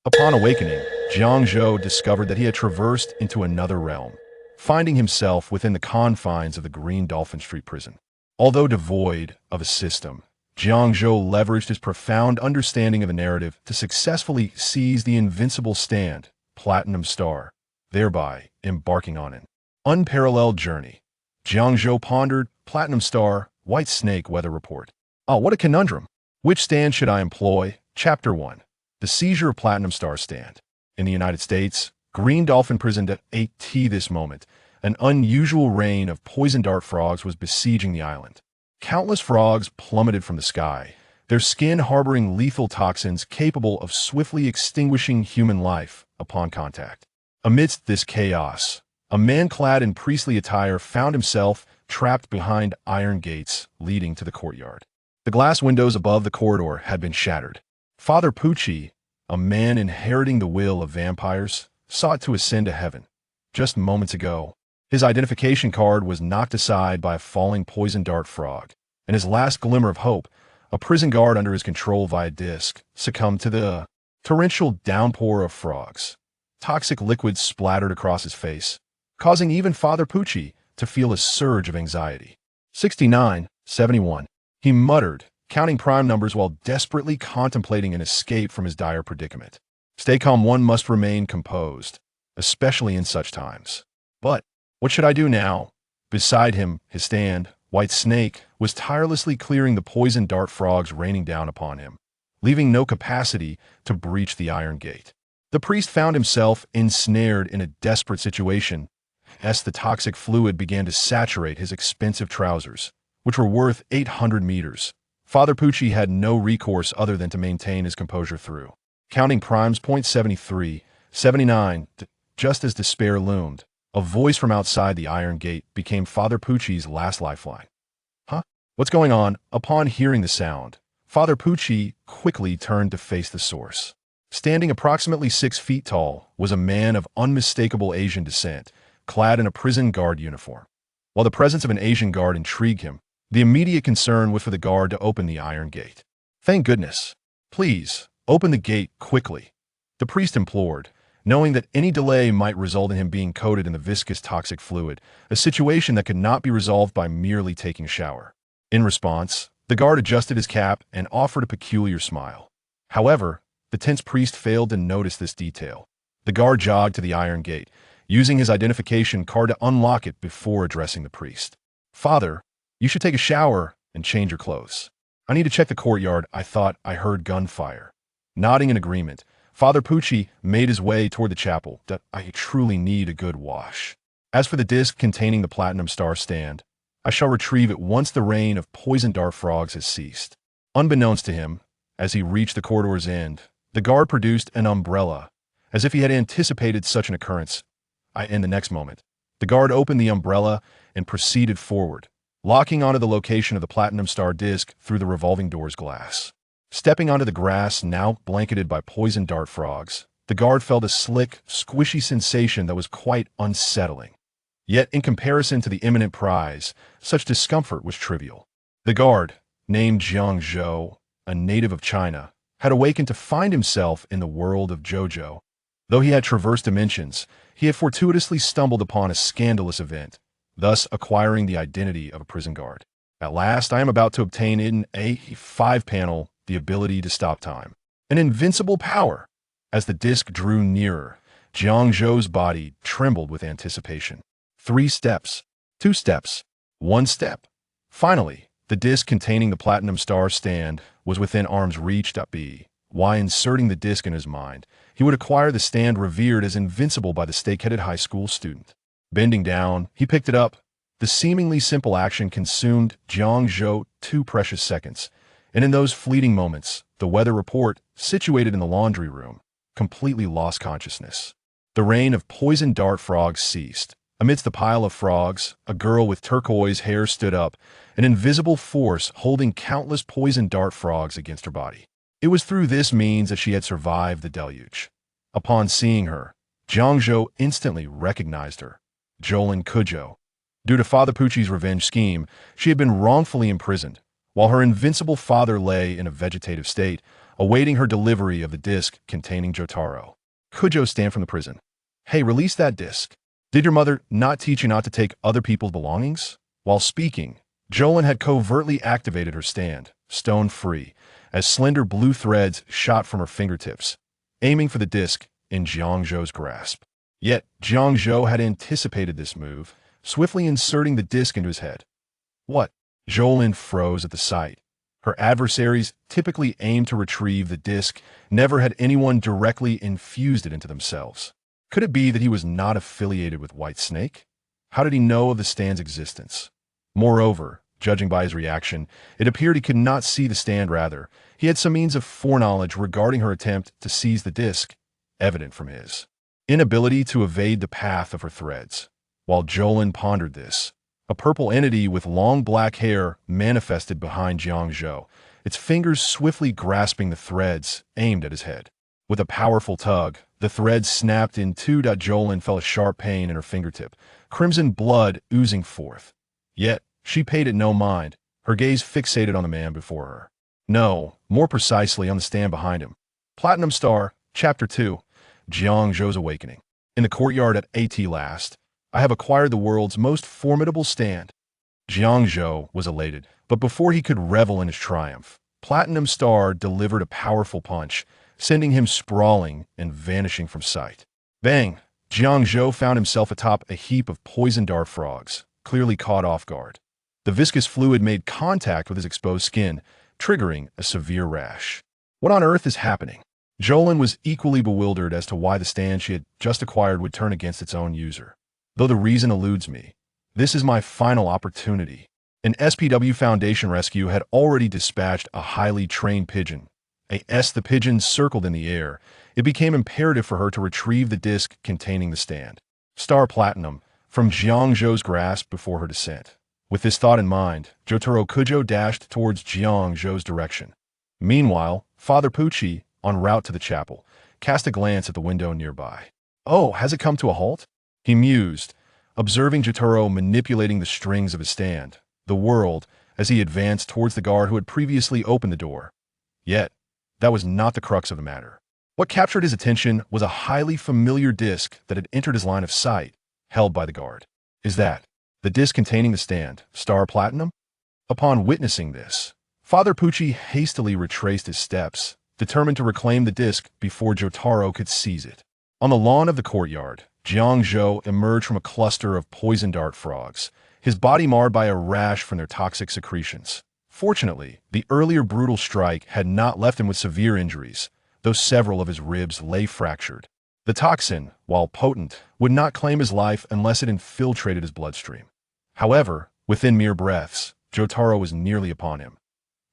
Upon awakening, Jiang Zhou discovered that he had traversed into another realm, finding himself within the confines of the Green Dolphin Street Prison. Although devoid of a system, Jiang Zhou leveraged his profound understanding of the narrative to successfully seize the invincible stand, Platinum Star, thereby embarking on an unparalleled journey. Jiang Zhou pondered, Platinum Star, White Snake Weather Report. Oh, what a conundrum! Which stand should I employ? Chapter 1. The Seizure of Platinum Star Stand. In the United States, Green Dolphin Prison at this moment, an unusual rain of poison dart frogs was besieging the island. Countless frogs plummeted from the sky, their skin harboring lethal toxins capable of swiftly extinguishing human life upon contact. Amidst this chaos, a man clad in priestly attire found himself trapped behind iron gates leading to the courtyard. The glass windows above the corridor had been shattered. Father Pucci, a man inheriting the will of vampires, sought to ascend to heaven. Just moments ago, his identification card was knocked aside by a falling poison dart frog, and his last glimmer of hope, a prison guard under his control via disc, succumbed to the torrential downpour of frogs. Toxic liquids splattered across his face, causing even Father Pucci to feel a surge of anxiety. 69, 71. He muttered, counting prime numbers while desperately contemplating an escape from his dire predicament. Stay calm, one must remain composed, especially in such times. But what should I do now? Beside him, his stand, White Snake, was tirelessly clearing the poison dart frogs raining down upon him, leaving no capacity to breach the iron gate. The priest found himself ensnared in a desperate situation as the toxic fluid began to saturate his expensive trousers, which were worth 800 meters. Father Pucci had no recourse other than to maintain his composure through. Counting primes, point 73, 79, just as despair loomed, a voice from outside the iron gate became Father Pucci's last lifeline. Huh? What's going on? Upon hearing the sound, Father Pucci quickly turned to face the source. Standing approximately 6 feet tall was a man of unmistakable Asian descent, clad in a prison guard uniform. While the presence of an Asian guard intrigued him, the immediate concern was for the guard to open the iron gate. Thank goodness. Please, open the gate quickly, the priest implored, knowing that any delay might result in him being coated in the viscous toxic fluid, a situation that could not be resolved by merely taking a shower. In response, the guard adjusted his cap and offered a peculiar smile. However, the tense priest failed to notice this detail. The guard jogged to the iron gate, using his identification card to unlock it before addressing the priest. Father, you should take a shower and change your clothes. I need to check the courtyard. I thought I heard gunfire. Nodding in agreement, Father Pucci made his way toward the chapel. I truly need a good wash. As for the disc containing the Platinum Star stand, I shall retrieve it once the rain of poison dart frogs has ceased. Unbeknownst to him, as he reached the corridor's end, the guard produced an umbrella, as if he had anticipated such an occurrence. In the next moment, the guard opened the umbrella and proceeded forward, locking onto the location of the Platinum Star disc through the revolving door's glass. Stepping onto the grass now blanketed by poison dart frogs, the guard felt a slick, squishy sensation that was quite unsettling. Yet, in comparison to the imminent prize, such discomfort was trivial. The guard, named Jiang Zhou, a native of China, had awakened to find himself in the world of JoJo. Though he had traversed dimensions, he had fortuitously stumbled upon a scandalous event, thus acquiring the identity of a prison guard. At last, I am about to obtain in a 5-panel the ability to stop time. An invincible power. As the disc drew nearer, Jiang Zhou's body trembled with anticipation. 3 steps, 2 steps, 1 step. Finally, the disc containing the Platinum Star stand was within arm's reach. While inserting the disc in his mind, he would acquire the stand revered as invincible by the stake-headed high school student. Bending down, he picked it up. The seemingly simple action consumed Jiang Zhou 2 precious seconds, and in those fleeting moments, the weather report, situated in the laundry room, completely lost consciousness. The rain of poison dart frogs ceased. Amidst the pile of frogs, a girl with turquoise hair stood up, an invisible force holding countless poison dart frogs against her body. It was through this means that she had survived the deluge. Upon seeing her, Jiang Zhou instantly recognized her. Jolin Kujo. Due to Father Pucci's revenge scheme, she had been wrongfully imprisoned. While her invincible father lay in a vegetative state, awaiting her delivery of the disc containing Jotaro. Kujo stand from the prison. Hey, release that disc. Did your mother not teach you not to take other people's belongings? While speaking, Jolin had covertly activated her stand, stone-free, as slender blue threads shot from her fingertips, aiming for the disc in Jiang Zhou's grasp. Yet, Jiang Zhou had anticipated this move, swiftly inserting the disc into his head. What? Jolin froze at the sight. Her adversaries typically aimed to retrieve the disc, never had anyone directly infused it into themselves. Could it be that he was not affiliated with White Snake? How did he know of the stand's existence? Moreover, judging by his reaction, it appeared he could not see the stand. Rather, he had some means of foreknowledge regarding her attempt to seize the disc, evident from his inability to evade the path of her threads. While Jolin pondered this, a purple entity with long black hair manifested behind Jiang Zhou, its fingers swiftly grasping the threads aimed at his head. With a powerful tug, the threads snapped in two. Jolin felt a sharp pain in her fingertip, crimson blood oozing forth. Yet, she paid it no mind, her gaze fixated on the man before her. No, more precisely on the stand behind him. Platinum Star, Chapter 2, Jiang Zhou's Awakening. In the courtyard at last, I have acquired the world's most formidable stand. Jiang Zhou was elated, but before he could revel in his triumph, Platinum Star delivered a powerful punch, sending him sprawling and vanishing from sight. Bang! Jiang Zhou found himself atop a heap of poison dart frogs, clearly caught off guard. The viscous fluid made contact with his exposed skin, triggering a severe rash. What on earth is happening? Jolin was equally bewildered as to why the stand she had just acquired would turn against its own user. Though the reason eludes me, this is my final opportunity. An SPW Foundation rescue had already dispatched a highly trained pigeon. The pigeon circled in the air. It became imperative for her to retrieve the disc containing the stand. Star Platinum, from Jiang Zhou's grasp before her descent. With this thought in mind, Jotaro Kujo dashed towards Jiang Zhou's direction. Meanwhile, Father Pucci, en route to the chapel, cast a glance at the window nearby. Oh, has it come to a halt? He mused, observing Jotaro manipulating the strings of his stand, the world, as he advanced towards the guard who had previously opened the door. Yet, that was not the crux of the matter. What captured his attention was a highly familiar disc that had entered his line of sight, held by the guard. Is that the disc containing the stand, Star Platinum? Upon witnessing this, Father Pucci hastily retraced his steps, determined to reclaim the disc before Jotaro could seize it. On the lawn of the courtyard, Jiang Zhou emerged from a cluster of poison dart frogs, his body marred by a rash from their toxic secretions. Fortunately, the earlier brutal strike had not left him with severe injuries, though several of his ribs lay fractured. The toxin, while potent, would not claim his life unless it infiltrated his bloodstream. However, within mere breaths, Jotaro was nearly upon him.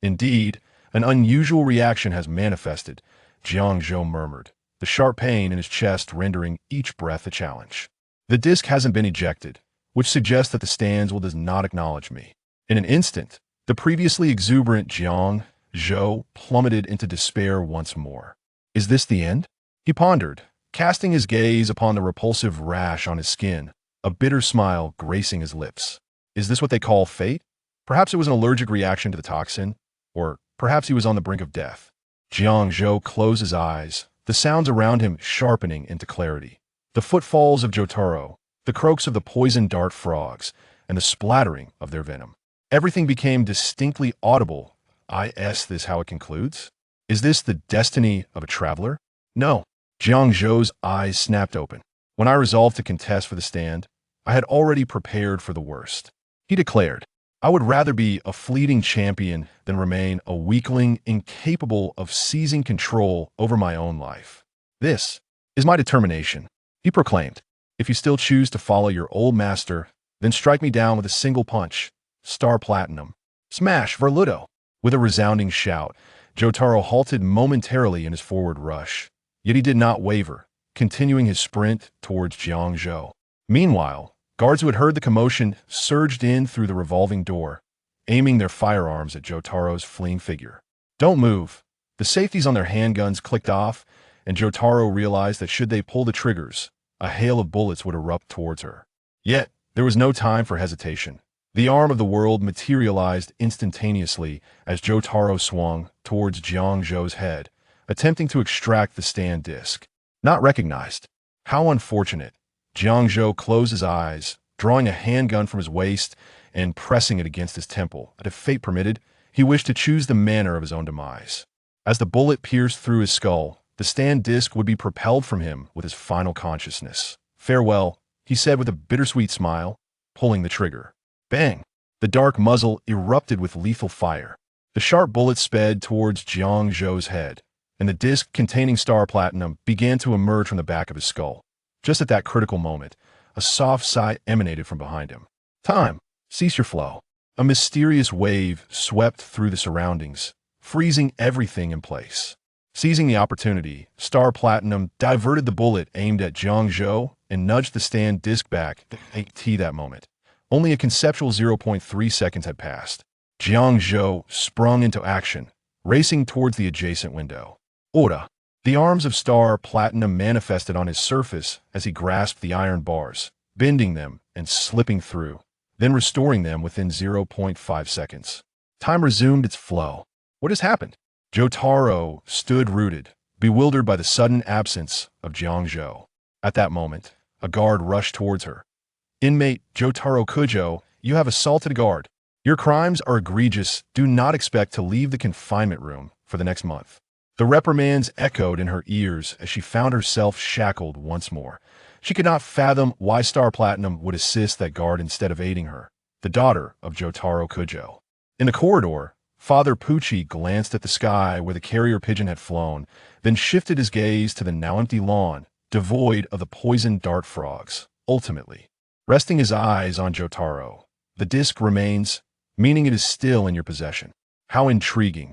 Indeed, an unusual reaction has manifested, Jiang Zhou murmured, the sharp pain in his chest rendering each breath a challenge. The disc hasn't been ejected, which suggests that the stand does not acknowledge me. In an instant, the previously exuberant Jiang Zhou plummeted into despair once more. Is this the end? He pondered, casting his gaze upon the repulsive rash on his skin, a bitter smile gracing his lips. Is this what they call fate? Perhaps it was an allergic reaction to the toxin, or perhaps he was on the brink of death. Jiang Zhou closed his eyes, the sounds around him sharpening into clarity. The footfalls of Jotaro, the croaks of the poison dart frogs, and the splattering of their venom. Everything became distinctly audible. Is this how it concludes? Is this the destiny of a traveler? No. Jiang Zhou's eyes snapped open. When I resolved to contest for the stand, I had already prepared for the worst. He declared, I would rather be a fleeting champion than remain a weakling incapable of seizing control over my own life. This is my determination, he proclaimed. If you still choose to follow your old master, then strike me down with a single punch. Star Platinum. Smash, Verludo. With a resounding shout, Jotaro halted momentarily in his forward rush. Yet he did not waver, continuing his sprint towards Jiang Zhou. Meanwhile, guards who had heard the commotion surged in through the revolving door, aiming their firearms at Jotaro's fleeing figure. Don't move. The safeties on their handguns clicked off, and Jotaro realized that should they pull the triggers, a hail of bullets would erupt towards her. Yet, there was no time for hesitation. The arm of the world materialized instantaneously as Jotaro swung towards Jiang Zhou's head, attempting to extract the stand disc. Not recognized. How unfortunate. Jiang Zhou closed his eyes, drawing a handgun from his waist and pressing it against his temple. If fate permitted, he wished to choose the manner of his own demise. As the bullet pierced through his skull, the stand disc would be propelled from him with his final consciousness. Farewell, he said with a bittersweet smile, pulling the trigger. Bang! The dark muzzle erupted with lethal fire. The sharp bullet sped towards Jiang Zhou's head, and the disc containing star platinum began to emerge from the back of his skull. Just at that critical moment, a soft sigh emanated from behind him. Time! Cease your flow. A mysterious wave swept through the surroundings, freezing everything in place. Seizing the opportunity, Star Platinum diverted the bullet aimed at Jiang Zhou and nudged the stand disc back at that moment. Only a conceptual 0.3 seconds had passed. Jiang Zhou sprung into action, racing towards the adjacent window. Ora! The arms of Star Platinum manifested on his surface as he grasped the iron bars, bending them and slipping through, then restoring them within 0.5 seconds. Time resumed its flow. What has happened? Jotaro stood rooted, bewildered by the sudden absence of Jiang Zhou. At that moment, a guard rushed towards her. Inmate Jotaro Kujo, you have assaulted a guard. Your crimes are egregious. Do not expect to leave the confinement room for the next month. The reprimands echoed in her ears as she found herself shackled once more. She could not fathom why Star Platinum would assist that guard instead of aiding her, the daughter of Jotaro Kujo. In the corridor, Father Pucci glanced at the sky where the carrier pigeon had flown, then shifted his gaze to the now empty lawn, devoid of the poisoned dart frogs. Ultimately, resting his eyes on Jotaro, the disc remains, meaning it is still in your possession. How intriguing.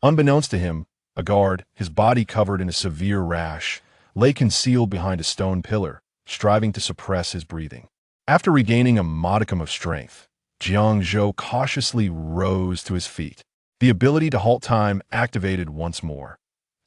Unbeknownst to him, a guard, his body covered in a severe rash, lay concealed behind a stone pillar, striving to suppress his breathing. After regaining a modicum of strength, Jiang Zhou cautiously rose to his feet. The ability to halt time activated once more.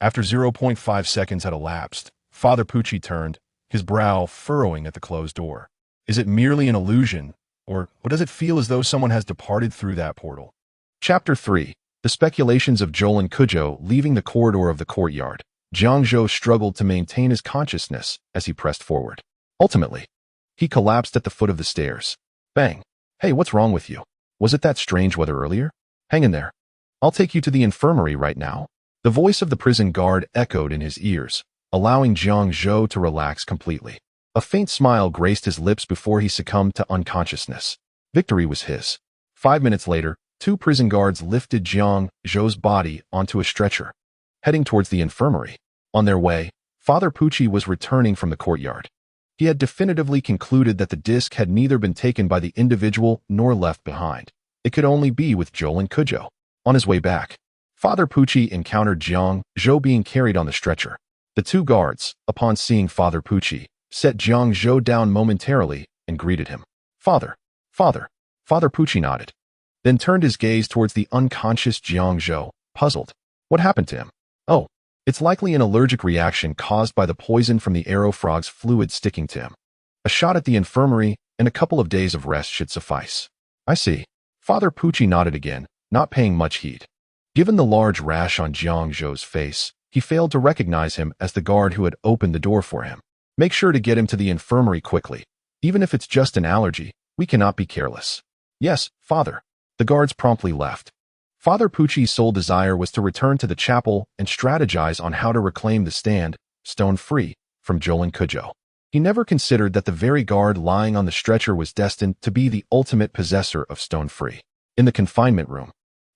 After 0.5 seconds had elapsed, Father Pucci turned, his brow furrowing at the closed door. Is it merely an illusion, or does it feel as though someone has departed through that portal? Chapter 3. The speculations of Joel and Kujo leaving the corridor of the courtyard. Jiang Zhou struggled to maintain his consciousness as he pressed forward. Ultimately, he collapsed at the foot of the stairs. Bang! Hey, what's wrong with you? Was it that strange weather earlier? Hang in there. I'll take you to the infirmary right now. The voice of the prison guard echoed in his ears, allowing Jiang Zhou to relax completely. A faint smile graced his lips before he succumbed to unconsciousness. Victory was his. 5 minutes later, 2 prison guards lifted Jiang Zhou's body onto a stretcher, heading towards the infirmary. On their way, Father Pucci was returning from the courtyard. He had definitively concluded that the disc had neither been taken by the individual nor left behind. It could only be with Joel and Kujo. On his way back, Father Pucci encountered Jiang Zhou being carried on the stretcher. The 2 guards, upon seeing Father Pucci, set Jiang Zhou down momentarily and greeted him. Father. Father Pucci nodded, then turned his gaze towards the unconscious Jiang Zhou, puzzled. What happened to him? Oh, it's likely an allergic reaction caused by the poison from the arrow frog's fluid sticking to him. A shot at the infirmary and a couple of days of rest should suffice. I see. Father Pucci nodded again, not paying much heed. Given the large rash on Jiang Zhou's face, he failed to recognize him as the guard who had opened the door for him. Make sure to get him to the infirmary quickly. Even if it's just an allergy, we cannot be careless. Yes, Father. The guards promptly left. Father Pucci's sole desire was to return to the chapel and strategize on how to reclaim the stand, stone-free, from Joel and Kujo. He never considered that the very guard lying on the stretcher was destined to be the ultimate possessor of stone-free. In the confinement room,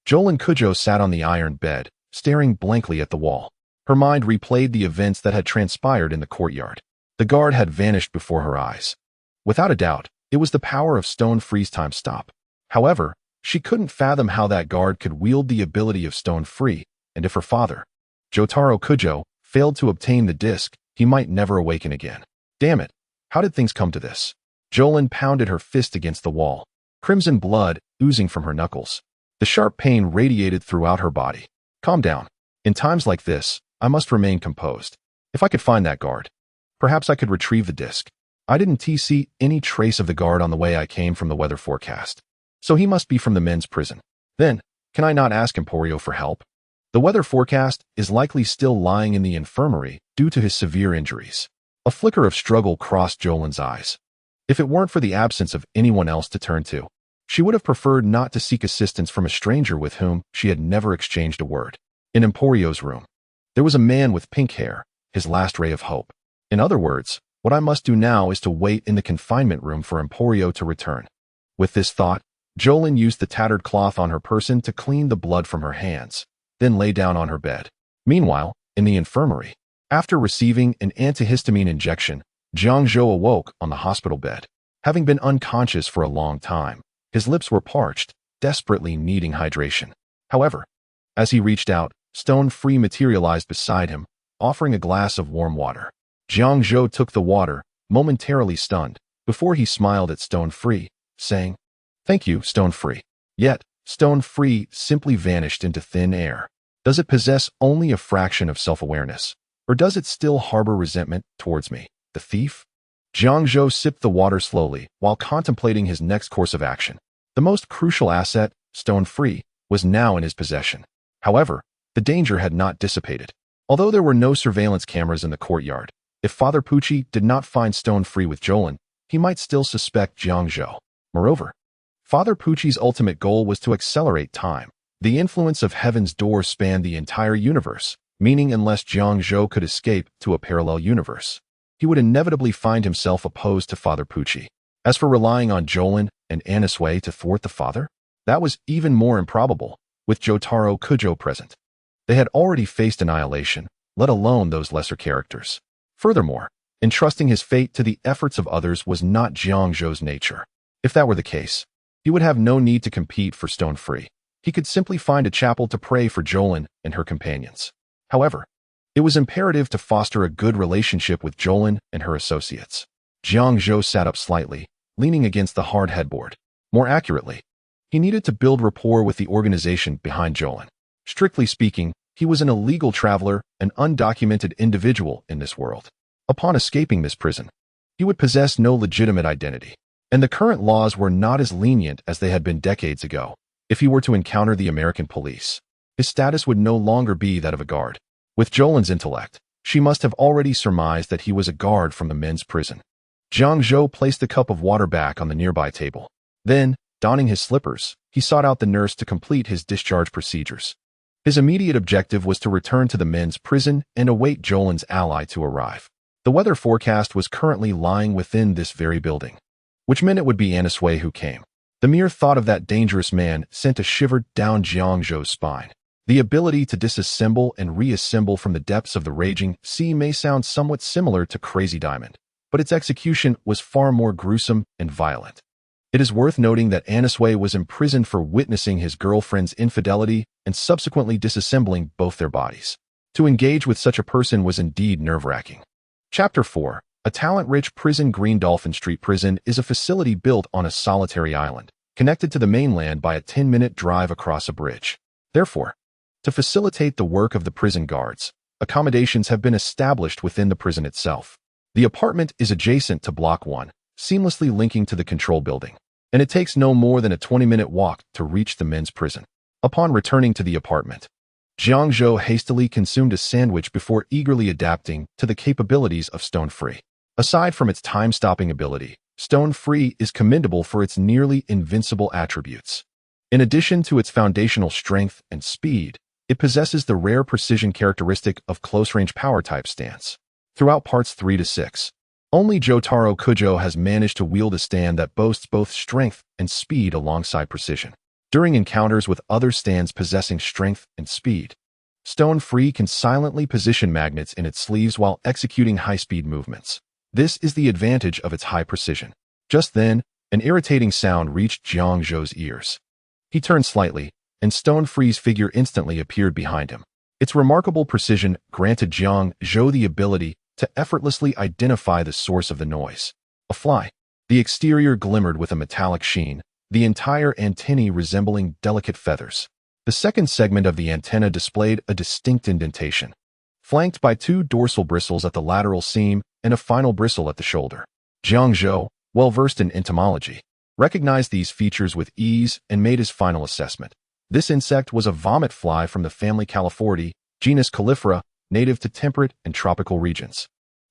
Joel and Kujo sat on the iron bed, staring blankly at the wall. Her mind replayed the events that had transpired in the courtyard. The guard had vanished before her eyes. Without a doubt, it was the power of stone freeze time stop. However, she couldn't fathom how that guard could wield the ability of stone free, and if her father, Jotaro Kujo, failed to obtain the disc, he might never awaken again. Damn it, how did things come to this? Jolin pounded her fist against the wall, crimson blood oozing from her knuckles. The sharp pain radiated throughout her body. Calm down. In times like this, I must remain composed. If I could find that guard, perhaps I could retrieve the disc. I didn't see any trace of the guard on the way I came from the weather forecast. So he must be from the men's prison. Then, can I not ask Emporio for help? The weather forecast is likely still lying in the infirmary due to his severe injuries. A flicker of struggle crossed Jolin's eyes. If it weren't for the absence of anyone else to turn to, she would have preferred not to seek assistance from a stranger with whom she had never exchanged a word. In Emporio's room, there was a man with pink hair, his last ray of hope. In other words, what I must do now is to wait in the confinement room for Emporio to return. With this thought, Jolin used the tattered cloth on her person to clean the blood from her hands, then lay down on her bed. Meanwhile, in the infirmary, after receiving an antihistamine injection, Jiang Zhou awoke on the hospital bed. Having been unconscious for a long time, his lips were parched, desperately needing hydration. However, as he reached out, Stone Free materialized beside him, offering a glass of warm water. Jiang Zhou took the water, momentarily stunned, before he smiled at Stone Free, saying, "Thank you, Stone Free." Yet, Stone Free simply vanished into thin air. Does it possess only a fraction of self-awareness? Or does it still harbor resentment towards me, the thief? Jiang Zhou sipped the water slowly while contemplating his next course of action. The most crucial asset, Stone Free, was now in his possession. However, the danger had not dissipated. Although there were no surveillance cameras in the courtyard, if Father Pucci did not find Stone Free with Jolin, he might still suspect Jiang Zhou. Moreover, Father Pucci's ultimate goal was to accelerate time. The influence of Heaven's Door spanned the entire universe, meaning unless Jiang Zhou could escape to a parallel universe, he would inevitably find himself opposed to Father Pucci. As for relying on Jolin and Anisway to thwart the father, that was even more improbable, with Jotaro Kujo present. They had already faced annihilation, let alone those lesser characters. Furthermore, entrusting his fate to the efforts of others was not Jiang Zhou's nature. If that were the case, he would have no need to compete for Stone Free. He could simply find a chapel to pray for Jolin and her companions. However, it was imperative to foster a good relationship with Jolin and her associates. Jiang Zhou sat up slightly, leaning against the hard headboard. More accurately, he needed to build rapport with the organization behind Jolin. Strictly speaking, he was an illegal traveler, an undocumented individual in this world. Upon escaping this prison, he would possess no legitimate identity, and the current laws were not as lenient as they had been decades ago. If he were to encounter the American police, his status would no longer be that of a guard. With Jolin's intellect, she must have already surmised that he was a guard from the men's prison. Jiang Zhou placed the cup of water back on the nearby table. Then, donning his slippers, he sought out the nurse to complete his discharge procedures. His immediate objective was to return to the men's prison and await Jolin's ally to arrive. The weather forecast was currently lying within this very building, which meant it would be Anisway who came. The mere thought of that dangerous man sent a shiver down Jiang Zhou's spine. The ability to disassemble and reassemble from the depths of the raging sea may sound somewhat similar to Crazy Diamond, but its execution was far more gruesome and violent. It is worth noting that Anisway was imprisoned for witnessing his girlfriend's infidelity and subsequently disassembling both their bodies. To engage with such a person was indeed nerve-wracking. Chapter 4. A talent-rich prison. Green Dolphin Street Prison is a facility built on a solitary island, connected to the mainland by a 10-minute drive across a bridge. Therefore, to facilitate the work of the prison guards, accommodations have been established within the prison itself. The apartment is adjacent to Block 1, seamlessly linking to the control building, and it takes no more than a 20-minute walk to reach the men's prison. Upon returning to the apartment, Jiang Zhou hastily consumed a sandwich before eagerly adapting to the capabilities of Stone Free. Aside from its time-stopping ability, Stone Free is commendable for its nearly invincible attributes. In addition to its foundational strength and speed, it possesses the rare precision characteristic of close-range power-type stance. Throughout parts 3 to 6, only Jotaro Kujo has managed to wield a stand that boasts both strength and speed alongside precision. During encounters with other stands possessing strength and speed, Stone Free can silently position magnets in its sleeves while executing high-speed movements. This is the advantage of its high precision. Just then, an irritating sound reached Jiang Zhou's ears. He turned slightly, and Stone Free's figure instantly appeared behind him. Its remarkable precision granted Jiang Zhou the ability to effortlessly identify the source of the noise. A fly. The exterior glimmered with a metallic sheen, the entire antennae resembling delicate feathers. The second segment of the antenna displayed a distinct indentation, flanked by 2 dorsal bristles at the lateral seam and a final bristle at the shoulder. Jiang Zhou, well versed in entomology, recognized these features with ease and made his final assessment. This insect was a vomit fly from the family Calliforniae, genus Califera, native to temperate and tropical regions.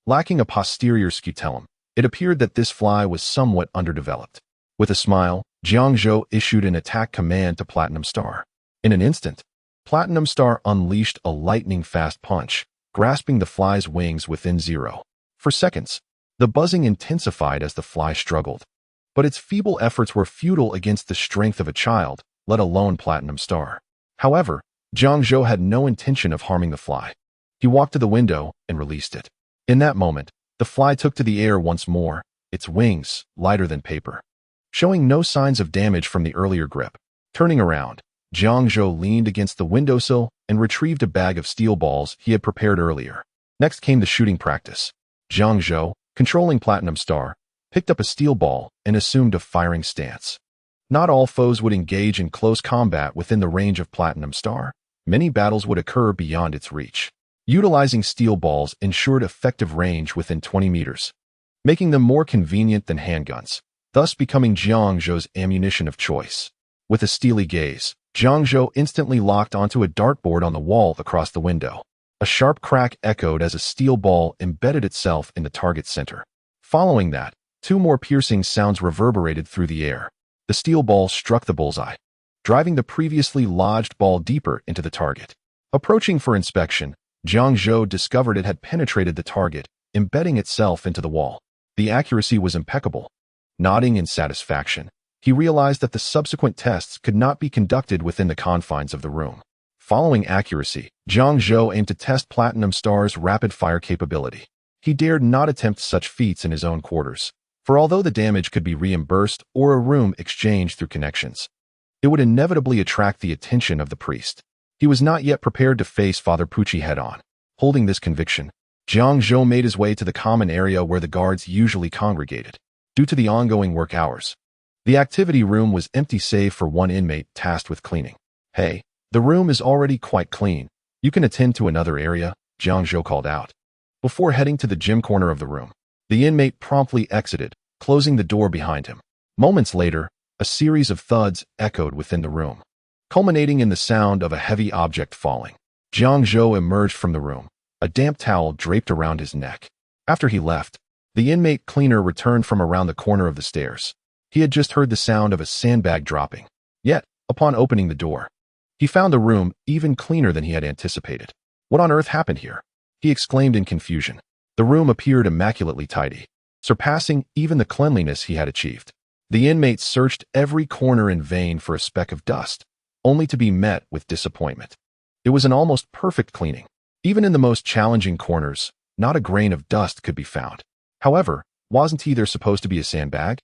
Lacking a posterior scutellum, it appeared that this fly was somewhat underdeveloped. With a smile, Jiang Zhou issued an attack command to Platinum Star. In an instant, Platinum Star unleashed a lightning-fast punch, grasping the fly's wings within zero. For seconds, the buzzing intensified as the fly struggled. But its feeble efforts were futile against the strength of a child, let alone Platinum Star. However, Jiang Zhou had no intention of harming the fly. He walked to the window and released it. In that moment, the fly took to the air once more, its wings lighter than paper, showing no signs of damage from the earlier grip. Turning around, Jiang Zhou leaned against the windowsill and retrieved a bag of steel balls he had prepared earlier. Next came the shooting practice. Jiang Zhou, controlling Platinum Star, picked up a steel ball and assumed a firing stance. Not all foes would engage in close combat within the range of Platinum Star. Many battles would occur beyond its reach. Utilizing steel balls ensured effective range within 20 meters, making them more convenient than handguns, thus becoming Jiang Zhou's ammunition of choice. With a steely gaze, Jiang Zhou instantly locked onto a dartboard on the wall across the window. A sharp crack echoed as a steel ball embedded itself in the target's center. Following that, two more piercing sounds reverberated through the air. The steel ball struck the bullseye, driving the previously lodged ball deeper into the target. Approaching for inspection, Jiang Zhou discovered it had penetrated the target, embedding itself into the wall. The accuracy was impeccable. Nodding in satisfaction, he realized that the subsequent tests could not be conducted within the confines of the room. Following accuracy, Jiang Zhou aimed to test Platinum Star's rapid-fire capability. He dared not attempt such feats in his own quarters, for although the damage could be reimbursed or a room exchanged through connections, it would inevitably attract the attention of the priest. He was not yet prepared to face Father Pucci head-on. Holding this conviction, Jiang Zhou made his way to the common area where the guards usually congregated. Due to the ongoing work hours, the activity room was empty save for one inmate tasked with cleaning. "Hey, the room is already quite clean. You can attend to another area," Jiang Zhou called out. Before heading to the gym corner of the room, the inmate promptly exited, closing the door behind him. Moments later, a series of thuds echoed within the room, culminating in the sound of a heavy object falling. Jiang Zhou emerged from the room, a damp towel draped around his neck. After he left, the inmate cleaner returned from around the corner of the stairs. He had just heard the sound of a sandbag dropping. Yet, upon opening the door, he found the room even cleaner than he had anticipated. "What on earth happened here?" he exclaimed in confusion. The room appeared immaculately tidy, surpassing even the cleanliness he had achieved. The inmate searched every corner in vain for a speck of dust, only to be met with disappointment. It was an almost perfect cleaning. Even in the most challenging corners, not a grain of dust could be found. However, wasn't there supposed to be a sandbag?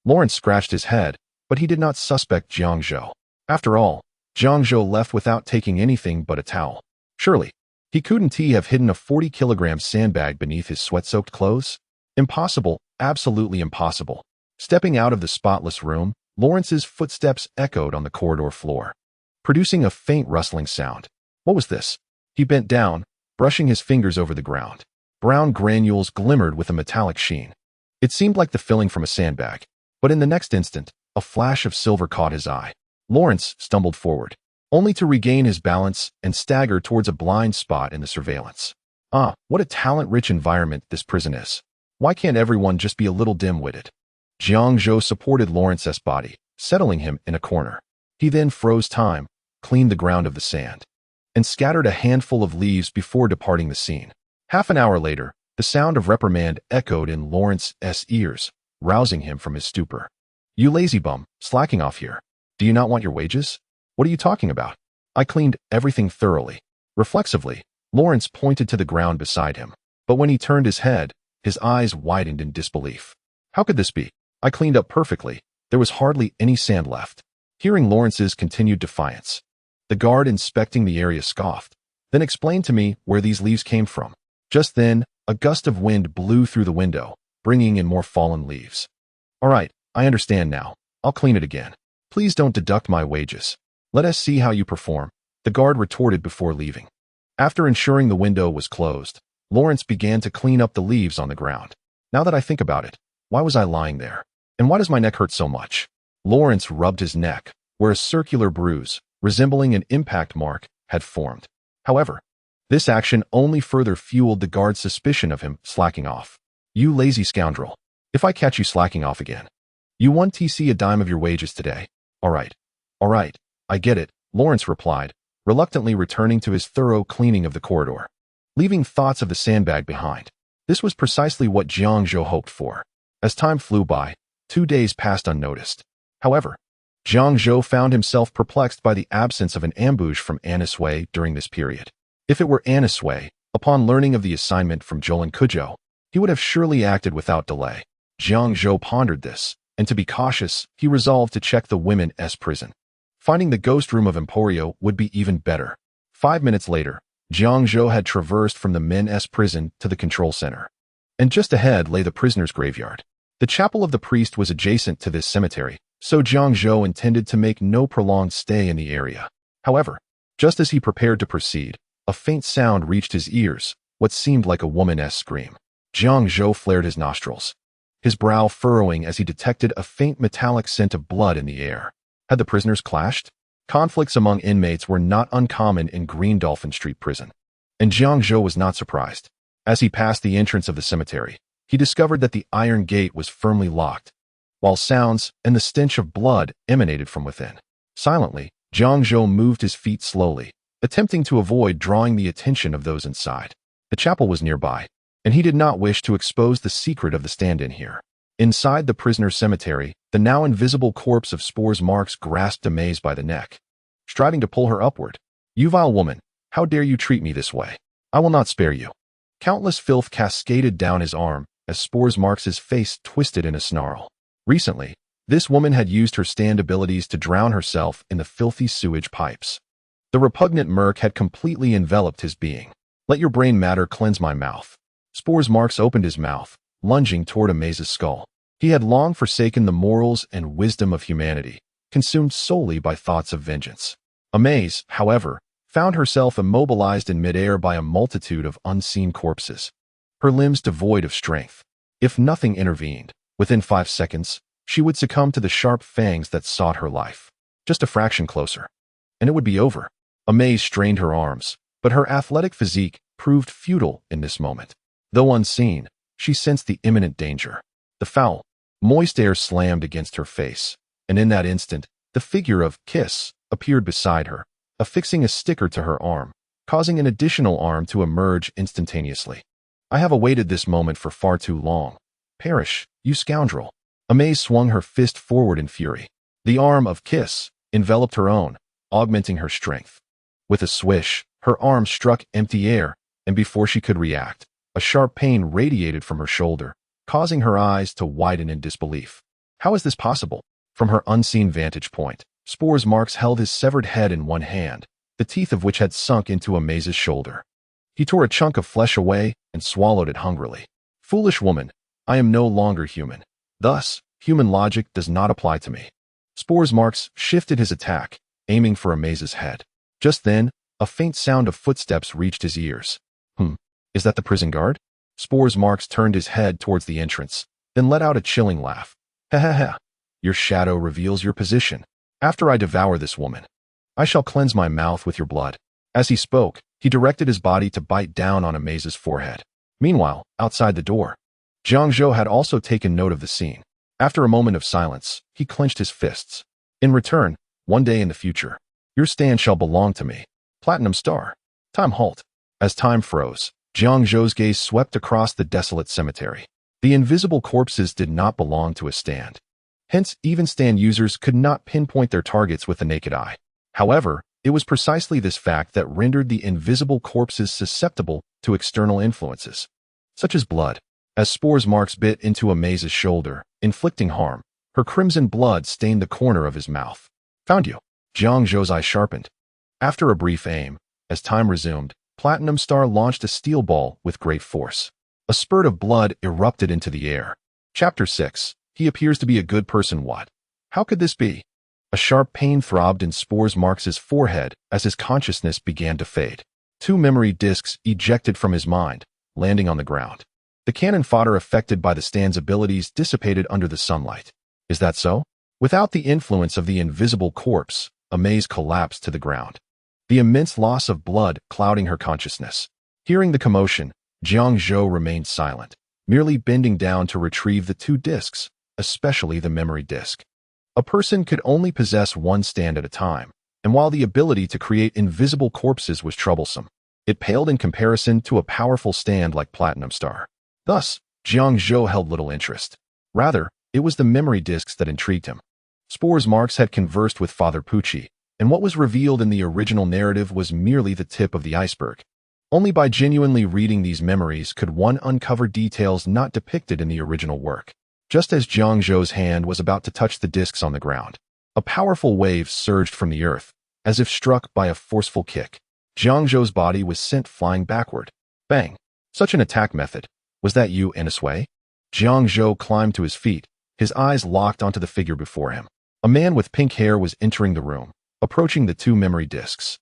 Lawrence scratched his head, but he did not suspect Jiang Zhou. After all, Jiang Zhou left without taking anything but a towel. Surely, he couldn't have hidden a 40-kilogram sandbag beneath his sweat-soaked clothes? Impossible, absolutely impossible. Stepping out of the spotless room, Lawrence's footsteps echoed on the corridor floor, producing a faint rustling sound. What was this? He bent down, brushing his fingers over the ground. Brown granules glimmered with a metallic sheen. It seemed like the filling from a sandbag, but in the next instant, a flash of silver caught his eye. Lawrence stumbled forward, only to regain his balance and stagger towards a blind spot in the surveillance. What a talent-rich environment this prison is. Why can't everyone just be a little dim-witted? Jiang Zhou supported Lawrence's body, settling him in a corner. He then froze time, cleaned the ground of the sand, and scattered a handful of leaves before departing the scene. Half an hour later, the sound of reprimand echoed in Lawrence's ears, rousing him from his stupor. "You lazy bum, slacking off here. Do you not want your wages? What are you talking about? I cleaned everything thoroughly." Reflexively, Lawrence pointed to the ground beside him, but when he turned his head, his eyes widened in disbelief. "How could this be? I cleaned up perfectly. There was hardly any sand left." Hearing Lawrence's continued defiance, the guard inspecting the area scoffed, "Then explain to me where these leaves came from." Just then, a gust of wind blew through the window, bringing in more fallen leaves. "All right, I understand now. I'll clean it again. Please don't deduct my wages. Let us see how you perform," the guard retorted before leaving. After ensuring the window was closed, Lawrence began to clean up the leaves on the ground. "Now that I think about it, why was I lying there? And why does my neck hurt so much? Lawrence rubbed his neck, where a circular bruise, resembling an impact mark, had formed. However, this action only further fueled the guard's suspicion of him slacking off. You lazy scoundrel. If I catch you slacking off again, you won TC a dime of your wages today. All right, I get it, Lawrence replied, reluctantly returning to his thorough cleaning of the corridor, leaving thoughts of the sandbag behind. This was precisely what Jiang Zhou hoped for. As time flew by, 2 days passed unnoticed. However, Jiang Zhou found himself perplexed by the absence of an ambush from Annis Wei during this period. If it were Annis Wei, upon learning of the assignment from Jolin Kuzhou, he would have surely acted without delay. Jiang Zhou pondered this, and to be cautious, he resolved to check the women's prison. Finding the ghost room of Emporio would be even better. 5 minutes later, Jiang Zhou had traversed from the men's prison to the control center. And just ahead lay the prisoner's graveyard. The chapel of the priest was adjacent to this cemetery, so Jiang Zhou intended to make no prolonged stay in the area. However, just as he prepared to proceed, a faint sound reached his ears, what seemed like a woman's scream. Jiang Zhou flared his nostrils, his brow furrowing as he detected a faint metallic scent of blood in the air. Had the prisoners clashed? Conflicts among inmates were not uncommon in Green Dolphin Street Prison, and Jiang Zhou was not surprised. As he passed the entrance of the cemetery, he discovered that the iron gate was firmly locked, while sounds and the stench of blood emanated from within. Silently, Jiang Zhou moved his feet slowly, attempting to avoid drawing the attention of those inside. The chapel was nearby, and he did not wish to expose the secret of the stand-in here. Inside the prisoner's cemetery, the now invisible corpse of Spores Marks grasped Amaze by the neck, striving to pull her upward. You vile woman, how dare you treat me this way? I will not spare you. Countless filth cascaded down his arm as Spores Marks' face twisted in a snarl. Recently, this woman had used her stand abilities to drown herself in the filthy sewage pipes. The repugnant murk had completely enveloped his being. Let your brain matter cleanse my mouth. Spores Marks opened his mouth, lunging toward Amaze's skull. He had long forsaken the morals and wisdom of humanity, consumed solely by thoughts of vengeance. Amaze, however, found herself immobilized in midair by a multitude of unseen corpses, her limbs devoid of strength. If nothing intervened, within 5 seconds, she would succumb to the sharp fangs that sought her life. Just a fraction closer, and it would be over. Amaze strained her arms, but her athletic physique proved futile in this moment. Though unseen, she sensed the imminent danger. The foul, moist air slammed against her face, and in that instant, the figure of Kiss appeared beside her, affixing a sticker to her arm, causing an additional arm to emerge instantaneously. I have awaited this moment for far too long. Perish, you scoundrel. Amaze swung her fist forward in fury. The arm of Kiss enveloped her own, augmenting her strength. With a swish, her arm struck empty air, and before she could react, a sharp pain radiated from her shoulder, causing her eyes to widen in disbelief. How is this possible? From her unseen vantage point, Spores Marks held his severed head in one hand, the teeth of which had sunk into Amaze's shoulder. He tore a chunk of flesh away and swallowed it hungrily. Foolish woman, I am no longer human. Thus, human logic does not apply to me. Spores Marks shifted his attack, aiming for Amaze's head. Just then, a faint sound of footsteps reached his ears. Is that the prison guard? Spores Marks turned his head towards the entrance, then let out a chilling laugh. Ha ha ha. Your shadow reveals your position. After I devour this woman, I shall cleanse my mouth with your blood. As he spoke, he directed his body to bite down on Amaze's forehead. Meanwhile, outside the door, Jiang Zhou had also taken note of the scene. After a moment of silence, he clenched his fists. In return, one day in the future, your stand shall belong to me. Platinum Star. Time halt. As time froze, Jiang Zhou's gaze swept across the desolate cemetery. The invisible corpses did not belong to a stand. Hence, even stand users could not pinpoint their targets with the naked eye. However, it was precisely this fact that rendered the invisible corpses susceptible to external influences, such as blood. As Spores Marks bit into Amaze's shoulder, inflicting harm, her crimson blood stained the corner of his mouth. Found you. Jiang Zhou's eye sharpened. After a brief aim, as time resumed, Platinum Star launched a steel ball with great force. A spurt of blood erupted into the air. Chapter 6. He appears to be a good person. What? How could this be? A sharp pain throbbed in Spores Marks' forehead as his consciousness began to fade. 2 memory discs ejected from his mind, landing on the ground. The cannon fodder affected by the stand's abilities dissipated under the sunlight. Is that so? Without the influence of the invisible corpse, Amaze collapsed to the ground, the immense loss of blood clouding her consciousness. Hearing the commotion, Jiang Zhou remained silent, merely bending down to retrieve the two discs, especially the memory disc. A person could only possess one stand at a time, and while the ability to create invisible corpses was troublesome, it paled in comparison to a powerful stand like Platinum Star. Thus, Jiang Zhou held little interest. Rather, it was the memory discs that intrigued him. Spore's marks had conversed with Father Pucci, and what was revealed in the original narrative was merely the tip of the iceberg. Only by genuinely reading these memories could one uncover details not depicted in the original work. Just as Jiang Zhou's hand was about to touch the discs on the ground, a powerful wave surged from the earth, as if struck by a forceful kick. Jiang Zhou's body was sent flying backward. Bang! Such an attack method. Was that you, Anisway? Jiang Zhou climbed to his feet, his eyes locked onto the figure before him. A man with pink hair was entering the room, approaching the two memory discs.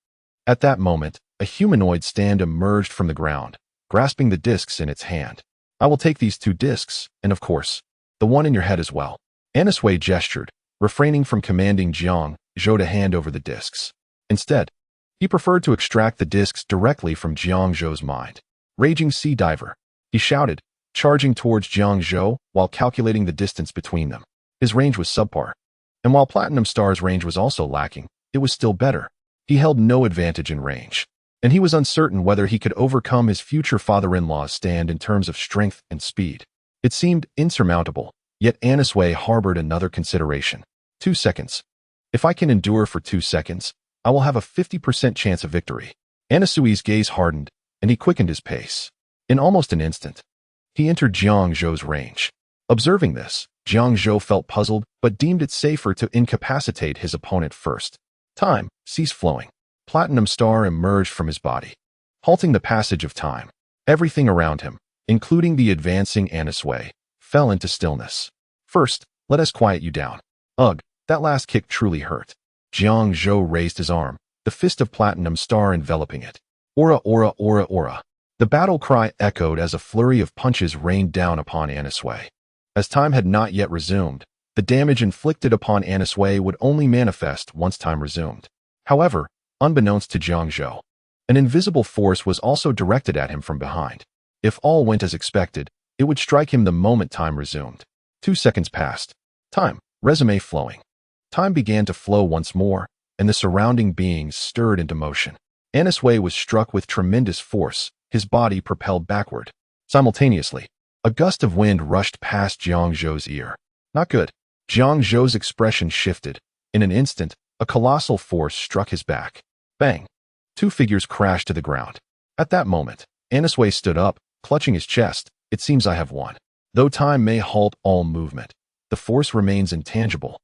At that moment, a humanoid stand emerged from the ground, grasping the discs in its hand. I will take these two discs, and of course, the one in your head as well. Anisway gestured, refraining from commanding Jiang Zhou to hand over the discs. Instead, he preferred to extract the discs directly from Jiang Zhou's mind. Raging sea diver, he shouted, charging towards Jiang Zhou while calculating the distance between them. His range was subpar. And while Platinum Star's range was also lacking, it was still better. He held no advantage in range, and he was uncertain whether he could overcome his future father-in-law's stand in terms of strength and speed. It seemed insurmountable, yet Anisway harbored another consideration. 2 seconds. If I can endure for 2 seconds, I will have a 50% chance of victory. Anisway's gaze hardened, and he quickened his pace. In almost an instant, he entered Jiang Zhou's range. Observing this, Jiang Zhou felt puzzled but deemed it safer to incapacitate his opponent first. Time ceased flowing. Platinum Star emerged from his body, halting the passage of time. Everything around him, including the advancing Anisway, fell into stillness. First, let us quiet you down. Ugh, that last kick truly hurt. Jiang Zhou raised his arm, the fist of Platinum Star enveloping it. Aura, aura, aura, aura. The battle cry echoed as a flurry of punches rained down upon Anisway. As time had not yet resumed, the damage inflicted upon Anisway would only manifest once time resumed. However, unbeknownst to Jiang Zhou, an invisible force was also directed at him from behind. If all went as expected, it would strike him the moment time resumed. 2 seconds passed. Time, resume flowing. Time began to flow once more, and the surrounding beings stirred into motion. Anisway was struck with tremendous force, his body propelled backward. Simultaneously, a gust of wind rushed past Jiang Zhou's ear. Not good. Jiang Zhou's expression shifted. In an instant, a colossal force struck his back. Bang! 2 figures crashed to the ground. At that moment, Anisway stood up, clutching his chest. It seems I have won. Though time may halt all movement, the force remains intangible.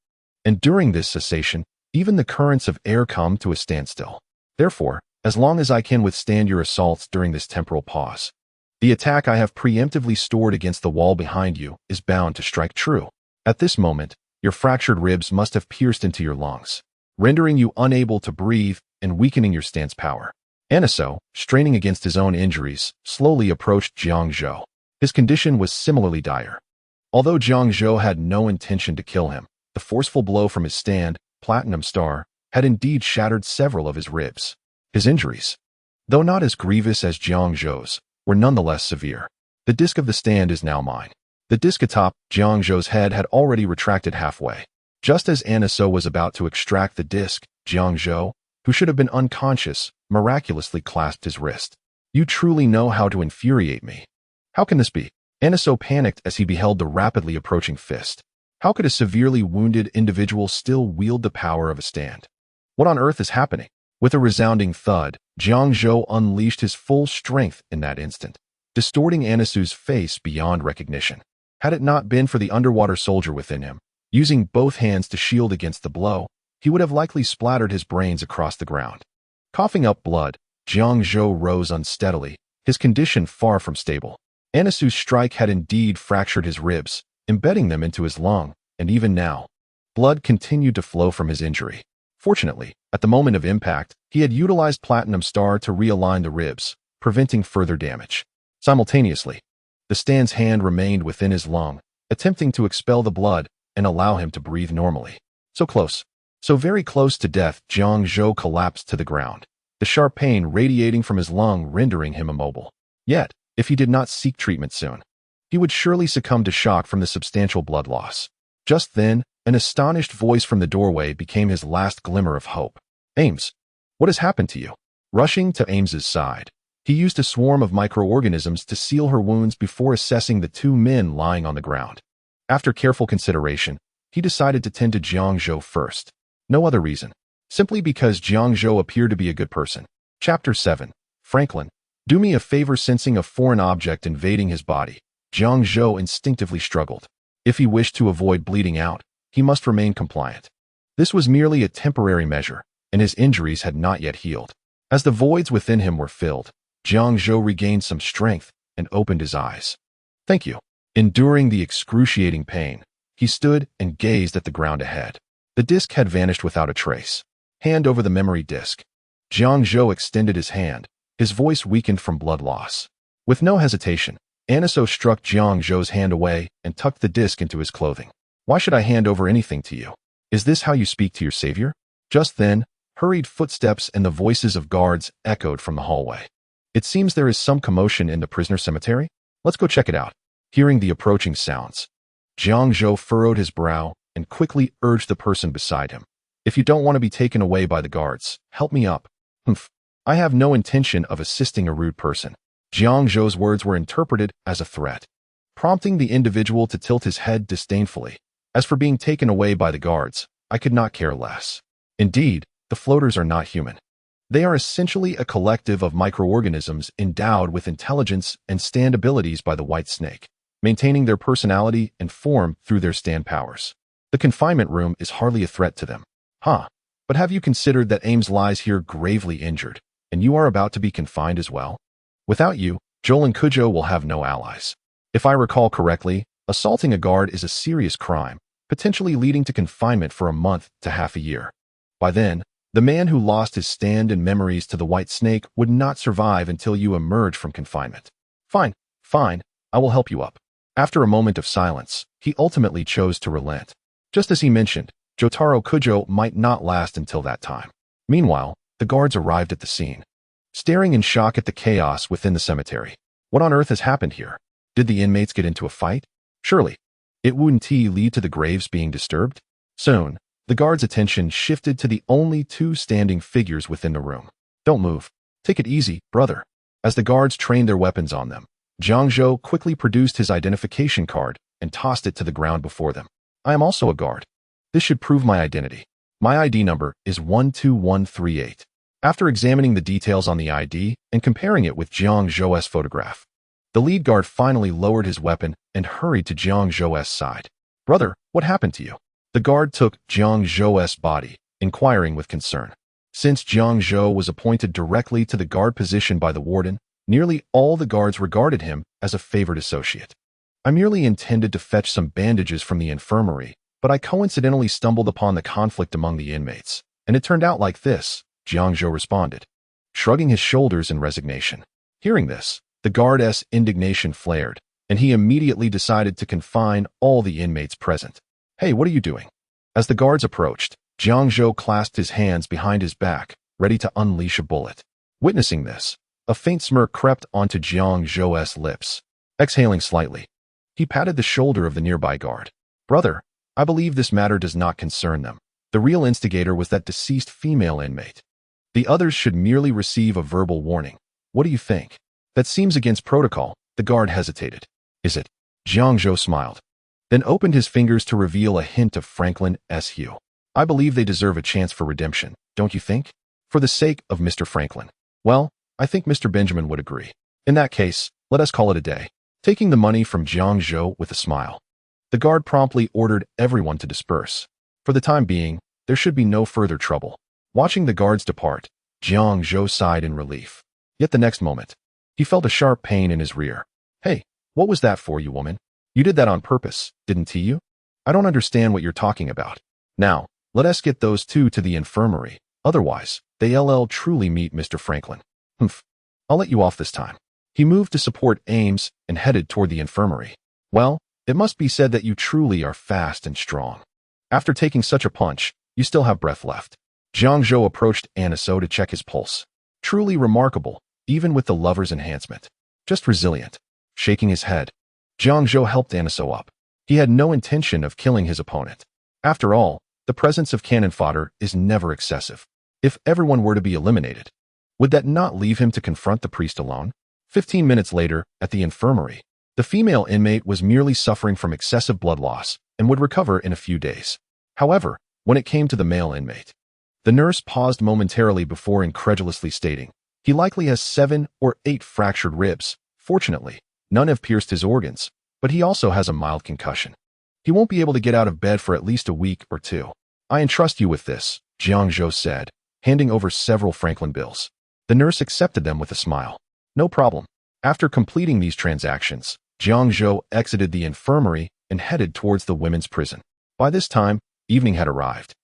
And during this cessation, even the currents of air come to a standstill. Therefore, as long as I can withstand your assaults during this temporal pause, the attack I have preemptively stored against the wall behind you is bound to strike true. At this moment, your fractured ribs must have pierced into your lungs, rendering you unable to breathe and weakening your stance power. Aniso, straining against his own injuries, slowly approached Jiang Zhou. His condition was similarly dire. Although Jiang Zhou had no intention to kill him, the forceful blow from his stand, Platinum Star, had indeed shattered several of his ribs. His injuries, though not as grievous as Jiang Zhou's, were nonetheless severe. The disc of the stand is now mine. The disc atop Jiang Zhou's head had already retracted halfway. Just as Aniso was about to extract the disc, Jiang Zhou, who should have been unconscious, miraculously clasped his wrist. You truly know how to infuriate me. How can this be? Aniso panicked as he beheld the rapidly approaching fist. How could a severely wounded individual still wield the power of a stand? What on earth is happening? With a resounding thud, Jiang Zhou unleashed his full strength in that instant, distorting Anisu's face beyond recognition. Had it not been for the underwater soldier within him, using both hands to shield against the blow, he would have likely splattered his brains across the ground. Coughing up blood, Jiang Zhou rose unsteadily, his condition far from stable. Anisu's strike had indeed fractured his ribs, embedding them into his lung, and even now, blood continued to flow from his injury. Fortunately, at the moment of impact, he had utilized Platinum Star to realign the ribs, preventing further damage. Simultaneously, the stand's hand remained within his lung, attempting to expel the blood, and allow him to breathe normally. So close. So very close to death, Jiang Zhou collapsed to the ground, the sharp pain radiating from his lung rendering him immobile. Yet, if he did not seek treatment soon, he would surely succumb to shock from the substantial blood loss. Just then, an astonished voice from the doorway became his last glimmer of hope. Ames, what has happened to you? Rushing to Ames's side, he used a swarm of microorganisms to seal her wounds before assessing the two men lying on the ground. After careful consideration, he decided to tend to Jiang Zhou first. No other reason. Simply because Jiang Zhou appeared to be a good person. Chapter 7. Franklin, do me a favor. Sensing a foreign object invading his body, Jiang Zhou instinctively struggled. If he wished to avoid bleeding out, he must remain compliant. This was merely a temporary measure, and his injuries had not yet healed. As the voids within him were filled, Jiang Zhou regained some strength and opened his eyes. Thank you. Enduring the excruciating pain, he stood and gazed at the ground ahead. The disc had vanished without a trace. Hand over the memory disc. Jiang Zhou extended his hand, his voice weakened from blood loss. With no hesitation, Aniso struck Jiang Zhou's hand away and tucked the disc into his clothing. Why should I hand over anything to you? Is this how you speak to your savior? Just then, hurried footsteps and the voices of guards echoed from the hallway. It seems there is some commotion in the prisoner cemetery. Let's go check it out. Hearing the approaching sounds, Jiang Zhou furrowed his brow and quickly urged the person beside him. If you don't want to be taken away by the guards, help me up. Humph. I have no intention of assisting a rude person. Jiang Zhou's words were interpreted as a threat, prompting the individual to tilt his head disdainfully. As for being taken away by the guards, I could not care less. Indeed, the floaters are not human. They are essentially a collective of microorganisms endowed with intelligence and stand abilities by the white snake, maintaining their personality and form through their stand powers. The confinement room is hardly a threat to them. But have you considered that Ames lies here gravely injured, and you are about to be confined as well? Without you, Joel and Cujo will have no allies. If I recall correctly, assaulting a guard is a serious crime, potentially leading to confinement for a month to half a year. By then, the man who lost his stand and memories to the white snake would not survive until you emerge from confinement. Fine, I will help you up. After a moment of silence, he ultimately chose to relent. Just as he mentioned, Jotaro Kujo might not last until that time. Meanwhile, the guards arrived at the scene, staring in shock at the chaos within the cemetery. What on earth has happened here? Did the inmates get into a fight? Surely, it wouldn't lead to the graves being disturbed? Soon, the guards' attention shifted to the only two standing figures within the room. Don't move. Take it easy, brother. As the guards trained their weapons on them, Jiang Zhou quickly produced his identification card and tossed it to the ground before them. I am also a guard. This should prove my identity. My ID number is 12138. After examining the details on the ID and comparing it with Jiang Zhou's photograph, the lead guard finally lowered his weapon and hurried to Jiang Zhou's side. Brother, what happened to you? The guard took Jiang Zhou's body, inquiring with concern. Since Jiang Zhou was appointed directly to the guard position by the warden, nearly all the guards regarded him as a favored associate. I merely intended to fetch some bandages from the infirmary, but I coincidentally stumbled upon the conflict among the inmates, and it turned out like this, Jiang Zhou responded, shrugging his shoulders in resignation. Hearing this, the guard's indignation flared, and he immediately decided to confine all the inmates present. Hey, what are you doing? As the guards approached, Jiang Zhou clasped his hands behind his back, ready to unleash a bullet. Witnessing this, a faint smirk crept onto Jiang Zhou's lips. Exhaling slightly, he patted the shoulder of the nearby guard. Brother, I believe this matter does not concern them. The real instigator was that deceased female inmate. The others should merely receive a verbal warning. What do you think? That seems against protocol. The guard hesitated. Is it? Jiang Zhou smiled, then opened his fingers to reveal a hint of Franklin's hue. I believe they deserve a chance for redemption, don't you think? For the sake of Mr. Franklin. Well, I think Mr. Benjamin would agree. In that case, let us call it a day. Taking the money from Jiang Zhou with a smile, the guard promptly ordered everyone to disperse. For the time being, there should be no further trouble. Watching the guards depart, Jiang Zhou sighed in relief. Yet the next moment, he felt a sharp pain in his rear. Hey, what was that for, you woman? You did that on purpose, didn't you? I don't understand what you're talking about. Now, let us get those two to the infirmary. Otherwise, they'll truly meet Mr. Franklin. Humph. I'll let you off this time. He moved to support Ames and headed toward the infirmary. Well, It must be said that you truly are fast and strong. After taking such a punch, you still have breath left. Jiang Zhou approached Aniso to check his pulse. Truly remarkable, even with the lover's enhancement. Just resilient. Shaking his head, Jiang Zhou helped Aniso up. He had no intention of killing his opponent. After all, the presence of cannon fodder is never excessive. If everyone were to be eliminated, would that not leave him to confront the priest alone? 15 minutes later, at the infirmary, the female inmate was merely suffering from excessive blood loss and would recover in a few days. However, when it came to the male inmate, the nurse paused momentarily before incredulously stating, "He likely has 7 or 8 fractured ribs. Fortunately, none have pierced his organs, but he also has a mild concussion. He won't be able to get out of bed for at least a week or 2. I entrust you with this," Jiang Zhou said, handing over several Franklin bills. The nurse accepted them with a smile. No problem. After completing these transactions, Jiang Zhou exited the infirmary and headed towards the women's prison. By this time, evening had arrived,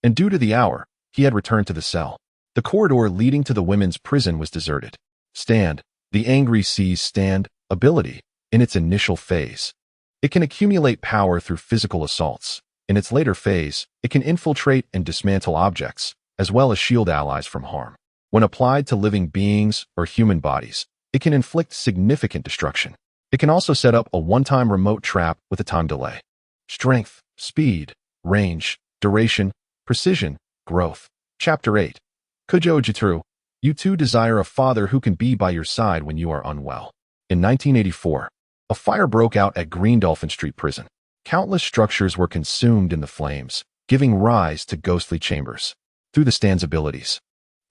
and due to the hour, he had returned to the cell. The corridor leading to the women's prison was deserted. Stand, the Angry Seas Stand ability, in its initial phase. It can accumulate power through physical assaults. In its later phase, it can infiltrate and dismantle objects, as well as shield allies from harm. When applied to living beings or human bodies, it can inflict significant destruction. It can also set up a one-time remote trap with a time delay. Strength, speed, range, duration, precision, growth. Chapter 8. Kuzhou Jitaru. You too desire a father who can be by your side when you are unwell. In 1984, a fire broke out at Green Dolphin Street Prison. Countless structures were consumed in the flames, giving rise to ghostly chambers. Through the stand's abilities,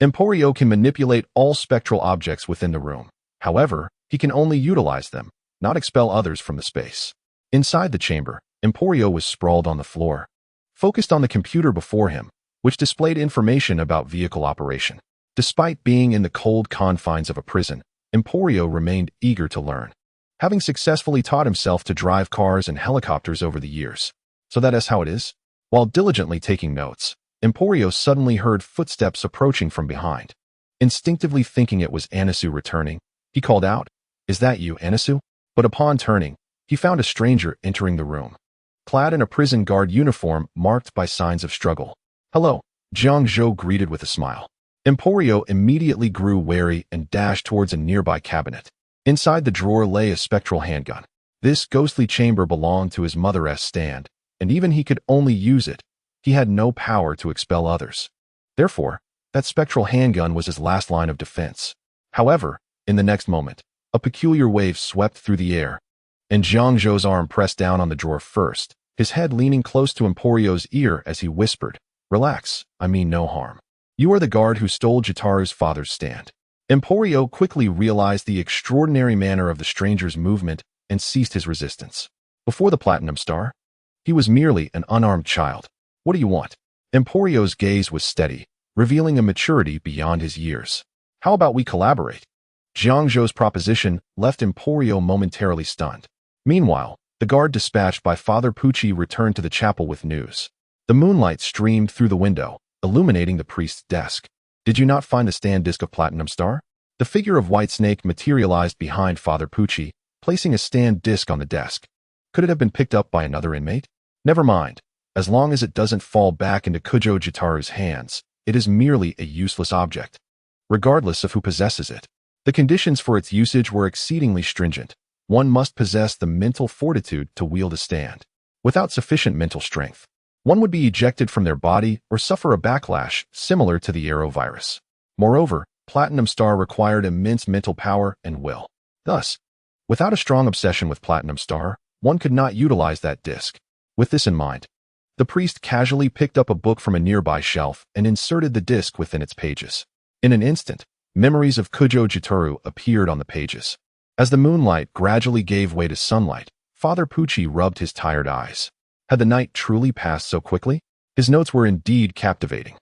Emporio can manipulate all spectral objects within the room. However, he can only utilize them, not expel others from the space. Inside the chamber, Emporio was sprawled on the floor, focused on the computer before him, which displayed information about vehicle operation. Despite being in the cold confines of a prison, Emporio remained eager to learn, having successfully taught himself to drive cars and helicopters over the years. So that is how it is? While diligently taking notes, Emporio suddenly heard footsteps approaching from behind. Instinctively thinking it was Anisu returning, he called out, "Is that you, Anisu?" But upon turning, he found a stranger entering the room, clad in a prison guard uniform marked by signs of struggle. "Hello," Jiang Zhou greeted with a smile. Emporio immediately grew wary and dashed towards a nearby cabinet. Inside the drawer lay a spectral handgun. This ghostly chamber belonged to his mother's stand, and even he could only use it. He had no power to expel others. Therefore, that spectral handgun was his last line of defense. However, in the next moment, a peculiar wave swept through the air, and Jiang Zhou's arm pressed down on the drawer first, his head leaning close to Emporio's ear as he whispered, "Relax, I mean no harm. You are the guard who stole Jitaru's father's stand." Emporio quickly realized the extraordinary manner of the stranger's movement and ceased his resistance. Before the Platinum Star, he was merely an unarmed child. "What do you want?" Emporio's gaze was steady, revealing a maturity beyond his years. "How about we collaborate?" Jiang Zhou's proposition left Emporio momentarily stunned. Meanwhile, the guard dispatched by Father Pucci returned to the chapel with news. The moonlight streamed through the window, illuminating the priest's desk. "Did you not find the stand disc of Platinum Star?" The figure of White Snake materialized behind Father Pucci, placing a stand disc on the desk. "Could it have been picked up by another inmate?" "Never mind. As long as it doesn't fall back into Kuzhou Jitaru's hands, it is merely a useless object, regardless of who possesses it." The conditions for its usage were exceedingly stringent. One must possess the mental fortitude to wield a stand. Without sufficient mental strength, one would be ejected from their body or suffer a backlash similar to the Arrow virus. Moreover, Platinum Star required immense mental power and will. Thus, without a strong obsession with Platinum Star, one could not utilize that disc. With this in mind, the priest casually picked up a book from a nearby shelf and inserted the disc within its pages. In an instant, memories of Kuzhou Jitaru appeared on the pages. As the moonlight gradually gave way to sunlight, Father Pucci rubbed his tired eyes. Had the night truly passed so quickly? His notes were indeed captivating.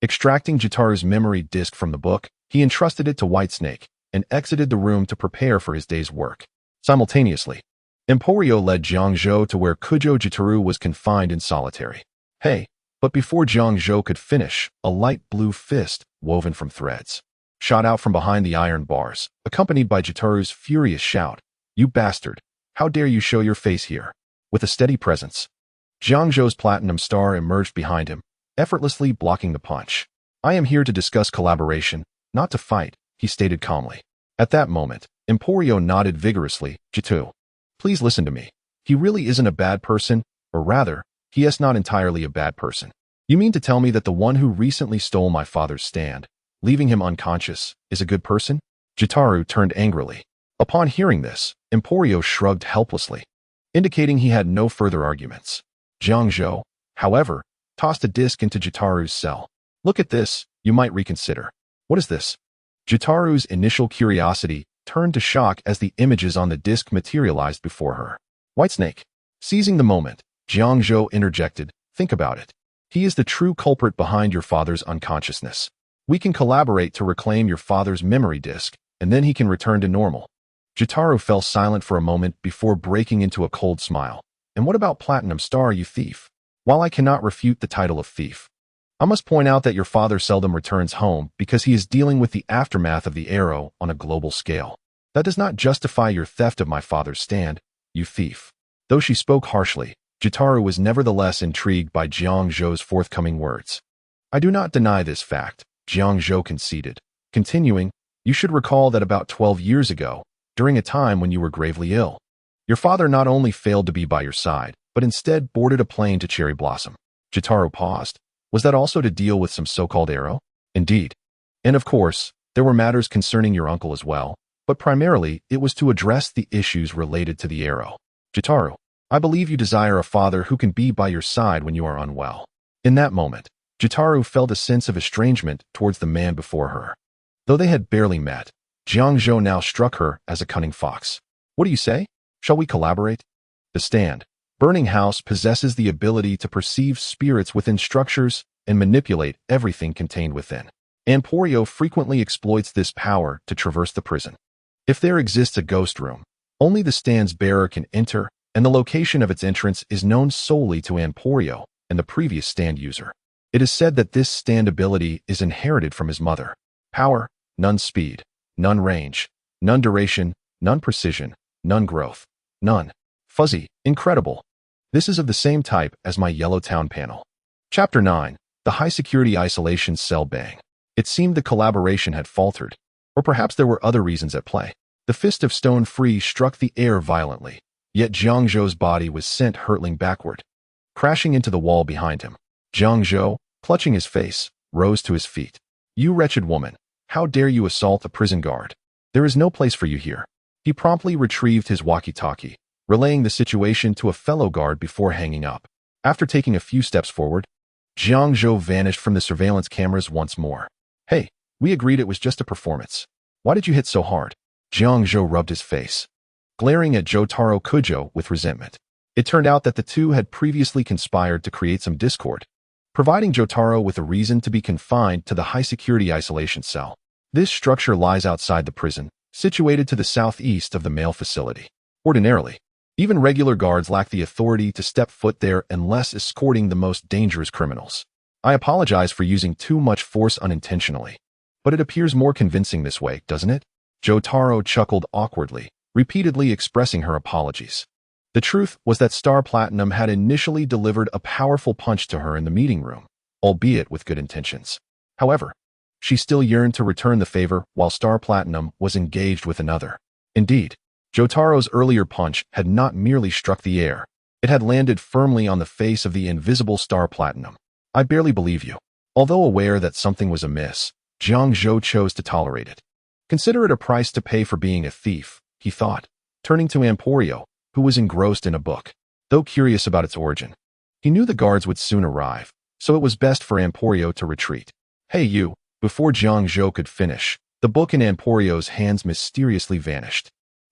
Extracting Jitaru's memory disc from the book, he entrusted it to Whitesnake and exited the room to prepare for his day's work. Simultaneously, Emporio led Jiang Zhou to where Kuzhou Jitaru was confined in solitary. "Hey!" But before Jiang Zhou could finish, a light blue fist, woven from threads, shot out from behind the iron bars, accompanied by Jitaru's furious shout, "You bastard! How dare you show your face here?" with a steady presence. Jiang Zhou's platinum star emerged behind him, effortlessly blocking the punch. "I am here to discuss collaboration, not to fight," he stated calmly. At that moment, Emporio nodded vigorously. "Jitu, please listen to me. He really isn't a bad person, or rather, he is not entirely a bad person." "You mean to tell me that the one who recently stole my father's stand, leaving him unconscious, is a good person?" Jitaru turned angrily. Upon hearing this, Emporio shrugged helplessly, indicating he had no further arguments. Jiang Zhou, however, tossed a disc into Jitaru's cell. "Look at this, you might reconsider." "What is this?" Jitaru's initial curiosity turned to shock as the images on the disc materialized before her. "Whitesnake." Seizing the moment, Jiang Zhou interjected, "Think about it. He is the true culprit behind your father's unconsciousness. We can collaborate to reclaim your father's memory disk, and then he can return to normal." Jitaru fell silent for a moment before breaking into a cold smile. "And what about Platinum Star, you thief? While I cannot refute the title of thief, I must point out that your father seldom returns home because he is dealing with the aftermath of the arrow on a global scale. That does not justify your theft of my father's stand, you thief." Though she spoke harshly, Jitaru was nevertheless intrigued by Jiang Zhou's forthcoming words. "I do not deny this fact," Jiang Zhou conceded, continuing, "You should recall that about 12 years ago, during a time when you were gravely ill, your father not only failed to be by your side, but instead boarded a plane to Cherry Blossom." Jitaru paused. "Was that also to deal with some so-called arrow?" "Indeed. And of course, there were matters concerning your uncle as well, but primarily it was to address the issues related to the arrow. Jitaru, I believe you desire a father who can be by your side when you are unwell." In that moment, Jitaru felt a sense of estrangement towards the man before her. Though they had barely met, Jiang Zhou now struck her as a cunning fox. "What do you say? Shall we collaborate?" The stand, Burning House, possesses the ability to perceive spirits within structures and manipulate everything contained within. Emporio frequently exploits this power to traverse the prison. If there exists a ghost room, only the stand's bearer can enter, and the location of its entrance is known solely to Emporio and the previous stand user. It is said that this stand ability is inherited from his mother. Power, none speed, none range, none duration, none precision, none growth, none. Fuzzy, incredible. This is of the same type as my Yellowtown panel. Chapter 9, The High Security Isolation Cell Bang. It seemed the collaboration had faltered, or perhaps there were other reasons at play. The fist of Stone Free struck the air violently, yet Jiang Zhou's body was sent hurtling backward, crashing into the wall behind him. Jiang Zhou, clutching his face, rose to his feet. "You wretched woman, how dare you assault a prison guard? There is no place for you here." He promptly retrieved his walkie-talkie, relaying the situation to a fellow guard before hanging up. After taking a few steps forward, Jiang Zhou vanished from the surveillance cameras once more. "Hey, we agreed it was just a performance. Why did you hit so hard?" Jiang Zhou rubbed his face, glaring at Jotaro Kujo with resentment. It turned out that the two had previously conspired to create some discord, providing Jotaro with a reason to be confined to the high-security isolation cell. This structure lies outside the prison, situated to the southeast of the male facility. Ordinarily, even regular guards lack the authority to step foot there unless escorting the most dangerous criminals. I apologize for using too much force unintentionally, but it appears more convincing this way, doesn't it? Jotaro chuckled awkwardly, repeatedly expressing her apologies. The truth was that Star Platinum had initially delivered a powerful punch to her in the meeting room, albeit with good intentions. However, she still yearned to return the favor while Star Platinum was engaged with another. Indeed, Jotaro's earlier punch had not merely struck the air, it had landed firmly on the face of the invisible Star Platinum. "I barely believe you." Although aware that something was amiss, Jiang Zhou chose to tolerate it. "Consider it a price to pay for being a thief," he thought, turning to Emporio, who was engrossed in a book, though curious about its origin. He knew the guards would soon arrive, so it was best for Emporio to retreat. "Hey you," before Jiang Zhou could finish, the book in Emporio's hands mysteriously vanished,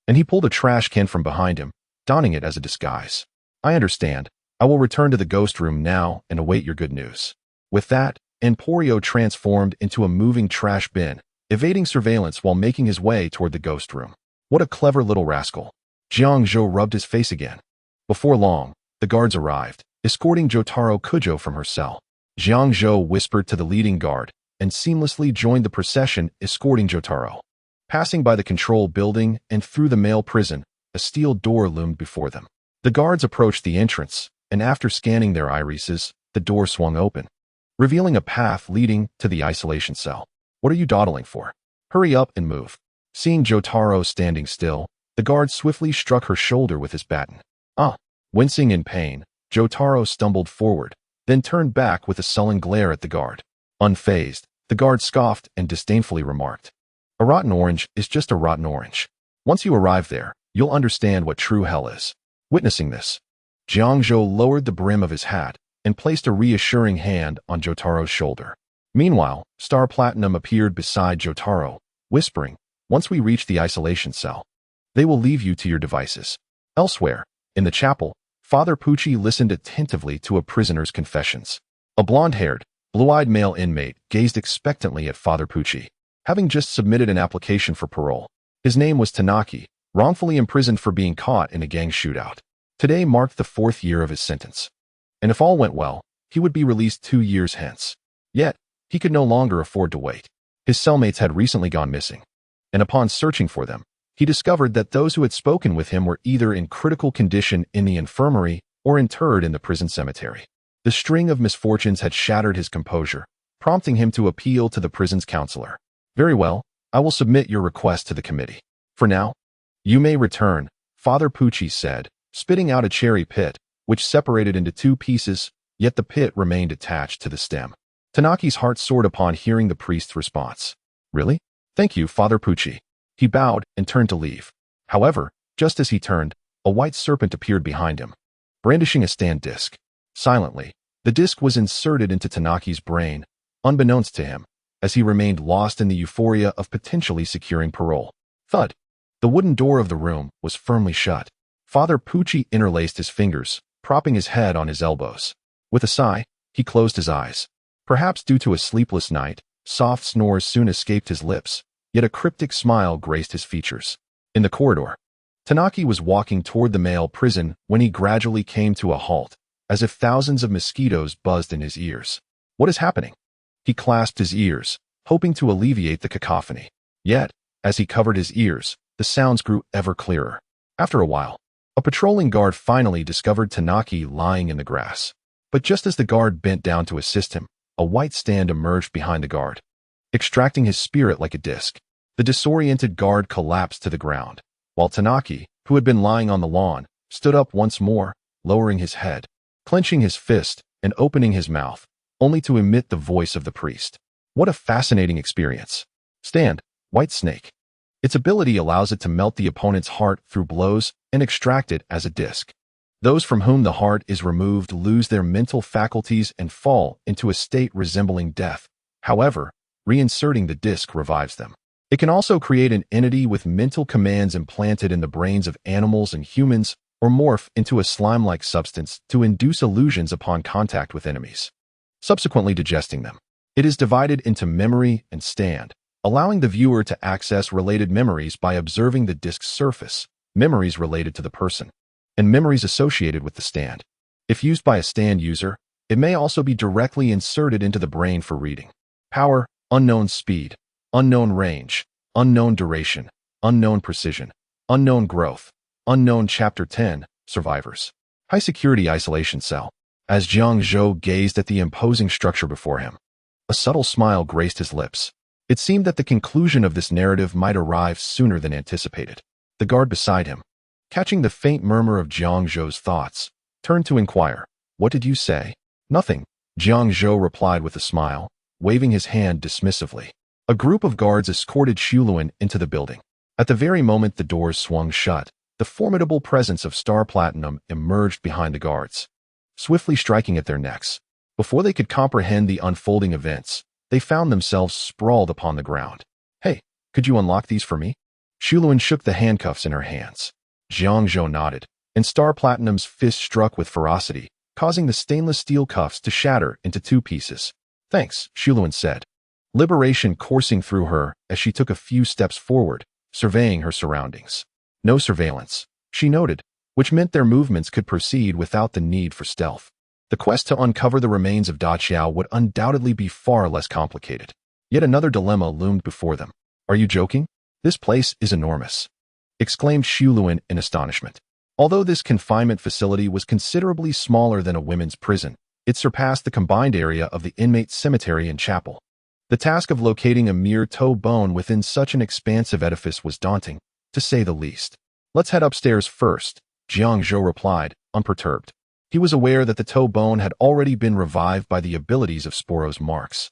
and he pulled a trash can from behind him, donning it as a disguise. "I understand. I will return to the ghost room now and await your good news." With that, Emporio transformed into a moving trash bin, evading surveillance while making his way toward the ghost room. What a clever little rascal. Jiang Zhou rubbed his face again. Before long, the guards arrived, escorting Jotaro Kujo from her cell. Jiang Zhou whispered to the leading guard and seamlessly joined the procession escorting Jotaro. Passing by the control building and through the male prison, a steel door loomed before them. The guards approached the entrance, and after scanning their irises, the door swung open, revealing a path leading to the isolation cell. What are you dawdling for? Hurry up and move. Seeing Jotaro standing still, the guard swiftly struck her shoulder with his baton. Wincing in pain, Jotaro stumbled forward, then turned back with a sullen glare at the guard. Unfazed, the guard scoffed and disdainfully remarked, "A rotten orange is just a rotten orange. Once you arrive there, you'll understand what true hell is." Witnessing this, Jiang Zhou lowered the brim of his hat and placed a reassuring hand on Jotaro's shoulder. Meanwhile, Star Platinum appeared beside Jotaro, whispering, "Once we reach the isolation cell, they will leave you to your devices." Elsewhere, in the chapel, Father Pucci listened attentively to a prisoner's confessions. A blonde-haired, blue-eyed male inmate gazed expectantly at Father Pucci, having just submitted an application for parole. His name was Tanaki, wrongfully imprisoned for being caught in a gang shootout. Today marked the 4th year of his sentence, and if all went well, he would be released 2 years hence. Yet, he could no longer afford to wait. His cellmates had recently gone missing, and upon searching for them, he discovered that those who had spoken with him were either in critical condition in the infirmary or interred in the prison cemetery. The string of misfortunes had shattered his composure, prompting him to appeal to the prison's counselor. "Very well, I will submit your request to the committee. For now, you may return," Father Pucci said, spitting out a cherry pit, which separated into 2 pieces, yet the pit remained attached to the stem. Tanaki's heart soared upon hearing the priest's response. "Really? Thank you, Father Pucci." He bowed and turned to leave. However, just as he turned, a white serpent appeared behind him, brandishing a stand disc. Silently, the disc was inserted into Tanaki's brain, unbeknownst to him, as he remained lost in the euphoria of potentially securing parole. Thud! The wooden door of the room was firmly shut. Father Pucci interlaced his fingers, propping his head on his elbows. With a sigh, he closed his eyes. Perhaps due to a sleepless night, soft snores soon escaped his lips, yet a cryptic smile graced his features. In the corridor, Tanaki was walking toward the male prison when he gradually came to a halt, as if thousands of mosquitoes buzzed in his ears. What is happening? He clasped his ears, hoping to alleviate the cacophony. Yet, as he covered his ears, the sounds grew ever clearer. After a while, a patrolling guard finally discovered Tanaki lying in the grass. But just as the guard bent down to assist him, a white stand emerged behind the guard, extracting his spirit like a disc. The disoriented guard collapsed to the ground, while Tanaki, who had been lying on the lawn, stood up once more, lowering his head, clenching his fist, and opening his mouth, only to emit the voice of the priest. What a fascinating experience. Stand, White Snake. Its ability allows it to melt the opponent's heart through blows and extract it as a disc. Those from whom the heart is removed lose their mental faculties and fall into a state resembling death. However, reinserting the disc revives them. It can also create an entity with mental commands implanted in the brains of animals and humans, or morph into a slime-like substance to induce illusions upon contact with enemies, subsequently digesting them. It is divided into memory and stand, allowing the viewer to access related memories by observing the disc's surface, memories related to the person, and memories associated with the stand. If used by a stand user, it may also be directly inserted into the brain for reading. Power, unknown speed, unknown range, unknown duration, unknown precision, unknown growth, unknown Chapter 10, Survivors. High security isolation cell. As Jiang Zhou gazed at the imposing structure before him, a subtle smile graced his lips. It seemed that the conclusion of this narrative might arrive sooner than anticipated. The guard beside him, catching the faint murmur of Jiang Zhou's thoughts, turned to inquire, "What did you say?" "Nothing," Jiang Zhou replied with a smile, waving his hand dismissively. A group of guards escorted Shuluan into the building. At the very moment the doors swung shut, the formidable presence of Star Platinum emerged behind the guards, swiftly striking at their necks. Before they could comprehend the unfolding events, they found themselves sprawled upon the ground. "Hey, could you unlock these for me?" Shuluan shook the handcuffs in her hands. Jiang Zhou nodded, and Star Platinum's fist struck with ferocity, causing the stainless steel cuffs to shatter into 2 pieces. "Thanks," Shuluan said, liberation coursing through her as she took a few steps forward, surveying her surroundings. No surveillance, she noted, which meant their movements could proceed without the need for stealth. The quest to uncover the remains of Da Qiao would undoubtedly be far less complicated. Yet another dilemma loomed before them. "Are you joking? This place is enormous," exclaimed Shuluan in astonishment. Although this confinement facility was considerably smaller than a women's prison, it surpassed the combined area of the inmates' cemetery and chapel. The task of locating a mere toe bone within such an expansive edifice was daunting, to say the least. "Let's head upstairs first," Jiang Zhou replied, unperturbed. He was aware that the toe bone had already been revived by the abilities of Sporo's marks.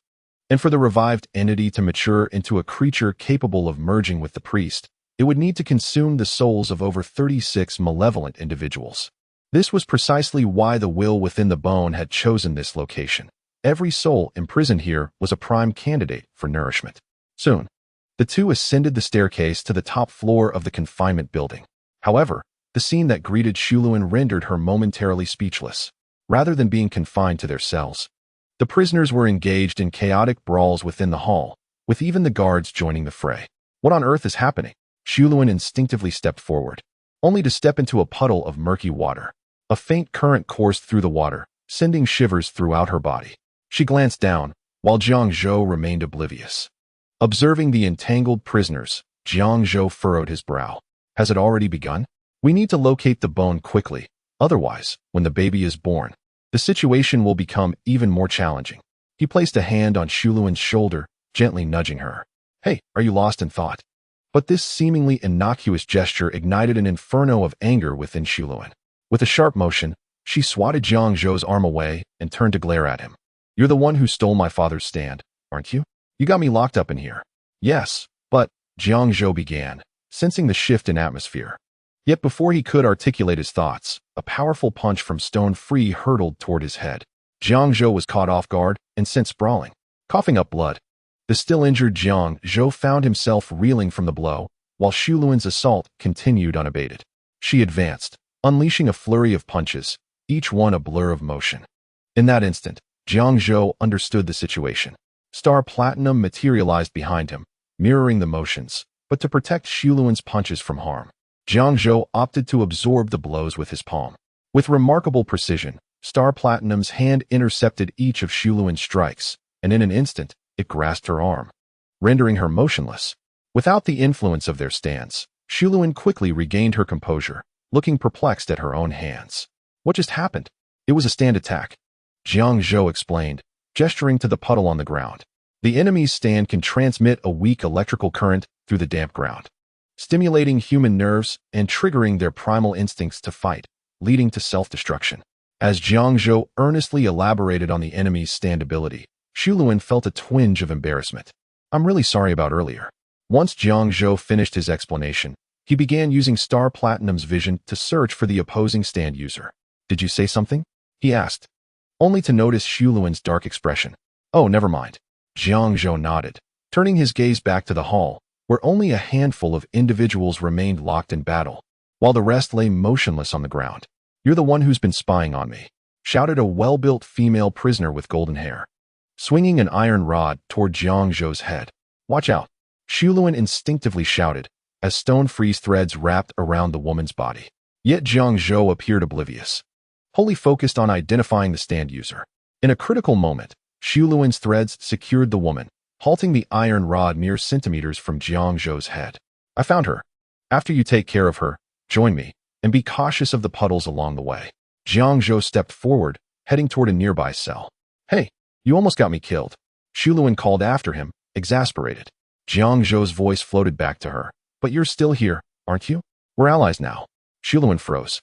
And for the revived entity to mature into a creature capable of merging with the priest, it would need to consume the souls of over 36 malevolent individuals. This was precisely why the will within the bone had chosen this location. Every soul imprisoned here was a prime candidate for nourishment. Soon, the two ascended the staircase to the top floor of the confinement building. However, the scene that greeted Shuluan rendered her momentarily speechless. Rather than being confined to their cells, the prisoners were engaged in chaotic brawls within the hall, with even the guards joining the fray. What on earth is happening? Shuluan instinctively stepped forward, only to step into a puddle of murky water. A faint current coursed through the water, sending shivers throughout her body. She glanced down, while Jiang Zhou remained oblivious. Observing the entangled prisoners, Jiang Zhou furrowed his brow. "Has it already begun? We need to locate the bone quickly. Otherwise, when the baby is born, the situation will become even more challenging." He placed a hand on Shuluan's shoulder, gently nudging her. "Hey, are you lost in thought?" But this seemingly innocuous gesture ignited an inferno of anger within Shuluan. With a sharp motion, she swatted Jiang Zhou's arm away and turned to glare at him. "You're the one who stole my father's stand, aren't you? You got me locked up in here." "Yes, but," Jiang Zhou began, sensing the shift in atmosphere. Yet before he could articulate his thoughts, a powerful punch from Stone Free hurtled toward his head. Jiang Zhou was caught off guard and sent sprawling, coughing up blood. The still injured Jiang Zhou found himself reeling from the blow, while Shuluan's assault continued unabated. She advanced, unleashing a flurry of punches, each one a blur of motion. In that instant, Jiang Zhou understood the situation. Star Platinum materialized behind him, mirroring the motions, but to protect Shuluan's punches from harm, Jiang Zhou opted to absorb the blows with his palm. With remarkable precision, Star Platinum's hand intercepted each of Shuluan's strikes, and in an instant, it grasped her arm, rendering her motionless. Without the influence of their stance, Shuluan quickly regained her composure, looking perplexed at her own hands. "What just happened?" "It was a stand attack," Jiang Zhou explained, gesturing to the puddle on the ground. "The enemy's stand can transmit a weak electrical current through the damp ground, stimulating human nerves and triggering their primal instincts to fight, leading to self-destruction." As Jiang Zhou earnestly elaborated on the enemy's stand ability, Shuluan felt a twinge of embarrassment. "I'm really sorry about earlier." Once Jiang Zhou finished his explanation, he began using Star Platinum's vision to search for the opposing stand user. "Did you say something?" he asked, only to notice Shuluan's dark expression. "Oh, never mind." Jiang Zhou nodded, turning his gaze back to the hall, where only a handful of individuals remained locked in battle, while the rest lay motionless on the ground. "You're the one who's been spying on me," shouted a well-built female prisoner with golden hair, swinging an iron rod toward Jiang Zhou's head. "Watch out," Shuluan instinctively shouted, as stone freeze threads wrapped around the woman's body. Yet Jiang Zhou appeared oblivious, wholly focused on identifying the stand user. In a critical moment, Shuluan's threads secured the woman, halting the iron rod mere centimeters from Jiang Zhou's head. "I found her. After you take care of her, join me, and be cautious of the puddles along the way." Jiang Zhou stepped forward, heading toward a nearby cell. "Hey, you almost got me killed," Shuluan called after him, exasperated. Jiang Zhou's voice floated back to her. "But you're still here, aren't you? We're allies now." Shuluan froze,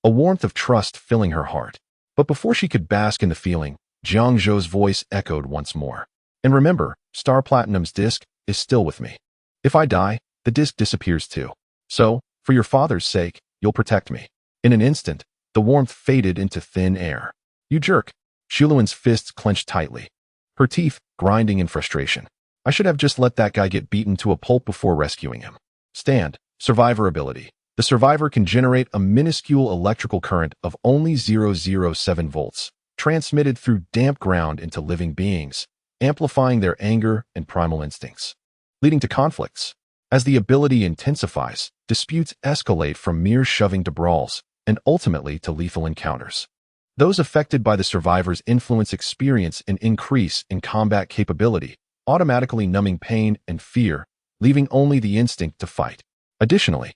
a warmth of trust filling her heart. But before she could bask in the feeling, Jiang Zhou's voice echoed once more. "And remember, Star Platinum's disc is still with me. If I die, the disc disappears too. So, for your father's sake, you'll protect me." In an instant, the warmth faded into thin air. "You jerk." Shuluan's fists clenched tightly, her teeth grinding in frustration. "I should have just let that guy get beaten to a pulp before rescuing him." Stand. Survivor ability. The survivor can generate a minuscule electrical current of only 0.07 volts, transmitted through damp ground into living beings, amplifying their anger and primal instincts, leading to conflicts. As the ability intensifies, disputes escalate from mere shoving to brawls, and ultimately to lethal encounters. Those affected by the survivor's influence experience an increase in combat capability, automatically numbing pain and fear, leaving only the instinct to fight. Additionally,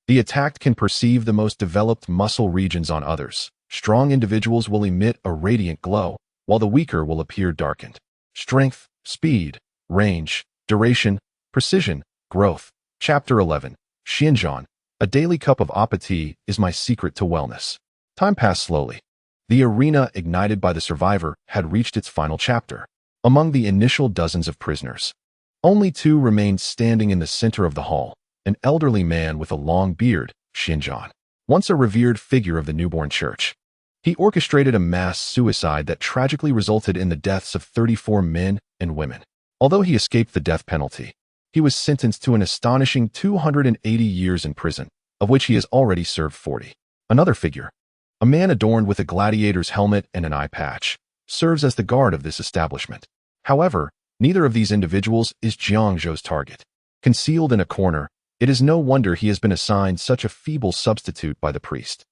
The attacked can perceive the most developed muscle regions on others. Strong individuals will emit a radiant glow, while the weaker will appear darkened. Strength, speed, range, duration, precision, growth. Chapter 11. Xinjiang. A daily cup of apathy is my secret to wellness. Time passed slowly. The arena ignited by the survivor had reached its final chapter. Among the initial dozens of prisoners, only 2 remained standing in the center of the hall. An elderly man with a long beard, Xinjiang, once a revered figure of the newborn church. He orchestrated a mass suicide that tragically resulted in the deaths of 34 men and women. Although he escaped the death penalty, he was sentenced to an astonishing 280 years in prison, of which he has already served 40. Another figure, a man adorned with a gladiator's helmet and an eye patch, serves as the guard of this establishment. However, neither of these individuals is Jiang Zhou's target. Concealed in a corner, it is no wonder he has been assigned such a feeble substitute by the priest.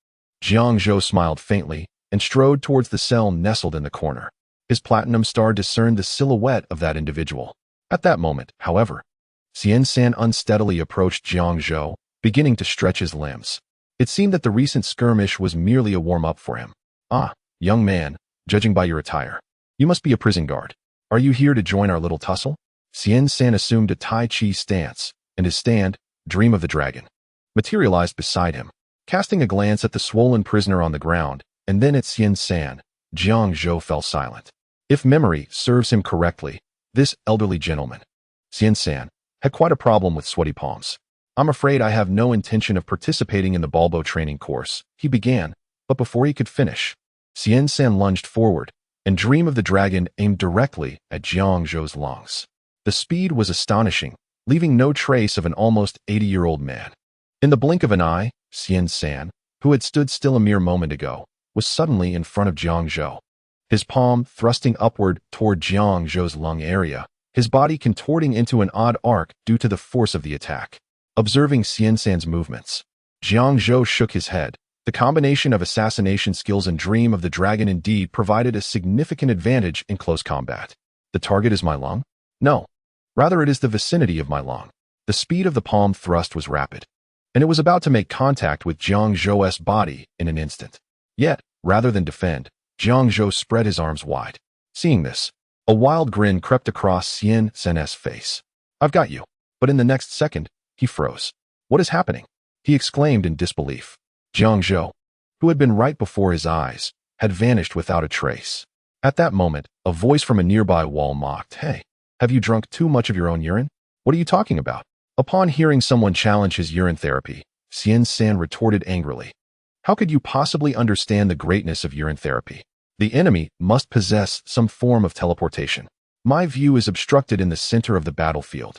Jiang Zhou smiled faintly and strode towards the cell nestled in the corner. His platinum star discerned the silhouette of that individual. At that moment, however, Xian San unsteadily approached Jiang Zhou, beginning to stretch his limbs. It seemed that the recent skirmish was merely a warm-up for him. Ah, young man, judging by your attire, you must be a prison guard. Are you here to join our little tussle? Xian San assumed a Tai Chi stance, and his stand, Dream of the Dragon, materialized beside him. Casting a glance at the swollen prisoner on the ground, and then at Xian San, Jiang Zhou fell silent. If memory serves him correctly, this elderly gentleman, Xian San, had quite a problem with sweaty palms. I'm afraid I have no intention of participating in the Balbo training course, he began, but before he could finish, Xian San lunged forward, and Dream of the Dragon aimed directly at Jiang Zhou's lungs. The speed was astonishing, leaving no trace of an almost 80-year-old man. In the blink of an eye, Xian San, who had stood still a mere moment ago, was suddenly in front of Jiang Zhou. His palm thrusting upward toward Jiang Zhou's lung area, his body contorting into an odd arc due to the force of the attack. Observing Xian San's movements, Jiang Zhou shook his head. The combination of assassination skills and Dream of the Dragon indeed provided a significant advantage in close combat. The target is my lung? No. Rather, it is the vicinity of my lung. The speed of the palm thrust was rapid, and it was about to make contact with Jiang Zhou's body in an instant. Yet, rather than defend, Jiang Zhou spread his arms wide. Seeing this, a wild grin crept across Xian San's face. I've got you. But in the next second, he froze. What is happening? He exclaimed in disbelief. Jiang Zhou, who had been right before his eyes, had vanished without a trace. At that moment, a voice from a nearby wall mocked, Hey, have you drunk too much of your own urine? What are you talking about? Upon hearing someone challenge his urine therapy, Xian San retorted angrily. How could you possibly understand the greatness of urine therapy? The enemy must possess some form of teleportation. My view is obstructed in the center of the battlefield.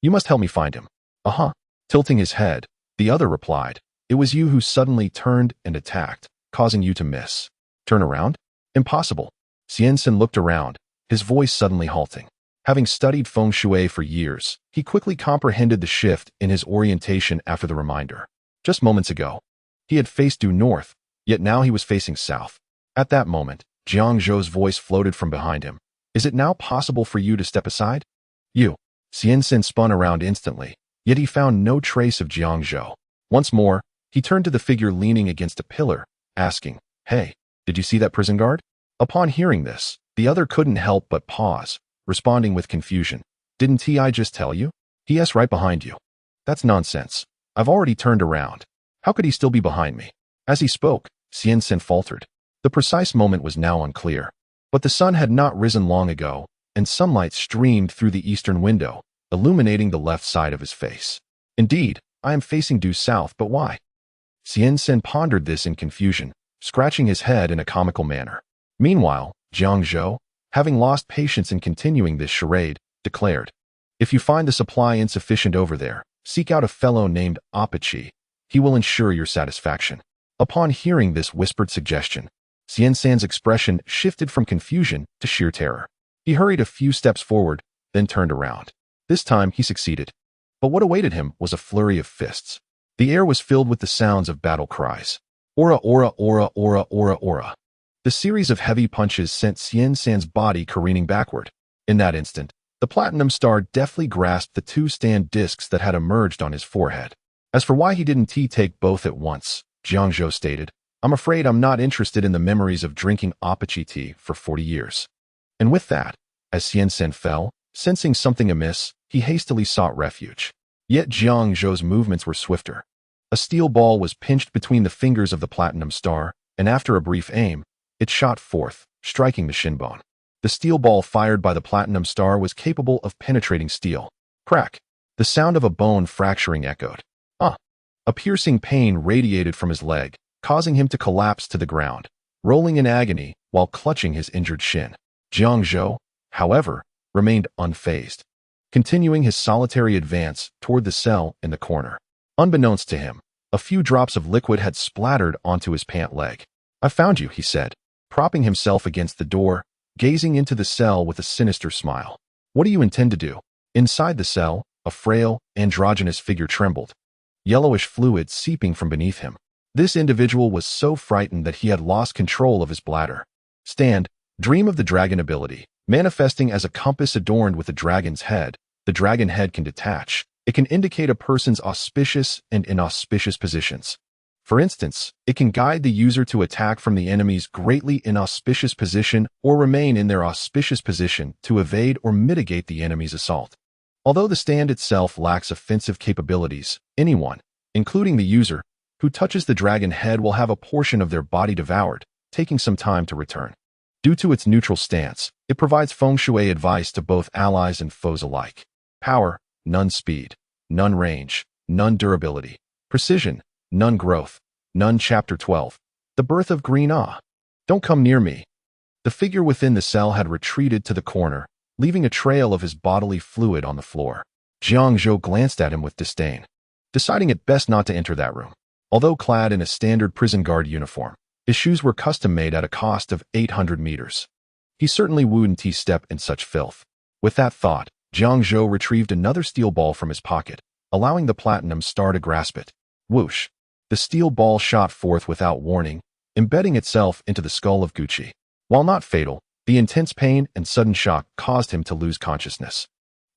You must help me find him. Uh-huh. Tilting his head, the other replied, It was you who suddenly turned and attacked, causing you to miss. Turn around? Impossible. Xian San looked around, his voice suddenly halting. Having studied feng shui for years, he quickly comprehended the shift in his orientation after the reminder. Just moments ago, he had faced due north, yet now he was facing south. At that moment, Jiang Zhou's voice floated from behind him. Is it now possible for you to step aside? You. Xian San spun around instantly, yet he found no trace of Jiang Zhou. Once more, he turned to the figure leaning against a pillar, asking, Hey, did you see that prison guard? Upon hearing this, the other couldn't help but pause, responding with confusion. Didn't I just tell you? He.S. right behind you. That's nonsense. I've already turned around. How could he still be behind me? As he spoke, Xian San faltered. The precise moment was now unclear. But the sun had not risen long ago, and sunlight streamed through the eastern window, illuminating the left side of his face. Indeed, I am facing due south, but why? Xian San pondered this in confusion, scratching his head in a comical manner. Meanwhile, Jiang Zhou, having lost patience in continuing this charade, declared, If you find the supply insufficient over there, seek out a fellow named Apache. He will ensure your satisfaction. Upon hearing this whispered suggestion, Xian San's expression shifted from confusion to sheer terror. He hurried a few steps forward, then turned around. This time he succeeded. But what awaited him was a flurry of fists. The air was filled with the sounds of battle cries. Ora, ora, ora, ora, ora, ora. The series of heavy punches sent Xian San's body careening backward. In that instant, the platinum star deftly grasped the 2 stand discs that had emerged on his forehead. As for why he didn't take both at once, Jiang Zhou stated, "I'm afraid I'm not interested in the memories of drinking apache tea for 40 years. And with that, as Xian Sen fell, sensing something amiss, he hastily sought refuge. Yet Jiang Zhou's movements were swifter. A steel ball was pinched between the fingers of the platinum star, and after a brief aim, it shot forth, striking the shin bone. The steel ball fired by the platinum star was capable of penetrating steel. Crack! The sound of a bone fracturing echoed. A piercing pain radiated from his leg, causing him to collapse to the ground, rolling in agony while clutching his injured shin. Jiang Zhou, however, remained unfazed, continuing his solitary advance toward the cell in the corner. Unbeknownst to him, a few drops of liquid had splattered onto his pant leg. "I found you," he said, propping himself against the door, gazing into the cell with a sinister smile. "What do you intend to do?" Inside the cell, a frail, androgynous figure trembled, yellowish fluid seeping from beneath him. This individual was so frightened that he had lost control of his bladder. Stand, dream of the dragon ability. Manifesting as a compass adorned with a dragon's head, the dragon head can detach. It can indicate a person's auspicious and inauspicious positions. For instance, it can guide the user to attack from the enemy's greatly inauspicious position or remain in their auspicious position to evade or mitigate the enemy's assault. Although the stand itself lacks offensive capabilities, anyone, including the user, who touches the dragon head will have a portion of their body devoured, taking some time to return. Due to its neutral stance, it provides feng shui advice to both allies and foes alike. Power, none speed, none range, none durability. Precision, none growth, none. Chapter 12. The Birth of Green. Don't come near me. The figure within the cell had retreated to the corner, leaving a trail of his bodily fluid on the floor. Jiang Zhou glanced at him with disdain, deciding it best not to enter that room. Although clad in a standard prison guard uniform, his shoes were custom-made at a cost of 800 meters. He certainly wouldn't step in such filth. With that thought, Jiang Zhou retrieved another steel ball from his pocket, allowing the platinum star to grasp it. Whoosh! The steel ball shot forth without warning, embedding itself into the skull of Gucci. While not fatal, the intense pain and sudden shock caused him to lose consciousness.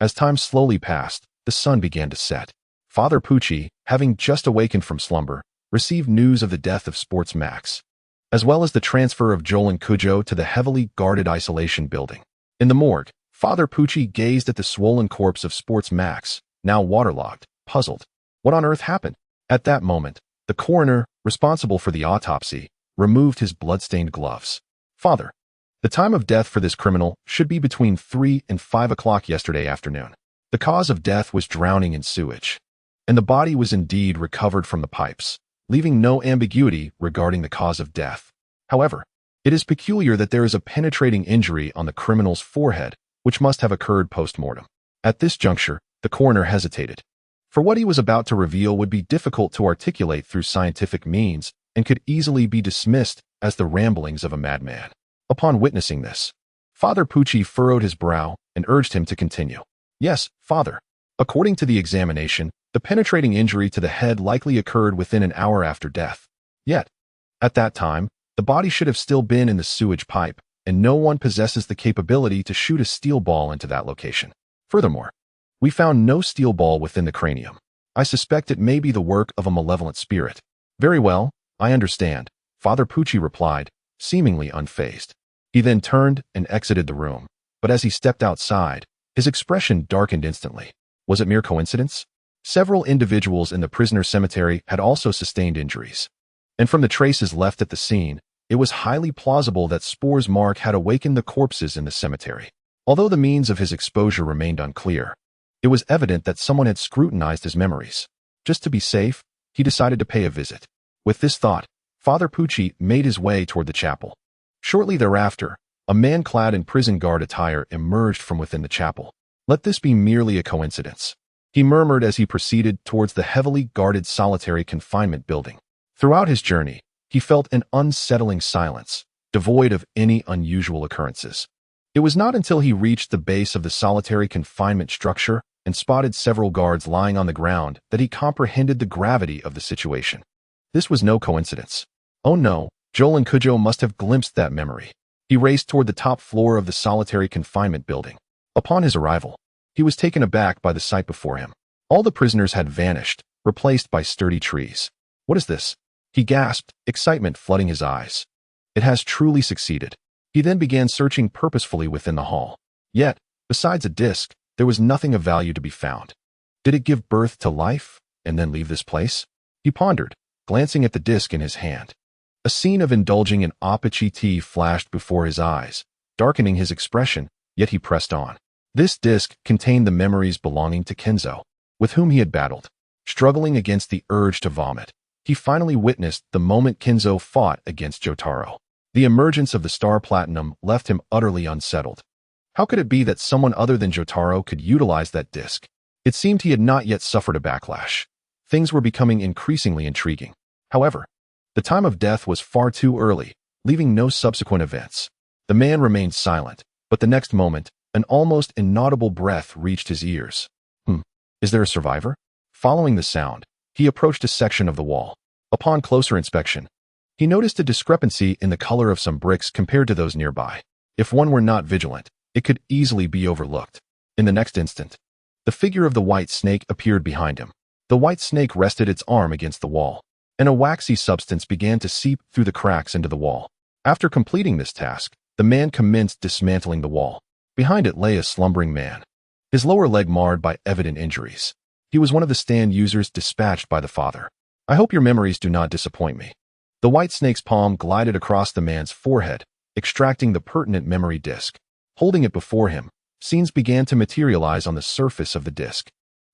As time slowly passed, the sun began to set. Father Pucci, having just awakened from slumber, received news of the death of Sports Max, as well as the transfer of Joel and Cujo to the heavily guarded isolation building. In the morgue, Father Pucci gazed at the swollen corpse of Sports Max, now waterlogged, puzzled. What on earth happened? At that moment, the coroner, responsible for the autopsy, removed his blood-stained gloves. "Father, the time of death for this criminal should be between 3 and 5 o'clock yesterday afternoon. The cause of death was drowning in sewage, and the body was indeed recovered from the pipes, leaving no ambiguity regarding the cause of death. However, it is peculiar that there is a penetrating injury on the criminal's forehead, which must have occurred post-mortem." At this juncture, the coroner hesitated, for what he was about to reveal would be difficult to articulate through scientific means and could easily be dismissed as the ramblings of a madman. Upon witnessing this, Father Pucci furrowed his brow and urged him to continue. "Yes, Father. According to the examination, the penetrating injury to the head likely occurred within an hour after death. Yet, at that time, the body should have still been in the sewage pipe, and no one possesses the capability to shoot a steel ball into that location. Furthermore, we found no steel ball within the cranium. I suspect it may be the work of a malevolent spirit." "Very well, I understand," Father Pucci replied, seemingly unfazed. He then turned and exited the room, but as he stepped outside, his expression darkened instantly. Was it mere coincidence? Several individuals in the prisoner cemetery had also sustained injuries, and from the traces left at the scene, it was highly plausible that Spore's mark had awakened the corpses in the cemetery. Although the means of his exposure remained unclear, it was evident that someone had scrutinized his memories. Just to be safe, he decided to pay a visit. With this thought, Father Pucci made his way toward the chapel. Shortly thereafter, a man clad in prison guard attire emerged from within the chapel. "Let this be merely a coincidence," he murmured as he proceeded towards the heavily guarded solitary confinement building. Throughout his journey, he felt an unsettling silence, devoid of any unusual occurrences. It was not until he reached the base of the solitary confinement structure and spotted several guards lying on the ground that he comprehended the gravity of the situation. This was no coincidence. Oh no, Joel and Cujo must have glimpsed that memory. He raced toward the top floor of the solitary confinement building. Upon his arrival, he was taken aback by the sight before him. All the prisoners had vanished, replaced by sturdy trees. What is this? He gasped, excitement flooding his eyes. It has truly succeeded. He then began searching purposefully within the hall. Yet, besides a disc, there was nothing of value to be found. Did it give birth to life, and then leave this place? He pondered, glancing at the disc in his hand. A scene of indulging in Apache tea flashed before his eyes, darkening his expression, yet he pressed on. This disc contained the memories belonging to Kenzo, with whom he had battled. Struggling against the urge to vomit, he finally witnessed the moment Kenzo fought against Jotaro. The emergence of the star platinum left him utterly unsettled. How could it be that someone other than Jotaro could utilize that disc? It seemed he had not yet suffered a backlash. Things were becoming increasingly intriguing. However, the time of death was far too early, leaving no subsequent events. The man remained silent, but the next moment, an almost inaudible breath reached his ears. Is there a survivor? Following the sound, he approached a section of the wall. Upon closer inspection, he noticed a discrepancy in the color of some bricks compared to those nearby. If one were not vigilant, it could easily be overlooked. In the next instant, the figure of the white snake appeared behind him. The white snake rested its arm against the wall, and a waxy substance began to seep through the cracks into the wall. After completing this task, the man commenced dismantling the wall. Behind it lay a slumbering man, his lower leg marred by evident injuries. He was one of the stand users dispatched by the father. I hope your memories do not disappoint me. The white snake's palm glided across the man's forehead, extracting the pertinent memory disk. Holding it before him, scenes began to materialize on the surface of the disk.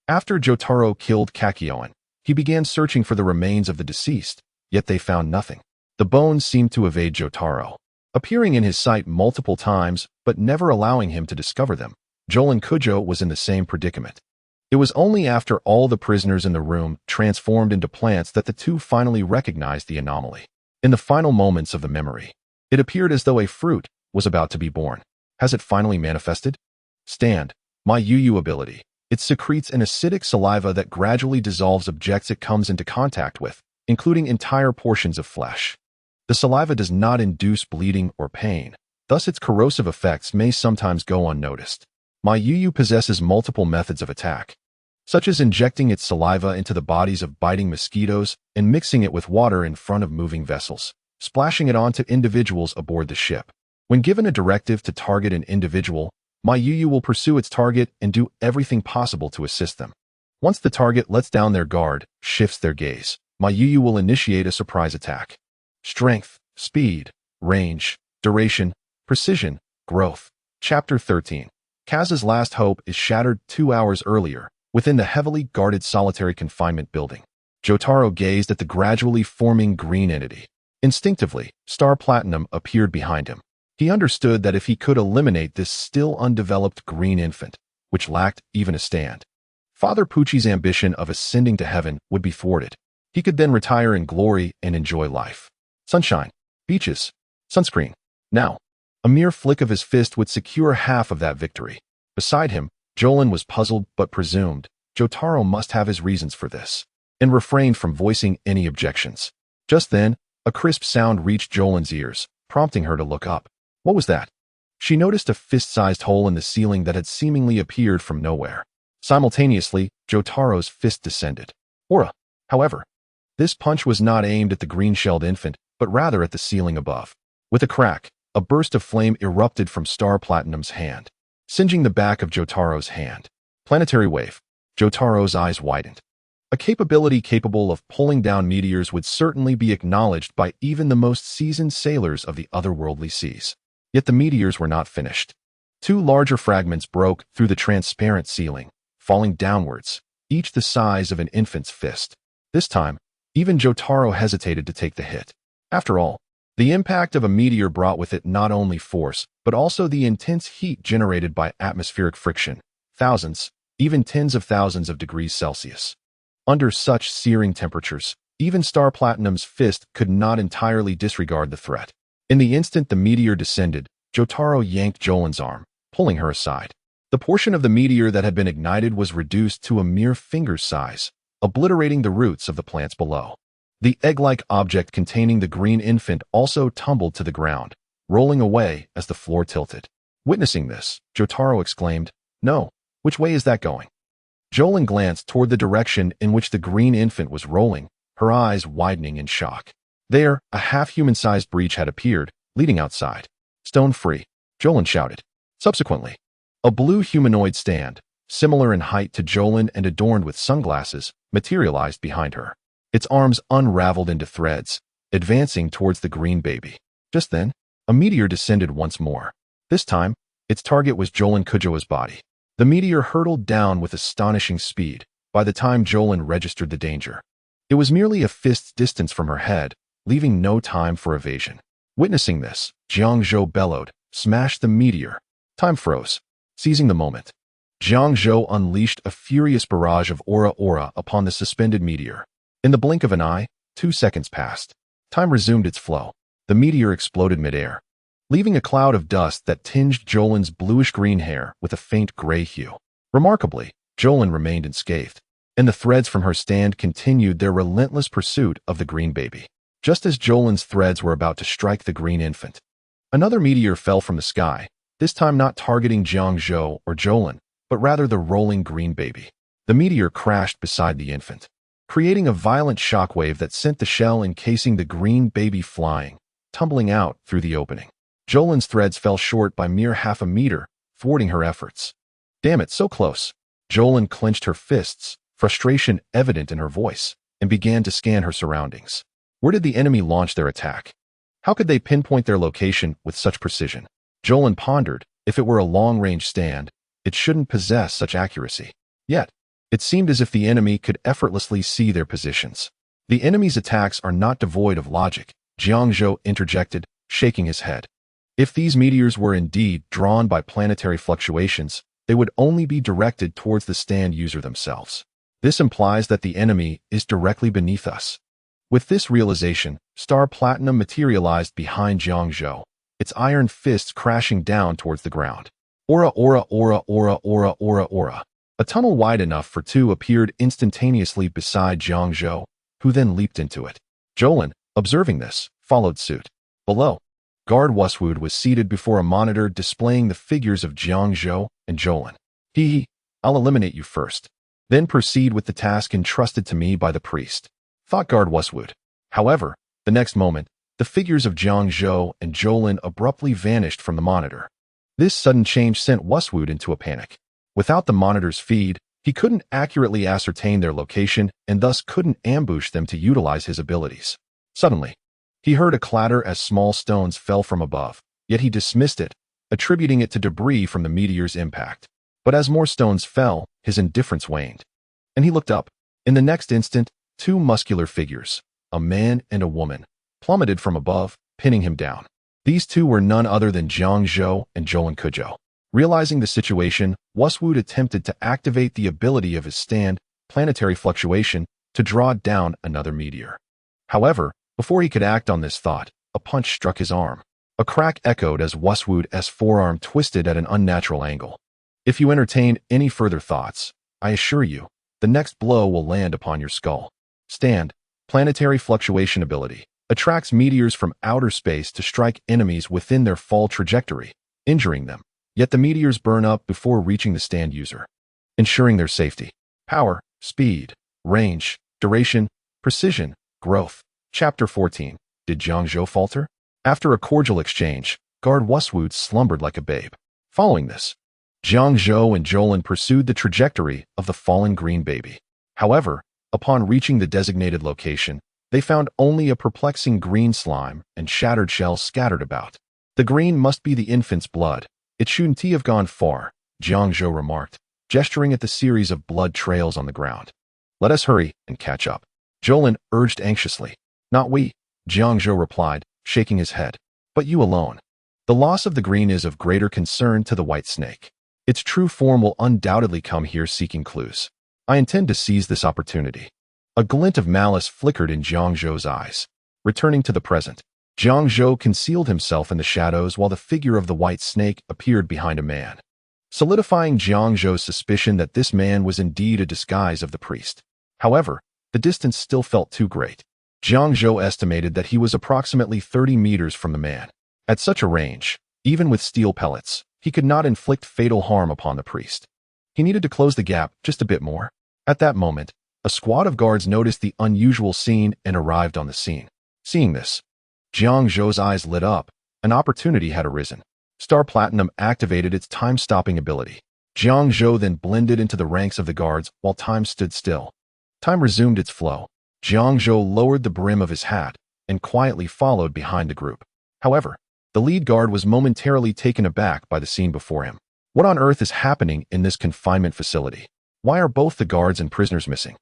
After Jotaro killed Kakyoin, he began searching for the remains of the deceased, yet they found nothing. The bones seemed to evade Jotaro, appearing in his sight multiple times but never allowing him to discover them. Jolan Kujo was in the same predicament. It was only after all the prisoners in the room transformed into plants that the two finally recognized the anomaly. In the final moments of the memory, it appeared as though a fruit was about to be born. Has it finally manifested? Stand, my Yu ability. It secretes an acidic saliva that gradually dissolves objects it comes into contact with, including entire portions of flesh. The saliva does not induce bleeding or pain, thus its corrosive effects may sometimes go unnoticed. My Yu possesses multiple methods of attack, such as injecting its saliva into the bodies of biting mosquitoes and mixing it with water in front of moving vessels, splashing it onto individuals aboard the ship. When given a directive to target an individual, my Yu will pursue its target and do everything possible to assist them. Once the target lets down their guard, shifts their gaze, my Yu will initiate a surprise attack. Strength, speed, range, duration, precision, growth. Chapter 13. Kaz's last hope is shattered 2 hours earlier, within the heavily guarded solitary confinement building. Jotaro gazed at the gradually forming green entity. Instinctively, Star Platinum appeared behind him. He understood that if he could eliminate this still undeveloped green infant, which lacked even a stand, Father Pucci's ambition of ascending to heaven would be thwarted. He could then retire in glory and enjoy life. Sunshine, beaches, sunscreen. Now, a mere flick of his fist would secure half of that victory. Beside him, Jolan was puzzled but presumed Jotaro must have his reasons for this, and refrained from voicing any objections. Just then, a crisp sound reached Jolan's ears, prompting her to look up. What was that? She noticed a fist-sized hole in the ceiling that had seemingly appeared from nowhere. Simultaneously, Jotaro's fist descended. Aura. However, this punch was not aimed at the green-shelled infant, but rather at the ceiling above. With a crack, a burst of flame erupted from Star Platinum's hand, singeing the back of Jotaro's hand. Planetary wave. Jotaro's eyes widened. A capability capable of pulling down meteors would certainly be acknowledged by even the most seasoned sailors of the otherworldly seas. Yet the meteors were not finished. 2 larger fragments broke through the transparent ceiling, falling downwards, each the size of an infant's fist. This time, even Jotaro hesitated to take the hit. After all, the impact of a meteor brought with it not only force, but also the intense heat generated by atmospheric friction, thousands, even tens of thousands of degrees Celsius. Under such searing temperatures, even Star Platinum's fist could not entirely disregard the threat. In the instant the meteor descended, Jotaro yanked Jolan's arm, pulling her aside. The portion of the meteor that had been ignited was reduced to a mere finger's size, obliterating the roots of the plants below. The egg-like object containing the green infant also tumbled to the ground, rolling away as the floor tilted. Witnessing this, Jotaro exclaimed, "No, which way is that going?" Jolin glanced toward the direction in which the green infant was rolling, her eyes widening in shock. There, a half-human-sized breach had appeared, leading outside. "Stone free," Jolin shouted. Subsequently, a blue humanoid stand, similar in height to Jolin and adorned with sunglasses, materialized behind her. Its arms unraveled into threads, advancing towards the green baby. Just then, a meteor descended once more. This time, its target was Jolin Kujoa's body. The meteor hurtled down with astonishing speed by the time Jolin registered the danger. It was merely a fist's distance from her head, leaving no time for evasion. Witnessing this, Jiang Zhou bellowed, "Smash the meteor." Time froze. Seizing the moment, Jiang Zhou unleashed a furious barrage of aura upon the suspended meteor. In the blink of an eye, 2 seconds passed. Time resumed its flow. The meteor exploded midair, leaving a cloud of dust that tinged Jolin's bluish-green hair with a faint gray hue. Remarkably, Jolin remained unscathed, and the threads from her stand continued their relentless pursuit of the green baby. Just as Jolin's threads were about to strike the green infant, another meteor fell from the sky, this time not targeting Jiang Zhou or Jolin, but rather the rolling green baby. The meteor crashed beside the infant, creating a violent shockwave that sent the shell encasing the green baby flying, tumbling out through the opening. Jolin's threads fell short by mere half a meter, thwarting her efforts. "Damn it, so close." Jolin clenched her fists, frustration evident in her voice, and began to scan her surroundings. Where did the enemy launch their attack? How could they pinpoint their location with such precision? Jolin pondered, if it were a long-range stand, it shouldn't possess such accuracy. Yet, it seemed as if the enemy could effortlessly see their positions. "The enemy's attacks are not devoid of logic," Jiang Zhou interjected, shaking his head. "If these meteors were indeed drawn by planetary fluctuations, they would only be directed towards the stand user themselves. This implies that the enemy is directly beneath us." With this realization, Star Platinum materialized behind Jiang Zhou, its iron fists crashing down towards the ground. Aura. A tunnel wide enough for two appeared instantaneously beside Jiang Zhou, who then leaped into it. Jolin, observing this, followed suit. Below, Guard Westwood was seated before a monitor displaying the figures of Jiang Zhou and Jolin. "I'll eliminate you first, then proceed with the task entrusted to me by the priest," thought Guard Westwood. However, the next moment, the figures of Jiang Zhou and Jolin abruptly vanished from the monitor. This sudden change sent Westwood into a panic. Without the monitor's feed, he couldn't accurately ascertain their location and thus couldn't ambush them to utilize his abilities. Suddenly, he heard a clatter as small stones fell from above, yet he dismissed it, attributing it to debris from the meteor's impact. But as more stones fell, his indifference waned, and he looked up. In the next instant, 2 muscular figures, a man and a woman, plummeted from above, pinning him down. These 2 were none other than Jiang Zhou and Jolin Kujo. Realizing the situation, Westwood attempted to activate the ability of his stand, planetary fluctuation, to draw down another meteor. However, before he could act on this thought, a punch struck his arm. A crack echoed as Westwood's forearm twisted at an unnatural angle. "If you entertain any further thoughts, I assure you, the next blow will land upon your skull." Stand, planetary fluctuation ability, attracts meteors from outer space to strike enemies within their fall trajectory, injuring them. Yet the meteors burn up before reaching the stand user, ensuring their safety. Power, speed, range, duration, precision, growth. Chapter 14. Did Jiang Zhou falter? After a cordial exchange, Guard Westwood slumbered like a babe. Following this, Jiang Zhou and Jolin pursued the trajectory of the fallen green baby. However, upon reaching the designated location, they found only a perplexing green slime and shattered shells scattered about. "The green must be the infant's blood. It shouldn't have gone far," Jiang Zhou remarked, gesturing at the series of blood trails on the ground. "Let us hurry and catch up," Jolin urged anxiously. "Not we," Jiang Zhou replied, shaking his head. "But you alone. The loss of the green is of greater concern to the white snake. Its true form will undoubtedly come here seeking clues. I intend to seize this opportunity." A glint of malice flickered in Jiang Zhou's eyes. Returning to the present, Jiang Zhou concealed himself in the shadows while the figure of the white snake appeared behind a man, solidifying Jiang Zhou's suspicion that this man was indeed a disguise of the priest. However, the distance still felt too great. Jiang Zhou estimated that he was approximately 30 meters from the man. At such a range, even with steel pellets, he could not inflict fatal harm upon the priest. He needed to close the gap just a bit more. At that moment, a squad of guards noticed the unusual scene and arrived on the scene. Seeing this, Jiang Zhou's eyes lit up. An opportunity had arisen. Star Platinum activated its time-stopping ability. Jiang Zhou then blended into the ranks of the guards while time stood still. Time resumed its flow. Jiang Zhou lowered the brim of his hat and quietly followed behind the group. However, the lead guard was momentarily taken aback by the scene before him. What on earth is happening in this confinement facility? Why are both the guards and prisoners missing?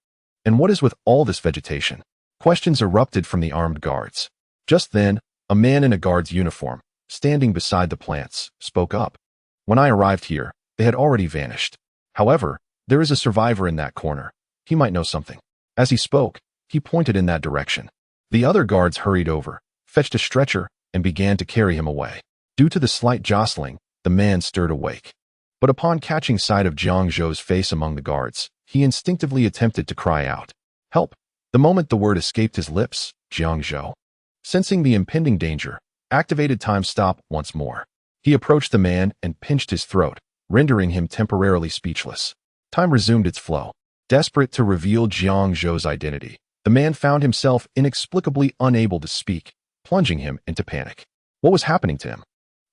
And what is with all this vegetation? Questions erupted from the armed guards. Just then, a man in a guard's uniform, standing beside the plants, spoke up. When I arrived here, they had already vanished. However, there is a survivor in that corner. He might know something. As he spoke, he pointed in that direction. The other guards hurried over, fetched a stretcher, and began to carry him away. Due to the slight jostling, the man stirred awake. But upon catching sight of Jiang Zhou's face among the guards, he instinctively attempted to cry out, "Help!" The moment the word escaped his lips, Jiang Zhou, sensing the impending danger, activated time stop once more. He approached the man and pinched his throat, rendering him temporarily speechless. Time resumed its flow. Desperate to reveal Jiang Zhou's identity, the man found himself inexplicably unable to speak, plunging him into panic. What was happening to him?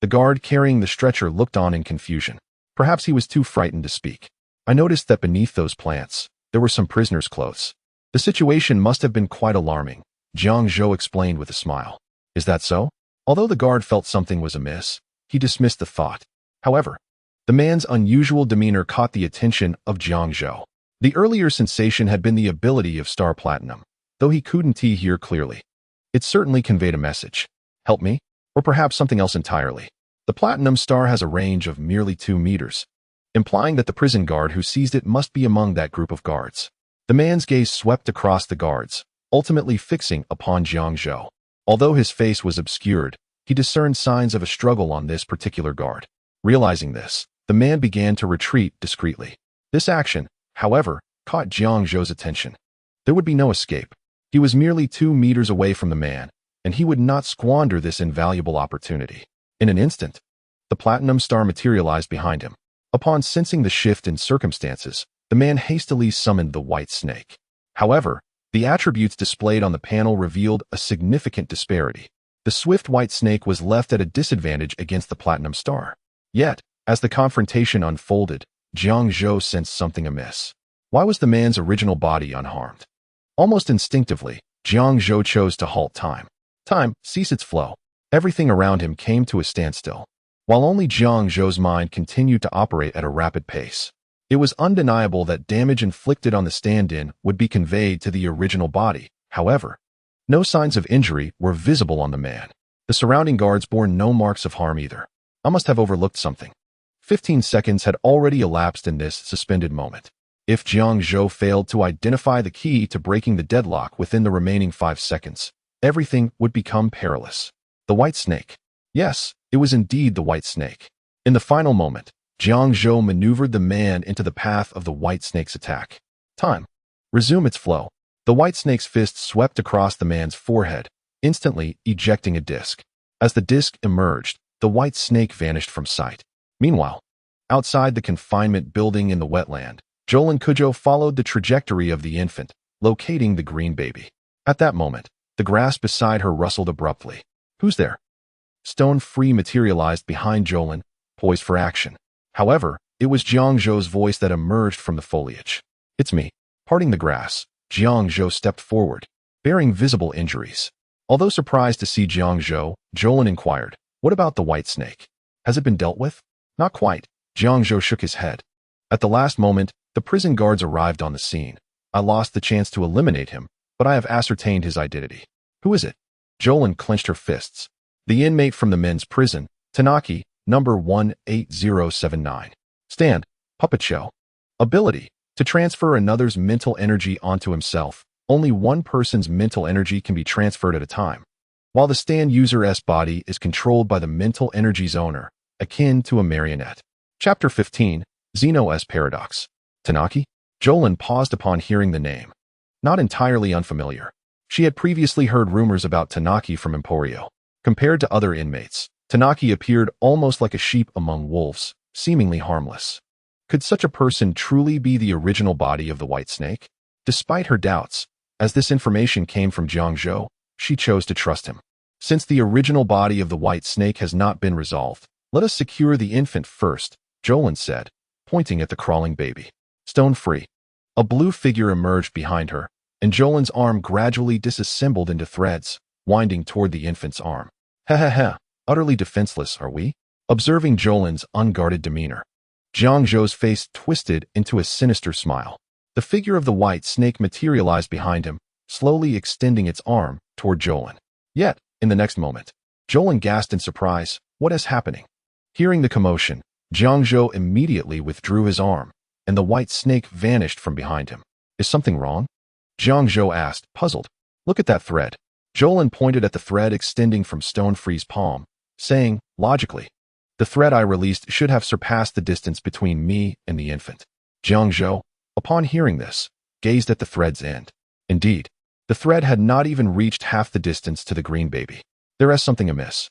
The guard carrying the stretcher looked on in confusion. Perhaps he was too frightened to speak. I noticed that beneath those plants, there were some prisoners' clothes. The situation must have been quite alarming, Jiang Zhou explained with a smile. Is that so? Although the guard felt something was amiss, he dismissed the thought. However, the man's unusual demeanor caught the attention of Jiang Zhou. The earlier sensation had been the ability of Star Platinum, though he couldn't hear clearly. It certainly conveyed a message. Help me? Or perhaps something else entirely. The Platinum Star has a range of merely 2 meters, implying that the prison guard who seized it must be among that group of guards. The man's gaze swept across the guards, ultimately fixing upon Jiang Zhou. Although his face was obscured, he discerned signs of a struggle on this particular guard. Realizing this, the man began to retreat discreetly. This action, however, caught Jiang Zhou's attention. There would be no escape. He was merely 2 meters away from the man, and he would not squander this invaluable opportunity. In an instant, the Platinum Star materialized behind him. Upon sensing the shift in circumstances, the man hastily summoned the White Snake. However, the attributes displayed on the panel revealed a significant disparity. The swift White Snake was left at a disadvantage against the Platinum Star. Yet, as the confrontation unfolded, Jiang Zhou sensed something amiss. Why was the man's original body unharmed? Almost instinctively, Jiang Zhou chose to halt time. Time ceased its flow. Everything around him came to a standstill, while only Jiang Zhou's mind continued to operate at a rapid pace. It was undeniable that damage inflicted on the stand-in would be conveyed to the original body. However, no signs of injury were visible on the man. The surrounding guards bore no marks of harm either. I must have overlooked something. 15 seconds had already elapsed in this suspended moment. If Jiang Zhou failed to identify the key to breaking the deadlock within the remaining 5 seconds, everything would become perilous. The White Snake. Yes, it was indeed the White Snake. In the final moment, Jiang Zhou maneuvered the man into the path of the White Snake's attack. Time. Resume its flow. The White Snake's fist swept across the man's forehead, instantly ejecting a disc. As the disc emerged, the White Snake vanished from sight. Meanwhile, outside the confinement building in the wetland, Joel and Kujo followed the trajectory of the infant, locating the green baby. At that moment, the grass beside her rustled abruptly. Who's there? Stone Free materialized behind Jolin, poised for action. However, it was Jiang Zhou's voice that emerged from the foliage. It's me. Parting the grass, Jiang Zhou stepped forward, bearing visible injuries. Although surprised to see Jiang Zhou, Jolin inquired, "What about the White Snake? Has it been dealt with?" "Not quite." Jiang Zhou shook his head. "At the last moment, the prison guards arrived on the scene. I lost the chance to eliminate him, but I have ascertained his identity." "Who is it?" Jolin clenched her fists. "The inmate from the men's prison, Tanaki, number 18079. Stand, puppet show. Ability, to transfer another's mental energy onto himself. Only one person's mental energy can be transferred at a time, while the stand user's body is controlled by the mental energy's owner, akin to a marionette." Chapter 15, Zeno's Paradox. Tanaki? Jolin paused upon hearing the name. Not entirely unfamiliar. She had previously heard rumors about Tanaki from Emporio. Compared to other inmates, Tanaki appeared almost like a sheep among wolves, seemingly harmless. Could such a person truly be the original body of the white snake? Despite her doubts, as this information came from Jiang Zhou, she chose to trust him. Since the original body of the white snake has not been resolved, let us secure the infant first, Jolin said, pointing at the crawling baby. Stone free. A blue figure emerged behind her, and Jolin's arm gradually disassembled into threads, winding toward the infant's arm. Ha ha ha, utterly defenseless, are we? Observing Jolin's unguarded demeanor, Jiang Zhou's face twisted into a sinister smile. The figure of the white snake materialized behind him, slowly extending its arm toward Jolin. Yet, in the next moment, Jolin gasped in surprise. What is happening? Hearing the commotion, Jiang Zhou immediately withdrew his arm, and the white snake vanished from behind him. Is something wrong? Jiang Zhou asked, puzzled. Look at that thread. Jolin pointed at the thread extending from Stone Free's palm, saying, logically, the thread I released should have surpassed the distance between me and the infant. Jiang Zhou, upon hearing this, gazed at the thread's end. Indeed, the thread had not even reached half the distance to the green baby. There is something amiss.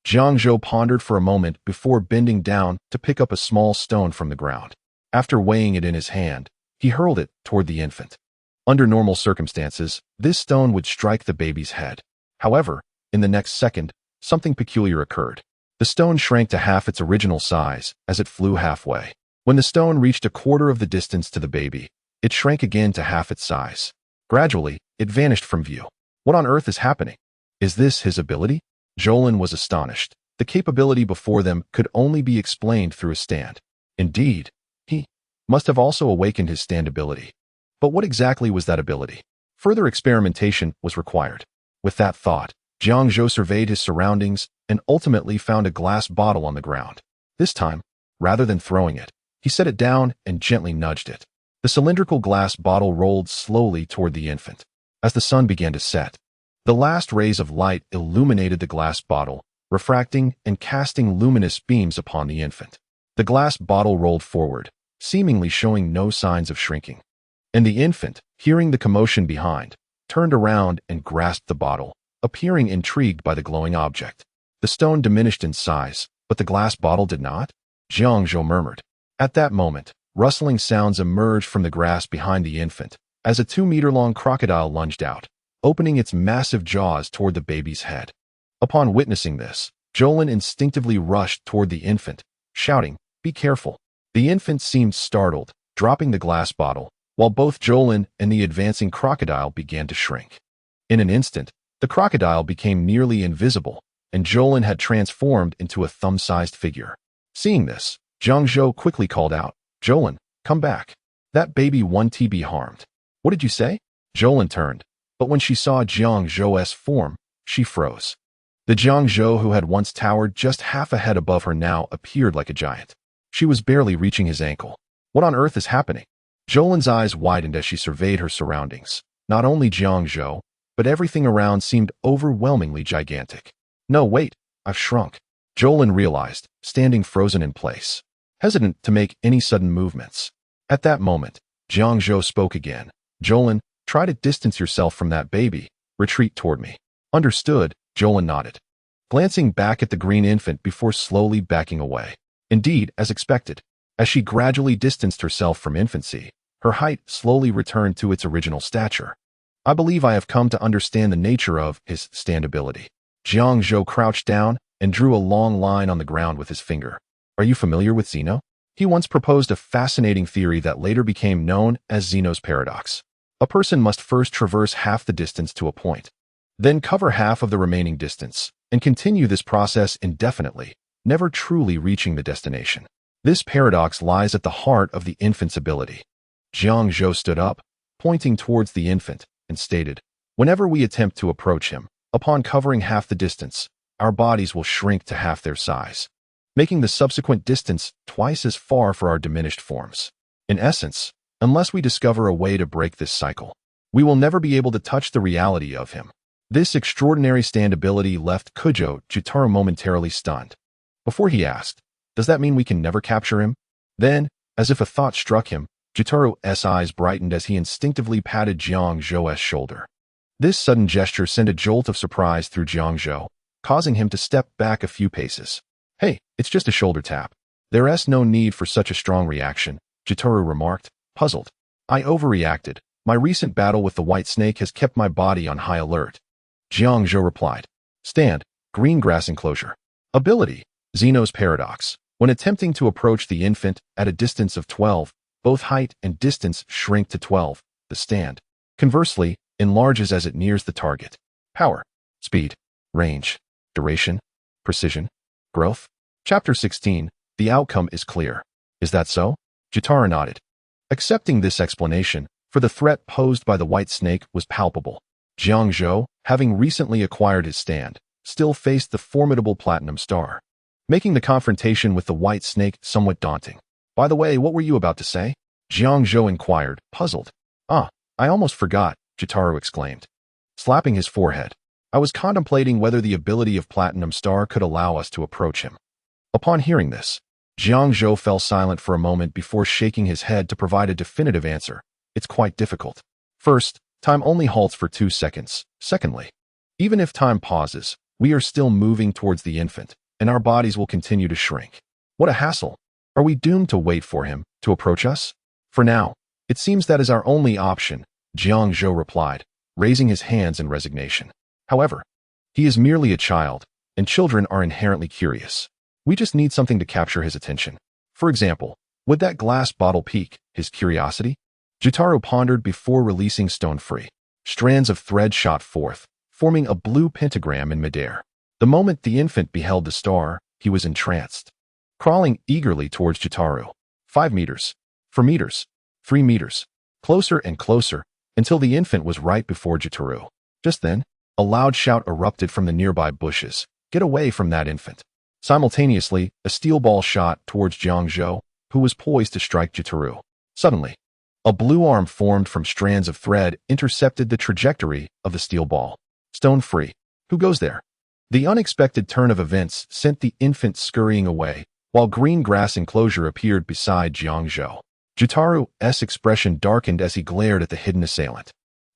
Jiang Zhou pondered for a moment before bending down to pick up a small stone from the ground. After weighing it in his hand, he hurled it toward the infant. Under normal circumstances, this stone would strike the baby's head. However, in the next second, something peculiar occurred. The stone shrank to half its original size as it flew halfway. When the stone reached a quarter of the distance to the baby, it shrank again to half its size. Gradually, it vanished from view. What on earth is happening? Is this his ability? Jolin was astonished. The capability before them could only be explained through a stand. Indeed, he must have also awakened his stand ability. But what exactly was that ability? Further experimentation was required. With that thought, Jiang Zhou surveyed his surroundings and ultimately found a glass bottle on the ground. This time, rather than throwing it, he set it down and gently nudged it. The cylindrical glass bottle rolled slowly toward the infant. As the sun began to set, the last rays of light illuminated the glass bottle, refracting and casting luminous beams upon the infant. The glass bottle rolled forward, seemingly showing no signs of shrinking. And the infant, hearing the commotion behind, turned around and grasped the bottle, appearing intrigued by the glowing object. The stone diminished in size, but the glass bottle did not? Jiang Zhou murmured. At that moment, rustling sounds emerged from the grass behind the infant, as a 2-meter-long crocodile lunged out, opening its massive jaws toward the baby's head. Upon witnessing this, Jolin instinctively rushed toward the infant, shouting, "Be careful." The infant seemed startled, dropping the glass bottle, while both Jolin and the advancing crocodile began to shrink. In an instant, the crocodile became nearly invisible, and Jolin had transformed into a thumb-sized figure. Seeing this, Jiang Zhou quickly called out, "Jolin, come back. That baby won't be harmed." "What did you say?" Jolin turned, but when she saw Jiang Zhou's form, she froze. The Jiang Zhou who had once towered just half a head above her now appeared like a giant. She was barely reaching his ankle. What on earth is happening? Jolin's eyes widened as she surveyed her surroundings. Not only Jiang Zhou, but everything around seemed overwhelmingly gigantic. No, wait, I've shrunk. Jolin realized, standing frozen in place, hesitant to make any sudden movements. At that moment, Jiang Zhou spoke again. "Jolin, try to distance yourself from that baby. Retreat toward me." "Understood," Jolin nodded, glancing back at the green infant before slowly backing away. Indeed, as expected, as she gradually distanced herself from infancy, her height slowly returned to its original stature. "I believe I have come to understand the nature of his stand ability." Jiang Zhou crouched down and drew a long line on the ground with his finger. "Are you familiar with Zeno?" He once proposed a fascinating theory that later became known as Zeno's paradox. A person must first traverse half the distance to a point, then cover half of the remaining distance, and continue this process indefinitely, never truly reaching the destination. This paradox lies at the heart of the infant's ability. Jiang Zhou stood up, pointing towards the infant, and stated, "Whenever we attempt to approach him, upon covering half the distance, our bodies will shrink to half their size, making the subsequent distance twice as far for our diminished forms. In essence, unless we discover a way to break this cycle, we will never be able to touch the reality of him." This extraordinary stand ability left Jutaro momentarily stunned. Before he asked, "Does that mean we can never capture him?" Then, as if a thought struck him, Jutaro's eyes brightened as he instinctively patted Jiang Zhou's shoulder. This sudden gesture sent a jolt of surprise through Jiang Zhou, causing him to step back a few paces. "Hey, it's just a shoulder tap. There's no need for such a strong reaction," Jitaru remarked, puzzled. I overreacted. My recent battle with the white snake has kept my body on high alert. Jiang Zhou replied. Stand, green grass enclosure. Ability, Zeno's paradox. When attempting to approach the infant at a distance of 12, both height and distance shrink to 12. The stand, conversely, enlarges as it nears the target. Power, speed, range, duration, precision, growth. Chapter 16. The outcome is clear. Is that so? Jitaru nodded. Accepting this explanation, for the threat posed by the white snake was palpable. Jiang Zhou, having recently acquired his stand, still faced the formidable platinum star, making the confrontation with the white snake somewhat daunting. By the way, what were you about to say? Jiang Zhou inquired, puzzled. I almost forgot, Jitaru exclaimed, slapping his forehead. I was contemplating whether the ability of Platinum Star could allow us to approach him. Upon hearing this, Jiang Zhou fell silent for a moment before shaking his head to provide a definitive answer. It's quite difficult. First, time only halts for 2 seconds. Secondly, even if time pauses, we are still moving towards the infant, and our bodies will continue to shrink. What a hassle. Are we doomed to wait for him to approach us? For now, it seems that is our only option, Jiang Zhou replied, raising his hands in resignation. However, he is merely a child, and children are inherently curious. We just need something to capture his attention. For example, would that glass bottle pique his curiosity? Jitaru pondered before releasing stone free. Strands of thread shot forth, forming a blue pentagram in midair. The moment the infant beheld the star, he was entranced, crawling eagerly towards Jitaru. 5 meters, 4 meters, 3 meters, closer and closer, until the infant was right before Jitaru. Just then, a loud shout erupted from the nearby bushes. Get away from that infant. Simultaneously, a steel ball shot towards Jiang Zhou, who was poised to strike Jitaru. Suddenly, a blue arm formed from strands of thread intercepted the trajectory of the steel ball. Stone free. Who goes there? The unexpected turn of events sent the infant scurrying away, while green grass enclosure appeared beside Jiang Zhou. Jitaru's expression darkened as he glared at the hidden assailant.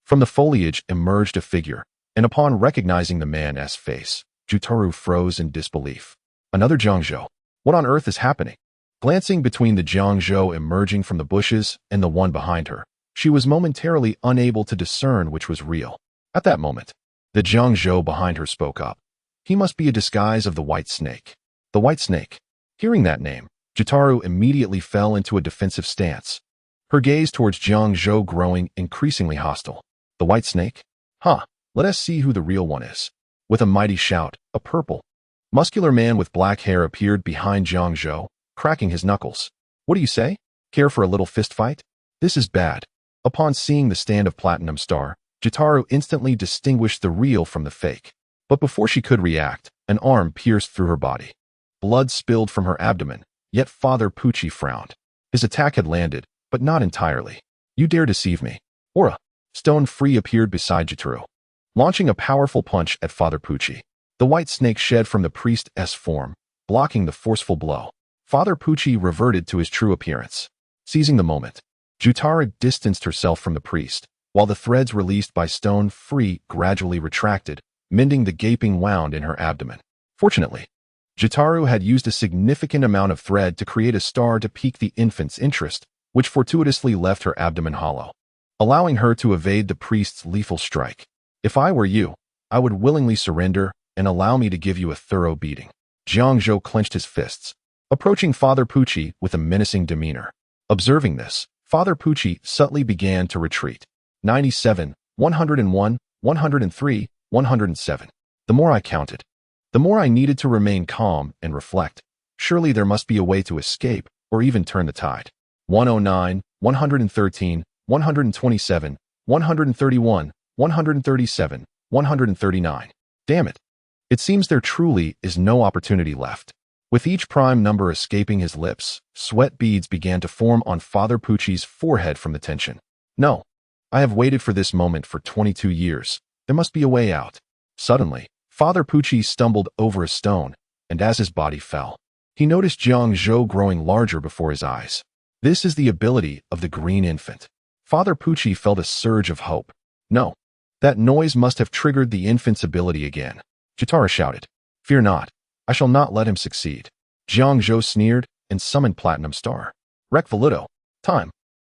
From the foliage emerged a figure, and upon recognizing the man's face, Jitaru froze in disbelief. Another Jiang Zhou. What on earth is happening? Glancing between the Jiang Zhou emerging from the bushes and the one behind her, she was momentarily unable to discern which was real. At that moment, the Jiang Zhou behind her spoke up. He must be a disguise of the white snake. The white snake. Hearing that name, Jitaru immediately fell into a defensive stance, her gaze towards Jiang Zhou growing increasingly hostile. The white snake? Let us see who the real one is. With a mighty shout, a purple, muscular man with black hair appeared behind Jiang Zhou, cracking his knuckles. What do you say? Care for a little fist fight? This is bad. Upon seeing the stand of Platinum Star, Jitaru instantly distinguished the real from the fake. But before she could react, an arm pierced through her body. Blood spilled from her abdomen, yet Father Pucci frowned. His attack had landed, but not entirely. You dare deceive me. Aura. Stone Free appeared beside Jitaru, launching a powerful punch at Father Pucci. The white snake shed from the priest's form, blocking the forceful blow. Father Pucci reverted to his true appearance. Seizing the moment, Jitaru distanced herself from the priest, while the threads released by Stone Free gradually retracted, mending the gaping wound in her abdomen. Fortunately, Jitaru had used a significant amount of thread to create a star to pique the infant's interest, which fortuitously left her abdomen hollow, allowing her to evade the priest's lethal strike. If I were you, I would willingly surrender and allow me to give you a thorough beating. Jiang Zhou clenched his fists, approaching Father Pucci with a menacing demeanor. Observing this, Father Pucci subtly began to retreat. 97, 101, 103, 107. The more I counted, the more I needed to remain calm and reflect. Surely there must be a way to escape or even turn the tide. 109, 113, 127, 131, 137, 139. Damn it. It seems there truly is no opportunity left. With each prime number escaping his lips, sweat beads began to form on Father Pucci's forehead from the tension. No. I have waited for this moment for 22 years. There must be a way out. Suddenly, Father Pucci stumbled over a stone, and as his body fell, he noticed Jiang Zhou growing larger before his eyes. This is the ability of the green infant. Father Pucci felt a surge of hope. No. That noise must have triggered the infant's ability again. Jitaru shouted, Fear not. I shall not let him succeed. Jiang Zhou sneered and summoned Platinum Star. Rec Voluto. Time.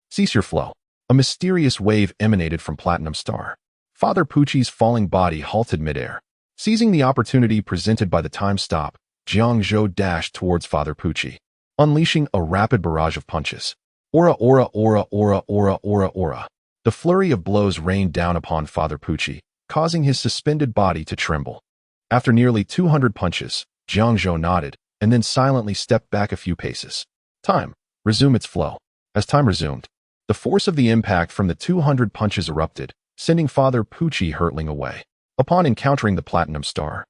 Cease your flow. A mysterious wave emanated from Platinum Star. Father Pucci's falling body halted midair. Seizing the opportunity presented by the time stop, Jiang Zhou dashed towards Father Pucci, unleashing a rapid barrage of punches. Aura, aura, aura, aura, aura, aura, aura. The flurry of blows rained down upon Father Pucci, causing his suspended body to tremble. After nearly 200 punches, Jiang Zhou nodded, and then silently stepped back a few paces. Time. Resume its flow. As time resumed, the force of the impact from the 200 punches erupted, sending Father Pucci hurtling away. Upon encountering the Platinum Star,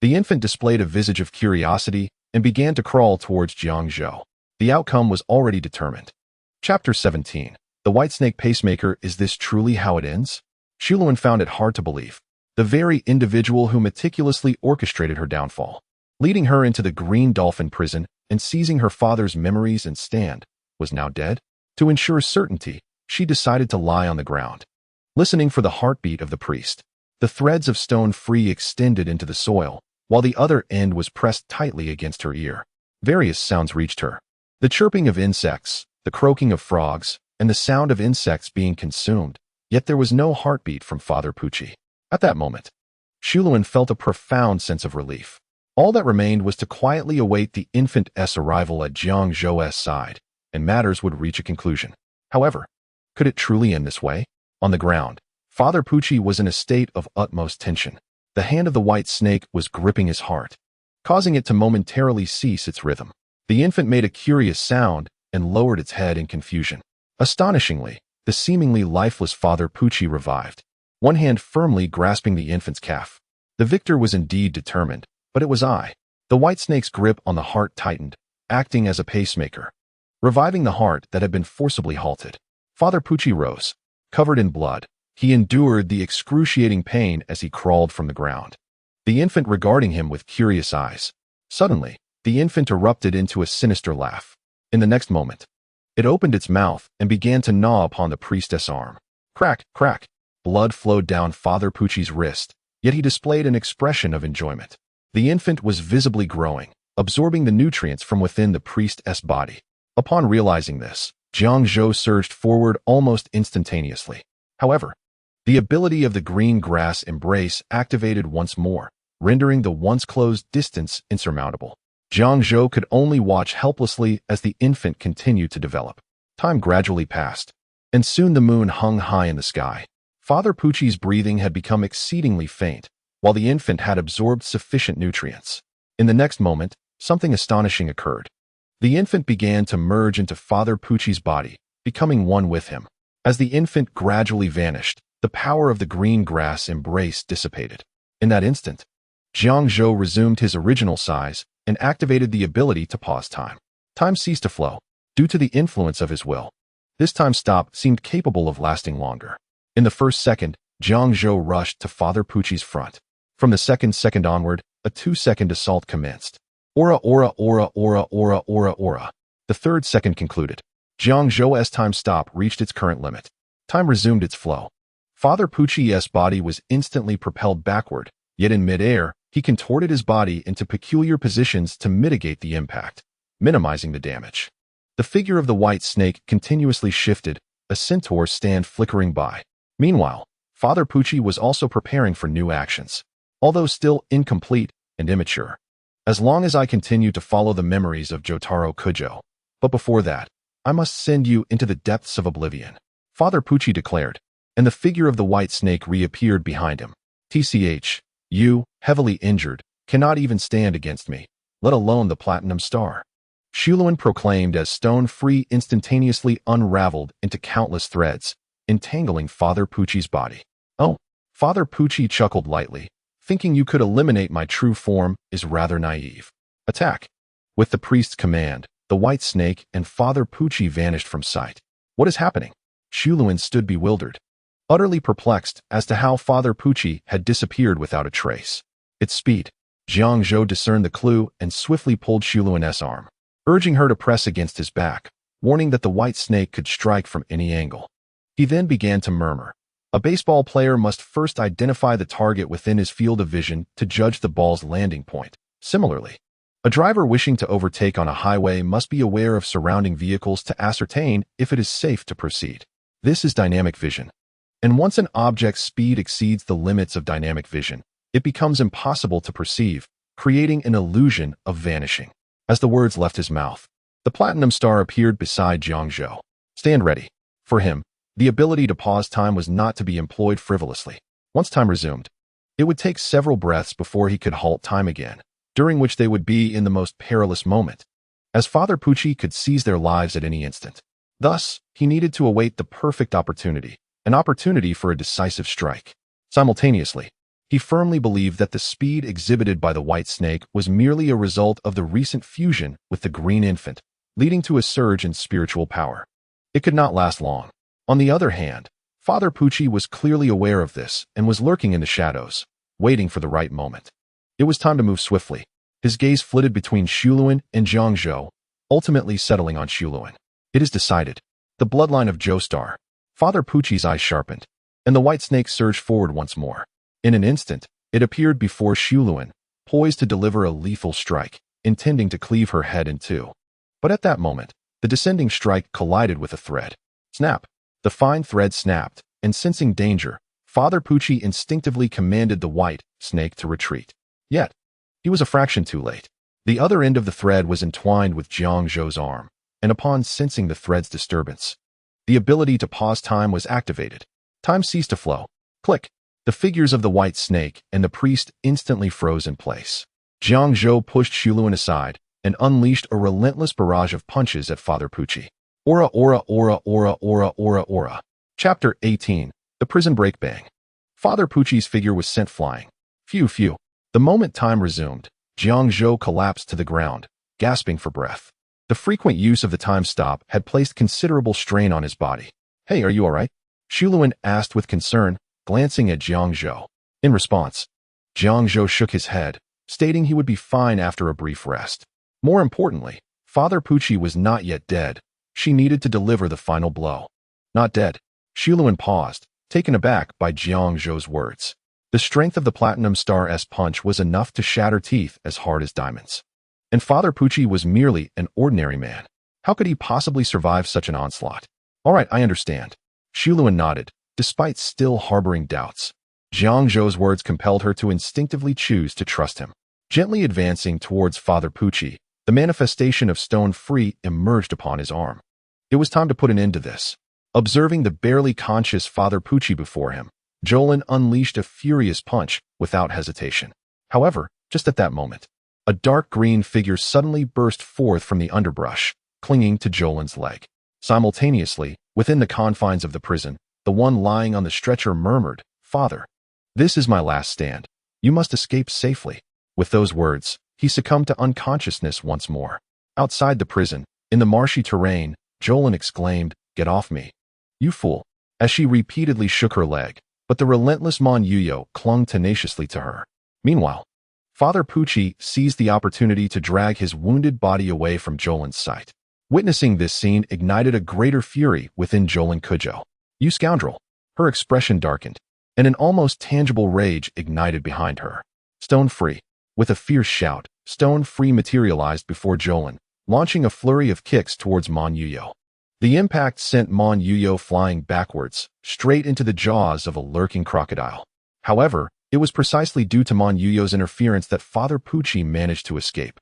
the infant displayed a visage of curiosity and began to crawl towards Jiang Zhou. The outcome was already determined. Chapter 17. The White Snake Pacemaker. Is this truly how it ends? Shuluan found it hard to believe. The very individual who meticulously orchestrated her downfall, leading her into the Green Dolphin Prison and seizing her father's memories and stand, was now dead? To ensure certainty, she decided to lie on the ground, listening for the heartbeat of the priest. The threads of stone free extended into the soil, while the other end was pressed tightly against her ear. Various sounds reached her. The chirping of insects, the croaking of frogs, and the sound of insects being consumed, yet there was no heartbeat from Father Pucci. At that moment, Shuluan felt a profound sense of relief. All that remained was to quietly await the infant's arrival at Jiang Zhou's side, and matters would reach a conclusion. However, could it truly end this way? On the ground, Father Pucci was in a state of utmost tension. The hand of the white snake was gripping his heart, causing it to momentarily cease its rhythm. The infant made a curious sound and lowered its head in confusion. Astonishingly, the seemingly lifeless Father Pucci revived, one hand firmly grasping the infant's calf. The victor was indeed determined, but it was I. The white snake's grip on the heart tightened, acting as a pacemaker, reviving the heart that had been forcibly halted. Father Pucci rose, covered in blood. He endured the excruciating pain as he crawled from the ground, the infant regarding him with curious eyes. Suddenly, the infant erupted into a sinister laugh. In the next moment, it opened its mouth and began to gnaw upon the priestess' arm. Crack, crack. Blood flowed down Father Pucci's wrist, yet he displayed an expression of enjoyment. The infant was visibly growing, absorbing the nutrients from within the priest's body. Upon realizing this, Jiang Zhou surged forward almost instantaneously. However, the ability of the green grass embrace activated once more, rendering the once closed distance insurmountable. Jiang Zhou could only watch helplessly as the infant continued to develop. Time gradually passed, and soon the moon hung high in the sky. Father Pucci's breathing had become exceedingly faint, while the infant had absorbed sufficient nutrients. In the next moment, something astonishing occurred. The infant began to merge into Father Pucci's body, becoming one with him. As the infant gradually vanished, the power of the green grass embrace dissipated. In that instant, Jiang Zhou resumed his original size and activated the ability to pause time. Time ceased to flow, due to the influence of his will. This time stop seemed capable of lasting longer. In the first second, Jiang Zhou rushed to Father Pucci's front. From the second onward, a 2-second assault commenced. Aura, aura, aura, aura, aura, aura, aura. The third second concluded. Jiang Zhou's time stop reached its current limit. Time resumed its flow. Father Pucci's body was instantly propelled backward, yet in midair, he contorted his body into peculiar positions to mitigate the impact, minimizing the damage. The figure of the white snake continuously shifted, a centaur stand flickering by. Meanwhile, Father Pucci was also preparing for new actions, although still incomplete and immature. As long as I continue to follow the memories of Jotaro Kujo, but before that, I must send you into the depths of oblivion, Father Pucci declared, and the figure of the white snake reappeared behind him. TCH, you, heavily injured, cannot even stand against me, let alone the Platinum Star. Shuluan proclaimed as stone free instantaneously unraveled into countless threads, entangling Father Pucci's body. Oh, Father Pucci chuckled lightly. Thinking you could eliminate my true form is rather naive. Attack. With the priest's command, the white snake and Father Pucci vanished from sight. What is happening? Shuluan stood bewildered, utterly perplexed as to how Father Pucci had disappeared without a trace. Its speed. Jiang Zhou discerned the clue and swiftly pulled Shuluan's arm, urging her to press against his back, warning that the white snake could strike from any angle. He then began to murmur. A baseball player must first identify the target within his field of vision to judge the ball's landing point. Similarly, A driver wishing to overtake on a highway must be aware of surrounding vehicles to ascertain if it is safe to proceed. This is dynamic vision. And once an object's speed exceeds the limits of dynamic vision, it becomes impossible to perceive, creating an illusion of vanishing. As the words left his mouth, the platinum star appeared beside Jiang Zhou. Stand ready. For him, the ability to pause time was not to be employed frivolously. Once time resumed, it would take several breaths before he could halt time again, during which they would be in the most perilous moment, as Father Pucci could seize their lives at any instant. Thus, he needed to await the perfect opportunity, an opportunity for a decisive strike. Simultaneously, he firmly believed that the speed exhibited by the white snake was merely a result of the recent fusion with the green infant, leading to a surge in spiritual power. It could not last long. On the other hand, Father Pucci was clearly aware of this and was lurking in the shadows, waiting for the right moment. It was time to move swiftly. His gaze flitted between Xuluan and Jiang Zhou, ultimately settling on Xuluan. It is decided. The bloodline of Joestar. Father Pucci's eyes sharpened, and the white snake surged forward once more. In an instant, it appeared before Xuluan, poised to deliver a lethal strike, intending to cleave her head in two. But at that moment, the descending strike collided with a thread. Snap! The fine thread snapped, and sensing danger, Father Pucci instinctively commanded the white snake to retreat. Yet, he was a fraction too late. The other end of the thread was entwined with Jiang Zhou's arm, and upon sensing the thread's disturbance, the ability to pause time was activated. Time ceased to flow. Click! The figures of the white snake and the priest instantly froze in place. Jiang Zhou pushed Xuluan aside and unleashed a relentless barrage of punches at Father Pucci. Aura, aura, aura, aura, aura, aura, aura. Chapter 18. The Prison Break Bang. Father Pucci's figure was sent flying. Phew, phew. The moment time resumed, Jiang Zhou collapsed to the ground, gasping for breath. The frequent use of the time stop had placed considerable strain on his body. Hey, are you all right? Xuluan asked with concern, glancing at Jiang Zhou. In response, Jiang Zhou shook his head, stating he would be fine after a brief rest. More importantly, Father Pucci was not yet dead. She needed to deliver the final blow. Not dead. Xuluan paused, taken aback by Jiang Zhou's words. The strength of the Platinum Star's punch was enough to shatter teeth as hard as diamonds. And Father Pucci was merely an ordinary man. How could he possibly survive such an onslaught? All right, I understand. Xuluan nodded, despite still harboring doubts. Jiang Zhou's words compelled her to instinctively choose to trust him. Gently advancing towards Father Pucci, the manifestation of Stone Free emerged upon his arm. It was time to put an end to this. Observing the barely conscious Father Pucci before him, Jolin unleashed a furious punch without hesitation. However, just at that moment, a dark green figure suddenly burst forth from the underbrush, clinging to Jolin's leg. Simultaneously, within the confines of the prison, the one lying on the stretcher murmured, "Father, this is my last stand. You must escape safely." With those words, he succumbed to unconsciousness once more. Outside the prison, in the marshy terrain, Jolin exclaimed, "Get off me, you fool," as she repeatedly shook her leg, but the relentless Mon Yuyo clung tenaciously to her. Meanwhile, Father Pucci seized the opportunity to drag his wounded body away from Jolin's sight. Witnessing this scene ignited a greater fury within Jolin Kujo. "You scoundrel!" Her expression darkened, and an almost tangible rage ignited behind her. Stone Free. With a fierce shout, Stone Free materialized before Jolin, launching a flurry of kicks towards Mon Yuyo. The impact sent Mon Yuyo flying backwards, straight into the jaws of a lurking crocodile. However, it was precisely due to Mon Yuyo's interference that Father Pucci managed to escape.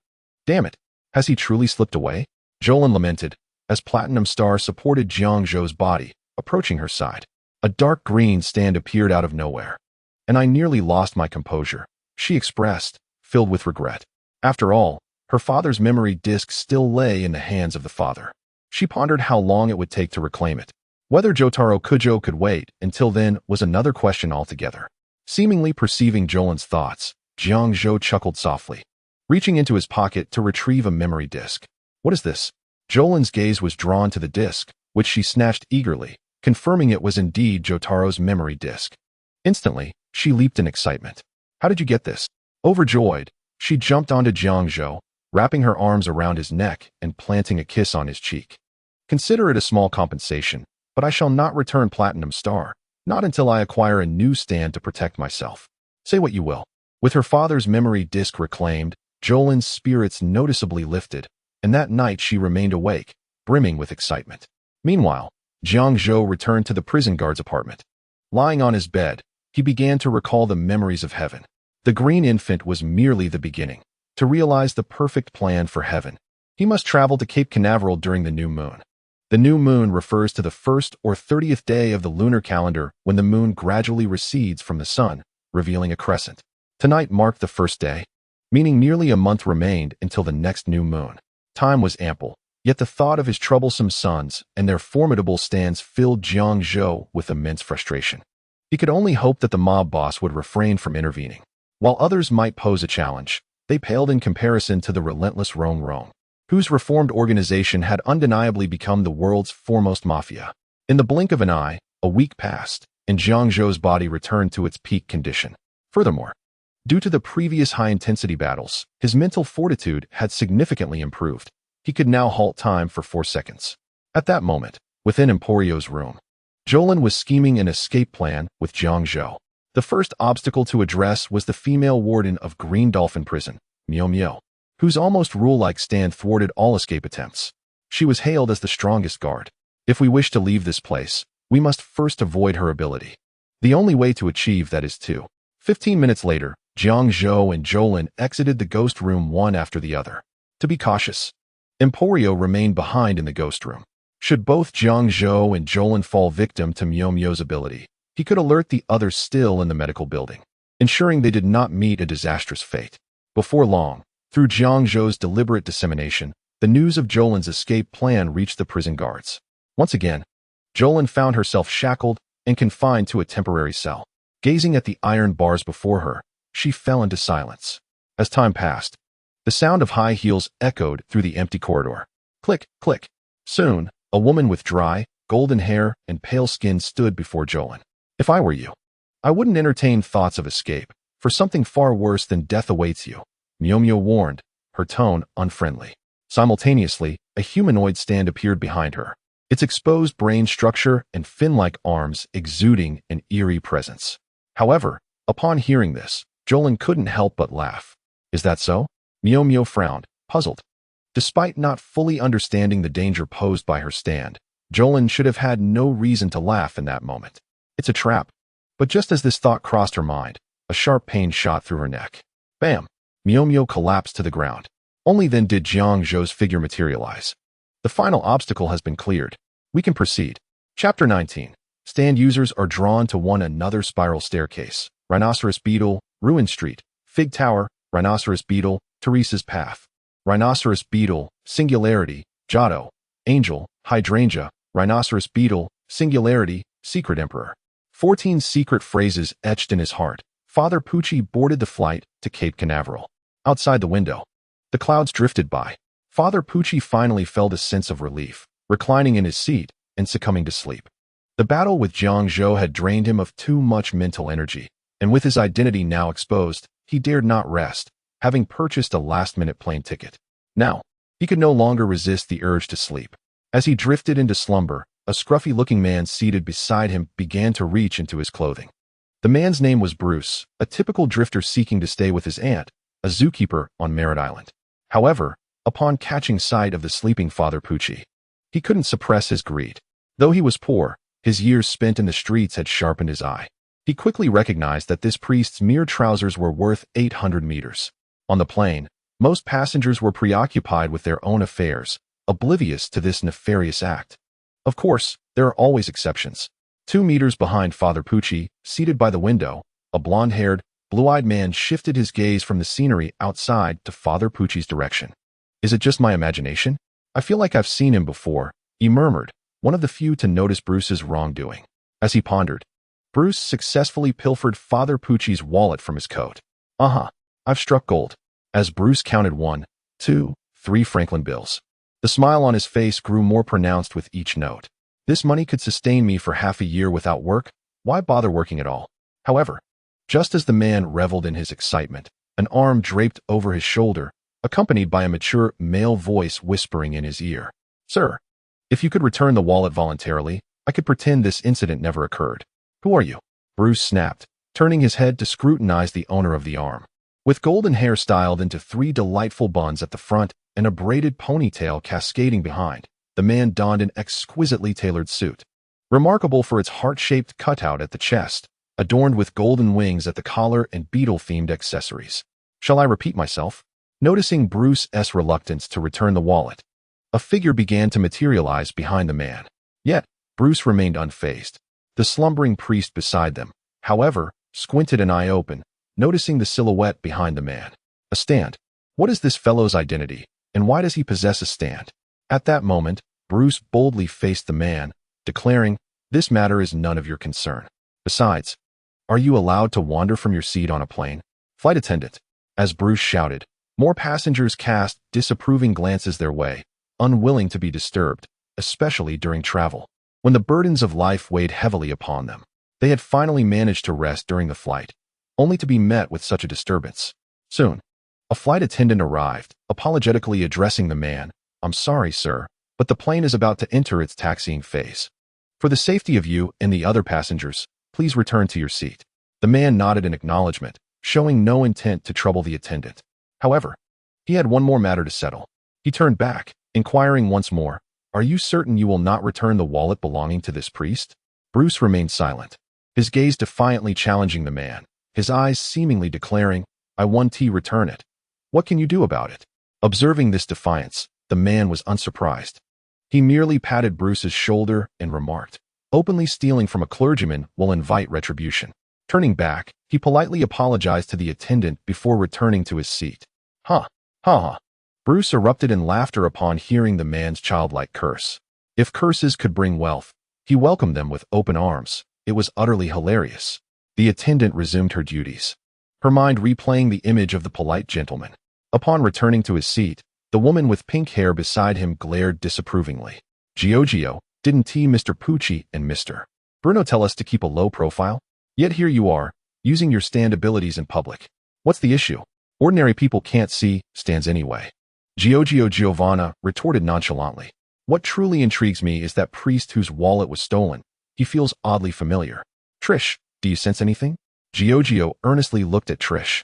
"Damn it, has he truly slipped away?" Jolin lamented, as Platinum Star supported Jiang Zhou's body, approaching her side. A dark green stand appeared out of nowhere. "And I nearly lost my composure," she expressed, filled with regret. After all, her father's memory disk still lay in the hands of the father. She pondered how long it would take to reclaim it. Whether Jotaro Kujo could wait until then was another question altogether. Seemingly perceiving Jolin's thoughts, Jiang Zhou chuckled softly, reaching into his pocket to retrieve a memory disk. "What is this?" Jolin's gaze was drawn to the disk, which she snatched eagerly, confirming it was indeed Jotaro's memory disk. Instantly, she leaped in excitement. "How did you get this?" Overjoyed, she jumped onto Jiang Zhou, wrapping her arms around his neck and planting a kiss on his cheek. "Consider it a small compensation, but I shall not return Platinum Star, not until I acquire a new stand to protect myself. Say what you will." With her father's memory disk reclaimed, Jolin's spirits noticeably lifted, and that night she remained awake, brimming with excitement. Meanwhile, Jiang Zhou returned to the prison guard's apartment. Lying on his bed, he began to recall the memories of heaven. The green infant was merely the beginning. To realize the perfect plan for heaven, he must travel to Cape Canaveral during the new moon. The new moon refers to the 1st or 30th day of the lunar calendar when the moon gradually recedes from the sun, revealing a crescent. Tonight marked the first day, meaning nearly a month remained until the next new moon. Time was ample, yet the thought of his troublesome sons and their formidable stands filled Jiang Zhou with immense frustration. He could only hope that the mob boss would refrain from intervening. While others might pose a challenge, they paled in comparison to the relentless Rong Rong, whose reformed organization had undeniably become the world's foremost mafia. In the blink of an eye, a week passed, and Jiang Zhou's body returned to its peak condition. Furthermore, due to the previous high-intensity battles, his mental fortitude had significantly improved. He could now halt time for 4 seconds. At that moment, within Emporio's room, Jolin was scheming an escape plan with Jiang Zhou. The first obstacle to address was the female warden of Green Dolphin Prison, Miao, whose almost rule-like stand thwarted all escape attempts. She was hailed as the strongest guard. If we wish to leave this place, we must first avoid her ability. The only way to achieve that is to. 15 minutes later, Jiang Zhou and Jolin exited the ghost room one after the other. To be cautious, Emporio remained behind in the ghost room. Should both Jiang Zhou and Jolin fall victim to Miao's ability, he could alert the others still in the medical building, ensuring they did not meet a disastrous fate. Before long, through Jiang Zhou's deliberate dissemination, the news of Jolin's escape plan reached the prison guards. Once again, Jolin found herself shackled and confined to a temporary cell. Gazing at the iron bars before her, she fell into silence. As time passed, the sound of high heels echoed through the empty corridor. Click, click. Soon, a woman with dry, golden hair and pale skin stood before Jolin. If I were you, I wouldn't entertain thoughts of escape, for something far worse than death awaits you, Miao warned, her tone unfriendly. Simultaneously, a humanoid stand appeared behind her, its exposed brain structure and fin-like arms exuding an eerie presence. However, upon hearing this, Jolin couldn't help but laugh. Is that so? Miao frowned, puzzled. Despite not fully understanding the danger posed by her stand, Jolin should have had no reason to laugh in that moment. It's a trap. But just as this thought crossed her mind, a sharp pain shot through her neck. Bam! Miao collapsed to the ground. Only then did Jiang Zhou's figure materialize. The final obstacle has been cleared. We can proceed. Chapter 19. Stand users are drawn to one another's spiral staircase. Rhinoceros Beetle, Ruin Street, Fig Tower, Rhinoceros Beetle, Teresa's Path. Rhinoceros Beetle, Singularity, Giotto, Angel, Hydrangea, Rhinoceros Beetle, Singularity, Secret Emperor. 14 secret phrases etched in his heart. Father Pucci boarded the flight to Cape Canaveral. Outside the window, the clouds drifted by. Father Pucci finally felt a sense of relief, reclining in his seat and succumbing to sleep. The battle with Jiang Zhou had drained him of too much mental energy, and with his identity now exposed, he dared not rest, having purchased a last-minute plane ticket. Now, he could no longer resist the urge to sleep. As he drifted into slumber, a scruffy-looking man seated beside him began to reach into his clothing. The man's name was Bruce, a typical drifter seeking to stay with his aunt, a zookeeper on Merritt Island. However, upon catching sight of the sleeping Father Pucci, he couldn't suppress his greed. Though he was poor, his years spent in the streets had sharpened his eye. He quickly recognized that this priest's mere trousers were worth 800 meters. On the plane, most passengers were preoccupied with their own affairs, oblivious to this nefarious act. Of course, there are always exceptions. 2 meters behind Father Pucci, seated by the window, a blonde-haired, blue-eyed man shifted his gaze from the scenery outside to Father Pucci's direction. Is it just my imagination? I feel like I've seen him before, he murmured, one of the few to notice Bruce's wrongdoing. As he pondered, Bruce successfully pilfered Father Pucci's wallet from his coat. I've struck gold. As Bruce counted 1, 2, 3 Franklin bills. The smile on his face grew more pronounced with each note. This money could sustain me for half a year without work. Why bother working at all? However, just as the man reveled in his excitement, an arm draped over his shoulder, accompanied by a mature male voice whispering in his ear. Sir, if you could return the wallet voluntarily, I could pretend this incident never occurred. Who are you? Bruce snapped, turning his head to scrutinize the owner of the arm. With golden hair styled into 3 delightful buns at the front and a braided ponytail cascading behind, the man donned an exquisitely tailored suit, remarkable for its heart-shaped cutout at the chest, adorned with golden wings at the collar and beetle-themed accessories. Shall I repeat myself? Noticing Bruce's reluctance to return the wallet, a figure began to materialize behind the man. Yet, Bruce remained unfazed. The slumbering priest beside them, however, squinted an eye open, noticing the silhouette behind the man. A stand. What is this fellow's identity, and why does he possess a stand? At that moment, Bruce boldly faced the man, declaring, "This matter is none of your concern. Besides, are you allowed to wander from your seat on a plane?" Flight attendant. As Bruce shouted, more passengers cast disapproving glances their way, unwilling to be disturbed, especially during travel, when the burdens of life weighed heavily upon them. They had finally managed to rest during the flight, only to be met with such a disturbance. Soon, a flight attendant arrived, apologetically addressing the man. "I'm sorry, sir, but the plane is about to enter its taxiing phase. For the safety of you and the other passengers, please return to your seat." The man nodded in acknowledgement, showing no intent to trouble the attendant. However, he had one more matter to settle. He turned back, inquiring once more, "Are you certain you will not return the wallet belonging to this priest?" Bruce remained silent, his gaze defiantly challenging the man, his eyes seemingly declaring, "I want to return it. What can you do about it?" Observing this defiance, the man was unsurprised. He merely patted Bruce's shoulder and remarked, "Openly stealing from a clergyman will invite retribution." Turning back, he politely apologized to the attendant before returning to his seat. Ha! Ha ha! Bruce erupted in laughter upon hearing the man's childlike curse. If curses could bring wealth, he welcomed them with open arms. It was utterly hilarious. The attendant resumed her duties, her mind replaying the image of the polite gentleman. Upon returning to his seat, the woman with pink hair beside him glared disapprovingly. "Giorgio, didn't Mr. Pucci and Mr. Bruno tell us to keep a low profile? Yet here you are, using your stand abilities in public. What's the issue? Ordinary people can't see stands anyway." Giovanna retorted nonchalantly. "What truly intrigues me is that priest whose wallet was stolen. He feels oddly familiar. Trish, do you sense anything?" Giorgio earnestly looked at Trish.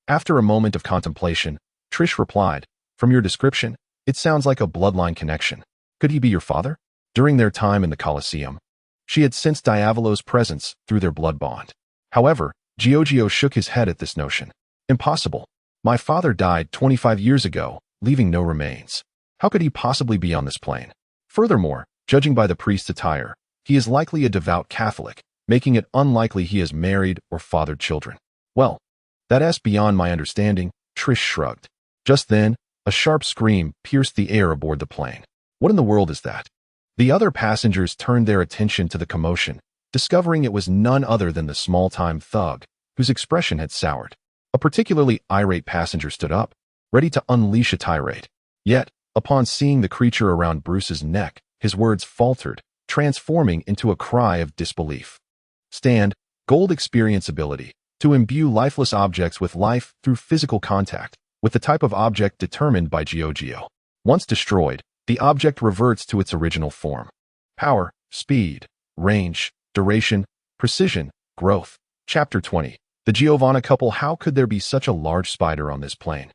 After a moment of contemplation, Trish replied, "From your description, it sounds like a bloodline connection. Could he be your father?" During their time in the Colosseum, she had sensed Diavolo's presence through their blood bond. However, Giorgio shook his head at this notion. "Impossible. My father died 25 years ago, leaving no remains. How could he possibly be on this plane? Furthermore, judging by the priest's attire, he is likely a devout Catholic, making it unlikely he has married or fathered children." "Well, that's beyond my understanding," Trish shrugged. Just then, a sharp scream pierced the air aboard the plane. "What in the world is that?" The other passengers turned their attention to the commotion, discovering it was none other than the small-time thug, whose expression had soured. A particularly irate passenger stood up, ready to unleash a tirade. Yet, upon seeing the creature around Bruce's neck, his words faltered, transforming into a cry of disbelief. Stand, gold experience ability, to imbue lifeless objects with life through physical contact, with the type of object determined by Giorgio. Once destroyed, the object reverts to its original form. Power, speed, range, duration, precision, growth. Chapter 20. The Giovanna couple. How could there be such a large spider on this plane?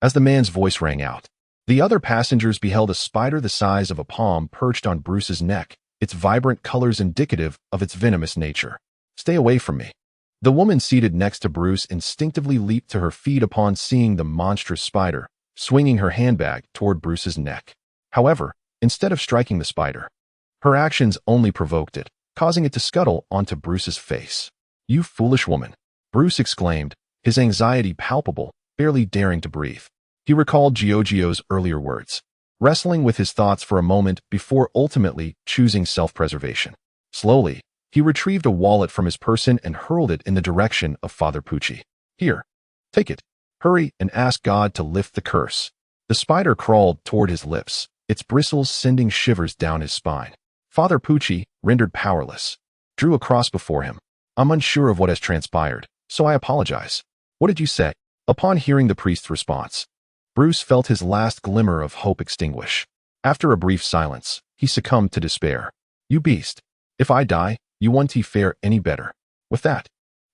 As the man's voice rang out, the other passengers beheld a spider the size of a palm perched on Bruce's neck, its vibrant colors indicative of its venomous nature. "Stay away from me." The woman seated next to Bruce instinctively leaped to her feet upon seeing the monstrous spider, swinging her handbag toward Bruce's neck. However, instead of striking the spider, her actions only provoked it, causing it to scuttle onto Bruce's face. "You foolish woman," Bruce exclaimed, his anxiety palpable, barely daring to breathe. He recalled Giorgio's earlier words, wrestling with his thoughts for a moment before ultimately choosing self-preservation. Slowly, he retrieved a wallet from his person and hurled it in the direction of Father Pucci. "Here, take it. Hurry and ask God to lift the curse." The spider crawled toward his lips, its bristles sending shivers down his spine. Father Pucci, rendered powerless, drew a cross before him. "I'm unsure of what has transpired, so I apologize." "What did you say?" Upon hearing the priest's response, Bruce felt his last glimmer of hope extinguish. After a brief silence, he succumbed to despair. "You beast. If I die, you won't fare any better." With that,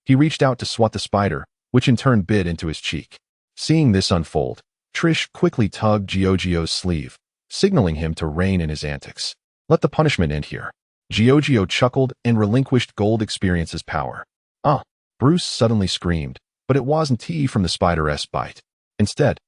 he reached out to swat the spider, which in turn bit into his cheek. Seeing this unfold, Trish quickly tugged Giorgio's sleeve, signaling him to rein in his antics. Let the punishment end here. Giorgio chuckled and relinquished Gold Experience's power. Ah! Bruce suddenly screamed, but it wasn't from the spider's bite. Instead,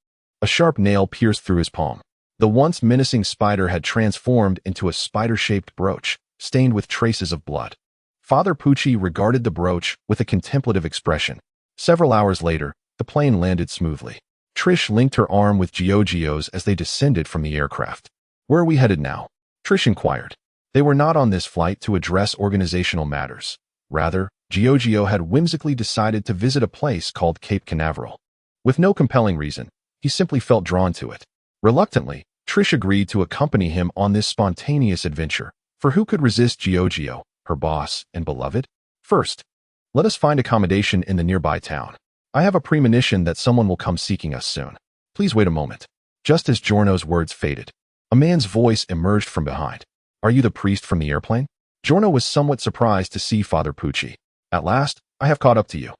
a sharp nail pierced through his palm. The once menacing spider had transformed into a spider-shaped brooch, stained with traces of blood. Father Pucci regarded the brooch with a contemplative expression. Several hours later, the plane landed smoothly. Trish linked her arm with Giorgio's as they descended from the aircraft. Where are we headed now? Trish inquired. They were not on this flight to address organizational matters. Rather, Giorgio had whimsically decided to visit a place called Cape Canaveral. With no compelling reason, he simply felt drawn to it. Reluctantly, Trish agreed to accompany him on this spontaneous adventure, for who could resist Giorgio, her boss and beloved? First, let us find accommodation in the nearby town. I have a premonition that someone will come seeking us soon. Please wait a moment. Just as Giorno's words faded, a man's voice emerged from behind. Are you the priest from the airplane? Giorno was somewhat surprised to see Father Pucci. At last, I have caught up to you.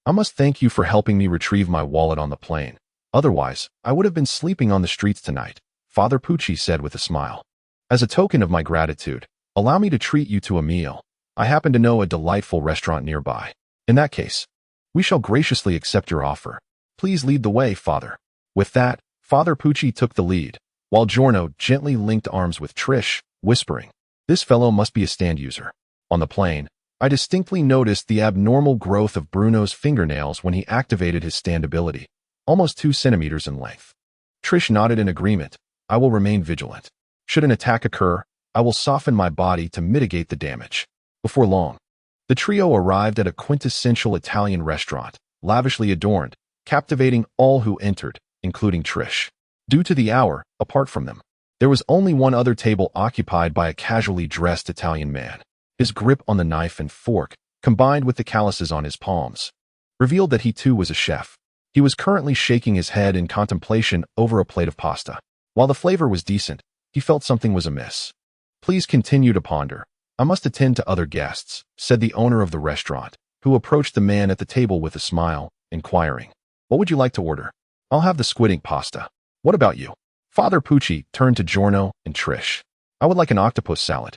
I must thank you for helping me retrieve my wallet on the plane. Otherwise, I would have been sleeping on the streets tonight, Father Pucci said with a smile. As a token of my gratitude, allow me to treat you to a meal. I happen to know a delightful restaurant nearby. In that case, we shall graciously accept your offer. Please lead the way, Father. With that, Father Pucci took the lead, while Giorno gently linked arms with Trish, whispering, "This fellow must be a stand user." On the plane, I distinctly noticed the abnormal growth of Bruno's fingernails when he activated his stand ability, almost 2 centimeters in length. Trish nodded in agreement. I will remain vigilant. Should an attack occur, I will soften my body to mitigate the damage. Before long, the trio arrived at a quintessential Italian restaurant, lavishly adorned, captivating all who entered, including Trish. Due to the hour, apart from them, there was only one other table occupied by a casually dressed Italian man. His grip on the knife and fork, combined with the calluses on his palms, revealed that he too was a chef. He was currently shaking his head in contemplation over a plate of pasta. While the flavor was decent, he felt something was amiss. Please continue to ponder. I must attend to other guests, said the owner of the restaurant, who approached the man at the table with a smile, inquiring, what would you like to order? I'll have the squid ink pasta. What about you? Father Pucci turned to Giorno and Trish. I would like an octopus salad.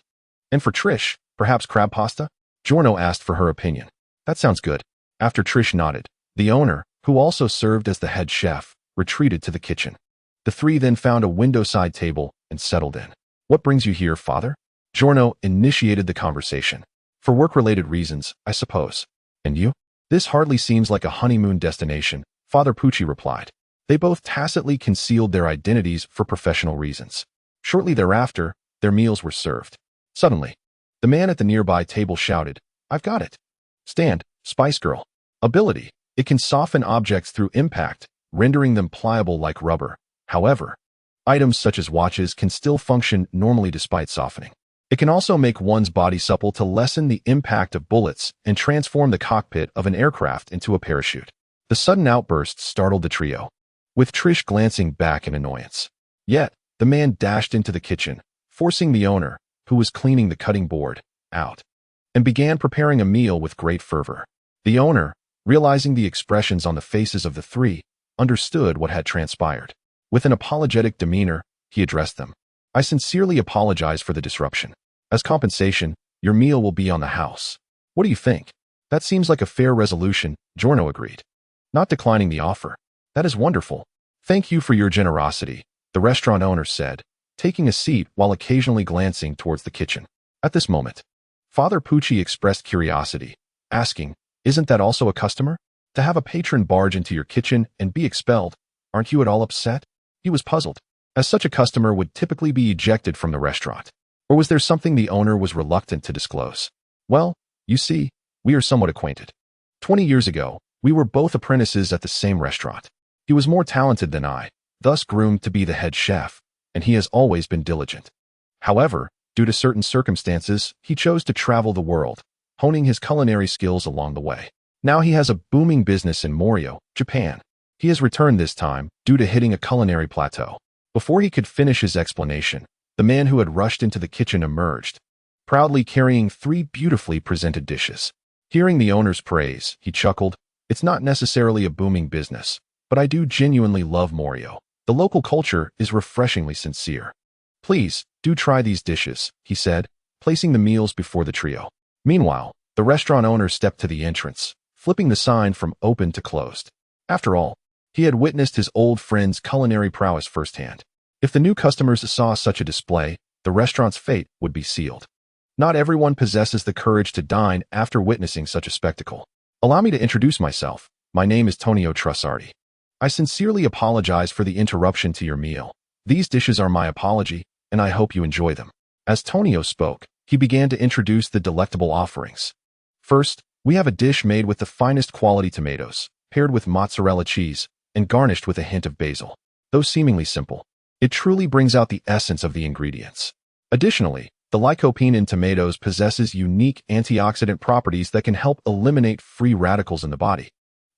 And for Trish, perhaps crab pasta? Giorno asked for her opinion. That sounds good. After Trish nodded, the owner, who also served as the head chef, retreated to the kitchen. The three then found a window-side table and settled in. What brings you here, Father? Giorno initiated the conversation. For work-related reasons, I suppose. And you? This hardly seems like a honeymoon destination, Father Pucci replied. They both tacitly concealed their identities for professional reasons. Shortly thereafter, their meals were served. Suddenly, the man at the nearby table shouted, I've got it. Stand, Spice Girl. Ability. It can soften objects through impact, rendering them pliable like rubber. However, items such as watches can still function normally despite softening. It can also make one's body supple to lessen the impact of bullets and transform the cockpit of an aircraft into a parachute. The sudden outburst startled the trio, with Trish glancing back in annoyance. Yet, the man dashed into the kitchen, forcing the owner, who was cleaning the cutting board, out, and began preparing a meal with great fervor. The owner, realizing the expressions on the faces of the three, understood what had transpired. With an apologetic demeanor, he addressed them. I sincerely apologize for the disruption. As compensation, your meal will be on the house. What do you think? That seems like a fair resolution, Giorno agreed, not declining the offer. That is wonderful. Thank you for your generosity, the restaurant owner said, taking a seat while occasionally glancing towards the kitchen. At this moment, Father Pucci expressed curiosity, asking, Isn't that also a customer? To have a patron barge into your kitchen and be expelled, aren't you at all upset? He was puzzled, as such a customer would typically be ejected from the restaurant. Or was there something the owner was reluctant to disclose? Well, you see, we are somewhat acquainted. 20 years ago, we were both apprentices at the same restaurant. He was more talented than I, thus groomed to be the head chef, and he has always been diligent. However, due to certain circumstances, he chose to travel the world, honing his culinary skills along the way. Now he has a booming business in Morio, Japan. He has returned this time due to hitting a culinary plateau. Before he could finish his explanation, the man who had rushed into the kitchen emerged, proudly carrying 3 beautifully presented dishes. Hearing the owner's praise, he chuckled, It's not necessarily a booming business, but I do genuinely love Morio. The local culture is refreshingly sincere. Please, do try these dishes, he said, placing the meals before the trio. Meanwhile, the restaurant owner stepped to the entrance, flipping the sign from open to closed. After all, he had witnessed his old friend's culinary prowess firsthand. If the new customers saw such a display, the restaurant's fate would be sealed. Not everyone possesses the courage to dine after witnessing such a spectacle. Allow me to introduce myself. My name is Tonio Trussardi. I sincerely apologize for the interruption to your meal. These dishes are my apology, and I hope you enjoy them. As Tonio spoke, he began to introduce the delectable offerings. First, we have a dish made with the finest quality tomatoes, paired with mozzarella cheese, and garnished with a hint of basil. Though seemingly simple, it truly brings out the essence of the ingredients. Additionally, the lycopene in tomatoes possesses unique antioxidant properties that can help eliminate free radicals in the body,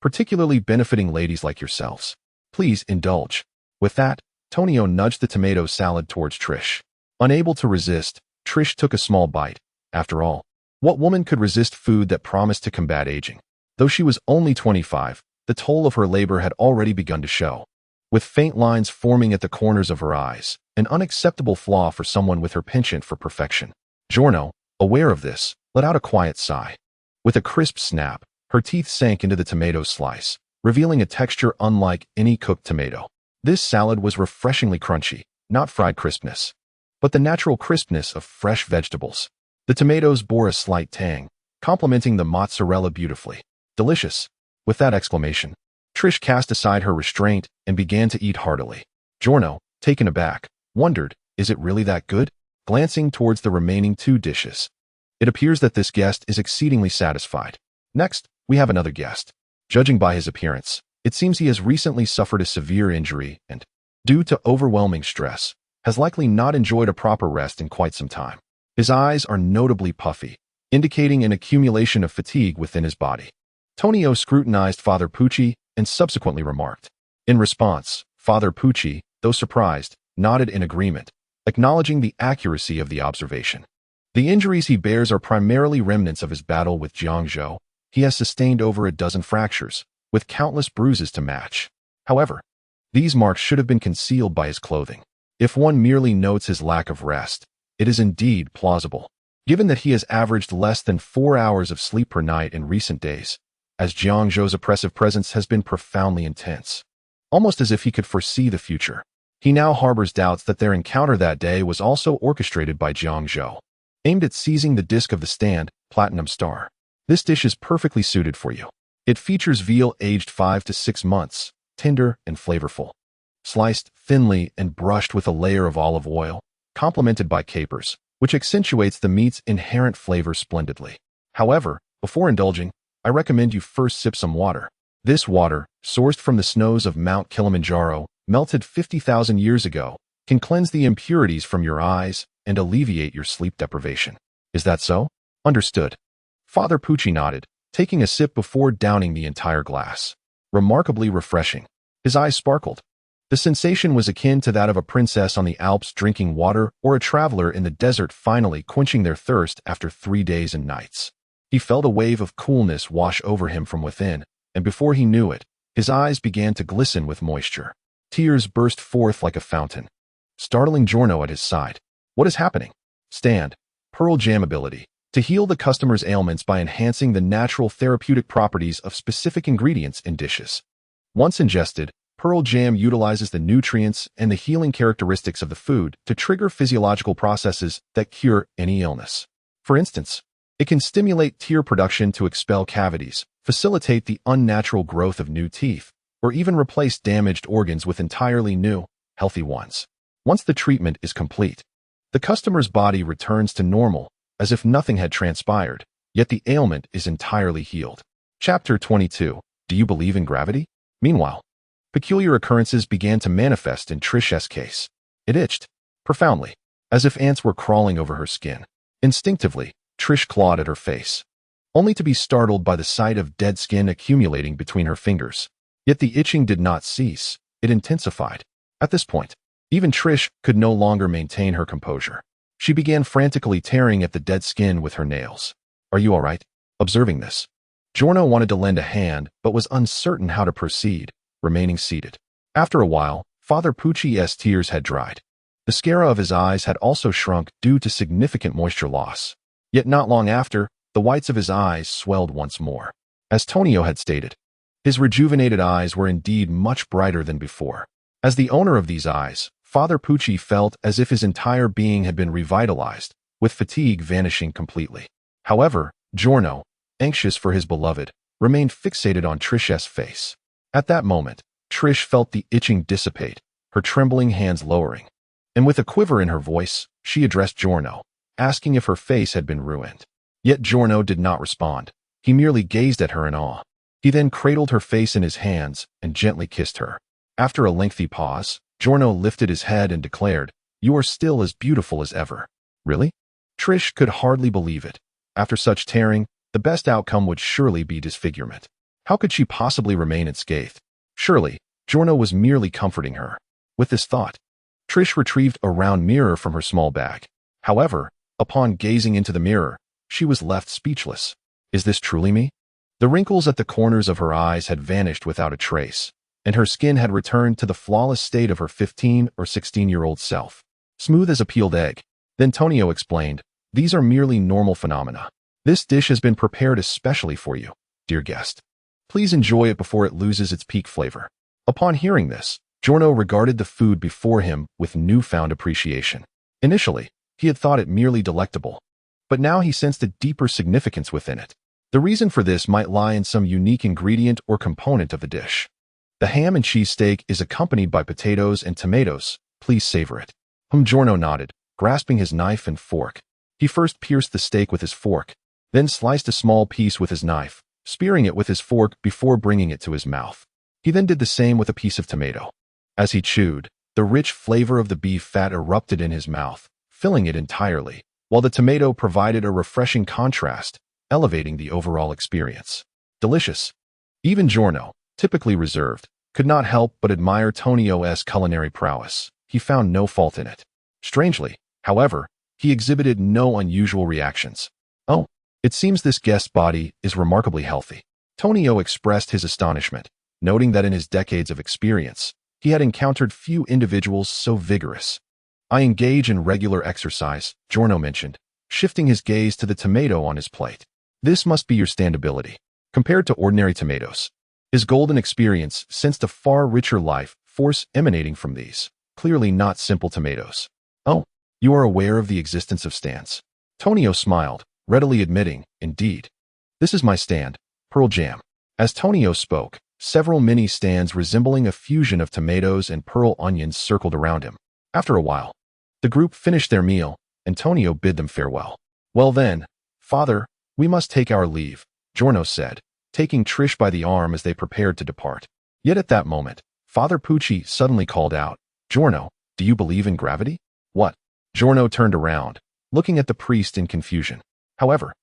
particularly benefiting ladies like yourselves. Please indulge. With that, Tonio nudged the tomato salad towards Trish. Unable to resist, Trish took a small bite. After all, what woman could resist food that promised to combat aging? Though she was only 25, the toll of her labor had already begun to show, with faint lines forming at the corners of her eyes, an unacceptable flaw for someone with her penchant for perfection. Giorno, aware of this, let out a quiet sigh. With a crisp snap, her teeth sank into the tomato slice, revealing a texture unlike any cooked tomato. This salad was refreshingly crunchy, not fried crispness, but the natural crispness of fresh vegetables. The tomatoes bore a slight tang, complementing the mozzarella beautifully. Delicious. With that exclamation, Trish cast aside her restraint and began to eat heartily. Giorno, taken aback, wondered, is it really that good? Glancing towards the remaining two dishes. It appears that this guest is exceedingly satisfied. Next, we have another guest. Judging by his appearance, it seems he has recently suffered a severe injury and, due to overwhelming stress, has likely not enjoyed a proper rest in quite some time. His eyes are notably puffy, indicating an accumulation of fatigue within his body. Tonio scrutinized Father Pucci and subsequently remarked. In response, Father Pucci, though surprised, nodded in agreement, acknowledging the accuracy of the observation. The injuries he bears are primarily remnants of his battle with Jiang Zhou. He has sustained over a dozen fractures, with countless bruises to match. However, these marks should have been concealed by his clothing. If one merely notes his lack of rest, it is indeed plausible, given that he has averaged less than 4 hours of sleep per night in recent days, as Jiang Zhou's oppressive presence has been profoundly intense. Almost as if he could foresee the future, he now harbors doubts that their encounter that day was also orchestrated by Jiang Zhou. Aimed at seizing the disc of the stand, Platinum Star. This dish is perfectly suited for you. It features veal aged 5 to 6 months, tender and flavorful, sliced thinly and brushed with a layer of olive oil, complemented by capers, which accentuates the meat's inherent flavor splendidly. However, before indulging, I recommend you first sip some water. This water, sourced from the snows of Mount Kilimanjaro, melted 50,000 years ago, can cleanse the impurities from your eyes and alleviate your sleep deprivation. Is that so? Understood. Father Pucci nodded, taking a sip before downing the entire glass. Remarkably refreshing. His eyes sparkled. The sensation was akin to that of a princess on the Alps drinking water or a traveler in the desert finally quenching their thirst after 3 days and nights. He felt a wave of coolness wash over him from within, and before he knew it, his eyes began to glisten with moisture. Tears burst forth like a fountain, startling Giorno at his side. What is happening? Stand. Pearl Jam ability. To heal the customer's ailments by enhancing the natural therapeutic properties of specific ingredients in dishes. Once ingested, Pearl Jam utilizes the nutrients and the healing characteristics of the food to trigger physiological processes that cure any illness. For instance, it can stimulate tear production to expel cavities, facilitate the unnatural growth of new teeth, or even replace damaged organs with entirely new, healthy ones. Once the treatment is complete, the customer's body returns to normal, as if nothing had transpired, yet the ailment is entirely healed. Chapter 22. Do you believe in gravity? Meanwhile, peculiar occurrences began to manifest in Trish's case. It itched, profoundly, as if ants were crawling over her skin. Instinctively, Trish clawed at her face, only to be startled by the sight of dead skin accumulating between her fingers. Yet the itching did not cease, it intensified. At this point, even Trish could no longer maintain her composure. She began frantically tearing at the dead skin with her nails. Are you all right? Observing this, Giorno wanted to lend a hand, but was uncertain how to proceed, remaining seated. After a while, Father Pucci's tears had dried. The sclera of his eyes had also shrunk due to significant moisture loss. Yet not long after, the whites of his eyes swelled once more. As Tonio had stated, his rejuvenated eyes were indeed much brighter than before. As the owner of these eyes, Father Pucci felt as if his entire being had been revitalized, with fatigue vanishing completely. However, Giorno, anxious for his beloved, remained fixated on Trish's face. At that moment, Trish felt the itching dissipate, her trembling hands lowering. And with a quiver in her voice, she addressed Giorno, asking if her face had been ruined. Yet Giorno did not respond. He merely gazed at her in awe. He then cradled her face in his hands and gently kissed her. After a lengthy pause, Giorno lifted his head and declared, "You are still as beautiful as ever." Really? Trish could hardly believe it. After such tearing, the best outcome would surely be disfigurement. How could she possibly remain unscathed? Surely, Giorno was merely comforting her. With this thought, Trish retrieved a round mirror from her small bag. However, upon gazing into the mirror, she was left speechless. Is this truly me? The wrinkles at the corners of her eyes had vanished without a trace, and her skin had returned to the flawless state of her 15 or 16-year-old self. Smooth as a peeled egg. Then Tonio explained, "These are merely normal phenomena. This dish has been prepared especially for you, dear guest. Please enjoy it before it loses its peak flavor." Upon hearing this, Giorno regarded the food before him with newfound appreciation. Initially, he had thought it merely delectable, but now he sensed a deeper significance within it. The reason for this might lie in some unique ingredient or component of the dish. The ham and cheese steak is accompanied by potatoes and tomatoes. Please savor it. Giorno nodded, grasping his knife and fork. He first pierced the steak with his fork, then sliced a small piece with his knife, spearing it with his fork before bringing it to his mouth. He then did the same with a piece of tomato. As he chewed, the rich flavor of the beef fat erupted in his mouth, filling it entirely, while the tomato provided a refreshing contrast, elevating the overall experience. Delicious. Even Giorno, typically reserved, could not help but admire Tonio's culinary prowess. He found no fault in it. Strangely, however, he exhibited no unusual reactions. "Oh, it seems this guest's body is remarkably healthy." Tonio expressed his astonishment, noting that in his decades of experience, he had encountered few individuals so vigorous. "I engage in regular exercise," Giorno mentioned, shifting his gaze to the tomato on his plate. "This must be your standability. Compared to ordinary tomatoes." His golden experience sensed a far richer life force emanating from these, clearly not simple tomatoes. "Oh, you are aware of the existence of stands?" Tonio smiled, readily admitting, "Indeed. This is my stand, Pearl Jam." As Tonio spoke, several mini stands resembling a fusion of tomatoes and pearl onions circled around him. After a while, the group finished their meal, and Tonio bid them farewell. "Well then, Father, we must take our leave," Giorno said, taking Trish by the arm as they prepared to depart. Yet at that moment, Father Pucci suddenly called out, "Giorno, do you believe in gravity?" "What?" Giorno turned around, looking at the priest in confusion. However,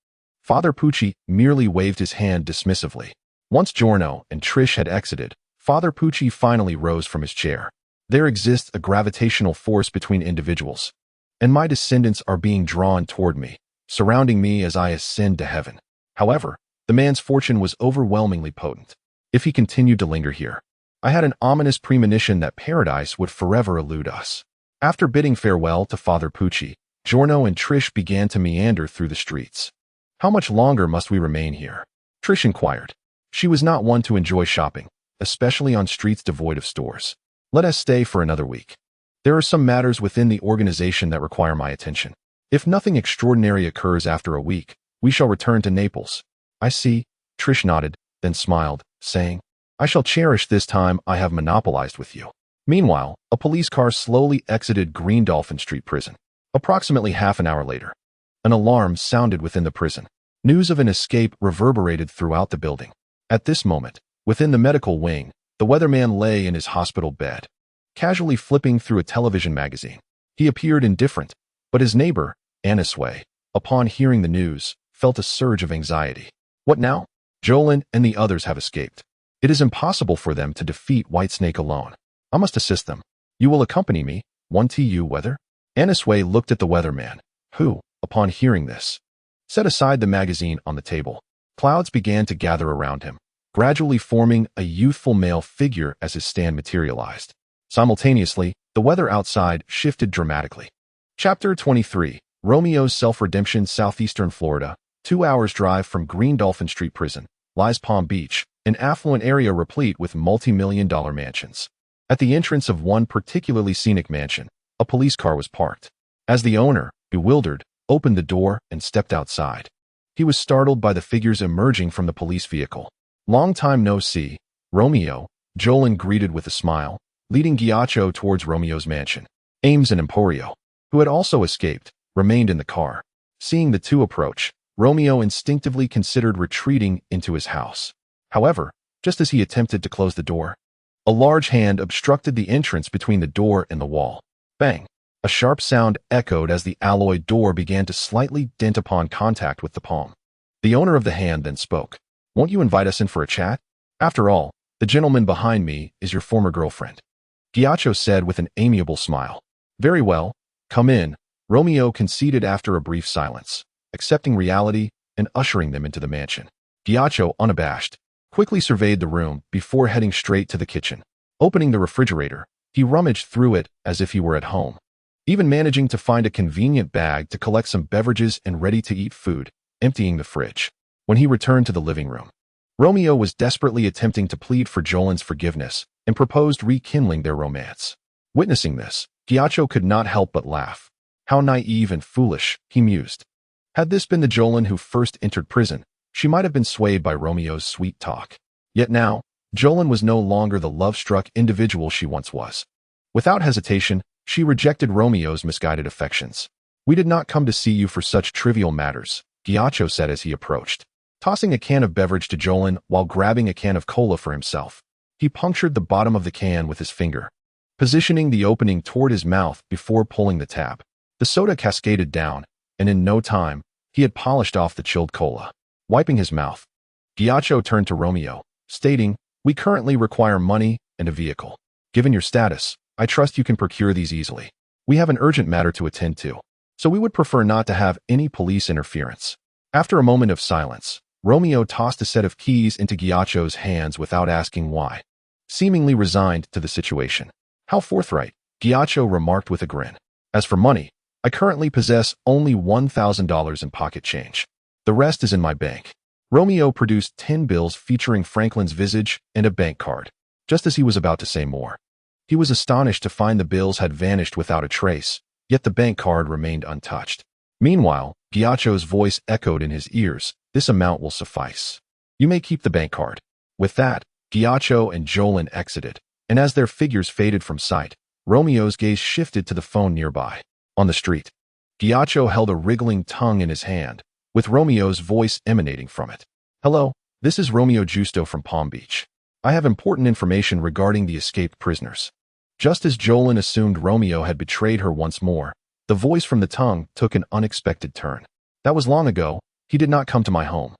Father Pucci merely waved his hand dismissively. Once Giorno and Trish had exited, Father Pucci finally rose from his chair. "There exists a gravitational force between individuals, and my descendants are being drawn toward me, surrounding me as I ascend to heaven." However, the man's fortune was overwhelmingly potent. If he continued to linger here, I had an ominous premonition that paradise would forever elude us. After bidding farewell to Father Pucci, Giorno and Trish began to meander through the streets. "How much longer must we remain here?" Trish inquired. She was not one to enjoy shopping, especially on streets devoid of stores. "Let us stay for another week. There are some matters within the organization that require my attention. If nothing extraordinary occurs after a week, we shall return to Naples." "I see," Trish nodded, then smiled, saying, "I shall cherish this time I have monopolized with you." Meanwhile, a police car slowly exited Green Dolphin Street Prison. Approximately half an hour later, an alarm sounded within the prison. News of an escape reverberated throughout the building. At this moment, within the medical wing, the weatherman lay in his hospital bed, casually flipping through a television magazine. He appeared indifferent, but his neighbor, Anisway, upon hearing the news, felt a surge of anxiety. "What now? Jolin and the others have escaped. It is impossible for them to defeat Whitesnake alone. I must assist them. You will accompany me, 1TU Weather?" Anisway looked at the weatherman, who, upon hearing this, set aside the magazine on the table. Clouds began to gather around him, gradually forming a youthful male figure as his stand materialized. Simultaneously, the weather outside shifted dramatically. Chapter 23. Romeo's Self-Redemption. Southeastern Florida, 2 hours drive from Green Dolphin Street Prison, lies Palm Beach, an affluent area replete with multi-million-dollar mansions. At the entrance of one particularly scenic mansion, a police car was parked. As the owner, bewildered, opened the door and stepped outside, he was startled by the figures emerging from the police vehicle. "Long time no see, Romeo," Jolin greeted with a smile, leading Ghiaccio towards Romeo's mansion. Ames and Emporio, who had also escaped, remained in the car. Seeing the two approach, Romeo instinctively considered retreating into his house. However, just as he attempted to close the door, a large hand obstructed the entrance between the door and the wall. Bang! A sharp sound echoed as the alloy door began to slightly dent upon contact with the palm. The owner of the hand then spoke. "Won't you invite us in for a chat? After all, the gentleman behind me is your former girlfriend," Ghiaccio said with an amiable smile. "Very well, come in," Romeo conceded after a brief silence, accepting reality and ushering them into the mansion. Ghiaccio, unabashed, quickly surveyed the room before heading straight to the kitchen. Opening the refrigerator, he rummaged through it as if he were at home, even managing to find a convenient bag to collect some beverages and ready-to-eat food, emptying the fridge. When he returned to the living room, Romeo was desperately attempting to plead for Jolin's forgiveness and proposed rekindling their romance. Witnessing this, Ghiaccio could not help but laugh. How naive and foolish, he mused. Had this been the Jolin who first entered prison, she might have been swayed by Romeo's sweet talk. Yet now, Jolin was no longer the love-struck individual she once was. Without hesitation, she rejected Romeo's misguided affections. "We did not come to see you for such trivial matters," Ghiaccio said as he approached. Tossing a can of beverage to Jolin while grabbing a can of cola for himself, he punctured the bottom of the can with his finger, positioning the opening toward his mouth before pulling the tab. The soda cascaded down, and in no time, he had polished off the chilled cola. Wiping his mouth, Ghiaccio turned to Romeo, stating, "We currently require money and a vehicle. Given your status, I trust you can procure these easily. We have an urgent matter to attend to, so we would prefer not to have any police interference." After a moment of silence, Romeo tossed a set of keys into Ghiaccio's hands without asking why, seemingly resigned to the situation. "How forthright," Ghiaccio remarked with a grin. "As for money, I currently possess only $1,000 in pocket change. The rest is in my bank." Romeo produced 10 bills featuring Franklin's visage and a bank card. Just as he was about to say more, he was astonished to find the bills had vanished without a trace, yet the bank card remained untouched. Meanwhile, Ghiaccio's voice echoed in his ears, "This amount will suffice. You may keep the bank card." With that, Ghiaccio and Jolin exited, and as their figures faded from sight, Romeo's gaze shifted to the phone nearby. On the street, Ghiaccio held a wriggling tongue in his hand, with Romeo's voice emanating from it. "Hello, this is Romeo Justo from Palm Beach. I have important information regarding the escaped prisoners." Just as Jolin assumed Romeo had betrayed her once more, the voice from the tongue took an unexpected turn. "That was long ago. He did not come to my home.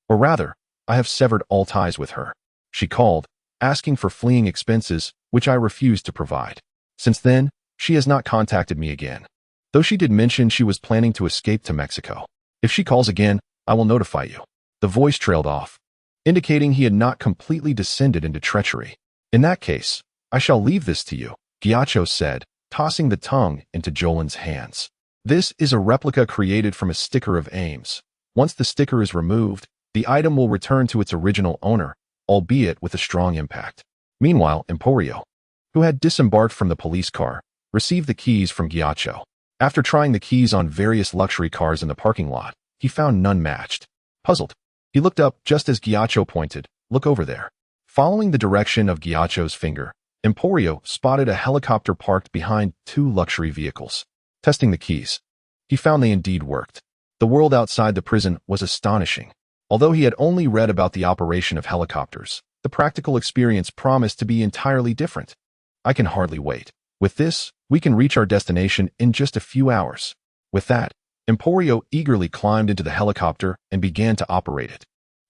Or rather, I have severed all ties with her. She called, asking for fleeing expenses, which I refused to provide. Since then, she has not contacted me again, though she did mention she was planning to escape to Mexico. If she calls again, I will notify you." The voice trailed off, indicating he had not completely descended into treachery. "In that case, I shall leave this to you," Ghiaccio said, tossing the tongue into Jolin's hands. "This is a replica created from a sticker of Ames. Once the sticker is removed, the item will return to its original owner, albeit with a strong impact." Meanwhile, Emporio, who had disembarked from the police car, received the keys from Ghiaccio. After trying the keys on various luxury cars in the parking lot, he found none matched. Puzzled, he looked up just as Ghiaccio pointed, "Look over there." Following the direction of Ghiaccio's finger, Emporio spotted a helicopter parked behind 2 luxury vehicles. Testing the keys, he found they indeed worked. The world outside the prison was astonishing. Although he had only read about the operation of helicopters, the practical experience promised to be entirely different. "I can hardly wait. With this, we can reach our destination in just a few hours." With that, Emporio eagerly climbed into the helicopter and began to operate it.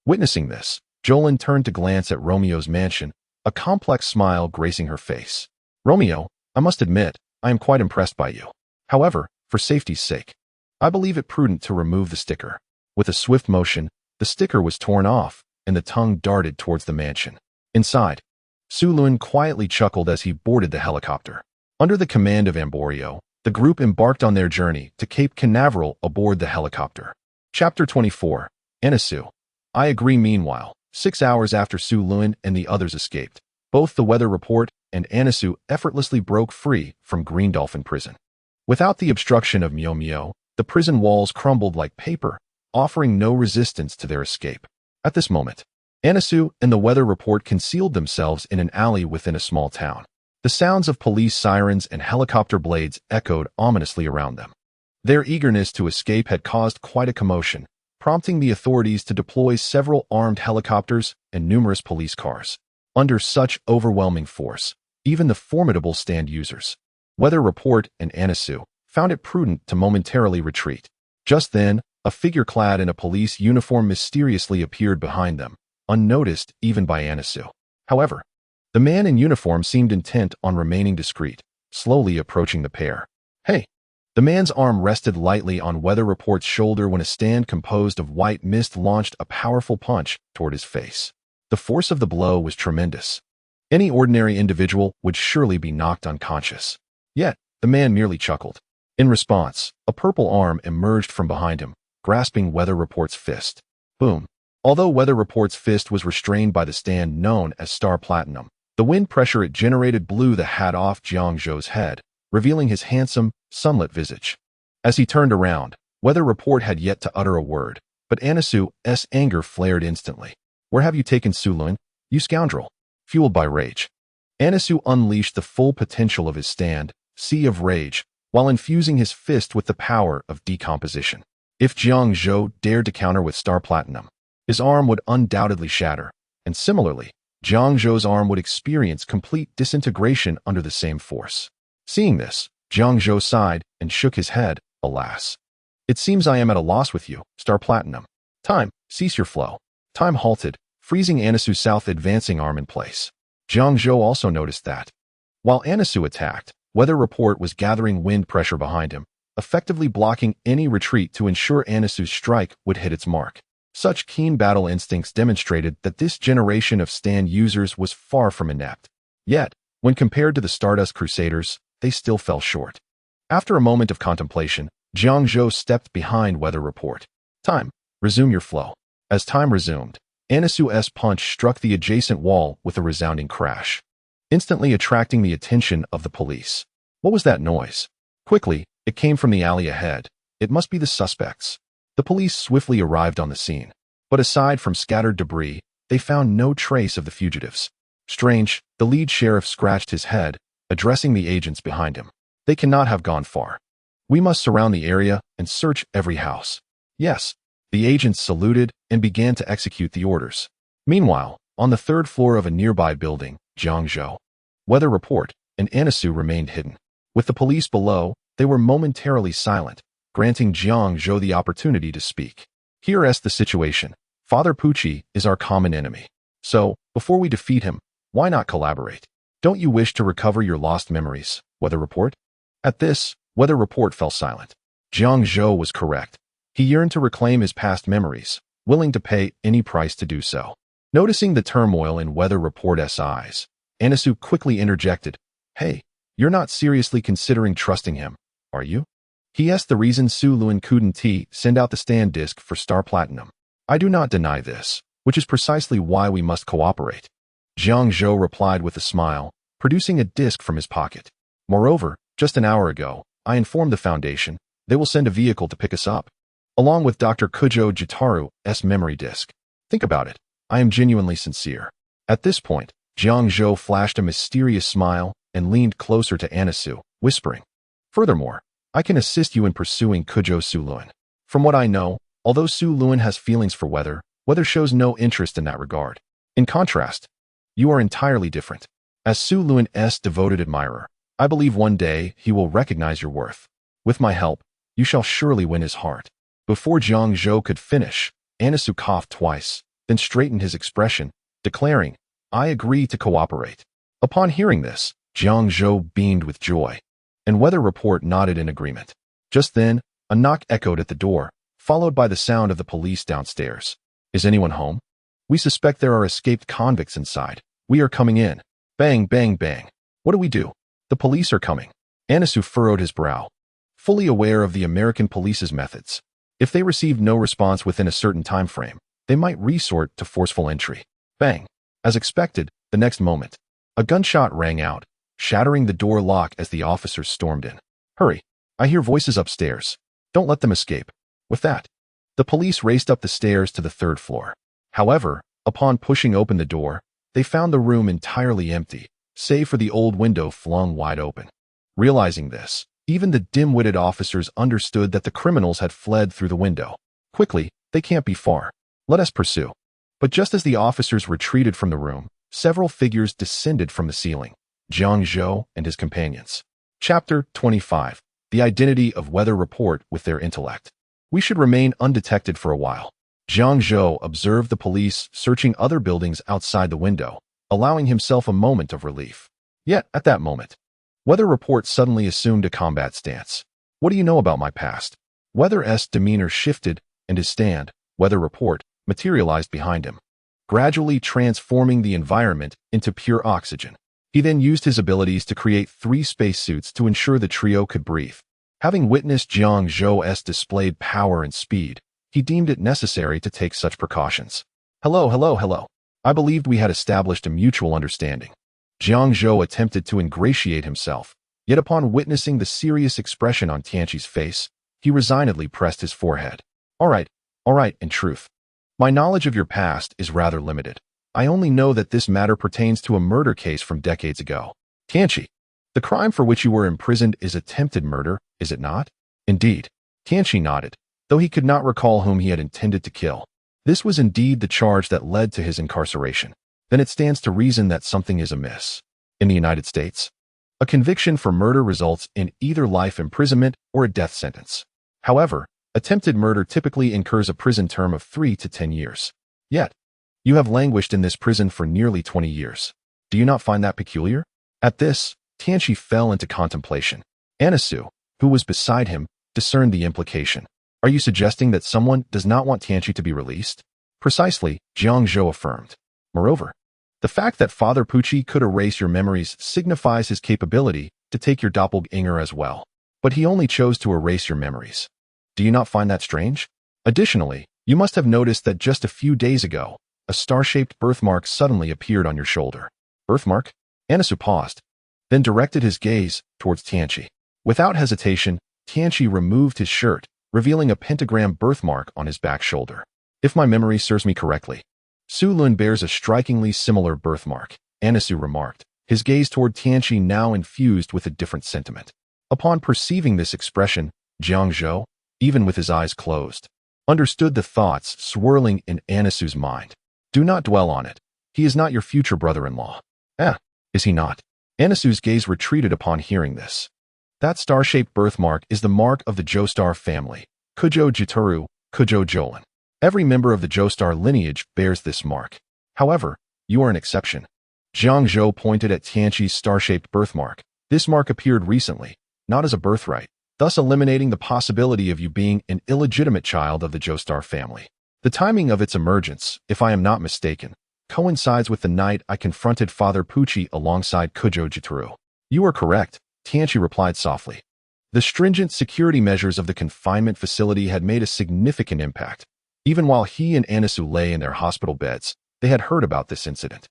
Witnessing this, Jolin turned to glance at Romeo's mansion, a complex smile gracing her face. "Romeo, I must admit, I am quite impressed by you. However, for safety's sake, I believe it prudent to remove the sticker." With a swift motion, The sticker was torn off, and the tongue darted towards the mansion. Inside, Su Lun quietly chuckled as he boarded the helicopter. Under the command of Amborio, the group embarked on their journey to Cape Canaveral aboard the helicopter. Chapter 24. Anisu. I agree. Meanwhile, 6 hours after Su Lun and the others escaped, both the weather report and Anisu effortlessly broke free from Green Dolphin Prison. Without the obstruction of Mio Mio, the prison walls crumbled like paper, offering no resistance to their escape. At this moment, Anisu and the weather report concealed themselves in an alley within a small town. The sounds of police sirens and helicopter blades echoed ominously around them. Their eagerness to escape had caused quite a commotion, prompting the authorities to deploy several armed helicopters and numerous police cars. Under such overwhelming force, even the formidable stand users, weather report and Anisu, found it prudent to momentarily retreat. Just then, a figure clad in a police uniform mysteriously appeared behind them, unnoticed even by Anisu. However, the man in uniform seemed intent on remaining discreet, slowly approaching the pair. Hey! The man's arm rested lightly on weather report's shoulder when a stand composed of white mist launched a powerful punch toward his face. The force of the blow was tremendous. Any ordinary individual would surely be knocked unconscious. Yet, the man merely chuckled. In response, a purple arm emerged from behind him, grasping weather report's fist. Boom. Although weather report's fist was restrained by the stand known as Star Platinum, the wind pressure it generated blew the hat off Jiang Zhou's head, revealing his handsome, sunlit visage. As he turned around, weather report had yet to utter a word, but Anisu's anger flared instantly. Where have you taken Su Lun, you scoundrel? Fueled by rage, Anisu unleashed the full potential of his stand, sea of rage, while infusing his fist with the power of decomposition. If Jiang Zhou dared to counter with Star Platinum, his arm would undoubtedly shatter, and similarly, Jiang Zhou's arm would experience complete disintegration under the same force. Seeing this, Jiang Zhou sighed and shook his head. Alas. It seems I am at a loss with you, Star Platinum. Time, cease your flow. Time halted, freezing Anisu's south advancing arm in place. Jiang Zhou also noticed that. While Anisu attacked, weather report was gathering wind pressure behind him, effectively blocking any retreat to ensure Anisu's strike would hit its mark. Such keen battle instincts demonstrated that this generation of stand users was far from inept. Yet, when compared to the Stardust Crusaders, they still fell short. After a moment of contemplation, Jiang Zhou stepped behind weather report. Time, resume your flow. As time resumed, Anisu's punch struck the adjacent wall with a resounding crash, instantly attracting the attention of the police. What was that noise? Quickly, it came from the alley ahead. It must be the suspects. The police swiftly arrived on the scene, but aside from scattered debris, they found no trace of the fugitives. Strange, the lead sheriff scratched his head, addressing the agents behind him. They cannot have gone far. We must surround the area and search every house. Yes. The agents saluted and began to execute the orders. Meanwhile, on the third floor of a nearby building, Jiang Zhou, weather report, and Anisu remained hidden. With the police below, they were momentarily silent, granting Jiang Zhou the opportunity to speak. Here's the situation. Father Pucci is our common enemy. So, before we defeat him, why not collaborate? Don't you wish to recover your lost memories, weather report? At this, weather report fell silent. Jiang Zhou was correct. He yearned to reclaim his past memories, willing to pay any price to do so. Noticing the turmoil in weather report's eyes, Anisu quickly interjected, Hey, you're not seriously considering trusting him, are you? He asked the reason Su Lun couldn't send out the stand disc for Star Platinum. I do not deny this, which is precisely why we must cooperate. Jiang Zhou replied with a smile, producing a disc from his pocket. Moreover, just an hour ago, I informed the Foundation they will send a vehicle to pick us up, along with Dr. Kujo Jitaru's memory disk. Think about it. I am genuinely sincere. At this point, Jiang Zhou flashed a mysterious smile and leaned closer to Anisu, whispering, Furthermore, I can assist you in pursuing Kujo Su Lun. From what I know, although Su Lun has feelings for weather shows no interest in that regard. In contrast, you are entirely different. As Su Lun's devoted admirer, I believe one day he will recognize your worth. With my help, you shall surely win his heart. Before Jiang Zhou could finish, Anisu coughed twice, then straightened his expression, declaring, I agree to cooperate. Upon hearing this, Jiang Zhou beamed with joy, and weather report nodded in agreement. Just then, a knock echoed at the door, followed by the sound of the police downstairs. Is anyone home? We suspect there are escaped convicts inside. We are coming in. Bang, bang, bang. What do we do? The police are coming. Anisu furrowed his brow, fully aware of the American police's methods. If they received no response within a certain time frame, they might resort to forceful entry. Bang. As expected, the next moment, a gunshot rang out, shattering the door lock as the officers stormed in. Hurry. I hear voices upstairs. Don't let them escape. With that, the police raced up the stairs to the third floor. However, upon pushing open the door, they found the room entirely empty, save for the old window flung wide open. Realizing this, even the dim-witted officers understood that the criminals had fled through the window. Quickly, they can't be far. Let us pursue. But just as the officers retreated from the room, several figures descended from the ceiling. Jiang Zhou and his companions. Chapter 25. The Identity of Weather Report with Their Intellect. We should remain undetected for a while. Jiang Zhou observed the police searching other buildings outside the window, allowing himself a moment of relief. Yet, at that moment, Weather Report suddenly assumed a combat stance. What do you know about my past? Weather's demeanor shifted, and his stand, Weather Report, materialized behind him, gradually transforming the environment into pure oxygen. He then used his abilities to create 3 spacesuits to ensure the trio could breathe. Having witnessed Jiang Zhou's displayed power and speed, he deemed it necessary to take such precautions. Hello. I believed we had established a mutual understanding. Jiang Zhou attempted to ingratiate himself, yet upon witnessing the serious expression on Tianqi's face, he resignedly pressed his forehead. All right, in truth. My knowledge of your past is rather limited. I only know that this matter pertains to a murder case from decades ago. Tianqi, the crime for which you were imprisoned is attempted murder, is it not? Indeed. Tianqi nodded, though he could not recall whom he had intended to kill. This was indeed the charge that led to his incarceration. Then it stands to reason that something is amiss. In the United States, a conviction for murder results in either life imprisonment or a death sentence. However, attempted murder typically incurs a prison term of 3 to 10 years. Yet, you have languished in this prison for nearly 20 years. Do you not find that peculiar? At this, Tianqi fell into contemplation. Anisu, who was beside him, discerned the implication. Are you suggesting that someone does not want Tianqi to be released? Precisely, Jiang Zhou affirmed. Moreover, the fact that Father Pucci could erase your memories signifies his capability to take your doppelganger as well. But he only chose to erase your memories. Do you not find that strange? Additionally, you must have noticed that just a few days ago, a star-shaped birthmark suddenly appeared on your shoulder. Birthmark? Anisu paused, then directed his gaze towards Tianqi. Without hesitation, Tianqi removed his shirt, revealing a pentagram birthmark on his back shoulder. If my memory serves me correctly, Su Lun bears a strikingly similar birthmark, Anisu remarked, his gaze toward Tianqi now infused with a different sentiment. Upon perceiving this expression, Jiang Zhou, even with his eyes closed, understood the thoughts swirling in Anisu's mind. Do not dwell on it. He is not your future brother-in-law. Is he not? Anisu's gaze retreated upon hearing this. That star-shaped birthmark is the mark of the Joestar family, Kuzhou Jitaru, Kuzhou Jolin. Every member of the Joestar lineage bears this mark. However, you are an exception. Jiang Zhou pointed at Tianqi's star-shaped birthmark. This mark appeared recently, not as a birthright, thus eliminating the possibility of you being an illegitimate child of the Joestar family. The timing of its emergence, if I am not mistaken, coincides with the night I confronted Father Pucci alongside Kuzhou Jitaru. You are correct, Tianqi replied softly. The stringent security measures of the confinement facility had made a significant impact. Even while he and Anisu lay in their hospital beds, they had heard about this incident.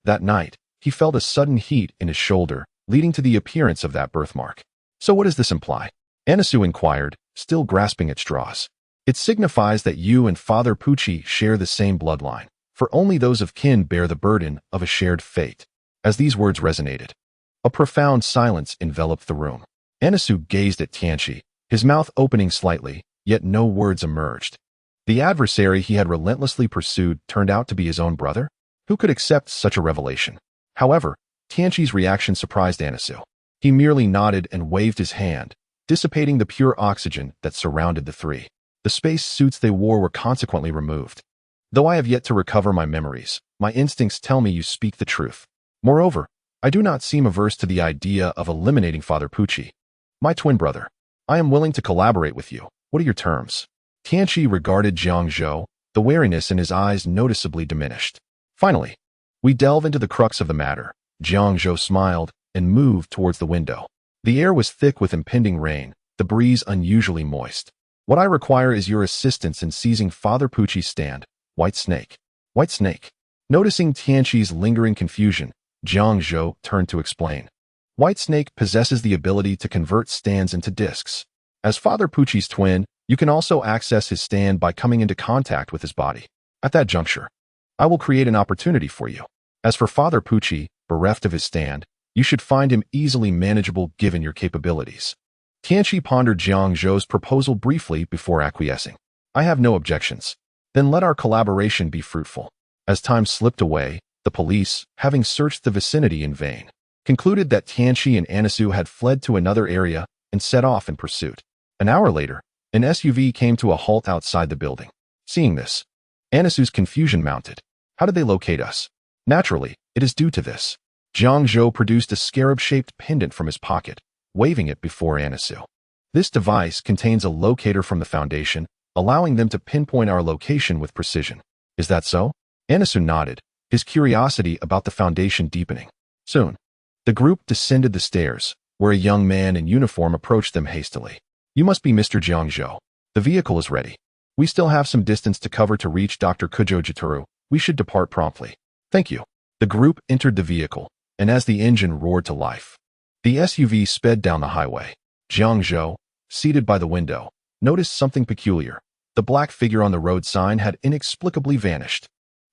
That night, he felt a sudden heat in his shoulder, leading to the appearance of that birthmark. So what does this imply? Anisu inquired, still grasping at straws. It signifies that you and Father Pucci share the same bloodline, for only those of kin bear the burden of a shared fate. As these words resonated, a profound silence enveloped the room. Anisu gazed at Tianqi, his mouth opening slightly, yet no words emerged. The adversary he had relentlessly pursued turned out to be his own brother? Who could accept such a revelation? However, Tianqi's reaction surprised Anisu. He merely nodded and waved his hand, dissipating the pure oxygen that surrounded the three. The space suits they wore were consequently removed. Though I have yet to recover my memories, my instincts tell me you speak the truth. Moreover, I do not seem averse to the idea of eliminating Father Pucci. My twin brother, I am willing to collaborate with you. What are your terms? Tianqi regarded Jiang Zhou, the wariness in his eyes noticeably diminished. Finally, we delve into the crux of the matter. Jiang Zhou smiled and moved towards the window. The air was thick with impending rain, the breeze unusually moist. What I require is your assistance in seizing Father Pucci's stand. White Snake. White Snake. Noticing Tianqi's lingering confusion, Jiang Zhou turned to explain. White Snake possesses the ability to convert stands into discs. As Father Pucci's twin, you can also access his stand by coming into contact with his body. At that juncture, I will create an opportunity for you. As for Father Pucci, bereft of his stand, you should find him easily manageable given your capabilities. Tianqi pondered Jiang Zhou's proposal briefly before acquiescing. I have no objections. Then let our collaboration be fruitful. As time slipped away, the police, having searched the vicinity in vain, concluded that Tianqi and Anisu had fled to another area and set off in pursuit. An hour later, an SUV came to a halt outside the building. Seeing this, Anisu's confusion mounted. How did they locate us? Naturally, it is due to this. Jiang Zhou produced a scarab-shaped pendant from his pocket, waving it before Anisu. This device contains a locator from the Foundation, allowing them to pinpoint our location with precision. Is that so? Anisu nodded, his curiosity about the Foundation deepening. Soon, the group descended the stairs, where a young man in uniform approached them hastily. You must be Mr. Jiang Zhou. The vehicle is ready. We still have some distance to cover to reach Dr. Kujo Jitoru. We should depart promptly. Thank you. The group entered the vehicle, and as the engine roared to life, the SUV sped down the highway. Jiang Zhou, seated by the window, noticed something peculiar. The black figure on the road sign had inexplicably vanished.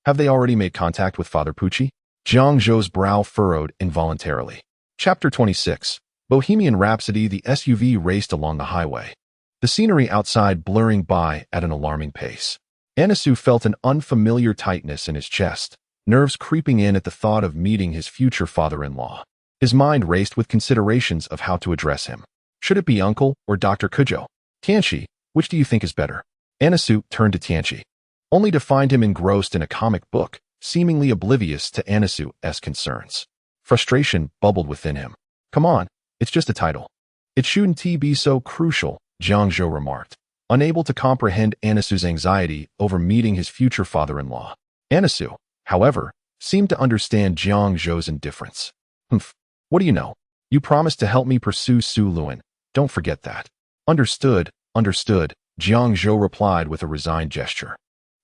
Have they already made contact with Father Pucci? Jiang Zhou's brow furrowed involuntarily. Chapter 26. Bohemian Rhapsody. The SUV raced along the highway, the scenery outside blurring by at an alarming pace. Anisu felt an unfamiliar tightness in his chest, nerves creeping in at the thought of meeting his future father-in-law. His mind raced with considerations of how to address him. Should it be Uncle or Dr. Kujo? Tianqi, which do you think is better? Anisu turned to Tianqi, only to find him engrossed in a comic book, seemingly oblivious to Anisu's concerns. Frustration bubbled within him. Come on, it's just a title. It shouldn't be so crucial, Jiang Zhou remarked, unable to comprehend Anisu's anxiety over meeting his future father-in-law. Anisu, however, seemed to understand Jiang Zhou's indifference. Humph, what do you know? You promised to help me pursue Su Luan. Don't forget that. Understood, understood, Jiang Zhou replied with a resigned gesture.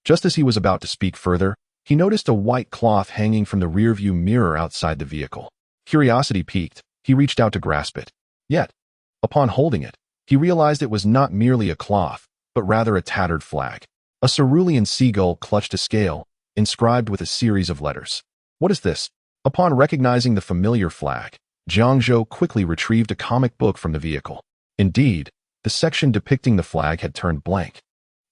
Just as he was about to speak further, he noticed a white cloth hanging from the rearview mirror outside the vehicle. Curiosity piqued, he reached out to grasp it. Yet, upon holding it, he realized it was not merely a cloth, but rather a tattered flag. A cerulean seagull clutched a scale, inscribed with a series of letters. What is this? Upon recognizing the familiar flag, Jiang Zhou quickly retrieved a comic book from the vehicle. Indeed, the section depicting the flag had turned blank,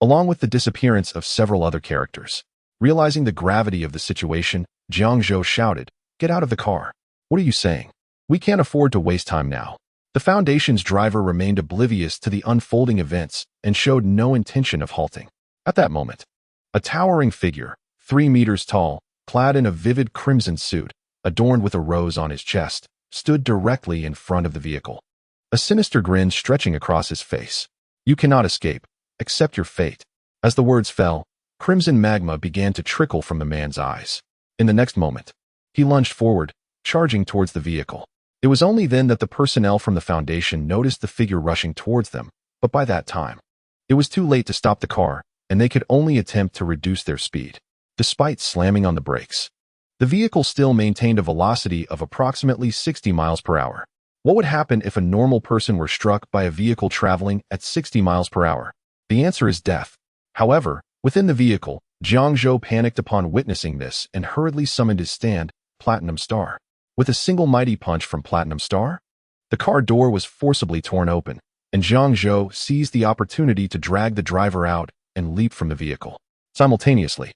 along with the disappearance of several other characters. Realizing the gravity of the situation, Jiang Zhou shouted, "Get out of the car. What are you saying? We can't afford to waste time now." The Foundation's driver remained oblivious to the unfolding events and showed no intention of halting. At that moment, a towering figure, 3 meters tall, clad in a vivid crimson suit, adorned with a rose on his chest, stood directly in front of the vehicle. A sinister grin stretching across his face. You cannot escape. Accept your fate. As the words fell, crimson magma began to trickle from the man's eyes. In the next moment, he lunged forward, charging towards the vehicle. It was only then that the personnel from the Foundation noticed the figure rushing towards them, but by that time, it was too late to stop the car, and they could only attempt to reduce their speed. Despite slamming on the brakes, the vehicle still maintained a velocity of approximately 60 miles per hour. What would happen if a normal person were struck by a vehicle traveling at 60 miles per hour? The answer is death. However, within the vehicle, Jiang Zhou panicked upon witnessing this and hurriedly summoned his stand, Platinum Star. With a single mighty punch from Platinum Star, the car door was forcibly torn open, and Jiang Zhou seized the opportunity to drag the driver out and leap from the vehicle. Simultaneously,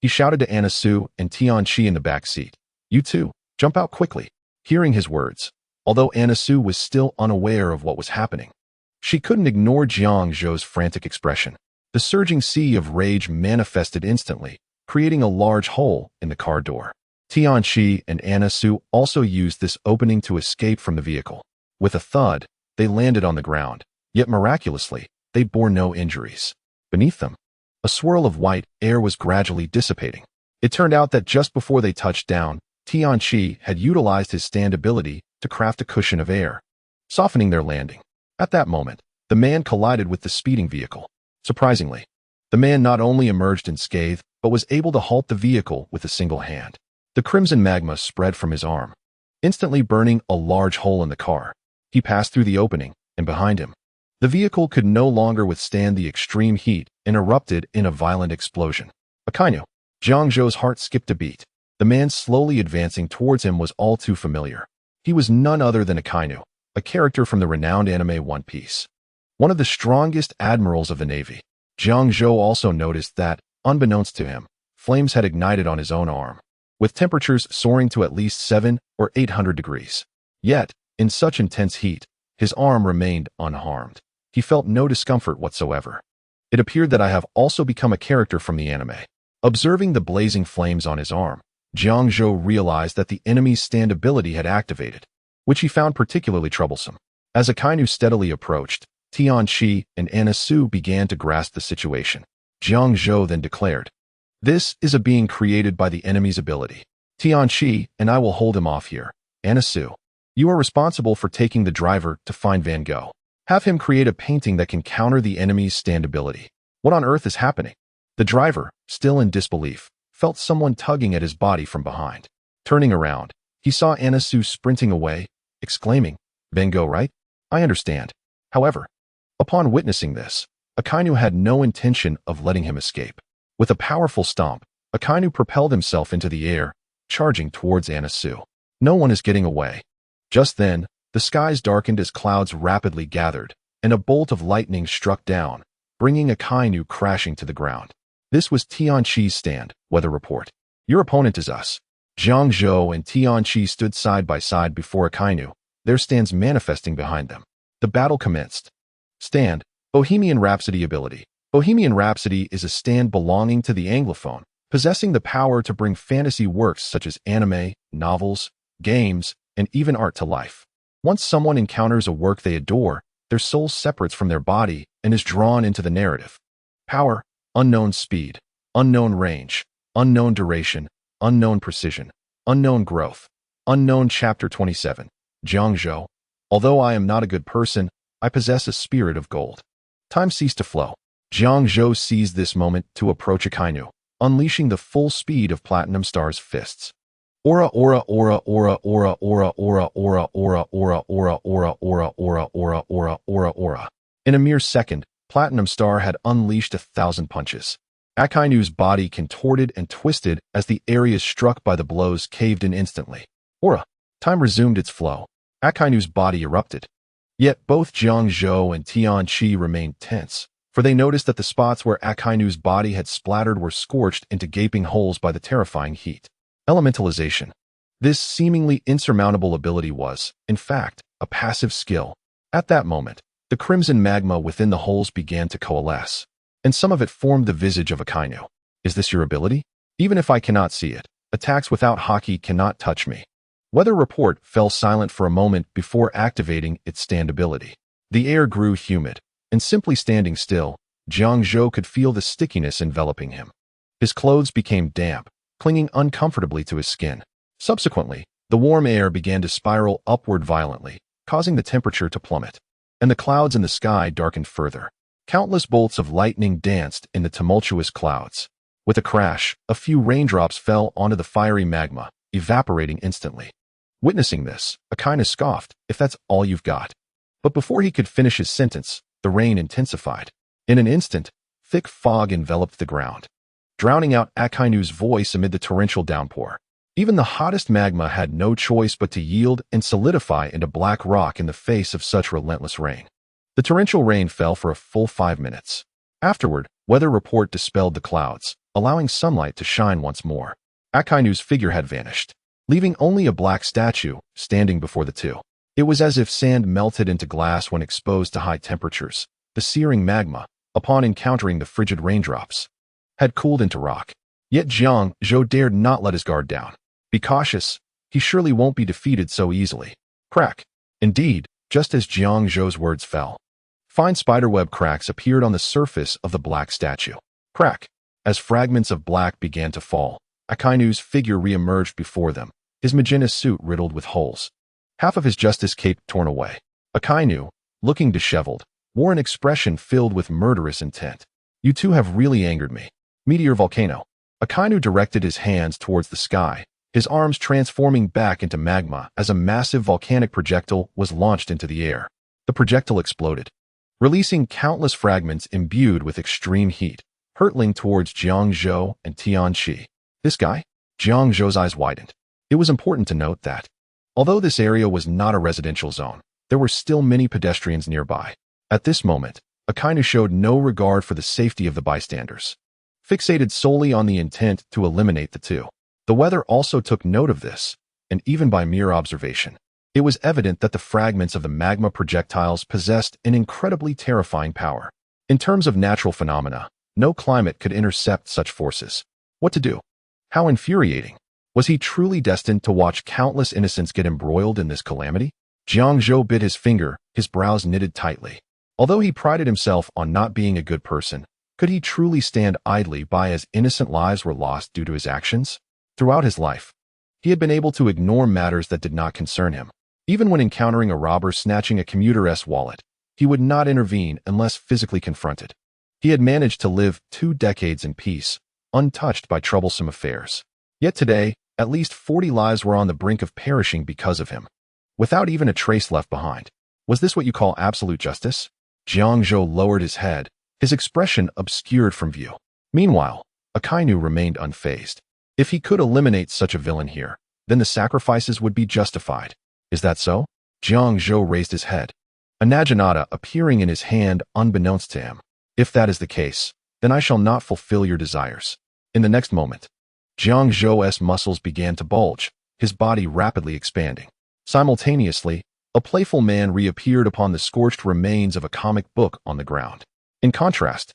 he shouted to Anisu and Tianqi in the back seat, "You two, jump out quickly." Hearing his words, although Anisu was still unaware of what was happening, she couldn't ignore Jiang Zhou's frantic expression. The surging sea of rage manifested instantly, creating a large hole in the car door. Tianqi and Anisu also used this opening to escape from the vehicle. With a thud, they landed on the ground, yet miraculously, they bore no injuries. Beneath them, A swirl of white air was gradually dissipating. It turned out that just before they touched down, Tianqi had utilized his stand ability to craft a cushion of air, softening their landing. At that moment, the man collided with the speeding vehicle. Surprisingly, the man not only emerged unscathed, but was able to halt the vehicle with a single hand. The crimson magma spread from his arm, instantly burning a large hole in the car. He passed through the opening, and behind him, the vehicle could no longer withstand the extreme heat and erupted in a violent explosion. Akainu. Jiang Zhou's heart skipped a beat. The man slowly advancing towards him was all too familiar. He was none other than Akainu, a character from the renowned anime One Piece. One of the strongest admirals of the Navy. Jiang Zhou also noticed that, unbeknownst to him, flames had ignited on his own arm, with temperatures soaring to at least 700 or 800 degrees. Yet, in such intense heat, his arm remained unharmed. He felt no discomfort whatsoever. It appeared that I have also become a character from the anime. Observing the blazing flames on his arm, Jiang Zhou realized that the enemy's stand ability had activated, which he found particularly troublesome. As Akainu steadily approached, Tianqi and Anna Su began to grasp the situation. Jiang Zhou then declared, "This is a being created by the enemy's ability. Tianqi and I will hold him off here. Anna Su, you are responsible for taking the driver to find Van Gogh. Have him create a painting that can counter the enemy's stand ability." What on earth is happening? The driver, still in disbelief, felt someone tugging at his body from behind. Turning around, he saw Anna Su sprinting away, exclaiming, "Van Gogh, right? I understand." However, upon witnessing this, Akainu had no intention of letting him escape. With a powerful stomp, Akainu propelled himself into the air, charging towards Anna Su. No one is getting away. Just then, the skies darkened as clouds rapidly gathered, and a bolt of lightning struck down, bringing Akainu crashing to the ground. This was Tianqi's stand, weather report. "Your opponent is us." Jiang Zhou and Tianqi stood side by side before Akainu, their stands manifesting behind them. The battle commenced. Stand, Bohemian Rhapsody ability. Bohemian Rhapsody is a stand belonging to the Anglophone, possessing the power to bring fantasy works such as anime, novels, games, and even art to life. Once someone encounters a work they adore, their soul separates from their body and is drawn into the narrative. Power, unknown speed, unknown range, unknown duration, unknown precision, unknown growth, unknown. Chapter 27. Jiang Zhou. Although I am not a good person, I possess a spirit of gold. Time ceased to flow. Jiang Zhou seized this moment to approach Akainu, unleashing the full speed of Platinum Star's fists. Aura, aura, aura, aura, aura, aura, aura, aura, aura, aura, aura, aura, aura, aura, aura, aura, aura, aura. In a mere second, Platinum Star had unleashed 1,000 punches. Akainu's body contorted and twisted as the areas struck by the blows caved in instantly. Aura. Time resumed its flow. Akainu's body erupted. Yet both Jiang Zhou and Tianqi remained tense, for they noticed that the spots where Akainu's body had splattered were scorched into gaping holes by the terrifying heat. Elementalization. This seemingly insurmountable ability was, in fact, a passive skill. At that moment, the crimson magma within the holes began to coalesce, and some of it formed the visage of Akainu. "Is this your ability? Even if I cannot see it, attacks without haki cannot touch me." Weather report fell silent for a moment before activating its stand ability. The air grew humid, and simply standing still, Jiang Zhou could feel the stickiness enveloping him. His clothes became damp, clinging uncomfortably to his skin. Subsequently, the warm air began to spiral upward violently, causing the temperature to plummet, and the clouds in the sky darkened further. Countless bolts of lightning danced in the tumultuous clouds. With a crash, a few raindrops fell onto the fiery magma, evaporating instantly. Witnessing this, Akainu scoffed, "If that's all you've got." But before he could finish his sentence, the rain intensified. In an instant, thick fog enveloped the ground, drowning out Akainu's voice amid the torrential downpour. Even the hottest magma had no choice but to yield and solidify into black rock in the face of such relentless rain. The torrential rain fell for a full 5 minutes. Afterward, weather report dispelled the clouds, allowing sunlight to shine once more. Akainu's figure had vanished, leaving only a black statue standing before the two. It was as if sand melted into glass when exposed to high temperatures. The searing magma, upon encountering the frigid raindrops, had cooled into rock. Yet Jiang Zhou dared not let his guard down. "Be cautious, he surely won't be defeated so easily." Crack. Indeed, just as Jiang Zhou's words fell, fine spiderweb cracks appeared on the surface of the black statue. Crack! As fragments of black began to fall, Akainu's figure re-emerged before them, his magenta suit riddled with holes. Half of his justice cape torn away. Akainu, looking disheveled, wore an expression filled with murderous intent. You two have really angered me. Meteor volcano. Akainu directed his hands towards the sky, his arms transforming back into magma as a massive volcanic projectile was launched into the air. The projectile exploded, releasing countless fragments imbued with extreme heat, hurtling towards Jiang Zhou and Tianqi. This guy? Jiang Zhou's eyes widened. It was important to note that, although this area was not a residential zone, there were still many pedestrians nearby. At this moment, Akainu showed no regard for the safety of the bystanders, fixated solely on the intent to eliminate the two. The weather also took note of this, and even by mere observation, it was evident that the fragments of the magma projectiles possessed an incredibly terrifying power. In terms of natural phenomena, no climate could intercept such forces. What to do? How infuriating! Was he truly destined to watch countless innocents get embroiled in this calamity? Jiang Zhou bit his finger, his brows knitted tightly. Although he prided himself on not being a good person, could he truly stand idly by as innocent lives were lost due to his actions? Throughout his life, he had been able to ignore matters that did not concern him. Even when encountering a robber snatching a commuter's wallet, he would not intervene unless physically confronted. He had managed to live 2 decades in peace, untouched by troublesome affairs. Yet today, at least 40 lives were on the brink of perishing because of him, without even a trace left behind. Was this what you call absolute justice? Jiang Zhou lowered his head, his expression obscured from view. Meanwhile, Akainu remained unfazed. If he could eliminate such a villain here, then the sacrifices would be justified. Is that so? Jiang Zhou raised his head, a naginata appearing in his hand unbeknownst to him. If that is the case, then I shall not fulfill your desires. In the next moment, Jiang Zhou's muscles began to bulge, his body rapidly expanding. Simultaneously, a playful man reappeared upon the scorched remains of a comic book on the ground. In contrast,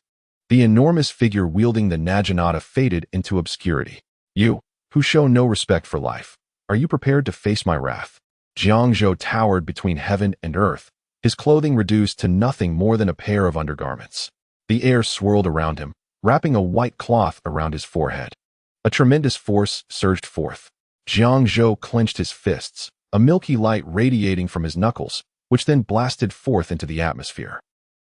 the enormous figure wielding the naginata faded into obscurity. You, who show no respect for life, are you prepared to face my wrath? Jiang Zhou towered between heaven and earth, his clothing reduced to nothing more than a pair of undergarments. The air swirled around him, wrapping a white cloth around his forehead. A tremendous force surged forth. Jiang Zhou clenched his fists, a milky light radiating from his knuckles, which then blasted forth into the atmosphere.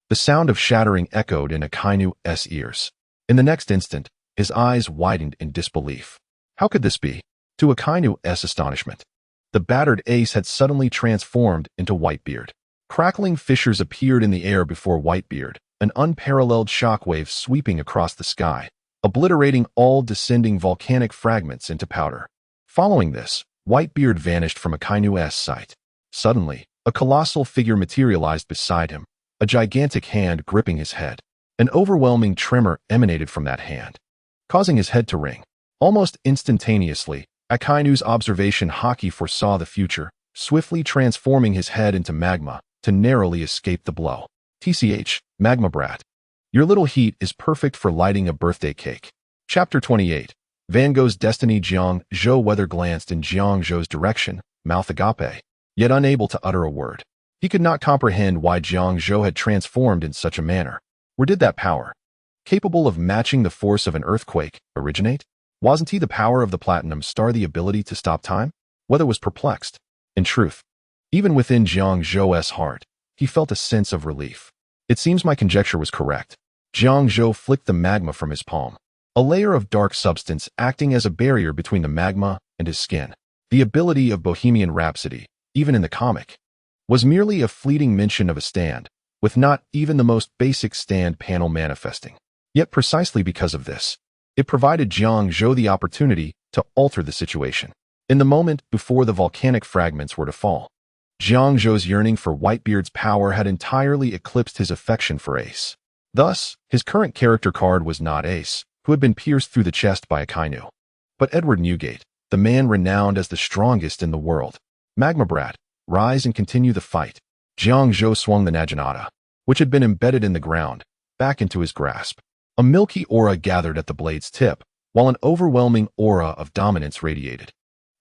The sound of shattering echoed in Akainu's ears. In the next instant, his eyes widened in disbelief. How could this be? To Akainu's astonishment, the battered ace had suddenly transformed into Whitebeard. Crackling fissures appeared in the air before Whitebeard, an unparalleled shockwave sweeping across the sky, obliterating all descending volcanic fragments into powder. Following this, Whitebeard vanished from Akainu's sight. Suddenly, a colossal figure materialized beside him, a gigantic hand gripping his head. An overwhelming tremor emanated from that hand, causing his head to ring. Almost instantaneously, Akainu's observation haki foresaw the future, swiftly transforming his head into magma to narrowly escape the blow. TCH, Magma Brat. Your little heat is perfect for lighting a birthday cake. Chapter 28. Van Gogh's Destiny. Jiang Zhou weather glanced in Jiang Zhou's direction, mouth agape, yet unable to utter a word. He could not comprehend why Jiang Zhou had transformed in such a manner. Where did that power, capable of matching the force of an earthquake, originate? Wasn't he the power of the Platinum Star, the ability to stop time? Weather was perplexed. In truth, even within Jiang Zhou's heart, he felt a sense of relief. It seems my conjecture was correct. Jiang Zhou flicked the magma from his palm, a layer of dark substance acting as a barrier between the magma and his skin. The ability of Bohemian Rhapsody, even in the comic, was merely a fleeting mention of a stand, with not even the most basic stand panel manifesting. Yet precisely because of this, it provided Jiang Zhou the opportunity to alter the situation. In the moment before the volcanic fragments were to fall, Jiang Zhou's yearning for Whitebeard's power had entirely eclipsed his affection for Ace. Thus, his current character card was not Ace, who had been pierced through the chest by Akainu, but Edward Newgate, the man renowned as the strongest in the world. Magma Brat, rise and continue the fight. Jiang Zhou swung the naginata, which had been embedded in the ground, back into his grasp. A milky aura gathered at the blade's tip, while an overwhelming aura of dominance radiated,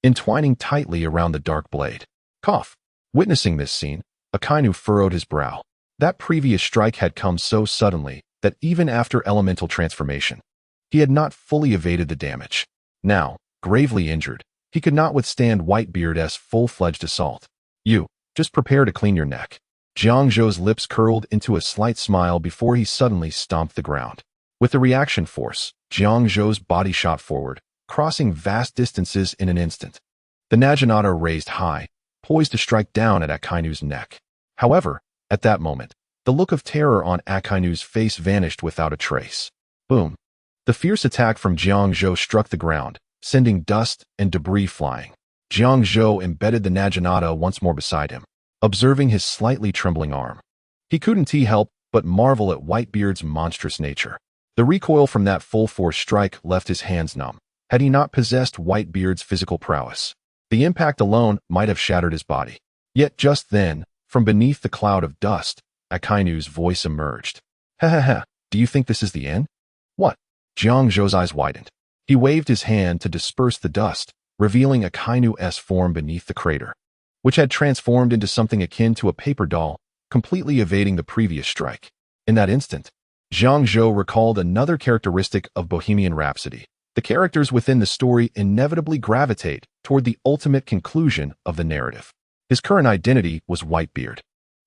entwining tightly around the dark blade. Cough. Witnessing this scene, Akainu furrowed his brow. That previous strike had come so suddenly that even after elemental transformation, he had not fully evaded the damage. Now, gravely injured, he could not withstand Whitebeard's full-fledged assault. You, just prepare to clean your neck. Jiang Zhou's lips curled into a slight smile before he suddenly stomped the ground. With the reaction force, Jiang Zhou's body shot forward, crossing vast distances in an instant. The Naginata raised high, poised to strike down at Akainu's neck. However, at that moment, the look of terror on Akainu's face vanished without a trace. Boom! The fierce attack from Jiang Zhou struck the ground, sending dust and debris flying. Jiang Zhou embedded the Naginata once more beside him, observing his slightly trembling arm. He couldn't help but marvel at Whitebeard's monstrous nature. The recoil from that full-force strike left his hands numb. Had he not possessed Whitebeard's physical prowess, the impact alone might have shattered his body. Yet just then, from beneath the cloud of dust, Akainu's voice emerged. Ha ha ha, do you think this is the end? What? Jiang Zhou's eyes widened. He waved his hand to disperse the dust, revealing Akainu's form beneath the crater, which had transformed into something akin to a paper doll, completely evading the previous strike. In that instant, Jiang Zhou recalled another characteristic of Bohemian Rhapsody. The characters within the story inevitably gravitate toward the ultimate conclusion of the narrative. His current identity was Whitebeard.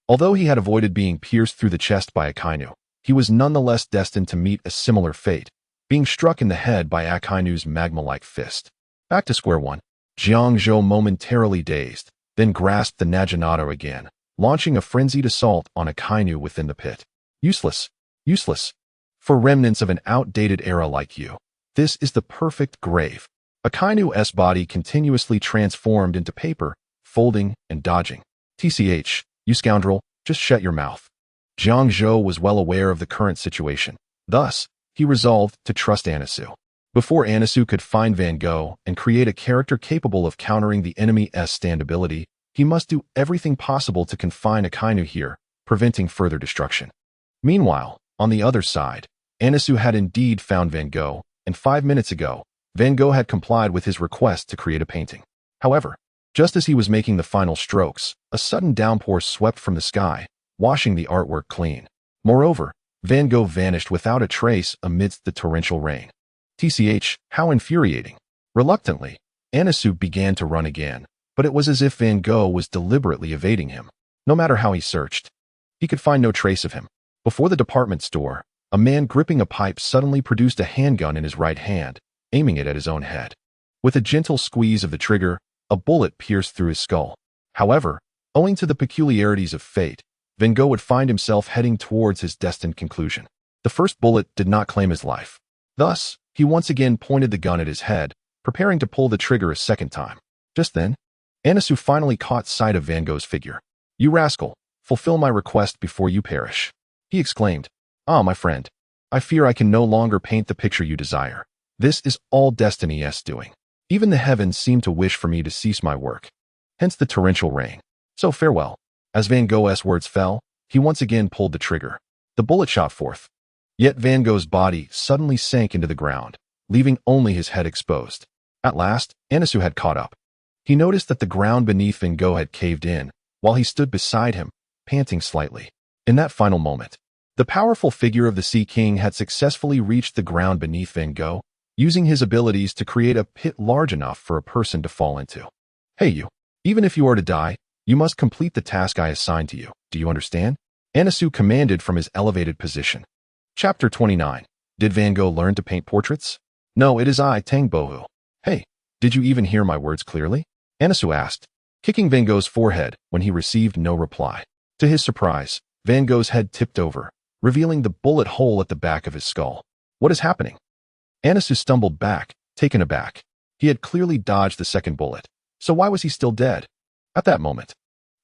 Although he had avoided being pierced through the chest by Akainu, he was nonetheless destined to meet a similar fate, being struck in the head by Akainu's magma-like fist. Back to square one, Jiang Zhou momentarily dazed, then grasped the Naginata again, launching a frenzied assault on Akainu within the pit. Useless. Useless. For remnants of an outdated era like you, this is the perfect grave. Akainu's body continuously transformed into paper, folding and dodging. TCH, you scoundrel, just shut your mouth. Jiang Zhou was well aware of the current situation. Thus, he resolved to trust Anisu. Before Anisu could find Van Gogh and create a character capable of countering the enemy's standability, he must do everything possible to confine Akainu here, preventing further destruction. Meanwhile, on the other side, Anisu had indeed found Van Gogh, and 5 minutes ago, Van Gogh had complied with his request to create a painting. However, just as he was making the final strokes, a sudden downpour swept from the sky, washing the artwork clean. Moreover, Van Gogh vanished without a trace amidst the torrential rain. TCH, how infuriating. Reluctantly, Anisu began to run again, but it was as if Van Gogh was deliberately evading him. No matter how he searched, he could find no trace of him. Before the department store, a man gripping a pipe suddenly produced a handgun in his right hand, aiming it at his own head. With a gentle squeeze of the trigger, a bullet pierced through his skull. However, owing to the peculiarities of fate, Van Gogh would find himself heading towards his destined conclusion. The first bullet did not claim his life. Thus, he once again pointed the gun at his head, preparing to pull the trigger a second time. Just then, Anisu finally caught sight of Van Gogh's figure. You rascal, fulfill my request before you perish. He exclaimed. Ah, my friend, I fear I can no longer paint the picture you desire. This is all destiny's doing. Even the heavens seem to wish for me to cease my work. Hence the torrential rain. So farewell. As Van Gogh's words fell, he once again pulled the trigger. The bullet shot forth. Yet Van Gogh's body suddenly sank into the ground, leaving only his head exposed. At last, Anisu had caught up. He noticed that the ground beneath Van Gogh had caved in, while he stood beside him, panting slightly. In that final moment, the powerful figure of the Sea King had successfully reached the ground beneath Van Gogh, using his abilities to create a pit large enough for a person to fall into. Hey you, even if you are to die, you must complete the task I assigned to you. Do you understand? Anisu commanded from his elevated position. Chapter 29. Did Van Gogh learn to paint portraits? No, it is I, Tang Bohu. Hey, did you even hear my words clearly? Anisu asked, kicking Van Gogh's forehead when he received no reply. To his surprise, Van Gogh's head tipped over, revealing the bullet hole at the back of his skull. What is happening? Anisu stumbled back, taken aback. He had clearly dodged the second bullet, so why was he still dead? At that moment,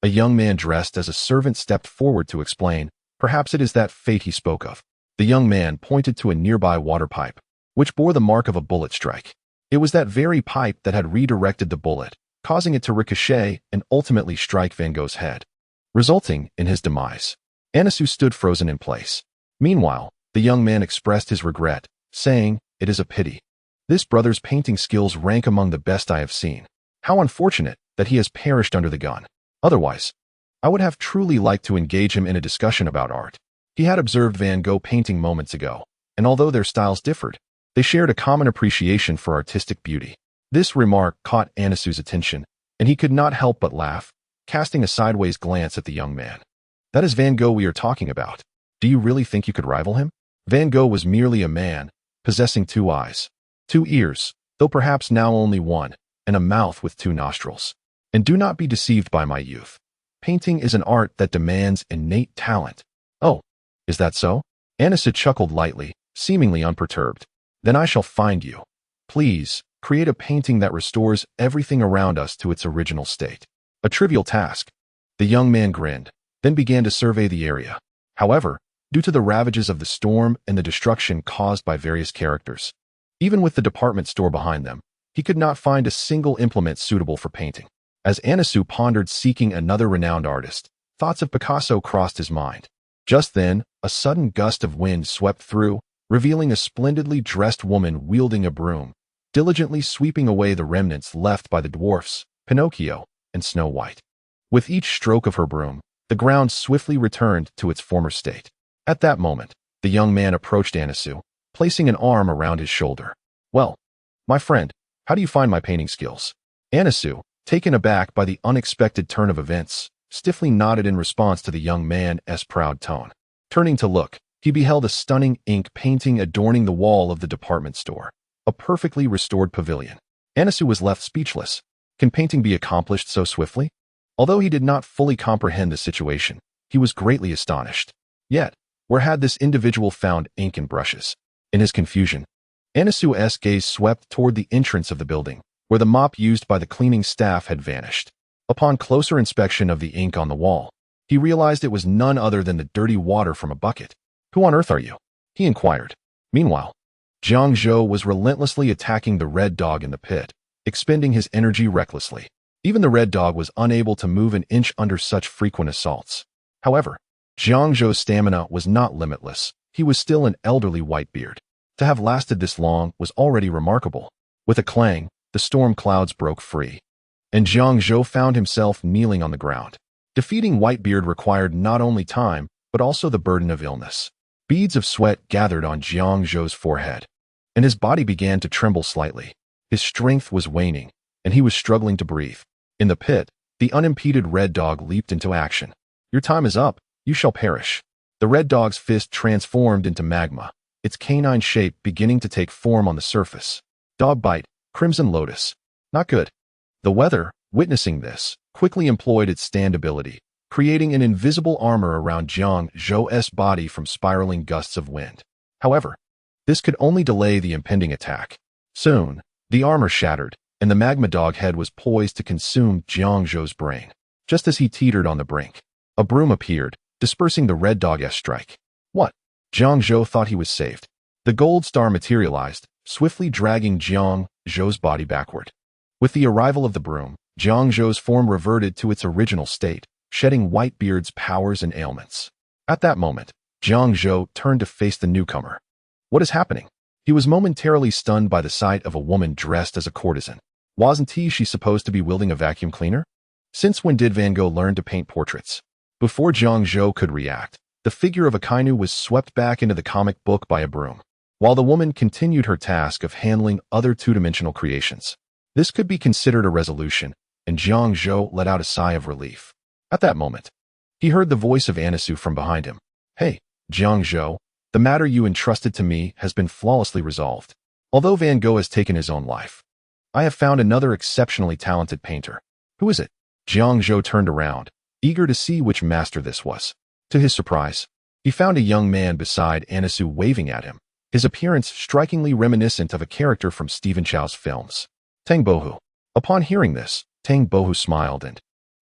a young man dressed as a servant stepped forward to explain. Perhaps it is that fate he spoke of. The young man pointed to a nearby water pipe, which bore the mark of a bullet strike. It was that very pipe that had redirected the bullet, causing it to ricochet and ultimately strike Van Gogh's head, resulting in his demise. Anisu stood frozen in place. Meanwhile, the young man expressed his regret, saying, "It is a pity. This brother's painting skills rank among the best I have seen. How unfortunate that he has perished under the gun. Otherwise, I would have truly liked to engage him in a discussion about art." He had observed Van Gogh painting moments ago, and although their styles differed, they shared a common appreciation for artistic beauty. This remark caught Anisu's attention, and he could not help but laugh, casting a sideways glance at the young man. That is Van Gogh we are talking about. Do you really think you could rival him? Van Gogh was merely a man, possessing 2 eyes, 2 ears, though perhaps now only 1, and a mouth with 2 nostrils. And do not be deceived by my youth. Painting is an art that demands innate talent. Oh, is that so? Anisu chuckled lightly, seemingly unperturbed. Then I shall find you. Please, create a painting that restores everything around us to its original state. A trivial task. The young man grinned, then began to survey the area. However, due to the ravages of the storm and the destruction caused by various characters, even with the department store behind them, he could not find a single implement suitable for painting. As Anisu pondered seeking another renowned artist, thoughts of Picasso crossed his mind. Just then, a sudden gust of wind swept through, revealing a splendidly dressed woman wielding a broom, diligently sweeping away the remnants left by the dwarfs, Pinocchio, and Snow White. With each stroke of her broom, the ground swiftly returned to its former state. At that moment, the young man approached Anisu, placing an arm around his shoulder. Well, my friend, how do you find my painting skills? Anisu, taken aback by the unexpected turn of events, stiffly nodded in response to the young man's proud tone. Turning to look, he beheld a stunning ink painting adorning the wall of the department store, a perfectly restored pavilion. Anisu was left speechless. Can painting be accomplished so swiftly? Although he did not fully comprehend the situation, he was greatly astonished. Yet, where had this individual found ink and brushes? In his confusion, Anisu's gaze swept toward the entrance of the building, where the mop used by the cleaning staff had vanished. Upon closer inspection of the ink on the wall, he realized it was none other than the dirty water from a bucket. Who on earth are you? He inquired. Meanwhile, Jiang Zhou was relentlessly attacking the red dog in the pit, expending his energy recklessly. Even the red dog was unable to move an inch under such frequent assaults. However, Jiang Zhou's stamina was not limitless. He was still an elderly whitebeard. To have lasted this long was already remarkable. With a clang, the storm clouds broke free, and Jiang Zhou found himself kneeling on the ground. Defeating Whitebeard required not only time, but also the burden of illness. Beads of sweat gathered on Jiang Zhou's forehead, and his body began to tremble slightly. His strength was waning, and he was struggling to breathe. In the pit, the unimpeded red dog leaped into action. Your time is up. You shall perish. The red dog's fist transformed into magma, its canine shape beginning to take form on the surface. Dog bite, crimson lotus. Not good. The weather, witnessing this, quickly employed its stand ability, creating an invisible armor around Jiang Zhou's body from spiraling gusts of wind. However, this could only delay the impending attack. Soon, the armor shattered, and the magma dog head was poised to consume Jiang Zhou's brain. Just as he teetered on the brink, a broom appeared, dispersing the red dog's strike. What? Jiang Zhou thought he was saved. The gold star materialized, swiftly dragging Jiang Zhou's body backward. With the arrival of the broom, Jiang Zhou's form reverted to its original state, shedding Whitebeard's powers and ailments. At that moment, Jiang Zhou turned to face the newcomer. What is happening? He was momentarily stunned by the sight of a woman dressed as a courtesan. Wasn't she supposed to be wielding a vacuum cleaner? Since when did Van Gogh learn to paint portraits? Before Jiang Zhou could react, the figure of a kainu was swept back into the comic book by a broom, while the woman continued her task of handling other two-dimensional creations. This could be considered a resolution, and Jiang Zhou let out a sigh of relief. At that moment, he heard the voice of Anisu from behind him. Hey, Jiang Zhou, the matter you entrusted to me has been flawlessly resolved. Although Van Gogh has taken his own life, I have found another exceptionally talented painter. Who is it? Jiang Zhou turned around, eager to see which master this was. To his surprise, he found a young man beside Anisu waving at him, his appearance strikingly reminiscent of a character from Stephen Chow's films. Tang Bohu. Upon hearing this, Tang Bohu smiled and,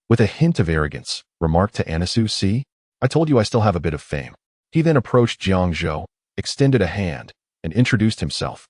with a hint of arrogance, remarked to Anisu, see, I told you I still have a bit of fame. He then approached Jiang Zhou, extended a hand, and introduced himself.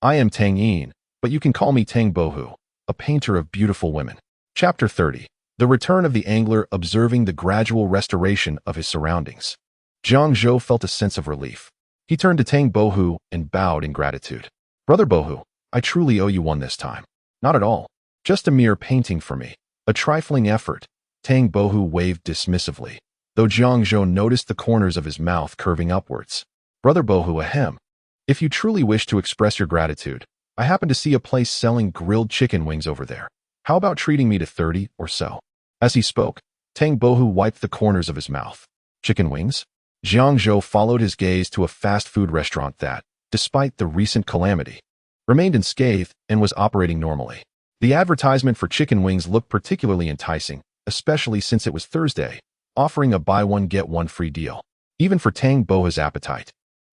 I am Tang Yin, but you can call me Tang Bohu, a painter of beautiful women. Chapter 30. The return of the angler observing the gradual restoration of his surroundings. Jiang Zhou felt a sense of relief. He turned to Tang Bohu and bowed in gratitude. Brother Bohu, I truly owe you one this time. Not at all. Just a mere painting for me. A trifling effort. Tang Bohu waved dismissively. though Jiang Zhou noticed the corners of his mouth curving upwards. Brother Bohu, ahem. If you truly wish to express your gratitude, I happen to see a place selling grilled chicken wings over there. How about treating me to 30 or so? As he spoke, Tang Bohu wiped the corners of his mouth. Chicken wings? Jiang Zhou followed his gaze to a fast food restaurant that, despite the recent calamity, remained unscathed and was operating normally. The advertisement for chicken wings looked particularly enticing, especially since it was Thursday, offering a buy-one-get-one-free deal. Even for Tang Bohu's appetite,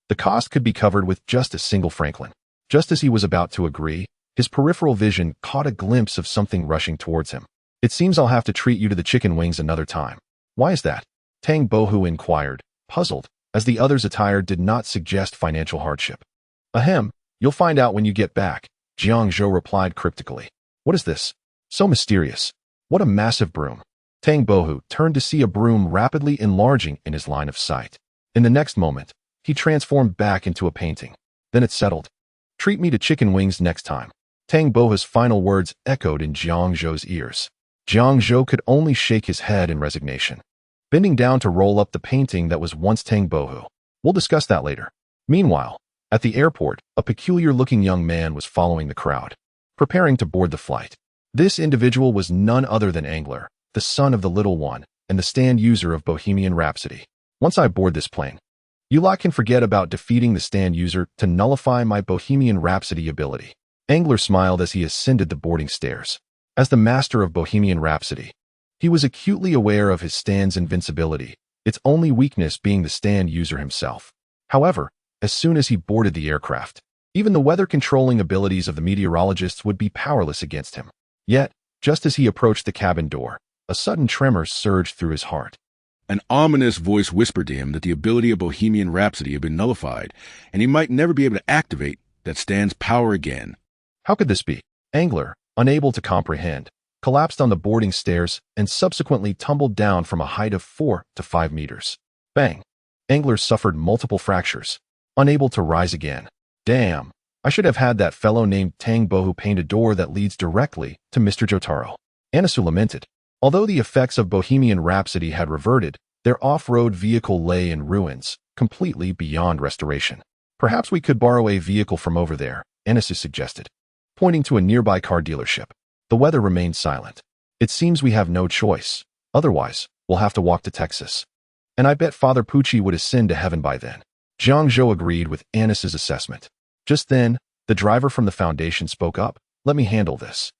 the cost could be covered with just a single franklin. Just as he was about to agree, his peripheral vision caught a glimpse of something rushing towards him. It seems I'll have to treat you to the chicken wings another time. Why is that? Tang Bohu inquired, puzzled, as the other's attire did not suggest financial hardship. Ahem, you'll find out when you get back, Jiang Zhou replied cryptically. What is this? So mysterious. What a massive broom. Tang Bohu turned to see a broom rapidly enlarging in his line of sight. In the next moment, he transformed back into a painting. Then it settled. Treat me to chicken wings next time. Tang Bohu's final words echoed in Jiang Zhou's ears. Jiang Zhou could only shake his head in resignation, bending down to roll up the painting that was once Tang Bohu. We'll discuss that later. Meanwhile, at the airport, a peculiar-looking young man was following the crowd, preparing to board the flight. This individual was none other than Angler, the son of the Little One, and the stand user of Bohemian Rhapsody. Once I board this plane, you lot can forget about defeating the stand user to nullify my Bohemian Rhapsody ability. Angler smiled as he ascended the boarding stairs. As the master of Bohemian Rhapsody, he was acutely aware of his stand's invincibility, its only weakness being the stand user himself. However, as soon as he boarded the aircraft, even the weather-controlling abilities of the meteorologists would be powerless against him. Yet, just as he approached the cabin door, a sudden tremor surged through his heart. An ominous voice whispered to him that the ability of Bohemian Rhapsody had been nullified, and he might never be able to activate that stand's power again. How could this be? Angler, unable to comprehend, collapsed on the boarding stairs and subsequently tumbled down from a height of 4 to 5 meters. Bang! Angler suffered multiple fractures, unable to rise again. Damn! I should have had that fellow named Tang Bohu paint a door that leads directly to Mr. Jotaro. Anasu lamented. Although the effects of Bohemian Rhapsody had reverted, their off-road vehicle lay in ruins, completely beyond restoration. Perhaps we could borrow a vehicle from over there, Anasu suggested, pointing to a nearby car dealership. The weather remained silent. It seems we have no choice. Otherwise, we'll have to walk to Texas. And I bet Father Pucci would ascend to heaven by then. Jiang Zhou agreed with Anas's assessment. Just then, the driver from the Foundation spoke up. Let me handle this.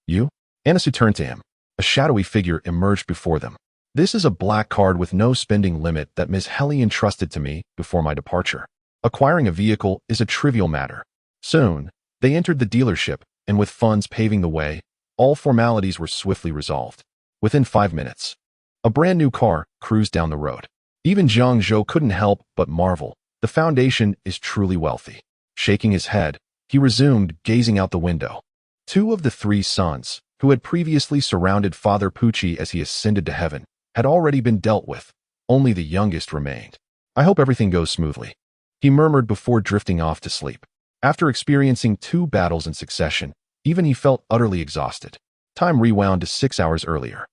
You? Anasu turned to him. A shadowy figure emerged before them. This is a black card with no spending limit that Ms. Helly entrusted to me before my departure. Acquiring a vehicle is a trivial matter. Soon, they entered the dealership, and with funds paving the way, all formalities were swiftly resolved. Within 5 minutes, a brand new car cruised down the road. Even Jiang Zhou couldn't help but marvel. The Foundation is truly wealthy. Shaking his head, he resumed gazing out the window. 2 of the 3 sons, who had previously surrounded Father Pucci as he ascended to heaven, had already been dealt with. Only the youngest remained. I hope everything goes smoothly, he murmured before drifting off to sleep. After experiencing 2 battles in succession, even he felt utterly exhausted. Time rewound to 6 hours earlier.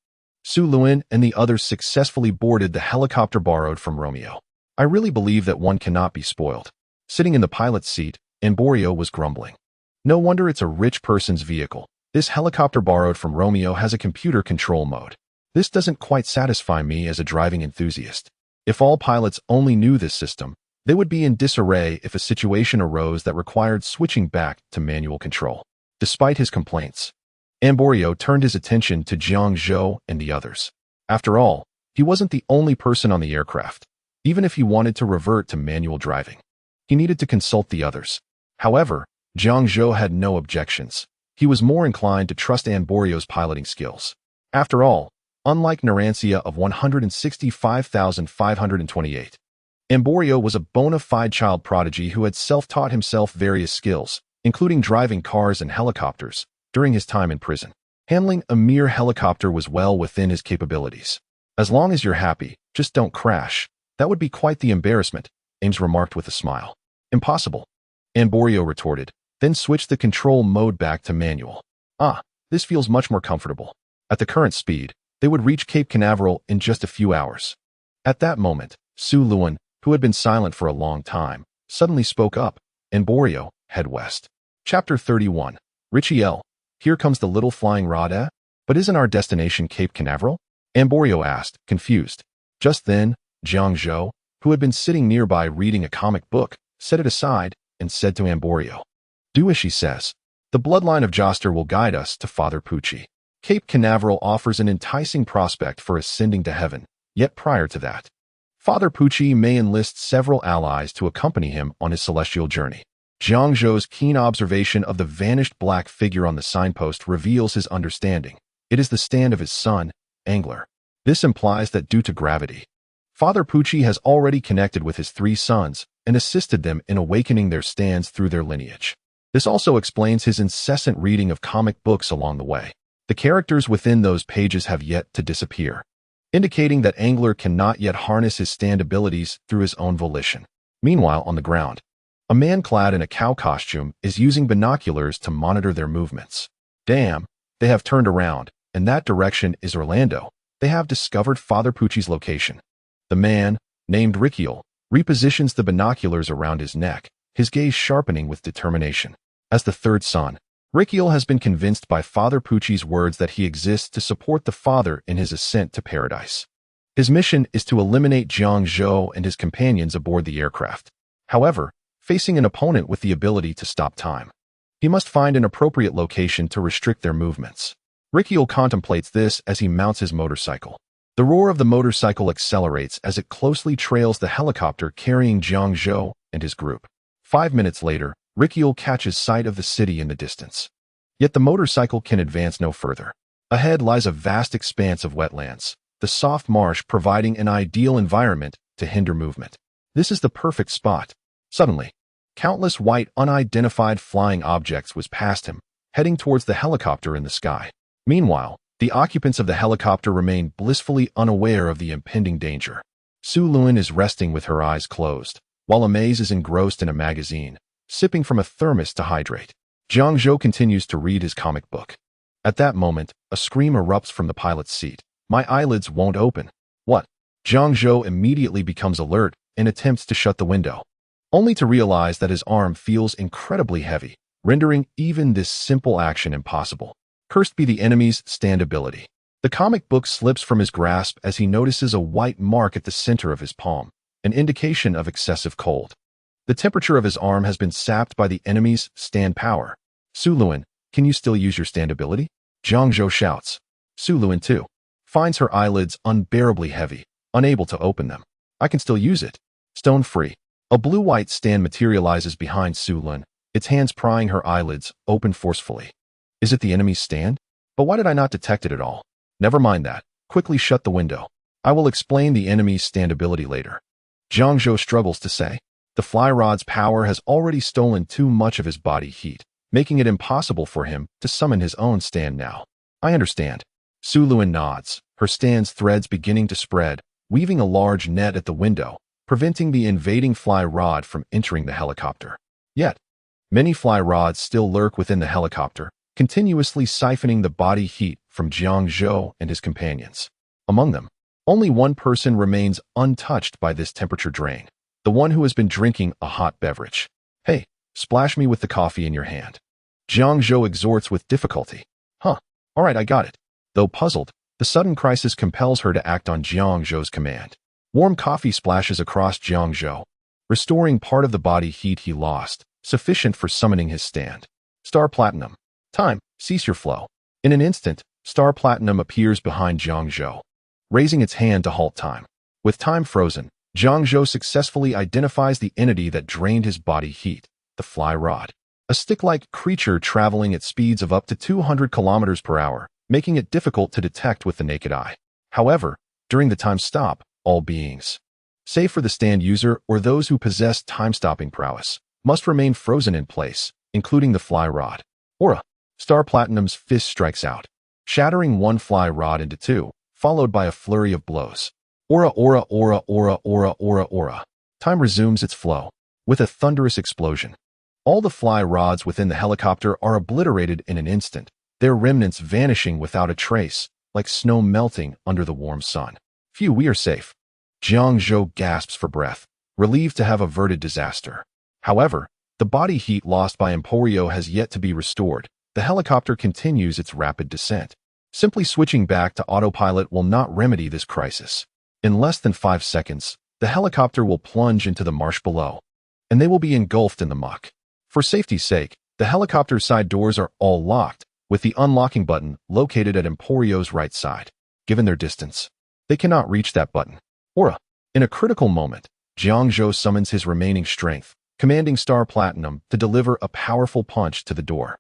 Su Luin and the others successfully boarded the helicopter borrowed from Romeo. I really believe that one cannot be spoiled. Sitting in the pilot's seat, Emborio was grumbling. No wonder it's a rich person's vehicle. This helicopter borrowed from Romeo has a computer control mode. This doesn't quite satisfy me as a driving enthusiast. If all pilots only knew this system, they would be in disarray if a situation arose that required switching back to manual control. Despite his complaints, Emborio turned his attention to Jiang Zhou and the others. After all, he wasn't the only person on the aircraft. Even if he wanted to revert to manual driving, he needed to consult the others. However, Jiang Zhou had no objections. He was more inclined to trust Emborio's piloting skills. After all, unlike Narancia of 165,528, Emborio was a bona fide child prodigy who had self-taught himself various skills, including driving cars and helicopters, during his time in prison. Handling a mere helicopter was well within his capabilities. As long as you're happy, just don't crash. That would be quite the embarrassment, Ames remarked with a smile. Impossible, Emborio retorted, then switched the control mode back to manual. Ah, this feels much more comfortable. At the current speed, they would reach Cape Canaveral in just a few hours. At that moment, Su Luan, who had been silent for a long time, suddenly spoke up. Embargo, head west. Chapter 31. Richiel, here comes the little flying rod, eh? But isn't our destination Cape Canaveral? Embargo asked, confused. Just then, Jiang Zhou, who had been sitting nearby reading a comic book, set it aside and said to Embargo, do as she says. The bloodline of Joster will guide us to Father Pucci. Cape Canaveral offers an enticing prospect for ascending to heaven, yet prior to that, Father Pucci may enlist several allies to accompany him on his celestial journey. Jiang Zhou's keen observation of the vanished black figure on the signpost reveals his understanding. It is the stand of his son, Angler. This implies that due to gravity, Father Pucci has already connected with his 3 sons and assisted them in awakening their stands through their lineage. This also explains his incessant reading of comic books along the way. The characters within those pages have yet to disappear, indicating that Angler cannot yet harness his stand abilities through his own volition. Meanwhile, on the ground, a man clad in a cow costume is using binoculars to monitor their movements. Damn, they have turned around, and that direction is Orlando. They have discovered Father Pucci's location. The man, named Richiel, repositions the binoculars around his neck, his gaze sharpening with determination. As the 3rd son, Richiel has been convinced by Father Pucci's words that he exists to support the father in his ascent to paradise. His mission is to eliminate Jiang Zhou and his companions aboard the aircraft. However, facing an opponent with the ability to stop time, he must find an appropriate location to restrict their movements. Richiel contemplates this as he mounts his motorcycle. The roar of the motorcycle accelerates as it closely trails the helicopter carrying Jiang Zhou and his group. 5 minutes later, Richiel catches sight of the city in the distance. Yet the motorcycle can advance no further. Ahead lies a vast expanse of wetlands, the soft marsh providing an ideal environment to hinder movement. This is the perfect spot. Suddenly, countless white unidentified flying objects whizzed past him, heading towards the helicopter in the sky. Meanwhile, the occupants of the helicopter remain blissfully unaware of the impending danger. Su Luan is resting with her eyes closed, while Amaze is engrossed in a magazine, sipping from a thermos to hydrate. Jiang Zhou continues to read his comic book. At that moment, a scream erupts from the pilot's seat. My eyelids won't open. What? Jiang Zhou immediately becomes alert and attempts to shut the window, only to realize that his arm feels incredibly heavy, rendering even this simple action impossible. Cursed be the enemy's stand ability. The comic book slips from his grasp as he notices a white mark at the center of his palm, an indication of excessive cold. The temperature of his arm has been sapped by the enemy's stand power. Su Luan, can you still use your stand ability? Jiang Zhou shouts. Su Luan, too, finds her eyelids unbearably heavy, unable to open them. I can still use it. Stone free. A blue-white stand materializes behind Su Luan, its hands prying her eyelids open forcefully. Is it the enemy's stand? But why did I not detect it at all? Never mind that. Quickly shut the window. I will explain the enemy's stand ability later. Jiang Zhou struggles to say. The fly rod's power has already stolen too much of his body heat, making it impossible for him to summon his own stand now. I understand. Su Luan nods, her stand's threads beginning to spread, weaving a large net at the window, preventing the invading fly rod from entering the helicopter. Yet, many fly rods still lurk within the helicopter, continuously siphoning the body heat from Jiang Zhou and his companions. Among them, only one person remains untouched by this temperature drain, the one who has been drinking a hot beverage. Hey, splash me with the coffee in your hand. Jiang Zhou exhorts with difficulty. All right, I got it. Though puzzled, the sudden crisis compels her to act on Jiang Zhou's command. Warm coffee splashes across Jiang Zhou, restoring part of the body heat he lost, sufficient for summoning his stand. Star Platinum. Time, cease your flow. In an instant, Star Platinum appears behind Jiang Zhou, raising its hand to halt time. With time frozen, Jiang Zhou successfully identifies the entity that drained his body heat, the fly rod. A stick-like creature traveling at speeds of up to 200 kilometers per hour, making it difficult to detect with the naked eye. However, during the time stop, all beings, save for the stand user or those who possess time-stopping prowess, must remain frozen in place, including the fly rod. Aura. Star Platinum's fist strikes out, shattering one fly rod into 2, followed by a flurry of blows. Aura, aura, aura, aura, aura, aura, aura. Time resumes its flow, with a thunderous explosion. All the fly rods within the helicopter are obliterated in an instant, their remnants vanishing without a trace, like snow melting under the warm sun. Phew, we are safe. Jiang Zhou gasps for breath, relieved to have averted disaster. However, the body heat lost by Emporio has yet to be restored. The helicopter continues its rapid descent. Simply switching back to autopilot will not remedy this crisis. In less than 5 seconds, the helicopter will plunge into the marsh below, and they will be engulfed in the muck. For safety's sake, the helicopter's side doors are all locked, with the unlocking button located at Emporio's right side. Given their distance, they cannot reach that button. In a critical moment, Jiang Zhou summons his remaining strength, commanding Star Platinum to deliver a powerful punch to the door.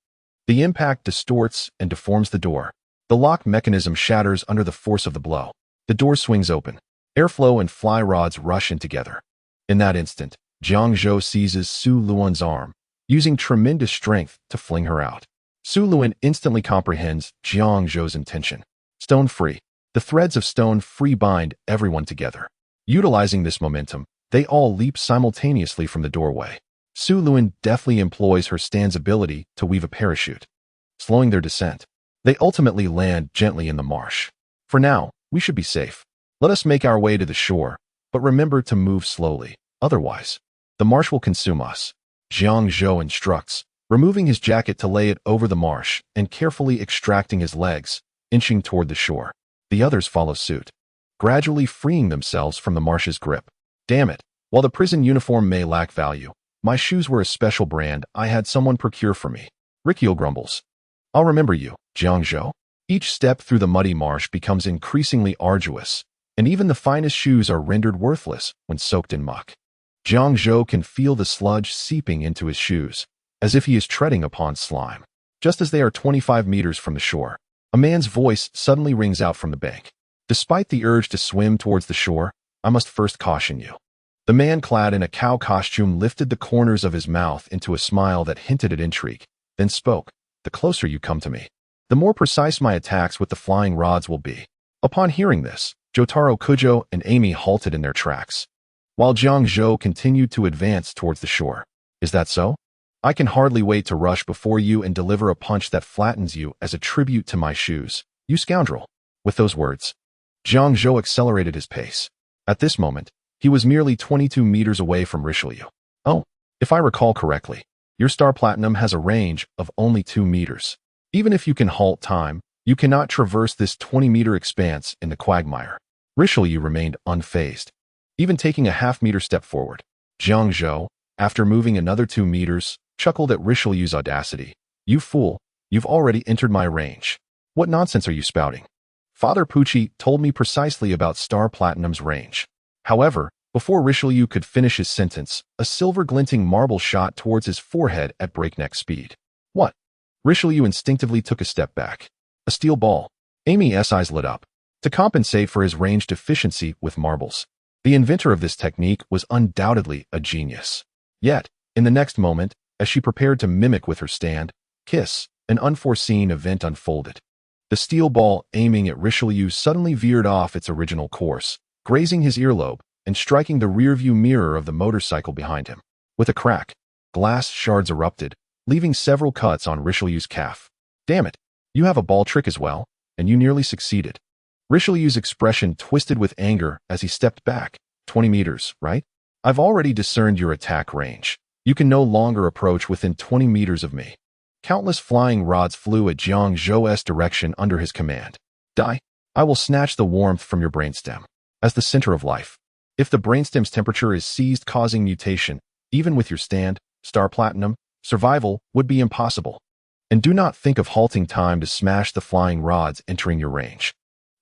The impact distorts and deforms the door. The lock mechanism shatters under the force of the blow. The door swings open. Airflow and fly rods rush in together. In that instant, Jiang Zhou seizes Su Luan's arm, using tremendous strength to fling her out. Su Luan instantly comprehends Jiang Zhou's intention. Stone free. The threads of stone free bind everyone together. Utilizing this momentum, they all leap simultaneously from the doorway. Su Luan deftly employs her stand's ability to weave a parachute, slowing their descent. They ultimately land gently in the marsh. For now, we should be safe. Let us make our way to the shore, but remember to move slowly. Otherwise, the marsh will consume us. Jiang Zhou instructs, removing his jacket to lay it over the marsh and carefully extracting his legs, inching toward the shore. The others follow suit, gradually freeing themselves from the marsh's grip. Damn it, while the prison uniform may lack value, my shoes were a special brand I had someone procure for me. Rikio grumbles. I'll remember you, Jiang Zhou. Each step through the muddy marsh becomes increasingly arduous, and even the finest shoes are rendered worthless when soaked in muck. Jiang Zhou can feel the sludge seeping into his shoes, as if he is treading upon slime. Just as they are 25 meters from the shore, a man's voice suddenly rings out from the bank. Despite the urge to swim towards the shore, I must first caution you. The man clad in a cow costume lifted the corners of his mouth into a smile that hinted at intrigue, then spoke. The closer you come to me, the more precise my attacks with the flying rods will be. Upon hearing this, Jotaro Kujo and Amy halted in their tracks, while Jiang Zhou continued to advance towards the shore. Is that so? I can hardly wait to rush before you and deliver a punch that flattens you as a tribute to my shoes, you scoundrel. With those words, Jiang Zhou accelerated his pace. At this moment, he was merely 22 meters away from Richelieu. Oh, if I recall correctly, your Star Platinum has a range of only 2 meters. Even if you can halt time, you cannot traverse this 20-meter expanse in the quagmire. Richelieu remained unfazed, even taking a half-meter step forward. Jiang Zhou, after moving another 2 meters, chuckled at Richelieu's audacity. You fool, you've already entered my range. What nonsense are you spouting? Father Pucci told me precisely about Star Platinum's range. However, before Richelieu could finish his sentence, a silver-glinting marble shot towards his forehead at breakneck speed. What? Richelieu instinctively took a step back. A steel ball. Amy's eyes lit up. To compensate for his range deficiency with marbles, the inventor of this technique was undoubtedly a genius. Yet, in the next moment, as she prepared to mimic with her stand, kiss, an unforeseen event unfolded. The steel ball aiming at Richelieu suddenly veered off its original course, grazing his earlobe and striking the rearview mirror of the motorcycle behind him. With a crack, glass shards erupted, leaving several cuts on Richelieu's calf. Damn it, you have a ball trick as well, and you nearly succeeded. Richelieu's expression twisted with anger as he stepped back. 20 meters, right? I've already discerned your attack range. You can no longer approach within 20 meters of me. Countless flying rods flew at Jiang Zhou's direction under his command. Die. I will snatch the warmth from your brainstem. As the center of life. If the brainstem's temperature is seized, causing mutation, even with your stand, Star Platinum, survival would be impossible. And do not think of halting time to smash the flying rods entering your range.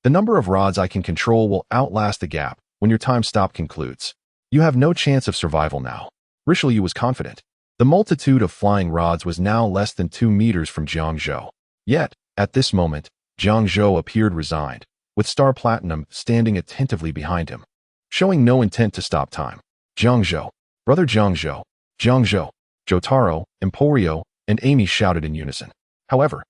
The number of rods I can control will outlast the gap when your time stop concludes. You have no chance of survival now. Richelieu was confident. The multitude of flying rods was now less than 2 meters from Jiang Zhou. Yet, at this moment, Jiang Zhou appeared resigned, with Star Platinum standing attentively behind him, showing no intent to stop time. Jiang Zhou, brother Jiang Zhou, Jiang Zhou, Jotaro, Emporio, and Amy shouted in unison. However,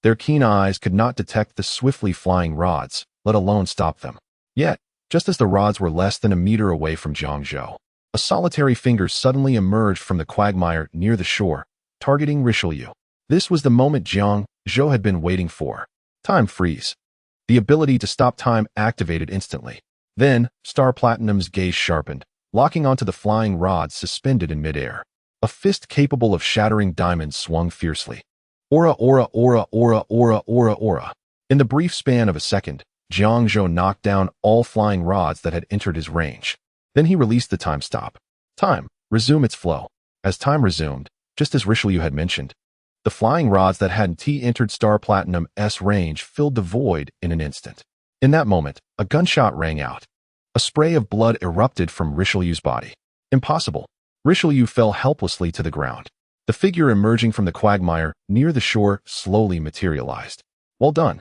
their keen eyes could not detect the swiftly flying rods, let alone stop them. Yet, just as the rods were less than a meter away from Jiang Zhou, a solitary finger suddenly emerged from the quagmire near the shore, targeting Richelieu. This was the moment Jiang Zhou had been waiting for. Time freeze. The ability to stop time activated instantly. Then, Star Platinum's gaze sharpened, locking onto the flying rods suspended in midair. A fist capable of shattering diamonds swung fiercely. Aura, aura, aura, aura, aura, aura, aura. In the brief span of a second, Jiang Zhou knocked down all flying rods that had entered his range. Then he released the time stop. Time, resume its flow. As time resumed, just as Richelieu had mentioned, the flying rods that hadn't entered Star Platinum's range filled the void in an instant. In that moment, a gunshot rang out. A spray of blood erupted from Richelieu's body. Impossible. Richelieu fell helplessly to the ground. The figure emerging from the quagmire near the shore slowly materialized. Well done.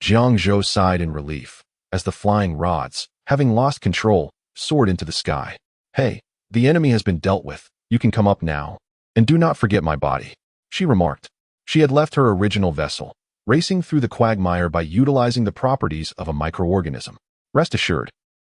Jiang Zhou sighed in relief, as the flying rods, having lost control, soared into the sky. Hey, the enemy has been dealt with. You can come up now. And do not forget my body, she remarked. She had left her original vessel, racing through the quagmire by utilizing the properties of a microorganism. Rest assured.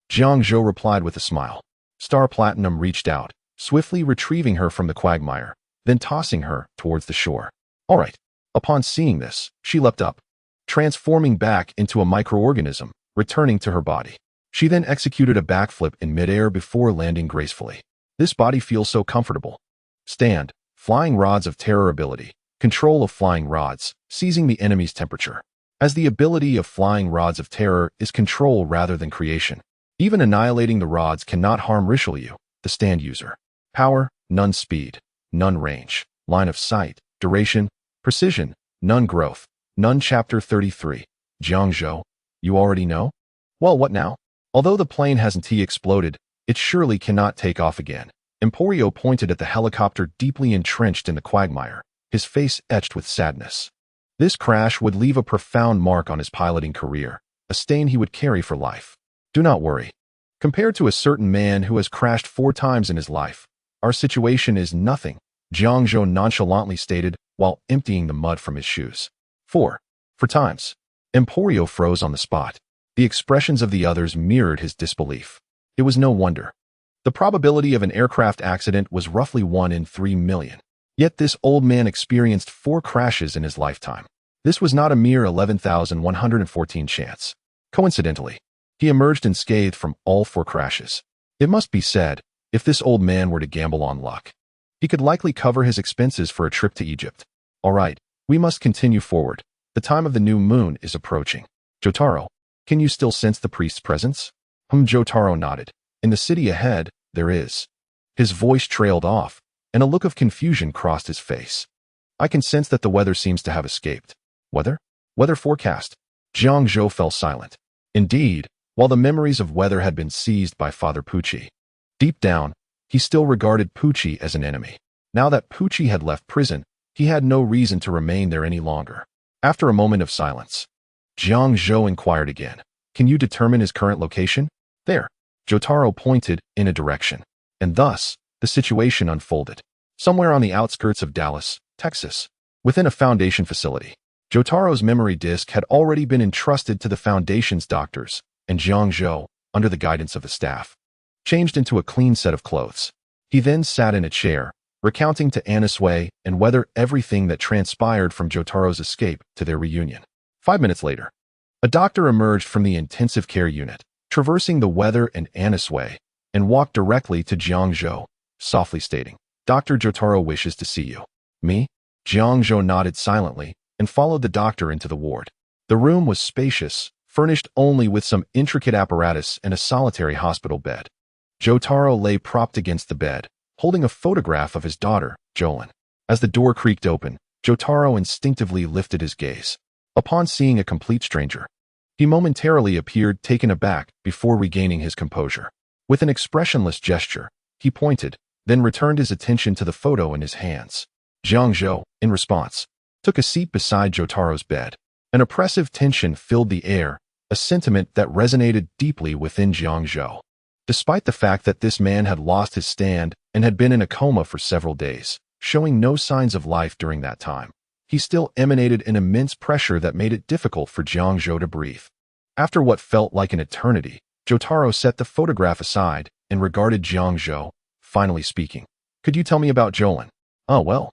Jiang Zhou replied with a smile. Star Platinum reached out, swiftly retrieving her from the quagmire, then tossing her towards the shore. All right. Upon seeing this, she leapt up, transforming back into a microorganism, returning to her body. She then executed a backflip in midair before landing gracefully. This body feels so comfortable. Stand, flying rods of terror ability, control of flying rods, seizing the enemy's temperature. As the ability of flying rods of terror is control rather than creation. Even annihilating the rods cannot harm Richelieu, the stand user. Power, none speed, none range, line of sight, duration, precision, none growth, none. Chapter 33. Jiang Zhou, you already know? Well, what now? Although the plane hasn't exploded, it surely cannot take off again. Emporio pointed at the helicopter deeply entrenched in the quagmire, his face etched with sadness. This crash would leave a profound mark on his piloting career, a stain he would carry for life. Do not worry. Compared to a certain man who has crashed 4 times in his life, our situation is nothing, Jiang Zhou nonchalantly stated while emptying the mud from his shoes. 4 times. Emporio froze on the spot. The expressions of the others mirrored his disbelief. It was no wonder. The probability of an aircraft accident was roughly 1 in 3 million. Yet this old man experienced 4 crashes in his lifetime. This was not a mere 11,114 chance. Coincidentally, he emerged unscathed from all 4 crashes. It must be said, if this old man were to gamble on luck, he could likely cover his expenses for a trip to Egypt. All right, we must continue forward. The time of the new moon is approaching. Jotaro, can you still sense the priest's presence? Jotaro nodded. In the city ahead, there is. His voice trailed off, and a look of confusion crossed his face. I can sense that the weather seems to have escaped. Weather? Weather forecast. Jiang Zhou fell silent. Indeed, while the memories of weather had been seized by Father Pucci, deep down, he still regarded Pucci as an enemy. Now that Pucci had left prison, he had no reason to remain there any longer. After a moment of silence, Jiang Zhou inquired again. Can you determine his current location? There. Jotaro pointed in a direction. And thus, the situation unfolded. Somewhere on the outskirts of Dallas, Texas, within a Foundation facility. Jotaro's memory disk had already been entrusted to the Foundation's doctors, and Jiang Zhou, under the guidance of the staff, changed into a clean set of clothes. He then sat in a chair, recounting to Anisway and Weather everything that transpired from Jotaro's escape to their reunion. 5 minutes later, a doctor emerged from the intensive care unit, traversing the Weather and Anisway, and walked directly to Jiang Zhou, softly stating, Dr. Jotaro wishes to see you. Me? Jiang Zhou nodded silently and followed the doctor into the ward. The room was spacious, furnished only with some intricate apparatus and a solitary hospital bed. Jotaro lay propped against the bed, holding a photograph of his daughter, Jolene. As the door creaked open, Jotaro instinctively lifted his gaze. Upon seeing a complete stranger, he momentarily appeared taken aback before regaining his composure. With an expressionless gesture, he pointed, then returned his attention to the photo in his hands. Jiang Zhou, in response, took a seat beside Jotaro's bed. An oppressive tension filled the air, a sentiment that resonated deeply within Jiang Zhou. Despite the fact that this man had lost his stand and had been in a coma for several days, showing no signs of life during that time, he still emanated an immense pressure that made it difficult for Jiang Zhou to breathe. After what felt like an eternity, Jotaro set the photograph aside and regarded Jiang Zhou, finally speaking. Could you tell me about Jolene? Oh, well.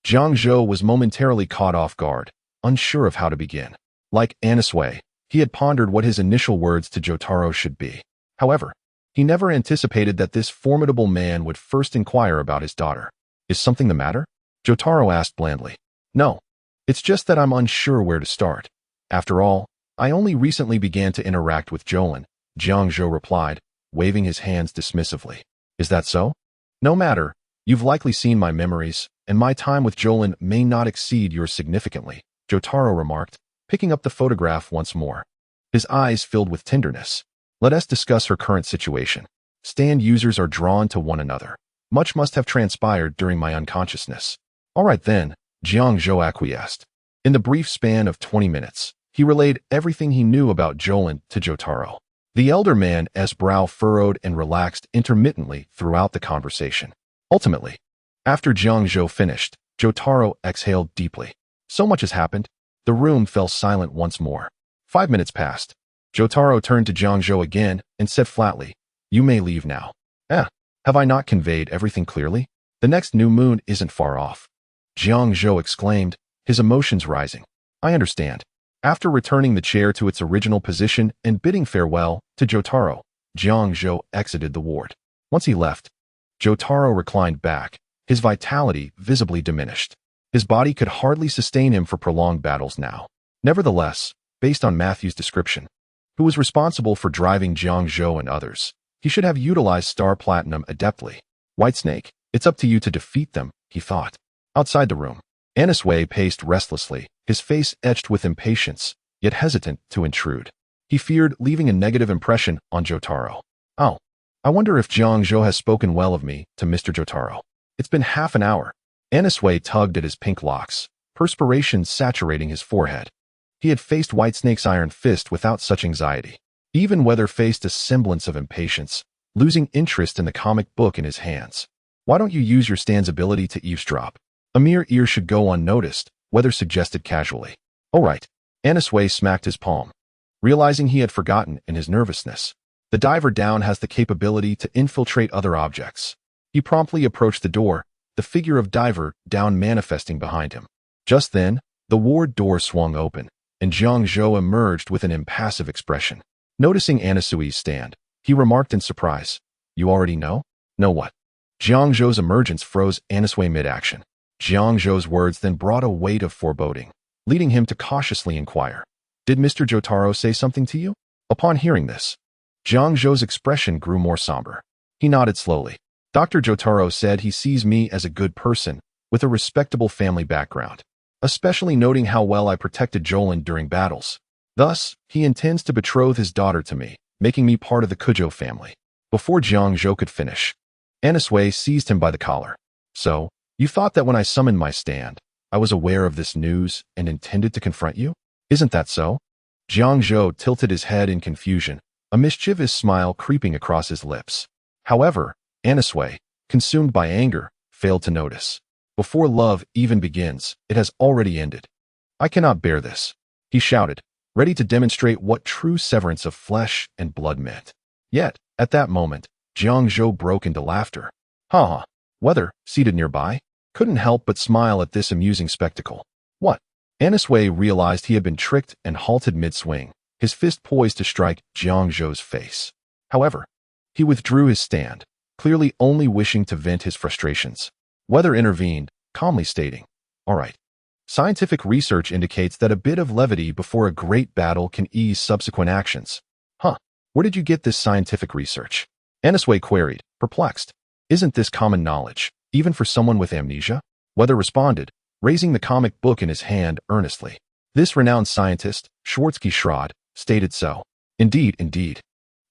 Jiang Zhou was momentarily caught off guard, unsure of how to begin. Like Anisway, he had pondered what his initial words to Jotaro should be. However, he never anticipated that this formidable man would first inquire about his daughter. Is something the matter? Jotaro asked blandly. No. It's just that I'm unsure where to start. After all, I only recently began to interact with Jolin, Jiang Zhou replied, waving his hands dismissively. Is that so? No matter. You've likely seen my memories, and my time with Jolin may not exceed yours significantly, Jotaro remarked, picking up the photograph once more. His eyes filled with tenderness. Let us discuss her current situation. Stand users are drawn to one another. Much must have transpired during my unconsciousness. All right then, Jiang Zhou acquiesced. In the brief span of 20 minutes, he relayed everything he knew about Jolin to Jotaro. The elder man's brow furrowed and relaxed intermittently throughout the conversation. Ultimately, after Jiang Zhou finished, Jotaro exhaled deeply. So much has happened. The room fell silent once more. 5 minutes passed. Jotaro turned to Jiang Zhou again and said flatly, You may leave now. Have I not conveyed everything clearly? The next new moon isn't far off. Jiang Zhou exclaimed, his emotions rising. I understand. After returning the chair to its original position and bidding farewell to Jotaro, Jiang Zhou exited the ward. Once he left, Jotaro reclined back, his vitality visibly diminished. His body could hardly sustain him for prolonged battles now. Nevertheless, based on Matthew's description, who was responsible for driving Jiang Zhou and others, he should have utilized Star Platinum adeptly. Whitesnake, it's up to you to defeat them, he thought. Outside the room, Anisway paced restlessly, his face etched with impatience, yet hesitant to intrude. He feared leaving a negative impression on Jotaro. Oh, I wonder if Jiang Zhou has spoken well of me to Mr. Jotaro. It's been half an hour. Anisway tugged at his pink locks, perspiration saturating his forehead. He had faced Whitesnake's iron fist without such anxiety. Even Weather faced a semblance of impatience, losing interest in the comic book in his hands. Why don't you use your stand's ability to eavesdrop? A mere ear should go unnoticed, Weather suggested casually. All right. Anisway smacked his palm, realizing he had forgotten in his nervousness. The diver down has the capability to infiltrate other objects. He promptly approached the door, the figure of diver down manifesting behind him. Just then, the ward door swung open, and Jiang Zhou emerged with an impassive expression. Noticing Anisui's stand, he remarked in surprise, You already know? Know what? Jiang Zhou's emergence froze Anisway mid-action. Jiang Zhou's words then brought a weight of foreboding, leading him to cautiously inquire, Did Mr. Jotaro say something to you? Upon hearing this, Jiang Zhou's expression grew more somber. He nodded slowly. Dr. Jotaro said he sees me as a good person, with a respectable family background, especially noting how well I protected Jolin during battles. Thus, he intends to betroth his daughter to me, making me part of the Kujo family. Before Jiang Zhou could finish, Anisway seized him by the collar. So, you thought that when I summoned my stand, I was aware of this news and intended to confront you? Isn't that so? Jiang Zhou tilted his head in confusion, a mischievous smile creeping across his lips. However, Anisway, consumed by anger, failed to notice. Before love even begins, it has already ended. I cannot bear this, he shouted, ready to demonstrate what true severance of flesh and blood meant. Yet, at that moment, Jiang Zhou broke into laughter. Ha ha. Weather, seated nearby, couldn't help but smile at this amusing spectacle. What? Anisway realized he had been tricked and halted mid-swing, his fist poised to strike Jiang Zhou's face. However, he withdrew his stand, clearly only wishing to vent his frustrations. Weather intervened, calmly stating, All right. Scientific research indicates that a bit of levity before a great battle can ease subsequent actions. Huh. Where did you get this scientific research? Anisway queried, perplexed. Isn't this common knowledge, even for someone with amnesia? Weather responded, raising the comic book in his hand earnestly. This renowned scientist, Schwarzkopf Schrad, stated so. Indeed, indeed.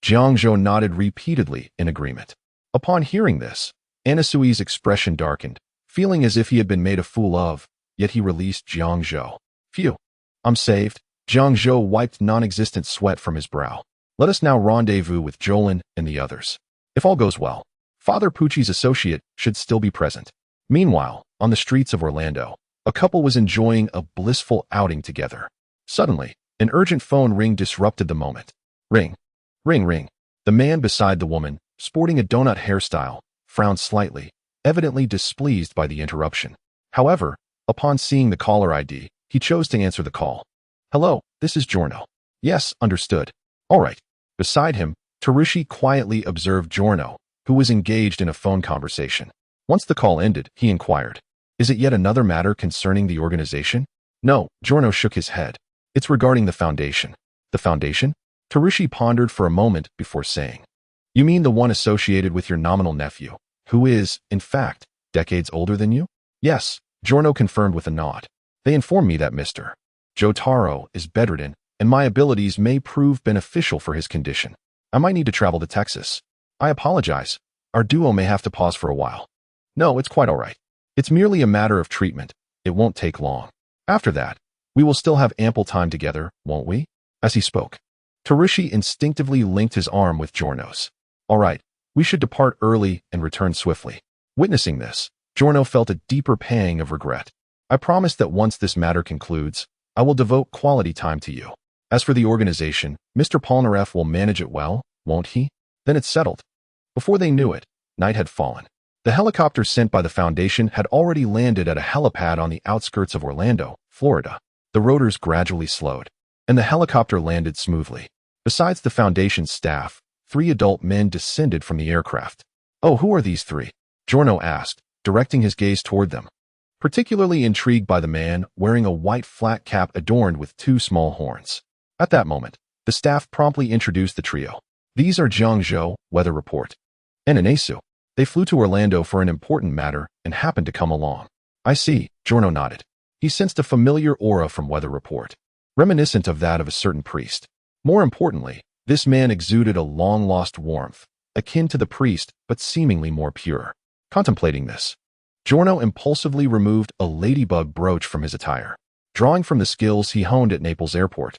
Jiang Zhou nodded repeatedly in agreement. Upon hearing this, Anisui's expression darkened, feeling as if he had been made a fool of, yet he released Jiang Zhou. Phew. I'm saved. Jiang Zhou wiped non-existent sweat from his brow. Let us now rendezvous with Jolin and the others. If all goes well, Father Pucci's associate should still be present. Meanwhile, on the streets of Orlando, a couple was enjoying a blissful outing together. Suddenly, an urgent phone ring disrupted the moment. Ring. Ring, ring. The man beside the woman, sporting a donut hairstyle, frowned slightly, evidently displeased by the interruption. However, upon seeing the caller ID, he chose to answer the call. Hello, this is Giorno. Yes, understood. All right. Beside him, Tarushi quietly observed Giorno, who was engaged in a phone conversation. Once the call ended, he inquired, "Is it yet another matter concerning the organization?" "No," Giorno shook his head. "It's regarding the foundation." "The foundation?" Tarushi pondered for a moment before saying, "You mean the one associated with your nominal nephew, who is, in fact, decades older than you?" "Yes," Giorno confirmed with a nod. "They informed me that Mr. Jotaro is bedridden, and my abilities may prove beneficial for his condition. I might need to travel to Texas. I apologize. Our duo may have to pause for a while." "No, it's quite all right. It's merely a matter of treatment. It won't take long. After that, we will still have ample time together, won't we?" As he spoke, Tarushi instinctively linked his arm with Giorno's. "All right, we should depart early and return swiftly." Witnessing this, Giorno felt a deeper pang of regret. "I promise that once this matter concludes, I will devote quality time to you. As for the organization, Mr. Polnareff will manage it well, won't he?" Then it's settled. Before they knew it, night had fallen. The helicopter sent by the Foundation had already landed at a helipad on the outskirts of Orlando, Florida. The rotors gradually slowed, and the helicopter landed smoothly. Besides the Foundation's staff, 3 adult men descended from the aircraft. "Oh, who are these 3? Giorno asked, directing his gaze toward them. Particularly intrigued by the man wearing a white flat cap adorned with 2 small horns. At that moment, the staff promptly introduced the trio. "These are Jiang Zhou, weather report, and Inasu. They flew to Orlando for an important matter and happened to come along." "I see," Giorno nodded. He sensed a familiar aura from weather report, reminiscent of that of a certain priest. More importantly, this man exuded a long-lost warmth, akin to the priest but seemingly more pure. Contemplating this, Giorno impulsively removed a ladybug brooch from his attire. Drawing from the skills he honed at Naples Airport,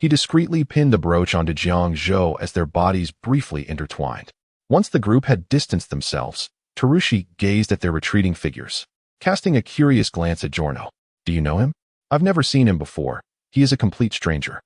he discreetly pinned the brooch onto Jiang Zhou as their bodies briefly intertwined. Once the group had distanced themselves, Tarushi gazed at their retreating figures, casting a curious glance at Giorno. "Do you know him?" "I've never seen him before. He is a complete stranger."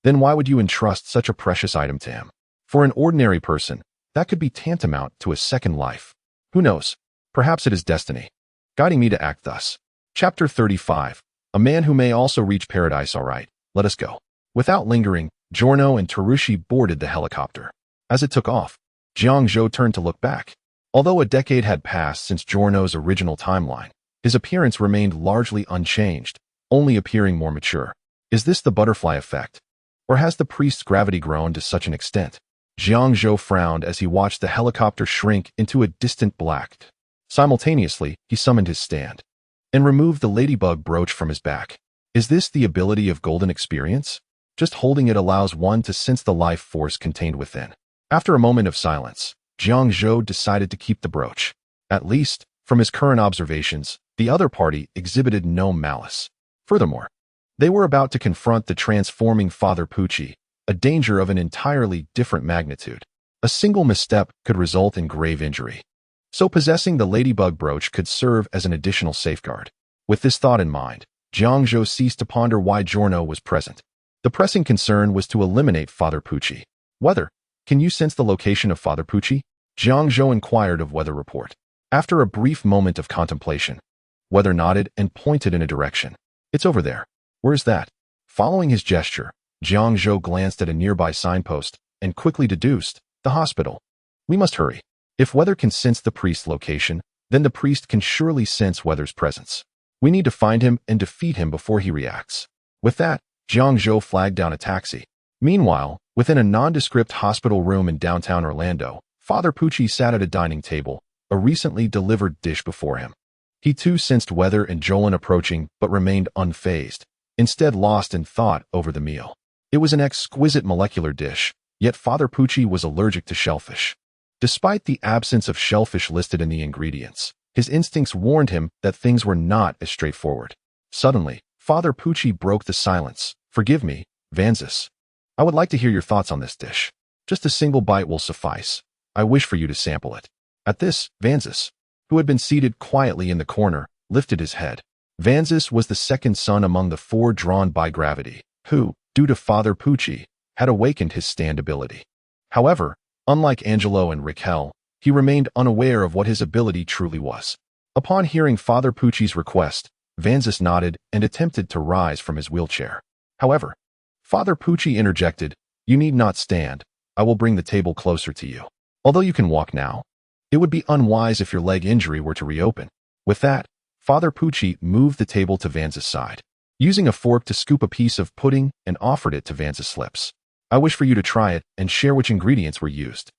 "Then why would you entrust such a precious item to him?" "For an ordinary person, that could be tantamount to a second life. Who knows? Perhaps it is destiny, guiding me to act thus." Chapter 35. A man who may also reach paradise. "All right, let us go." Without lingering, Giorno and Tarushi boarded the helicopter. As it took off, Jiang Zhou turned to look back. Although a decade had passed since Giorno's original timeline, his appearance remained largely unchanged, only appearing more mature. Is this the butterfly effect? Or has the priest's gravity grown to such an extent? Jiang Zhou frowned as he watched the helicopter shrink into a distant black. Simultaneously, he summoned his stand and removed the ladybug brooch from his back. Is this the ability of golden experience? Just holding it allows one to sense the life force contained within. After a moment of silence, Jiang Zhou decided to keep the brooch. At least, from his current observations, the other party exhibited no malice. Furthermore, they were about to confront the transforming Father Pucci, a danger of an entirely different magnitude. A single misstep could result in grave injury. So possessing the ladybug brooch could serve as an additional safeguard. With this thought in mind, Jiang Zhou ceased to ponder why Giorno was present. The pressing concern was to eliminate Father Pucci. "Weather, can you sense the location of Father Pucci?" Jiang Zhou inquired of Weather Report. After a brief moment of contemplation, Weather nodded and pointed in a direction. "It's over there." "Where is that?" Following his gesture, Jiang Zhou glanced at a nearby signpost and quickly deduced, "The hospital." "We must hurry. If Weather can sense the priest's location, then the priest can surely sense Weather's presence. We need to find him and defeat him before he reacts." With that, Jiang Zhou flagged down a taxi. Meanwhile, within a nondescript hospital room in downtown Orlando, Father Pucci sat at a dining table, a recently delivered dish before him. He too sensed Weather and Jolin approaching but remained unfazed, instead lost in thought over the meal. It was an exquisite molecular dish, yet Father Pucci was allergic to shellfish. Despite the absence of shellfish listed in the ingredients, his instincts warned him that things were not as straightforward. Suddenly, Father Pucci broke the silence. "Forgive me, Vanzis. I would like to hear your thoughts on this dish. Just a single bite will suffice. I wish for you to sample it." At this, Vanzis, who had been seated quietly in the corner, lifted his head. Vanzis was the second son among the 4 drawn by gravity, who, due to Father Pucci, had awakened his stand ability. However, unlike Angelo and Raquel, he remained unaware of what his ability truly was. Upon hearing Father Pucci's request, Vanzis nodded and attempted to rise from his wheelchair. However, Father Pucci interjected, "You need not stand. I will bring the table closer to you. Although you can walk now, it would be unwise if your leg injury were to reopen. With that, Father Pucci moved the table to Vance's side, using a fork to scoop a piece of pudding and offered it to Vance's lips. I wish for you to try it and share which ingredients were used.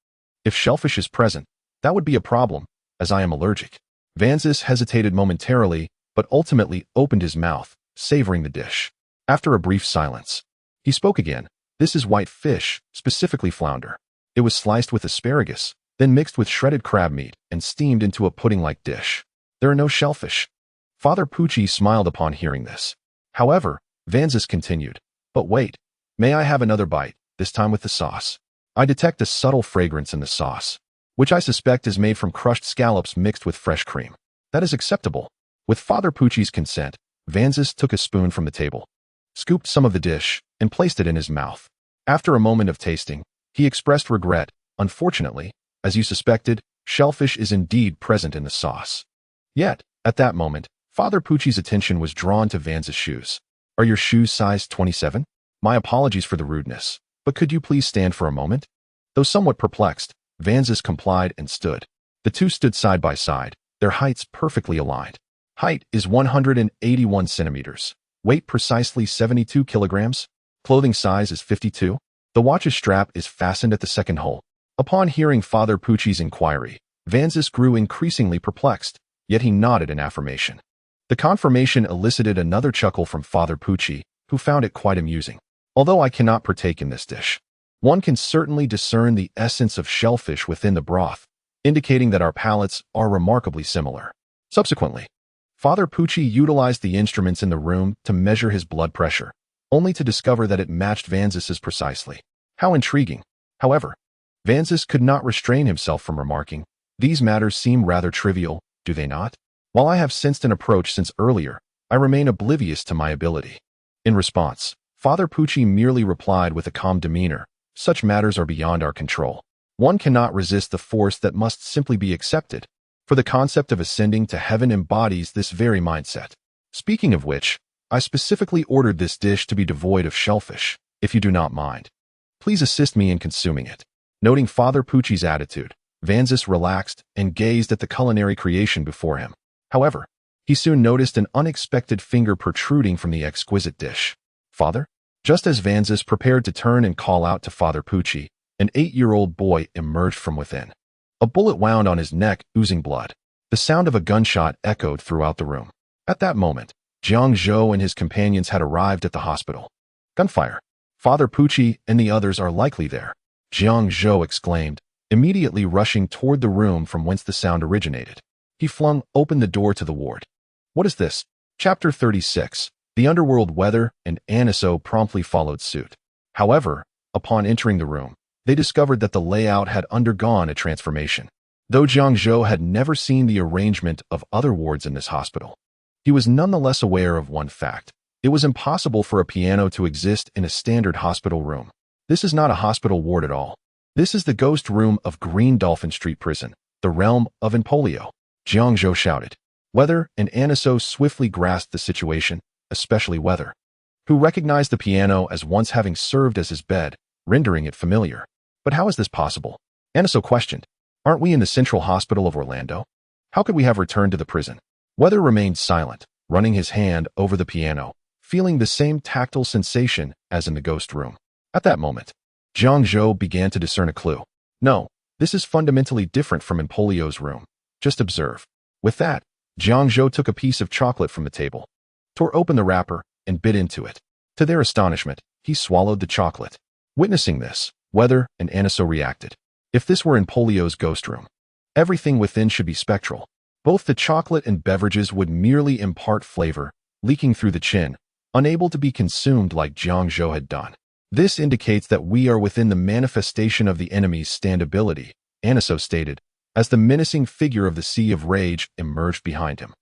If shellfish is present, that would be a problem, as I am allergic. Vances hesitated momentarily, but ultimately opened his mouth, savoring the dish. After a brief silence, he spoke again. This is white fish, specifically flounder. It was sliced with asparagus, then mixed with shredded crab meat and steamed into a pudding-like dish. There are no shellfish. Father Pucci smiled upon hearing this. However, Vances continued, but wait, may I have another bite, this time with the sauce? I detect a subtle fragrance in the sauce, which I suspect is made from crushed scallops mixed with fresh cream. That is acceptable. With Father Pucci's consent, Vances took a spoon from the table, scooped some of the dish, and placed it in his mouth. After a moment of tasting, he expressed regret. Unfortunately, as you suspected, shellfish is indeed present in the sauce. Yet, at that moment, Father Pucci's attention was drawn to Vance's shoes. Are your shoes size 27? My apologies for the rudeness, but could you please stand for a moment? Though somewhat perplexed, Vances complied and stood. The two stood side by side, their heights perfectly aligned. Height is 181 centimeters. Weight precisely 72 kilograms. Clothing size is 52. The watch's strap is fastened at the second hole. Upon hearing Father Pucci's inquiry, Vances grew increasingly perplexed, yet he nodded in affirmation. The confirmation elicited another chuckle from Father Pucci, who found it quite amusing. Although I cannot partake in this dish, one can certainly discern the essence of shellfish within the broth, indicating that our palates are remarkably similar. Subsequently, Father Pucci utilized the instruments in the room to measure his blood pressure, only to discover that it matched Vances's precisely. How intriguing. However, Vances could not restrain himself from remarking, these matters seem rather trivial, do they not? While I have sensed an approach since earlier, I remain oblivious to my ability. In response, Father Pucci merely replied with a calm demeanor, such matters are beyond our control. One cannot resist the force that must simply be accepted, for the concept of ascending to heaven embodies this very mindset. Speaking of which, I specifically ordered this dish to be devoid of shellfish, if you do not mind. Please assist me in consuming it. Noting Father Pucci's attitude, Vances relaxed and gazed at the culinary creation before him. However, he soon noticed an unexpected finger protruding from the exquisite dish. Father? Just as Vances prepared to turn and call out to Father Pucci, an 8-year-old boy emerged from within. A bullet wound on his neck, oozing blood. The sound of a gunshot echoed throughout the room. At that moment, Jiang Zhou and his companions had arrived at the hospital. Gunfire. Father Pucci and the others are likely there, Jiang Zhou exclaimed, immediately rushing toward the room from whence the sound originated. He flung open the door to the ward. What is this? Chapter 36. The underworld weather and Aniso promptly followed suit. However, upon entering the room, they discovered that the layout had undergone a transformation. Though Jiang Zhou had never seen the arrangement of other wards in this hospital, he was nonetheless aware of one fact. It was impossible for a piano to exist in a standard hospital room. This is not a hospital ward at all. This is the ghost room of Green Dolphin Street Prison, the realm of Empolio, Jiang Zhou shouted. Weather and Aniso swiftly grasped the situation, especially Weather, who recognized the piano as once having served as his bed, rendering it familiar. But how is this possible? Aniso questioned. Aren't we in the Central Hospital of Orlando? How could we have returned to the prison? Weather remained silent, running his hand over the piano, feeling the same tactile sensation as in the ghost room. At that moment, Jiang Zhou began to discern a clue. No, this is fundamentally different from Empolio's room. Just observe. With that, Jiang Zhou took a piece of chocolate from the table, tore open the wrapper, and bit into it. To their astonishment, he swallowed the chocolate. Witnessing this, Weather and Aniso reacted. If this were Empolio's ghost room, everything within should be spectral. Both the chocolate and beverages would merely impart flavor, leaking through the chin, unable to be consumed like Jiang Zhou had done. This indicates that we are within the manifestation of the enemy's standability, Aniso stated, as the menacing figure of the Sea of Rage emerged behind him.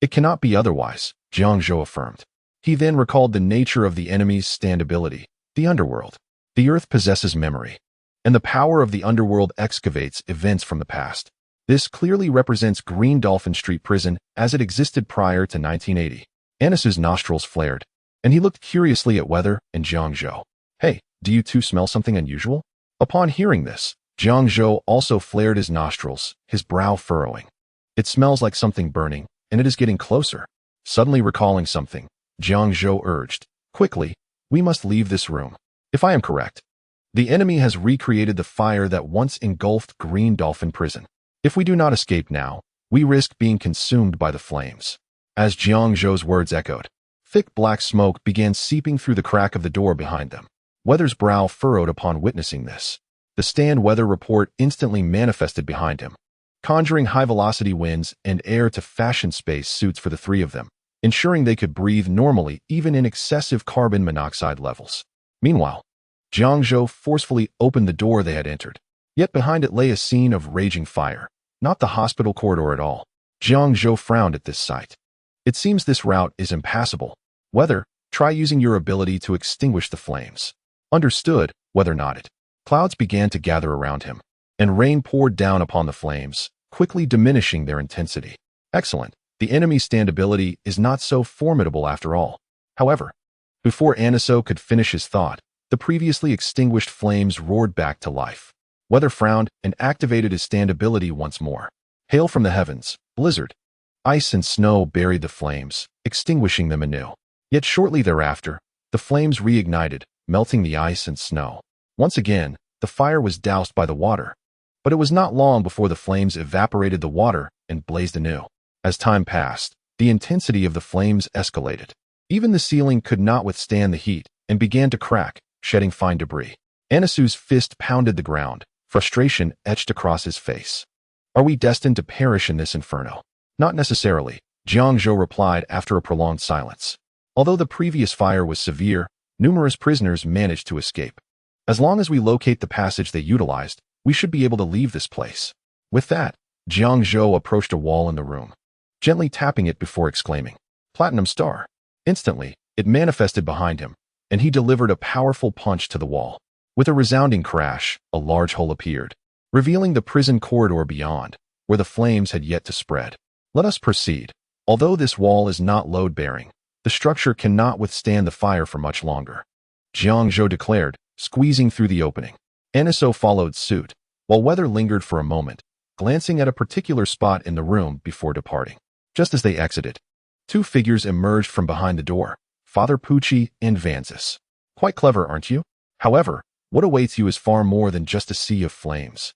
It cannot be otherwise, Jiang Zhou affirmed. He then recalled the nature of the enemy's standability, the underworld. The earth possesses memory, and the power of the underworld excavates events from the past. This clearly represents Green Dolphin Street Prison as it existed prior to 1980. Aniso's nostrils flared, and he looked curiously at Weather and Jiang Zhou. Hey, do you two smell something unusual? Upon hearing this, Jiang Zhou also flared his nostrils, his brow furrowing. It smells like something burning, and it is getting closer. Suddenly recalling something, Jiang Zhou urged, "Quickly, we must leave this room." If I am correct, the enemy has recreated the fire that once engulfed Green Dolphin Prison. If we do not escape now, we risk being consumed by the flames. As Jiang Zhou's words echoed, thick black smoke began seeping through the crack of the door behind them. Weather's brow furrowed upon witnessing this. The stand weather report instantly manifested behind him, conjuring high-velocity winds and air to fashion space suits for the three of them, ensuring they could breathe normally even in excessive carbon monoxide levels. Meanwhile, Jiang Zhou forcefully opened the door they had entered. Yet behind it lay a scene of raging fire, not the hospital corridor at all. Jiang Zhou frowned at this sight. It seems this route is impassable. Weather, try using your ability to extinguish the flames. Understood, Weather nodded. Clouds began to gather around him, and rain poured down upon the flames, quickly diminishing their intensity. Excellent. The enemy's standability is not so formidable after all. However, before Aniso could finish his thought, the previously extinguished flames roared back to life. Weather frowned and activated his standability once more. Hail from the heavens, blizzard. Ice and snow buried the flames, extinguishing them anew. Yet shortly thereafter, the flames reignited, melting the ice and snow. Once again, the fire was doused by the water. But it was not long before the flames evaporated the water and blazed anew. As time passed, the intensity of the flames escalated. Even the ceiling could not withstand the heat and began to crack, shedding fine debris. Anisu's fist pounded the ground, frustration etched across his face. Are we destined to perish in this inferno? Not necessarily, Jiang Zhou replied after a prolonged silence. Although the previous fire was severe, numerous prisoners managed to escape. As long as we locate the passage they utilized, we should be able to leave this place. With that, Jiang Zhou approached a wall in the room, gently tapping it before exclaiming, "Platinum Star." Instantly, it manifested behind him, and he delivered a powerful punch to the wall. With a resounding crash, a large hole appeared, revealing the prison corridor beyond, where the flames had yet to spread. Let us proceed. Although this wall is not load-bearing, the structure cannot withstand the fire for much longer, Jiang Zhou declared, squeezing through the opening. Aniso followed suit, while Weather lingered for a moment, glancing at a particular spot in the room before departing. Just as they exited, two figures emerged from behind the door, Father Pucci and Vansis. Quite clever, aren't you? However, what awaits you is far more than just a sea of flames.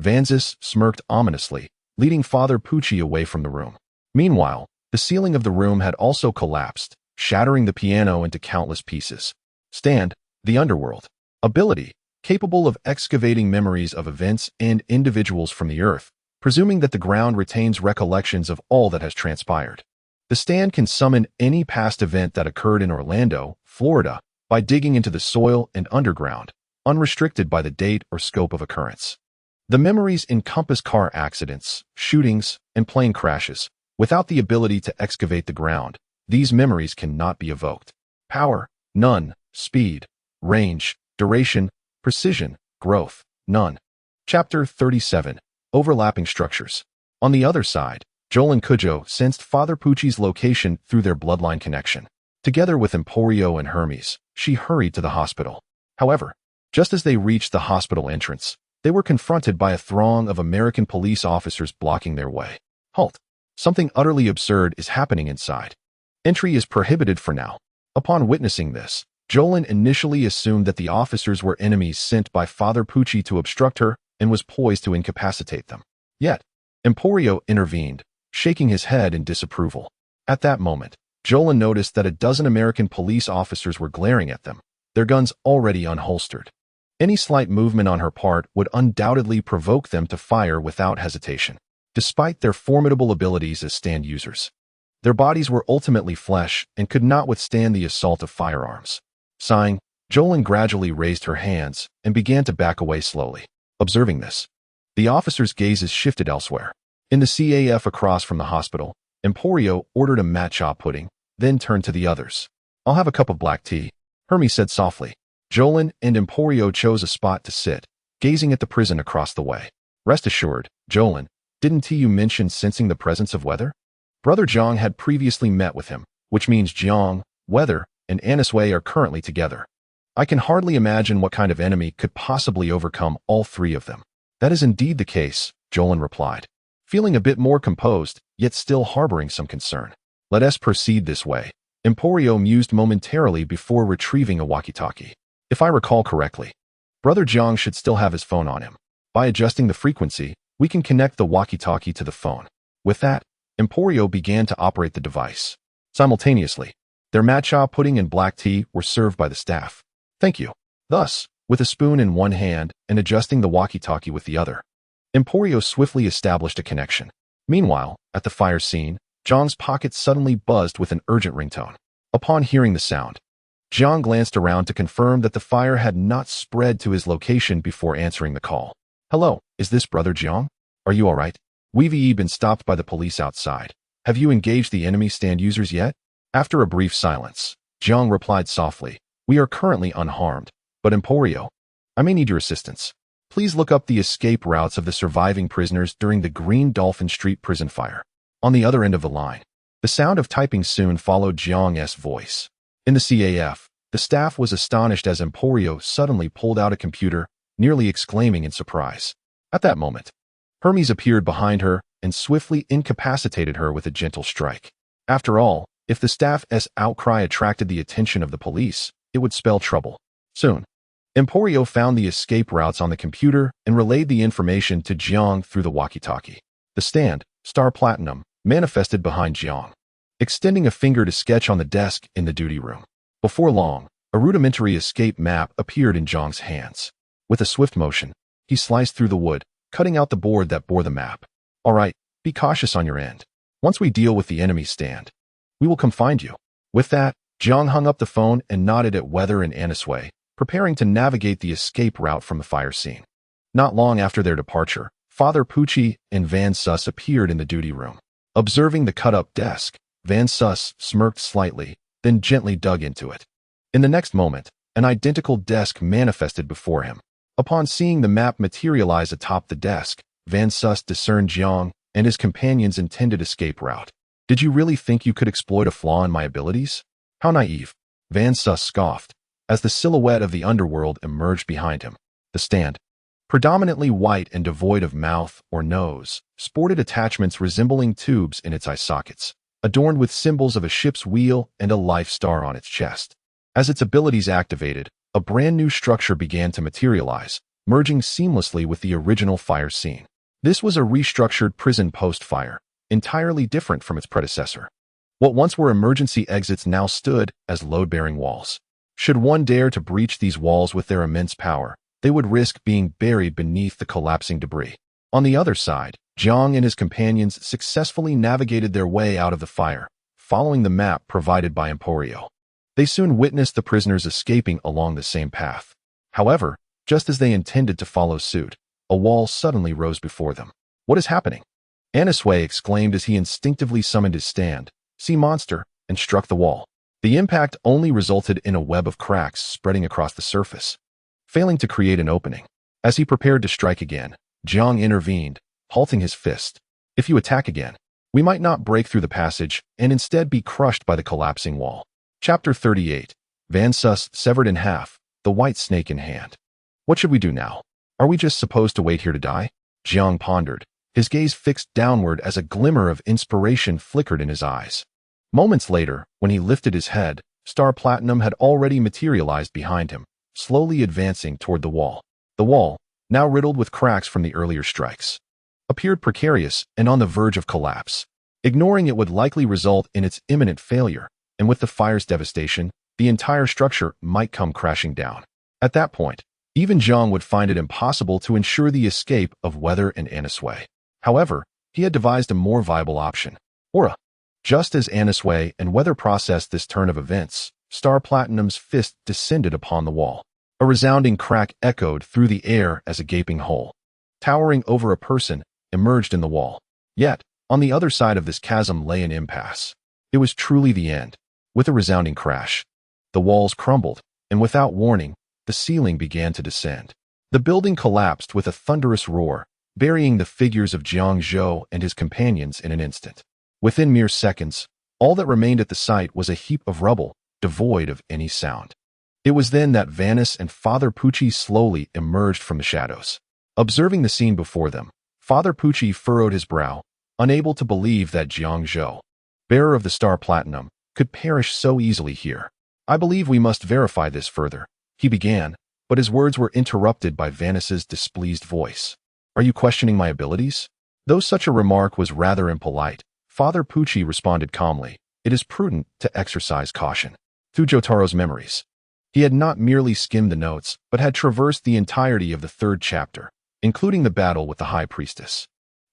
Vansis smirked ominously, leading Father Pucci away from the room. Meanwhile, the ceiling of the room had also collapsed, shattering the piano into countless pieces. Stand, the underworld. Ability, capable of excavating memories of events and individuals from the earth, presuming that the ground retains recollections of all that has transpired. The stand can summon any past event that occurred in Orlando, Florida, by digging into the soil and underground, unrestricted by the date or scope of occurrence. The memories encompass car accidents, shootings, and plane crashes. Without the ability to excavate the ground, these memories cannot be evoked. Power, none. Speed, range, duration, precision, growth, none. Chapter 37. Overlapping Structures. On the other side, Joel and Cujo sensed Father Pucci's location through their bloodline connection. Together with Emporio and Hermes, she hurried to the hospital. However, just as they reached the hospital entrance, they were confronted by a throng of American police officers blocking their way. Halt! Something utterly absurd is happening inside. Entry is prohibited for now. Upon witnessing this, Jolin initially assumed that the officers were enemies sent by Father Pucci to obstruct her and was poised to incapacitate them. Yet, Emporio intervened, shaking his head in disapproval. At that moment, Jolin noticed that a dozen American police officers were glaring at them, their guns already unholstered. Any slight movement on her part would undoubtedly provoke them to fire without hesitation. Despite their formidable abilities as stand users, their bodies were ultimately flesh and could not withstand the assault of firearms. Sighing, Jolin gradually raised her hands and began to back away slowly. Observing this, the officers' gazes shifted elsewhere. In the CAF across from the hospital, Emporio ordered a matcha pudding, then turned to the others. "I'll have a cup of black tea," Hermes said softly. Jolin and Emporio chose a spot to sit, gazing at the prison across the way. "Rest assured, Jolin, didn't you mention sensing the presence of Weather?" Brother Jiang had previously met with him, which means Jiang, Weather, and Anisway are currently together. I can hardly imagine what kind of enemy could possibly overcome all three of them. That is indeed the case, Jolin replied, feeling a bit more composed, yet still harboring some concern. Let us proceed this way. Emporio mused momentarily before retrieving a walkie-talkie. If I recall correctly, Brother Jiang should still have his phone on him. By adjusting the frequency, we can connect the walkie-talkie to the phone. With that, Emporio began to operate the device. Simultaneously, their matcha pudding and black tea were served by the staff. Thank you. Thus, with a spoon in one hand and adjusting the walkie-talkie with the other, Emporio swiftly established a connection. Meanwhile, at the fire scene, Jiang's pocket suddenly buzzed with an urgent ringtone. Upon hearing the sound, Jiang glanced around to confirm that the fire had not spread to his location before answering the call. Hello, is this Brother Jiang? Are you all right? We've been stopped by the police outside. Have you engaged the enemy stand users yet? After a brief silence, Jiang replied softly, We are currently unharmed, but Emporio, I may need your assistance. Please look up the escape routes of the surviving prisoners during the Green Dolphin Street Prison fire. On the other end of the line, the sound of typing soon followed Jiang's voice. In the CAF, the staff was astonished as Emporio suddenly pulled out a computer, nearly exclaiming in surprise. At that moment, Hermes appeared behind her and swiftly incapacitated her with a gentle strike. After all, if the staff's outcry attracted the attention of the police, it would spell trouble. Soon, Emporio found the escape routes on the computer and relayed the information to Jiang through the walkie-talkie. The stand, Star Platinum, manifested behind Jiang, extending a finger to sketch on the desk in the duty room. Before long, a rudimentary escape map appeared in Jiang's hands. With a swift motion, he sliced through the wood, cutting out the board that bore the map. All right, be cautious on your end. Once we deal with the enemy stand, we will come find you. With that, Jiang hung up the phone and nodded at Weather and Anisway, preparing to navigate the escape route from the fire scene. Not long after their departure, Father Pucci and Van Sus appeared in the duty room. Observing the cut-up desk, Van Sus smirked slightly, then gently dug into it. In the next moment, an identical desk manifested before him. Upon seeing the map materialize atop the desk, Van Sus discerned Jiang and his companion's intended escape route. Did you really think you could exploit a flaw in my abilities? How naive, Van Sus scoffed, as the silhouette of the underworld emerged behind him. The stand, predominantly white and devoid of mouth or nose, sported attachments resembling tubes in its eye sockets, adorned with symbols of a ship's wheel and a life star on its chest. As its abilities activated, a brand new structure began to materialize, merging seamlessly with the original fire scene. This was a restructured prison post-fire, entirely different from its predecessor. What once were emergency exits now stood as load-bearing walls. Should one dare to breach these walls with their immense power, they would risk being buried beneath the collapsing debris. On the other side, Jiang and his companions successfully navigated their way out of the fire, following the map provided by Emporio. They soon witnessed the prisoners escaping along the same path. However, just as they intended to follow suit, a wall suddenly rose before them. What is happening? Anisway exclaimed as he instinctively summoned his stand, sea monster, and struck the wall. The impact only resulted in a web of cracks spreading across the surface, failing to create an opening. As he prepared to strike again, Jiang intervened, halting his fist. If you attack again, we might not break through the passage and instead be crushed by the collapsing wall. Chapter 38. Van Sus severed in half, the white snake in hand. What should we do now? Are we just supposed to wait here to die? Jiang pondered, his gaze fixed downward as a glimmer of inspiration flickered in his eyes. Moments later, when he lifted his head, Star Platinum had already materialized behind him, slowly advancing toward the wall. The wall, now riddled with cracks from the earlier strikes, appeared precarious and on the verge of collapse. Ignoring it would likely result in its imminent failure, and with the fire's devastation, the entire structure might come crashing down. At that point, even Jiang would find it impossible to ensure the escape of Weather and Anisway. However, he had devised a more viable option. Aura. Just as Anisway and Weather processed this turn of events, Star Platinum's fist descended upon the wall. A resounding crack echoed through the air as a gaping hole, towering over a person, emerged in the wall. Yet, on the other side of this chasm lay an impasse. It was truly the end. With a resounding crash, the walls crumbled, and without warning, the ceiling began to descend. The building collapsed with a thunderous roar, burying the figures of Jiang Zhou and his companions in an instant. Within mere seconds, all that remained at the site was a heap of rubble, devoid of any sound. It was then that Vanis and Father Pucci slowly emerged from the shadows. Observing the scene before them, Father Pucci furrowed his brow, unable to believe that Jiang Zhou, bearer of the Star Platinum, could perish so easily here. I believe we must verify this further, he began, but his words were interrupted by Vanis's displeased voice. Are you questioning my abilities? Though such a remark was rather impolite, Father Pucci responded calmly, it is prudent to exercise caution. Through Jotaro's memories, he had not merely skimmed the notes, but had traversed the entirety of the third chapter, including the battle with the High Priestess.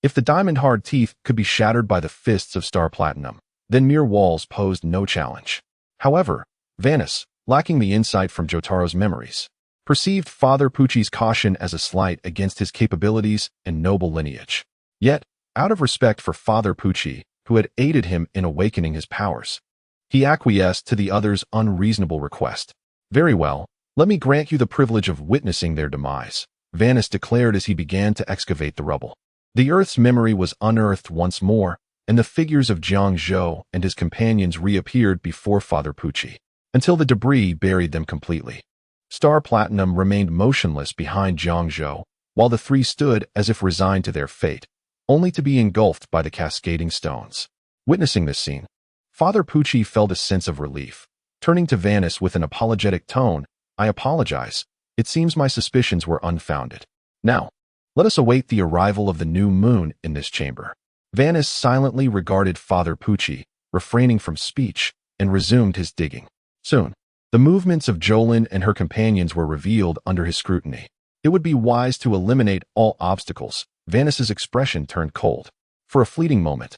If the diamond-hard teeth could be shattered by the fists of Star Platinum, then mere walls posed no challenge. However, Vanis, lacking the insight from Jotaro's memories, perceived Father Pucci's caution as a slight against his capabilities and noble lineage. Yet, out of respect for Father Pucci, who had aided him in awakening his powers, he acquiesced to the other's unreasonable request. Very well, let me grant you the privilege of witnessing their demise, Vanis declared as he began to excavate the rubble. The Earth's memory was unearthed once more, and the figures of Jiang Zhou and his companions reappeared before Father Pucci, until the debris buried them completely. Star Platinum remained motionless behind Jiang Zhou, while the three stood as if resigned to their fate, only to be engulfed by the cascading stones. Witnessing this scene, Father Pucci felt a sense of relief. Turning to Vanis with an apologetic tone, I apologize. It seems my suspicions were unfounded. Now, let us await the arrival of the new moon in this chamber. Vanis silently regarded Father Pucci, refraining from speech, and resumed his digging. Soon, the movements of Jolin and her companions were revealed under his scrutiny. It would be wise to eliminate all obstacles. Vanis's expression turned cold. For a fleeting moment,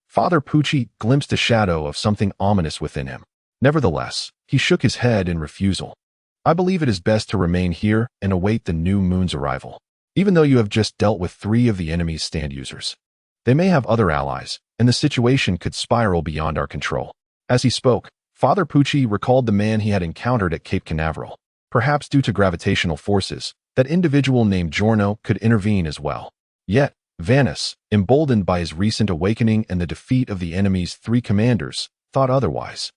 Father Pucci glimpsed a shadow of something ominous within him. Nevertheless, he shook his head in refusal. I believe it is best to remain here and await the new moon's arrival. Even though you have just dealt with 3 of the enemy's stand users, they may have other allies, and the situation could spiral beyond our control. As he spoke, Father Pucci recalled the man he had encountered at Cape Canaveral. Perhaps due to gravitational forces, that individual named Giorno could intervene as well. Yet, Vanis, emboldened by his recent awakening and the defeat of the enemy's 3 commanders, thought otherwise.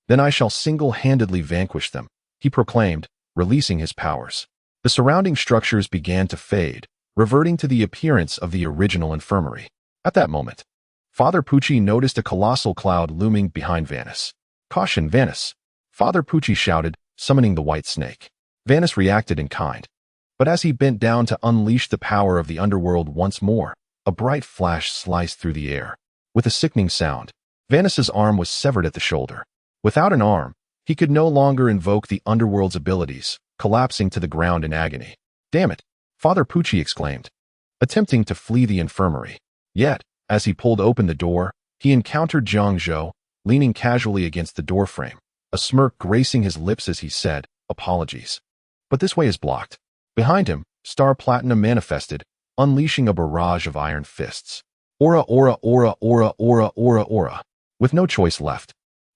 Then I shall single-handedly vanquish them, he proclaimed, releasing his powers. The surrounding structures began to fade, reverting to the appearance of the original infirmary. At that moment, Father Pucci noticed a colossal cloud looming behind Vanis. Caution, Vanis! Father Pucci shouted, summoning the white snake. Vanis reacted in kind. But as he bent down to unleash the power of the underworld once more, a bright flash sliced through the air. With a sickening sound, Vanis's arm was severed at the shoulder. Without an arm, he could no longer invoke the underworld's abilities, collapsing to the ground in agony. Damn it! Father Pucci exclaimed, attempting to flee the infirmary. Yet, as he pulled open the door, he encountered Jiang Zhou, leaning casually against the doorframe, a smirk gracing his lips as he said, apologies. But this way is blocked. Behind him, Star Platinum manifested, unleashing a barrage of iron fists. Aura, aura, aura, aura, aura, aura, aura. With no choice left,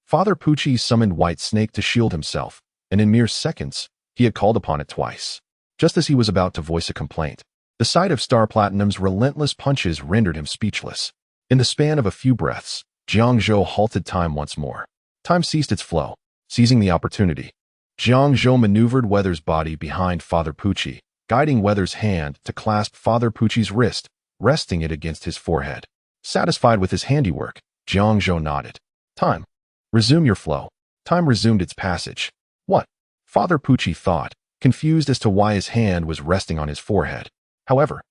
Father Pucci summoned White Snake to shield himself, and in mere seconds, he had called upon it twice. Just as he was about to voice a complaint, the sight of Star Platinum's relentless punches rendered him speechless. In the span of a few breaths, Jiang Zhou halted time once more. Time ceased its flow. Seizing the opportunity, Jiang Zhou maneuvered Weather's body behind Father Pucci, guiding Weather's hand to clasp Father Pucci's wrist, resting it against his forehead. Satisfied with his handiwork, Jiang Zhou nodded. Time. Resume your flow. Time resumed its passage. What? Father Pucci thought, confused as to why his hand was resting on his forehead. However,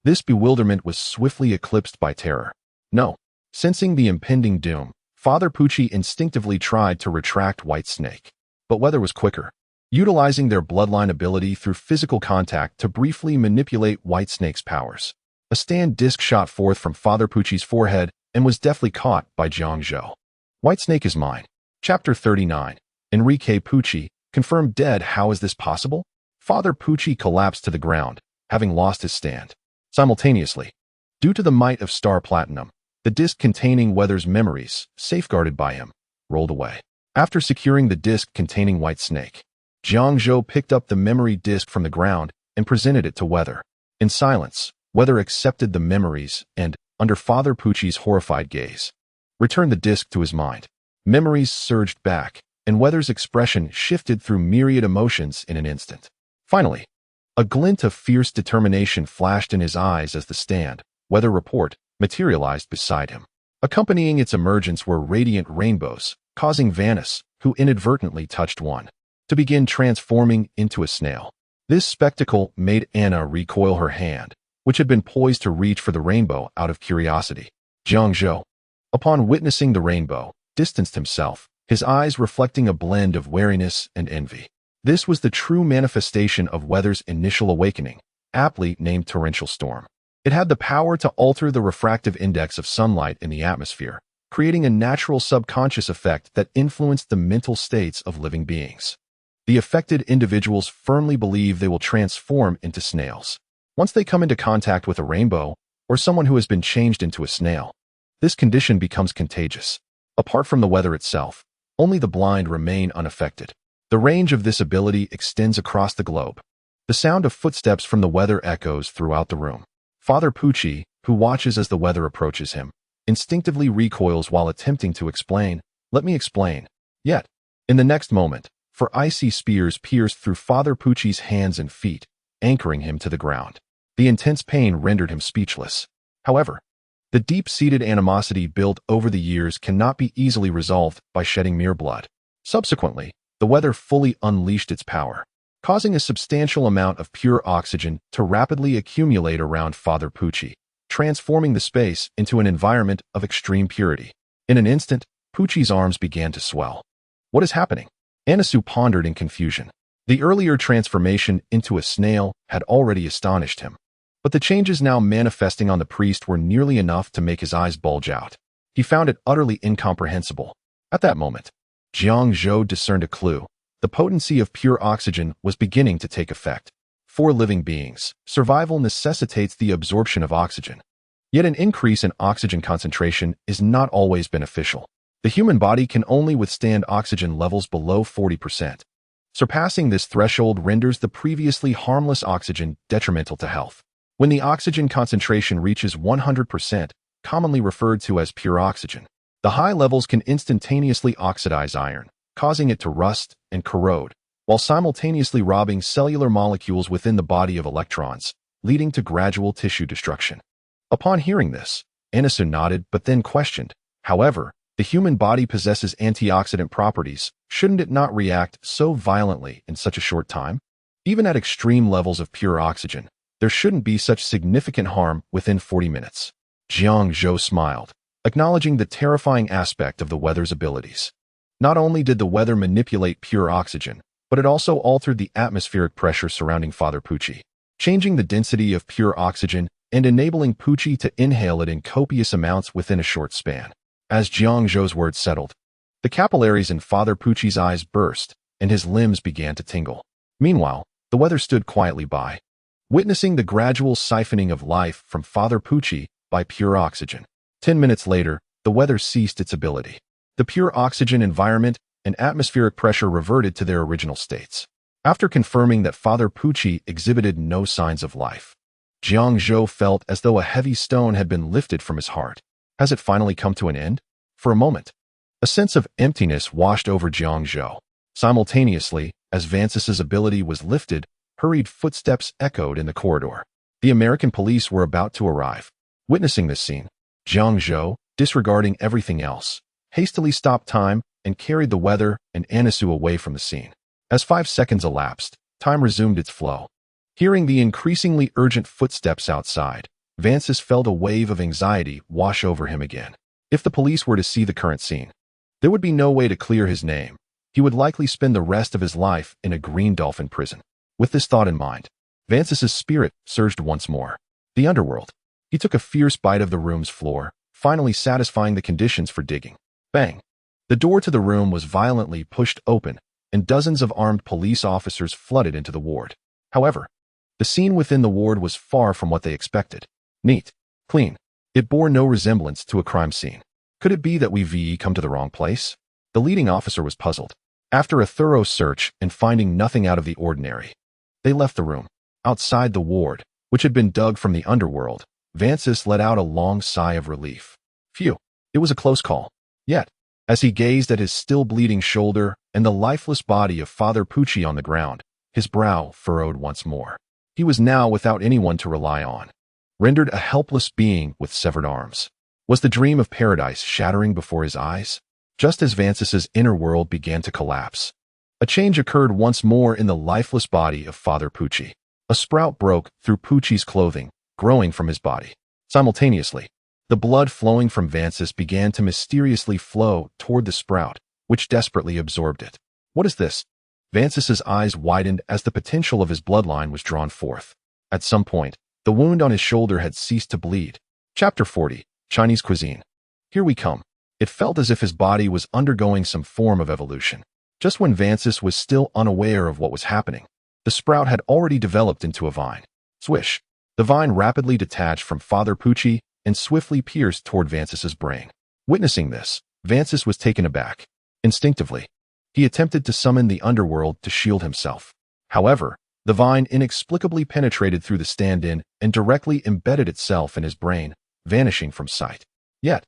this bewilderment was swiftly eclipsed by terror. No. Sensing the impending doom, Father Pucci instinctively tried to retract White Snake. But Weather was quicker, utilizing their bloodline ability through physical contact to briefly manipulate White Snake's powers. A stand disc shot forth from Father Pucci's forehead and was deftly caught by Jiang Zhou. White Snake is mine. Chapter 39. Enrique Pucci, confirmed dead. How is this possible? Father Pucci collapsed to the ground, having lost his stand. Simultaneously, due to the might of Star Platinum, the disc containing Weather's memories, safeguarded by him, rolled away. After securing the disc containing White Snake, Jiang Zhou picked up the memory disc from the ground and presented it to Weather. In silence, Weather accepted the memories and, under Father Pucci's horrified gaze, returned the disc to his mind. Memories surged back, and Weather's expression shifted through myriad emotions in an instant. Finally, a glint of fierce determination flashed in his eyes as the stand, Weather report, materialized beside him. Accompanying its emergence were radiant rainbows, causing Vaness, who inadvertently touched one, to begin transforming into a snail. This spectacle made Anna recoil her hand, which had been poised to reach for the rainbow out of curiosity. Jiang Zhou, upon witnessing the rainbow, distanced himself, his eyes reflecting a blend of wariness and envy. This was the true manifestation of Weather's initial awakening, aptly named torrential storm. It had the power to alter the refractive index of sunlight in the atmosphere, creating a natural subconscious effect that influenced the mental states of living beings. The affected individuals firmly believe they will transform into snails once they come into contact with a rainbow or someone who has been changed into a snail. This condition becomes contagious. Apart from the weather itself, only the blind remain unaffected. The range of this ability extends across the globe. The sound of footsteps from the weather echoes throughout the room. Father Pucci, who watches as the weather approaches him, instinctively recoils while attempting to explain, "Let me explain." Yet, in the next moment, icy spears pierced through Father Pucci's hands and feet, anchoring him to the ground. The intense pain rendered him speechless. However, the deep-seated animosity built over the years cannot be easily resolved by shedding mere blood. Subsequently, the weather fully unleashed its power, causing a substantial amount of pure oxygen to rapidly accumulate around Father Pucci, transforming the space into an environment of extreme purity. In an instant, Pucci's arms began to swell. What is happening? Anisu pondered in confusion. The earlier transformation into a snail had already astonished him, but the changes now manifesting on the priest were nearly enough to make his eyes bulge out. He found it utterly incomprehensible. At that moment, Jiang Zhou discerned a clue. The potency of pure oxygen was beginning to take effect. For living beings, survival necessitates the absorption of oxygen. Yet an increase in oxygen concentration is not always beneficial. The human body can only withstand oxygen levels below 40%. Surpassing this threshold renders the previously harmless oxygen detrimental to health. When the oxygen concentration reaches 100%, commonly referred to as pure oxygen, the high levels can instantaneously oxidize iron, causing it to rust and corrode, while simultaneously robbing cellular molecules within the body of electrons, leading to gradual tissue destruction. Upon hearing this, Anisu nodded but then questioned, "However, the human body possesses antioxidant properties. Shouldn't it not react so violently in such a short time? Even at extreme levels of pure oxygen, there shouldn't be such significant harm within 40 minutes. Jiang Zhou smiled, acknowledging the terrifying aspect of the weather's abilities. Not only did the weather manipulate pure oxygen, but it also altered the atmospheric pressure surrounding Father Pucci, changing the density of pure oxygen and enabling Pucci to inhale it in copious amounts within a short span. As Jiang Zhou's words settled, the capillaries in Father Pucci's eyes burst, and his limbs began to tingle. Meanwhile, the weather stood quietly by, witnessing the gradual siphoning of life from Father Pucci by pure oxygen. 10 minutes later, the weather ceased its ability. The pure oxygen environment and atmospheric pressure reverted to their original states. After confirming that Father Pucci exhibited no signs of life, Jiang Zhou felt as though a heavy stone had been lifted from his heart. Has it finally come to an end? For a moment, a sense of emptiness washed over Jiang Zhou. Simultaneously, as Vance's ability was lifted, hurried footsteps echoed in the corridor. The American police were about to arrive. Witnessing this scene, Jiang Zhou, disregarding everything else, hastily stopped time and carried the weather and Anisu away from the scene. As 5 seconds elapsed, time resumed its flow. Hearing the increasingly urgent footsteps outside, Vances felt a wave of anxiety wash over him again. If the police were to see the current scene, there would be no way to clear his name. He would likely spend the rest of his life in a Green Dolphin prison. With this thought in mind, Vance's spirit surged once more. The underworld. He took a fierce bite of the room's floor, finally satisfying the conditions for digging. Bang! The door to the room was violently pushed open, and dozens of armed police officers flooded into the ward. However, the scene within the ward was far from what they expected. Neat. Clean. It bore no resemblance to a crime scene. Could it be that we've come to the wrong place? The leading officer was puzzled. After a thorough search and finding nothing out of the ordinary, they left the room. Outside the ward, which had been dug from the underworld, Vances let out a long sigh of relief. Phew. It was a close call. Yet, as he gazed at his still bleeding shoulder and the lifeless body of Father Pucci on the ground, his brow furrowed once more. He was now without anyone to rely on, rendered a helpless being with severed arms. Was the dream of paradise shattering before his eyes? Just as Vances's inner world began to collapse, a change occurred once more in the lifeless body of Father Pucci. A sprout broke through Pucci's clothing, growing from his body. Simultaneously, the blood flowing from Vances began to mysteriously flow toward the sprout, which desperately absorbed it. What is this? Vances's eyes widened as the potential of his bloodline was drawn forth. At some point, the wound on his shoulder had ceased to bleed. Chapter 40, Chinese Cuisine. Here we come. It felt as if his body was undergoing some form of evolution. Just when Vances was still unaware of what was happening, the sprout had already developed into a vine. Swish! The vine rapidly detached from Father Pucci and swiftly pierced toward Vances's brain. Witnessing this, Vances was taken aback. Instinctively, he attempted to summon the underworld to shield himself. However, the vine inexplicably penetrated through the stand-in and directly embedded itself in his brain, vanishing from sight. Yet,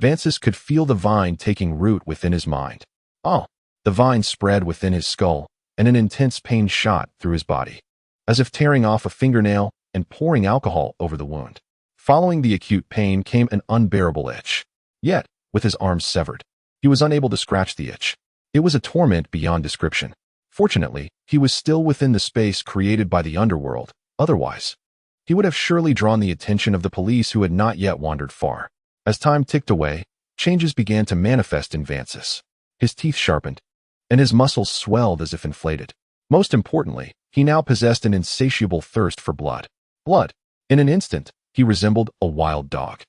Vances could feel the vine taking root within his mind. Oh! The vine spread within his skull, and an intense pain shot through his body, as if tearing off a fingernail and pouring alcohol over the wound. Following the acute pain came an unbearable itch. Yet, with his arms severed, he was unable to scratch the itch. It was a torment beyond description. Fortunately, he was still within the space created by the underworld. Otherwise, he would have surely drawn the attention of the police who had not yet wandered far. As time ticked away, changes began to manifest in Vances. His teeth sharpened, and his muscles swelled as if inflated. Most importantly, he now possessed an insatiable thirst for blood. Blood. In an instant, he resembled a wild dog,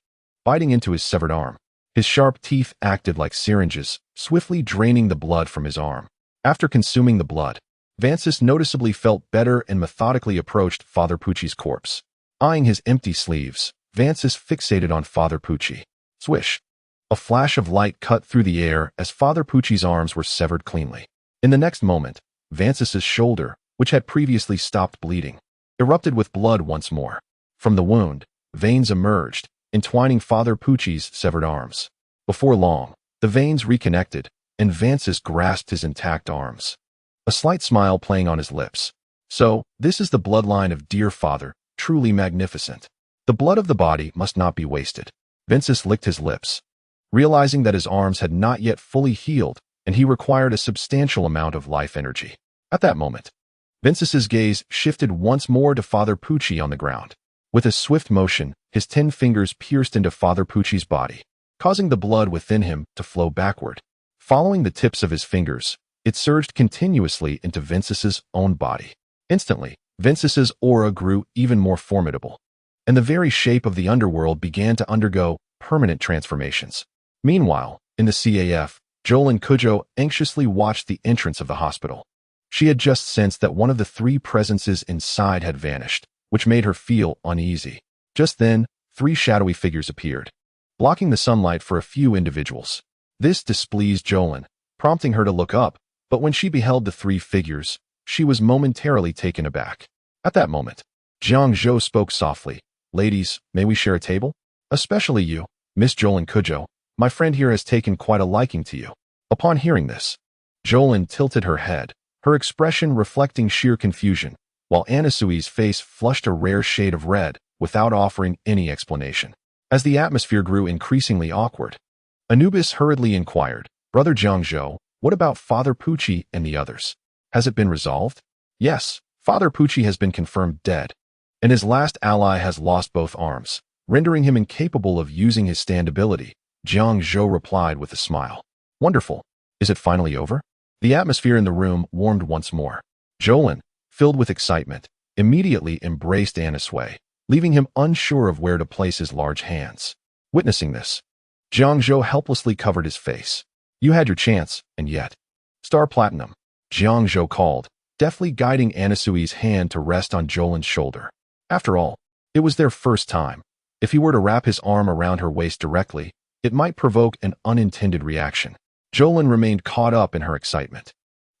biting into his severed arm. His sharp teeth acted like syringes, swiftly draining the blood from his arm. After consuming the blood, Vances noticeably felt better and methodically approached Father Pucci's corpse. Eyeing his empty sleeves, Vances fixated on Father Pucci. Swish! A flash of light cut through the air as Father Pucci's arms were severed cleanly. In the next moment, Vances's shoulder, which had previously stopped bleeding, erupted with blood once more. From the wound, veins emerged, entwining Father Pucci's severed arms. Before long, the veins reconnected, and Vances grasped his intact arms, a slight smile playing on his lips. So, this is the bloodline of dear Father, truly magnificent. The blood of the body must not be wasted. Vances licked his lips, realizing that his arms had not yet fully healed, and he required a substantial amount of life energy. At that moment, Vances's gaze shifted once more to Father Pucci on the ground. With a swift motion, his 10 fingers pierced into Father Pucci's body, causing the blood within him to flow backward. Following the tips of his fingers, it surged continuously into Vances's own body. Instantly, Vances's aura grew even more formidable, and the very shape of the underworld began to undergo permanent transformations. Meanwhile, in the CAF, Jolin Cujo anxiously watched the entrance of the hospital. She had just sensed that one of the 3 presences inside had vanished, which made her feel uneasy. Just then, 3 shadowy figures appeared, blocking the sunlight for a few individuals. This displeased Jolin, prompting her to look up, but when she beheld the 3 figures, she was momentarily taken aback. At that moment, Jiang Zhou spoke softly. "Ladies, may we share a table? Especially you, Miss Jolin Cujo. My friend here has taken quite a liking to you." Upon hearing this, Jolin tilted her head, her expression reflecting sheer confusion, while Anasui's face flushed a rare shade of red without offering any explanation. As the atmosphere grew increasingly awkward, Anubis hurriedly inquired, "Brother Jiang Zhou, what about Father Pucci and the others? Has it been resolved?" "Yes, Father Pucci has been confirmed dead, and his last ally has lost both arms, rendering him incapable of using his stand ability," Jiang Zhou replied with a smile. "Wonderful. Is it finally over?" The atmosphere in the room warmed once more. Jolin, filled with excitement, immediately embraced Anasui, leaving him unsure of where to place his large hands. Witnessing this, Jiang Zhou helplessly covered his face. "You had your chance, and yet." "Star Platinum," Jiang Zhou called, deftly guiding Anasui's hand to rest on Jolin's shoulder. After all, it was their first time. If he were to wrap his arm around her waist directly, it might provoke an unintended reaction. Jolin remained caught up in her excitement,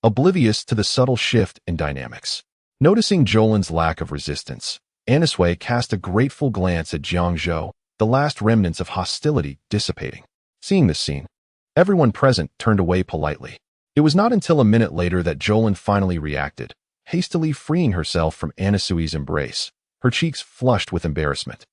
oblivious to the subtle shift in dynamics. Noticing Jolin's lack of resistance, Anasui cast a grateful glance at Jiang Zhou, the last remnants of hostility dissipating. Seeing this scene, everyone present turned away politely. It was not until a minute later that Jolin finally reacted, hastily freeing herself from Anasui's embrace, her cheeks flushed with embarrassment.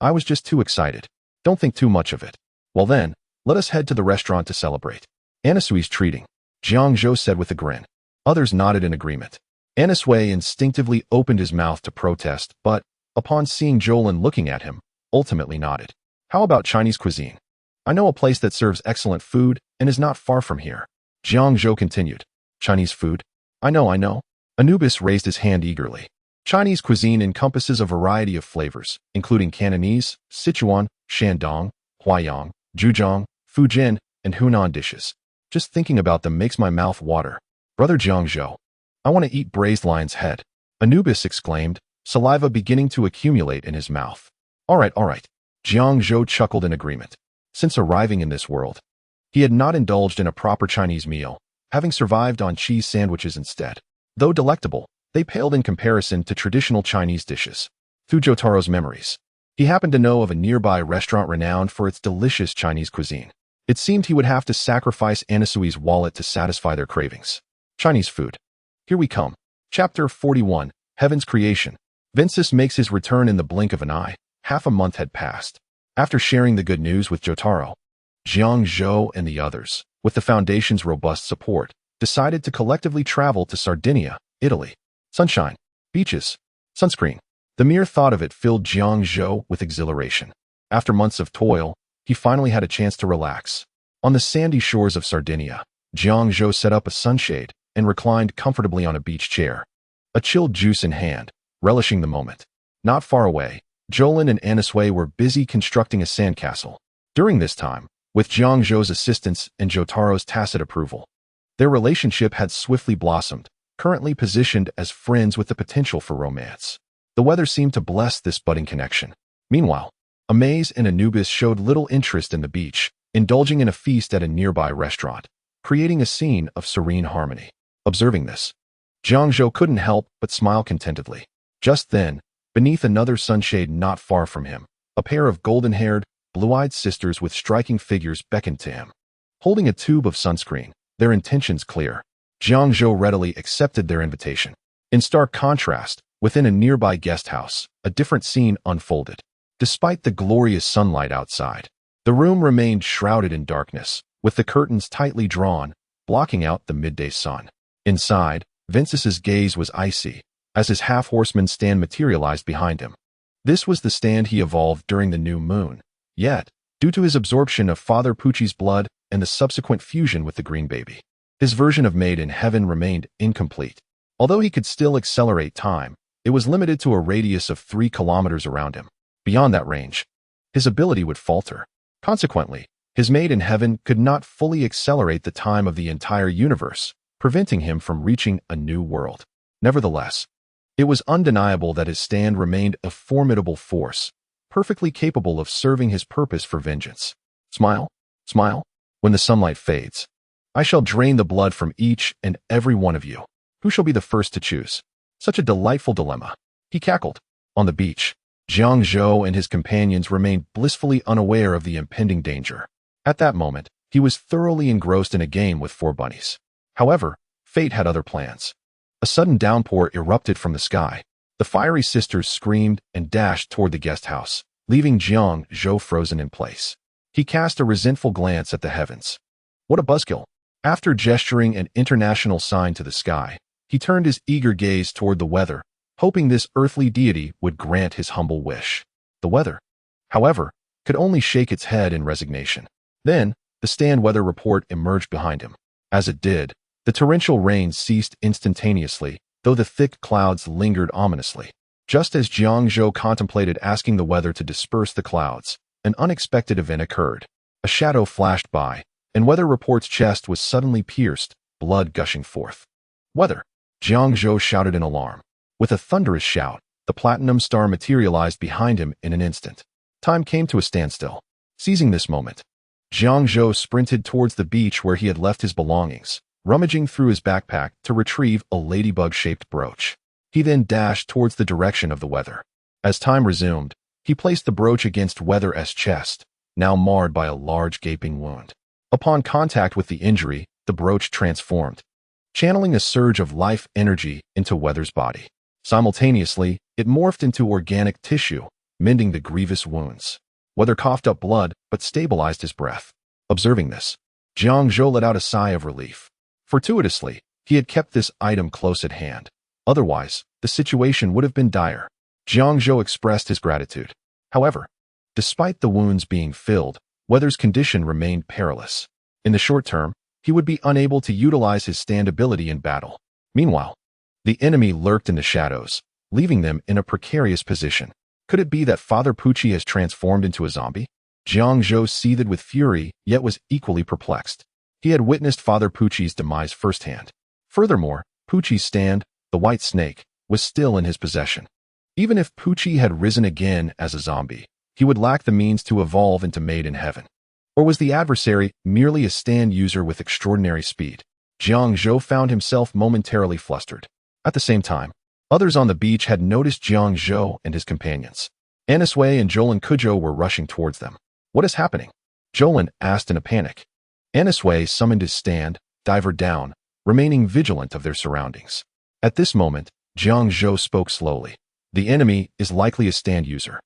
I was just too excited. Don't think too much of it. Well then, let us head to the restaurant to celebrate. Anasui's treating, Jiang Zhou said with a grin. Others nodded in agreement. Anasui instinctively opened his mouth to protest, but, upon seeing Jolin looking at him, ultimately nodded. How about Chinese cuisine? I know a place that serves excellent food and is not far from here. Jiang Zhou continued. Chinese food? I know. Anubis raised his hand eagerly. Chinese cuisine encompasses a variety of flavors, including Cantonese, Sichuan, Shandong, Huaiyang, Zhejiang, Fujian, and Hunan dishes. Just thinking about them makes my mouth water. Brother Jiang Zhou, I want to eat braised lion's head, Anubis exclaimed, saliva beginning to accumulate in his mouth. All right. Jiang Zhou chuckled in agreement. Since arriving in this world, he had not indulged in a proper Chinese meal, having survived on cheese sandwiches instead. Though delectable, they paled in comparison to traditional Chinese dishes. Through Jotaro's memories, he happened to know of a nearby restaurant renowned for its delicious Chinese cuisine. It seemed he would have to sacrifice Anasui's wallet to satisfy their cravings. Chinese food. Here we come. Chapter 41, Heaven's Creation. Vincis makes his return in the blink of an eye. Half a month had passed. After sharing the good news with Jotaro, Jiang Zhou and the others, with the Foundation's robust support, decided to collectively travel to Sardinia, Italy. Sunshine, beaches, sunscreen. The mere thought of it filled Jiang Zhou with exhilaration. After months of toil, he finally had a chance to relax. On the sandy shores of Sardinia, Jiang Zhou set up a sunshade and reclined comfortably on a beach chair, a chilled juice in hand, relishing the moment. Not far away, Jolin and Anasui were busy constructing a sandcastle. During this time, with Jiang Zhou's assistance and Jotaro's tacit approval, their relationship had swiftly blossomed, currently positioned as friends with the potential for romance. The weather seemed to bless this budding connection. Meanwhile, Amaze and Anubis showed little interest in the beach, indulging in a feast at a nearby restaurant, creating a scene of serene harmony. Observing this, Jiang Zhou couldn't help but smile contentedly. Just then, beneath another sunshade not far from him, a pair of golden-haired, blue-eyed sisters with striking figures beckoned to him. Holding a tube of sunscreen, their intentions clear, Jiang Zhou readily accepted their invitation. In stark contrast, within a nearby guest house, a different scene unfolded. Despite the glorious sunlight outside, the room remained shrouded in darkness, with the curtains tightly drawn, blocking out the midday sun. Inside, Vincis's gaze was icy, as his half-horseman stand materialized behind him. This was the stand he evolved during the new moon. Yet, due to his absorption of Father Pucci's blood and the subsequent fusion with the green baby, his version of Made in Heaven remained incomplete. Although he could still accelerate time, it was limited to a radius of 3 kilometers around him. Beyond that range, his ability would falter. Consequently, his Made in Heaven could not fully accelerate the time of the entire universe, preventing him from reaching a new world. Nevertheless, it was undeniable that his stand remained a formidable force, perfectly capable of serving his purpose for vengeance. Smile, smile, when the sunlight fades. I shall drain the blood from each and every one of you. Who shall be the first to choose? Such a delightful dilemma. He cackled. On the beach, Jiang Zhou and his companions remained blissfully unaware of the impending danger. At that moment, he was thoroughly engrossed in a game with 4 bunnies. However, fate had other plans. A sudden downpour erupted from the sky. The fiery sisters screamed and dashed toward the guest house, leaving Jiang Zhou frozen in place. He cast a resentful glance at the heavens. What a buzzkill! After gesturing an international sign to the sky, he turned his eager gaze toward the weather, hoping this earthly deity would grant his humble wish. The weather, however, could only shake its head in resignation. Then, the stand weather report emerged behind him. As it did, the torrential rain ceased instantaneously, though the thick clouds lingered ominously. Just as Jiang Zhou contemplated asking the weather to disperse the clouds, an unexpected event occurred. A shadow flashed by, and Weather Report's chest was suddenly pierced, blood gushing forth. Weather! Jiang Zhou shouted in alarm. With a thunderous shout, the platinum star materialized behind him in an instant. Time came to a standstill. Seizing this moment, Jiang Zhou sprinted towards the beach where he had left his belongings, rummaging through his backpack to retrieve a ladybug-shaped brooch. He then dashed towards the direction of the weather. As time resumed, he placed the brooch against Weather's chest, now marred by a large gaping wound. Upon contact with the injury, the brooch transformed, channeling a surge of life energy into Weather's body. Simultaneously, it morphed into organic tissue, mending the grievous wounds. Weather coughed up blood, but stabilized his breath. Observing this, Jiang Zhou let out a sigh of relief. Fortuitously, he had kept this item close at hand. Otherwise, the situation would have been dire. Jiang Zhou expressed his gratitude. However, despite the wounds being filled, Weather's condition remained perilous. In the short term, he would be unable to utilize his stand ability in battle. Meanwhile, the enemy lurked in the shadows, leaving them in a precarious position. Could it be that Father Pucci has transformed into a zombie? Jiang Zhou seethed with fury, yet was equally perplexed. He had witnessed Father Pucci's demise firsthand. Furthermore, Pucci's stand, the white snake, was still in his possession. Even if Pucci had risen again as a zombie, he would lack the means to evolve into Made in Heaven. Or was the adversary merely a stand user with extraordinary speed? Jiang Zhou found himself momentarily flustered. At the same time, others on the beach had noticed Jiang Zhou and his companions. Anisway and Jolin Kujo were rushing towards them. What is happening? Jolin asked in a panic. Anisway summoned his stand, diver down, remaining vigilant of their surroundings. At this moment, Jiang Zhou spoke slowly. The enemy is likely a stand user,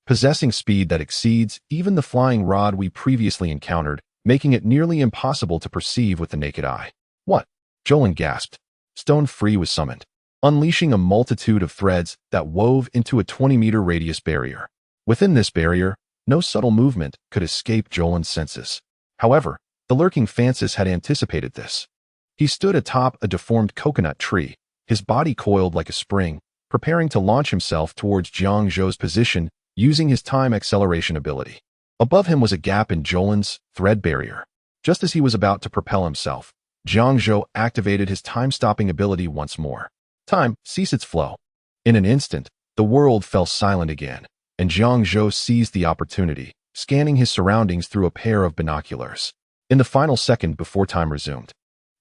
possessing speed that exceeds even the flying rod we previously encountered, making it nearly impossible to perceive with the naked eye. What? Jolin gasped. Stone Free was summoned, unleashing a multitude of threads that wove into a 20-meter radius barrier. Within this barrier, no subtle movement could escape Jolin's senses. However, the lurking Francis had anticipated this. He stood atop a deformed coconut tree, his body coiled like a spring, preparing to launch himself towards Jiang Zhou's position using his time acceleration ability. Above him was a gap in Jolin's thread barrier. Just as he was about to propel himself, Jiang Zhou activated his time-stopping ability once more. Time ceased its flow. In an instant, the world fell silent again, and Jiang Zhou seized the opportunity, scanning his surroundings through a pair of binoculars. In the final second before time resumed,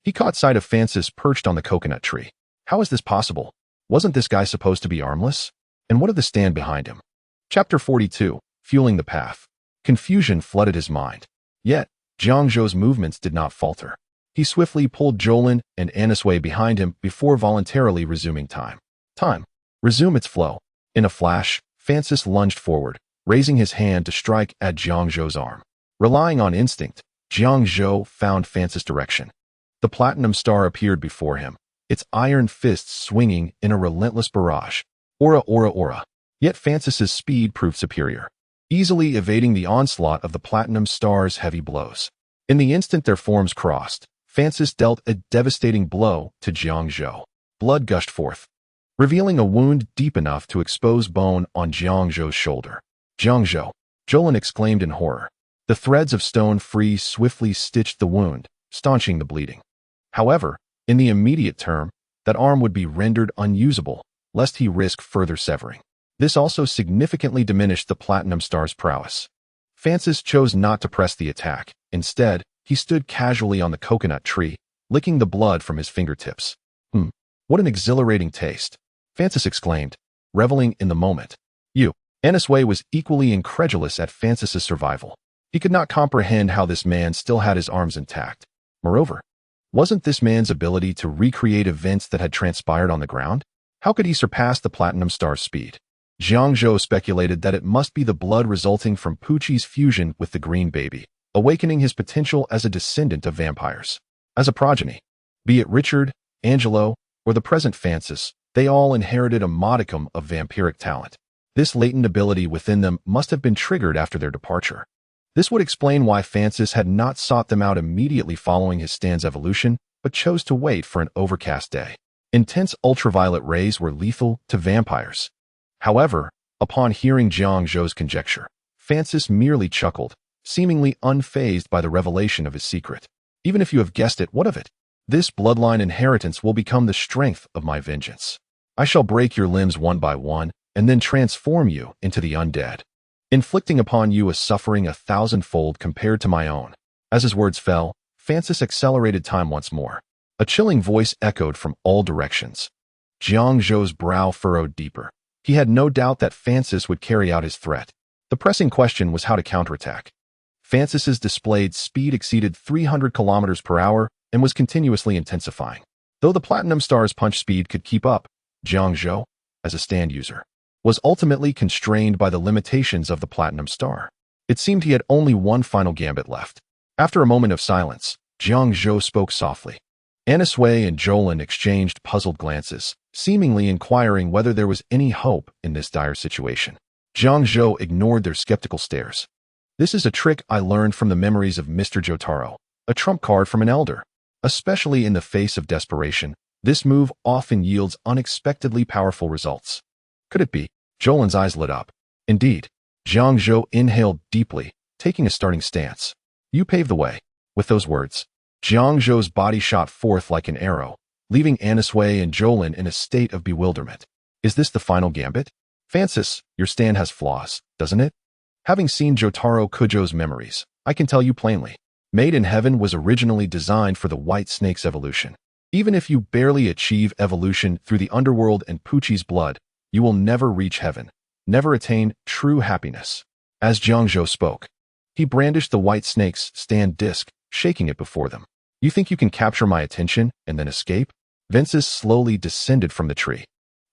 he caught sight of Francis perched on the coconut tree. How is this possible? Wasn't this guy supposed to be armless? And what of the stand behind him? Chapter 42, Fueling the Path. Confusion flooded his mind. Yet, Jiang Zhou's movements did not falter. He swiftly pulled Jolin and Anisway behind him before voluntarily resuming time. Time. Resume its flow. In a flash, Francis lunged forward, raising his hand to strike at Jiang Zhou's arm. Relying on instinct, Jiang Zhou found Francis' direction. The platinum star appeared before him, its iron fists swinging in a relentless barrage. Aura, aura, aura. Yet Francis's speed proved superior, easily evading the onslaught of the platinum star's heavy blows. In the instant their forms crossed, Francis dealt a devastating blow to Jiang Zhou. Blood gushed forth, revealing a wound deep enough to expose bone on Jiang Zhou's shoulder. Jiang Zhou, Jolin exclaimed in horror. The threads of Stone Free swiftly stitched the wound, staunching the bleeding. However, in the immediate term, that arm would be rendered unusable, lest he risk further severing. This also significantly diminished the Platinum Star's prowess. Francis chose not to press the attack. Instead, he stood casually on the coconut tree, licking the blood from his fingertips. What an exhilarating taste, Francis exclaimed, reveling in the moment. Anisway was equally incredulous at Francis's survival. He could not comprehend how this man still had his arms intact. Moreover, wasn't this man's ability to recreate events that had transpired on the ground? How could he surpass the Platinum Star's speed? Jiang Zhou speculated that it must be the blood resulting from Pucci's fusion with the Green Baby, awakening his potential as a descendant of vampires. As a progeny, be it Richard, Angelo, or the present Francis, they all inherited a modicum of vampiric talent. This latent ability within them must have been triggered after their departure. This would explain why Francis had not sought them out immediately following his stand's evolution, but chose to wait for an overcast day. Intense ultraviolet rays were lethal to vampires. However, upon hearing Jiang Zhou's conjecture, Francis merely chuckled, seemingly unfazed by the revelation of his secret. Even if you have guessed it, what of it? This bloodline inheritance will become the strength of my vengeance. I shall break your limbs one by one, and then transform you into the undead, inflicting upon you a suffering 1,000-fold compared to my own. As his words fell, Francis accelerated time once more. A chilling voice echoed from all directions. Jiang Zhou's brow furrowed deeper. He had no doubt that Francis would carry out his threat. The pressing question was how to counterattack. Francis's displayed speed exceeded 300 kilometers per hour, and was continuously intensifying. Though the Platinum Star's punch speed could keep up, Jiang Zhou, as a stand user, was ultimately constrained by the limitations of the Platinum Star. It seemed he had only one final gambit left. After a moment of silence, Jiang Zhou spoke softly. Anisway and Jolin exchanged puzzled glances, seemingly inquiring whether there was any hope in this dire situation. Jiang Zhou ignored their skeptical stares. This is a trick I learned from the memories of Mr. Jotaro, a trump card from an elder. Especially in the face of desperation, this move often yields unexpectedly powerful results. Could it be? Jolin's eyes lit up. Indeed. Jiang Zhou inhaled deeply, taking a starting stance. You pave the way. With those words, Jiang Zhou's body shot forth like an arrow, leaving Anisway and Jolin in a state of bewilderment. Is this the final gambit? Francis, your stand has flaws, doesn't it? Having seen Jotaro Kujo's memories, I can tell you plainly. Made in Heaven was originally designed for the White Snake's evolution. Even if you barely achieve evolution through the underworld and Poochie's blood, you will never reach heaven, never attain true happiness. As Jiang Zhou spoke, he brandished the White Snake's stand disc, shaking it before them. You think you can capture my attention and then escape? Vences slowly descended from the tree.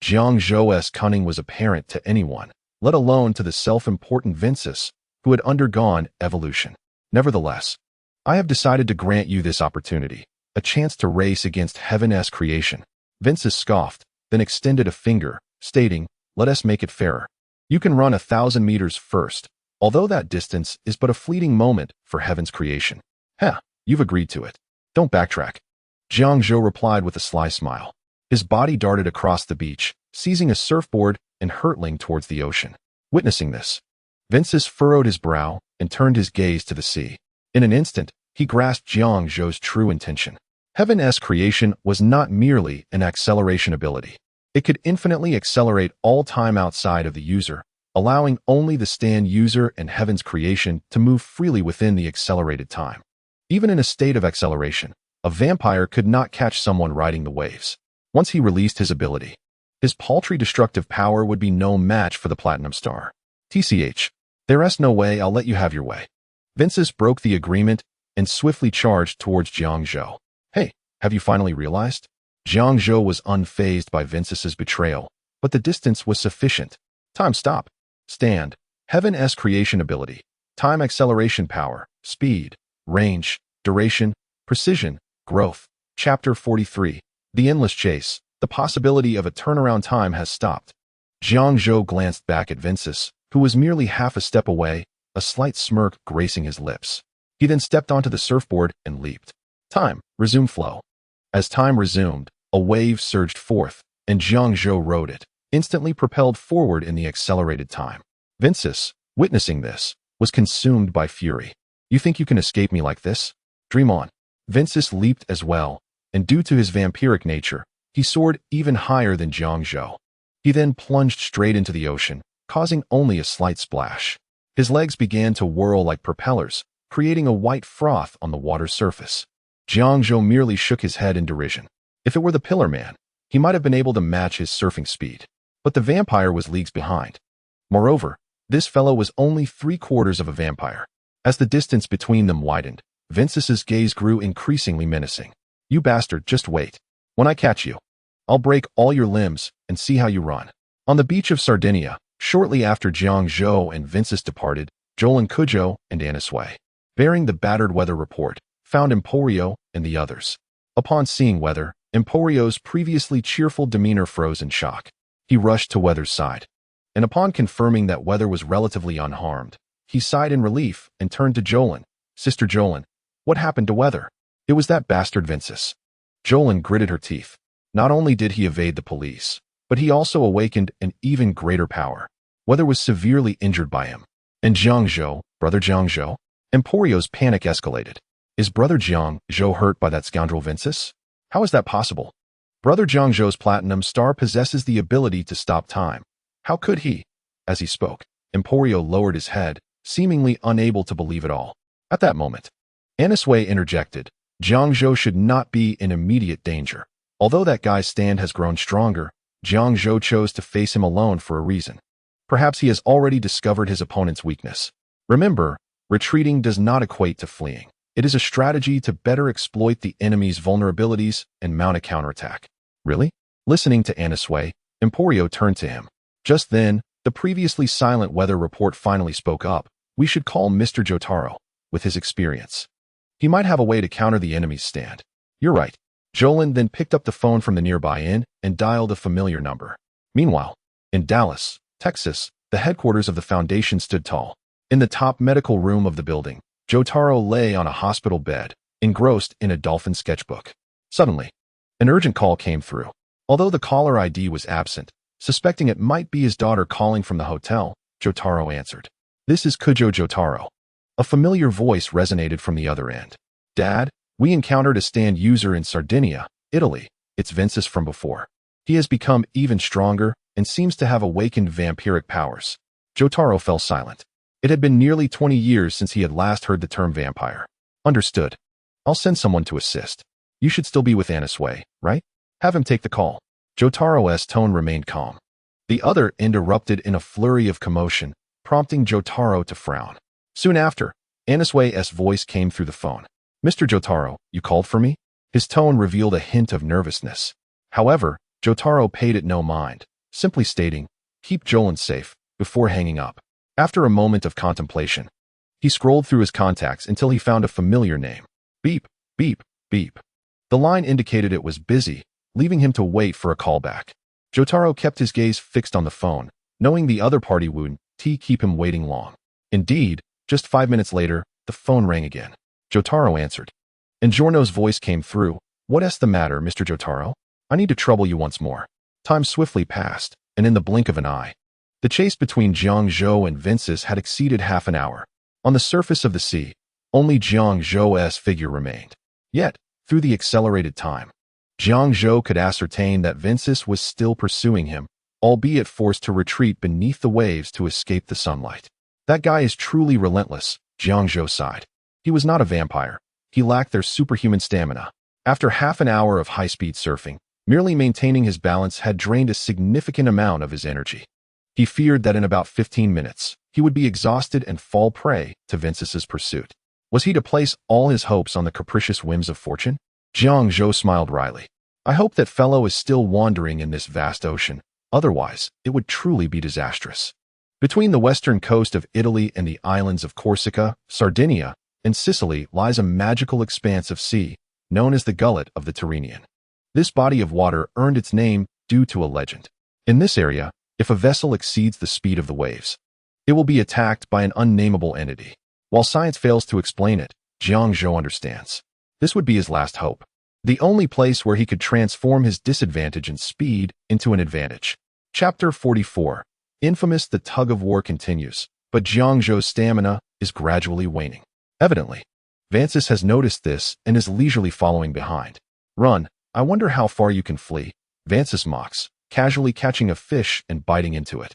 Jiang Zhou's cunning was apparent to anyone, let alone to the self-important Vences, who had undergone evolution. Nevertheless, I have decided to grant you this opportunity, a chance to race against Heaven's creation. Vences scoffed, then extended a finger, stating, let us make it fairer. You can run 1,000 meters first, although that distance is but a fleeting moment for Heaven's creation. You've agreed to it. Don't backtrack. Jiang Zhou replied with a sly smile. His body darted across the beach, seizing a surfboard and hurtling towards the ocean. Witnessing this, Vences furrowed his brow and turned his gaze to the sea. In an instant, he grasped Jiang Zhou's true intention. Heaven's creation was not merely an acceleration ability. It could infinitely accelerate all time outside of the user, allowing only the stand user and Heaven's creation to move freely within the accelerated time. Even in a state of acceleration, a vampire could not catch someone riding the waves. Once he released his ability, his paltry destructive power would be no match for the Platinum Star. TCH, there's no way I'll let you have your way. Vences broke the agreement and swiftly charged towards Jiang Zhou. Hey, have you finally realized? Jiang Zhou was unfazed by Vences's betrayal, but the distance was sufficient. Time stop. Stand. Heaven's creation ability. Time acceleration power. Speed. Range. Duration. Precision. Growth. Chapter 43. The endless chase. The possibility of a turnaround time has stopped. Jiang Zhou glanced back at Vences, who was merely half a step away, a slight smirk gracing his lips. He then stepped onto the surfboard and leaped. Time. Resume flow. As time resumed, a wave surged forth, and Jiang Zhou rode it, instantly propelled forward in the accelerated time. Vences, witnessing this, was consumed by fury. You think you can escape me like this? Dream on. Vences leaped as well, and due to his vampiric nature, he soared even higher than Jiang Zhou. He then plunged straight into the ocean, causing only a slight splash. His legs began to whirl like propellers, creating a white froth on the water's surface. Jiang Zhou merely shook his head in derision. If it were the Pillar Man, he might have been able to match his surfing speed. But the vampire was leagues behind. Moreover, this fellow was only 3/4 of a vampire. As the distance between them widened, Vences's gaze grew increasingly menacing. You bastard, just wait. When I catch you, I'll break all your limbs and see how you run. On the beach of Sardinia, shortly after Jiang Zhou and Vences departed, Jolin Kujo and Anisway, bearing the battered weather report, found Emporio and the others. Upon seeing Weather, Emporio's previously cheerful demeanor froze in shock. He rushed to Weather's side, and upon confirming that Weather was relatively unharmed, he sighed in relief and turned to Jolin. Sister Jolin, what happened to Weather? It was that bastard Vences. Jolin gritted her teeth. Not only did he evade the police, but he also awakened an even greater power. Weather was severely injured by him. And Jiang Zhou, brother Jiang Zhou? Emporio's panic escalated. Is brother Jiang Zhou hurt by that scoundrel Vences? How is that possible? Brother Jiang Zhou's Platinum Star possesses the ability to stop time. How could he? As he spoke, Emporio lowered his head, seemingly unable to believe it all. At that moment, Anisway interjected. Jiang Zhou should not be in immediate danger. Although that guy's stand has grown stronger, Jiang Zhou chose to face him alone for a reason. Perhaps he has already discovered his opponent's weakness. Remember, retreating does not equate to fleeing. It is a strategy to better exploit the enemy's vulnerabilities and mount a counterattack. Really? Listening to Anisway, Emporio turned to him. Just then, the previously silent weather report finally spoke up. We should call Mr. Jotaro, with his experience. He might have a way to counter the enemy's stand. You're right. Jolin then picked up the phone from the nearby inn and dialed a familiar number. Meanwhile, in Dallas, Texas, the headquarters of the Foundation stood tall. In the top medical room of the building, Jotaro lay on a hospital bed, engrossed in a dolphin sketchbook. Suddenly, an urgent call came through. Although the caller ID was absent, suspecting it might be his daughter calling from the hotel, Jotaro answered. This is Kujo Jotaro. A familiar voice resonated from the other end. Dad, we encountered a stand user in Sardinia, Italy. It's Vince's from before. He has become even stronger and seems to have awakened vampiric powers. Jotaro fell silent. It had been nearly 20 years since he had last heard the term vampire. Understood. I'll send someone to assist. You should still be with Anisway, right? Have him take the call. Jotaro's tone remained calm. The other end erupted in a flurry of commotion, prompting Jotaro to frown. Soon after, Anisway's voice came through the phone. Mr. Jotaro, you called for me? His tone revealed a hint of nervousness. However, Jotaro paid it no mind, simply stating, keep Jolin safe, before hanging up. After a moment of contemplation, he scrolled through his contacts until he found a familiar name. Beep, beep, beep. The line indicated it was busy, leaving him to wait for a callback. Jotaro kept his gaze fixed on the phone, knowing the other party wouldn't keep him waiting long. Indeed, just 5 minutes later, the phone rang again. Jotaro answered. And Giorno's voice came through. What's the matter, Mr. Jotaro? I need to trouble you once more. Time swiftly passed, and in the blink of an eye, the chase between Jiang Zhou and Vince's had exceeded half an hour. On the surface of the sea, only Jiang Zhou's figure remained. Yet, through the accelerated time, Jiang Zhou could ascertain that Vince's was still pursuing him, albeit forced to retreat beneath the waves to escape the sunlight. That guy is truly relentless, Jiang Zhou sighed. He was not a vampire. He lacked their superhuman stamina. After half an hour of high-speed surfing, merely maintaining his balance had drained a significant amount of his energy. He feared that in about 15 minutes, he would be exhausted and fall prey to Vince's pursuit. Was he to place all his hopes on the capricious whims of fortune? Jiang Zhou smiled wryly. I hope that fellow is still wandering in this vast ocean. Otherwise, it would truly be disastrous. Between the western coast of Italy and the islands of Corsica, Sardinia, and Sicily lies a magical expanse of sea, known as the Gullet of the Tyrrhenian. This body of water earned its name due to a legend. In this area, if a vessel exceeds the speed of the waves, it will be attacked by an unnameable entity. While science fails to explain it, Jiang Zhou understands. This would be his last hope. The only place where he could transform his disadvantage in speed into an advantage. Chapter 44. Infamous. The tug-of-war continues, but Jiang Zhou's stamina is gradually waning. Evidently, Vances has noticed this and is leisurely following behind. Run, I wonder how far you can flee, Vances mocks, casually catching a fish and biting into it.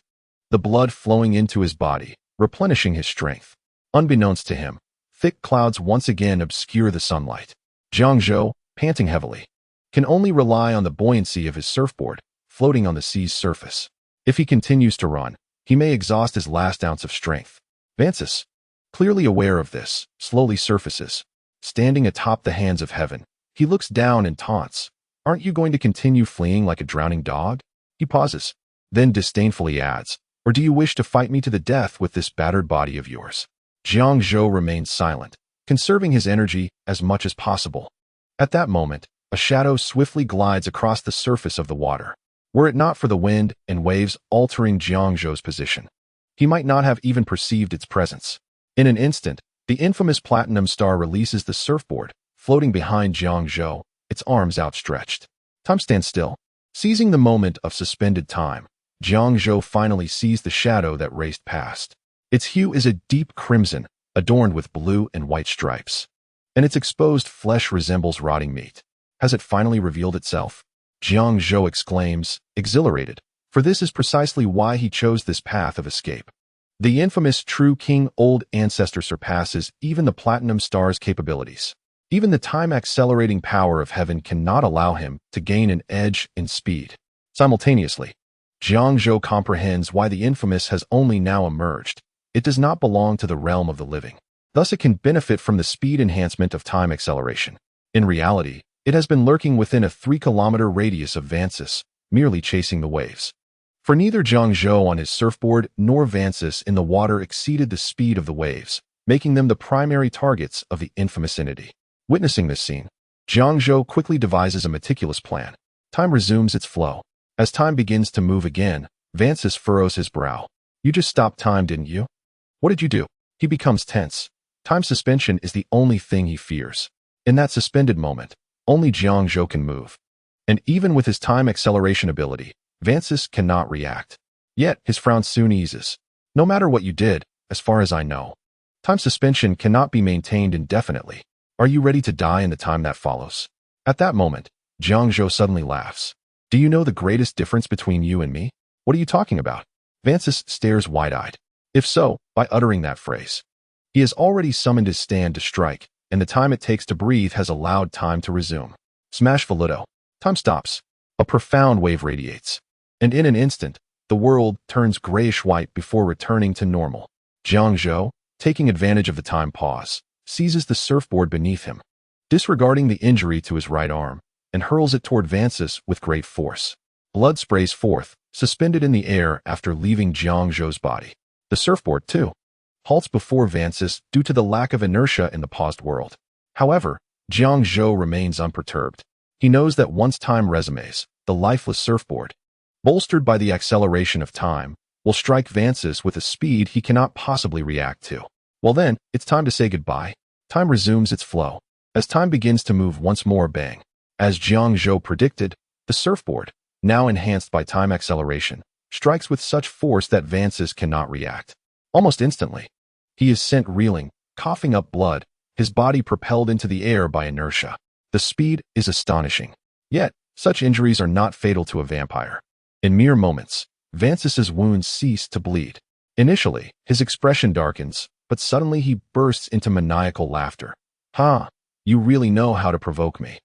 The blood flowing into his body, replenishing his strength. Unbeknownst to him, thick clouds once again obscure the sunlight. Jiang Zhou, panting heavily, can only rely on the buoyancy of his surfboard, floating on the sea's surface. If he continues to run, he may exhaust his last ounce of strength. Vances, clearly aware of this, slowly surfaces. Standing atop the hands of heaven, he looks down and taunts. Aren't you going to continue fleeing like a drowning dog? He pauses, then disdainfully adds, or do you wish to fight me to the death with this battered body of yours? Jiang Zhou remains silent, conserving his energy as much as possible. At that moment, a shadow swiftly glides across the surface of the water. Were it not for the wind and waves altering Jiang Zhou's position, he might not have even perceived its presence. In an instant, the infamous Platinum Star releases the surfboard, floating behind Jiang Zhou, its arms outstretched. Time stands still. Seizing the moment of suspended time, Jiang Zhou finally sees the shadow that raced past. Its hue is a deep crimson, adorned with blue and white stripes, and its exposed flesh resembles rotting meat. Has it finally revealed itself? Jiang Zhou exclaims, exhilarated, for this is precisely why he chose this path of escape. The infamous True King Old Ancestor surpasses even the Platinum Star's capabilities. Even the time-accelerating power of heaven cannot allow him to gain an edge in speed. Simultaneously, Jiang Zhou comprehends why the infamous has only now emerged. It does not belong to the realm of the living. Thus it can benefit from the speed enhancement of time acceleration. In reality, it has been lurking within a 3-kilometer radius of Vancis, merely chasing the waves. For neither Jiang Zhou on his surfboard nor Vancis in the water exceeded the speed of the waves, making them the primary targets of the infamous entity. Witnessing this scene, Jiang Zhou quickly devises a meticulous plan. Time resumes its flow. As time begins to move again, Vancis furrows his brow. You just stopped time, didn't you? What did you do? He becomes tense. Time suspension is the only thing he fears. In that suspended moment, only Jiang Zhou can move. And even with his time acceleration ability, Vancis cannot react. Yet, his frown soon eases. No matter what you did, as far as I know, time suspension cannot be maintained indefinitely. Are you ready to die in the time that follows? At that moment, Jiang Zhou suddenly laughs. Do you know the greatest difference between you and me? What are you talking about? Vancis stares wide-eyed. If so, by uttering that phrase. He has already summoned his stand to strike, and the time it takes to breathe has allowed time to resume. Smash Voluto. Time stops. A profound wave radiates. And in an instant, the world turns grayish-white before returning to normal. Jiang Zhou, taking advantage of the time pause, seizes the surfboard beneath him, disregarding the injury to his right arm, and hurls it toward Vancis with great force. Blood sprays forth, suspended in the air after leaving Jiang Zhou's body. The surfboard, too, halts before Vancis due to the lack of inertia in the paused world. However, Jiang Zhou remains unperturbed. He knows that once time resumes, the lifeless surfboard, bolstered by the acceleration of time, will strike Vancis with a speed he cannot possibly react to. Well then, it's time to say goodbye. Time resumes its flow. As time begins to move once more, bang. As Jiang Zhou predicted, the surfboard, now enhanced by time acceleration, strikes with such force that Vancis cannot react. Almost instantly, he is sent reeling, coughing up blood, his body propelled into the air by inertia. The speed is astonishing. Yet, such injuries are not fatal to a vampire. In mere moments, Vancis's wounds cease to bleed. Initially, his expression darkens, but suddenly he bursts into maniacal laughter. Ha! You really know how to provoke me.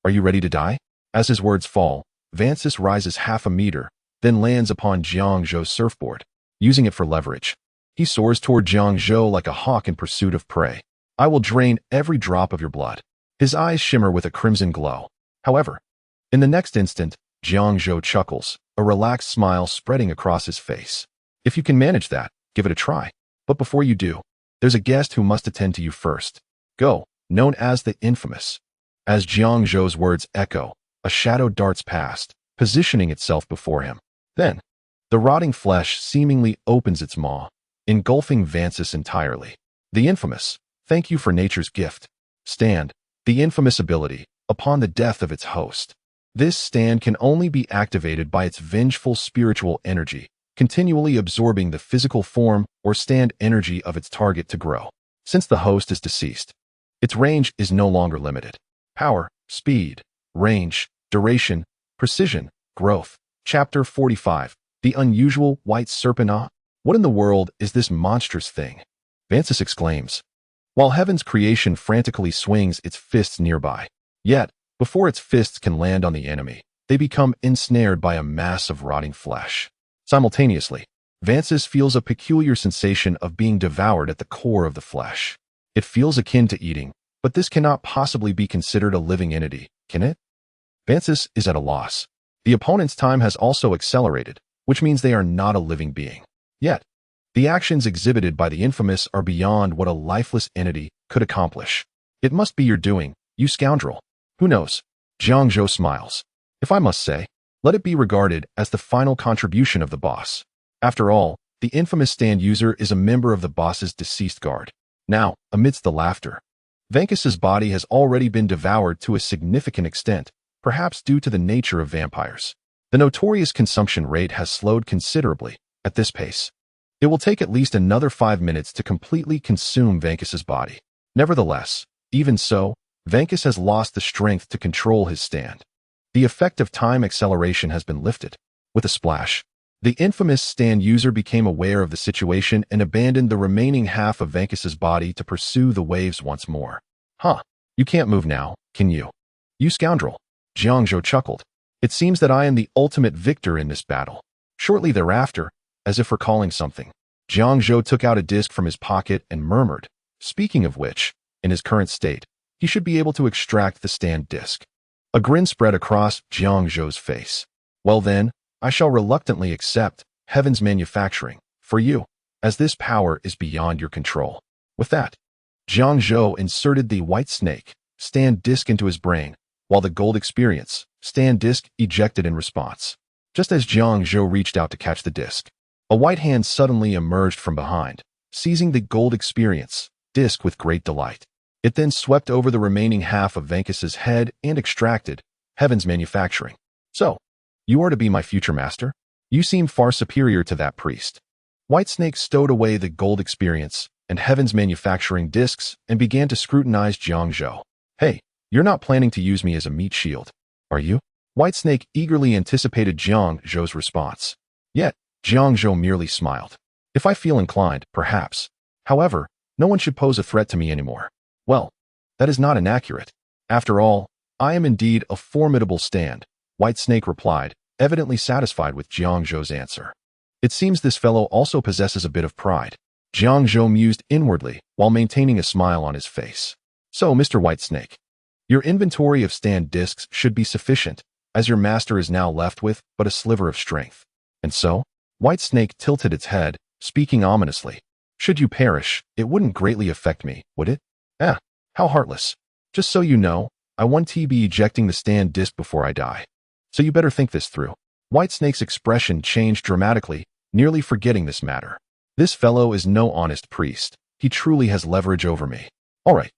Are you ready to die? As his words fall, Vancis rises half a meter, then lands upon Jiang Zhou's surfboard, using it for leverage. He soars toward Jiang Zhou like a hawk in pursuit of prey. I will drain every drop of your blood. His eyes shimmer with a crimson glow. However, in the next instant, Jiang Zhou chuckles, a relaxed smile spreading across his face. If you can manage that, give it a try. But before you do, there's a guest who must attend to you first. Go, known as the infamous. As Jiang Zhou's words echo, a shadow darts past, positioning itself before him. Then, the rotting flesh seemingly opens its maw, engulfing Vancis entirely. The infamous, thank you for nature's gift. Stand, the infamous ability, upon the death of its host. This stand can only be activated by its vengeful spiritual energy, continually absorbing the physical form or stand energy of its target to grow. Since the host is deceased, its range is no longer limited. Power, speed, range, duration, precision, growth. Chapter 45. The unusual white serpent. What in the world is this monstrous thing? Vancis exclaims, while heaven's creation frantically swings its fists nearby. Yet, before its fists can land on the enemy, they become ensnared by a mass of rotting flesh. Simultaneously, Vancis feels a peculiar sensation of being devoured at the core of the flesh. It feels akin to eating, but this cannot possibly be considered a living entity, can it? Vancis is at a loss. The opponent's time has also accelerated, which means they are not a living being. Yet, the actions exhibited by the infamous are beyond what a lifeless entity could accomplish. It must be your doing, you scoundrel. Who knows? Jiang Zhou smiles. If I must say, let it be regarded as the final contribution of the boss. After all, the infamous stand user is a member of the boss's deceased guard. Now, amidst the laughter, Vancis's body has already been devoured to a significant extent, perhaps due to the nature of vampires. The notorious consumption rate has slowed considerably at this pace. It will take at least another 5 minutes to completely consume Vancis's body. Nevertheless, even so, Vancis has lost the strength to control his stand. The effect of time acceleration has been lifted. With a splash, the infamous stand user became aware of the situation and abandoned the remaining half of Vancis's body to pursue the waves once more. Huh, you can't move now, can you? You scoundrel. Jiang Zhou chuckled. It seems that I am the ultimate victor in this battle. Shortly thereafter, as if recalling something, Jiang Zhou took out a disc from his pocket and murmured, Speaking of which, in his current state, he should be able to extract the stand disc. A grin spread across Jiang Zhou's face. Well then, I shall reluctantly accept heaven's manufacturing for you, as this power is beyond your control. With that, Jiang Zhou inserted the white snake stand disc into his brain, while the gold experience stand disc ejected in response. Just as Jiang Zhou reached out to catch the disc, a white hand suddenly emerged from behind, seizing the gold experience disc with great delight. It then swept over the remaining half of Venkis's head and extracted heaven's manufacturing. So, you are to be my future master? You seem far superior to that priest. Whitesnake stowed away the gold experience and heaven's manufacturing discs and began to scrutinize Jiang Zhou. Hey, you're not planning to use me as a meat shield, are you? Whitesnake eagerly anticipated Jiang Zhou's response. Yet, Jiang Zhou merely smiled. If I feel inclined, perhaps. However, no one should pose a threat to me anymore. Well, that is not inaccurate. After all, I am indeed a formidable stand, Whitesnake replied, evidently satisfied with Jiang Zhou's answer. It seems this fellow also possesses a bit of pride. Jiang Zhou mused inwardly while maintaining a smile on his face. So, Mr. Whitesnake, your inventory of stand discs should be sufficient, as your master is now left with but a sliver of strength. And so, Whitesnake tilted its head, speaking ominously. Should you perish, it wouldn't greatly affect me, would it? How heartless. Just so you know, I want to be ejecting the stand disc before I die. So you better think this through. Whitesnake's expression changed dramatically, nearly forgetting this matter. This fellow is no honest priest. He truly has leverage over me. All right,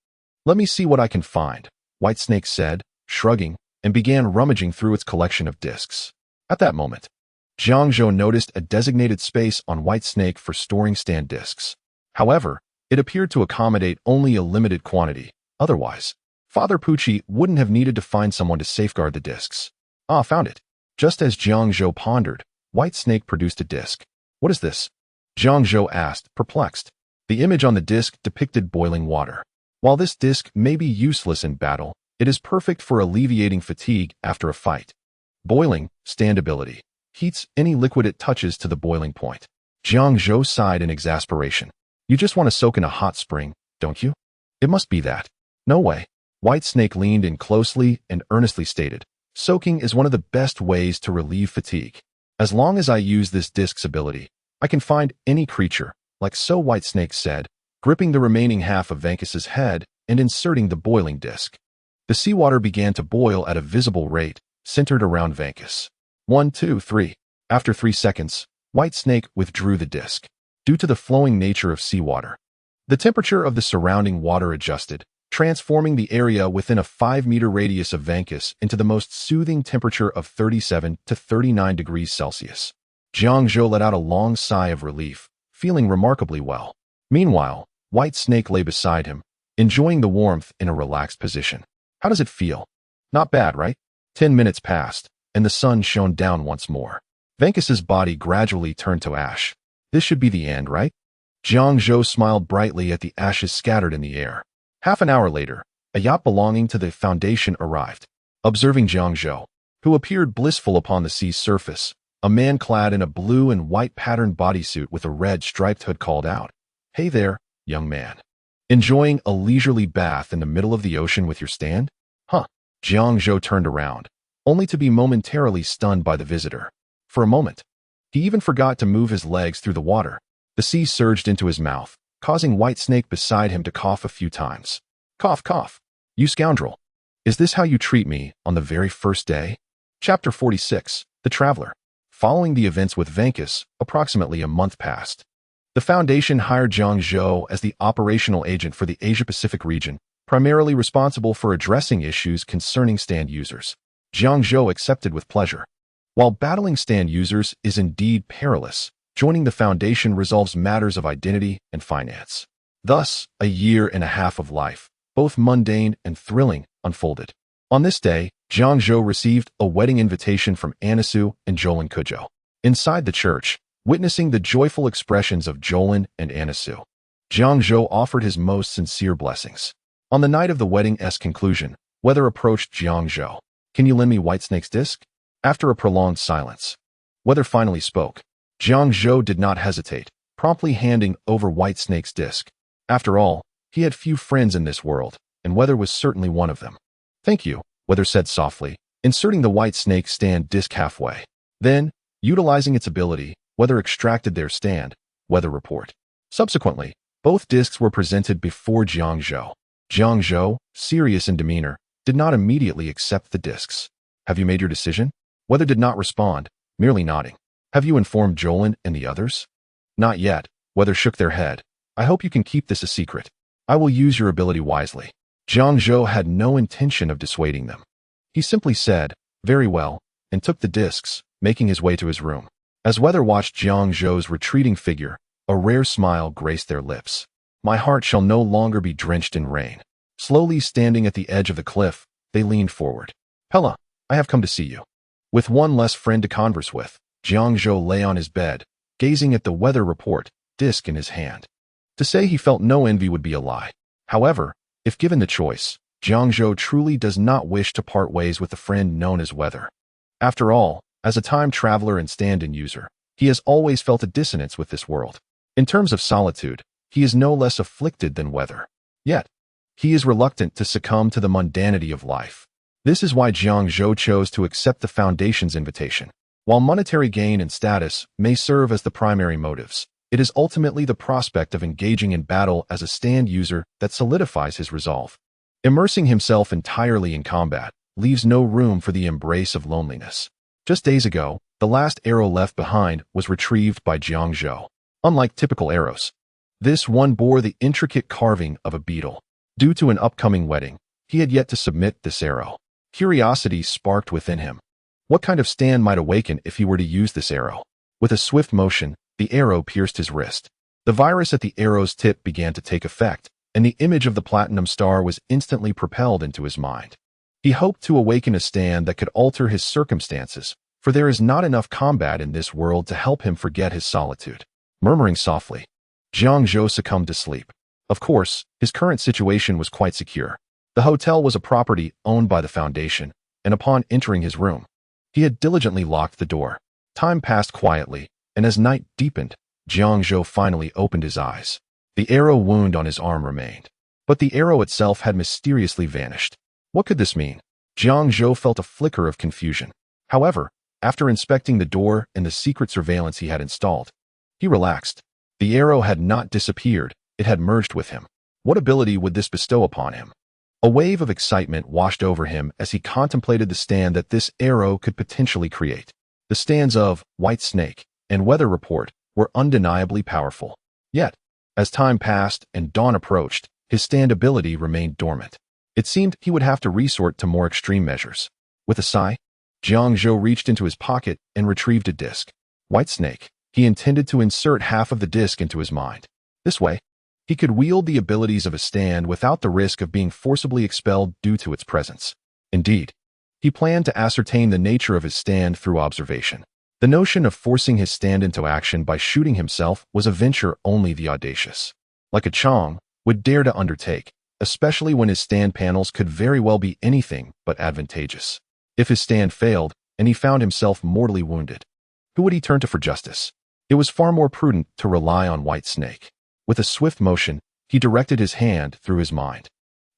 let me see what I can find, Whitesnake said, shrugging, and began rummaging through its collection of discs. At that moment, Jiang Zhou noticed a designated space on Whitesnake for storing stand discs. However, it appeared to accommodate only a limited quantity. Otherwise, Father Pucci wouldn't have needed to find someone to safeguard the discs. Ah, found it. Just as Jiang Zhou pondered, Whitesnake produced a disc. What is this? Jiang Zhou asked, perplexed. The image on the disc depicted boiling water. While this disc may be useless in battle, it is perfect for alleviating fatigue after a fight. Boiling, standability, heats any liquid it touches to the boiling point. Jiang Zhou sighed in exasperation. You just want to soak in a hot spring, don't you? It must be that. No way. Whitesnake leaned in closely and earnestly stated, soaking is one of the best ways to relieve fatigue. As long as I use this disc's ability, I can find any creature, like so, Whitesnake said, gripping the remaining half of Venkis's head and inserting the boiling disc. The seawater began to boil at a visible rate, centered around Venkis. 1, 2, 3. After 3 seconds, Whitesnake withdrew the disc. Due to the flowing nature of seawater, the temperature of the surrounding water adjusted, transforming the area within a 5-meter radius of Venkis into the most soothing temperature of 37 to 39 degrees Celsius. Jiang Zhou let out a long sigh of relief, feeling remarkably well. Meanwhile, Whitesnake lay beside him, enjoying the warmth in a relaxed position. How does it feel? Not bad, right? 10 minutes passed, and the sun shone down once more. Venkis's body gradually turned to ash. This should be the end, right? Jiang Zhou smiled brightly at the ashes scattered in the air. Half an hour later, a yacht belonging to the Foundation arrived. Observing Jiang Zhou, who appeared blissful upon the sea's surface, a man clad in a blue and white patterned bodysuit with a red striped hood called out, "Hey there, young man. Enjoying a leisurely bath in the middle of the ocean with your stand?" Huh. Jiang Zhou turned around, only to be momentarily stunned by the visitor. For a moment, he even forgot to move his legs through the water. The sea surged into his mouth, causing Whitesnake beside him to cough a few times. Cough, cough. You scoundrel. Is this how you treat me on the very first day? Chapter 46, The Traveler. Following the events with Venkis, approximately a month passed. The Foundation hired Jiang Zhou as the operational agent for the Asia-Pacific region, primarily responsible for addressing issues concerning stand users. Jiang Zhou accepted with pleasure. While battling stand users is indeed perilous, joining the Foundation resolves matters of identity and finance. Thus, a year and a half of life, both mundane and thrilling, unfolded. On this day, Jiang Zhou received a wedding invitation from Anisu and Jolin Kujo. Inside the church, witnessing the joyful expressions of Jolin and Anisu, Jiang Zhou offered his most sincere blessings. On the night of the wedding's conclusion, Weather approached Jiang Zhou. "Can you lend me Whitesnake's disc?" After a prolonged silence, Weather finally spoke. Jiang Zhou did not hesitate, promptly handing over Whitesnake's disc. After all, He had few friends in this world, and Weather was certainly one of them. "Thank you," Weather said softly, inserting the white snake stand disc halfway. Then, utilizing its ability, Weather extracted their stand, Weather Report. Subsequently, both discs were presented before Jiang Zhou. Jiang Zhou, serious in demeanor, did not immediately accept the discs. "Have you made your decision?" Weather did not respond, merely nodding. "Have you informed Jolin and the others?" "Not yet," Weather shook their head. "I hope you can keep this a secret. I will use your ability wisely." Jiang Zhou had no intention of dissuading them. He simply said, "Very well," and took the discs, making his way to his room. As Weather watched Jiang Zhou's retreating figure, a rare smile graced their lips. "My heart shall no longer be drenched in rain." Slowly standing at the edge of the cliff, they leaned forward. "Pella, I have come to see you." With one less friend to converse with, Jiang Zhou lay on his bed, gazing at the Weather Report disc in his hand. To say he felt no envy would be a lie. However, if given the choice, Jiang Zhou truly does not wish to part ways with the friend known as Weather. After all, as a time traveler and stand-in user, he has always felt a dissonance with this world. In terms of solitude, he is no less afflicted than Weather. Yet, he is reluctant to succumb to the mundanity of life. This is why Jiang Zhou chose to accept the Foundation's invitation. While monetary gain and status may serve as the primary motives, it is ultimately the prospect of engaging in battle as a stand user that solidifies his resolve. Immersing himself entirely in combat leaves no room for the embrace of loneliness. Just days ago, the last arrow left behind was retrieved by Jiang Zhou. Unlike typical arrows, this one bore the intricate carving of a beetle. Due to an upcoming wedding, he had yet to submit this arrow. Curiosity sparked within him. What kind of stand might awaken if he were to use this arrow? With a swift motion, the arrow pierced his wrist. The virus at the arrow's tip began to take effect, and the image of the platinum star was instantly propelled into his mind. He hoped to awaken a stand that could alter his circumstances, for there is not enough combat in this world to help him forget his solitude. Murmuring softly, Jiang Zhou succumbed to sleep. Of course, his current situation was quite secure. The hotel was a property owned by the Foundation, and upon entering his room, he had diligently locked the door. Time passed quietly, and as night deepened, Jiang Zhou finally opened his eyes. The arrow wound on his arm remained, but the arrow itself had mysteriously vanished. What could this mean? Jiang Zhou felt a flicker of confusion. However, after inspecting the door and the secret surveillance he had installed, he relaxed. The arrow had not disappeared, it had merged with him. What ability would this bestow upon him? A wave of excitement washed over him as he contemplated the stand that this arrow could potentially create. The stands of White Snake and Weather Report were undeniably powerful. Yet, as time passed and dawn approached, his stand ability remained dormant. It seemed he would have to resort to more extreme measures. With a sigh, Jiang Zhou reached into his pocket and retrieved a disc. White Snake. He intended to insert half of the disc into his mind. This way, he could wield the abilities of a stand without the risk of being forcibly expelled due to its presence. Indeed, he planned to ascertain the nature of his stand through observation. The notion of forcing his stand into action by shooting himself was a venture only the audacious, like a Chang, would dare to undertake, especially when his stand panels could very well be anything but advantageous. If his stand failed, and he found himself mortally wounded, who would he turn to for justice? It was far more prudent to rely on White Snake. With a swift motion, he directed his hand through his mind.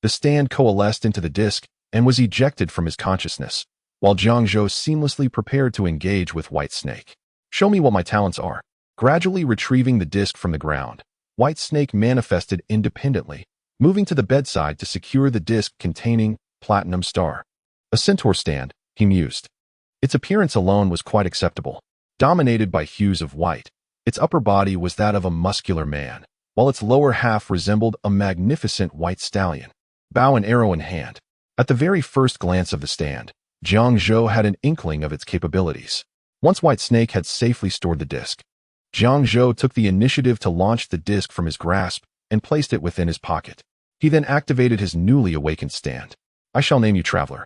The stand coalesced into the disc and was ejected from his consciousness, while Jiang Zhou seamlessly prepared to engage with White Snake. "Show me what my talents are." Gradually retrieving the disc from the ground, White Snake manifested independently, moving to the bedside to secure the disc containing Platinum Star. A centaur stand, he mused. Its appearance alone was quite acceptable. Dominated by hues of white, its upper body was that of a muscular man, while its lower half resembled a magnificent white stallion, bow and arrow in hand. At the very first glance of the stand, Jiang Zhou had an inkling of its capabilities. Once White Snake had safely stored the disc, Jiang Zhou took the initiative to launch the disc from his grasp and placed it within his pocket. He then activated his newly awakened stand. "I shall name you Traveler.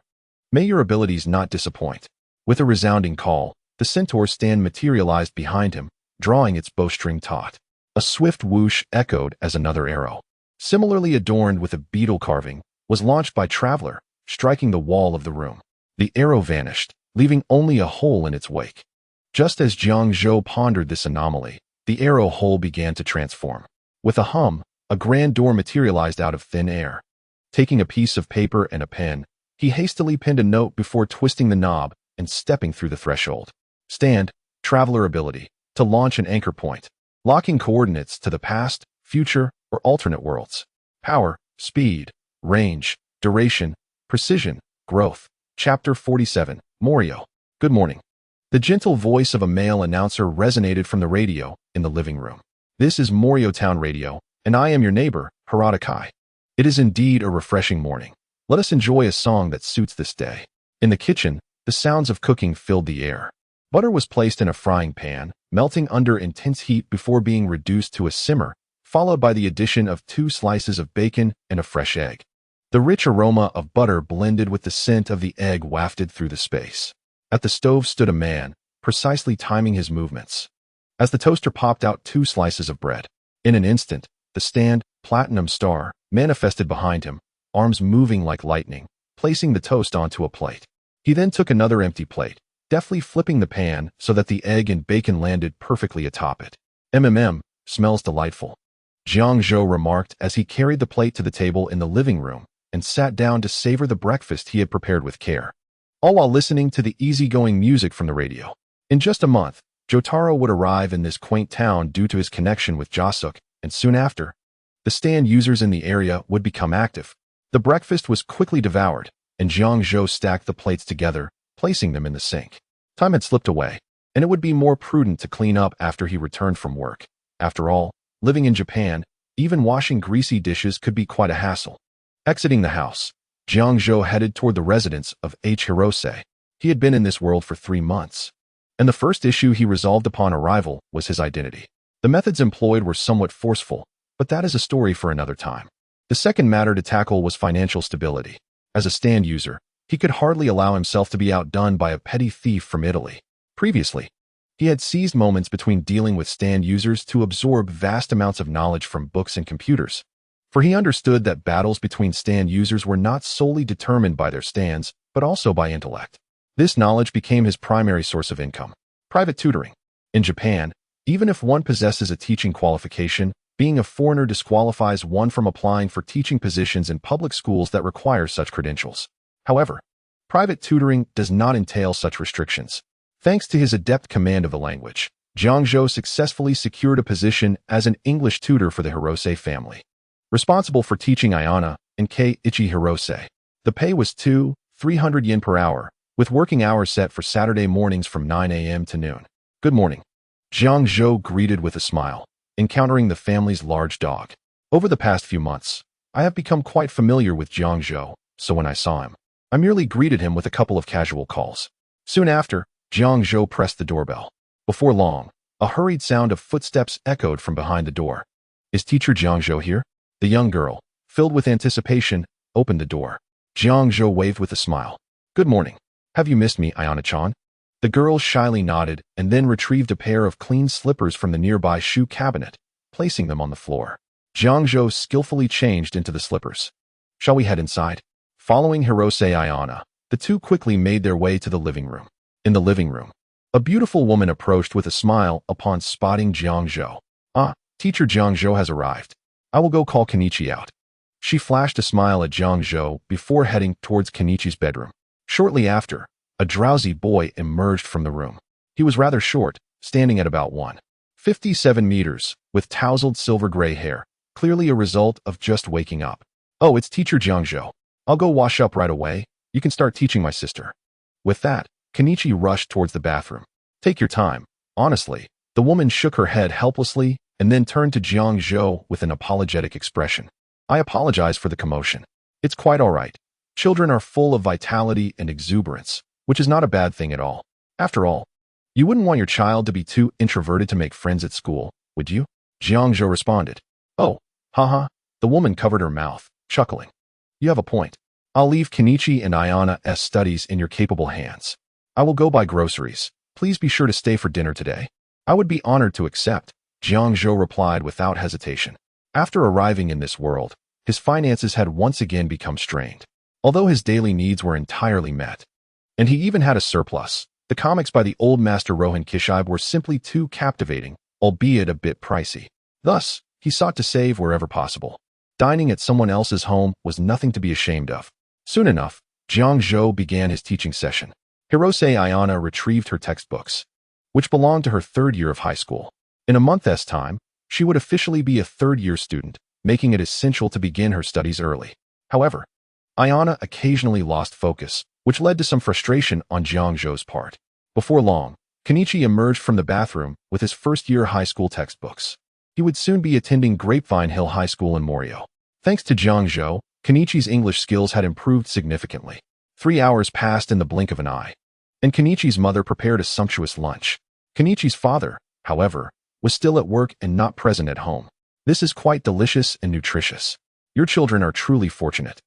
May your abilities not disappoint." With a resounding call, the centaur stand materialized behind him, drawing its bowstring taut. A swift whoosh echoed as another arrow, similarly adorned with a beetle carving, was launched by Traveler, striking the wall of the room. The arrow vanished, leaving only a hole in its wake. Just as Jiang Zhou pondered this anomaly, the arrow hole began to transform. With a hum, A grand door materialized out of thin air. Taking a piece of paper and a pen, he hastily penned a note before twisting the knob and stepping through the threshold. Stand, traveler ability, to launch an anchor point, locking coordinates to the past, future, or alternate worlds. Power, speed, range, duration, precision, growth. Chapter 47, Morio. Good morning. The gentle voice of a male announcer resonated from the radio in the living room. This is Morio Town Radio, and I am your neighbor, Harada. It is indeed a refreshing morning. Let us enjoy a song that suits this day. In the kitchen, the sounds of cooking filled the air. Butter was placed in a frying pan, melting under intense heat before being reduced to a simmer, followed by the addition of 2 slices of bacon and a fresh egg. The rich aroma of butter blended with the scent of the egg wafted through the space. At the stove stood a man, precisely timing his movements. As the toaster popped out 2 slices of bread, in an instant, the stand, platinum star, manifested behind him, arms moving like lightning, placing the toast onto a plate. He then took another empty plate, deftly flipping the pan so that the egg and bacon landed perfectly atop it. Smells delightful, Jiang Zhou remarked as he carried the plate to the table in the living room and sat down to savor the breakfast he had prepared with care, all while listening to the easygoing music from the radio. In just a month, Jotaro would arrive in this quaint town due to his connection with Jasuk, and soon after, the stand users in the area would become active. The breakfast was quickly devoured, and Jiang Zhou stacked the plates together, placing them in the sink. Time had slipped away, and it would be more prudent to clean up after he returned from work. After all, living in Japan, even washing greasy dishes could be quite a hassle. Exiting the house, Jiang Zhou headed toward the residence of Hirose. He had been in this world for 3 months, and the first issue he resolved upon arrival was his identity. The methods employed were somewhat forceful, but that is a story for another time. The second matter to tackle was financial stability. As a stand user, he could hardly allow himself to be outdone by a petty thief from Italy. Previously, he had seized moments between dealing with stand users to absorb vast amounts of knowledge from books and computers, for he understood that battles between stand users were not solely determined by their stands, but also by intellect. This knowledge became his primary source of income. Private tutoring. In Japan, even if one possesses a teaching qualification, being a foreigner disqualifies one from applying for teaching positions in public schools that require such credentials. However, private tutoring does not entail such restrictions. Thanks to his adept command of the language, Jiang Zhou successfully secured a position as an English tutor for the Hirose family, responsible for teaching Ayana and Keiichi Hirose. The pay was 300 yen per hour, with working hours set for Saturday mornings from 9 a.m. to noon. Good morning, Jiang Zhou greeted with a smile, encountering the family's large dog. Over the past few months, I have become quite familiar with Jiang Zhou, so when I saw him, I merely greeted him with a couple of casual calls. Soon after, Jiang Zhou pressed the doorbell. Before long, a hurried sound of footsteps echoed from behind the door. Is teacher Jiang Zhou here? The young girl, filled with anticipation, opened the door. Jiang Zhou waved with a smile. Good morning. Have you missed me, Ayana-chan? The girl shyly nodded and then retrieved a pair of clean slippers from the nearby shoe cabinet, placing them on the floor. Jiang Zhou skillfully changed into the slippers. Shall we head inside? Following Hirose Ayana, the two quickly made their way to the living room. In the living room, a beautiful woman approached with a smile upon spotting Jiang Zhou. Teacher Jiang Zhou has arrived. I will go call Kenichi out. She flashed a smile at Jiang Zhou before heading towards Kenichi's bedroom. Shortly after, a drowsy boy emerged from the room. He was rather short, standing at about 1.57 meters, with tousled silver-gray hair, clearly a result of just waking up. Oh, it's teacher Jiang Zhou. I'll go wash up right away. You can start teaching my sister. With that, Kenichi rushed towards the bathroom. Take your time. Honestly, the woman shook her head helplessly and then turned to Jiang Zhou with an apologetic expression. I apologize for the commotion. It's quite all right. Children are full of vitality and exuberance, which is not a bad thing at all. After all, you wouldn't want your child to be too introverted to make friends at school, would you? Jiang Zhou responded. Oh, haha. The woman covered her mouth, chuckling. You have a point. I'll leave Kenichi and Ayana's studies in your capable hands. I will go buy groceries. Please be sure to stay for dinner today. I would be honored to accept, Jiang Zhou replied without hesitation. After arriving in this world, his finances had once again become strained. Although his daily needs were entirely met, and he even had a surplus, the comics by the old master Rohan Kishibe were simply too captivating, albeit a bit pricey. Thus, He sought to save wherever possible. Dining at someone else's home was nothing to be ashamed of. Soon enough, Jiang Zhou began his teaching session. Hirose Ayana retrieved her textbooks, which belonged to her third year of high school. In a month's time, she would officially be a third-year student, making it essential to begin her studies early. However, Ayana occasionally lost focus, which led to some frustration on Jiang Zhou's part. Before long, Kenichi emerged from the bathroom with his first-year high school textbooks. He would soon be attending Grapevine Hill High School in Morio. Thanks to Jiang Zhou, Kenichi's English skills had improved significantly. 3 hours passed in the blink of an eye, and Kenichi's mother prepared a sumptuous lunch. Kenichi's father, however, was still at work and not present at home. This is quite delicious and nutritious. Your children are truly fortunate,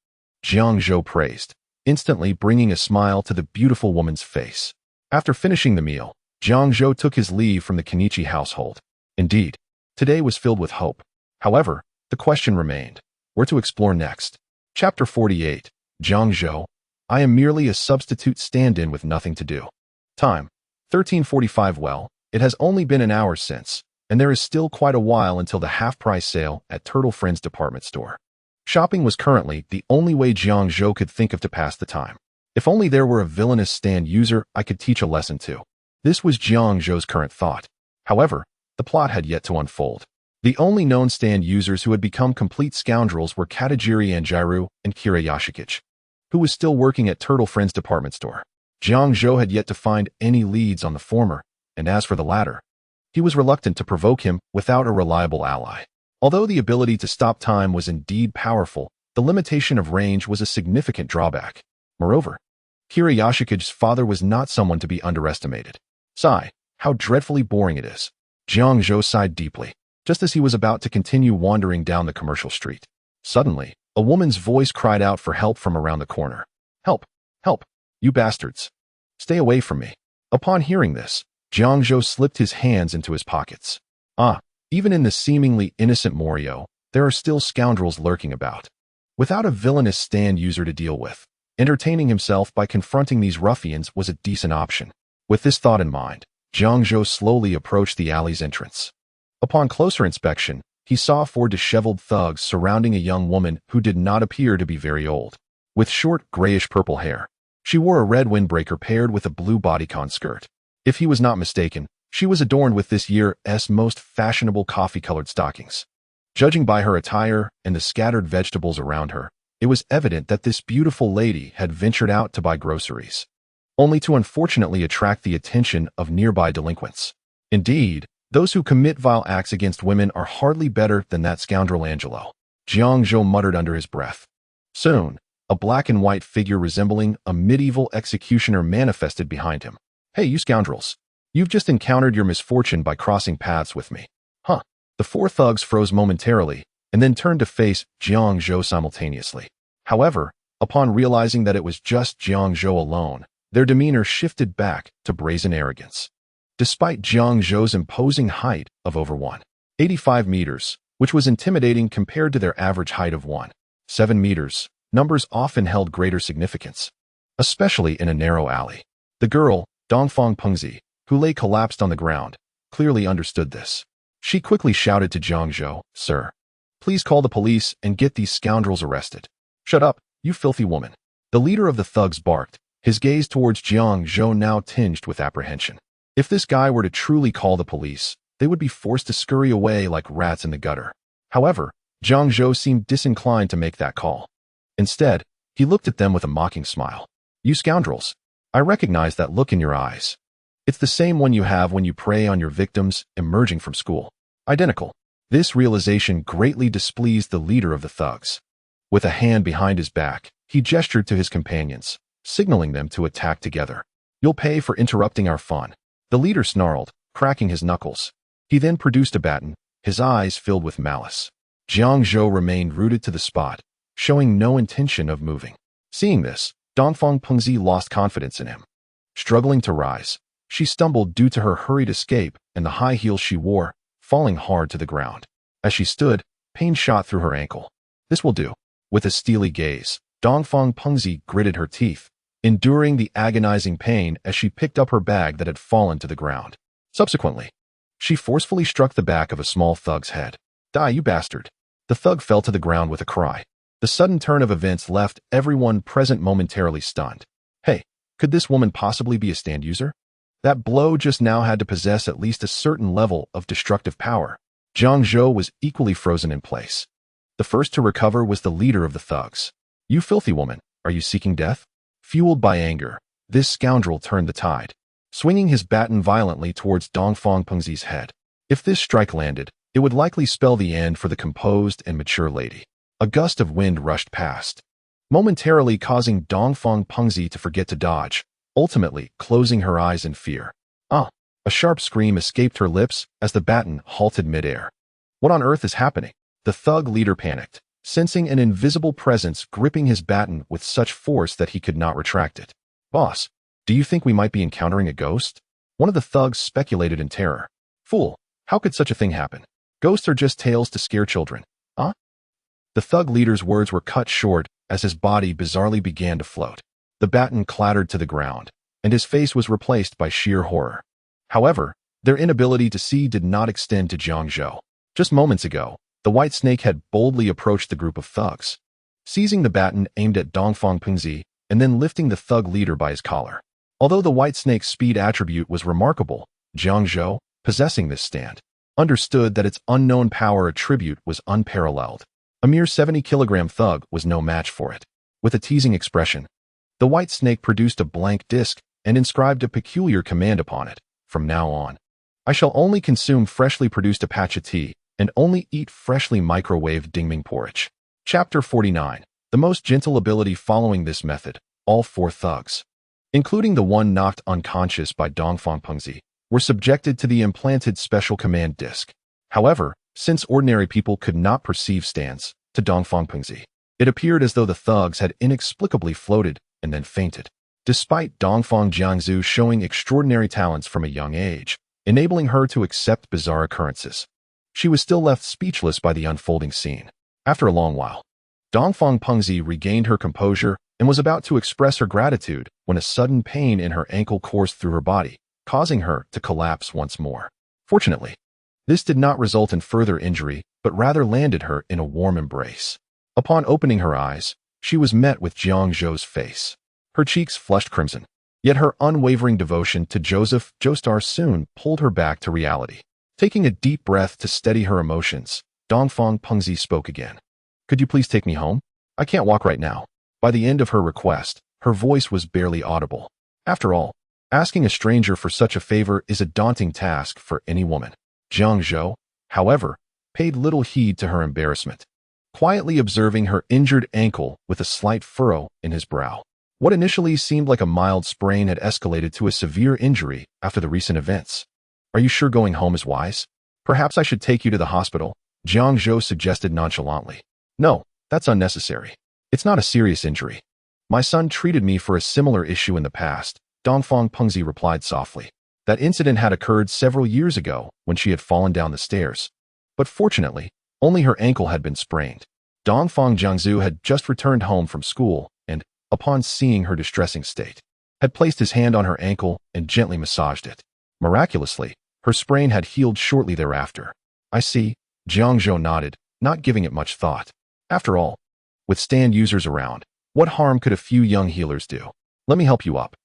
Jiang Zhou praised, instantly bringing a smile to the beautiful woman's face. After finishing the meal, Jiang Zhou took his leave from the Kenichi household. Indeed, today was filled with hope. However, the question remained, where to explore next? Chapter 48, Jiang Zhou, I am merely a substitute stand-in with nothing to do. Time, 13:45. Well, it has only been an hour since, and there is still quite a while until the half-price sale at Turtle Friends department store. Shopping was currently the only way Jiang Zhou could think of to pass the time. If only there were a villainous stand user I could teach a lesson to. This was Jiang Zhou's current thought. However, the plot had yet to unfold. The only known stand users who had become complete scoundrels were Katajiri Anjiru and Kira Yashikich, who was still working at Turtle Friends department store. Jiang Zhou had yet to find any leads on the former, and as for the latter, he was reluctant to provoke him without a reliable ally. Although the ability to stop time was indeed powerful, the limitation of range was a significant drawback. Moreover, Kira Yashikich's father was not someone to be underestimated. Sigh, how dreadfully boring it is. Jiang Zhou sighed deeply, just as he was about to continue wandering down the commercial street. Suddenly, a woman's voice cried out for help from around the corner. Help! Help! You bastards! Stay away from me. Upon hearing this, Jiang Zhou slipped his hands into his pockets. Even in the seemingly innocent Morio, there are still scoundrels lurking about. Without a villainous stand user to deal with, entertaining himself by confronting these ruffians was a decent option. With this thought in mind, Jiang Zhou slowly approached the alley's entrance. Upon closer inspection, he saw 4 disheveled thugs surrounding a young woman who did not appear to be very old. With short, grayish-purple hair, she wore a red windbreaker paired with a blue bodycon skirt. If he was not mistaken, she was adorned with this year's most fashionable coffee-colored stockings. Judging by her attire and the scattered vegetables around her, it was evident that this beautiful lady had ventured out to buy groceries, only to unfortunately attract the attention of nearby delinquents. Indeed, those who commit vile acts against women are hardly better than that scoundrel Angelo, Jiang Zhou muttered under his breath. Soon, a black and white figure resembling a medieval executioner manifested behind him. Hey, you scoundrels! You've just encountered your misfortune by crossing paths with me. Huh. The 4 thugs froze momentarily, and then turned to face Jiang Zhou simultaneously. However, upon realizing that it was just Jiang Zhou alone, their demeanor shifted back to brazen arrogance. Despite Jiang Zhou's imposing height of over 185 meters, which was intimidating compared to their average height of 1.7 meters, numbers often held greater significance, especially in a narrow alley. The girl, Dongfang Pengzi, who lay collapsed on the ground, clearly understood this. She quickly shouted to Jiang Zhou, Sir, please call the police and get these scoundrels arrested. Shut up, you filthy woman. The leader of the thugs barked, his gaze towards Jiang Zhou now tinged with apprehension. If this guy were to truly call the police, they would be forced to scurry away like rats in the gutter. However, Jiang Zhou seemed disinclined to make that call. Instead, he looked at them with a mocking smile. You scoundrels, I recognize that look in your eyes. It's the same one you have when you prey on your victims emerging from school. Identical. This realization greatly displeased the leader of the thugs. With a hand behind his back, he gestured to his companions, signaling them to attack together. You'll pay for interrupting our fun. The leader snarled, cracking his knuckles. He then produced a baton, his eyes filled with malice. Jiang Zhou remained rooted to the spot, showing no intention of moving. Seeing this, Dongfang Pengzi lost confidence in him. Struggling to rise, she stumbled due to her hurried escape and the high heels she wore, falling hard to the ground. As she stood, pain shot through her ankle. This will do. With a steely gaze, Dongfang Pengzi gritted her teeth, enduring the agonizing pain as she picked up her bag that had fallen to the ground. Subsequently, she forcefully struck the back of a small thug's head. Die, you bastard. The thug fell to the ground with a cry. The sudden turn of events left everyone present momentarily stunned. Hey, could this woman possibly be a stand user? That blow just now had to possess at least a certain level of destructive power. Jiang Zhou was equally frozen in place. The first to recover was the leader of the thugs. You filthy woman, are you seeking death? Fueled by anger, this scoundrel turned the tide, swinging his baton violently towards Dongfang Pengzi's head. If this strike landed, it would likely spell the end for the composed and mature lady. A gust of wind rushed past, momentarily causing Dongfang Pengzi to forget to dodge, ultimately closing her eyes in fear. A sharp scream escaped her lips as the baton halted midair. What on earth is happening? The thug leader panicked, sensing an invisible presence gripping his baton with such force that he could not retract it. Boss, do you think we might be encountering a ghost? One of the thugs speculated in terror. Fool, how could such a thing happen? Ghosts are just tales to scare children. The thug leader's words were cut short as his body bizarrely began to float. The baton clattered to the ground, and his face was replaced by sheer horror. However, their inability to see did not extend to Jiang Zhou. Just moments ago, the white snake had boldly approached the group of thugs, seizing the baton aimed at Dongfang Pengzi and then lifting the thug leader by his collar. Although the white snake's speed attribute was remarkable, Jiang Zhou, possessing this stand, understood that its unknown power attribute was unparalleled. A mere 70-kilogram thug was no match for it. With a teasing expression, the white snake produced a blank disc and inscribed a peculiar command upon it. From now on, I shall only consume freshly produced apache tea and only eat freshly microwaved dingming porridge. Chapter 49. The most gentle ability following this method, all four thugs, including the one knocked unconscious by Dongfang Pengzi, were subjected to the implanted special command disc. However, since ordinary people could not perceive stands to Dongfang Pengzi, it appeared as though the thugs had inexplicably floated and then fainted. Despite Dongfang Jiang Zhou showing extraordinary talents from a young age, enabling her to accept bizarre occurrences, she was still left speechless by the unfolding scene. After a long while, Dongfang Pengzi regained her composure and was about to express her gratitude when a sudden pain in her ankle coursed through her body, causing her to collapse once more. Fortunately, this did not result in further injury, but rather landed her in a warm embrace. Upon opening her eyes, she was met with Jiang Zhou's face. Her cheeks flushed crimson, yet her unwavering devotion to Joseph Joestar soon pulled her back to reality. Taking a deep breath to steady her emotions, Dongfang Pengzi spoke again. Could you please take me home? I can't walk right now. By the end of her request, her voice was barely audible. After all, asking a stranger for such a favor is a daunting task for any woman. Jiang Zhou, however, paid little heed to her embarrassment, quietly observing her injured ankle with a slight furrow in his brow. What initially seemed like a mild sprain had escalated to a severe injury after the recent events. Are you sure going home is wise? Perhaps I should take you to the hospital, Jiang Zhou suggested nonchalantly. No, that's unnecessary. It's not a serious injury. My son treated me for a similar issue in the past, Dongfang Pengzi replied softly. That incident had occurred several years ago when she had fallen down the stairs. But fortunately, only her ankle had been sprained. Dongfang Jiangzhu had just returned home from school and, upon seeing her distressing state, had placed his hand on her ankle and gently massaged it. Miraculously, her sprain had healed shortly thereafter. I see, Jiang Zhou nodded, not giving it much thought. After all, with stand users around, what harm could a few young healers do? Let me help you up.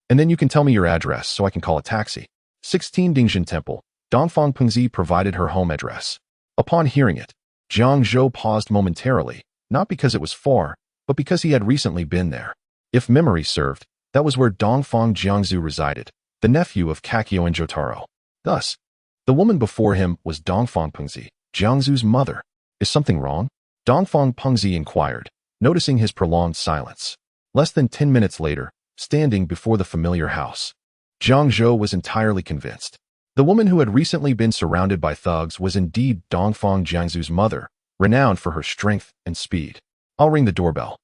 And then you can tell me your address so I can call a taxi. 16 Dingjin Temple. Dongfang Pengzi provided her home address. Upon hearing it, Jiang Zhou paused momentarily, not because it was far, but because he had recently been there. If memory served, that was where Dongfang Jiangzhu resided, the nephew of Kakyo and Jotaro. Thus, the woman before him was Dongfang Pengzi, Jiangzhu's mother. Is something wrong? Dongfang Pengzi inquired, noticing his prolonged silence. Less than 10 minutes later, standing before the familiar house, Jiang Zhou was entirely convinced. The woman who had recently been surrounded by thugs was indeed Dongfang Jiangzhu's mother, renowned for her strength and speed. I'll ring the doorbell.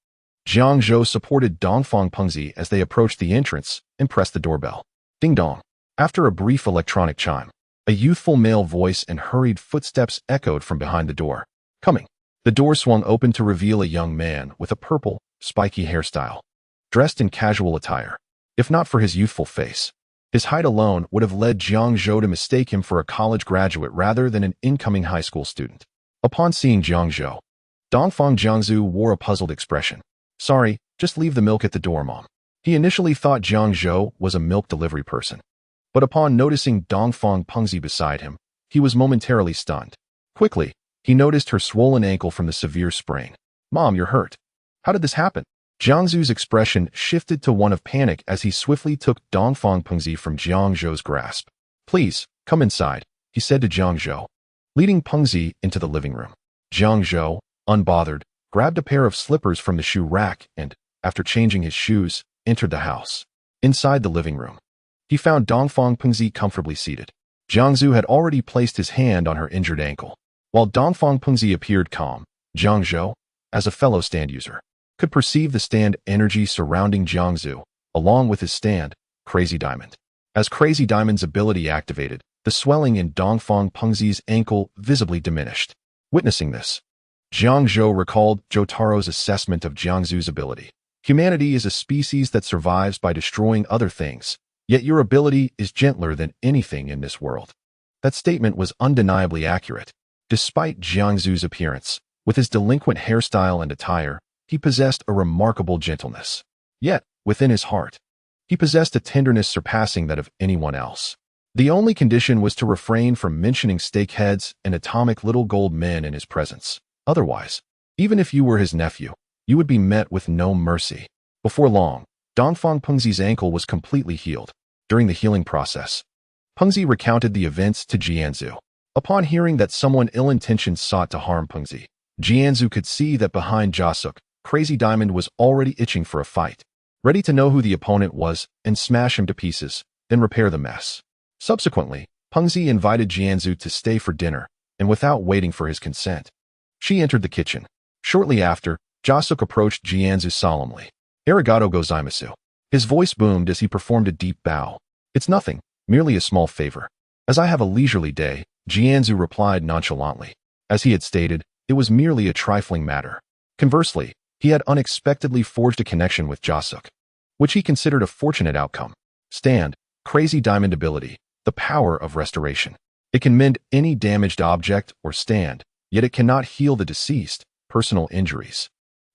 Jiang Zhou supported Dongfang Pengzi as they approached the entrance and pressed the doorbell. Ding dong. After a brief electronic chime, a youthful male voice and hurried footsteps echoed from behind the door. Coming. The door swung open to reveal a young man with a purple, spiky hairstyle, dressed in casual attire. If not for his youthful face, his height alone would have led Jiang Zhou to mistake him for a college graduate rather than an incoming high school student. Upon seeing Jiang Zhou, Dongfang Jiangzu wore a puzzled expression. Sorry, just leave the milk at the door, Mom. He initially thought Jiang Zhou was a milk delivery person, but upon noticing Dongfang Pengzi beside him, he was momentarily stunned. Quickly, he noticed her swollen ankle from the severe sprain. Mom, you're hurt. How did this happen? Jiangzu's expression shifted to one of panic as he swiftly took Dongfang Pengzi from Jiang Zhou's grasp. Please, come inside, he said to Jiang Zhou, leading Pengzi into the living room. Jiang Zhou, unbothered, grabbed a pair of slippers from the shoe rack and, after changing his shoes, entered the house. Inside the living room, he found Dongfang Pengzi comfortably seated. Jiang Zhou had already placed his hand on her injured ankle. While Dongfang Pengzi appeared calm, Jiang Zhou, as a fellow stand user, could perceive the stand energy surrounding Jiang Zhou, along with his stand, Crazy Diamond. As Crazy Diamond's ability activated, the swelling in Dongfang Pengzi's ankle visibly diminished. Witnessing this, Jiang Zhou recalled Jotaro's assessment of Jiang Zhou's ability. Humanity is a species that survives by destroying other things, yet your ability is gentler than anything in this world. That statement was undeniably accurate. Despite Jiang Zhou's appearance, with his delinquent hairstyle and attire, he possessed a remarkable gentleness. Yet, within his heart, he possessed a tenderness surpassing that of anyone else. The only condition was to refrain from mentioning steakheads and atomic little gold men in his presence. Otherwise, even if you were his nephew, you would be met with no mercy. Before long, Dongfang Pengzi's ankle was completely healed. During the healing process, Pengzi recounted the events to Jiang Zhou. Upon hearing that someone ill-intentioned sought to harm Pengzi, Jiang Zhou could see that behind Jasuk, Crazy Diamond was already itching for a fight, ready to know who the opponent was and smash him to pieces, then repair the mess. Subsequently, Pengzi invited Jiang Zhou to stay for dinner, and without waiting for his consent, she entered the kitchen. Shortly after, Jasuk approached Jiang Zhou solemnly. Arigato gozaimasu. His voice boomed as he performed a deep bow. It's nothing, merely a small favor. As I have a leisurely day, Jiang Zhou replied nonchalantly. As he had stated, it was merely a trifling matter. Conversely, he had unexpectedly forged a connection with Jasuk, which he considered a fortunate outcome. Stand, Crazy Diamond ability, the power of restoration. It can mend any damaged object or stand, yet it cannot heal the deceased, personal injuries,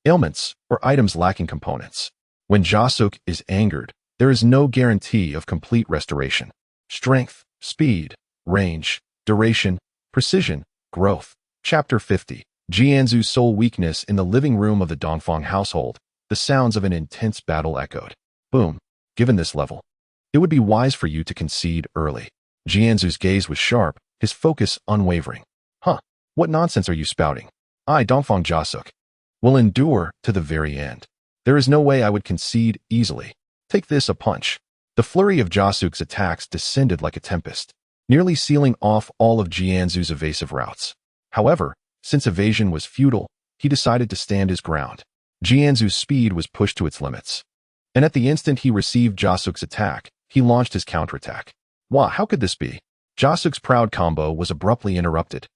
ailments, or items lacking components. When Jasuk is angered, there is no guarantee of complete restoration. Strength, speed, range, duration, precision, growth. Chapter 50. Jiang Zhou's sole weakness in the living room of the Dongfang household. The sounds of an intense battle echoed. Boom. Given this level, it would be wise for you to concede early. Jiang Zhou's gaze was sharp, his focus unwavering. Huh, what nonsense are you spouting? I, Dongfang Jasuk, will endure to the very end. There is no way I would concede easily. Take this, a punch. The flurry of Jasuk's attacks descended like a tempest, nearly sealing off all of Jiang Zhou's evasive routes. However, since evasion was futile, he decided to stand his ground. Jiang Zhou's speed was pushed to its limits, and at the instant he received Jasuk's attack, he launched his counterattack. Wow, how could this be? Jasuk's proud combo was abruptly interrupted,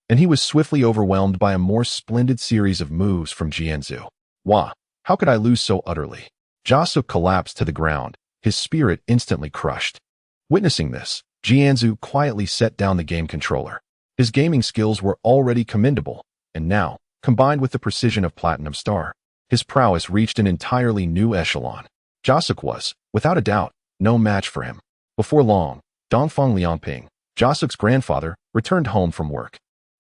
and he was swiftly overwhelmed by a more splendid series of moves from Jiang Zhou. Wow, how could I lose so utterly? Jasuk collapsed to the ground, his spirit instantly crushed. Witnessing this, Jiang Zhou quietly set down the game controller. His gaming skills were already commendable, and now, combined with the precision of Platinum Star, his prowess reached an entirely new echelon. Jasuk was, without a doubt, no match for him. Before long, Dongfang Liangping, Jasuk's grandfather, returned home from work.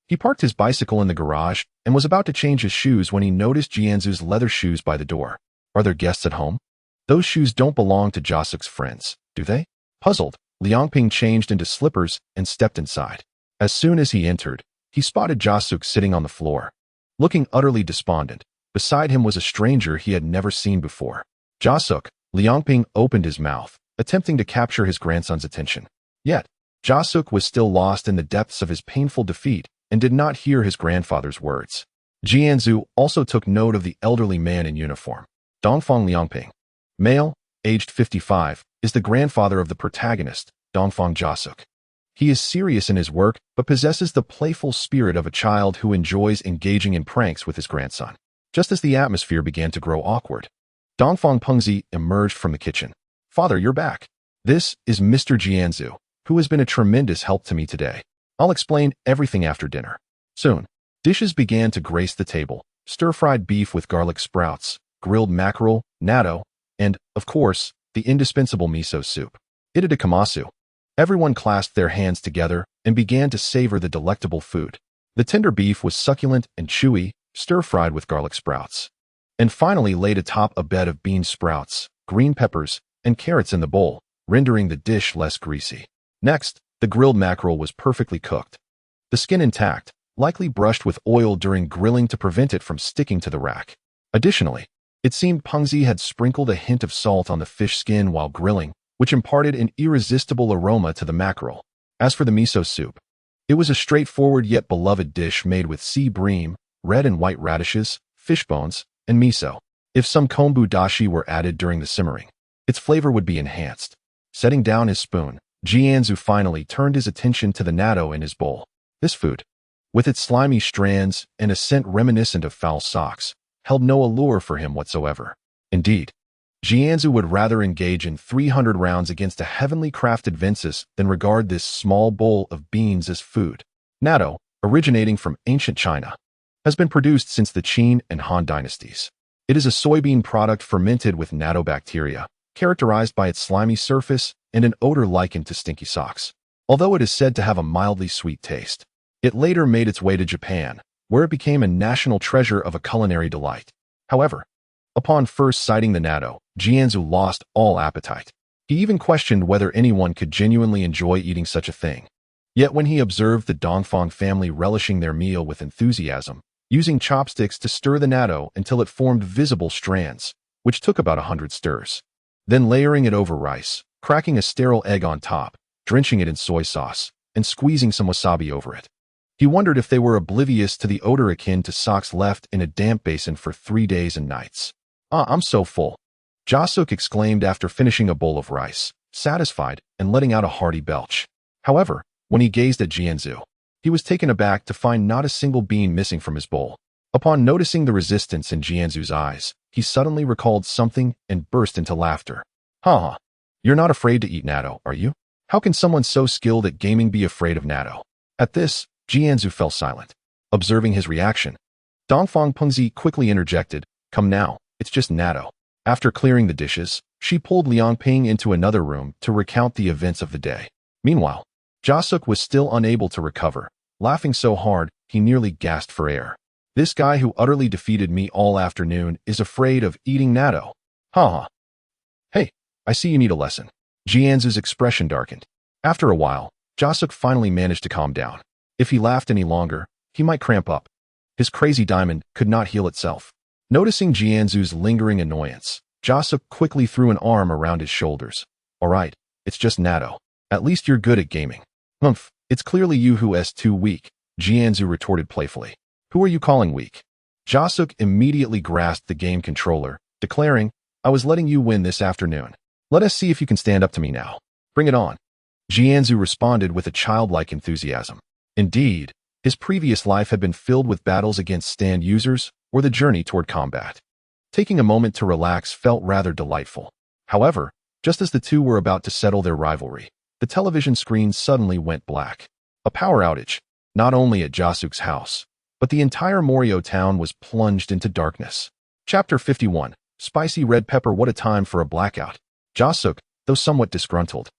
He parked his bicycle in the garage and was about to change his shoes when he noticed Jiang Zhou's leather shoes by the door. Are there guests at home? Those shoes don't belong to Jasuk's friends, do they? Puzzled, Liangping changed into slippers and stepped inside. As soon as he entered, he spotted Jasuk sitting on the floor, looking utterly despondent. Beside him was a stranger he had never seen before. Jasuk, Liangping opened his mouth, attempting to capture his grandson's attention. Yet, Jasuk was still lost in the depths of his painful defeat and did not hear his grandfather's words. Jiang Zhou also took note of the elderly man in uniform. Dongfang Liangping, male, aged 55, is the grandfather of the protagonist, Dongfang Jasuk. He is serious in his work, but possesses the playful spirit of a child who enjoys engaging in pranks with his grandson. Just as the atmosphere began to grow awkward, Dongfang Pengzi emerged from the kitchen. Father, you're back. This is Mr. Jiang Zhou, who has been a tremendous help to me today. I'll explain everything after dinner. Soon. Dishes began to grace the table: stir-fried beef with garlic sprouts, grilled mackerel, natto, and, of course, the indispensable miso soup. Itadakamasu. Everyone clasped their hands together and began to savor the delectable food. The tender beef was succulent and chewy, stir-fried with garlic sprouts, and finally laid atop a bed of bean sprouts, green peppers, and carrots in the bowl, rendering the dish less greasy. Next, the grilled mackerel was perfectly cooked, the skin intact, likely brushed with oil during grilling to prevent it from sticking to the rack. Additionally, it seemed Pengzi had sprinkled a hint of salt on the fish skin while grilling, which imparted an irresistible aroma to the mackerel. As for the miso soup, it was a straightforward yet beloved dish made with sea bream, red and white radishes, fish bones, and miso. If some kombu dashi were added during the simmering, its flavor would be enhanced. Setting down his spoon, Jiang Zhou finally turned his attention to the natto in his bowl. This food, with its slimy strands and a scent reminiscent of foul socks, held no allure for him whatsoever. Indeed, Jiang Zhou would rather engage in 300 rounds against a heavenly crafted Ventus than regard this small bowl of beans as food. Natto, originating from ancient China, has been produced since the Qin and Han dynasties. It is a soybean product fermented with natto bacteria, characterized by its slimy surface and an odor likened to stinky socks. Although it is said to have a mildly sweet taste, it later made its way to Japan, where it became a national treasure of a culinary delight. However, upon first sighting the natto, Jiang Zhou lost all appetite. He even questioned whether anyone could genuinely enjoy eating such a thing. Yet when he observed the Dongfang family relishing their meal with enthusiasm, using chopsticks to stir the natto until it formed visible strands, which took about 100 stirs, then layering it over rice, cracking a sterile egg on top, drenching it in soy sauce, and squeezing some wasabi over it. He wondered if they were oblivious to the odor akin to socks left in a damp basin for 3 days and nights. I'm so full," Jasuk exclaimed after finishing a bowl of rice, satisfied and letting out a hearty belch. However, when he gazed at Jiang Zhou, he was taken aback to find not a single bean missing from his bowl. Upon noticing the resistance in Jiang Zhou's eyes, he suddenly recalled something and burst into laughter. "Ha! You're not afraid to eat natto, are you? How can someone so skilled at gaming be afraid of natto?" At this, Jiang Zhou fell silent. Observing his reaction, Dongfang Pengzi quickly interjected, "Come now, it's just natto." After clearing the dishes, she pulled Liang Ping into another room to recount the events of the day. Meanwhile, Jasuk was still unable to recover, laughing so hard he nearly gasped for air. "This guy who utterly defeated me all afternoon is afraid of eating natto. Ha! Hey, I see you need a lesson." Jiang Zhou's expression darkened. After a while, Jasuk finally managed to calm down. If he laughed any longer, he might cramp up. His crazy diamond could not heal itself. Noticing Jiang Zhou's lingering annoyance, Jasuk quickly threw an arm around his shoulders. "All right, it's just natto. At least you're good at gaming." "Humph, it's clearly you who's too weak," Jiang Zhou retorted playfully. "Who are you calling weak?" Jasuk immediately grasped the game controller, declaring, "I was letting you win this afternoon. Let us see if you can stand up to me now. Bring it on." Jiang Zhou responded with a childlike enthusiasm. Indeed, his previous life had been filled with battles against stand users or the journey toward combat. Taking a moment to relax felt rather delightful. However, just as the two were about to settle their rivalry, the television screen suddenly went black. A power outage, not only at Jasuk's house, but the entire Morio town was plunged into darkness. Chapter 51, Spicy Red Pepper. What a time for a blackout. Jasuk, though somewhat disgruntled,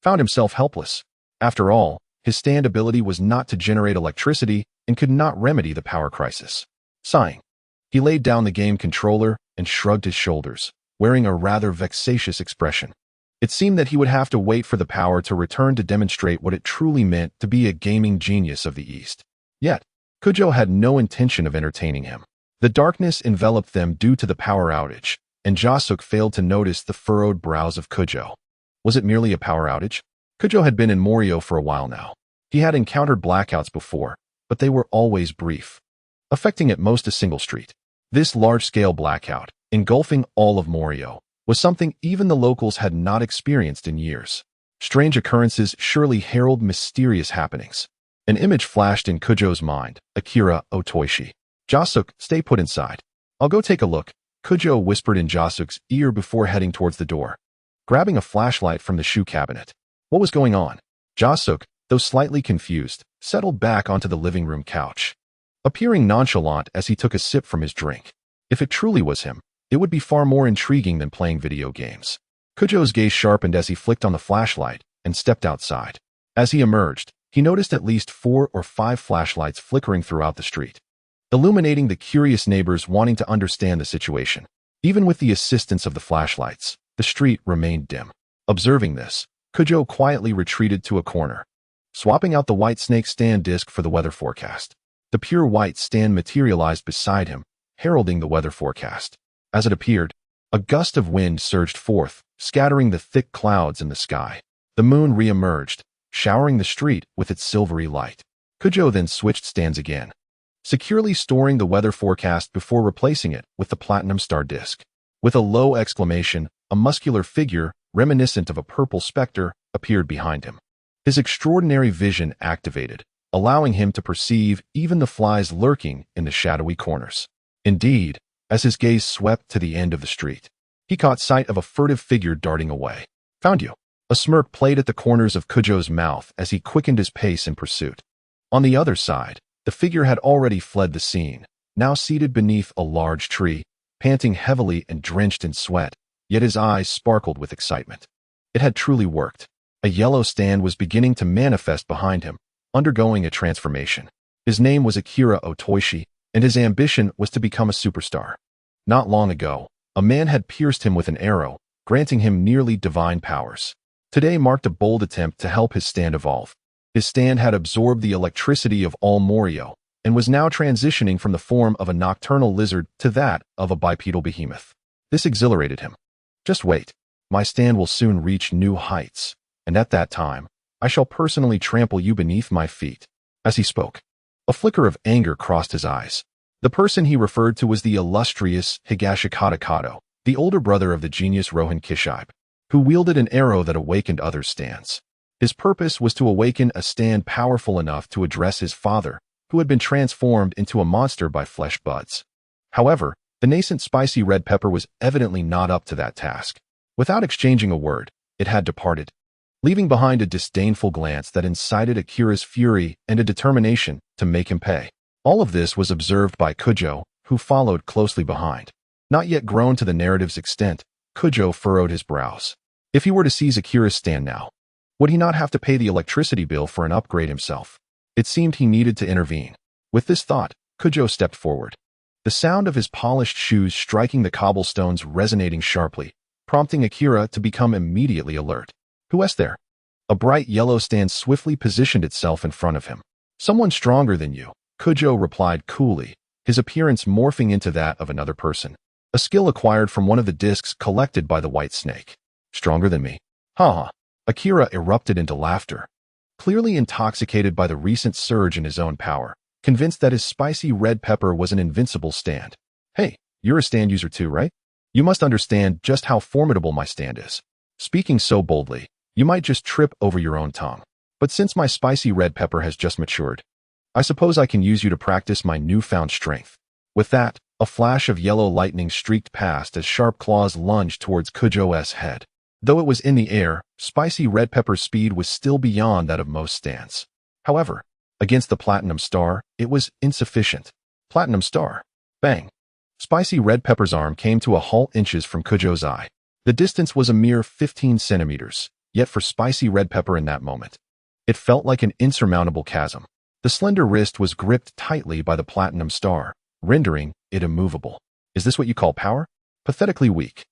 found himself helpless. After all, his stand ability was not to generate electricity and could not remedy the power crisis. Sighing, he laid down the game controller and shrugged his shoulders, wearing a rather vexatious expression. It seemed that he would have to wait for the power to return to demonstrate what it truly meant to be a gaming genius of the East. Yet, Kujo had no intention of entertaining him. The darkness enveloped them due to the power outage, and Jasuk failed to notice the furrowed brows of Kujo. Was it merely a power outage? Kujo had been in Morio for a while now. He had encountered blackouts before, but they were always brief, affecting at most a single street. This large-scale blackout, engulfing all of Morio, was something even the locals had not experienced in years. Strange occurrences surely herald mysterious happenings. An image flashed in Kujo's mind, Akira Otoishi. "Jasuk, stay put inside. I'll go take a look," Kujo whispered in Jasuk's ear before heading towards the door, grabbing a flashlight from the shoe cabinet. What was going on? Jasuk, though slightly confused, settled back onto the living room couch. appearing nonchalant as he took a sip from his drink. If it truly was him, it would be far more intriguing than playing video games. Kujou's gaze sharpened as he flicked on the flashlight and stepped outside. As he emerged, he noticed at least 4 or 5 flashlights flickering throughout the street, illuminating the curious neighbors wanting to understand the situation. Even with the assistance of the flashlights, the street remained dim. Observing this, Kujou quietly retreated to a corner, swapping out the white snake stand disc for the weather forecast. The pure white stand materialized beside him, heralding the weather forecast. As it appeared, a gust of wind surged forth, scattering the thick clouds in the sky. The moon re-emerged, showering the street with its silvery light. Kujou then switched stands again, securely storing the weather forecast before replacing it with the platinum star disc. With a low exclamation, a muscular figure, reminiscent of a purple specter, appeared behind him. His extraordinary vision activated, allowing him to perceive even the flies lurking in the shadowy corners. Indeed, as his gaze swept to the end of the street, he caught sight of a furtive figure darting away. "Found you." A smirk played at the corners of Kujou's mouth as he quickened his pace in pursuit. On the other side, the figure had already fled the scene, now seated beneath a large tree, panting heavily and drenched in sweat, yet his eyes sparkled with excitement. It had truly worked. A yellow stand was beginning to manifest behind him, undergoing a transformation. His name was Akira Otoishi, and his ambition was to become a superstar. Not long ago, a man had pierced him with an arrow, granting him nearly divine powers. Today marked a bold attempt to help his stand evolve. His stand had absorbed the electricity of all Morio, and was now transitioning from the form of a nocturnal lizard to that of a bipedal behemoth. This exhilarated him. "Just wait. My stand will soon reach new heights, and at that time, I shall personally trample you beneath my feet." As he spoke, a flicker of anger crossed his eyes. The person he referred to was the illustrious Higashikata Kato, the older brother of the genius Rohan Kishibe, who wielded an arrow that awakened others' stands. His purpose was to awaken a stand powerful enough to address his father, who had been transformed into a monster by flesh buds. However, the nascent spicy red pepper was evidently not up to that task. Without exchanging a word, it had departed, leaving behind a disdainful glance that incited Akira's fury and a determination to make him pay. All of this was observed by Kujou, who followed closely behind. Not yet grown to the narrative's extent, Kujou furrowed his brows. If he were to seize Akira's stand now, would he not have to pay the electricity bill for an upgrade himself? It seemed he needed to intervene. With this thought, Kujou stepped forward. The sound of his polished shoes striking the cobblestones resonating sharply, prompting Akira to become immediately alert. "Who is there?" A bright yellow stand swiftly positioned itself in front of him. "Someone stronger than you," Kujou replied coolly, his appearance morphing into that of another person, a skill acquired from one of the discs collected by the white snake. "Stronger than me? Ha ha." Akira erupted into laughter, clearly intoxicated by the recent surge in his own power, convinced that his spicy red pepper was an invincible stand. "Hey, you're a stand user too, right? You must understand just how formidable my stand is. Speaking so boldly, you might just trip over your own tongue. But since my spicy red pepper has just matured, I suppose I can use you to practice my newfound strength." With that, a flash of yellow lightning streaked past as sharp claws lunged towards Kujou's head. Though it was in the air, spicy red pepper's speed was still beyond that of most stands. However, against the platinum star, it was insufficient. Platinum star. Bang. Spicy red pepper's arm came to a halt inches from Kujou's eye. The distance was a mere 15 centimeters, yet for spicy red pepper in that moment, it felt like an insurmountable chasm. The slender wrist was gripped tightly by the platinum star, rendering it immovable. "Is this what you call power? Pathetically weak."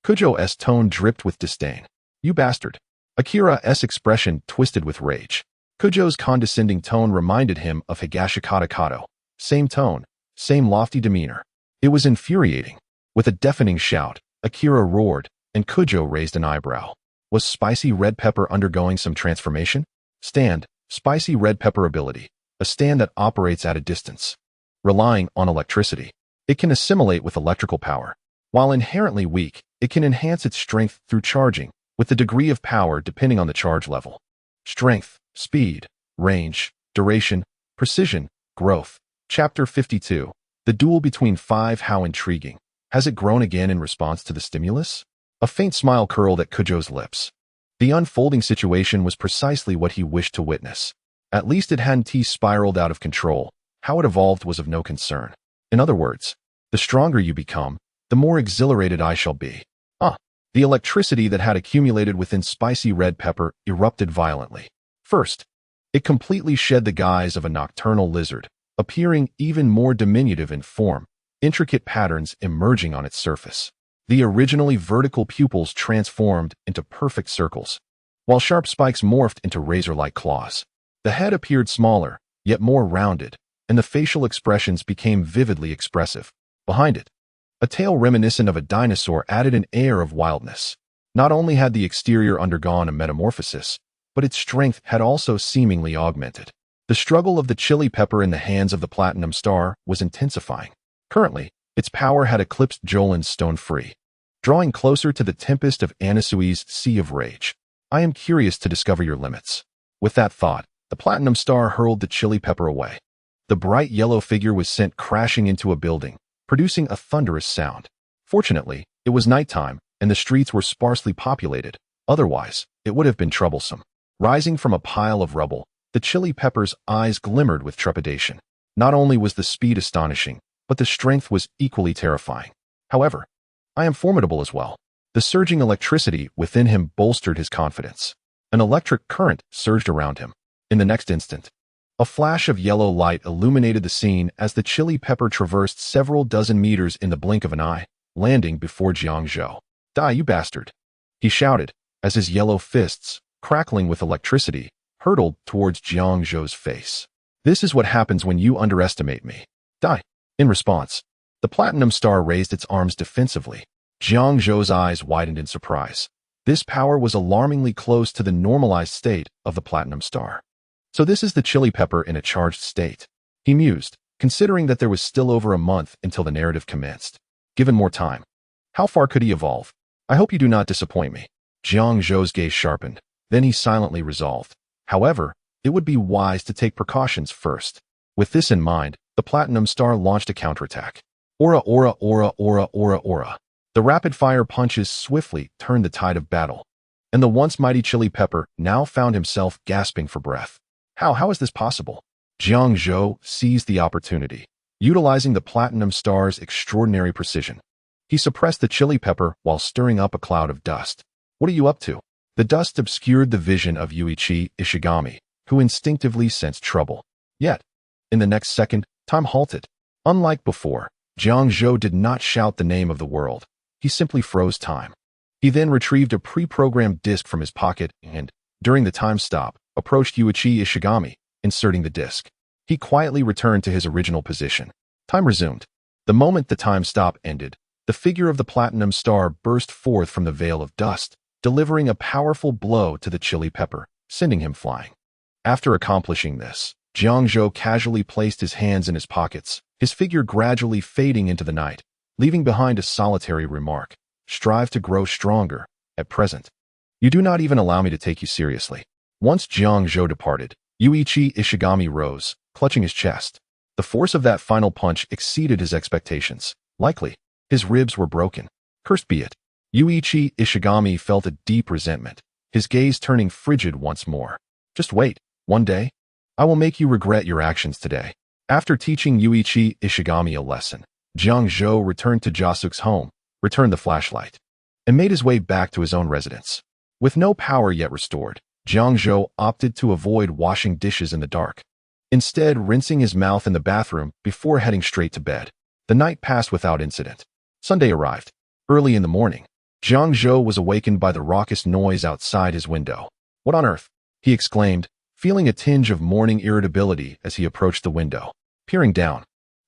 Kujou's tone dripped with disdain. "You bastard." Akira's expression twisted with rage. Kujou's condescending tone reminded him of Higashikata Kato. Same tone, same lofty demeanor. It was infuriating. With a deafening shout, Akira roared, and Kujou raised an eyebrow. Was spicy red pepper undergoing some transformation? Stand, spicy red pepper ability. A stand that operates at a distance, relying on electricity. It can assimilate with electrical power. While inherently weak, it can enhance its strength through charging, with the degree of power depending on the charge level. Strength, speed, range, duration, precision, growth. Chapter 52. The duel between 5. How intriguing. Has it grown again in response to the stimulus? A faint smile curled at Kujou's lips. The unfolding situation was precisely what he wished to witness. At least it hadn't spiraled out of control, How it evolved was of no concern. In other words, the stronger you become, the more exhilarated I shall be. The electricity that had accumulated within spicy red pepper erupted violently. First, it completely shed the guise of a nocturnal lizard, appearing even more diminutive in form, intricate patterns emerging on its surface. The originally vertical pupils transformed into perfect circles, while sharp spikes morphed into razor-like claws. The head appeared smaller, yet more rounded, and the facial expressions became vividly expressive. Behind it, a tail reminiscent of a dinosaur added an air of wildness. Not only had the exterior undergone a metamorphosis, but its strength had also seemingly augmented. The struggle of the chili pepper in the hands of the Platinum Star was intensifying. Currently, its power had eclipsed Jolin's Stone Free, drawing closer to the tempest of Anisui's Sea of Rage. I am curious to discover your limits. With that thought, the Platinum Star hurled the chili pepper away. The bright yellow figure was sent crashing into a building, producing a thunderous sound. Fortunately, it was nighttime, and the streets were sparsely populated. Otherwise, it would have been troublesome. Rising from a pile of rubble, the chili pepper's eyes glimmered with trepidation. Not only was the speed astonishing, but the strength was equally terrifying. However, I am formidable as well. The surging electricity within him bolstered his confidence. An electric current surged around him. In the next instant, a flash of yellow light illuminated the scene as the chili pepper traversed several dozen meters in the blink of an eye, landing before Jiang Zhou. "Die, you bastard!" he shouted, as his yellow fists, crackling with electricity, hurtled towards Jiang Zhou's face. "This is what happens when you underestimate me. Die!" In response, the Platinum Star raised its arms defensively. Jiang Zhou's eyes widened in surprise. This power was alarmingly close to the normalized state of the Platinum Star. So this is the chili pepper in a charged state, he mused, considering that there was still over a month until the narrative commenced. Given more time, how far could he evolve? I hope you do not disappoint me. Jiang Zhou's gaze sharpened. Then he silently resolved. However, it would be wise to take precautions first. With this in mind, the Platinum Star launched a counterattack. Aura, aura, aura, aura, aura, aura. The rapid-fire punches swiftly turned the tide of battle, and the once mighty chili pepper now found himself gasping for breath. How is this possible? Jiang Zhou seized the opportunity, utilizing the Platinum Star's extraordinary precision. He suppressed the chili pepper while stirring up a cloud of dust. "What are you up to?" The dust obscured the vision of Yuichi Ishigami, who instinctively sensed trouble. Yet, in the next second, time halted. Unlike before, Jiang Zhou did not shout the name of the world. He simply froze time. He then retrieved a pre-programmed disc from his pocket and, during the time stop, approached Yuichi Ishigami, inserting the disc. He quietly returned to his original position. Time resumed. The moment the time stop ended, the figure of the Platinum Star burst forth from the veil of dust, delivering a powerful blow to the chili pepper, sending him flying. After accomplishing this, Jiang Zhou casually placed his hands in his pockets, his figure gradually fading into the night, leaving behind a solitary remark: "Strive to grow stronger. At present, you do not even allow me to take you seriously." Once Jiang Zhou departed, Yuichi Ishigami rose, clutching his chest. The force of that final punch exceeded his expectations. Likely, his ribs were broken. Cursed be it. Yuichi Ishigami felt a deep resentment, his gaze turning frigid once more. "Just wait. One day, I will make you regret your actions today." After teaching Yuichi Ishigami a lesson, Jiang Zhou returned to Jasuk's home, returned the flashlight, and made his way back to his own residence. With no power yet restored, Jiang Zhou opted to avoid washing dishes in the dark, instead rinsing his mouth in the bathroom before heading straight to bed. The night passed without incident. Sunday arrived. Early in the morning, Jiang Zhou was awakened by the raucous noise outside his window. "What on earth?" he exclaimed, feeling a tinge of morning irritability as he approached the window. Peering down,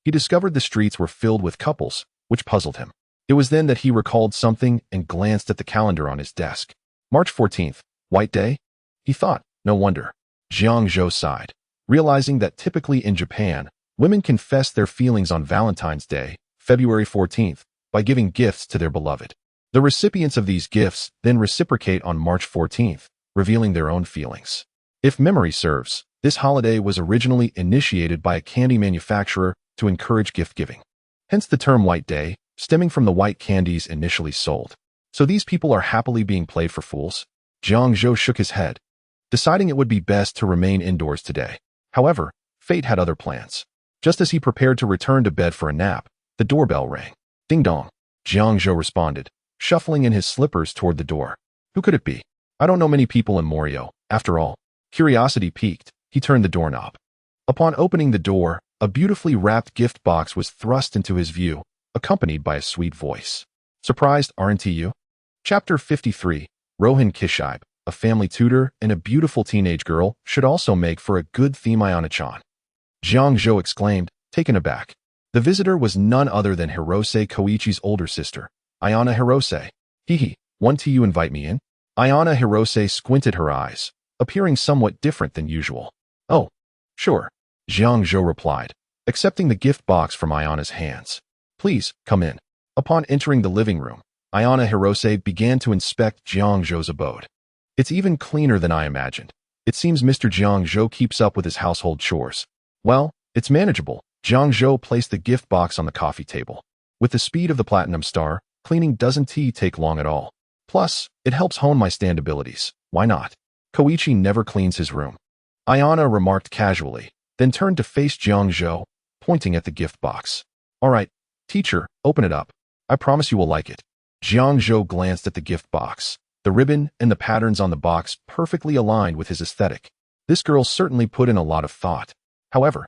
he discovered the streets were filled with couples, which puzzled him. It was then that he recalled something and glanced at the calendar on his desk. March 14th, White Day? He thought, no wonder. Jiang Zhou sighed, realizing that typically in Japan, women confess their feelings on Valentine's Day, February 14th, by giving gifts to their beloved. The recipients of these gifts then reciprocate on March 14th, revealing their own feelings. If memory serves, this holiday was originally initiated by a candy manufacturer to encourage gift-giving. Hence the term White Day, stemming from the white candies initially sold. So these people are happily being played for fools? Jiang Zhou shook his head, deciding it would be best to remain indoors today. However, fate had other plans. Just as he prepared to return to bed for a nap, the doorbell rang. Ding dong. Jiang Zhou responded, shuffling in his slippers toward the door. Who could it be? I don't know many people in Morio, after all. Curiosity piqued, he turned the doorknob. Upon opening the door, a beautifully wrapped gift box was thrust into his view, accompanied by a sweet voice. Surprised, aren't you? Chapter 53. Rohan Kishibe, a family tutor and a beautiful teenage girl, should also make for a good theme. Ayana-chan. Jiang Zhou exclaimed, taken aback. The visitor was none other than Hirose Koichi's older sister, Ayana Hirose. Hee, want you invite me in? Ayana Hirose squinted her eyes, appearing somewhat different than usual. Oh, sure, Jiang Zhou replied, accepting the gift box from Ayana's hands. Please, come in. Upon entering the living room, Ayana Hirose began to inspect Jiang Zhou's abode. It's even cleaner than I imagined. It seems Mr. Jiang Zhou keeps up with his household chores. Well, it's manageable. Jiang Zhou placed the gift box on the coffee table. With the speed of the Platinum Star, cleaning doesn't take long at all. Plus, it helps hone my stand abilities. Why not? Koichi never cleans his room. Ayana remarked casually, then turned to face Jiang Zhou, pointing at the gift box. All right, teacher, open it up. I promise you will like it. Jiang Zhou glanced at the gift box. The ribbon and the patterns on the box perfectly aligned with his aesthetic. This girl certainly put in a lot of thought. However,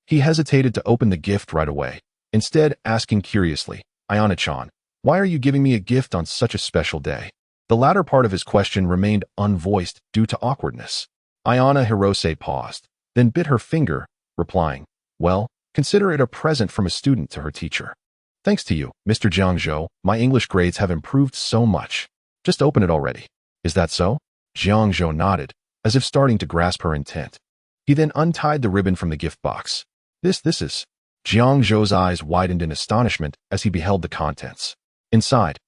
he hesitated to open the gift right away, instead asking curiously, Ayana-chan, why are you giving me a gift on such a special day? The latter part of his question remained unvoiced due to awkwardness. Ayana Hirose paused, then bit her finger, replying, well, consider it a present from a student to her teacher. Thanks to you, Mr. Jiang Zhou, my English grades have improved so much. Just open it already. Is that so? Jiang Zhou nodded, as if starting to grasp her intent. He then untied the ribbon from the gift box. This is... Jiang Zhou's eyes widened in astonishment as he beheld the contents. Inside,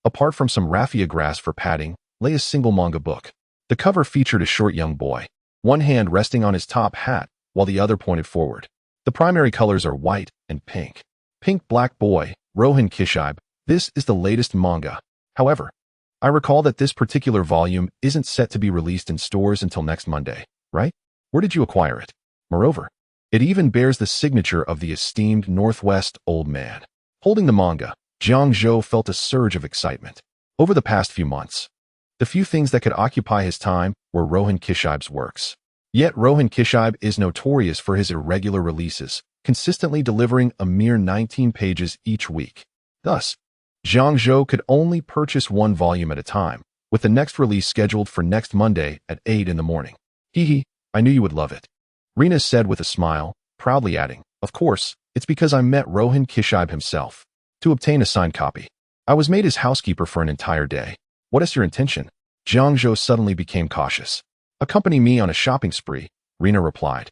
apart from some raffia grass for padding, lay a single manga book. The cover featured a short young boy, one hand resting on his top hat while the other pointed forward. The primary colors are white and pink. Pink Black Boy, Rohan Kishibe. This is the latest manga. However, I recall that this particular volume isn't set to be released in stores until next Monday, right? Where did you acquire it? Moreover, it even bears the signature of the esteemed Northwest Old Man. Holding the manga, Jiang Zhou felt a surge of excitement. Over the past few months, the few things that could occupy his time were Rohan Kishibe's works. Yet Rohan Kishibe is notorious for his irregular releases, consistently delivering a mere 19 pages each week. Thus, Jiang Zhou could only purchase one volume at a time, with the next release scheduled for next Monday at 8 in the morning. Hee, I knew you would love it. Rina said with a smile, proudly adding, of course, it's because I met Rohan Kishibe himself. To obtain a signed copy, I was made his housekeeper for an entire day. What is your intention? Jiang Zhou suddenly became cautious. Accompany me on a shopping spree, Rina replied,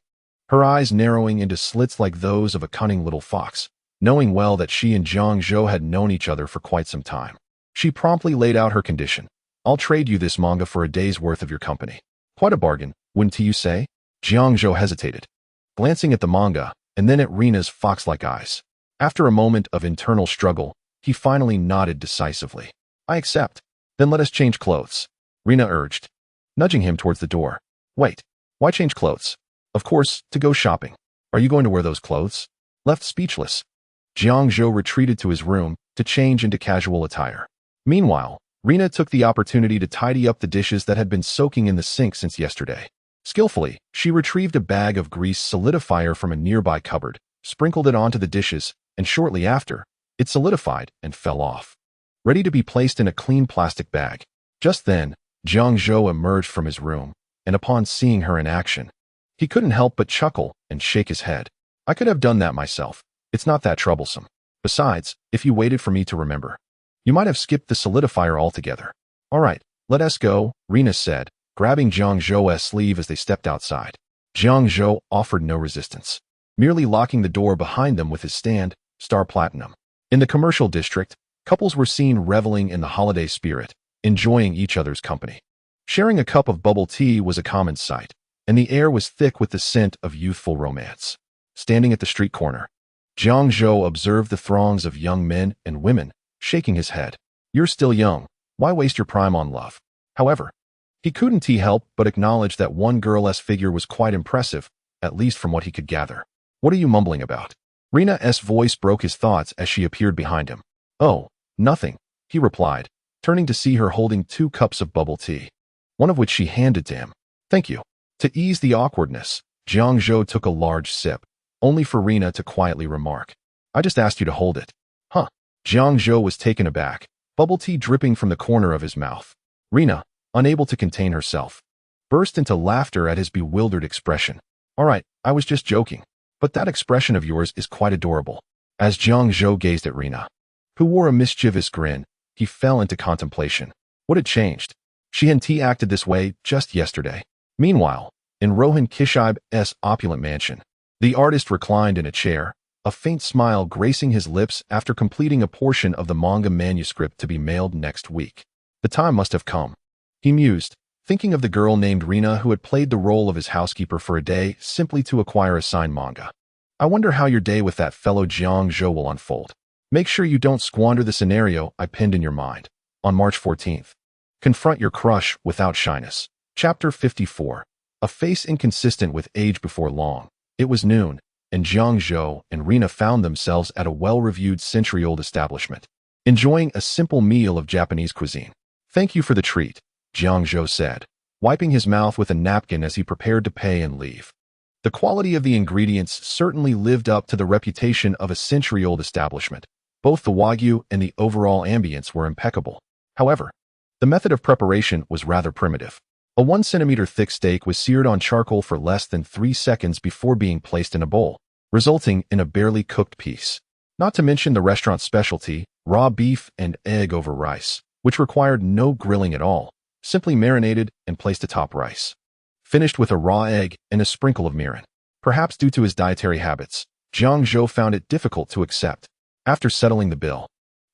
her eyes narrowing into slits like those of a cunning little fox, knowing well that she and Jiang Zhou had known each other for quite some time. She promptly laid out her condition. I'll trade you this manga for a day's worth of your company. Quite a bargain, wouldn't you say? Jiang Zhou hesitated, glancing at the manga and then at Rina's fox-like eyes. After a moment of internal struggle, he finally nodded decisively. I accept. Then let us change clothes, Rina urged, nudging him towards the door. Wait, why change clothes? Of course, to go shopping. Are you going to wear those clothes? Left speechless, Jiang Zhou retreated to his room to change into casual attire. Meanwhile, Rina took the opportunity to tidy up the dishes that had been soaking in the sink since yesterday. Skillfully, she retrieved a bag of grease solidifier from a nearby cupboard, sprinkled it onto the dishes, and shortly after, it solidified and fell off, ready to be placed in a clean plastic bag. Just then, Jiang Zhou emerged from his room, and upon seeing her in action, he couldn't help but chuckle and shake his head. I could have done that myself. It's not that troublesome. Besides, if you waited for me to remember, you might have skipped the solidifier altogether. All right, let us go, Rina said, grabbing Jiang Zhou's sleeve as they stepped outside. Jiang Zhou offered no resistance, merely locking the door behind them with his stand, Star Platinum. In the commercial district, couples were seen reveling in the holiday spirit, enjoying each other's company. Sharing a cup of bubble tea was a common sight, and the air was thick with the scent of youthful romance. Standing at the street corner, Jiang Zhou observed the throngs of young men and women, shaking his head. You're still young. Why waste your prime on love? However, he couldn't help but acknowledge that one girl's figure was quite impressive, at least from what he could gather. What are you mumbling about? Rena's voice broke his thoughts as she appeared behind him. Oh, nothing, he replied, turning to see her holding 2 cups of bubble tea, one of which she handed to him. Thank you. To ease the awkwardness, Jiang Zhou took a large sip, only for Rena to quietly remark, I just asked you to hold it. Huh. Jiang Zhou was taken aback, bubble tea dripping from the corner of his mouth. Rena, unable to contain herself, burst into laughter at his bewildered expression. All right, I was just joking, but that expression of yours is quite adorable. As Jiang Zhou gazed at Rena, who wore a mischievous grin, he fell into contemplation. What had changed? She and T acted this way just yesterday. Meanwhile, in Rohan Kishaib's opulent mansion, the artist reclined in a chair, a faint smile gracing his lips after completing a portion of the manga manuscript to be mailed next week. The time must have come, he mused, thinking of the girl named Rena who had played the role of his housekeeper for a day simply to acquire a signed manga. I wonder how your day with that fellow Jiang Zhou will unfold. Make sure you don't squander the scenario I pinned in your mind. On March 14th. Confront your crush without shyness. Chapter 54. A face inconsistent with age before long. It was noon, and Jiang Zhou and Rena found themselves at a well-reviewed century-old establishment, enjoying a simple meal of Japanese cuisine. Thank you for the treat, Jiang Zhou said, wiping his mouth with a napkin as he prepared to pay and leave. The quality of the ingredients certainly lived up to the reputation of a century-old establishment. Both the wagyu and the overall ambience were impeccable. However, the method of preparation was rather primitive. A 1 centimeter thick steak was seared on charcoal for less than 3 seconds before being placed in a bowl, resulting in a barely cooked piece. Not to mention the restaurant's specialty, raw beef and egg over rice, which required no grilling at all, simply marinated and placed atop rice. Finished with a raw egg and a sprinkle of mirin. Perhaps due to his dietary habits, Jiang Zhou found it difficult to accept. After settling the bill,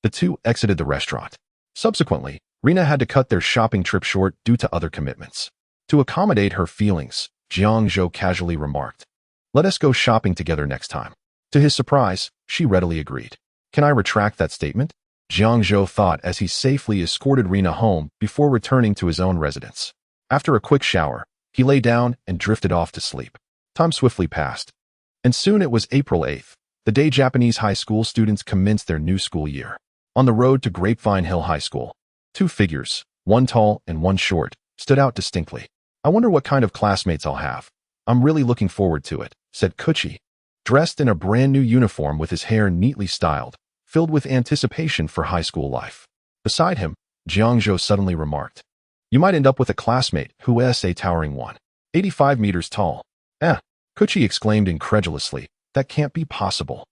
the two exited the restaurant. Subsequently, Rena had to cut their shopping trip short due to other commitments. To accommodate her feelings, Jiang Zhou casually remarked, "Let us go shopping together next time." To his surprise, she readily agreed. Can I retract that statement? Jiang Zhou thought as he safely escorted Rena home before returning to his own residence. After a quick shower, he lay down and drifted off to sleep. Time swiftly passed, and soon it was April 8th, the day Japanese high school students commenced their new school year. On the road to Grapevine Hill High School, 2 figures, one tall and one short, stood out distinctly. I wonder what kind of classmates I'll have. I'm really looking forward to it, said Kuchi, dressed in a brand new uniform with his hair neatly styled, filled with anticipation for high school life. Beside him, Jiang Zhou suddenly remarked, "You might end up with a classmate who is a towering 185 meters tall." Kuchi exclaimed incredulously, that can't be possible.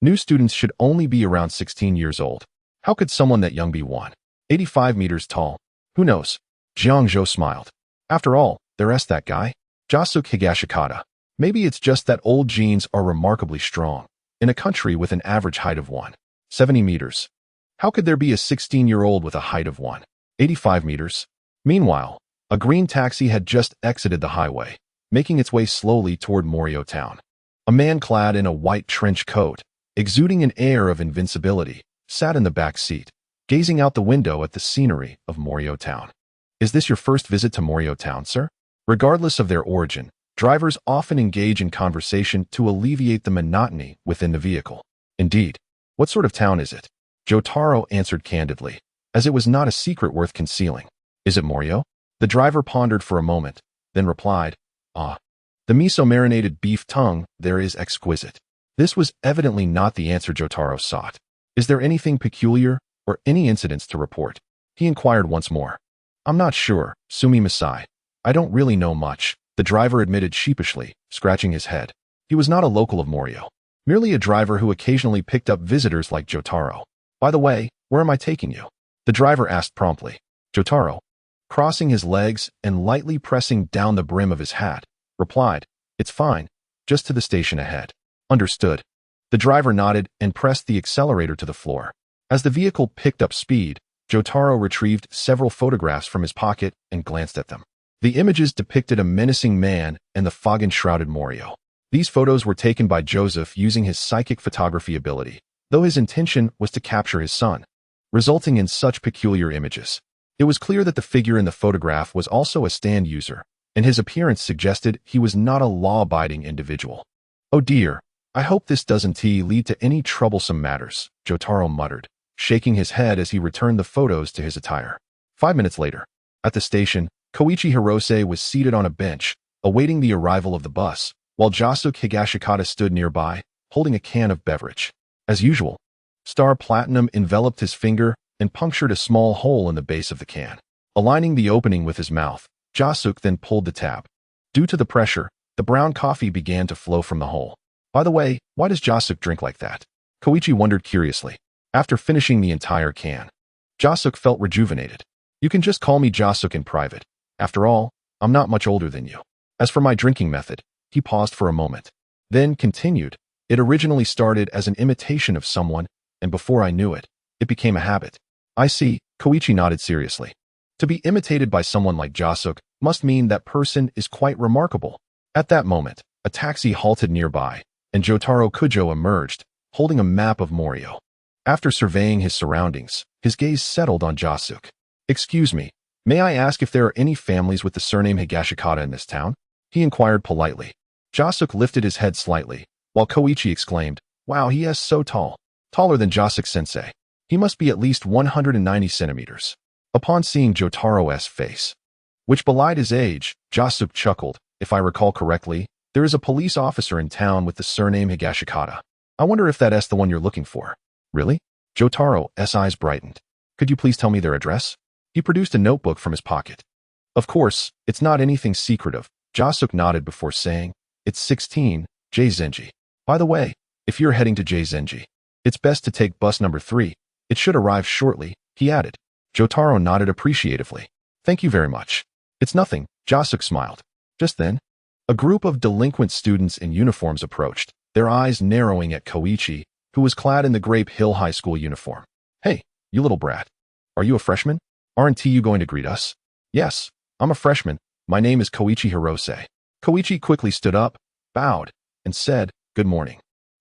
New students should only be around 16 years old. How could someone that young be 185 meters tall? Who knows? Jiang Zhou smiled. After all, there's that guy, Jasuke Higashikata. Maybe it's just that old genes are remarkably strong. In a country with an average height of 170 meters, how could there be a 16-year-old with a height of 185 meters? Meanwhile, a green taxi had just exited the highway, making its way slowly toward Morio Town. A man clad in a white trench coat, exuding an air of invincibility, sat in the back seat, gazing out the window at the scenery of Morio Town. Is this your first visit to Morio Town, sir? Regardless of their origin, drivers often engage in conversation to alleviate the monotony within the vehicle. Indeed. What sort of town is it? Jotaro answered candidly, as it was not a secret worth concealing. Is it Morio? The driver pondered for a moment, then replied, the miso-marinated beef tongue there is exquisite. This was evidently not the answer Jotaro sought. Is there anything peculiar or any incidents to report? He inquired once more. I'm not sure, Sumi-masai. I don't really know much, the driver admitted sheepishly, scratching his head. He was not a local of Morio, merely a driver who occasionally picked up visitors like Jotaro. By the way, where am I taking you? The driver asked promptly. Jotaro, crossing his legs and lightly pressing down the brim of his hat, replied, It's fine, just to the station ahead. Understood. The driver nodded and pressed the accelerator to the floor. As the vehicle picked up speed, Jotaro retrieved several photographs from his pocket and glanced at them. The images depicted a menacing man and the fog-enshrouded Morio. These photos were taken by Joseph using his psychic photography ability, though his intention was to capture his son, resulting in such peculiar images. It was clear that the figure in the photograph was also a stand user, and his appearance suggested he was not a law-abiding individual. Oh dear, I hope this doesn't lead to any troublesome matters, Jotaro muttered, shaking his head as he returned the photos to his attire. 5 minutes later, at the station, Koichi Hirose was seated on a bench, awaiting the arrival of the bus, while Jasuke Higashikata stood nearby, holding a can of beverage. As usual, Star Platinum enveloped his finger and punctured a small hole in the base of the can. Aligning the opening with his mouth, Jasuke then pulled the tab. Due to the pressure, the brown coffee began to flow from the hole. By the way, why does Jasuke drink like that? Koichi wondered curiously. After finishing the entire can, Jasuke felt rejuvenated. You can just call me Jasuke in private. After all, I'm not much older than you. As for my drinking method, he paused for a moment, then continued. It originally started as an imitation of someone, and before I knew it, it became a habit. I see, Koichi nodded seriously. To be imitated by someone like Jasuke must mean that person is quite remarkable. At that moment, a taxi halted nearby, and Jotaro Kujo emerged, holding a map of Morio. After surveying his surroundings, his gaze settled on Jasuke. Excuse me, may I ask if there are any families with the surname Higashikata in this town? He inquired politely. Jasuke lifted his head slightly, while Koichi exclaimed, wow, he is so tall. Taller than Jasuke-sensei. He must be at least 190 centimeters. Upon seeing Jotaro's face, which belied his age, Jasuke chuckled. If I recall correctly, there is a police officer in town with the surname Higashikata. I wonder if that's the one you're looking for. Really? Jotaro's eyes brightened. Could you please tell me their address? He produced a notebook from his pocket. Of course, it's not anything secretive. Jasuke nodded before saying, it's 16, J Zenji. By the way, if you're heading to J Zenji, it's best to take bus number 3. It should arrive shortly, he added. Jotaro nodded appreciatively. Thank you very much. It's nothing, Jasuke smiled. Just then, a group of delinquent students in uniforms approached, their eyes narrowing at Koichi, who was clad in the Grape Hill High School uniform. Hey, you little brat. Are you a freshman? Aren't you going to greet us? Yes, I'm a freshman. My name is Koichi Hirose. Koichi quickly stood up, bowed, and said, good morning.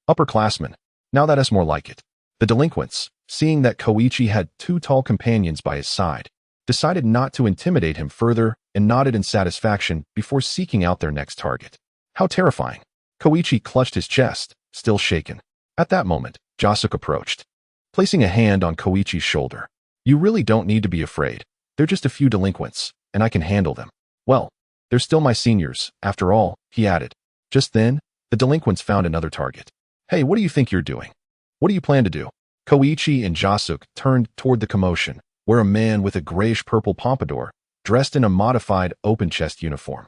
Upperclassmen. Now that is more like it. The delinquents, seeing that Koichi had 2 tall companions by his side, decided not to intimidate him further and nodded in satisfaction before seeking out their next target. How terrifying. Koichi clutched his chest, still shaken. At that moment, Jasuke approached, placing a hand on Koichi's shoulder. You really don't need to be afraid. They're just a few delinquents, and I can handle them. Well, they're still my seniors, after all, he added. Just then, the delinquents found another target. Hey, what do you think you're doing? What do you plan to do? Koichi and Jasuke turned toward the commotion, where a man with a grayish-purple pompadour, dressed in a modified open-chest uniform,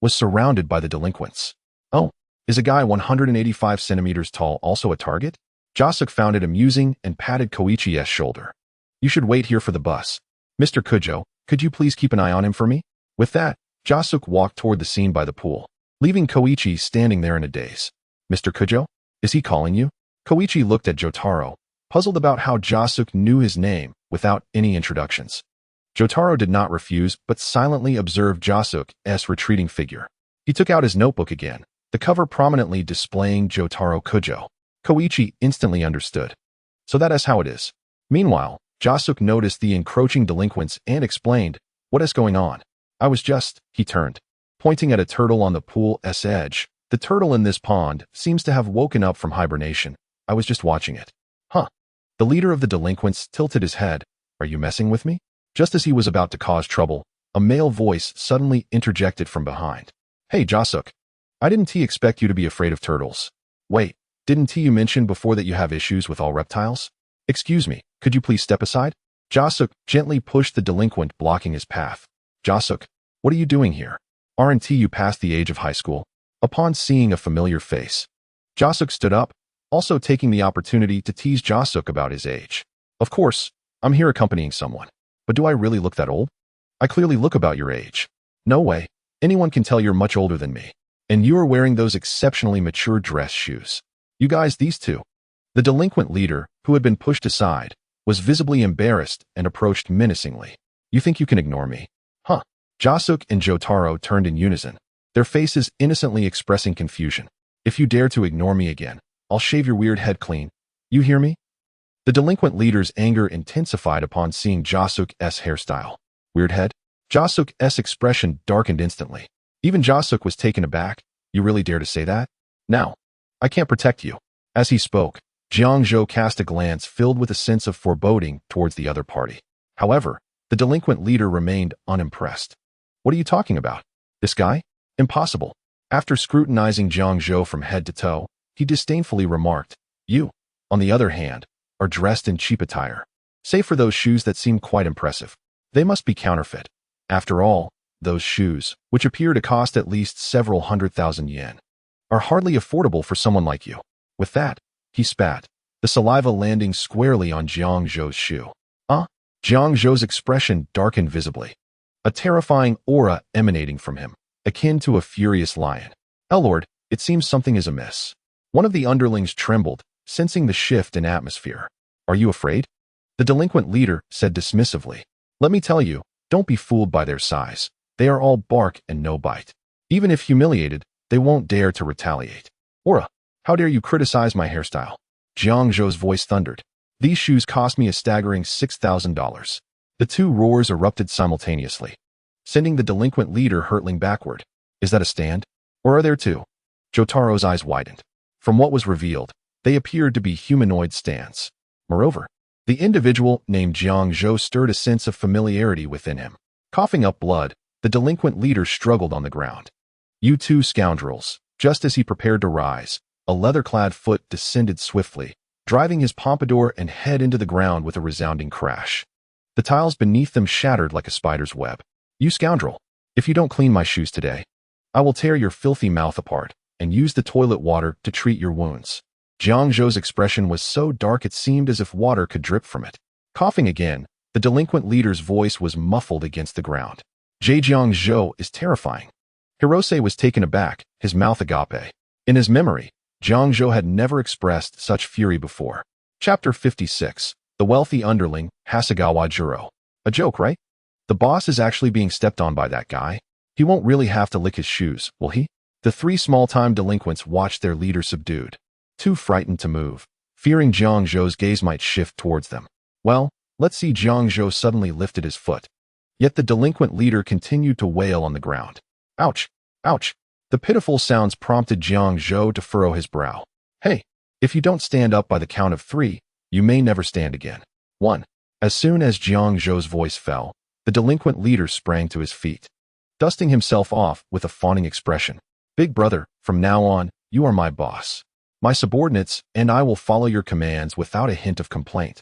was surrounded by the delinquents. Oh, is a guy 185 centimeters tall also a target? Jasuke found it amusing and patted Koichi's shoulder. You should wait here for the bus. Mr. Kujo, could you please keep an eye on him for me? With that, Jasuke walked toward the scene by the pool, leaving Koichi standing there in a daze. Mr. Kujo? Is he calling you? Koichi looked at Jotaro, puzzled about how Jasuke knew his name without any introductions. Jotaro did not refuse but silently observed Jasuke's retreating figure. He took out his notebook again, the cover prominently displaying Jotaro Kujo. Koichi instantly understood. So that is how it is. Meanwhile, Jasuke noticed the encroaching delinquents and explained, what is going on? I was just, he turned, pointing at a turtle on the pool's edge. The turtle in this pond seems to have woken up from hibernation. I was just watching it. Huh. The leader of the delinquents tilted his head. Are you messing with me? Just as he was about to cause trouble, a male voice suddenly interjected from behind. Hey, Jasuke. I didn't expect you to be afraid of turtles. Wait, didn't you mention before that you have issues with all reptiles? Excuse me, could you please step aside? Jasuke gently pushed the delinquent blocking his path. Jasuke, what are you doing here? Aren't you past the age of high school? Upon seeing a familiar face, Jasuke stood up, also taking the opportunity to tease Jasuke about his age. Of course, I'm here accompanying someone. But do I really look that old? I clearly look about your age. No way. Anyone can tell you're much older than me. And you are wearing those exceptionally mature dress shoes. You guys, these two. The delinquent leader, who had been pushed aside, was visibly embarrassed and approached menacingly. You think you can ignore me? Huh. Jasuke and Jotaro turned in unison, their faces innocently expressing confusion. If you dare to ignore me again, I'll shave your weird head clean. You hear me? The delinquent leader's anger intensified upon seeing Jasuke's hairstyle. Weird head? Jasuke's expression darkened instantly. Even Jasuke was taken aback. You really dare to say that? Now, I can't protect you." As he spoke, Jiang Zhou cast a glance filled with a sense of foreboding towards the other party. However, the delinquent leader remained unimpressed. "What are you talking about? This guy? Impossible." After scrutinizing Jiang Zhou from head to toe, he disdainfully remarked, "You, on the other hand, are dressed in cheap attire. Save for those shoes that seem quite impressive. They must be counterfeit. After all, those shoes, which appear to cost at least several 100,000 yen, are hardly affordable for someone like you." With that, he spat, the saliva landing squarely on Jiang Zhou's shoe. Jiang Zhou's expression darkened visibly, a terrifying aura emanating from him, akin to a furious lion. "Lord, it seems something is amiss." One of the underlings trembled, sensing the shift in atmosphere. "Are you afraid?" The delinquent leader said dismissively. "Let me tell you, don't be fooled by their size. They are all bark and no bite. Even if humiliated, they won't dare to retaliate." "Aura, how dare you criticize my hairstyle?" Jiang Zhou's voice thundered. "These shoes cost me a staggering $6,000. The two roars erupted simultaneously, sending the delinquent leader hurtling backward. "Is that a stand? Or are there two?" Jotaro's eyes widened. From what was revealed, they appeared to be humanoid stands. Moreover, the individual named Jiang Zhou stirred a sense of familiarity within him. Coughing up blood, the delinquent leader struggled on the ground. "You two scoundrels." Just as he prepared to rise, a leather-clad foot descended swiftly, driving his pompadour and head into the ground with a resounding crash. The tiles beneath them shattered like a spider's web. "You scoundrel! If you don't clean my shoes today, I will tear your filthy mouth apart and use the toilet water to treat your wounds." Jiang Zhou's expression was so dark it seemed as if water could drip from it. Coughing again, the delinquent leader's voice was muffled against the ground. Jiang Zhou is terrifying." Hirose was taken aback, his mouth agape. In his memory, Jiang Zhou had never expressed such fury before. Chapter 56. The Wealthy Underling, Hasegawa Juro. A joke, right? The boss is actually being stepped on by that guy. He won't really have to lick his shoes, will he? The three small-time delinquents watched their leader subdued, too frightened to move, fearing Jiang Zhou's gaze might shift towards them. Well, let's see. Jiang Zhou suddenly lifted his foot. Yet the delinquent leader continued to wail on the ground. "Ouch! Ouch!" The pitiful sounds prompted Jiang Zhou to furrow his brow. "Hey, if you don't stand up by the count of 3, you may never stand again." 1. As soon as Jiang Zhou's voice fell, the delinquent leader sprang to his feet, dusting himself off with a fawning expression. "Big brother, from now on, you are my boss, my subordinates, and I will follow your commands without a hint of complaint."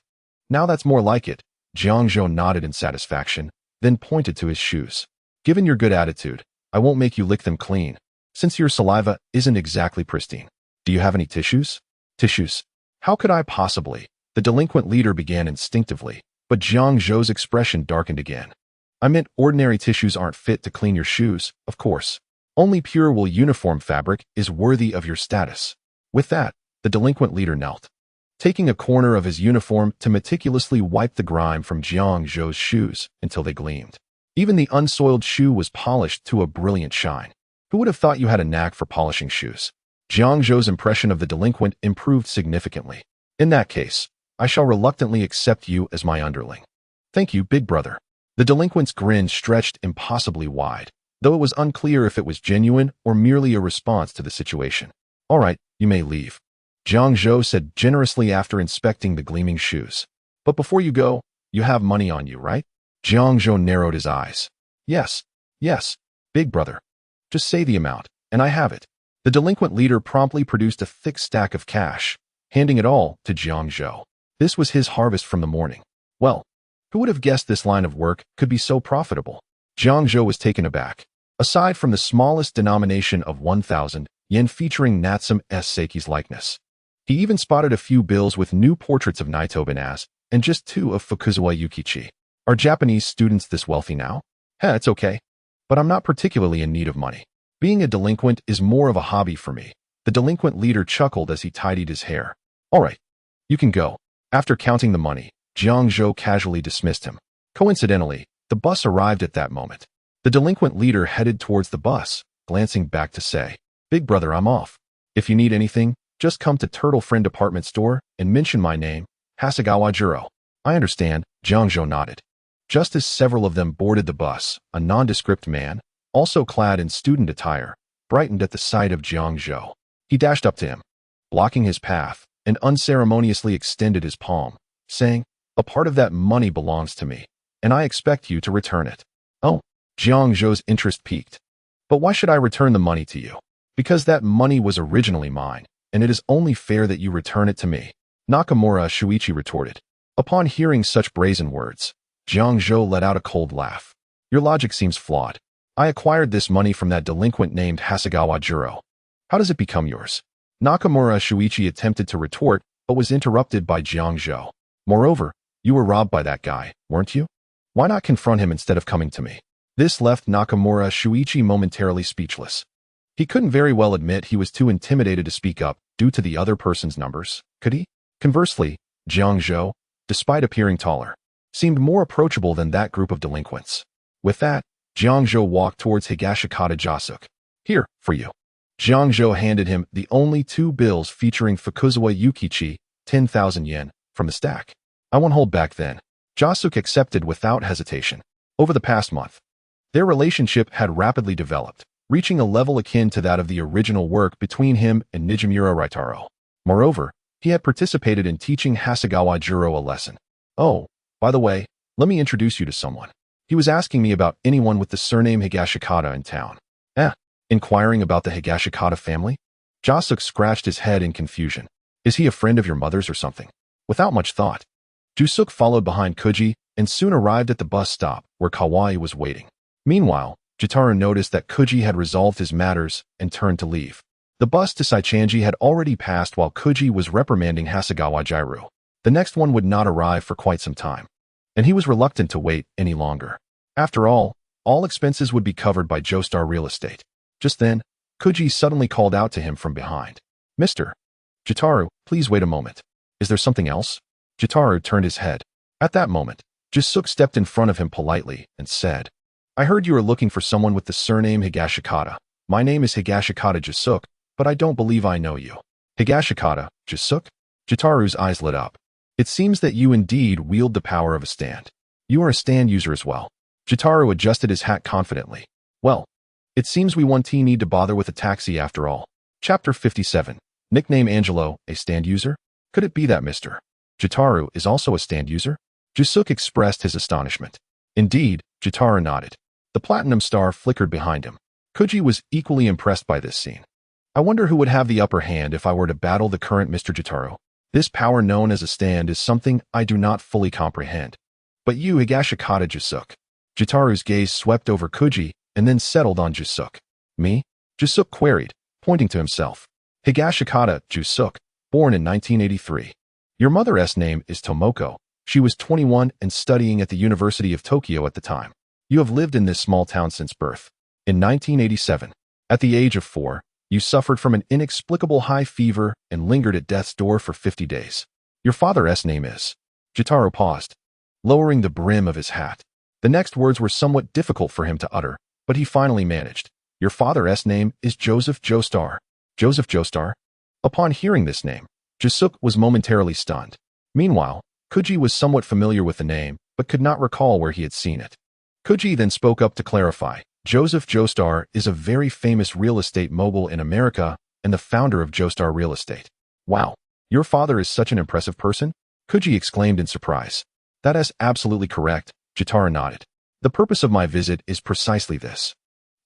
"Now that's more like it." Jiang Zhou nodded in satisfaction, then pointed to his shoes. "Given your good attitude, I won't make you lick them clean, since your saliva isn't exactly pristine. Do you have any tissues?" "Tissues? How could I possibly?" The delinquent leader began instinctively, but Jiang Zhou's expression darkened again. "I meant ordinary tissues aren't fit to clean your shoes, of course. Only pure wool uniform fabric is worthy of your status." With that, the delinquent leader knelt, taking a corner of his uniform to meticulously wipe the grime from Jiang Zhou's shoes until they gleamed. Even the unsoiled shoe was polished to a brilliant shine. Who would have thought you had a knack for polishing shoes? Jiang Zhou's impression of the delinquent improved significantly. "In that case, I shall reluctantly accept you as my underling." "Thank you, big brother." The delinquent's grin stretched impossibly wide, though it was unclear if it was genuine or merely a response to the situation. "All right, you may leave," Jiang Zhou said generously after inspecting the gleaming shoes. "But before you go, you have money on you, right?" Jiang Zhou narrowed his eyes. Yes, big brother. Just say the amount, and I have it." The delinquent leader promptly produced a thick stack of cash, handing it all to Jiang Zhou. This was his harvest from the morning. Well, who would have guessed this line of work could be so profitable? Jiang Zhou was taken aback. Aside from the smallest denomination of 1,000 yen featuring Natsume S. Seiki's likeness, he even spotted a few bills with new portraits of Naito Banaz and just 2 of Fukuzawa Yukichi. Are Japanese students this wealthy now? It's okay. But I'm not particularly in need of money. Being a delinquent is more of a hobby for me. The delinquent leader chuckled as he tidied his hair. "All right, you can go." After counting the money, Jiang Zhou casually dismissed him. Coincidentally, the bus arrived at that moment. The delinquent leader headed towards the bus, glancing back to say, "Big brother, I'm off. If you need anything, just come to Turtle Friend Department Store and mention my name, Hasegawa Juro." "I understand," Jiang Zhou nodded. Just as several of them boarded the bus, a nondescript man, also clad in student attire, brightened at the sight of Jiang Zhou. He dashed up to him. blocking his path, and unceremoniously extended his palm, saying, "A part of that money belongs to me, and I expect you to return it." Oh, Jiang Zhou's interest piqued. "But why should I return the money to you?" "Because that money was originally mine, and it is only fair that you return it to me," Nakamura Shuichi retorted. Upon hearing such brazen words, Jiang Zhou let out a cold laugh. "Your logic seems flawed. I acquired this money from that delinquent named Hasegawa Juro. How does it become yours?" Nakamura Shuichi attempted to retort, but was interrupted by Jiang Zhou. "Moreover, you were robbed by that guy, weren't you? Why not confront him instead of coming to me?" This left Nakamura Shuichi momentarily speechless. He couldn't very well admit he was too intimidated to speak up due to the other person's numbers, could he? Conversely, Jiang Zhou, despite appearing taller, seemed more approachable than that group of delinquents. With that, Jiang Zhou walked towards Higashikata Jasuk. "Here, for you." Jiang Zhou handed him the only 2 bills featuring Fukuzawa Yukichi, 10,000 yen, from the stack. "I won't hold back then." Jasuk accepted without hesitation. Over the past month, their relationship had rapidly developed, reaching a level akin to that of the original work between him and Nijimura Raitaro. Moreover, he had participated in teaching Hasegawa Juro a lesson. "Oh, by the way, let me introduce you to someone. He was asking me about anyone with the surname Higashikata in town." Inquiring about the Higashikata family? Jasuk scratched his head in confusion. "Is he a friend of your mother's or something?" Without much thought, Jusuk followed behind Kuji and soon arrived at the bus stop where Kawai was waiting. Meanwhile, Jitaru noticed that Kuji had resolved his matters and turned to leave. The bus to Saichanji had already passed while Kuji was reprimanding Hasegawa Jiro. The next one would not arrive for quite some time, and he was reluctant to wait any longer. After all expenses would be covered by Joestar Real Estate. Just then, Kuji suddenly called out to him from behind. "Mr. Jitaru, please wait a moment. Is there something else?" Jitaru turned his head. At that moment, Jusuk stepped in front of him politely and said, "I heard you are looking for someone with the surname Higashikata. My name is Higashikata Jusuk, but I don't believe I know you." "Higashikata, Jusuk?" Jitaru's eyes lit up. "It seems that you indeed wield the power of a stand. You are a stand user as well." Jitaru adjusted his hat confidently. "Well, it seems we won't need to bother with a taxi after all." Chapter 57. Nickname Angelo, a stand user? Could it be that Mr. Jitaru is also a stand user? Jusuk expressed his astonishment. Indeed, Jitaru nodded. The platinum star flickered behind him. Kuji was equally impressed by this scene. "I wonder who would have the upper hand if I were to battle the current Mr. Jitaru. This power known as a stand is something I do not fully comprehend. But you, Higashikata Jusuk." Jitaru's gaze swept over Kuji and then settled on Jusuk. "Me?" Jusuk queried, pointing to himself. "Higashikata Jusuk, born in 1983. Your mother's name is Tomoko. She was 21 and studying at the University of Tokyo at the time. You have lived in this small town since birth. In 1987, at the age of 4, you suffered from an inexplicable high fever and lingered at death's door for 50 days. Your father's name is..." Jitaru paused, lowering the brim of his hat. The next words were somewhat difficult for him to utter, but he finally managed. "Your father's name is Joseph Joestar." Joseph Joestar? Upon hearing this name, Jusuk was momentarily stunned. Meanwhile, Kuji was somewhat familiar with the name, but could not recall where he had seen it. Kuji then spoke up to clarify. "Joseph Joestar is a very famous real estate mogul in America and the founder of Joestar Real Estate." "Wow, your father is such an impressive person?" Kuji exclaimed in surprise. "That is absolutely correct," Jitaru nodded. "The purpose of my visit is precisely this.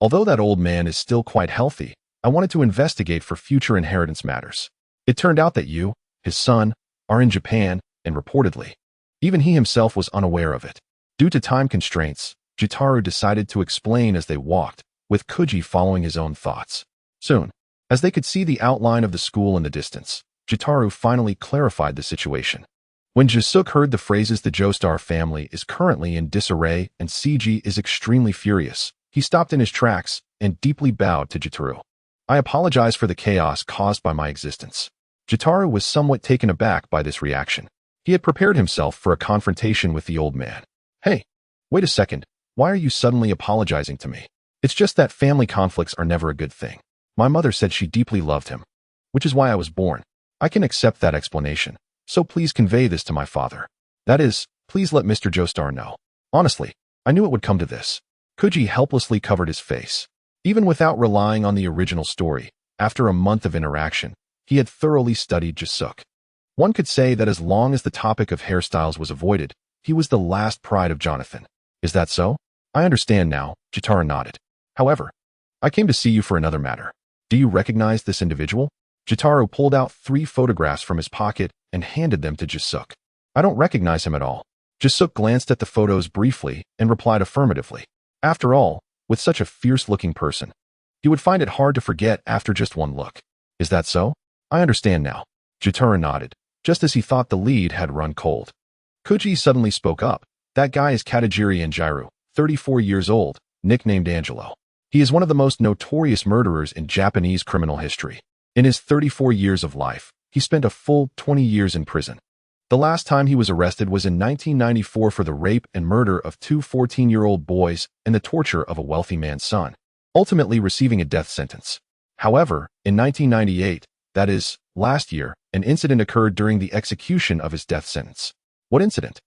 Although that old man is still quite healthy, I wanted to investigate for future inheritance matters. It turned out that you, his son, are in Japan, and reportedly, even he himself was unaware of it." Due to time constraints, Jitaru decided to explain as they walked, with Kuji following his own thoughts. Soon, as they could see the outline of the school in the distance, Jitaru finally clarified the situation. When Jusuk heard the phrases "the Joestar family is currently in disarray and CG is extremely furious," he stopped in his tracks and deeply bowed to Jitaru. "I apologize for the chaos caused by my existence." Jitaru was somewhat taken aback by this reaction. He had prepared himself for a confrontation with the old man. "Hey, wait a second, why are you suddenly apologizing to me?" "It's just that family conflicts are never a good thing. My mother said she deeply loved him, which is why I was born. I can accept that explanation, so please convey this to my father. That is, please let Mr. Joestar know. Honestly, I knew it would come to this." Kuji helplessly covered his face. Even without relying on the original story, after a month of interaction, he had thoroughly studied Jisuk. One could say that as long as the topic of hairstyles was avoided, he was the last pride of Jonathan. Is that so? I understand now, Jitaro nodded. However, I came to see you for another matter. Do you recognize this individual? Jitaro pulled out 3 photographs from his pocket and handed them to Jisuk. I don't recognize him at all. Jisuk glanced at the photos briefly and replied affirmatively. After all, with such a fierce-looking person, he would find it hard to forget after just one look. Is that so? I understand now. Jitaro nodded, just as he thought the lead had run cold. Kuji suddenly spoke up. That guy is Katajiri Anjiru, 34 years old, nicknamed Angelo. He is one of the most notorious murderers in Japanese criminal history. In his 34 years of life, he spent a full 20 years in prison. The last time he was arrested was in 1994 for the rape and murder of 2 14-year-old boys and the torture of a wealthy man's son, ultimately receiving a death sentence. However, in 1998, that is, last year, an incident occurred during the execution of his death sentence. What incident?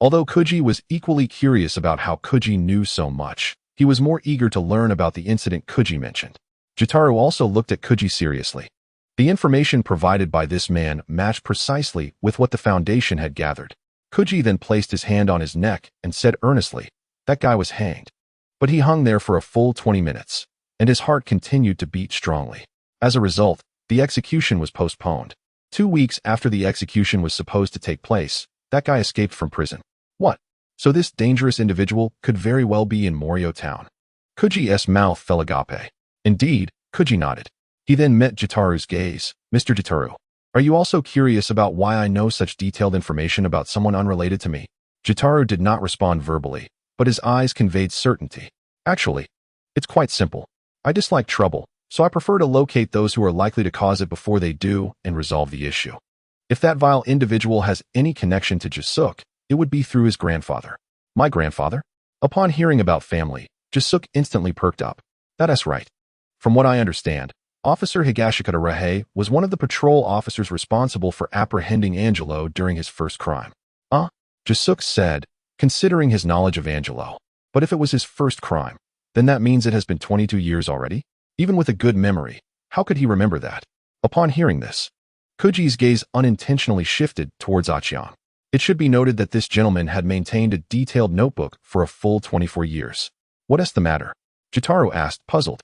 Although Kuji was equally curious about how Kuji knew so much, he was more eager to learn about the incident Kuji mentioned. Jitaro also looked at Kuji seriously. The information provided by this man matched precisely with what the Foundation had gathered. Kuji then placed his hand on his neck and said earnestly, that guy was hanged. But he hung there for a full 20 minutes, and his heart continued to beat strongly. As a result, the execution was postponed. 2 weeks after the execution was supposed to take place, that guy escaped from prison. What? So this dangerous individual could very well be in Morio Town. Kuji's mouth fell agape. Indeed, Kuji nodded. He then met Jitaru's gaze. Mr. Jitaru, are you also curious about why I know such detailed information about someone unrelated to me? Jitaru did not respond verbally, but his eyes conveyed certainty. Actually, it's quite simple. I dislike trouble, so I prefer to locate those who are likely to cause it before they do and resolve the issue. If that vile individual has any connection to Jisuk, it would be through his grandfather. My grandfather? Upon hearing about family, Jisuk instantly perked up. That's right. From what I understand, Officer Higashikata Rahe was one of the patrol officers responsible for apprehending Angelo during his first crime. Jisuk said, considering his knowledge of Angelo. But if it was his first crime, then that means it has been 22 years already? Even with a good memory, how could he remember that? Upon hearing this, Kuji's gaze unintentionally shifted towards Achiang. It should be noted that this gentleman had maintained a detailed notebook for a full 24 years. What is the matter? Jitaro asked, puzzled.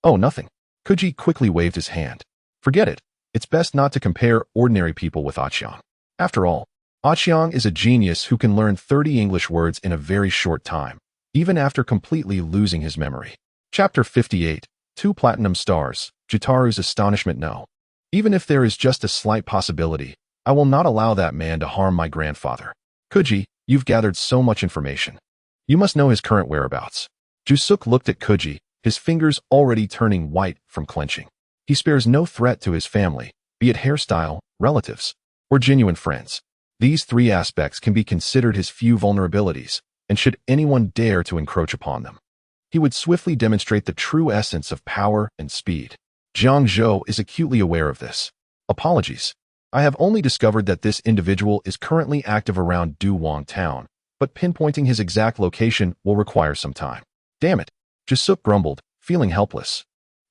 Oh, nothing. Kuji quickly waved his hand. Forget it. It's best not to compare ordinary people with Achiang. After all, Achiang is a genius who can learn 30 English words in a very short time, even after completely losing his memory. Chapter 58, 2 Platinum Stars, Jitaru's Astonishment. No. Even if there is just a slight possibility, I will not allow that man to harm my grandfather. Kuji, you've gathered so much information. You must know his current whereabouts. Jisuk looked at Kuji, his fingers already turning white from clenching. He spares no threat to his family, be it hairstyle, relatives, or genuine friends. These 3 aspects can be considered his few vulnerabilities, and should anyone dare to encroach upon them, he would swiftly demonstrate the true essence of power and speed. Jiang Zhou is acutely aware of this. Apologies. I have only discovered that this individual is currently active around Duwang Town, but pinpointing his exact location will require some time. Damn it. Jisuk grumbled, feeling helpless.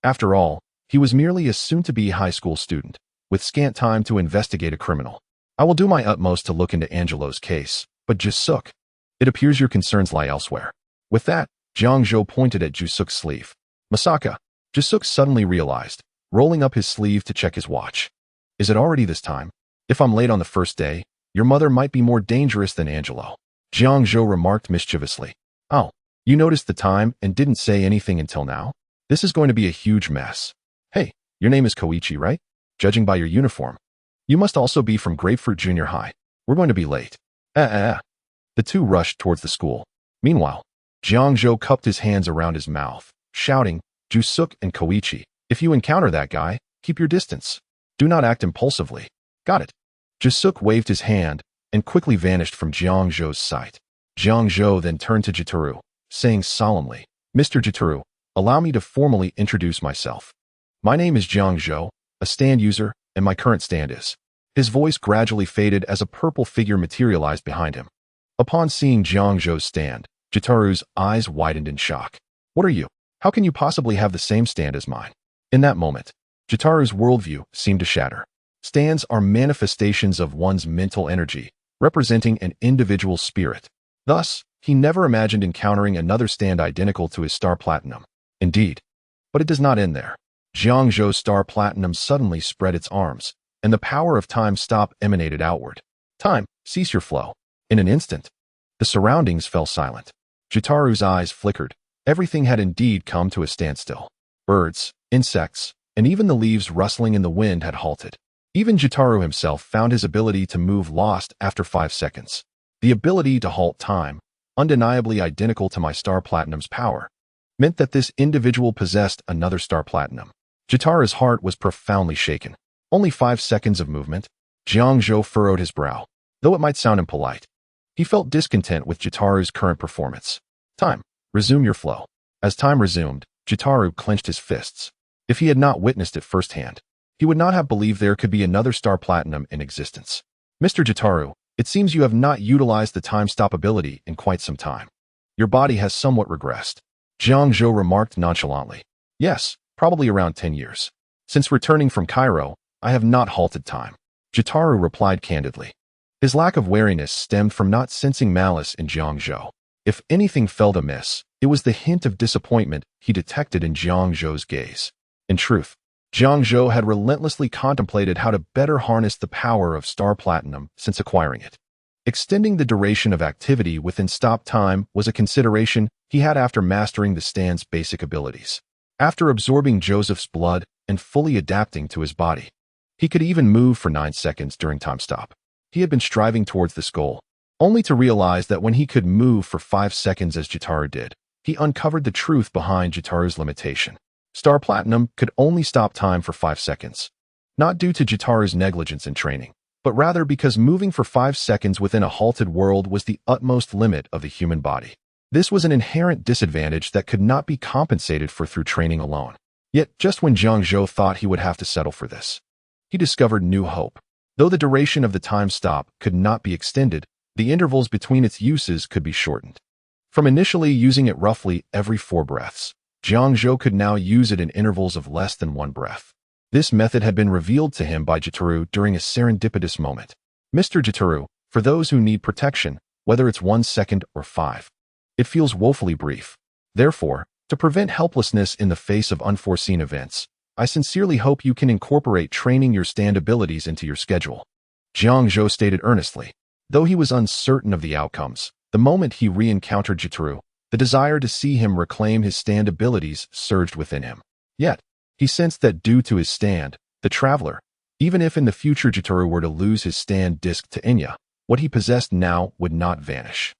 After all, he was merely a soon-to-be high school student, with scant time to investigate a criminal. I will do my utmost to look into Angelo's case, but Jisuk, it appears your concerns lie elsewhere. With that, Jiang Zhou pointed at Jisuk's sleeve. Masaka, Jisuk suddenly realized, rolling up his sleeve to check his watch. Is it already this time? If I'm late on the first day, your mother might be more dangerous than Angelo. Jiang Zhou remarked mischievously. Oh, you noticed the time and didn't say anything until now? This is going to be a huge mess. Hey, your name is Koichi, right? Judging by your uniform. You must also be from Grapefruit Junior High. We're going to be late. The 2 rushed towards the school. Meanwhile, Jiang Zhou cupped his hands around his mouth, shouting, Jisuk and Koichi, if you encounter that guy, keep your distance. Do not act impulsively. Got it. Jisuk waved his hand and quickly vanished from Jiang Zhou's sight. Jiang Zhou then turned to Jitaru, saying solemnly, Mr. Jitaru, allow me to formally introduce myself. My name is Jiang Zhou, a stand user, and my current stand is. His voice gradually faded as a purple figure materialized behind him. Upon seeing Jiang Zhou's stand, Jitaru's eyes widened in shock. What are you? How can you possibly have the same stand as mine? In that moment, Jotaro's worldview seemed to shatter. Stands are manifestations of one's mental energy, representing an individual spirit. Thus, he never imagined encountering another stand identical to his star platinum. Indeed. But it does not end there. Jiang Zhou's star platinum suddenly spread its arms, and the power of time stop emanated outward. Time, cease your flow. In an instant, the surroundings fell silent. Jotaro's eyes flickered. Everything had indeed come to a standstill. Birds, insects, and even the leaves rustling in the wind had halted. Even Jotaro himself found his ability to move lost after 5 seconds. The ability to halt time, undeniably identical to my star platinum's power, meant that this individual possessed another star platinum. Jotaro's heart was profoundly shaken. Only 5 seconds of movement. Jiang Zhou furrowed his brow. Though it might sound impolite, he felt discontent with Jotaro's current performance. Time. Resume your flow. As time resumed, Jotaro clenched his fists. If he had not witnessed it firsthand, he would not have believed there could be another star platinum in existence. Mr. Jotaro, it seems you have not utilized the time stop ability in quite some time. Your body has somewhat regressed. Jiang Zhou remarked nonchalantly. Yes, probably around 10 years. Since returning from Cairo, I have not halted time. Jotaro replied candidly. His lack of wariness stemmed from not sensing malice in Jiang Zhou. If anything felt amiss, it was the hint of disappointment he detected in Jiang Zhou's gaze. In truth, Jiang Zhou had relentlessly contemplated how to better harness the power of star platinum since acquiring it. Extending the duration of activity within stop time was a consideration he had after mastering the stand's basic abilities. After absorbing Joseph's blood and fully adapting to his body, he could even move for 9 seconds during time stop. He had been striving towards this goal, only to realize that when he could move for 5 seconds as Jotaro did, he uncovered the truth behind Jotaro's limitation. Star Platinum could only stop time for 5 seconds, not due to Jotaro's negligence in training, but rather because moving for 5 seconds within a halted world was the utmost limit of the human body. This was an inherent disadvantage that could not be compensated for through training alone. Yet, just when Jiang Zhou thought he would have to settle for this, he discovered new hope. Though the duration of the time stop could not be extended, the intervals between its uses could be shortened. From initially using it roughly every 4 breaths, Jiang Zhou could now use it in intervals of less than 1 breath. This method had been revealed to him by Jotaro during a serendipitous moment. Mr. Jotaro, for those who need protection, whether it's 1 second or 5, it feels woefully brief. Therefore, to prevent helplessness in the face of unforeseen events, I sincerely hope you can incorporate training your stand abilities into your schedule. Jiang Zhou stated earnestly. Though he was uncertain of the outcomes, the moment he re-encountered Jotaro, the desire to see him reclaim his stand abilities surged within him. Yet, he sensed that due to his stand, the traveler, even if in the future Jotaro were to lose his stand disc to Enya, what he possessed now would not vanish.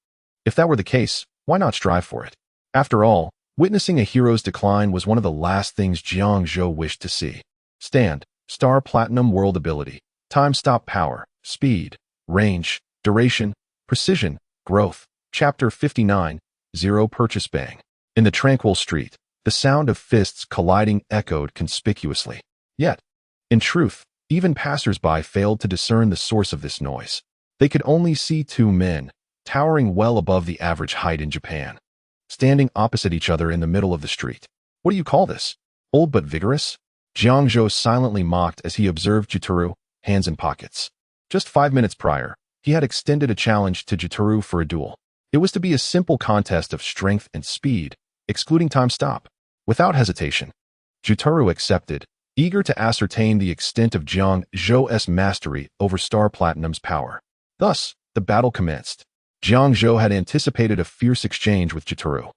If that were the case, why not strive for it? After all, witnessing a hero's decline was one of the last things Jiang Zhou wished to see. Stand, Star Platinum World Ability, Time Stop Power, Speed, Range, Duration, Precision, Growth. Chapter 59, Zero Purchase Bang. In the tranquil street, the sound of fists colliding echoed conspicuously. Yet, in truth, even passers-by failed to discern the source of this noise. They could only see 2 men, towering well above the average height in Japan, standing opposite each other in the middle of the street. What do you call this? Old but vigorous? Jiang Zhou silently mocked as he observed Jotaro, hands in pockets. Just 5 minutes prior, he had extended a challenge to Jotaro for a duel. It was to be a simple contest of strength and speed, excluding time stop. Without hesitation, Jotaro accepted, eager to ascertain the extent of Jiang Zhou's mastery over Star Platinum's power. Thus, the battle commenced. Jiang Zhou had anticipated a fierce exchange with Jotaro,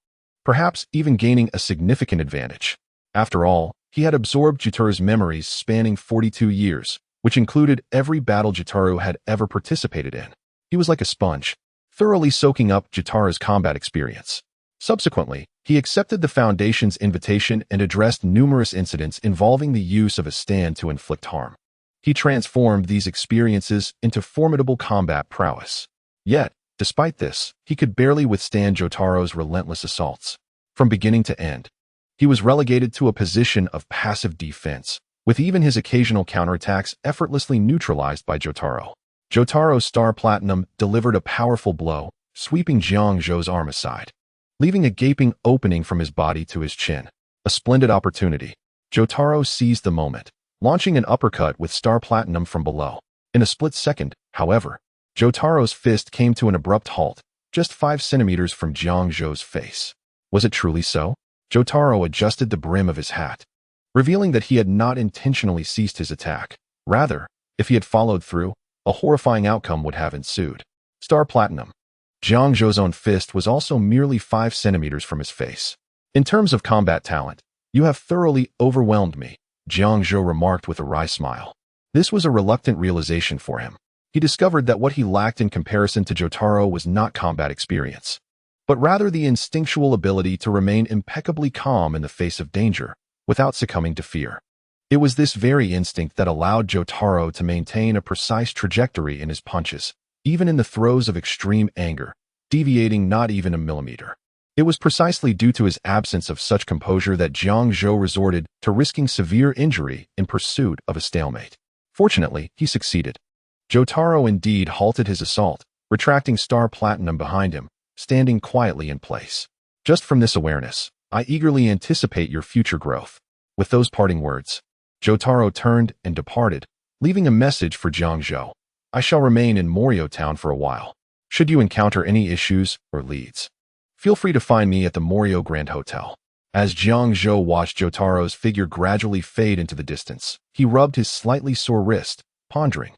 perhaps even gaining a significant advantage. After all, he had absorbed Jotaro's memories spanning 42 years, which included every battle Jotaro had ever participated in. He was like a sponge, thoroughly soaking up Jotaro's combat experience. Subsequently, he accepted the Foundation's invitation and addressed numerous incidents involving the use of a stand to inflict harm. He transformed these experiences into formidable combat prowess. Yet, despite this, he could barely withstand Jotaro's relentless assaults. From beginning to end, he was relegated to a position of passive defense, with even his occasional counterattacks effortlessly neutralized by Jotaro. Jotaro's Star Platinum delivered a powerful blow, sweeping Jiang Zhou's arm aside, leaving a gaping opening from his body to his chin. A splendid opportunity. Jotaro seized the moment. launching an uppercut with star platinum from below. In a split second, however, Jotaro's fist came to an abrupt halt, just 5 centimeters from Jiang Zhou's face. Was it truly so? Jotaro adjusted the brim of his hat, revealing that he had not intentionally ceased his attack. Rather, if he had followed through, a horrifying outcome would have ensued. Star platinum. Jiang Zhou's own fist was also merely 5 centimeters from his face. In terms of combat talent, you have thoroughly overwhelmed me, Jiang Zhou remarked with a wry smile. This was a reluctant realization for him. He discovered that what he lacked in comparison to Jotaro was not combat experience, but rather the instinctual ability to remain impeccably calm in the face of danger, without succumbing to fear. It was this very instinct that allowed Jotaro to maintain a precise trajectory in his punches, even in the throes of extreme anger, deviating not even a millimeter. It was precisely due to his absence of such composure that Jiang Zhou resorted to risking severe injury in pursuit of a stalemate. Fortunately, he succeeded. Jotaro indeed halted his assault, retracting star platinum behind him, standing quietly in place. Just from this awareness, I eagerly anticipate your future growth. With those parting words, Jotaro turned and departed, leaving a message for Jiang Zhou. I shall remain in Morio Town for a while. Should you encounter any issues or leads, feel free to find me at the Morio Grand Hotel. As Jiang Zhou watched Jotaro's figure gradually fade into the distance, he rubbed his slightly sore wrist, pondering.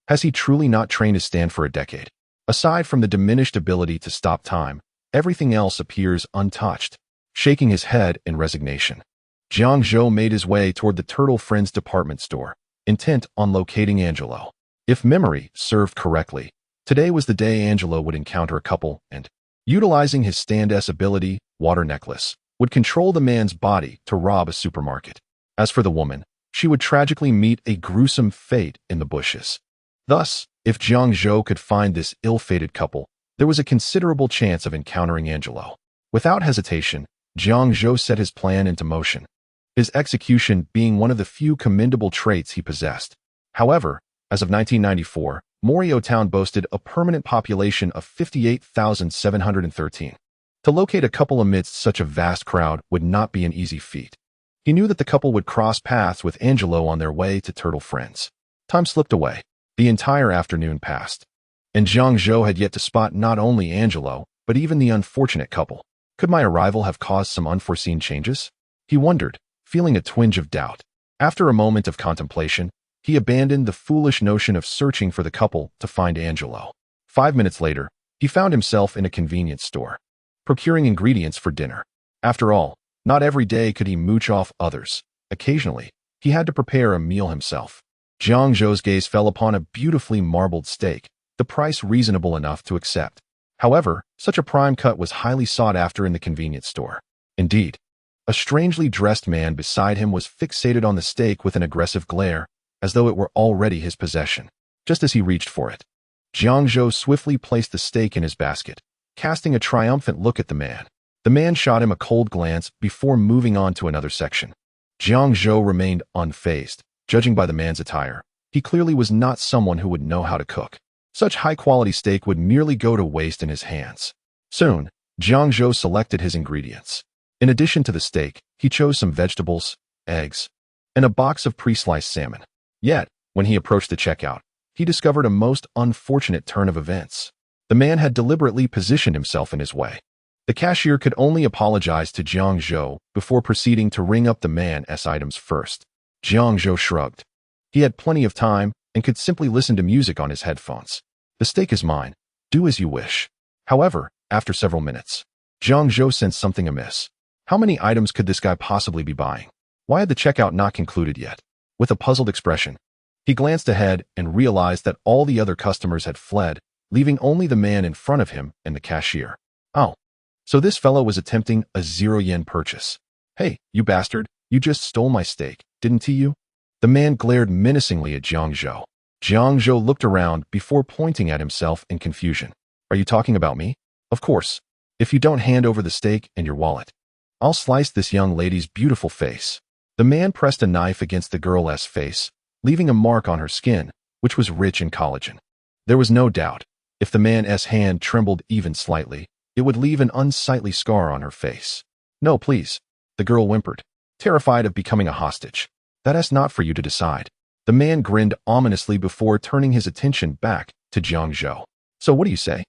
Has he truly not trained his stand for a decade? Aside from the diminished ability to stop time, everything else appears untouched. Shaking his head in resignation, Jiang Zhou made his way toward the Turtle Friends department store, intent on locating Angelo. If memory served correctly, today was the day Angelo would encounter a couple and, utilizing his stand-S ability, Water Necklace, would control the man's body to rob a supermarket. As for the woman, she would tragically meet a gruesome fate in the bushes. Thus, if Jiang Zhou could find this ill-fated couple, there was a considerable chance of encountering Angelo. Without hesitation, Jiang Zhou set his plan into motion, his execution being one of the few commendable traits he possessed. However, as of 1994, Morio Town boasted a permanent population of 58,713. To locate a couple amidst such a vast crowd would not be an easy feat. He knew that the couple would cross paths with Angelo on their way to Turtle Friends. Time slipped away. The entire afternoon passed, and Jiang Zhou had yet to spot not only Angelo, but even the unfortunate couple. Could my arrival have caused some unforeseen changes? He wondered, feeling a twinge of doubt. After a moment of contemplation, he abandoned the foolish notion of searching for the couple to find Angelo. 5 minutes later, he found himself in a convenience store, procuring ingredients for dinner. After all, not every day could he mooch off others. Occasionally, he had to prepare a meal himself. Jiang Zhou's gaze fell upon a beautifully marbled steak, the price reasonable enough to accept. However, such a prime cut was highly sought after in the convenience store. Indeed, a strangely dressed man beside him was fixated on the steak with an aggressive glare, as though it were already his possession. Just as he reached for it, Jiang Zhou swiftly placed the steak in his basket, casting a triumphant look at the man. The man shot him a cold glance before moving on to another section. Jiang Zhou remained unfazed. Judging by the man's attire, he clearly was not someone who would know how to cook. Such high-quality steak would merely go to waste in his hands. Soon, Jiang Zhou selected his ingredients. In addition to the steak, he chose some vegetables, eggs, and a box of pre-sliced salmon. Yet, when he approached the checkout, he discovered a most unfortunate turn of events. The man had deliberately positioned himself in his way. The cashier could only apologize to Jiang Zhou before proceeding to ring up the man's items first. Jiang Zhou shrugged. He had plenty of time and could simply listen to music on his headphones. The steak is mine. Do as you wish. However, after several minutes, Jiang Zhou sensed something amiss. How many items could this guy possibly be buying? Why had the checkout not concluded yet? With a puzzled expression, he glanced ahead and realized that all the other customers had fled, leaving only the man in front of him and the cashier. Oh, so this fellow was attempting a 0 yen purchase. Hey, you bastard, you just stole my steak, didn't you? The man glared menacingly at Jiang Zhou. Jiang Zhou looked around before pointing at himself in confusion. Are you talking about me? Of course. If you don't hand over the steak and your wallet, I'll slice this young lady's beautiful face. The man pressed a knife against the girl's face, leaving a mark on her skin, which was rich in collagen. There was no doubt, if the man's hand trembled even slightly, it would leave an unsightly scar on her face. No, please, the girl whimpered, terrified of becoming a hostage. That is not for you to decide. The man grinned ominously before turning his attention back to Jiang Zhou. So what do you say?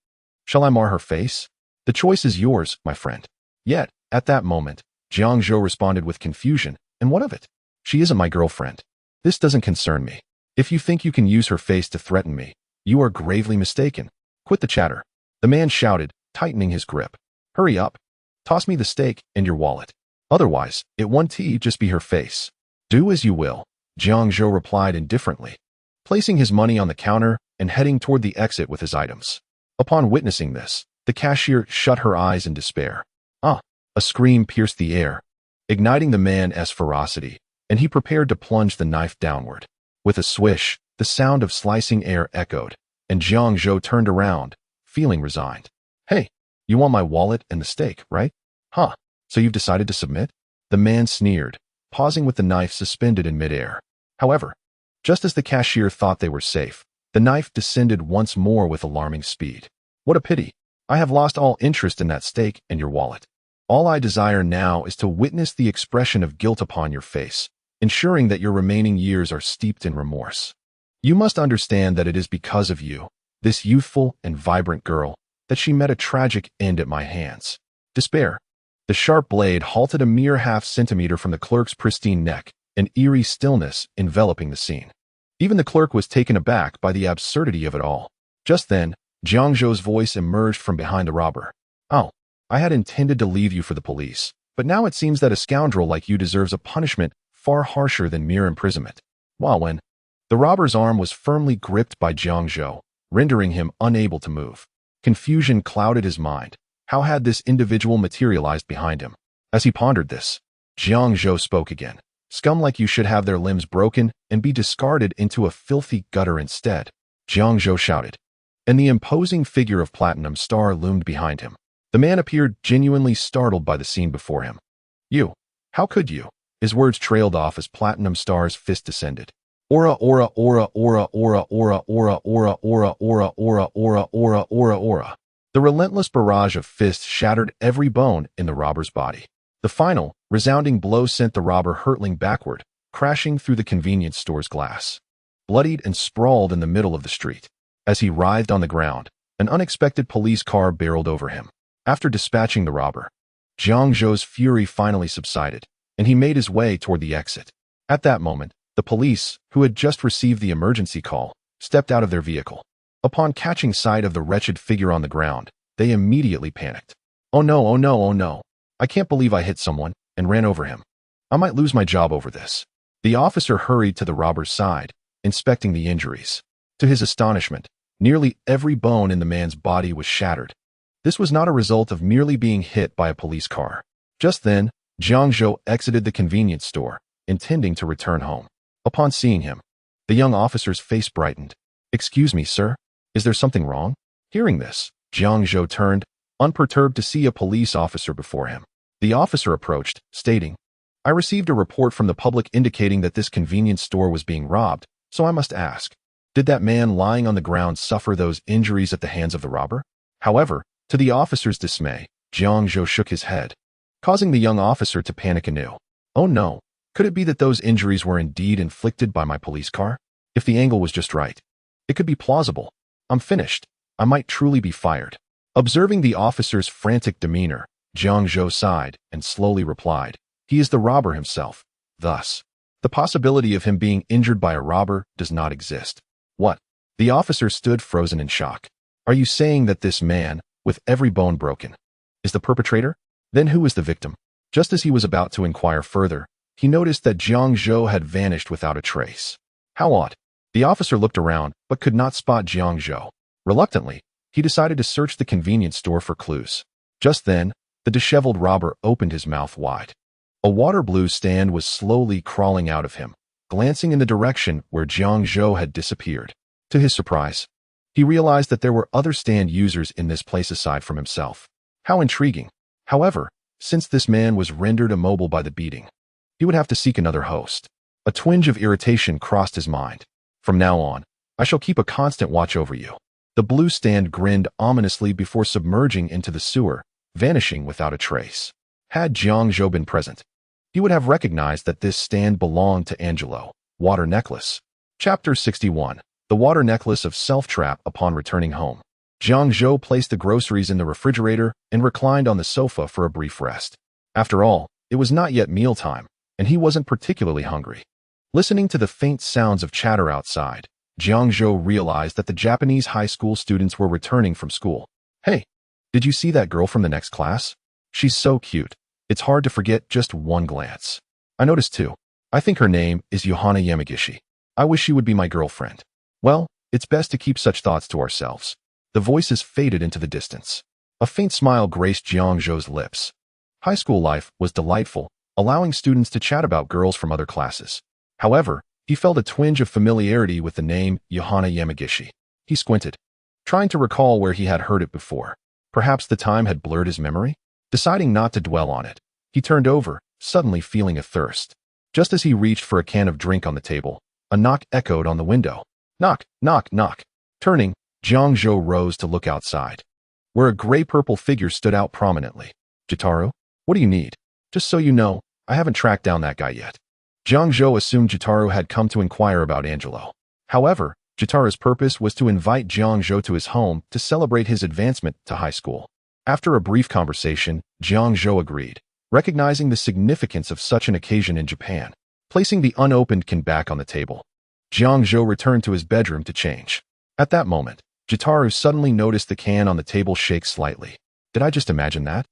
Shall I mar her face? The choice is yours, my friend. Yet, at that moment, Jiang Zhou responded with confusion. And what of it? She isn't my girlfriend. This doesn't concern me. If you think you can use her face to threaten me, you are gravely mistaken. Quit the chatter. The man shouted, tightening his grip. Hurry up. Toss me the steak and your wallet. Otherwise, it won't just be her face. Do as you will, Jiang Zhou replied indifferently, placing his money on the counter and heading toward the exit with his items. Upon witnessing this, the cashier shut her eyes in despair. A scream pierced the air, igniting the man's ferocity, and he prepared to plunge the knife downward. With a swish, the sound of slicing air echoed, and Jiang Zhou turned around, feeling resigned. Hey, you want my wallet and the steak, right? So you've decided to submit? The man sneered, pausing with the knife suspended in midair. However, just as the cashier thought they were safe, the knife descended once more with alarming speed. What a pity. I have lost all interest in that steak and your wallet. All I desire now is to witness the expression of guilt upon your face, ensuring that your remaining years are steeped in remorse. You must understand that it is because of you, this youthful and vibrant girl, that she met a tragic end at my hands. Despair. The sharp blade halted a mere half-centimeter from the clerk's pristine neck, an eerie stillness enveloping the scene. Even the clerk was taken aback by the absurdity of it all. Just then, Jiang Zhou's voice emerged from behind the robber. I had intended to leave you for the police, but now it seems that a scoundrel like you deserves a punishment far harsher than mere imprisonment. When the robber's arm was firmly gripped by Jiang Zhou, rendering him unable to move. Confusion clouded his mind. How had this individual materialized behind him? As he pondered this, Jiang Zhou spoke again. Scum like you should have their limbs broken and be discarded into a filthy gutter instead, Jiang Zhou shouted. And the imposing figure of Platinum Star loomed behind him. The man appeared genuinely startled by the scene before him. You, how could you? His words trailed off as Platinum Star's fist descended. Aura, aura, aura, aura, aura, aura, aura, aura, aura, aura, aura, aura, aura, aura, aura. The relentless barrage of fists shattered every bone in the robber's body. The final, resounding blow sent the robber hurtling backward, crashing through the convenience store's glass. Bloodied and sprawled in the middle of the street. As he writhed on the ground, an unexpected police car barreled over him. After dispatching the robber, Jiang Zhou's fury finally subsided, and he made his way toward the exit. At that moment, the police, who had just received the emergency call, stepped out of their vehicle. Upon catching sight of the wretched figure on the ground, they immediately panicked. Oh no, oh no, oh no. I can't believe I hit someone, and ran over him. I might lose my job over this. The officer hurried to the robber's side, inspecting the injuries. To his astonishment, nearly every bone in the man's body was shattered. This was not a result of merely being hit by a police car. Just then, Jiang Zhou exited the convenience store, intending to return home. Upon seeing him, the young officer's face brightened. Excuse me, sir. Is there something wrong? Hearing this, Jiang Zhou turned, unperturbed to see a police officer before him. The officer approached, stating, I received a report from the public indicating that this convenience store was being robbed, so I must ask, did that man lying on the ground suffer those injuries at the hands of the robber? However, to the officer's dismay, Jiang Zhou shook his head, causing the young officer to panic anew. Oh no, could it be that those injuries were indeed inflicted by my police car? If the angle was just right, it could be plausible. I'm finished. I might truly be fired. Observing the officer's frantic demeanor, Jiang Zhou sighed and slowly replied, he is the robber himself. Thus, the possibility of him being injured by a robber does not exist. What? The officer stood frozen in shock. Are you saying that this man, with every bone broken, is the perpetrator? Then who is the victim? Just as he was about to inquire further, he noticed that Jiang Zhou had vanished without a trace. How odd. The officer looked around, but could not spot Jiang Zhou. Reluctantly, he decided to search the convenience store for clues. Just then, the disheveled robber opened his mouth wide. A water blue stand was slowly crawling out of him, glancing in the direction where Jiang Zhou had disappeared. To his surprise, he realized that there were other stand users in this place aside from himself. How intriguing. However, since this man was rendered immobile by the beating, he would have to seek another host. A twinge of irritation crossed his mind. From now on, I shall keep a constant watch over you. The blue stand grinned ominously before submerging into the sewer, vanishing without a trace. Had Jiang Zhou been present, he would have recognized that this stand belonged to Angelo. Water necklace. Chapter 61. The water necklace of self-trap upon returning home. Jiang Zhou placed the groceries in the refrigerator and reclined on the sofa for a brief rest. After all, it was not yet mealtime, and he wasn't particularly hungry. Listening to the faint sounds of chatter outside, Jiang Zhou realized that the Japanese high school students were returning from school. Hey, did you see that girl from the next class? She's so cute. It's hard to forget just one glance. I noticed too. I think her name is Johanna Yamagishi. I wish she would be my girlfriend. Well, it's best to keep such thoughts to ourselves. The voices faded into the distance. A faint smile graced Jiang Zhou's lips. High school life was delightful, allowing students to chat about girls from other classes. However, he felt a twinge of familiarity with the name Johanna Yamagishi. He squinted, trying to recall where he had heard it before. Perhaps the time had blurred his memory? Deciding not to dwell on it, he turned over, suddenly feeling a thirst. Just as he reached for a can of drink on the table, a knock echoed on the window. Knock, knock, knock. Turning, Jiang Zhou rose to look outside, where a gray-purple figure stood out prominently. Jotaro, what do you need? Just so you know, I haven't tracked down that guy yet. Jiang Zhou assumed Jotaro had come to inquire about Angelo. However, Jotaro's purpose was to invite Jiang Zhou to his home to celebrate his advancement to high school. After a brief conversation, Jiang Zhou agreed, recognizing the significance of such an occasion in Japan. Placing the unopened can back on the table, Jiang Zhou returned to his bedroom to change. At that moment, Jotaro suddenly noticed the can on the table shake slightly. Did I just imagine that?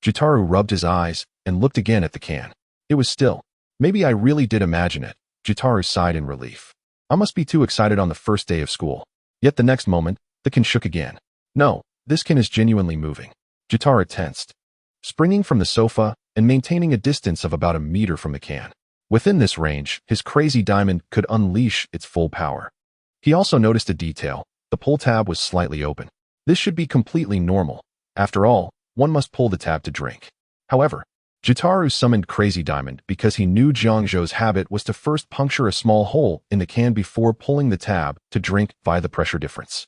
Jotaro rubbed his eyes and looked again at the can. It was still. Maybe I really did imagine it. Jotaro sighed in relief. I must be too excited on the first day of school. Yet the next moment, the can shook again. No, this can is genuinely moving. Jotaro tensed, springing from the sofa and maintaining a distance of about a meter from the can. Within this range, his crazy diamond could unleash its full power. He also noticed a detail. The pull tab was slightly open. This should be completely normal. After all, one must pull the tab to drink. However, Jotaro summoned Crazy Diamond because he knew Jiang Zhou's habit was to first puncture a small hole in the can before pulling the tab to drink via the pressure difference.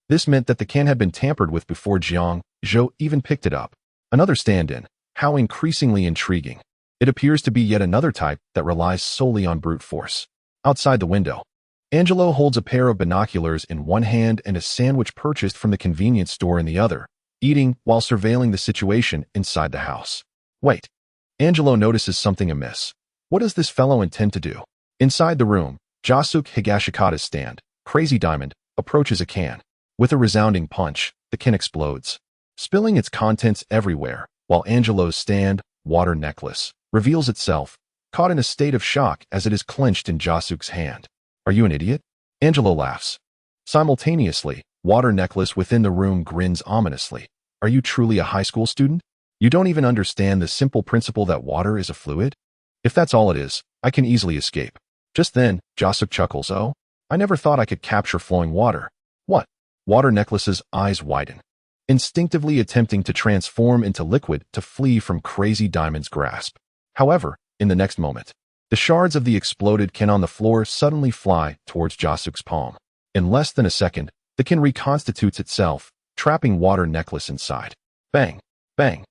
This meant that the can had been tampered with before Jiang Zhou even picked it up. Another stand-in. How increasingly intriguing. It appears to be yet another type that relies solely on brute force. Outside the window, Angelo holds a pair of binoculars in one hand and a sandwich purchased from the convenience store in the other, eating while surveilling the situation inside the house. Wait. Angelo notices something amiss. What does this fellow intend to do? Inside the room, Josuke Higashikata's stand, Crazy Diamond, approaches a can. With a resounding punch, the can explodes, spilling its contents everywhere, while Angelo's stand, Water Necklace, reveals itself, caught in a state of shock as it is clenched in Josuke's hand. Are you an idiot? Angelo laughs. Simultaneously, Water Necklace within the room grins ominously. Are you truly a high school student? You don't even understand the simple principle that water is a fluid? If that's all it is, I can easily escape. Just then, Josuke chuckles. Oh, I never thought I could capture flowing water. What? Water Necklace's eyes widen, instinctively attempting to transform into liquid to flee from Crazy Diamond's grasp. However, in the next moment, the shards of the exploded can on the floor suddenly fly towards Josuke's palm. In less than a second, the can reconstitutes itself, trapping Water Necklace inside. Bang! Bang!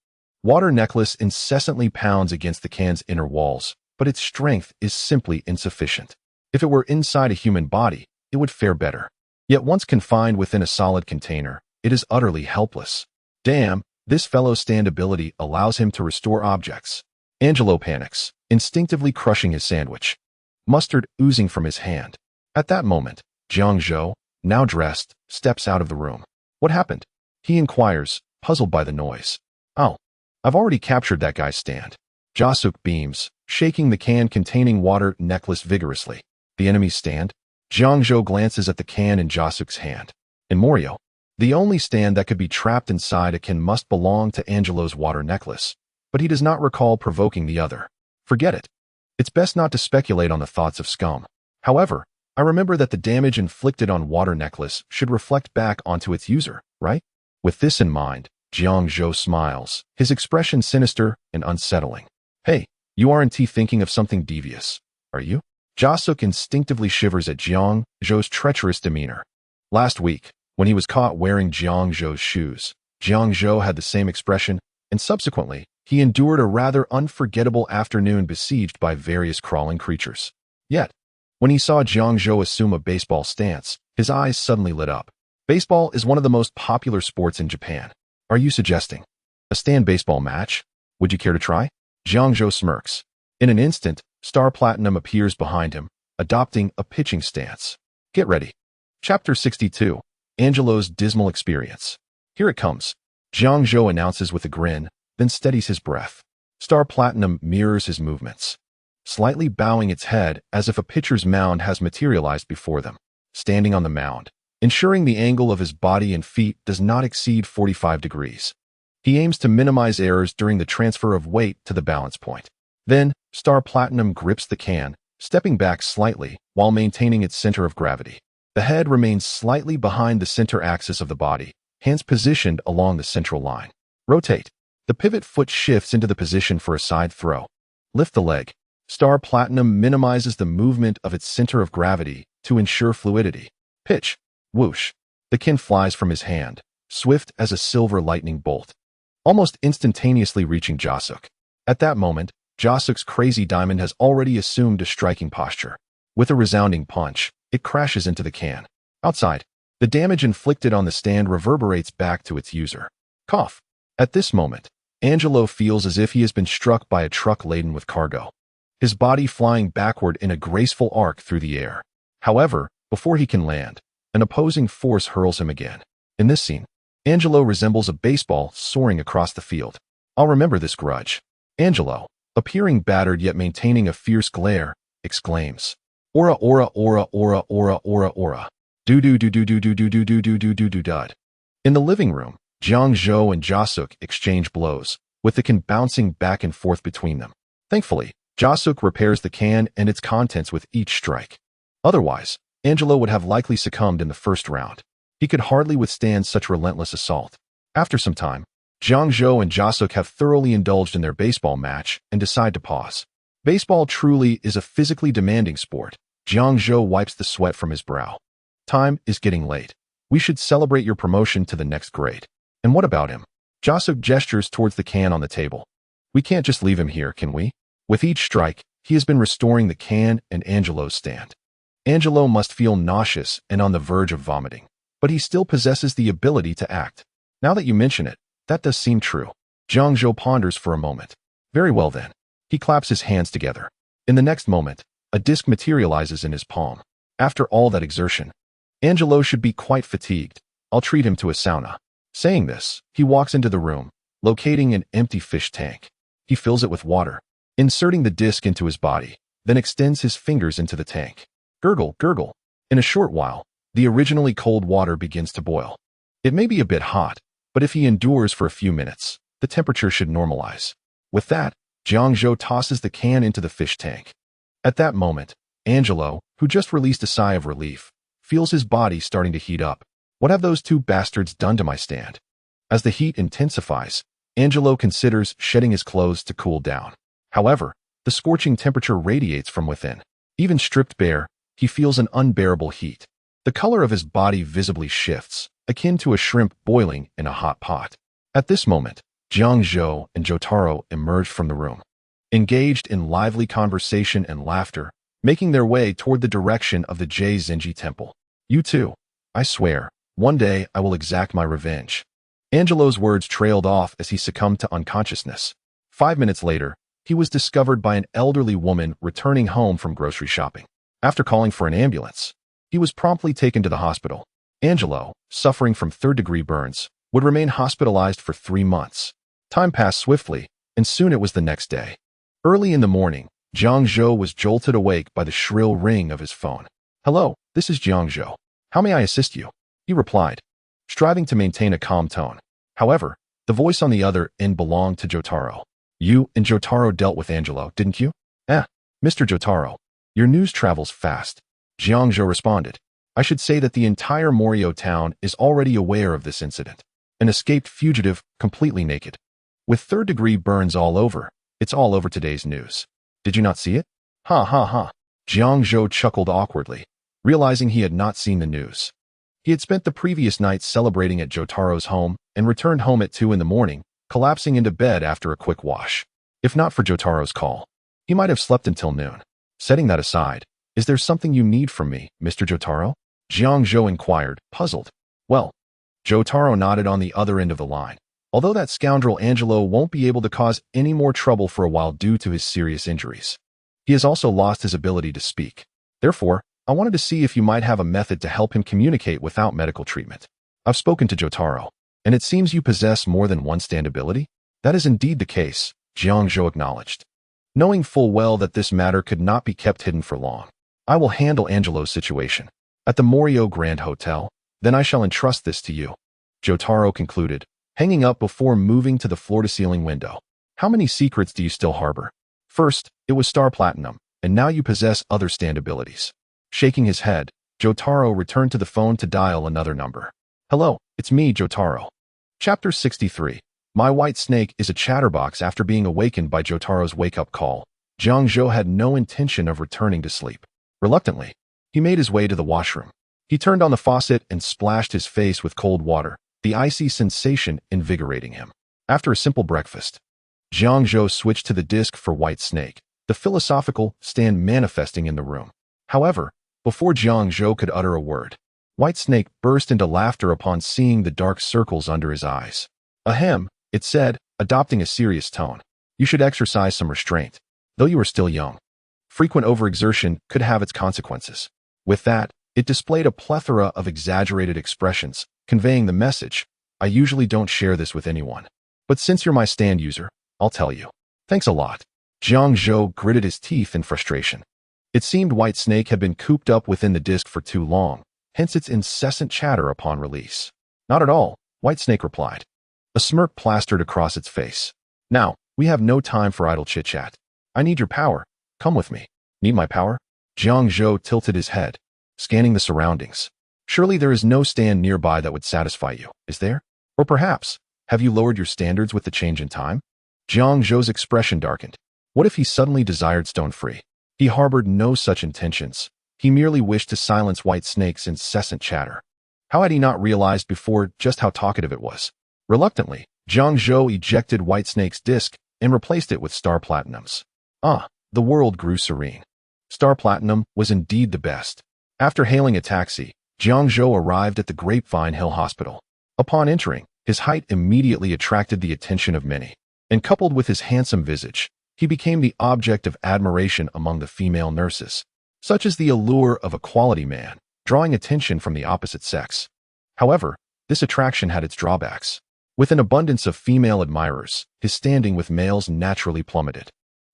Water Necklace incessantly pounds against the can's inner walls, but its strength is simply insufficient. If it were inside a human body, it would fare better. Yet once confined within a solid container, it is utterly helpless. Damn, this fellow's stand ability allows him to restore objects. Angelo panics, instinctively crushing his sandwich, mustard oozing from his hand. At that moment, Jiang Zhou, now dressed, steps out of the room. What happened? He inquires, puzzled by the noise. Oh, I've already captured that guy's stand. Josuke beams, shaking the can containing Water Necklace vigorously. The enemy's stand? Jiang Zhou glances at the can in Josuke's hand. In Morio, the only stand that could be trapped inside a can must belong to Angelo's Water Necklace, but he does not recall provoking the other. Forget it. It's best not to speculate on the thoughts of scum. However, I remember that the damage inflicted on Water Necklace should reflect back onto its user, right? With this in mind, Jiang Zhou smiles, his expression sinister and unsettling. Hey, you aren't thinking of something devious, are you? Josuke instinctively shivers at Jiang Zhou's treacherous demeanor. Last week, when he was caught wearing Jiang Zhou's shoes, Jiang Zhou had the same expression, and subsequently, he endured a rather unforgettable afternoon besieged by various crawling creatures. Yet, when he saw Jiang Zhou assume a baseball stance, his eyes suddenly lit up. Baseball is one of the most popular sports in Japan. Are you suggesting a stand baseball match? Would you care to try? Jiang Zhou smirks. In an instant, Star Platinum appears behind him, adopting a pitching stance. Get ready. Chapter 62. Angelo's Dismal Experience. Here it comes. Jiang Zhou announces with a grin, then steadies his breath. Star Platinum mirrors his movements, slightly bowing its head as if a pitcher's mound has materialized before them. Standing on the mound, ensuring the angle of his body and feet does not exceed 45 degrees. He aims to minimize errors during the transfer of weight to the balance point. Then, Star Platinum grips the can, stepping back slightly while maintaining its center of gravity. The head remains slightly behind the center axis of the body, hands positioned along the central line. Rotate. The pivot foot shifts into the position for a side throw. Lift the leg. Star Platinum minimizes the movement of its center of gravity to ensure fluidity. Pitch. Whoosh. The can flies from his hand, swift as a silver lightning bolt, almost instantaneously reaching Jasuk. At that moment, Jasuk's crazy diamond has already assumed a striking posture. With a resounding punch, it crashes into the can. Outside, the damage inflicted on the stand reverberates back to its user. Cough. At this moment, Angelo feels as if he has been struck by a truck laden with cargo, his body flying backward in a graceful arc through the air. However, before he can land, an opposing force hurls him again. In this scene, Angelo resembles a baseball soaring across the field. I'll remember this grudge. Angelo, appearing battered yet maintaining a fierce glare, exclaims, Aura, aura, aura, aura, aura, aura, aura. Do-do-do-do-do-do-do-do-do-do-do-dud. In the living room, Jiang Zhou and Jasuk exchange blows, with the can bouncing back and forth between them. Thankfully, Jasuk repairs the can and its contents with each strike. Otherwise, Angelo would have likely succumbed in the first round. He could hardly withstand such relentless assault. After some time, Jiang Zhou and Jasuk have thoroughly indulged in their baseball match and decide to pause. Baseball truly is a physically demanding sport. Jiang Zhou wipes the sweat from his brow. Time is getting late. We should celebrate your promotion to the next grade. And what about him? Jasuk gestures towards the can on the table. We can't just leave him here, can we? With each strike, he has been restoring the can and Angelo's stand. Angelo must feel nauseous and on the verge of vomiting, but he still possesses the ability to act. Now that you mention it, that does seem true. Jiang Zhou ponders for a moment. Very well then. He claps his hands together. In the next moment, a disc materializes in his palm. After all that exertion, Angelo should be quite fatigued. I'll treat him to a sauna. Saying this, he walks into the room, locating an empty fish tank. He fills it with water, inserting the disc into his body, then extends his fingers into the tank. Gurgle, gurgle. In a short while, the originally cold water begins to boil. It may be a bit hot, but if he endures for a few minutes, the temperature should normalize. With that, Jiang Zhou tosses the can into the fish tank. At that moment, Angelo, who just released a sigh of relief, feels his body starting to heat up. What have those two bastards done to my stand? As the heat intensifies, Angelo considers shedding his clothes to cool down. However, the scorching temperature radiates from within. Even stripped bare, he feels an unbearable heat. The color of his body visibly shifts, akin to a shrimp boiling in a hot pot. At this moment, Jiang Zhou and Jotaro emerge from the room, engaged in lively conversation and laughter, making their way toward the direction of the Zenji Temple. You too. I swear, one day I will exact my revenge. Angelo's words trailed off as he succumbed to unconsciousness. 5 minutes later, he was discovered by an elderly woman returning home from grocery shopping. After calling for an ambulance, he was promptly taken to the hospital. Angelo, suffering from third-degree burns, would remain hospitalized for 3 months. Time passed swiftly, and soon it was the next day. Early in the morning, Jiang Zhou was jolted awake by the shrill ring of his phone. Hello, this is Jiang Zhou. How may I assist you? He replied, striving to maintain a calm tone. However, the voice on the other end belonged to Jotaro. You and Jotaro dealt with Angelo, didn't you? Mr. Jotaro, your news travels fast. Jiang Zhou responded. I should say that the entire Morio town is already aware of this incident. An escaped fugitive, completely naked, with third-degree burns all over. It's all over today's news. Did you not see it? Ha ha ha. Jiang Zhou chuckled awkwardly, realizing he had not seen the news. He had spent the previous night celebrating at Jotaro's home and returned home at 2 in the morning, collapsing into bed after a quick wash. If not for Jotaro's call, he might have slept until noon. Setting that aside, is there something you need from me, Mr. Jotaro? Jiang Zhou inquired, puzzled. Well, Jotaro nodded on the other end of the line. Although that scoundrel Angelo won't be able to cause any more trouble for a while due to his serious injuries. He has also lost his ability to speak. Therefore, I wanted to see if you might have a method to help him communicate without medical treatment. I've spoken to Jotaro, and it seems you possess more than one stand ability? That is indeed the case, Jiang Zhou acknowledged. Knowing full well that this matter could not be kept hidden for long, I will handle Angelo's situation at the Morio Grand Hotel, then I shall entrust this to you. Jotaro concluded, hanging up before moving to the floor-to-ceiling window. How many secrets do you still harbor? First, it was Star Platinum, and now you possess other stand abilities. Shaking his head, Jotaro returned to the phone to dial another number. Hello, it's me, Jotaro. Chapter 63. My white snake is a chatterbox. After being awakened by Jotaro's wake-up call, Jiang Zhou had no intention of returning to sleep. Reluctantly, he made his way to the washroom. He turned on the faucet and splashed his face with cold water, the icy sensation invigorating him. After a simple breakfast, Jiang Zhou switched to the disc for White Snake, the philosophical stand manifesting in the room. However, before Jiang Zhou could utter a word, White Snake burst into laughter upon seeing the dark circles under his eyes. Ahem, it said, adopting a serious tone. You should exercise some restraint, though you are still young. Frequent overexertion could have its consequences. With that, it displayed a plethora of exaggerated expressions, conveying the message, I usually don't share this with anyone. But since you're my stand user, I'll tell you. Thanks a lot. Jiang Zhou gritted his teeth in frustration. It seemed White Snake had been cooped up within the disc for too long, hence its incessant chatter upon release. Not at all, White Snake replied. A smirk plastered across its face. Now, we have no time for idle chit-chat. I need your power. Come with me. Need my power? Jiang Zhou tilted his head, scanning the surroundings. Surely there is no stand nearby that would satisfy you, is there? Or perhaps, have you lowered your standards with the change in time? Jiang Zhou's expression darkened. What if he suddenly desired stone free? He harbored no such intentions. He merely wished to silence White Snake's incessant chatter. How had he not realized before just how talkative it was? Reluctantly, Jiang Zhou ejected White Snake's disc and replaced it with Star Platinum's. The world grew serene. Star Platinum was indeed the best. After hailing a taxi, Jiang Zhou arrived at the Grapevine Hill Hospital. Upon entering, his height immediately attracted the attention of many, and coupled with his handsome visage, he became the object of admiration among the female nurses. Such is the allure of a quality man, drawing attention from the opposite sex. However, this attraction had its drawbacks. With an abundance of female admirers, his standing with males naturally plummeted.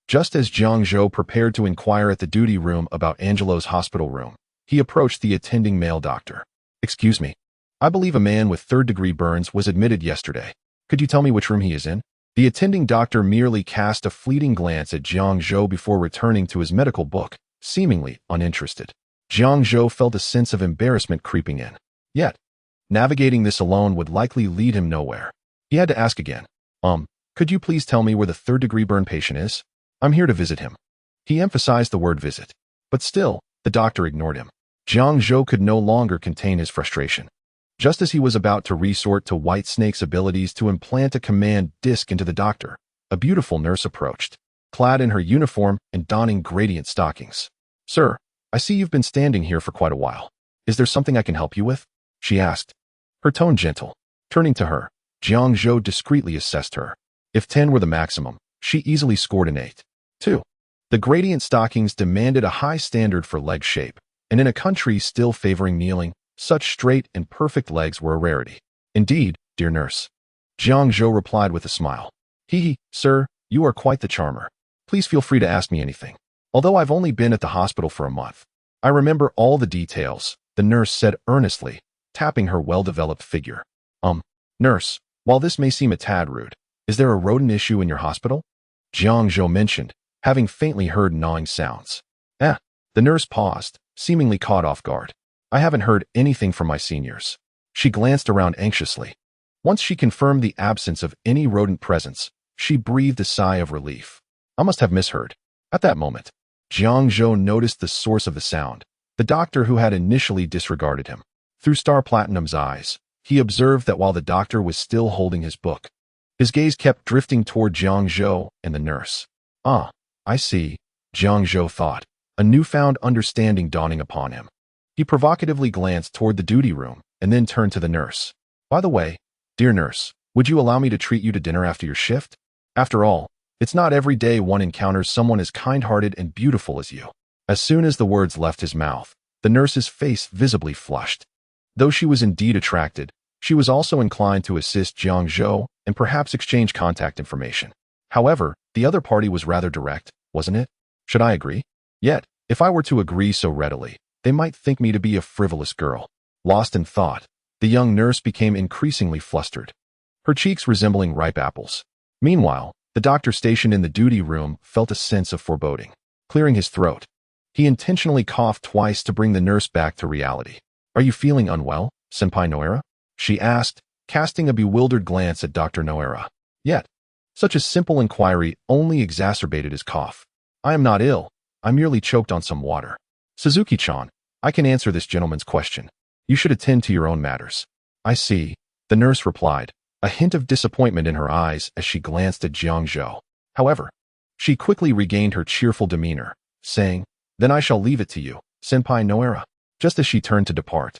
Just as Jiang Zhou prepared to inquire at the duty room about Angelo's hospital room, he approached the attending male doctor. Excuse me. I believe a man with third-degree burns was admitted yesterday. Could you tell me which room he is in? The attending doctor merely cast a fleeting glance at Jiang Zhou before returning to his medical book, seemingly uninterested. Jiang Zhou felt a sense of embarrassment creeping in. Yet, navigating this alone would likely lead him nowhere. He had to ask again. Could you please tell me where the third-degree burn patient is? I'm here to visit him. He emphasized the word visit. But still, the doctor ignored him. Jiang Zhou could no longer contain his frustration. Just as he was about to resort to White Snake's abilities to implant a command disc into the doctor, a beautiful nurse approached, clad in her uniform and donning gradient stockings. Sir, I see you've been standing here for quite a while. Is there something I can help you with? She asked, her tone gentle. Turning to her, Jiang Zhou discreetly assessed her. If 10 were the maximum, she easily scored an 8. 2. The gradient stockings demanded a high standard for leg shape, and in a country still favoring kneeling, such straight and perfect legs were a rarity. Indeed, dear nurse. Jiang Zhou replied with a smile. Sir, you are quite the charmer. Please feel free to ask me anything. Although I've only been at the hospital for a month, I remember all the details, the nurse said earnestly, tapping her well-developed figure. Nurse, while this may seem a tad rude, is there a rodent issue in your hospital? Jiang Zhou mentioned, having faintly heard gnawing sounds. The nurse paused, seemingly caught off guard. I haven't heard anything from my seniors. She glanced around anxiously. Once she confirmed the absence of any rodent presence, she breathed a sigh of relief. I must have misheard. At that moment, Jiang Zhou noticed the source of the sound, the doctor who had initially disregarded him. Through Star Platinum's eyes, he observed that while the doctor was still holding his book, His gaze kept drifting toward Jiang Zhou and the nurse. Ah, I see, Jiang Zhou thought, a newfound understanding dawning upon him. He provocatively glanced toward the duty room and then turned to the nurse. By the way, dear nurse, would you allow me to treat you to dinner after your shift? After all, it's not every day one encounters someone as kind-hearted and beautiful as you. As soon as the words left his mouth, the nurse's face visibly flushed. Though she was indeed attracted, she was also inclined to assist Jiang Zhou and perhaps exchange contact information. However, the other party was rather direct, wasn't it? Should I agree? Yet, if I were to agree so readily, they might think me to be a frivolous girl. Lost in thought, the young nurse became increasingly flustered, her cheeks resembling ripe apples. Meanwhile, the doctor stationed in the duty room felt a sense of foreboding. Clearing his throat, he intentionally coughed twice to bring the nurse back to reality. Are you feeling unwell, Senpai Noera? She asked, casting a bewildered glance at Dr. Noera. Yet, such a simple inquiry only exacerbated his cough. I am not ill. I merely choked on some water. Suzuki-chan, I can answer this gentleman's question. You should attend to your own matters. I see, the nurse replied, a hint of disappointment in her eyes as she glanced at Jiang Zhou. However, she quickly regained her cheerful demeanor, saying, Then I shall leave it to you, Senpai Noera. Just as she turned to depart,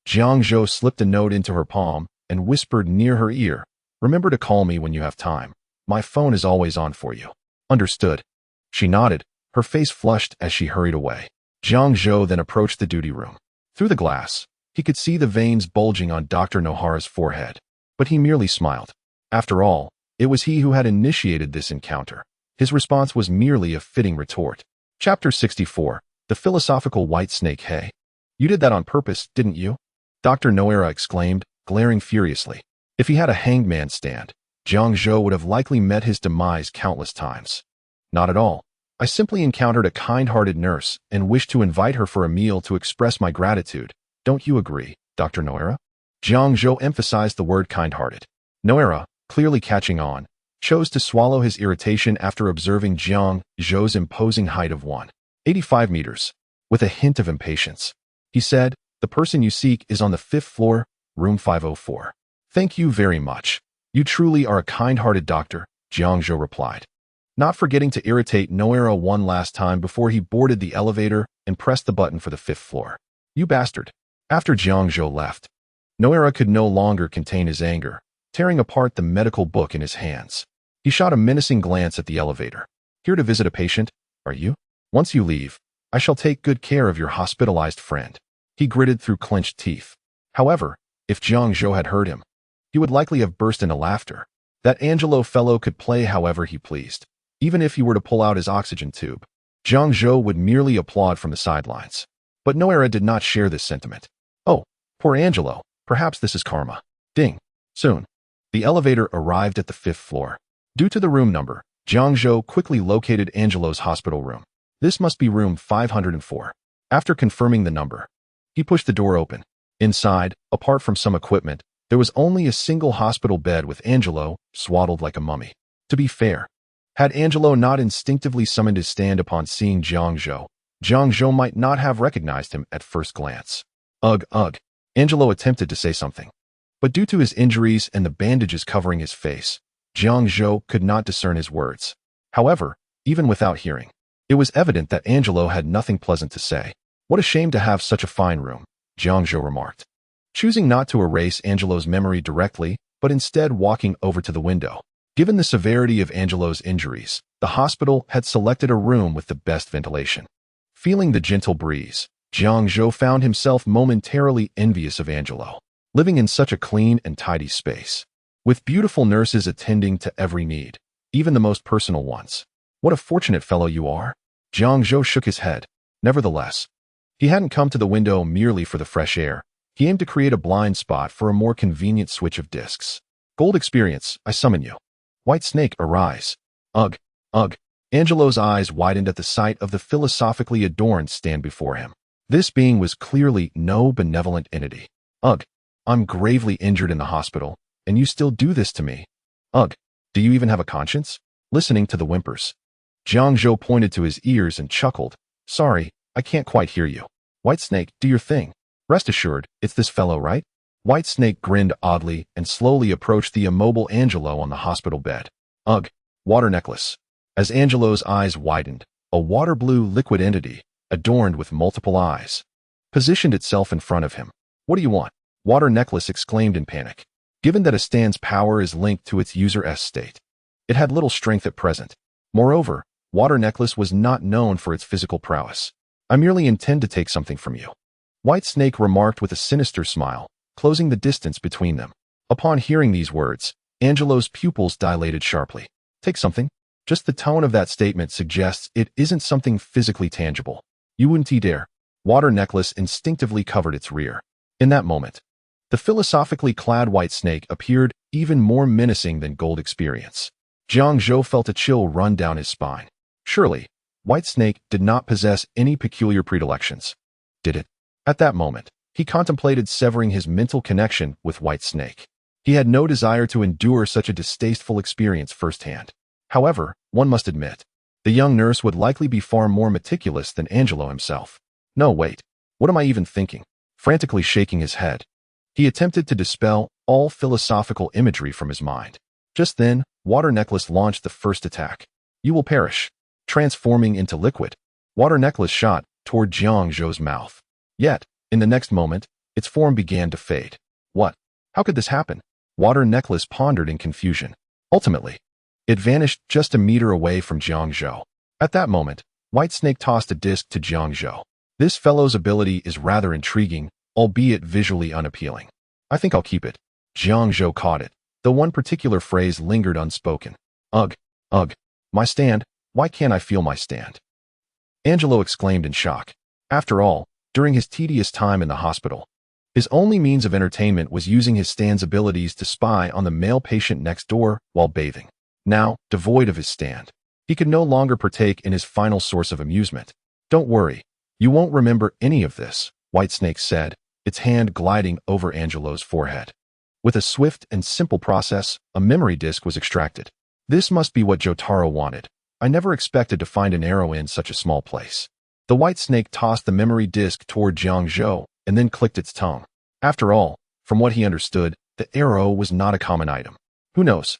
Jiang Zhou slipped a note into her palm and whispered near her ear, Remember to call me when you have time. My phone is always on for you. Understood. She nodded, her face flushed as she hurried away. Jiang Zhou then approached the duty room. Through the glass, he could see the veins bulging on Dr. Nohara's forehead, but he merely smiled. After all, it was he who had initiated this encounter. His response was merely a fitting retort. Chapter 64, The Philosophical White Snake. Hey, you did that on purpose, didn't you? Dr. Noera exclaimed, glaring furiously. If he had a hanged man stand, Jiang Zhou would have likely met his demise countless times. Not at all. I simply encountered a kind-hearted nurse and wished to invite her for a meal to express my gratitude. Don't you agree, Dr. Noera? Jiang Zhou emphasized the word kind-hearted. Noera, clearly catching on, chose to swallow his irritation after observing Jiang Zhou's imposing height of 185 meters. With a hint of impatience, he said, The person you seek is on the 5th floor, room 504. Thank you very much. You truly are a kind-hearted doctor, Jiang Zhou replied, not forgetting to irritate Noera one last time before he boarded the elevator and pressed the button for the 5th floor. You bastard. After Jiang Zhou left, Noera could no longer contain his anger, tearing apart the medical book in his hands. He shot a menacing glance at the elevator. Here to visit a patient, are you? Once you leave, I shall take good care of your hospitalized friend. He gritted through clenched teeth. However, if Jiang Zhou had heard him, he would likely have burst into laughter. That Angelo fellow could play however he pleased. Even if he were to pull out his oxygen tube, Jiang Zhou would merely applaud from the sidelines. But Noera did not share this sentiment. Oh, poor Angelo, perhaps this is karma. Ding. Soon, the elevator arrived at the 5th floor. Due to the room number, Jiang Zhou quickly located Angelo's hospital room. This must be room 504. After confirming the number, he pushed the door open. Inside, apart from some equipment, there was only a single hospital bed with Angelo swaddled like a mummy. To be fair, had Angelo not instinctively summoned his stand upon seeing Jiang Zhou might not have recognized him at first glance. Ugh. Angelo attempted to say something, but due to his injuries and the bandages covering his face, Jiang Zhou could not discern his words. However, even without hearing, it was evident that Angelo had nothing pleasant to say. What a shame to have such a fine room, Jiang Zhou remarked, choosing not to erase Angelo's memory directly, but instead walking over to the window. Given the severity of Angelo's injuries, the hospital had selected a room with the best ventilation. Feeling the gentle breeze, Jiang Zhou found himself momentarily envious of Angelo, living in such a clean and tidy space, with beautiful nurses attending to every need, even the most personal ones. What a fortunate fellow you are. Jiang Zhou shook his head. Nevertheless, he hadn't come to the window merely for the fresh air. He aimed to create a blind spot for a more convenient switch of discs. Gold experience, I summon you. White snake, arise. Ugh. Angelo's eyes widened at the sight of the philosophically adorned stand before him. This being was clearly no benevolent entity. Ugh. I'm gravely injured in the hospital, and you still do this to me. Ugh. Do you even have a conscience? Listening to the whimpers, Jiang Zhou pointed to his ears and chuckled. Sorry, I can't quite hear you. White snake, do your thing. Rest assured, it's this fellow, right? Whitesnake grinned oddly and slowly approached the immobile Angelo on the hospital bed. Ugh, water necklace. As Angelo's eyes widened, a water-blue liquid entity, adorned with multiple eyes, positioned itself in front of him. What do you want? Water necklace exclaimed in panic. Given that a stand's power is linked to its user's state, it had little strength at present. Moreover, water necklace was not known for its physical prowess. I merely intend to take something from you, Whitesnake remarked with a sinister smile, closing the distance between them. Upon hearing these words, Angelo's pupils dilated sharply. Take something? Just the tone of that statement suggests it isn't something physically tangible. You wouldn't dare. Water necklace instinctively covered its rear. In that moment, the philosophically clad Whitesnake appeared even more menacing than Gold Experience. Jiang Zhou felt a chill run down his spine. Surely, Whitesnake did not possess any peculiar predilections, did it? At that moment, he contemplated severing his mental connection with Whitesnake. He had no desire to endure such a distasteful experience firsthand. However, one must admit, the young nurse would likely be far more meticulous than Angelo himself. No, wait. What am I even thinking? Frantically shaking his head, he attempted to dispel all philosophical imagery from his mind. Just then, Water Necklace launched the first attack. You will perish. Transforming into liquid, Water Necklace shot toward Jiang Zhou's mouth. Yet, in the next moment, its form began to fade. What? How could this happen? Water Necklace pondered in confusion. Ultimately, it vanished just a meter away from Jiang Zhou. At that moment, Whitesnake tossed a disc to Jiang Zhou. This fellow's ability is rather intriguing, albeit visually unappealing. I think I'll keep it. Jiang Zhou caught it, though one particular phrase lingered unspoken. Ugh, my stand, why can't I feel my stand? Angelo exclaimed in shock. After all, during his tedious time in the hospital, his only means of entertainment was using his stand's abilities to spy on the male patient next door while bathing. Now, devoid of his stand, he could no longer partake in his final source of amusement. Don't worry, you won't remember any of this, Whitesnake said, its hand gliding over Angelo's forehead. With a swift and simple process, a memory disk was extracted. This must be what Jotaro wanted. I never expected to find an arrow in such a small place. The Whitesnake tossed the memory disk toward Jiang Zhou and then clicked its tongue. After all, from what he understood, the arrow was not a common item. Who knows?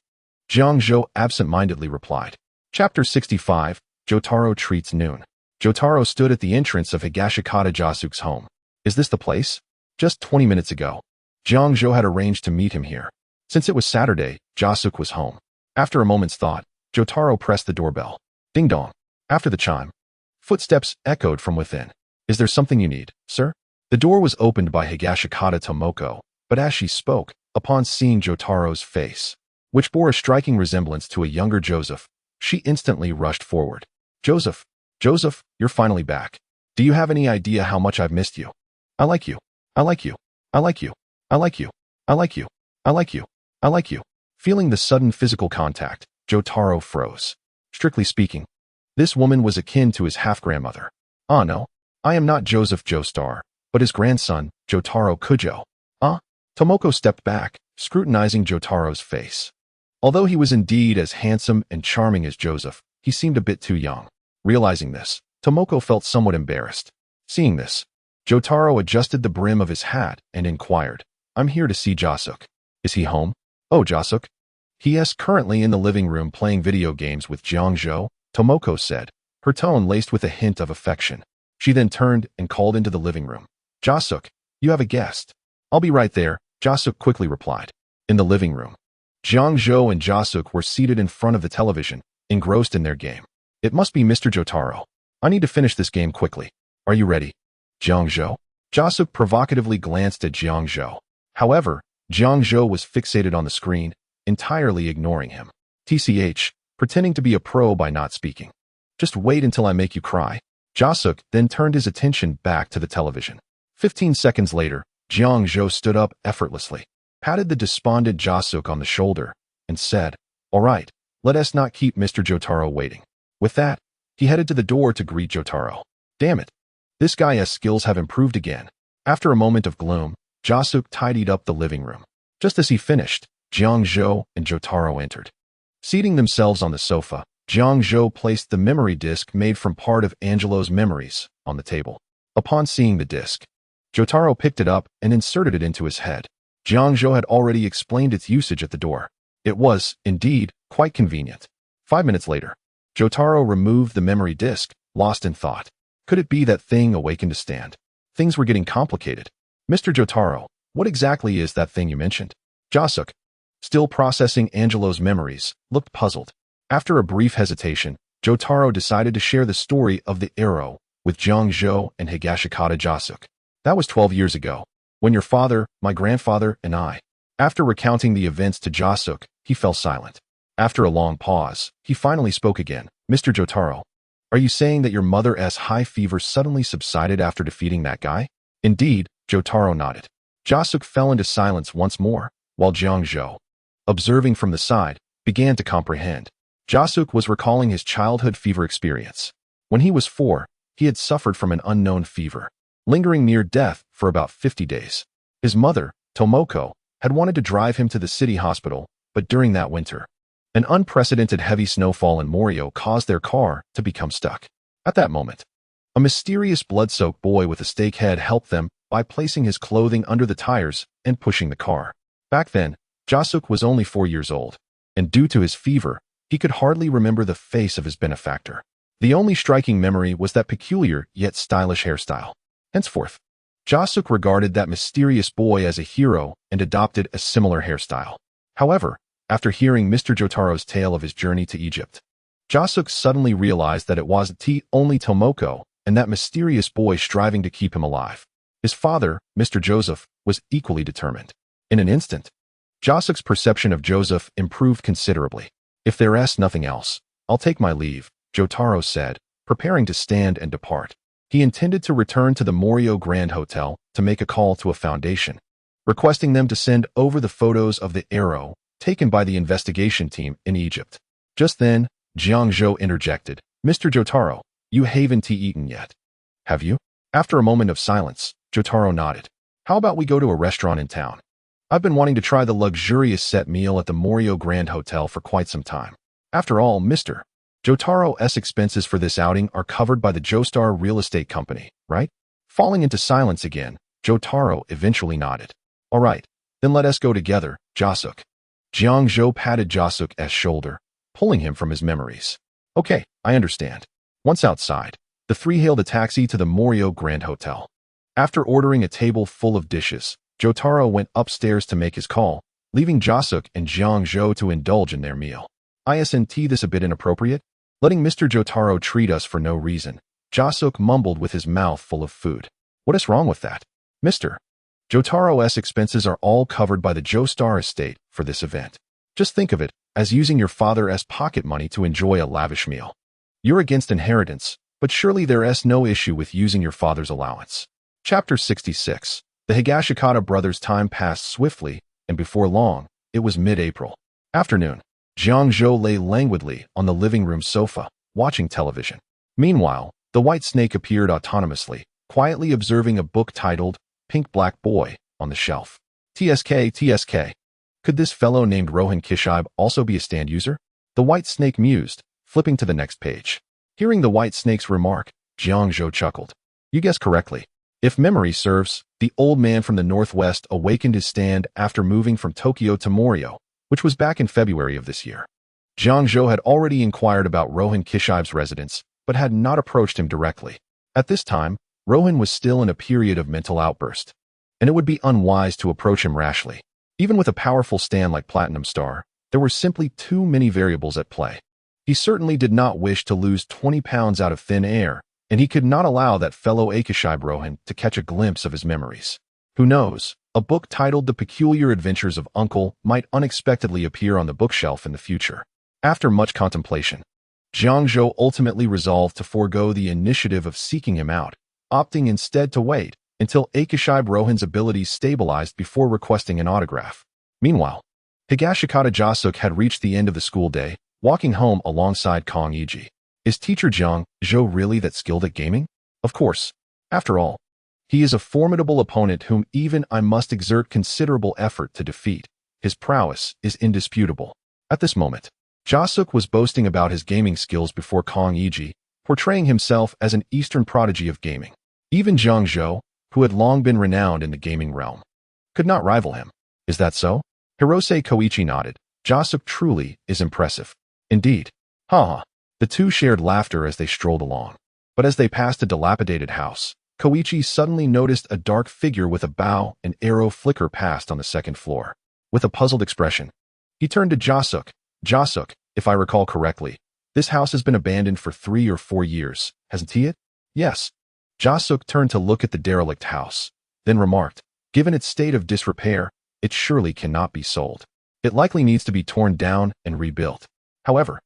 Jiang Zhou absent-mindedly replied. Chapter 65, Jotaro treats noon. Jotaro stood at the entrance of Higashikata Jasuke's home. Is this the place? Just 20 minutes ago, Jiang Zhou had arranged to meet him here. Since it was Saturday, Jasuke was home. After a moment's thought, Jotaro pressed the doorbell. Ding dong. After the chime, footsteps echoed from within. Is there something you need, sir? The door was opened by Higashikata Tomoko, but as she spoke, upon seeing Jotaro's face, which bore a striking resemblance to a younger Joseph, she instantly rushed forward. Joseph, you're finally back. Do you have any idea how much I've missed you? I like you. I like you. I like you. I like you. I like you. I like you. I like you. Feeling the sudden physical contact, Jotaro froze. Strictly speaking, this woman was akin to his half-grandmother. Ah no, I am not Joseph Joestar, but his grandson, Jotaro Kujo. Tomoko stepped back, scrutinizing Jotaro's face. Although he was indeed as handsome and charming as Joseph, he seemed a bit too young. Realizing this, Tomoko felt somewhat embarrassed. Seeing this, Jotaro adjusted the brim of his hat and inquired, I'm here to see Jasuke. Is he home? Oh, Jasuke? He is currently in the living room playing video games with Jiang Zhou, Tomoko said, her tone laced with a hint of affection. She then turned and called into the living room. Jasuke, you have a guest. I'll be right there, Jasuke quickly replied. In the living room, Jiang Zhou and Jasuke were seated in front of the television, engrossed in their game. It must be Mr. Jotaro. I need to finish this game quickly. Are you ready? Jiang Zhou? Jasuke provocatively glanced at Jiang Zhou. However, Jiang Zhou was fixated on the screen, entirely ignoring him. TCH, pretending to be a pro by not speaking. Just wait until I make you cry. Jasuke then turned his attention back to the television. 15 seconds later, Jiang Zhou stood up effortlessly, patted the despondent Jasuke on the shoulder, and said, All right, let us not keep Mr. Jotaro waiting. With that, he headed to the door to greet Jotaro. Damn it. This guy's skills have improved again. After a moment of gloom, Jasuke tidied up the living room. Just as he finished, Jiang Zhou and Jotaro entered. Seating themselves on the sofa, Jiang Zhou placed the memory disk made from part of Angelo's memories on the table. Upon seeing the disk, Jotaro picked it up and inserted it into his head. Jiang Zhou had already explained its usage at the door. It was, indeed, quite convenient. 5 minutes later, Jotaro removed the memory disk, lost in thought. Could it be that thing awakened to stand? Things were getting complicated. Mr. Jotaro, what exactly is that thing you mentioned? Jasuke, still processing Angelo's memories, looked puzzled. After a brief hesitation, Jotaro decided to share the story of the arrow with Jiang Zhou and Higashikata Jasuke. That was 12 years ago, when your father, my grandfather, and I. After recounting the events to Jasuke, he fell silent. After a long pause, he finally spoke again. Mr. Jotaro, are you saying that your mother's high fever suddenly subsided after defeating that guy? Indeed, Jotaro nodded. Jasuke fell into silence once more, while Jiang Zhou, observing from the side, began to comprehend. Jasuke was recalling his childhood fever experience. When he was 4, he had suffered from an unknown fever, lingering near death for about 50 days. His mother, Tomoko, had wanted to drive him to the city hospital, but during that winter, an unprecedented heavy snowfall in Morio caused their car to become stuck. At that moment, a mysterious blood-soaked boy with a stake head helped them by placing his clothing under the tires and pushing the car. Back then, Jasuke was only 4 years old, and due to his fever, he could hardly remember the face of his benefactor. The only striking memory was that peculiar yet stylish hairstyle. Henceforth, Jasuke regarded that mysterious boy as a hero and adopted a similar hairstyle. However, after hearing Mr. Jotaro's tale of his journey to Egypt, Jasuke suddenly realized that it was only Tomoko and that mysterious boy striving to keep him alive. His father, Mr. Joseph, was equally determined. In an instant, Jasuke's perception of Joseph improved considerably. If there's nothing else, I'll take my leave, Jotaro said, preparing to stand and depart. He intended to return to the Morio Grand Hotel to make a call to a foundation, requesting them to send over the photos of the arrow taken by the investigation team in Egypt. Just then, Jiang Zhou interjected, Mr. Jotaro, you haven't eaten yet, have you? After a moment of silence, Jotaro nodded. How about we go to a restaurant in town? I've been wanting to try the luxurious set meal at the Morio Grand Hotel for quite some time. After all, Mr. Jotaro's expenses for this outing are covered by the Joestar Real Estate Company, right? Falling into silence again, Jotaro eventually nodded. All right, then let us go together, Jasuke. Jiang Zhou patted Jasuke's shoulder, pulling him from his memories. Okay, I understand. Once outside, the three hailed a taxi to the Morio Grand Hotel. After ordering a table full of dishes, Jotaro went upstairs to make his call, leaving Jasuke and Jiang Zhou to indulge in their meal. Isn't this a bit inappropriate? Letting Mr. Jotaro treat us for no reason, Jasuke mumbled with his mouth full of food. What is wrong with that? Mr. Jotaro's expenses are all covered by the Joestar estate for this event. Just think of it as using your father's pocket money to enjoy a lavish meal. You're against inheritance, but surely there's no issue with using your father's allowance. Chapter 66. The Higashikata brothers' time passed swiftly, and before long, it was mid-April. Afternoon. Jiang Zhou lay languidly on the living room sofa, watching television. Meanwhile, the white snake appeared autonomously, quietly observing a book titled Pink Black Boy on the shelf. TSK. Could this fellow named Rohan Kishibe also be a stand user? The white snake mused, flipping to the next page. Hearing the white snake's remark, Jiang Zhou chuckled. You guessed correctly. If memory serves, the old man from the northwest awakened his stand after moving from Tokyo to Morio, which was back in February of this year. Jiang Zhou had already inquired about Rohan Kishibe's residence, but had not approached him directly. At this time, Rohan was still in a period of mental outburst, and it would be unwise to approach him rashly. Even with a powerful stand like Platinum Star, there were simply too many variables at play. He certainly did not wish to lose 20 pounds out of thin air, and he could not allow that fellow Akishibe Rohan to catch a glimpse of his memories. Who knows? A book titled The Peculiar Adventures of Uncle might unexpectedly appear on the bookshelf in the future. After much contemplation, Jiang Zhou ultimately resolved to forego the initiative of seeking him out, opting instead to wait until Akishibe Rohan's abilities stabilized before requesting an autograph. Meanwhile, Higashikata Jasuke had reached the end of the school day, walking home alongside Kong Iji. Is teacher Jiang Zhou really that skilled at gaming? Of course. After all, he is a formidable opponent whom even I must exert considerable effort to defeat. His prowess is indisputable. At this moment, Jasuke was boasting about his gaming skills before Kong Iji, portraying himself as an Eastern prodigy of gaming. Even Jiang Zhou, who had long been renowned in the gaming realm, could not rival him. Is that so? Hirose Koichi nodded. Jasuk truly is impressive. Indeed. Ha. The two shared laughter as they strolled along. But as they passed a dilapidated house, Koichi suddenly noticed a dark figure with a bow and arrow flicker past on the second floor. With a puzzled expression, he turned to Jasuk. Jasuk, if I recall correctly, this house has been abandoned for 3 or 4 years, hasn't it? Yes. Jasuk turned to look at the derelict house, then remarked, given its state of disrepair, it surely cannot be sold. It likely needs to be torn down and rebuilt. However,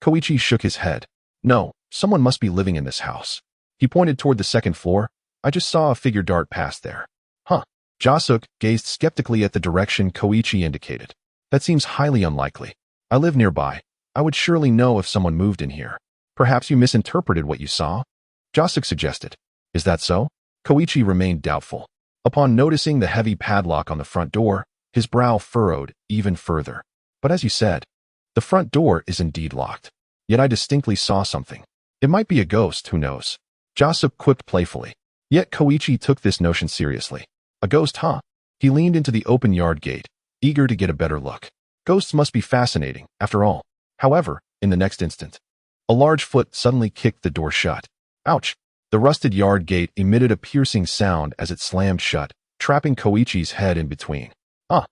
Koichi shook his head. No, someone must be living in this house. He pointed toward the second floor. I just saw a figure dart past there. Huh. Jasuk gazed skeptically at the direction Koichi indicated. That seems highly unlikely. I live nearby. I would surely know if someone moved in here. Perhaps you misinterpreted what you saw? Jasuk suggested. Is that so? Koichi remained doubtful. Upon noticing the heavy padlock on the front door, his brow furrowed even further. But as you said, the front door is indeed locked. Yet I distinctly saw something. It might be a ghost, who knows? Jasuk quipped playfully. Yet Koichi took this notion seriously. A ghost, huh? He leaned into the open yard gate, eager to get a better look. Ghosts must be fascinating, after all. However, in the next instant, a large foot suddenly kicked the door shut. Ouch! The rusted yard gate emitted a piercing sound as it slammed shut, trapping Koichi's head in between. Ah!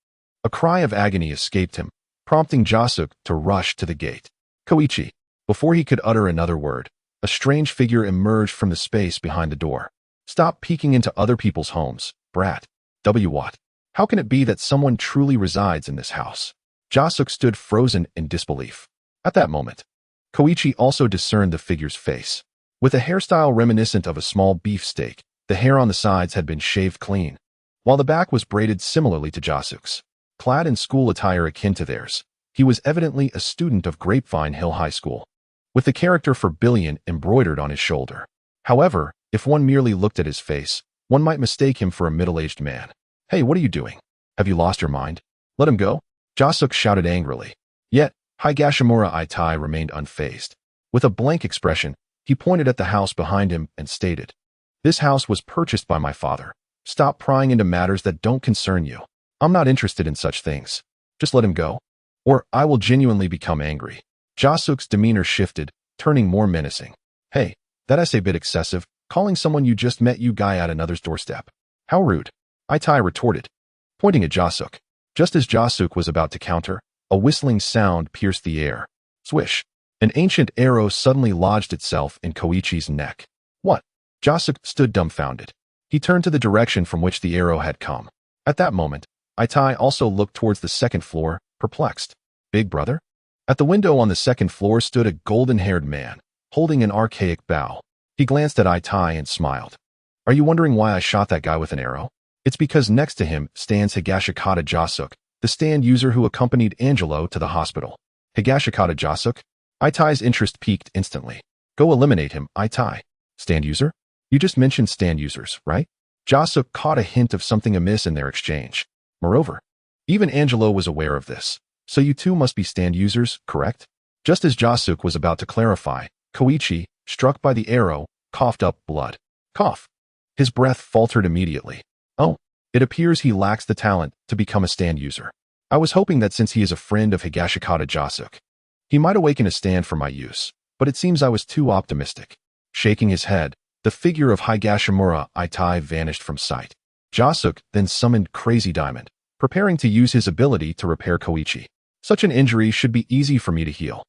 A cry of agony escaped him, prompting Jasuk to rush to the gate. Koichi. Before he could utter another word, a strange figure emerged from the space behind the door. Stop peeking into other people's homes, brat. What? How can it be that someone truly resides in this house? Jasuk stood frozen in disbelief. At that moment, Koichi also discerned the figure's face. With a hairstyle reminiscent of a small beefsteak, the hair on the sides had been shaved clean, while the back was braided similarly to Jasuk's. Clad in school attire akin to theirs, he was evidently a student of Grapevine Hill High School, with the character for Billion embroidered on his shoulder. However, if one merely looked at his face, one might mistake him for a middle-aged man. Hey, what are you doing? Have you lost your mind? Let him go? Jasuk shouted angrily. Yet, Higashimura Itai remained unfazed. With a blank expression, he pointed at the house behind him and stated, This house was purchased by my father. Stop prying into matters that don't concern you. I'm not interested in such things. Just let him go, or I will genuinely become angry. Jasuk's demeanor shifted, turning more menacing. Hey, that's a bit excessive, calling someone you just met you guy at another's doorstep. How rude. Itai retorted, pointing at Jasuk. Just as Jasuk was about to counter, a whistling sound pierced the air. Swish. An ancient arrow suddenly lodged itself in Koichi's neck. What? Jasuk stood dumbfounded. He turned to the direction from which the arrow had come. At that moment, Itai also looked towards the second floor, perplexed. Big brother? At the window on the second floor stood a golden-haired man, holding an archaic bow. He glanced at Itai and smiled. Are you wondering why I shot that guy with an arrow? It's because next to him stands Higashikata Jasuk, the stand user who accompanied Angelo to the hospital. Higashikata Jasuk? Itai's interest piqued instantly. Go eliminate him, Itai. Stand user? You just mentioned stand users, right? Jasuk caught a hint of something amiss in their exchange. Moreover, even Angelo was aware of this. So you two must be stand users, correct? Just as Jasuk was about to clarify, Koichi, struck by the arrow, coughed up blood. Cough. His breath faltered immediately. Oh, it appears he lacks the talent to become a stand user. I was hoping that since he is a friend of Higashikata Jasuk, he might awaken a stand for my use, but it seems I was too optimistic. Shaking his head, the figure of Higashimura Itai vanished from sight. Jasuk then summoned Crazy Diamond, preparing to use his ability to repair Koichi. Such an injury should be easy for me to heal.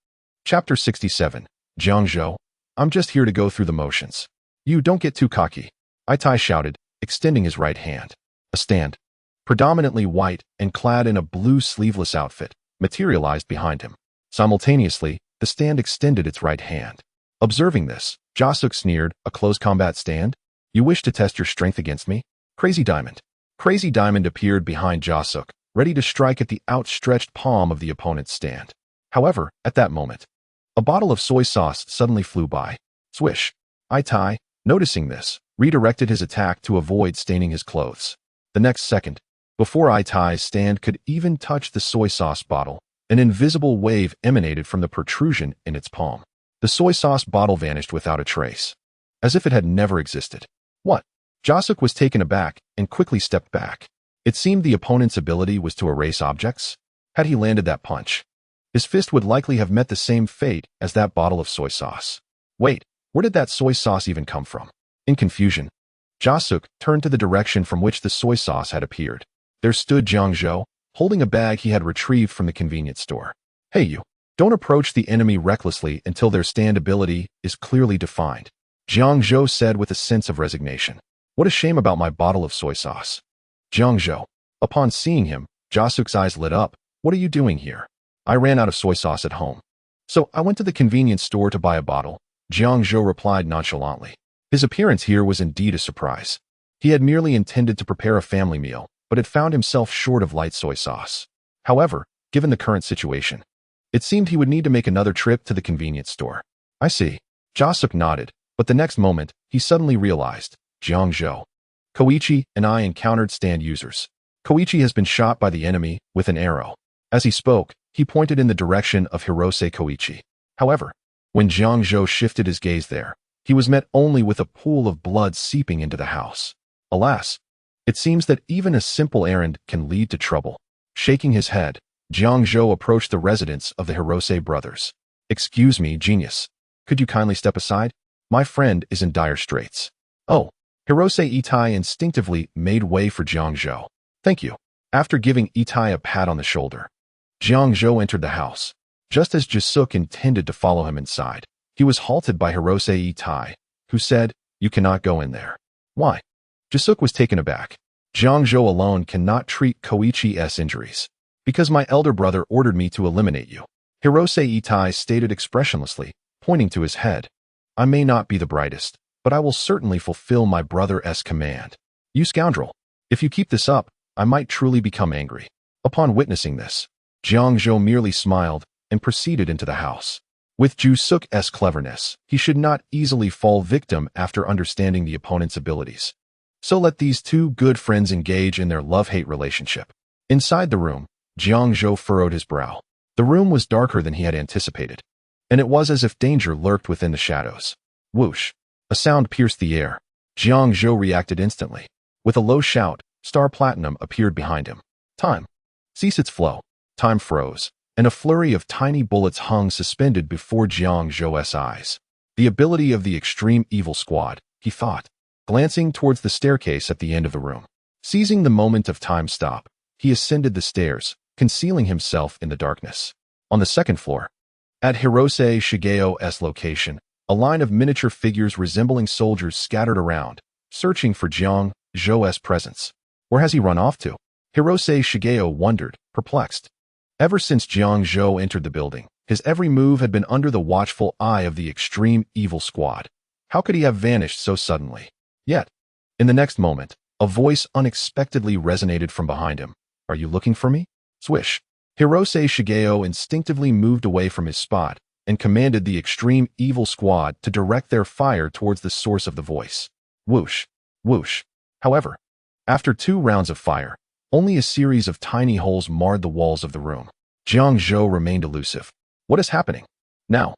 Chapter 67. Jiang Zhou. I'm just here to go through the motions. You don't get too cocky. Itai shouted, extending his right hand. A stand, predominantly white and clad in a blue sleeveless outfit, materialized behind him. Simultaneously, the stand extended its right hand. Observing this, Jasuk sneered, a close combat stand? You wish to test your strength against me? Crazy Diamond. Crazy Diamond appeared behind Jasuk, ready to strike at the outstretched palm of the opponent's stand. However, at that moment, a bottle of soy sauce suddenly flew by. Swish. Itai, noticing this, redirected his attack to avoid staining his clothes. The next second, before Itai's stand could even touch the soy sauce bottle, an invisible wave emanated from the protrusion in its palm. The soy sauce bottle vanished without a trace, as if it had never existed. What? Jasuk was taken aback and quickly stepped back. It seemed the opponent's ability was to erase objects. Had he landed that punch, his fist would likely have met the same fate as that bottle of soy sauce. Wait, where did that soy sauce even come from? In confusion, Jiang turned to the direction from which the soy sauce had appeared. There stood Jiang Zhou, holding a bag he had retrieved from the convenience store. Hey you, don't approach the enemy recklessly until their stand ability is clearly defined, Jiang Zhou said with a sense of resignation. What a shame about my bottle of soy sauce. Jiang Zhou. Upon seeing him, Jiang's eyes lit up. What are you doing here? I ran out of soy sauce at home, so I went to the convenience store to buy a bottle, Jiang Zhou replied nonchalantly. His appearance here was indeed a surprise. He had merely intended to prepare a family meal, but had found himself short of light soy sauce. However, given the current situation, it seemed he would need to make another trip to the convenience store. I see. Jiang nodded, but the next moment, he suddenly realized, Jiang Zhou. Koichi and I encountered stand users. Koichi has been shot by the enemy with an arrow. As he spoke, he pointed in the direction of Hirose Koichi. However, when Jiang Zhou shifted his gaze there, he was met only with a pool of blood seeping into the house. Alas, it seems that even a simple errand can lead to trouble. Shaking his head, Jiang Zhou approached the residence of the Hirose brothers. Excuse me, genius. Could you kindly step aside? My friend is in dire straits. Oh, Hirose Itai instinctively made way for Jiang Zhou. Thank you. After giving Itai a pat on the shoulder, Jiang Zhou entered the house. Just as Jiang intended to follow him inside, he was halted by Hirose Itai, who said, You cannot go in there. Why? Jiang was taken aback. Jiang Zhou alone cannot treat Koichi's injuries. Because my elder brother ordered me to eliminate you, Hirose Itai stated expressionlessly, pointing to his head. I may not be the brightest, but I will certainly fulfill my brother's command. You scoundrel. If you keep this up, I might truly become angry. Upon witnessing this, Jiang Zhou merely smiled and proceeded into the house. With Jiang's cleverness, he should not easily fall victim after understanding the opponent's abilities. So let these two good friends engage in their love-hate relationship. Inside the room, Jiang Zhou furrowed his brow. The room was darker than he had anticipated, and it was as if danger lurked within the shadows. Whoosh! A sound pierced the air. Jiang Zhou reacted instantly. With a low shout, Star Platinum appeared behind him. Time. Cease its flow. Time froze, and a flurry of tiny bullets hung suspended before Jiang Zhou's eyes. The ability of the extreme evil squad, he thought, glancing towards the staircase at the end of the room. Seizing the moment of time stop, he ascended the stairs, concealing himself in the darkness. On the second floor, at Hirose Shigeo's location, a line of miniature figures resembling soldiers scattered around, searching for Jiang Zhou's presence. Where has he run off to? Hirose Shigeo wondered, perplexed. Ever since Jiang Zhou entered the building, his every move had been under the watchful eye of the extreme evil squad. How could he have vanished so suddenly? Yet, in the next moment, a voice unexpectedly resonated from behind him. Are you looking for me? Swish. Hirose Shigeo instinctively moved away from his spot and commanded the extreme evil squad to direct their fire towards the source of the voice. Whoosh. Whoosh. However, after 2 rounds of fire, only a series of tiny holes marred the walls of the room. Jiang Zhou remained elusive. What is happening? Now,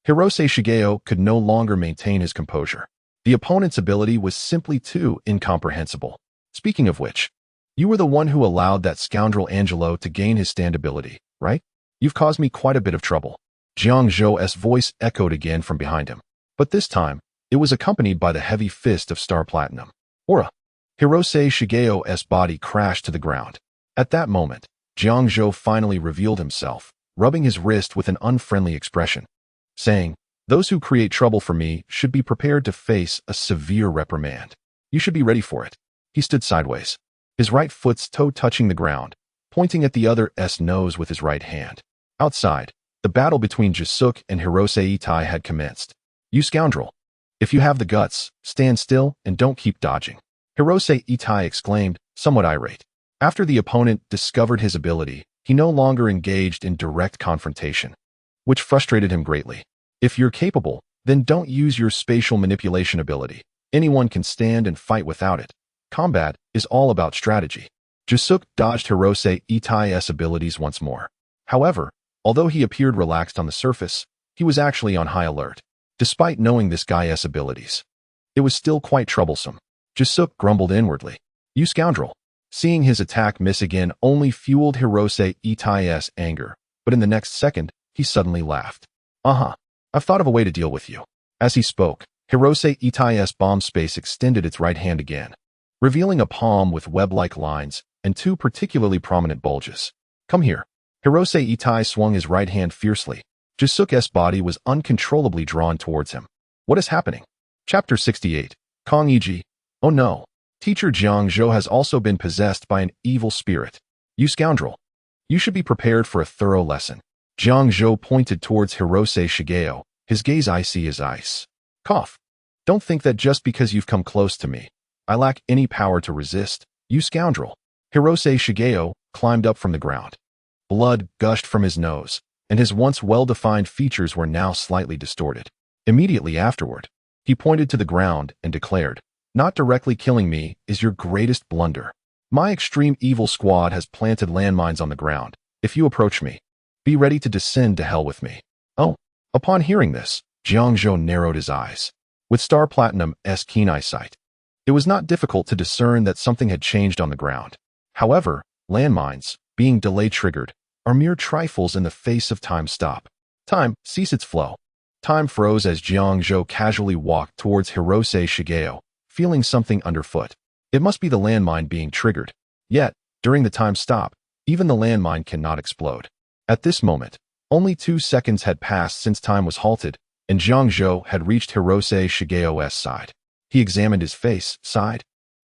Hirose Shigeo could no longer maintain his composure. The opponent's ability was simply too incomprehensible. Speaking of which, you were the one who allowed that scoundrel Angelo to gain his stand ability, right? You've caused me quite a bit of trouble. Jiang Zhou's voice echoed again from behind him. But this time, it was accompanied by the heavy fist of Star Platinum. Aura. Hirose Shigeo's body crashed to the ground. At that moment, Jiang Zhou finally revealed himself, rubbing his wrist with an unfriendly expression, saying, Those who create trouble for me should be prepared to face a severe reprimand. You should be ready for it. He stood sideways, his right foot's toe touching the ground, pointing at the other's nose with his right hand. Outside, the battle between Jiang and Hirose Itai had commenced. You scoundrel! If you have the guts, stand still and don't keep dodging, Hirose Itai exclaimed, somewhat irate. After the opponent discovered his ability, he no longer engaged in direct confrontation, which frustrated him greatly. If you're capable, then don't use your spatial manipulation ability. Anyone can stand and fight without it. Combat is all about strategy. Jiang dodged Hirose Itai's abilities once more. However, although he appeared relaxed on the surface, he was actually on high alert. Despite knowing this guy's abilities, it was still quite troublesome. Jiang grumbled inwardly. You scoundrel! Seeing his attack miss again only fueled Hirose Itai's anger, but in the next second, he suddenly laughed. I've thought of a way to deal with you. As he spoke, Hirose Itai's bomb space extended its right hand again, revealing a palm with web-like lines and two particularly prominent bulges. Come here. Hirose Itai swung his right hand fiercely. Jisuk's body was uncontrollably drawn towards him. What is happening? Chapter 68. Kong Iji. Oh no. Teacher Jiang Zhou has also been possessed by an evil spirit. You scoundrel. You should be prepared for a thorough lesson. Jiang Zhou pointed towards Hirose Shigeo, his gaze icy as ice. Cough. Don't think that just because you've come close to me, I lack any power to resist, you scoundrel. Hirose Shigeo climbed up from the ground. Blood gushed from his nose, and his once well-defined features were now slightly distorted. Immediately afterward, he pointed to the ground and declared, Not directly killing me is your greatest blunder. My extreme evil squad has planted landmines on the ground. If you approach me, be ready to descend to hell with me. Oh. Upon hearing this, Jiang Zhou narrowed his eyes. With Star Platinum's keen eyesight, it was not difficult to discern that something had changed on the ground. However, landmines, being delay-triggered, are mere trifles in the face of time stop. Time ceased its flow. Time froze as Jiang Zhou casually walked towards Hirose Shigeo, feeling something underfoot. It must be the landmine being triggered. Yet, during the time stop, even the landmine cannot explode. At this moment, only 2 seconds had passed since time was halted, and Jiang Zhou had reached Hirose Shigeo's side. He examined his face, sighed,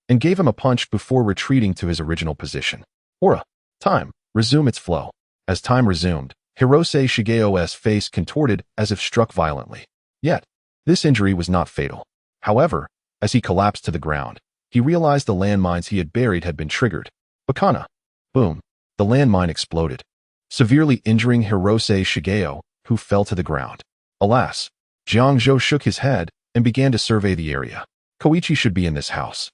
and gave him a punch before retreating to his original position. Aura. Time. Resume its flow. As time resumed, Hirose Shigeo's face contorted as if struck violently. Yet, this injury was not fatal. However, as he collapsed to the ground, he realized the landmines he had buried had been triggered. Bakana. Boom. The landmine exploded, severely injuring Hirose Shigeo, who fell to the ground. Alas, Jiang Zhou shook his head and began to survey the area. Koichi should be in this house.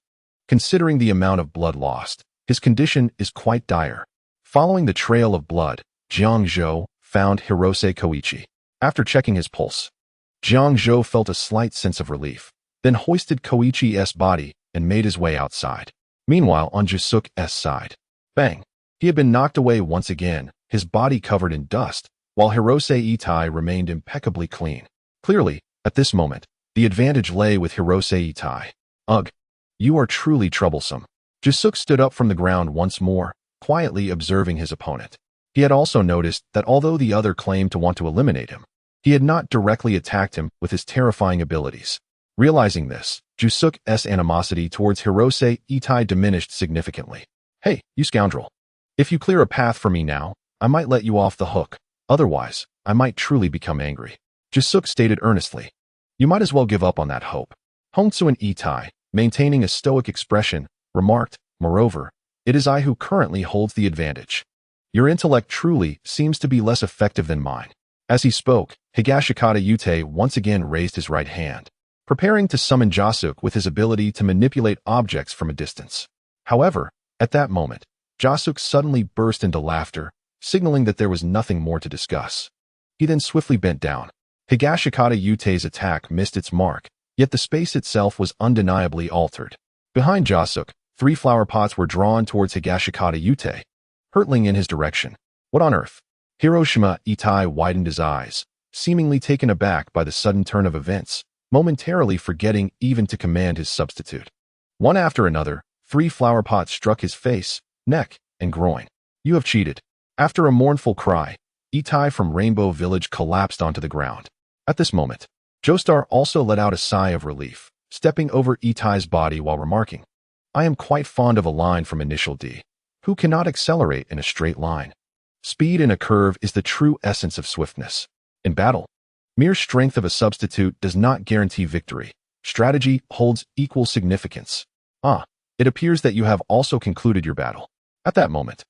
Considering the amount of blood lost, his condition is quite dire. Following the trail of blood, Jiang Zhou found Hirose Koichi. After checking his pulse, Jiang Zhou felt a slight sense of relief, then hoisted Koichi's body and made his way outside. Meanwhile, on Jisuk's side, bang! He had been knocked away once again, his body covered in dust, while Hirose Itai remained impeccably clean. Clearly, at this moment, the advantage lay with Hirose Itai. Ugh! You are truly troublesome. Jisuk stood up from the ground once more, quietly observing his opponent. He had also noticed that although the other claimed to want to eliminate him, he had not directly attacked him with his terrifying abilities. Realizing this, Jisuk's animosity towards Hirose Itai diminished significantly. Hey, you scoundrel. If you clear a path for me now, I might let you off the hook. Otherwise, I might truly become angry. Jisuk stated earnestly. You might as well give up on that hope. Hongtsuan Itai, maintaining a stoic expression, remarked, Moreover, it is I who currently holds the advantage. Your intellect truly seems to be less effective than mine. As he spoke, Higashikata Yutei once again raised his right hand, preparing to summon Jasuk with his ability to manipulate objects from a distance. However, at that moment, Jasuk suddenly burst into laughter, signaling that there was nothing more to discuss. He then swiftly bent down. Higashikata Yutei's attack missed its mark, yet the space itself was undeniably altered. Behind Jasuk, 3 flower pots were drawn towards Higashikata Yutei, hurtling in his direction. What on earth? Hiroshima Itai widened his eyes, seemingly taken aback by the sudden turn of events, momentarily forgetting even to command his substitute. One after another, 3 flower pots struck his face, neck, and groin. You have cheated. After a mournful cry, Itai from Rainbow Village collapsed onto the ground. At this moment, Joestar also let out a sigh of relief, stepping over Itai's body while remarking, I am quite fond of a line from Initial D. Who cannot accelerate in a straight line? Speed in a curve is the true essence of swiftness. In battle, mere strength of a substitute does not guarantee victory. Strategy holds equal significance. It appears that you have also concluded your battle. At that moment,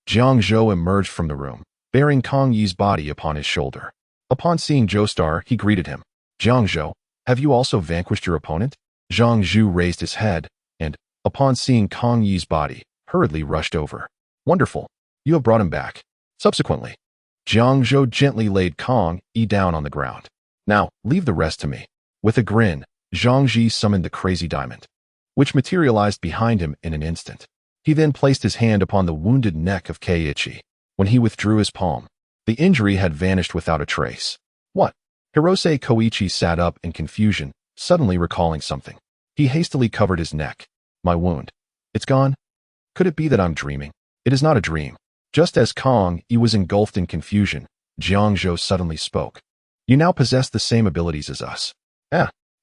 Jiang Zhou emerged from the room, bearing Kong Yi's body upon his shoulder. Upon seeing Joestar, he greeted him. Jiang Zhou, have you also vanquished your opponent? Jiang Zhou raised his head, and, upon seeing Kong Yi's body, hurriedly rushed over. Wonderful. You have brought him back. Subsequently, Jiang Zhou gently laid Kong Yi down on the ground. Now, leave the rest to me. With a grin, Zhang Ji summoned the crazy diamond, which materialized behind him in an instant. He then placed his hand upon the wounded neck of Keiichi. When he withdrew his palm, the injury had vanished without a trace. What? Hirose Koichi sat up in confusion, suddenly recalling something. He hastily covered his neck. My wound. It's gone? Could it be that I'm dreaming? It is not a dream. Just as Kong Yi was engulfed in confusion, Jiang Zhou suddenly spoke. You now possess the same abilities as us.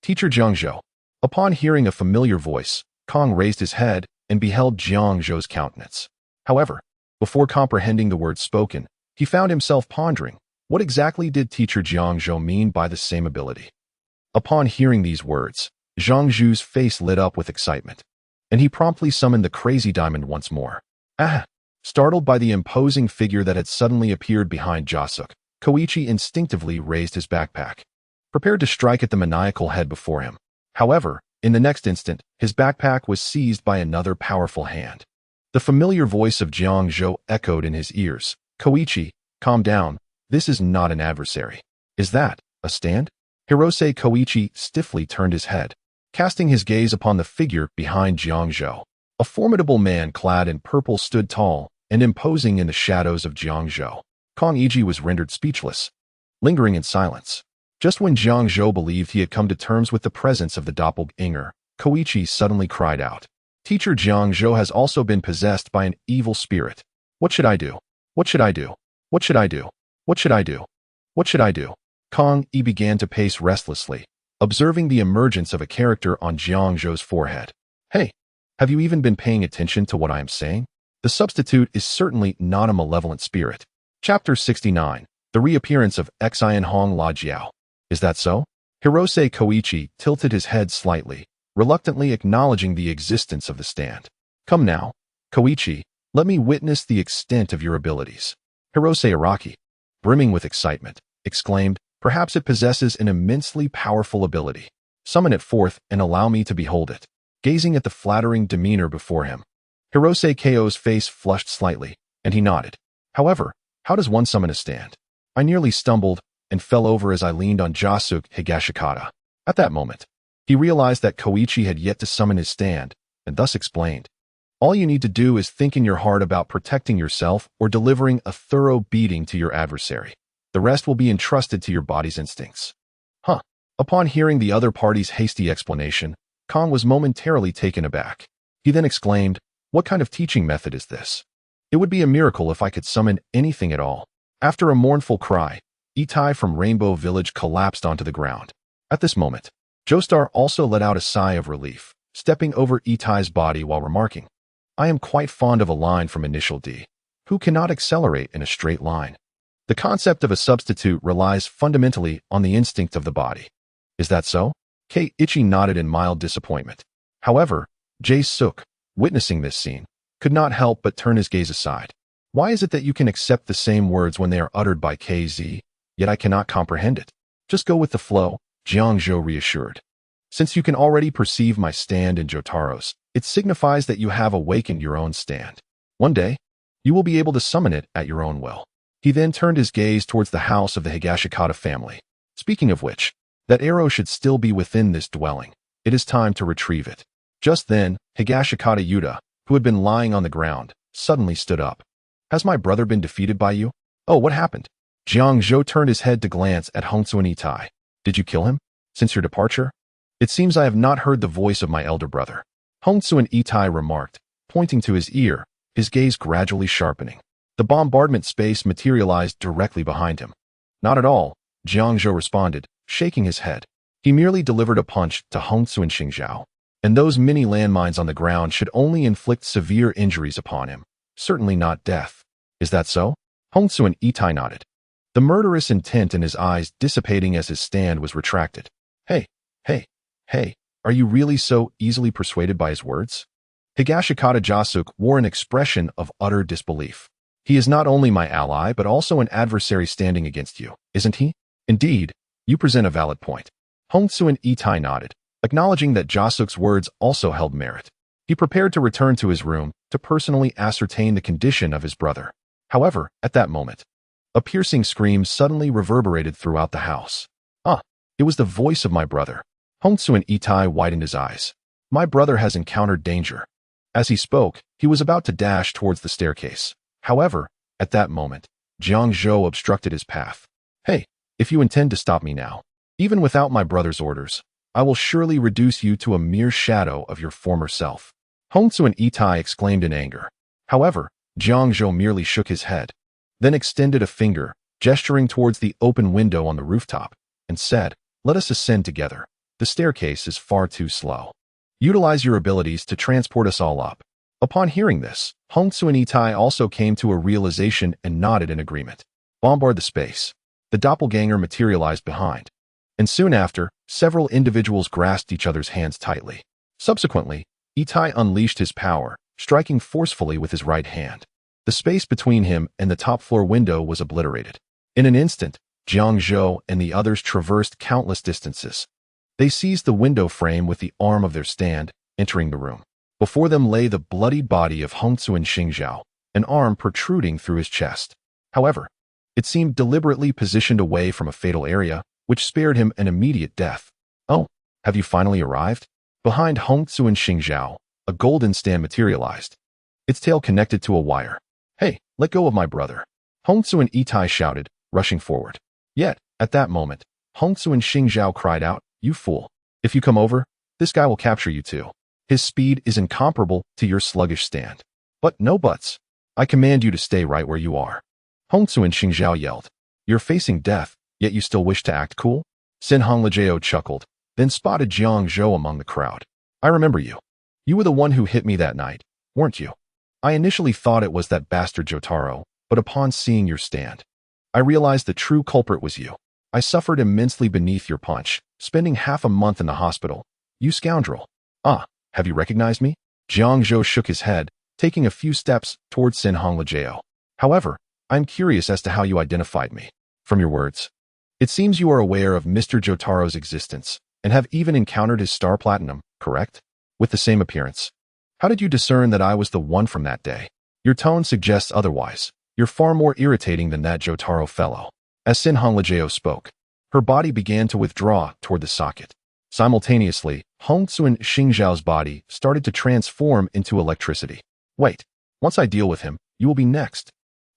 Teacher Jiang Zhou. Upon hearing a familiar voice, Kong raised his head and beheld Jiang Zhou's countenance. However, before comprehending the words spoken, he found himself pondering, what exactly did teacher Jiang Zhou mean by the same ability? Upon hearing these words, Jiang Zhou's face lit up with excitement, and he promptly summoned the crazy diamond once more. Startled by the imposing figure that had suddenly appeared behind Jasuk, Koichi instinctively raised his backpack, prepared to strike at the maniacal head before him. However, in the next instant, his backpack was seized by another powerful hand. The familiar voice of Jiang Zhou echoed in his ears. Koichi, calm down. This is not an adversary. Is that a stand? Hirose Koichi stiffly turned his head, casting his gaze upon the figure behind Jiang Zhou. A formidable man clad in purple stood tall and imposing in the shadows of Jiang Zhou. Kong Yi was rendered speechless, lingering in silence. Just when Jiang Zhou believed he had come to terms with the presence of the doppelganger, Koichi suddenly cried out. Teacher Jiang Zhou has also been possessed by an evil spirit. What should I do? What should I do? What should I do? What should I do? What should I do? Kong Yi began to pace restlessly, observing the emergence of a character on Jiang Zhou's forehead. Hey, have you even been paying attention to what I am saying? The substitute is certainly not a malevolent spirit. Chapter 69. The reappearance of Xian Hong La Jiao. Is that so? Hirose Koichi tilted his head slightly, reluctantly acknowledging the existence of the stand. Come now, Koichi, let me witness the extent of your abilities. Hirose Araki, brimming with excitement, exclaimed, perhaps it possesses an immensely powerful ability. Summon it forth and allow me to behold it. Gazing at the flattering demeanor before him, Hirose Ko's face flushed slightly, and he nodded. However, how does one summon a stand? I nearly stumbled and fell over as I leaned on Jasuk Higashikata. At that moment, he realized that Koichi had yet to summon his stand, and thus explained. All you need to do is think in your heart about protecting yourself or delivering a thorough beating to your adversary. The rest will be entrusted to your body's instincts. Upon hearing the other party's hasty explanation, Kong was momentarily taken aback. He then exclaimed, what kind of teaching method is this? It would be a miracle if I could summon anything at all. After a mournful cry, Itai from Rainbow Village collapsed onto the ground. At this moment, Joestar also let out a sigh of relief, stepping over Itai's body while remarking, I am quite fond of a line from Initial D. Who cannot accelerate in a straight line? The concept of a substitute relies fundamentally on the instinct of the body. Is that so? Keiichi nodded in mild disappointment. However, Jae-suk, witnessing this scene, could not help but turn his gaze aside. Why is it that you can accept the same words when they are uttered by KZ, yet I cannot comprehend it? Just go with the flow, Jiang Zhou reassured. Since you can already perceive my stand in Jotaro's, it signifies that you have awakened your own stand. One day, you will be able to summon it at your own will. He then turned his gaze towards the house of the Higashikata family. Speaking of which, that arrow should still be within this dwelling. It is time to retrieve it. Just then, Higashikata Yuta, who had been lying on the ground, suddenly stood up. Has my brother been defeated by you? Oh, what happened? Jiang Zhou turned his head to glance at Hongsu and Itai. Did you kill him? Since your departure? It seems I have not heard the voice of my elder brother. Hongsu and Itai remarked, pointing to his ear, his gaze gradually sharpening. The bombardment space materialized directly behind him. Not at all, Jiang Zhou responded, shaking his head. He merely delivered a punch to Hongsu and Xingzhao. And those many landmines on the ground should only inflict severe injuries upon him, certainly not death. Is that so? Hongsu and Itai nodded, the murderous intent in his eyes dissipating as his stand was retracted. Hey, are you really so easily persuaded by his words? Higashikata Jasuk wore an expression of utter disbelief. He is not only my ally but also an adversary standing against you, isn't he? Indeed, you present a valid point. Hongsu and Itai nodded, acknowledging that Jasuk's words also held merit. He prepared to return to his room to personally ascertain the condition of his brother. However, at that moment, a piercing scream suddenly reverberated throughout the house. It was the voice of my brother. Hongsu and Itai widened his eyes. My brother has encountered danger. As he spoke, he was about to dash towards the staircase. However, at that moment, Jiang Zhou obstructed his path. Hey, if you intend to stop me now, even without my brother's orders, I will surely reduce you to a mere shadow of your former self. Hongsu and Itai exclaimed in anger. However, Jiang Zhou merely shook his head, then extended a finger, gesturing towards the open window on the rooftop, and said, "Let us ascend together. The staircase is far too slow. Utilize your abilities to transport us all up." Upon hearing this, Hongsu and Itai also came to a realization and nodded in agreement. Bombard the space. The doppelganger materialized behind, and soon after, several individuals grasped each other's hands tightly. Subsequently, Itai unleashed his power, striking forcefully with his right hand. The space between him and the top-floor window was obliterated. In an instant, Jiang Zhou and the others traversed countless distances. They seized the window frame with the arm of their stand, entering the room. Before them lay the bloodied body of Hongsu and Xingzhao, an arm protruding through his chest. However, it seemed deliberately positioned away from a fatal area, which spared him an immediate death. "Oh, have you finally arrived?" Behind Hongsu and Xingzhao, a golden stand materialized, its tail connected to a wire. "Hey, let go of my brother!" Hongsu and Itai shouted, rushing forward. Yet, at that moment, Hongsu and Xingzhao cried out, "You fool! If you come over, this guy will capture you too. His speed is incomparable to your sluggish stand." "But no buts. I command you to stay right where you are." Hongsu and Xingzhao yelled. "You're facing death, yet you still wish to act cool?" Sin Honglejao chuckled, then spotted Jiang Zhou among the crowd. "I remember you. You were the one who hit me that night, weren't you? I initially thought it was that bastard Jotaro, but upon seeing your stand, I realized the true culprit was you. I suffered immensely beneath your punch, spending half a month in the hospital. You scoundrel. Ah, have you recognized me?" Jiang Zhou shook his head, taking a few steps towards Sin Honglejao. "However, I'm curious as to how you identified me. From your words, it seems you are aware of Mr. Jotaro's existence, and have even encountered his star platinum, correct? With the same appearance. How did you discern that I was the one from that day? Your tone suggests otherwise. You're far more irritating than that Jotaro fellow." As Sin Honglejao spoke, her body began to withdraw toward the socket. Simultaneously, Hongsu and Xingzhao's body started to transform into electricity. "Wait, once I deal with him, you will be next.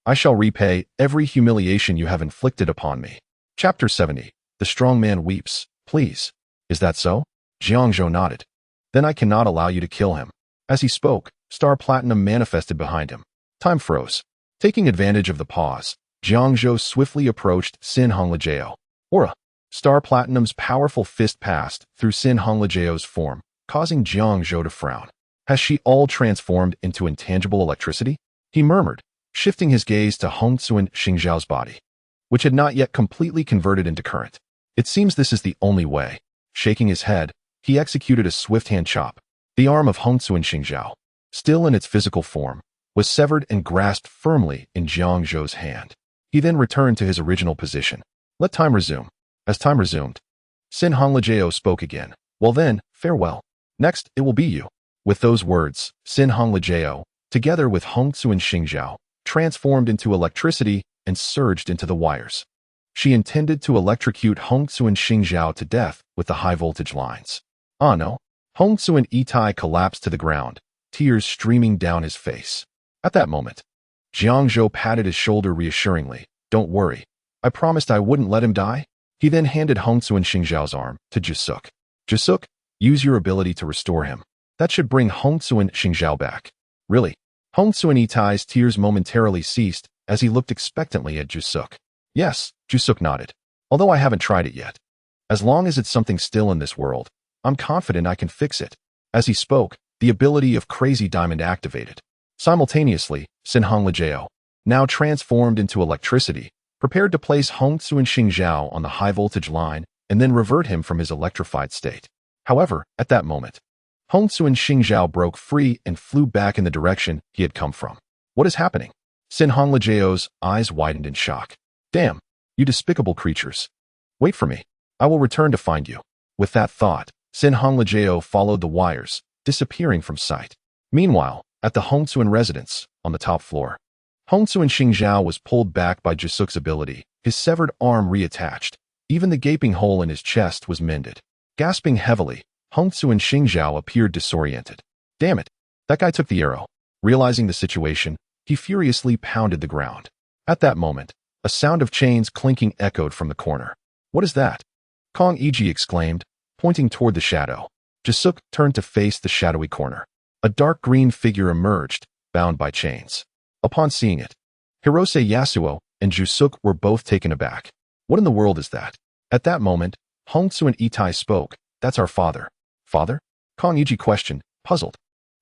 I shall repay every humiliation you have inflicted upon me." Chapter 70. The strong man weeps. "Please. Is that so?" Jiang Zhou nodded. "Then I cannot allow you to kill him." As he spoke, Star Platinum manifested behind him. Time froze. Taking advantage of the pause, Jiang Zhou swiftly approached Sin Honglejao. Aura. Star Platinum's powerful fist passed through Sin Honglejao's form, causing Jiang Zhou to frown. "Has she all transformed into intangible electricity?" he murmured, shifting his gaze to Hongsu and Xingzhao's body, which had not yet completely converted into current. "It seems this is the only way." Shaking his head, he executed a swift hand chop. The arm of Hongsu and Xingzhao, still in its physical form, was severed and grasped firmly in Jiang Zhou's hand. He then returned to his original position. "Let time resume." As time resumed, Sin Honglejao spoke again. "Well then, farewell. Next, it will be you." With those words, Sin Honglejao, together with Hongsu and Xingzhao, transformed into electricity and surged into the wires. She intended to electrocute Hongsu and Xingzhao to death with the high-voltage lines. Ah no. Hongsu and Itai collapsed to the ground, tears streaming down his face. At that moment, Jiang Zhou patted his shoulder reassuringly. "Don't worry. I promised I wouldn't let him die." He then handed Hongsu and Xingzhao's arm to Jusuk. "Jusuk, use your ability to restore him. That should bring Hongsu and Xingzhao back." "Really?" Hongsu and Itai's tears momentarily ceased as he looked expectantly at Jusuk. "Yes," Jusuk nodded. "Although I haven't tried it yet. As long as it's something still in this world, I'm confident I can fix it." As he spoke, the ability of Crazy Diamond activated. Simultaneously, Sin Honglejao, now transformed into electricity, prepared to place Hongsu and Xingzhao on the high-voltage line and then revert him from his electrified state. However, at that moment, Hongsu and Xingzhao broke free and flew back in the direction he had come from. "What is happening?" Sin Honglejao's eyes widened in shock. "Damn, you despicable creatures. Wait for me. I will return to find you." With that thought, Sin Honglejao followed the wires, disappearing from sight. Meanwhile, at the Hongsuan residence, on the top floor, Hongsu and Xingzhao was pulled back by Jusuk's ability, his severed arm reattached. Even the gaping hole in his chest was mended. Gasping heavily, Hongsu and Xingzhao appeared disoriented. "Damn it! That guy took the arrow. Realizing the situation, he furiously pounded the ground. At that moment, a sound of chains clinking echoed from the corner. What is that? Kong Iji exclaimed, pointing toward the shadow. Jisuk turned to face the shadowy corner. A dark green figure emerged, bound by chains. Upon seeing it, Hirose Yasuo and Jusuk were both taken aback. What in the world is that? At that moment, Hongsu and Itai spoke. That's our father. Father? Kong Iji questioned, puzzled.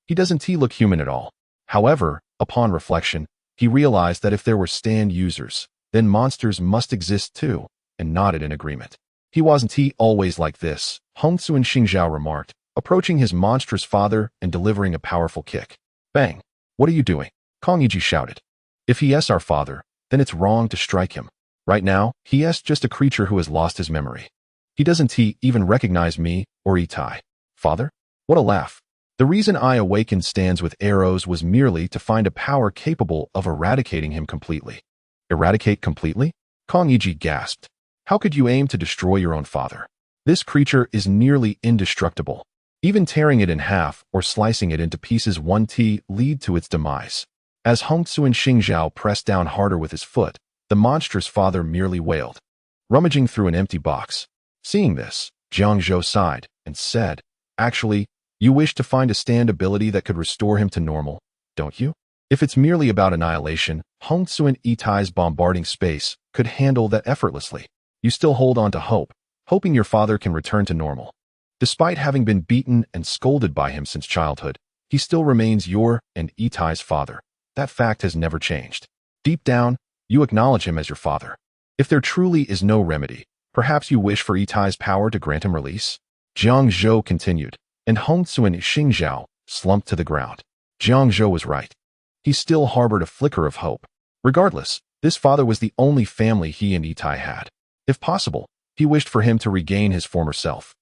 He doesn't look human at all. However, upon reflection, he realized that if there were stand users, then monsters must exist too, and nodded in agreement. He wasn't always like this, Hongsu and Xingzhao remarked, approaching his monstrous father and delivering a powerful kick. Bang! What are you doing? Kong Iji shouted. If he is our father, then it's wrong to strike him. Right now, he is just a creature who has lost his memory. He doesn't even recognize me or Itai. Father? What a laugh. The reason I awakened stands with arrows was merely to find a power capable of eradicating him completely. Eradicate completely? Kong Iji gasped. How could you aim to destroy your own father? This creature is nearly indestructible. Even tearing it in half or slicing it into pieces won't lead to its demise. As Hongsu and Xingzhao pressed down harder with his foot, the monstrous father merely wailed, rummaging through an empty box. Seeing this, Jiang Zhou sighed and said, Actually, you wish to find a stand ability that could restore him to normal, don't you? If it's merely about annihilation, Hongsu and Itai's bombarding space could handle that effortlessly. You still hold on to hope, hoping your father can return to normal. Despite having been beaten and scolded by him since childhood, he still remains your and Itai's father. That fact has never changed. Deep down, you acknowledge him as your father. If there truly is no remedy, perhaps you wish for Itai's power to grant him release? Jiang Zhou continued, and Hongsu and Xingzhao slumped to the ground. Jiang Zhou was right. He still harbored a flicker of hope. Regardless, this father was the only family he and Itai had. If possible, he wished for him to regain his former self.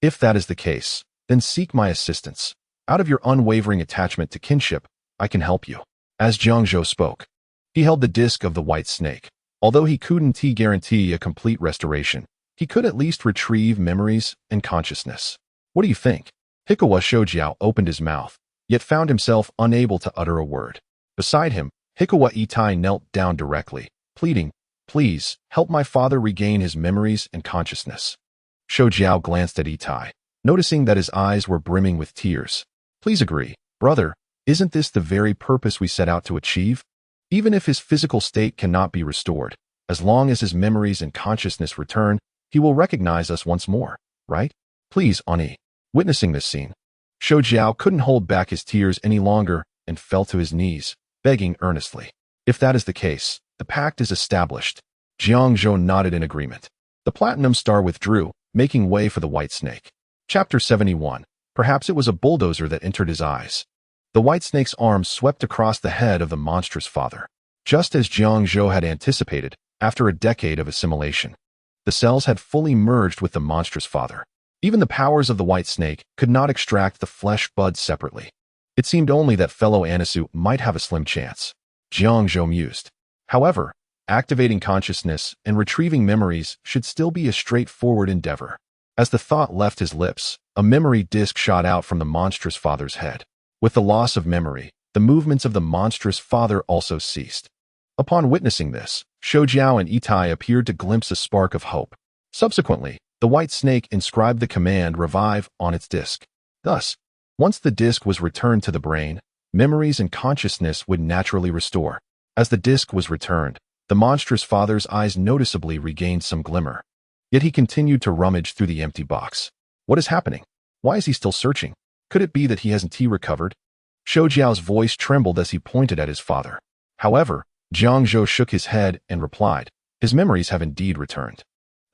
If that is the case, then seek my assistance. Out of your unwavering attachment to kinship, I can help you. As Jiang Zhou spoke, he held the disc of the white snake. Although he couldn't guarantee a complete restoration, he could at least retrieve memories and consciousness. What do you think? Hikawa Shoujiao opened his mouth, yet found himself unable to utter a word. Beside him, Hikawa Itai knelt down directly, pleading, Please, help my father regain his memories and consciousness. Shoujiao glanced at Itai, noticing that his eyes were brimming with tears. Please agree, brother, isn't this the very purpose we set out to achieve? Even if his physical state cannot be restored, as long as his memories and consciousness return, he will recognize us once more, right? Please, Ani. Witnessing this scene, Shoujiao couldn't hold back his tears any longer and fell to his knees, begging earnestly. If that is the case, the pact is established. Jiang Zhou nodded in agreement. The platinum star withdrew, making way for the white snake. Chapter 71. Perhaps it was a bulldozer that entered his eyes. The white snake's arms swept across the head of the monstrous father. Just as Jiang Zhou had anticipated, after a decade of assimilation, the cells had fully merged with the monstrous father. Even the powers of the white snake could not extract the flesh buds separately. It seemed only that fellow Anisu might have a slim chance. Jiang Zhou mused. However, activating consciousness and retrieving memories should still be a straightforward endeavor. As the thought left his lips, a memory disk shot out from the monstrous father's head. With the loss of memory, the movements of the monstrous father also ceased. Upon witnessing this, Shoujiao and Itai appeared to glimpse a spark of hope. Subsequently, the white snake inscribed the command revive on its disk. Thus, once the disk was returned to the brain, memories and consciousness would naturally restore. As the disk was returned, the monstrous father's eyes noticeably regained some glimmer. Yet he continued to rummage through the empty box. What is happening? Why is he still searching? Could it be that he hasn't recovered? Shoujiao's voice trembled as he pointed at his father. However, Jiang Zhou shook his head and replied, his memories have indeed returned.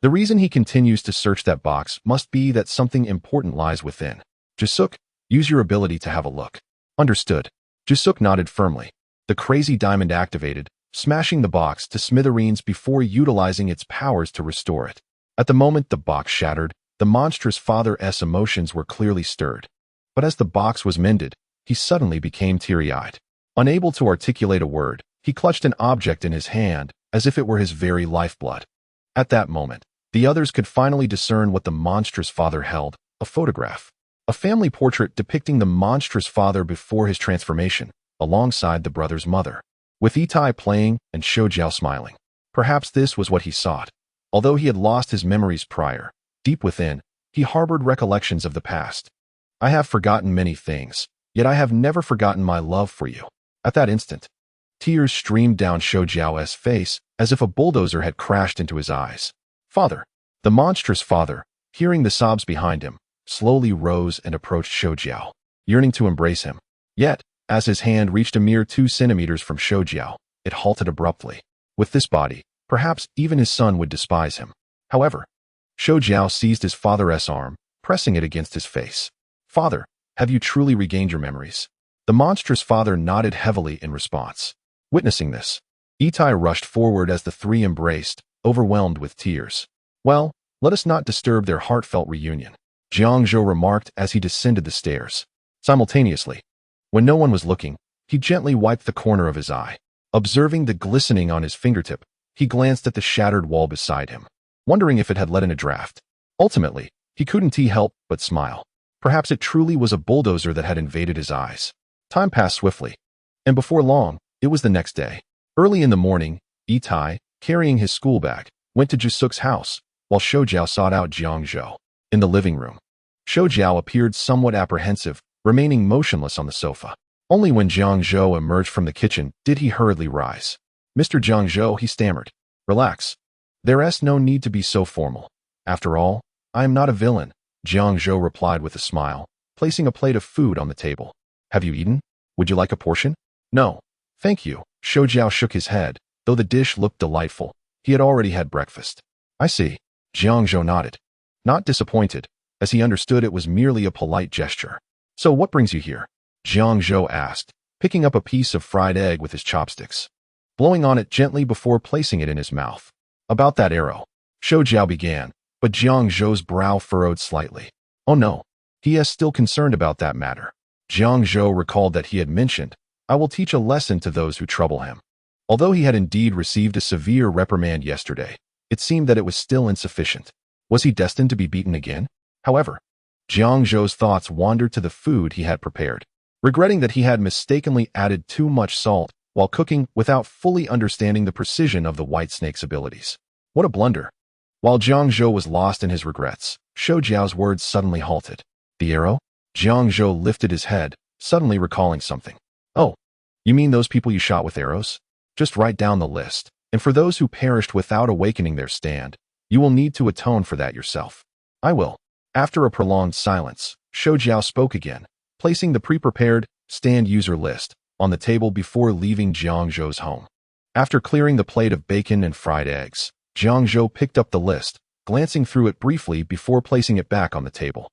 The reason he continues to search that box must be that something important lies within. Jusuk, use your ability to have a look. Understood. Jusuk nodded firmly. The crazy diamond activated, smashing the box to smithereens before utilizing its powers to restore it. At the moment the box shattered, the monstrous father's emotions were clearly stirred. But as the box was mended, he suddenly became teary-eyed. Unable to articulate a word, he clutched an object in his hand, as if it were his very lifeblood. At that moment, the others could finally discern what the monstrous father held, a photograph. A family portrait depicting the monstrous father before his transformation, alongside the brother's mother, with Itai playing and Shou Jiao smiling. Perhaps this was what he sought. Although he had lost his memories prior, deep within, he harbored recollections of the past. I have forgotten many things, yet I have never forgotten my love for you. At that instant, tears streamed down Shou Jiao's face as if a bulldozer had crashed into his eyes. Father. The monstrous father, hearing the sobs behind him, slowly rose and approached Shou Jiao, yearning to embrace him. Yet, as his hand reached a mere 2 centimeters from Shou Jiao, it halted abruptly. With this body, perhaps even his son would despise him. However, Shou Jiao seized his father's arm, pressing it against his face. Father, have you truly regained your memories? The monstrous father nodded heavily in response. Witnessing this, Itai rushed forward as the three embraced, overwhelmed with tears. Well, let us not disturb their heartfelt reunion, Jiang Zhou remarked as he descended the stairs. Simultaneously, when no one was looking, he gently wiped the corner of his eye. Observing the glistening on his fingertip, he glanced at the shattered wall beside him, wondering if it had let in a draft. Ultimately, he couldn't help but smile. Perhaps it truly was a bulldozer that had invaded his eyes. Time passed swiftly, and before long, it was the next day. Early in the morning, Itai, carrying his school bag, went to Jusuk's house, while Shou Jiao sought out Jiang Zhou. In the living room, Shou Jiao appeared somewhat apprehensive, remaining motionless on the sofa. Only when Jiang Zhou emerged from the kitchen did he hurriedly rise. Mr. Jiang Zhou, he stammered. Relax. There's no need to be so formal. After all, I am not a villain, Jiang Zhou replied with a smile, placing a plate of food on the table. Have you eaten? Would you like a portion? No. Thank you. Shou Jiao shook his head. Though the dish looked delightful, he had already had breakfast. I see. Jiang Zhou nodded, not disappointed, as he understood it was merely a polite gesture. So what brings you here? Jiang Zhou asked, picking up a piece of fried egg with his chopsticks, blowing on it gently before placing it in his mouth. About that arrow, Shou Jiao began, but Jiang Zhou's brow furrowed slightly. Oh no, he is still concerned about that matter. Jiang Zhou recalled that he had mentioned, I will teach a lesson to those who trouble him. Although he had indeed received a severe reprimand yesterday, it seemed that it was still insufficient. Was he destined to be beaten again? However, Jiang Zhou's thoughts wandered to the food he had prepared, regretting that he had mistakenly added too much salt while cooking without fully understanding the precision of the white snake's abilities. What a blunder! While Jiang Zhou was lost in his regrets, Shou Jiao's words suddenly halted. The arrow? Jiang Zhou lifted his head, suddenly recalling something. Oh, you mean those people you shot with arrows? Just write down the list, and for those who perished without awakening their stand, you will need to atone for that yourself. I will. After a prolonged silence, Shou Jiao spoke again, placing the pre-prepared stand user list on the table before leaving Jiang Zhou's home. After clearing the plate of bacon and fried eggs, Jiang Zhou picked up the list, glancing through it briefly before placing it back on the table.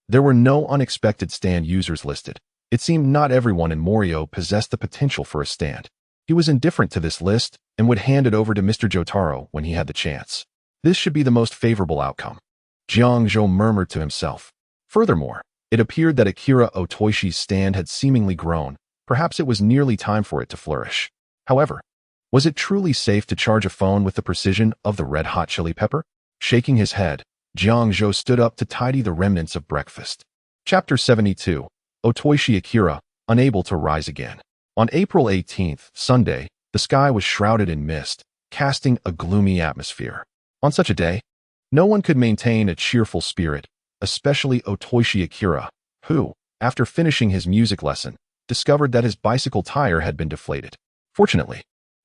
There were no unexpected stand users listed. It seemed not everyone in Morio possessed the potential for a stand. He was indifferent to this list and would hand it over to Mr. Jotaro when he had the chance. This should be the most favorable outcome, Jiang Zhou murmured to himself. Furthermore, it appeared that Akira Otoishi's stand had seemingly grown. Perhaps it was nearly time for it to flourish. However, was it truly safe to charge a phone with the precision of the red-hot chili pepper? Shaking his head, Jiang Zhou stood up to tidy the remnants of breakfast. Chapter 72. Otoishi Akira, unable to rise again. On April 18th, Sunday, the sky was shrouded in mist, casting a gloomy atmosphere. On such a day, no one could maintain a cheerful spirit, especially Otoishi Akira, who, after finishing his music lesson, discovered that his bicycle tire had been deflated. Fortunately,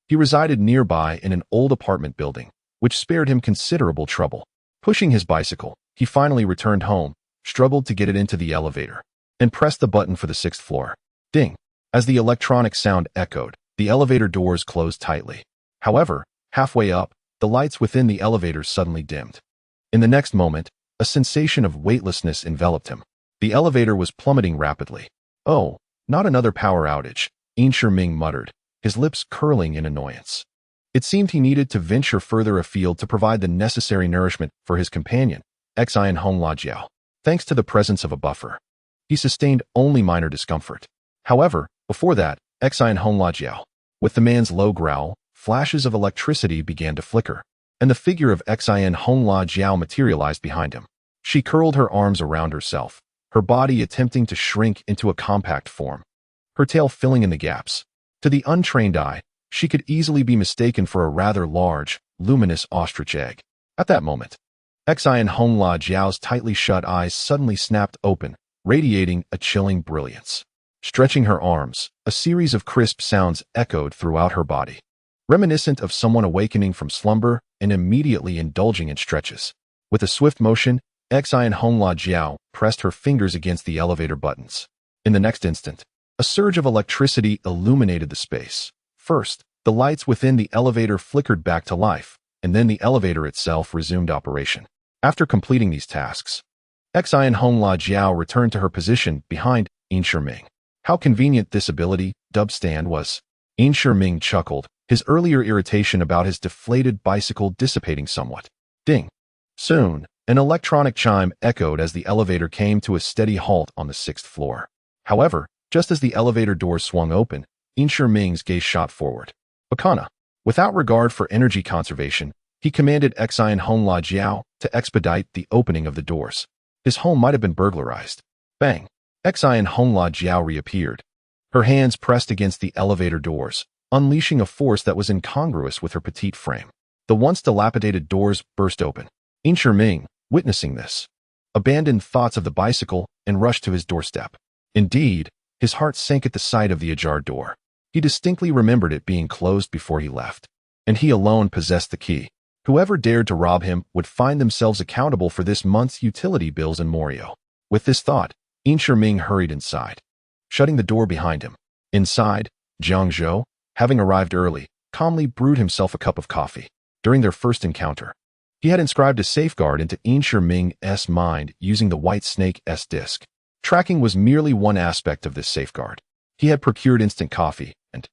he resided nearby in an old apartment building, which spared him considerable trouble. Pushing his bicycle, he finally returned home, struggled to get it into the elevator, and pressed the button for the 6th floor. Ding! As the electronic sound echoed, the elevator doors closed tightly. However, halfway up, the lights within the elevator suddenly dimmed. In the next moment, a sensation of weightlessness enveloped him. The elevator was plummeting rapidly. Oh, not another power outage, Ming muttered, his lips curling in annoyance. It seemed he needed to venture further afield to provide the necessary nourishment for his companion, Xian Honglajiao. Thanks to the presence of a buffer, he sustained only minor discomfort. However, before that, Xian Honglajiao, with the man's low growl, flashes of electricity began to flicker, and the figure of Xian Honglajiao materialized behind him. She curled her arms around herself, her body attempting to shrink into a compact form, her tail filling in the gaps. To the untrained eye, she could easily be mistaken for a rather large, luminous ostrich egg. At that moment, Xian Hongla Jiao's tightly shut eyes suddenly snapped open, radiating a chilling brilliance. Stretching her arms, a series of crisp sounds echoed throughout her body, reminiscent of someone awakening from slumber and immediately indulging in stretches. With a swift motion, Xian Hongla Jiao pressed her fingers against the elevator buttons. In the next instant, a surge of electricity illuminated the space. First, the lights within the elevator flickered back to life, and then the elevator itself resumed operation. After completing these tasks, Xian Hongla Jiao returned to her position behind Yin Shiming. How convenient this ability, dub stand, was. Yin Shiming chuckled, his earlier irritation about his deflated bicycle dissipating somewhat. Ding. Soon, an electronic chime echoed as the elevator came to a steady halt on the 6th floor. However, just as the elevator doors swung open, Yin Shiming's gaze shot forward. Bakana. Without regard for energy conservation, he commanded Xian Hongla Jiao to expedite the opening of the doors. His home might have been burglarized. Bang. Xian Hongla Jiao reappeared. Her hands pressed against the elevator doors, unleashing a force that was incongruous with her petite frame. The once dilapidated doors burst open. Yin Shiming, witnessing this, abandoned thoughts of the bicycle and rushed to his doorstep. Indeed, his heart sank at the sight of the ajar door. He distinctly remembered it being closed before he left, and he alone possessed the key. Whoever dared to rob him would find themselves accountable for this month's utility bills and Morio. With this thought, Yin Shiming hurried inside, shutting the door behind him. Inside, Jiang Zhou, having arrived early, calmly brewed himself a cup of coffee. During their first encounter, he had inscribed a safeguard into Yin Shiming's mind using the White Snake's disc. Tracking was merely one aspect of this safeguard. He had procured instant coffee and,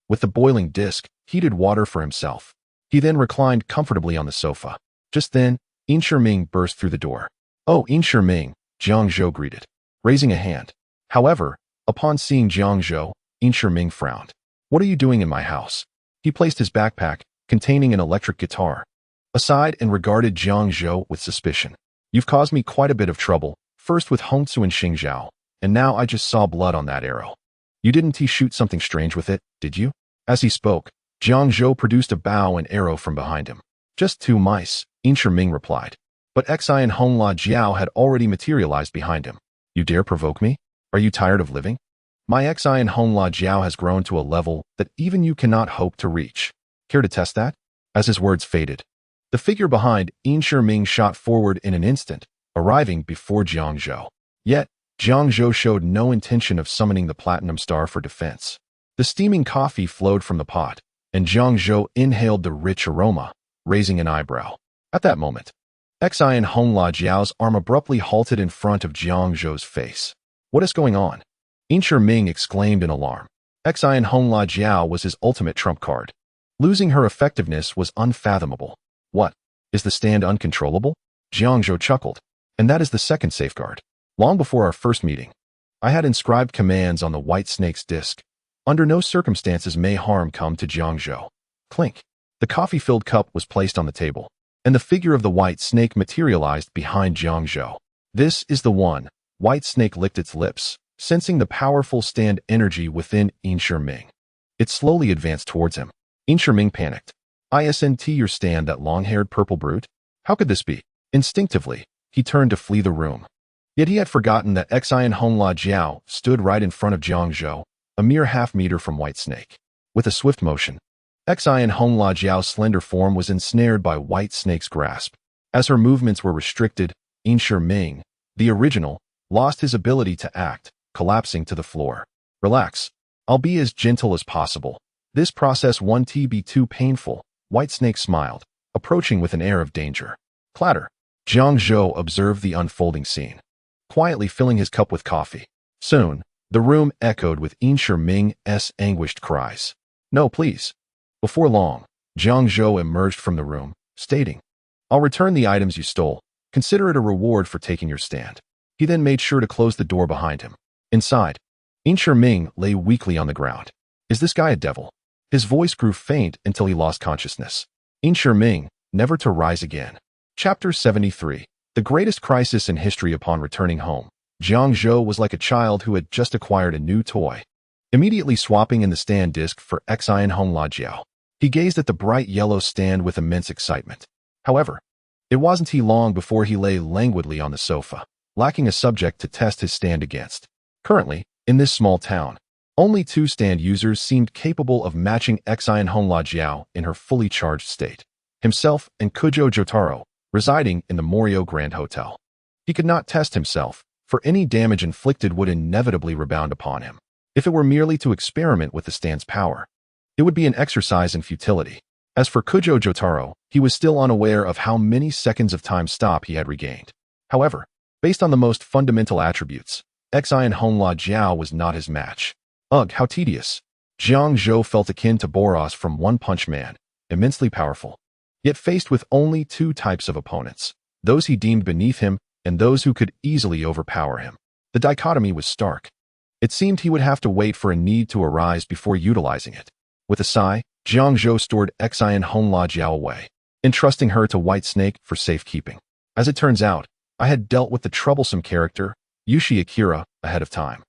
with the boiling disc, heated water for himself. He then reclined comfortably on the sofa. Just then, Yin Shiming burst through the door. "Oh, Yin Shiming," Jiang Zhou greeted, raising a hand. However, upon seeing Jiang Zhou, Yin Shiming frowned. "What are you doing in my house?" He placed his backpack, containing an electric guitar, aside and regarded Jiang Zhou with suspicion. "You've caused me quite a bit of trouble, first with Hongzu and Xingzhao, and now I just saw blood on that arrow. You didn't shoot something strange with it, did you?" As he spoke, Jiang Zhou produced a bow and arrow from behind him. "Just 2 mice," Yin Shiming replied. But Xian Hongla Jiao had already materialized behind him. "You dare provoke me? Are you tired of living? My Xian Hongla Jiao has grown to a level that even you cannot hope to reach. Care to test that?" As his words faded, the figure behind Yin Shiming shot forward in an instant, arriving before Jiang Zhou. Yet, Jiang Zhou showed no intention of summoning the Platinum Star for defense. The steaming coffee flowed from the pot, and Jiang Zhou inhaled the rich aroma, raising an eyebrow. At that moment, Xian Hongla Jiao's arm abruptly halted in front of Jiang Zhou's face. "What is going on?" Yin Shiming exclaimed in alarm. Xian Hongla Jiao was his ultimate trump card. Losing her effectiveness was unfathomable. "What? Is the stand uncontrollable?" Jiang Zhou chuckled. "And that is the second safeguard. Long before our first meeting, I had inscribed commands on the White Snake's disc. Under no circumstances may harm come to Jiang Zhou." Clink. The coffee-filled cup was placed on the table, and the figure of the White Snake materialized behind Jiang Zhou. "This is the one." White Snake licked its lips, sensing the powerful stand energy within Yin Shiming. It slowly advanced towards him. Yin Shiming panicked. "Isn't your stand that long-haired purple brute? How could this be?" Instinctively, he turned to flee the room. Yet he had forgotten that Xian Hongla Jiao stood right in front of Jiang Zhou, a mere half-meter from White Snake. With a swift motion, Xian Hongla Jiao's slender form was ensnared by White Snake's grasp. As her movements were restricted, Yin Shiming, the original, lost his ability to act, collapsing to the floor. "Relax. I'll be as gentle as possible. This process won't be too painful," White Snake smiled, approaching with an air of danger. Clatter. Jiang Zhou observed the unfolding scene, quietly filling his cup with coffee. Soon, the room echoed with Yin Shiming's anguished cries. "No, please." Before long, Jiang Zhou emerged from the room, stating, "I'll return the items you stole. Consider it a reward for taking your stand." He then made sure to close the door behind him. Inside, Yin Shiming lay weakly on the ground. "Is this guy a devil?" His voice grew faint until he lost consciousness. Yin Shiming, never to rise again. Chapter 73. The greatest crisis in history. Upon returning home, Jiang Zhou was like a child who had just acquired a new toy. Immediately swapping in the stand disc for Xian Hong La Jiao, he gazed at the bright yellow stand with immense excitement. However, it wasn't long before he lay languidly on the sofa, lacking a subject to test his stand against. Currently, in this small town, only 2 stand users seemed capable of matching Xian Hong La Jiao in her fully charged state, himself and Kujo Jotaro, residing in the Morio Grand Hotel. He could not test himself, for any damage inflicted would inevitably rebound upon him. If it were merely to experiment with the stand's power, it would be an exercise in futility. As for Kujo Jotaro, he was still unaware of how many seconds of time stop he had regained. However, based on the most fundamental attributes, Xian Hong La Jiao was not his match. Ugh, how tedious. Jiang Zhou felt akin to Boros from One Punch Man, immensely powerful, yet faced with only 2 types of opponents, those he deemed beneath him and those who could easily overpower him. The dichotomy was stark. It seemed he would have to wait for a need to arise before utilizing it. With a sigh, Jiang Zhou stored Xian Hong La Jiao away, entrusting her to White Snake for safekeeping. As it turns out, I had dealt with the troublesome character, Yushi Akira, ahead of time.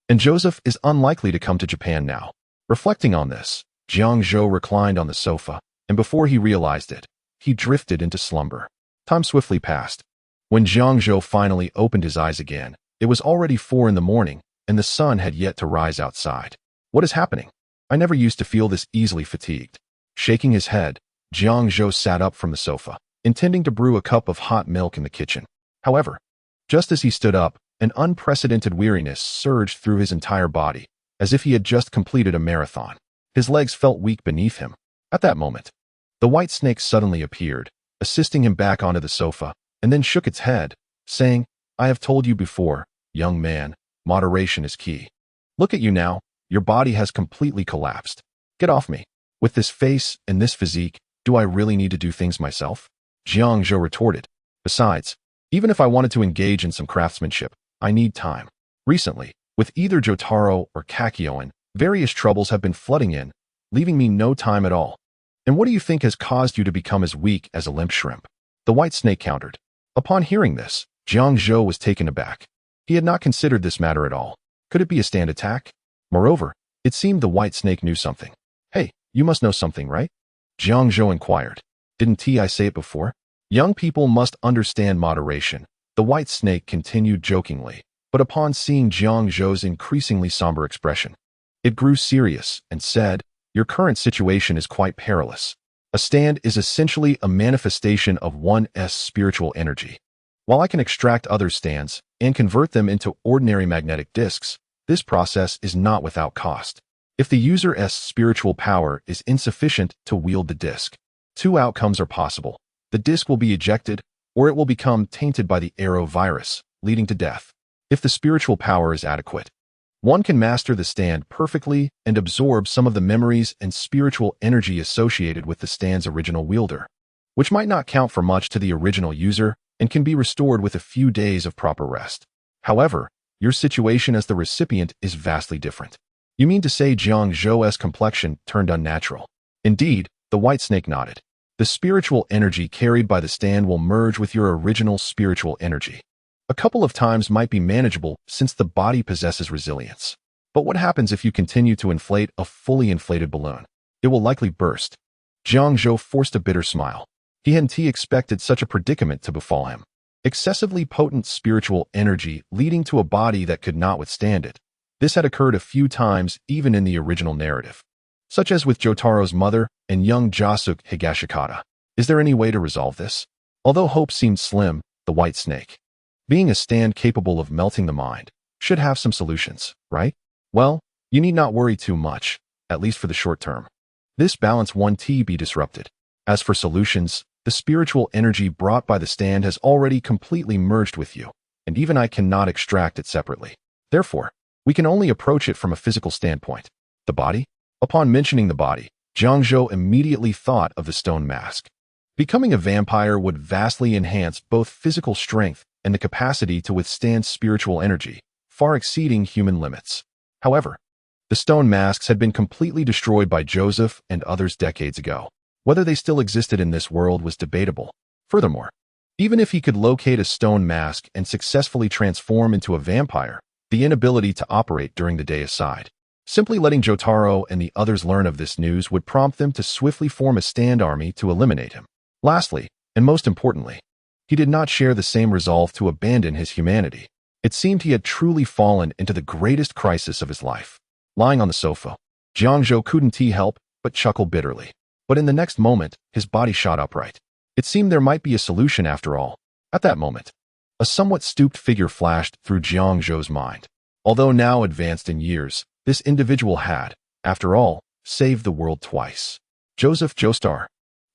And Joseph is unlikely to come to Japan now. Reflecting on this, Jiang Zhou reclined on the sofa, and before he realized it, he drifted into slumber. Time swiftly passed. When Jiang Zhou finally opened his eyes again, it was already 4 in the morning, and the sun had yet to rise outside. What is happening? I never used to feel this easily fatigued. Shaking his head, Jiang Zhou sat up from the sofa, intending to brew a cup of hot milk in the kitchen. However, just as he stood up, an unprecedented weariness surged through his entire body, as if he had just completed a marathon. His legs felt weak beneath him. At that moment, the White Snake suddenly appeared, assisting him back onto the sofa, and then shook its head, saying, "I have told you before, young man, moderation is key. Look at you now, your body has completely collapsed. Get off me. With this face and this physique, do I really need to do things myself?" Jiang Zhou retorted. "Besides, even if I wanted to engage in some craftsmanship, I need time. Recently, with either Jotaro or Kakyoin, various troubles have been flooding in, leaving me no time at all. And what do you think has caused you to become as weak as a limp shrimp?" The White Snake countered. Upon hearing this, Jiang Zhou was taken aback. He had not considered this matter at all. Could it be a stand attack? Moreover, it seemed the White Snake knew something. "Hey, you must know something, right?" Jiang Zhou inquired. "Didn't I say it before? Young people must understand moderation," the White Snake continued jokingly, but upon seeing Jiang Zhou's increasingly somber expression, it grew serious and said, "Your current situation is quite perilous. A stand is essentially a manifestation of one's spiritual energy. While I can extract other stands and convert them into ordinary magnetic discs, this process is not without cost. If the user's spiritual power is insufficient to wield the disc, 2 outcomes are possible. The disc will be ejected, or it will become tainted by the arrow virus, leading to death. If the spiritual power is adequate, one can master the stand perfectly and absorb some of the memories and spiritual energy associated with the stand's original wielder, which might not count for much to the original user and can be restored with a few days of proper rest. However, your situation as the recipient is vastly different." "You mean to say Jiang Zhou's complexion turned unnatural?" "Indeed," the White Snake nodded. "The spiritual energy carried by the stand will merge with your original spiritual energy. A couple of times might be manageable since the body possesses resilience. But what happens if you continue to inflate a fully inflated balloon? It will likely burst." Jiang Zhou forced a bitter smile. He hadn't expected such a predicament to befall him. Excessively potent spiritual energy leading to a body that could not withstand it. This had occurred a few times even in the original narrative, such as with Jotaro's mother and young Jasuke Higashikata. Is there any way to resolve this? Although hope seemed slim, the White Snake, being a stand capable of melting the mind, should have some solutions, right? Well, you need not worry too much, at least for the short term. This balance won't be disrupted. As for solutions, the spiritual energy brought by the stand has already completely merged with you, and even I cannot extract it separately. Therefore, we can only approach it from a physical standpoint. The body? Upon mentioning the body, Jiang Zhou immediately thought of the stone mask. Becoming a vampire would vastly enhance both physical strength and the capacity to withstand spiritual energy, far exceeding human limits. However, the stone masks had been completely destroyed by Joseph and others decades ago. Whether they still existed in this world was debatable. Furthermore, Even if he could locate a stone mask and successfully transform into a vampire, the inability to operate during the day aside, simply letting Jotaro and the others learn of this news would prompt them to swiftly form a stand army to eliminate him. Lastly, and most importantly, he did not share the same resolve to abandon his humanity. It seemed he had truly fallen into the greatest crisis of his life. Lying on the sofa, Jiang Zhou couldn't help but chuckle bitterly. But in the next moment, his body shot upright. It seemed there might be a solution after all. At that moment, a somewhat stooped figure flashed through Jiang Zhou's mind. Although now advanced in years, this individual had, after all, saved the world twice. Joseph Joestar.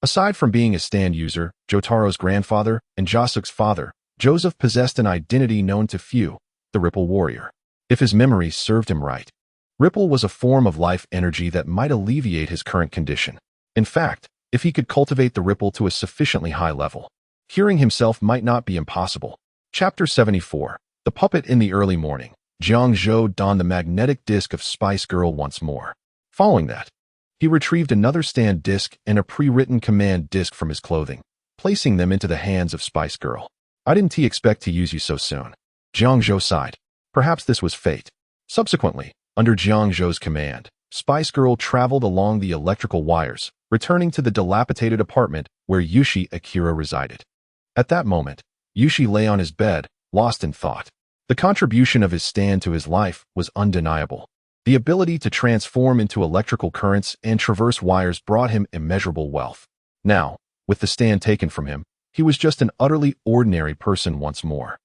Aside from being a stand user, Jotaro's grandfather, and Josuke's father, Joseph possessed an identity known to few, the Ripple Warrior. If his memories served him right, Ripple was a form of life energy that might alleviate his current condition. In fact, if he could cultivate the Ripple to a sufficiently high level, curing himself might not be impossible. Chapter 74. The Puppet. In the early morning, Jiang Zhou donned the magnetic disc of Spice Girl once more. Following that, he retrieved another stand disc and a pre-written command disc from his clothing, placing them into the hands of Spice Girl. I didn't expect to use you so soon. Jiang Zhou sighed. Perhaps this was fate. Subsequently, under Jiang Zhou's command, Spice Girl traveled along the electrical wires, returning to the dilapidated apartment where Yushi Akira resided. At that moment, Yushi lay on his bed, lost in thought. The contribution of his stand to his life was undeniable. The ability to transform into electrical currents and traverse wires brought him immeasurable wealth. Now, with the stand taken from him, he was just an utterly ordinary person once more.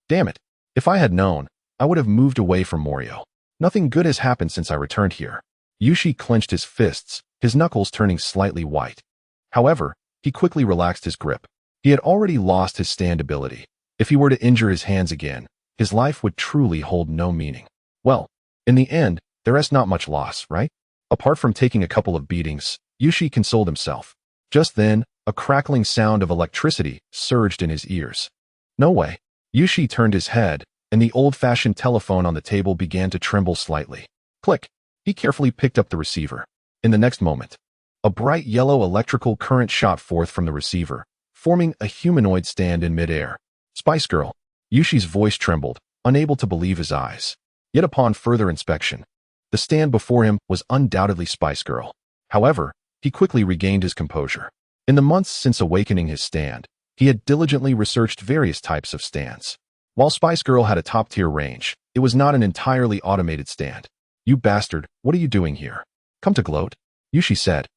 Damn it. If I had known, I would have moved away from Morio. Nothing good has happened since I returned here. Yushi clenched his fists, his knuckles turning slightly white. However, he quickly relaxed his grip. He had already lost his stand ability. If he were to injure his hands again, his life would truly hold no meaning. Well, in the end, there is not much loss, right? Apart from taking a couple of beatings, Yushi consoled himself. Just then, a crackling sound of electricity surged in his ears. No way. Yushi turned his head, and the old-fashioned telephone on the table began to tremble slightly. Click. He carefully picked up the receiver. In the next moment, a bright yellow electrical current shot forth from the receiver, forming a humanoid stand in midair. Spice Girl. Yushi's voice trembled, unable to believe his eyes. Yet upon further inspection, the stand before him was undoubtedly Spice Girl. However, he quickly regained his composure. In the months since awakening his stand, he had diligently researched various types of stands. While Spice Girl had a top-tier range, it was not an entirely automated stand. You bastard, what are you doing here? Come to gloat? Yushi said,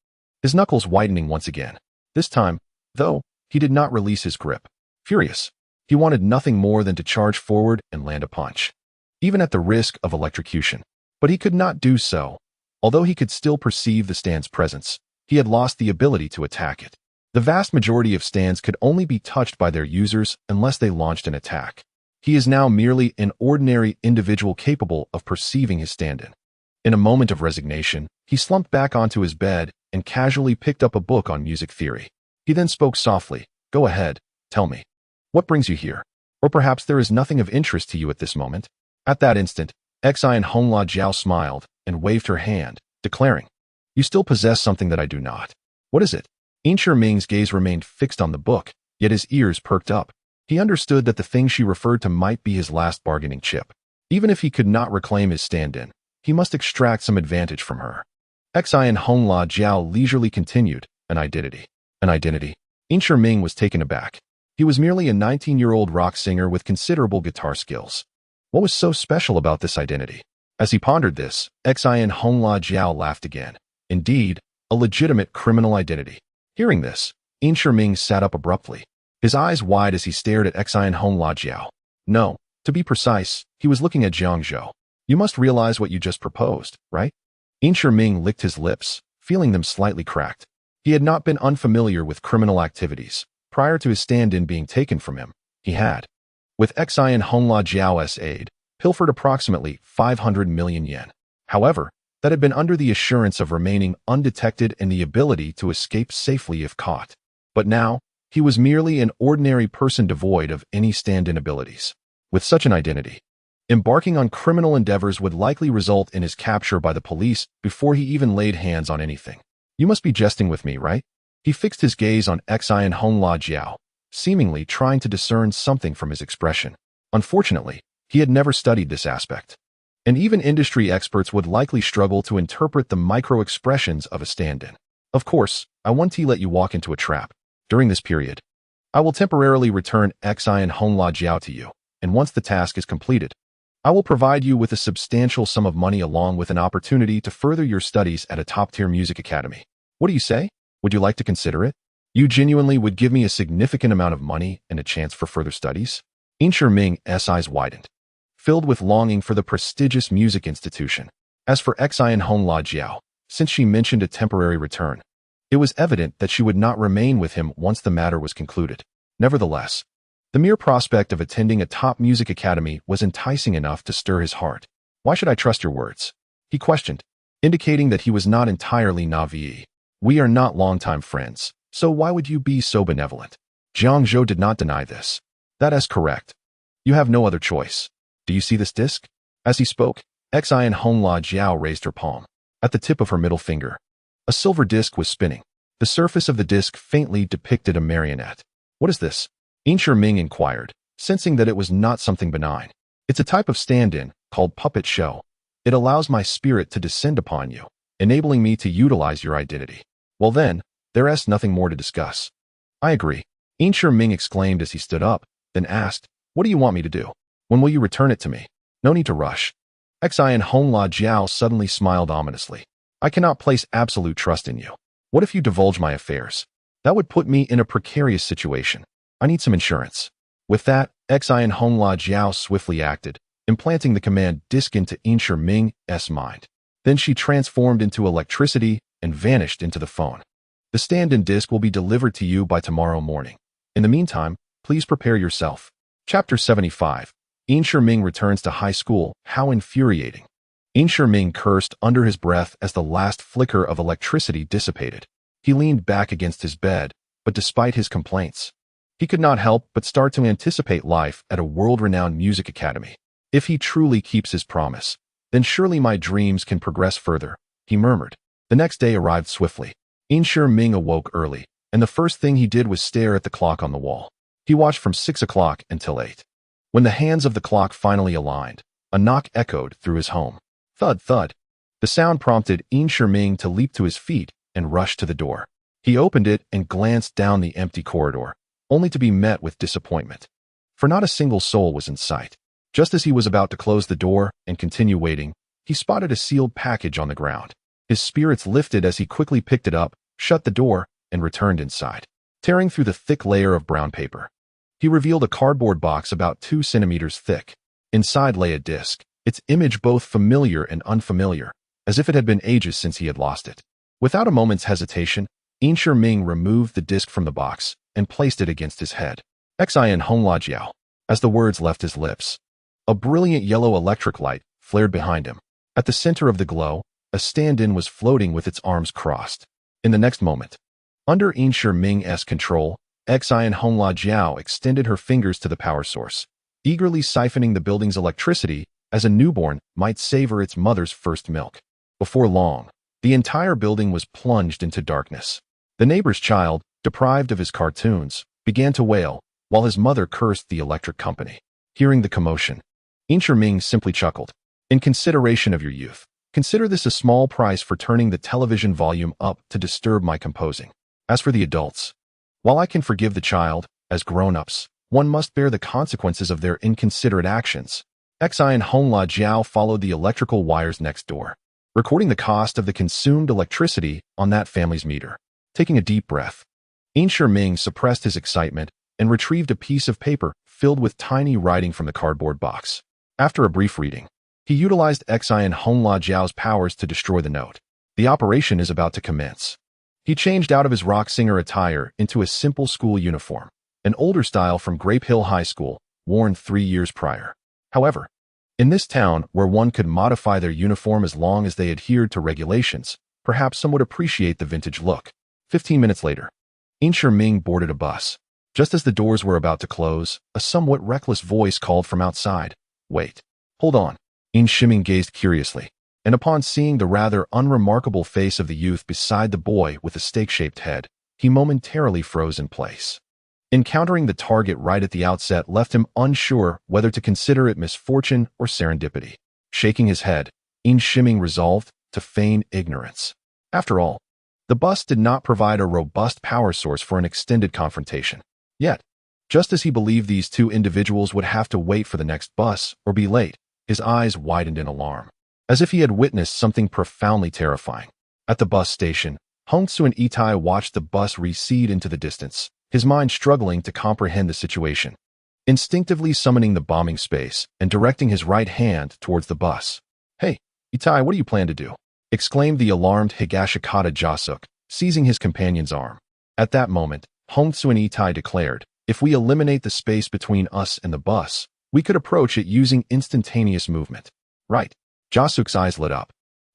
his knuckles widening once again. This time, though, he did not release his grip. Furious, he wanted nothing more than to charge forward and land a punch, even at the risk of electrocution. But he could not do so. Although he could still perceive the stand's presence, he had lost the ability to attack it. The vast majority of stands could only be touched by their users unless they launched an attack. He is now merely an ordinary individual capable of perceiving his stand-in. In a moment of resignation, he slumped back onto his bed and casually picked up a book on music theory. He then spoke softly. Go ahead, tell me. What brings you here? Or perhaps there is nothing of interest to you at this moment? At that instant, Xian Hongla Jiao smiled and waved her hand, declaring, You still possess something that I do not. What is it? Insher Ming's gaze remained fixed on the book, yet his ears perked up. He understood that the thing she referred to might be his last bargaining chip. Even if he could not reclaim his stand-in, he must extract some advantage from her. Xian Hongla Jiao leisurely continued, An identity. An identity? Insher Ming was taken aback. He was merely a 19-year-old rock singer with considerable guitar skills. What was so special about this identity? As he pondered this, Xian Hongla Jiao laughed again. Indeed, a legitimate criminal identity. Hearing this, Insher Ming sat up abruptly, his eyes wide as he stared at Xian Hongla Jiao. No, to be precise, he was looking at Jiang Zhou. You must realize what you just proposed, right? Insher Ming licked his lips, feeling them slightly cracked. He had not been unfamiliar with criminal activities. Prior to his stand-in being taken from him, he had, with Xian Hongla Jiao's aid, pilfered approximately 500 million yen. However, that had been under the assurance of remaining undetected and the ability to escape safely if caught. But now, he was merely an ordinary person devoid of any stand-in abilities. With such an identity, embarking on criminal endeavors would likely result in his capture by the police before he even laid hands on anything. You must be jesting with me, right? He fixed his gaze on Xian Hongla Jiao, seemingly trying to discern something from his expression. Unfortunately, he had never studied this aspect, and even industry experts would likely struggle to interpret the micro-expressions of a stand-in. Of course, I want to let you walk into a trap. During this period, I will temporarily return Xian Honla Jiao to you, and once the task is completed, I will provide you with a substantial sum of money along with an opportunity to further your studies at a top-tier music academy. What do you say? Would you like to consider it? You genuinely would give me a significant amount of money and a chance for further studies? Inshur Ming's eyes widened, filled with longing for the prestigious music institution. As for Xian Honla Jiao, since she mentioned a temporary return, it was evident that she would not remain with him once the matter was concluded. Nevertheless, the mere prospect of attending a top music academy was enticing enough to stir his heart. Why should I trust your words? He questioned, indicating that he was not entirely naive. We are not longtime friends, so why would you be so benevolent? Jiang Zhou did not deny this. That is correct. You have no other choice. Do you see this disc? As he spoke, Xian Honla Jiao raised her palm. At the tip of her middle finger, a silver disc was spinning. The surface of the disc faintly depicted a marionette. What is this? Inshur Ming inquired, sensing that it was not something benign. It's a type of stand-in called puppet show. It allows my spirit to descend upon you, enabling me to utilize your identity. Well then, there's nothing more to discuss. I agree. Inshur Ming exclaimed as he stood up, then asked, what do you want me to do? When will you return it to me? No need to rush. Xian Honla Jiao suddenly smiled ominously. I cannot place absolute trust in you. What if you divulge my affairs? That would put me in a precarious situation. I need some insurance. With that, Xian Honla Jiao swiftly acted, implanting the command disc into Inshur Ming's mind. Then she transformed into electricity and vanished into the phone. The stand-in disc will be delivered to you by tomorrow morning. In the meantime, please prepare yourself. Chapter 75. Inshur Ming returns to high school. How infuriating. Inshur Ming cursed under his breath as the last flicker of electricity dissipated. He leaned back against his bed, but despite his complaints, he could not help but start to anticipate life at a world-renowned music academy. If he truly keeps his promise, then surely my dreams can progress further, he murmured. The next day arrived swiftly. Inshur Ming awoke early, and the first thing he did was stare at the clock on the wall. He watched from 6 o'clock until 8. When the hands of the clock finally aligned, a knock echoed through his home. Thud, thud. The sound prompted Inshur Ming to leap to his feet and rush to the door. He opened it and glanced down the empty corridor, only to be met with disappointment. For not a single soul was in sight. Just as he was about to close the door and continue waiting, he spotted a sealed package on the ground. His spirits lifted as he quickly picked it up, shut the door, and returned inside. Tearing through the thick layer of brown paper, he revealed a cardboard box about 2 centimeters thick. Inside lay a disc, its image both familiar and unfamiliar, as if it had been ages since he had lost it. Without a moment's hesitation, Inshur Ming removed the disc from the box and placed it against his head. Xian Honla Jiao. As the words left his lips, a brilliant yellow electric light flared behind him. At the center of the glow, a stand-in was floating with its arms crossed. In the next moment, under Inshur Ming's control, Xian Honla Jiao extended her fingers to the power source, eagerly siphoning the building's electricity as a newborn might savor its mother's first milk. Before long, the entire building was plunged into darkness. The neighbor's child, deprived of his cartoons, began to wail, while his mother cursed the electric company. Hearing the commotion, Inshur Ming simply chuckled. In consideration of your youth, consider this a small price for turning the television volume up to disturb my composing. As for the adults, while I can forgive the child, as grown-ups, one must bear the consequences of their inconsiderate actions. Xian Honla Jiao followed the electrical wires next door, recording the cost of the consumed electricity on that family's meter. Taking a deep breath, Inshur Ming suppressed his excitement and retrieved a piece of paper filled with tiny writing from the cardboard box. After a brief reading, he utilized Xian Honla Jiao's powers to destroy the note. The operation is about to commence. He changed out of his rock singer attire into a simple school uniform, an older style from Grape Hill High School, worn 3 years prior. However, in this town where one could modify their uniform as long as they adhered to regulations, perhaps some would appreciate the vintage look. 15 minutes later, Inshur Ming boarded a bus. Just as the doors were about to close, a somewhat reckless voice called from outside. Wait. Hold on. Inshur Ming gazed curiously, and upon seeing the rather unremarkable face of the youth beside the boy with the steak-shaped head, he momentarily froze in place. Encountering the target right at the outset left him unsure whether to consider it misfortune or serendipity. Shaking his head, Shiming resolved to feign ignorance. After all, the bus did not provide a robust power source for an extended confrontation. Yet, just as he believed these two individuals would have to wait for the next bus or be late, his eyes widened in alarm, as if he had witnessed something profoundly terrifying. At the bus station, Hongsu and Itai watched the bus recede into the distance, his mind struggling to comprehend the situation. Instinctively summoning the bombing space and directing his right hand towards the bus. "Hey, Itai, what do you plan to do?" exclaimed the alarmed Higashikata Jasuk, seizing his companion's arm. At that moment, Hongsu and Itai declared, "If we eliminate the space between us and the bus, we could approach it using instantaneous movement." Right. Jasuk's eyes lit up.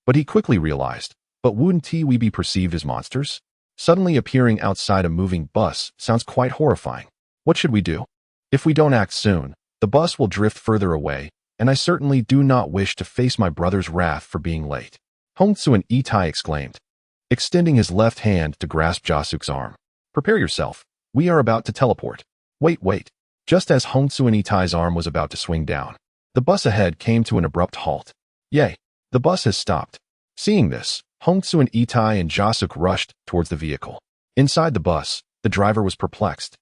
But he quickly realized, but wouldn't we be perceived as monsters? Suddenly appearing outside a moving bus sounds quite horrifying. What should we do? If we don't act soon, the bus will drift further away, and I certainly do not wish to face my brother's wrath for being late. Hongsu and Itai exclaimed, extending his left hand to grasp Jasuk's arm. "Prepare yourself. We are about to teleport." Wait. Just as Hongsu and Itai's arm was about to swing down, the bus ahead came to an abrupt halt. Yay, the bus has stopped. Seeing this, Hongsu and Itai and Jasuk rushed towards the vehicle. Inside the bus, the driver was perplexed,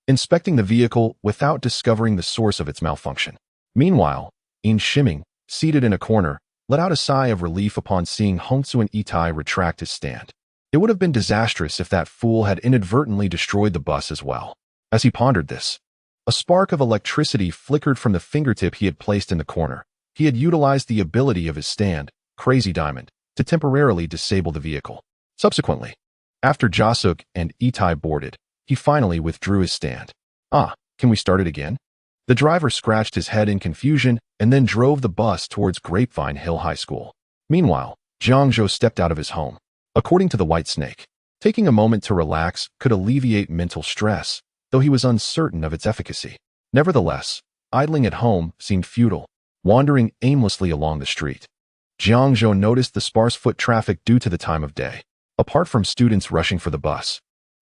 inspecting the vehicle without discovering the source of its malfunction. Meanwhile, Shiming, seated in a corner, let out a sigh of relief upon seeing Hongsu and Itai retract his stand. It would have been disastrous if that fool had inadvertently destroyed the bus as well. As he pondered this, a spark of electricity flickered from the fingertip he had placed in the corner. He had utilized the ability of his stand, Crazy Diamond, to temporarily disable the vehicle. Subsequently, after Jasuk and Itai boarded, he finally withdrew his stand. Can we start it again? The driver scratched his head in confusion and then drove the bus towards Grapevine Hill High School. Meanwhile, Jiang Zhou stepped out of his home. According to the White Snake, taking a moment to relax could alleviate mental stress, though he was uncertain of its efficacy. Nevertheless, idling at home seemed futile, wandering aimlessly along the street. Jiang Zhou noticed the sparse foot traffic due to the time of day. Apart from students rushing for the bus,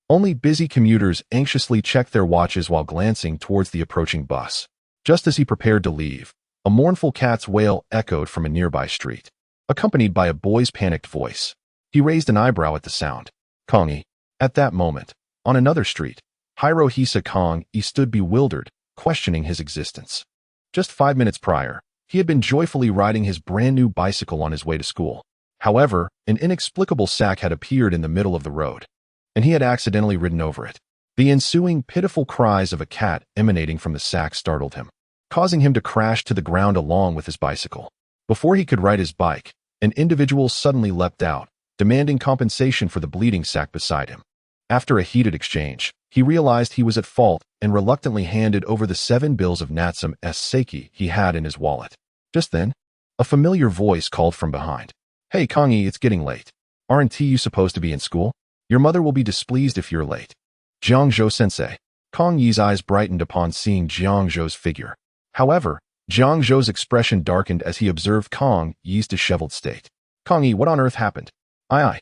only busy commuters anxiously checked their watches while glancing towards the approaching bus. Just as he prepared to leave, a mournful cat's wail echoed from a nearby street, accompanied by a boy's panicked voice. He raised an eyebrow at the sound. Kongi. At that moment, on another street, Hirohisa Kongi stood bewildered, questioning his existence. Just 5 minutes prior, he had been joyfully riding his brand-new bicycle on his way to school. However, an inexplicable sack had appeared in the middle of the road, and he had accidentally ridden over it. The ensuing pitiful cries of a cat emanating from the sack startled him, causing him to crash to the ground along with his bicycle. Before he could ride his bike, an individual suddenly leapt out, demanding compensation for the bleeding sack beside him. After a heated exchange, he realized he was at fault and reluctantly handed over the 7 bills of Natsume's Seiki he had in his wallet. Just then, a familiar voice called from behind. "Hey Kongi, it's getting late. Aren't you supposed to be in school? Your mother will be displeased if you're late." Jiang Zhou sensei. Kongi's eyes brightened upon seeing Jiang Zhou's figure. However, Jiang Zhou's expression darkened as he observed Kongi's disheveled state. "Kongi, what on earth happened?" I.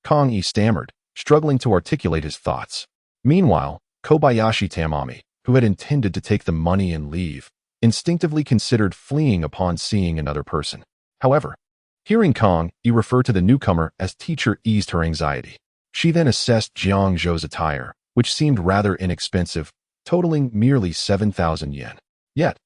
Kongi stammered, struggling to articulate his thoughts. Meanwhile, Kobayashi Tamami, who had intended to take the money and leave, instinctively considered fleeing upon seeing another person. However, hearing Kongi refer to the newcomer as teacher eased her anxiety. She then assessed Jiang Zhou's attire, which seemed rather inexpensive, totaling merely 7,000 yen. Yet,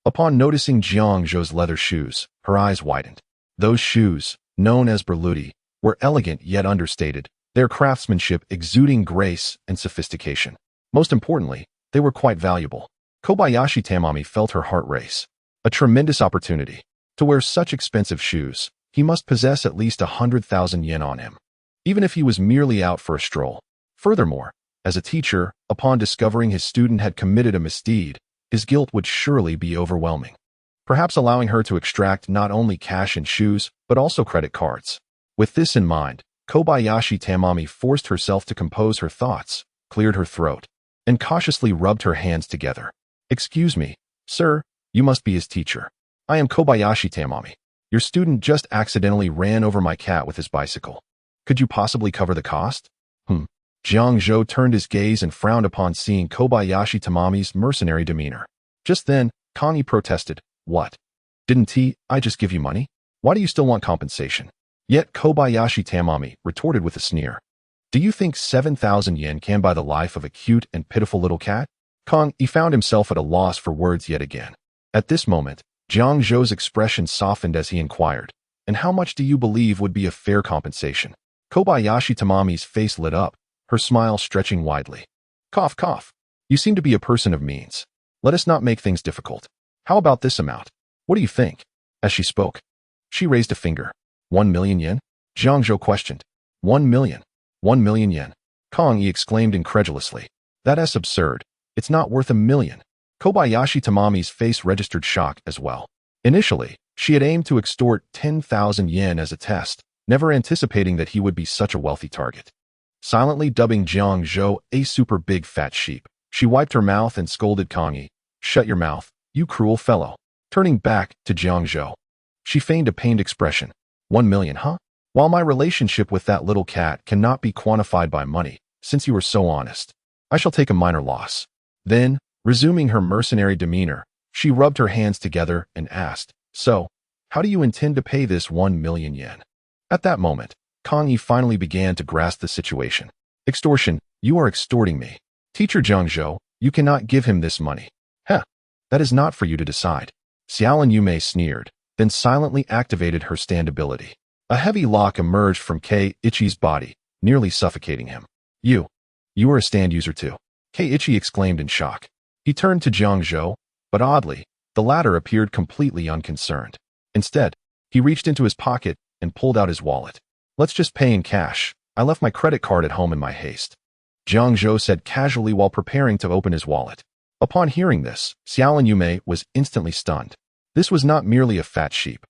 upon noticing Jiang Zhou's leather shoes, her eyes widened. Those shoes, known as berluti, were elegant yet understated, their craftsmanship exuding grace and sophistication. Most importantly, they were quite valuable. Kobayashi Tamami felt her heart race. A tremendous opportunity. To wear such expensive shoes, he must possess at least 100,000 yen on him, even if he was merely out for a stroll. Furthermore, as a teacher, upon discovering his student had committed a misdeed, his guilt would surely be overwhelming, perhaps allowing her to extract not only cash and shoes, but also credit cards. With this in mind, Kobayashi Tamami forced herself to compose her thoughts, cleared her throat, and cautiously rubbed her hands together. "Excuse me, sir, you must be his teacher. I am Kobayashi Tamami. Your student just accidentally ran over my cat with his bicycle. Could you possibly cover the cost?" Jiang Zhou turned his gaze and frowned upon seeing Kobayashi Tamami's mercenary demeanor. Just then, Kongi protested, "What? Didn't I just give you money? Why do you still want compensation?" Yet Kobayashi Tamami retorted with a sneer. "Do you think 7,000 yen can buy the life of a cute and pitiful little cat?" Kongi found himself at a loss for words yet again. At this moment, Jiang Zhou's expression softened as he inquired, "And how much do you believe would be a fair compensation?" Kobayashi Tamami's face lit up, her smile stretching widely. "Cough, cough. You seem to be a person of means. Let us not make things difficult. How about this amount? What do you think?" As she spoke, she raised a finger. 1,000,000 yen? Jiang Zhou questioned. 1,000,000. 1,000,000 yen. Kongi exclaimed incredulously. "That's absurd. It's not worth 1,000,000. Kobayashi Tamami's face registered shock as well. Initially, she had aimed to extort 10,000 yen as a test, never anticipating that he would be such a wealthy target. Silently dubbing Jiang Zhou a super big fat sheep, she wiped her mouth and scolded Kongi. "Shut your mouth, you cruel fellow." Turning back to Jiang Zhou, she feigned a pained expression. 1,000,000, huh? While my relationship with that little cat cannot be quantified by money, since you were so honest, I shall take a minor loss." Then, resuming her mercenary demeanor, she rubbed her hands together and asked, "So, how do you intend to pay this 1,000,000 yen?" At that moment, Kongi finally began to grasp the situation. "Extortion, you are extorting me. Teacher Jiang Zhou, you cannot give him this money." "Heh, that is not for you to decide." Xiaolin Yume sneered, then silently activated her stand ability. A heavy lock emerged from Keiichi's body, nearly suffocating him. You are a stand user too," Keiichi exclaimed in shock. He turned to Jiang Zhou, but oddly, the latter appeared completely unconcerned. Instead, he reached into his pocket and pulled out his wallet. "Let's just pay in cash. I left my credit card at home in my haste," Jiang Zhou said casually while preparing to open his wallet. Upon hearing this, Xiaolin Yume was instantly stunned. This was not merely a fat sheep.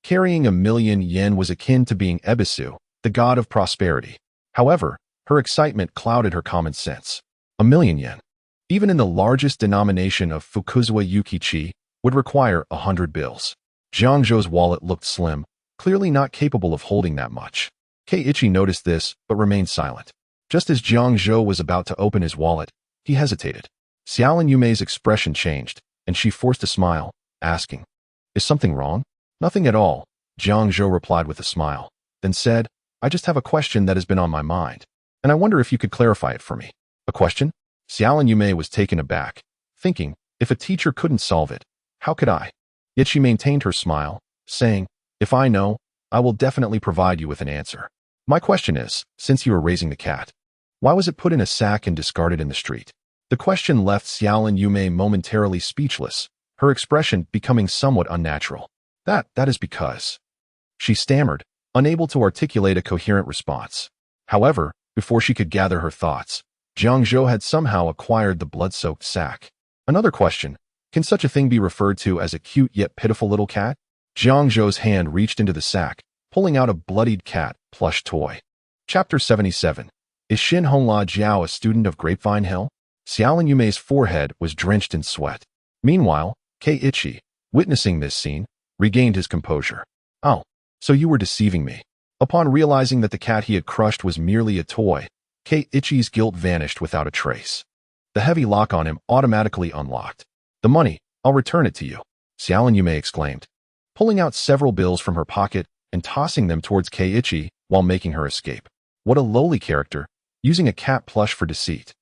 Carrying 1,000,000 yen was akin to being Ebisu, the god of prosperity. However, her excitement clouded her common sense. 1,000,000 yen, even in the largest denomination of Fukuzawa Yukichi, would require 100 bills. Jiang Zhou's wallet looked slim, clearly not capable of holding that much. Keiichi noticed this, but remained silent. Just as Jiang Zhou was about to open his wallet, he hesitated. Xiaolin Yume's expression changed, and she forced a smile, asking, "Is something wrong?" "Nothing at all," Jiang Zhou replied with a smile, then said, "I just have a question that has been on my mind, and I wonder if you could clarify it for me." "A question?" Xiaolin Yume was taken aback, thinking, if a teacher couldn't solve it, how could I? Yet she maintained her smile, saying, "If I know, I will definitely provide you with an answer. My question is, since you were raising the cat, why was it put in a sack and discarded in the street?" The question left Xiaolin Yume momentarily speechless, her expression becoming somewhat unnatural. That is because," she stammered, unable to articulate a coherent response. However, before she could gather her thoughts, Jiang Zhou had somehow acquired the blood-soaked sack. Another question, can such a thing be referred to as a cute yet pitiful little cat? Jiang Zhou's hand reached into the sack, pulling out a bloodied cat plush toy. Chapter 77. Is Shin Honla Jiao a student of Grapevine Hill? Xiaolin Yume's forehead was drenched in sweat. Meanwhile, Keiichi, witnessing this scene, regained his composure. "Oh, so you were deceiving me." Upon realizing that the cat he had crushed was merely a toy, Keiichi's guilt vanished without a trace. The heavy lock on him automatically unlocked. "The money, I'll return it to you," Xiaolin Yume exclaimed, pulling out several bills from her pocket and tossing them towards Keiichi while making her escape. "What a lowly character, using a cat plush for deceit,"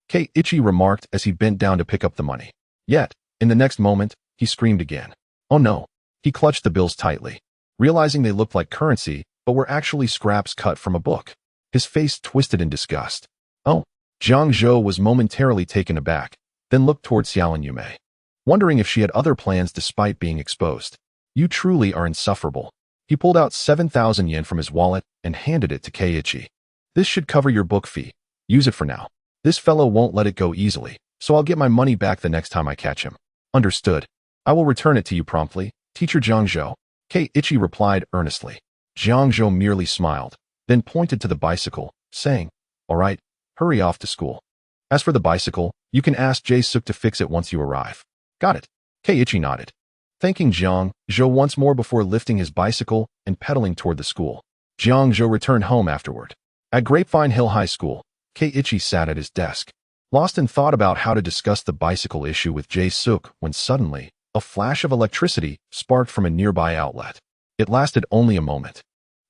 Keiichi remarked as he bent down to pick up the money. Yet, in the next moment, he screamed again. "Oh no." He clutched the bills tightly, realizing they looked like currency, but were actually scraps cut from a book. His face twisted in disgust. "Oh." Jiang Zhou was momentarily taken aback, then looked towards Xiaolin Yume, wondering if she had other plans despite being exposed. "You truly are insufferable." He pulled out 7,000 yen from his wallet and handed it to Keiichi. "This should cover your book fee. Use it for now. This fellow won't let it go easily, so I'll get my money back the next time I catch him." "Understood. I will return it to you promptly, Teacher Jiang Zhou," Keiichi replied earnestly. Jiang Zhou merely smiled, then pointed to the bicycle, saying, "All right, hurry off to school. As for the bicycle, you can ask Jae-suk to fix it once you arrive." "Got it." Keiichi nodded, thanking Jiang Zhou once more before lifting his bicycle and pedaling toward the school. Jiang Zhou returned home afterward. At Grapevine Hill High School, Keiichi sat at his desk, lost in thought about how to discuss the bicycle issue with Jae-suk when suddenly, a flash of electricity sparked from a nearby outlet. It lasted only a moment.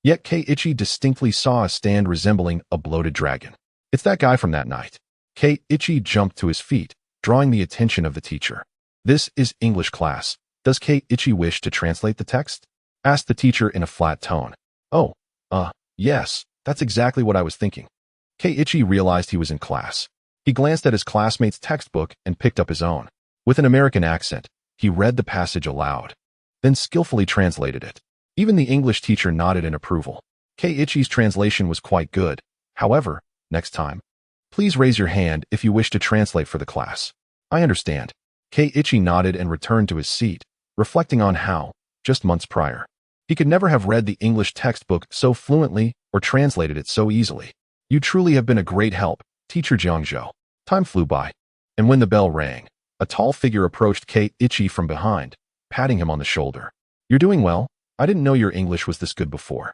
Yet Keiichi distinctly saw a stand resembling a bloated dragon. It's that guy from that night. Keiichi jumped to his feet, drawing the attention of the teacher. This is English class. Does Keiichi wish to translate the text? Asked the teacher in a flat tone. Oh, yes, that's exactly what I was thinking. Keiichi realized he was in class. He glanced at his classmate's textbook and picked up his own. With an American accent, he read the passage aloud, then skillfully translated it. Even the English teacher nodded in approval. Keiichi's translation was quite good. However, next time, please raise your hand if you wish to translate for the class. I understand. Keiichi nodded and returned to his seat, reflecting on how, just months prior, he could never have read the English textbook so fluently or translated it so easily. You truly have been a great help, Teacher Jiang Zhou. Time flew by, and when the bell rang, a tall figure approached Keiichi from behind, patting him on the shoulder. You're doing well. I didn't know your English was this good before.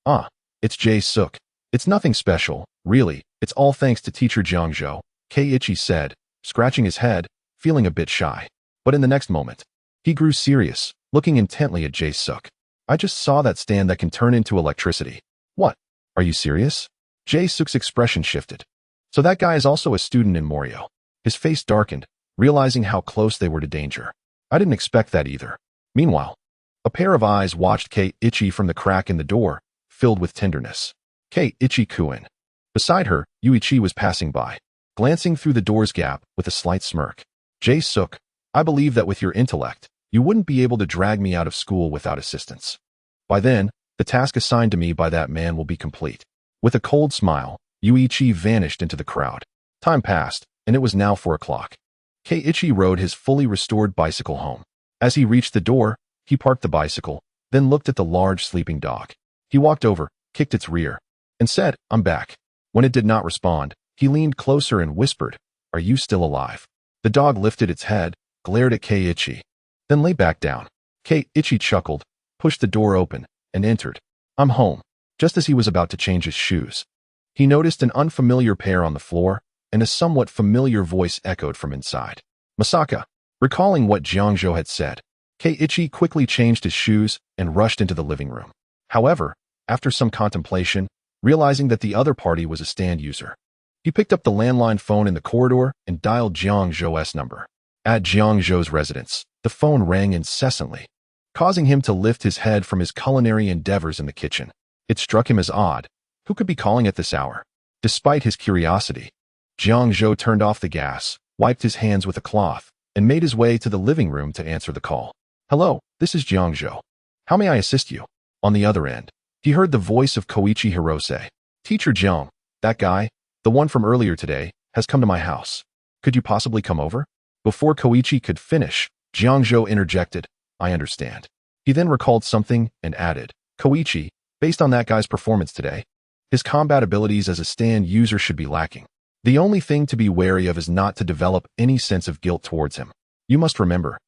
Ah, it's Jae-suk. It's nothing special, really. It's all thanks to Teacher Jiang Zhou, Keiichi said, scratching his head, feeling a bit shy. But in the next moment, he grew serious, looking intently at Jae-suk. I just saw that stand that can turn into electricity. What? Are you serious? Jae-suk's expression shifted. So that guy is also a student in Morio. His face darkened, realizing how close they were to danger. I didn't expect that either. Meanwhile, a pair of eyes watched Keiichi from the crack in the door, filled with tenderness. Keiichi-kun. Beside her, Yuichi was passing by, glancing through the door's gap with a slight smirk. Jae-suk, I believe that with your intellect, you wouldn't be able to drag me out of school without assistance. By then, the task assigned to me by that man will be complete. With a cold smile, Yuichi vanished into the crowd. Time passed, and it was now 4 o'clock. Keiichi rode his fully restored bicycle home. As he reached the door, he parked the bicycle, then looked at the large sleeping dog. He walked over, kicked its rear, and said, I'm back. When it did not respond, he leaned closer and whispered, Are you still alive? The dog lifted its head, glared at Keiichi, then lay back down. Keiichi chuckled, pushed the door open, and entered. I'm home. Just as he was about to change his shoes, he noticed an unfamiliar pair on the floor, and a somewhat familiar voice echoed from inside. Masaka. Recalling what Jiang Zhou had said, Keiichi quickly changed his shoes and rushed into the living room. However, after some contemplation, realizing that the other party was a stand user, he picked up the landline phone in the corridor and dialed Jiang Zhou's number. At Jiang Zhou's residence, the phone rang incessantly, causing him to lift his head from his culinary endeavors in the kitchen. It struck him as odd. Who could be calling at this hour? Despite his curiosity, Jiang Zhou turned off the gas, wiped his hands with a cloth, and made his way to the living room to answer the call. Hello, this is Jiang Zhou. How may I assist you? On the other end, he heard the voice of Koichi Hirose. Teacher Jiang, that guy, the one from earlier today, has come to my house. Could you possibly come over? Before Koichi could finish, Jiang Zhou interjected, I understand. He then recalled something and added, Koichi, based on that guy's performance today, his combat abilities as a stand user should be lacking. The only thing to be wary of is not to develop any sense of guilt towards him. You must remember,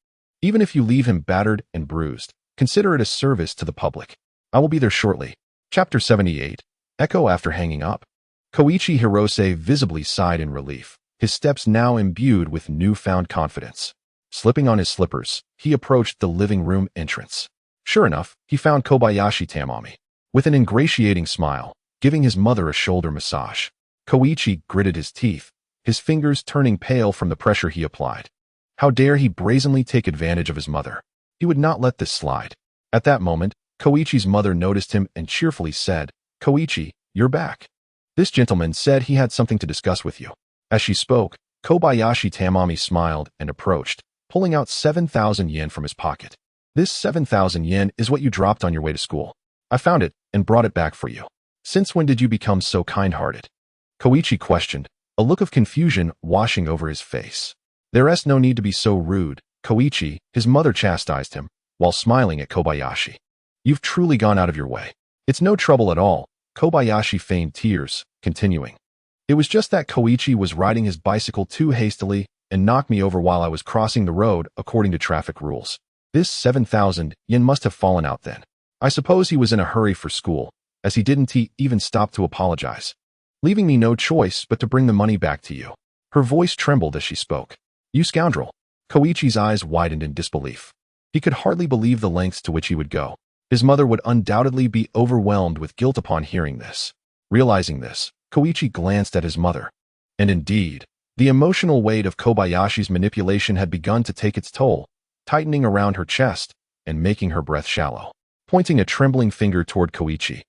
even if you leave him battered and bruised, consider it a service to the public. I will be there shortly. Chapter 78. Echo after hanging up. Koichi Hirose visibly sighed in relief, his steps now imbued with newfound confidence. Slipping on his slippers, he approached the living room entrance. Sure enough, he found Kobayashi Tamami, with an ingratiating smile, giving his mother a shoulder massage. Koichi gritted his teeth, his fingers turning pale from the pressure he applied. How dare he brazenly take advantage of his mother? He would not let this slide. At that moment, Koichi's mother noticed him and cheerfully said, Koichi, you're back. This gentleman said he had something to discuss with you. As she spoke, Kobayashi Tamami smiled and approached, pulling out 7,000 yen from his pocket. This 7,000 yen is what you dropped on your way to school. I found it and brought it back for you. Since when did you become so kind-hearted? Koichi questioned, a look of confusion washing over his face. There's no need to be so rude, Koichi, his mother chastised him, while smiling at Kobayashi. You've truly gone out of your way. It's no trouble at all, Kobayashi feigned tears, continuing. It was just that Koichi was riding his bicycle too hastily and knocked me over while I was crossing the road according to traffic rules. This 7,000 yen must have fallen out then. I suppose he was in a hurry for school, as he didn't even stop to apologize. leaving me no choice but to bring the money back to you." Her voice trembled as she spoke. "You scoundrel." Koichi's eyes widened in disbelief. He could hardly believe the lengths to which he would go. His mother would undoubtedly be overwhelmed with guilt upon hearing this. Realizing this, Koichi glanced at his mother. And indeed, the emotional weight of Kobayashi's manipulation had begun to take its toll, tightening around her chest and making her breath shallow. Pointing a trembling finger toward Koichi,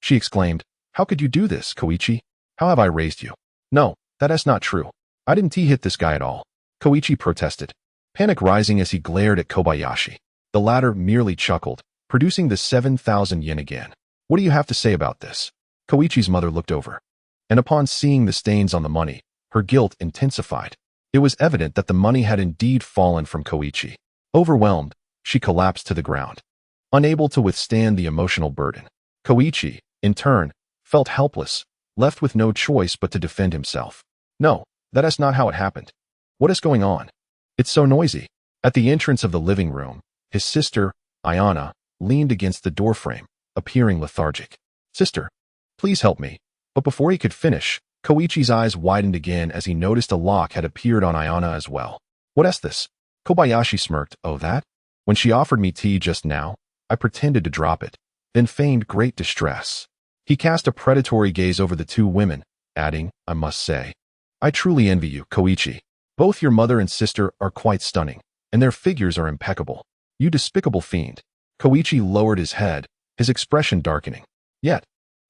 she exclaimed, "How could you do this, Koichi? How have I raised you?" "No, that is not true. I didn't hit this guy at all," Koichi protested, panic rising as he glared at Kobayashi. The latter merely chuckled, producing the 7,000 yen again. "What do you have to say about this?" Koichi's mother looked over, and upon seeing the stains on the money, her guilt intensified. It was evident that the money had indeed fallen from Koichi. Overwhelmed, she collapsed to the ground, unable to withstand the emotional burden. Koichi, in turn, felt helpless, left with no choice but to defend himself. "No, that is not how it happened. What is going on? It's so noisy." At the entrance of the living room, his sister, Ayana, leaned against the doorframe, appearing lethargic. "Sister, please help me." But before he could finish, Koichi's eyes widened again as he noticed a lock had appeared on Ayana as well. "What is this?" Kobayashi smirked. "Oh, that? When she offered me tea just now, I pretended to drop it, then feigned great distress." He cast a predatory gaze over the two women, adding, "I must say, I truly envy you, Koichi. Both your mother and sister are quite stunning, and their figures are impeccable. You despicable fiend." Koichi lowered his head, his expression darkening. Yet,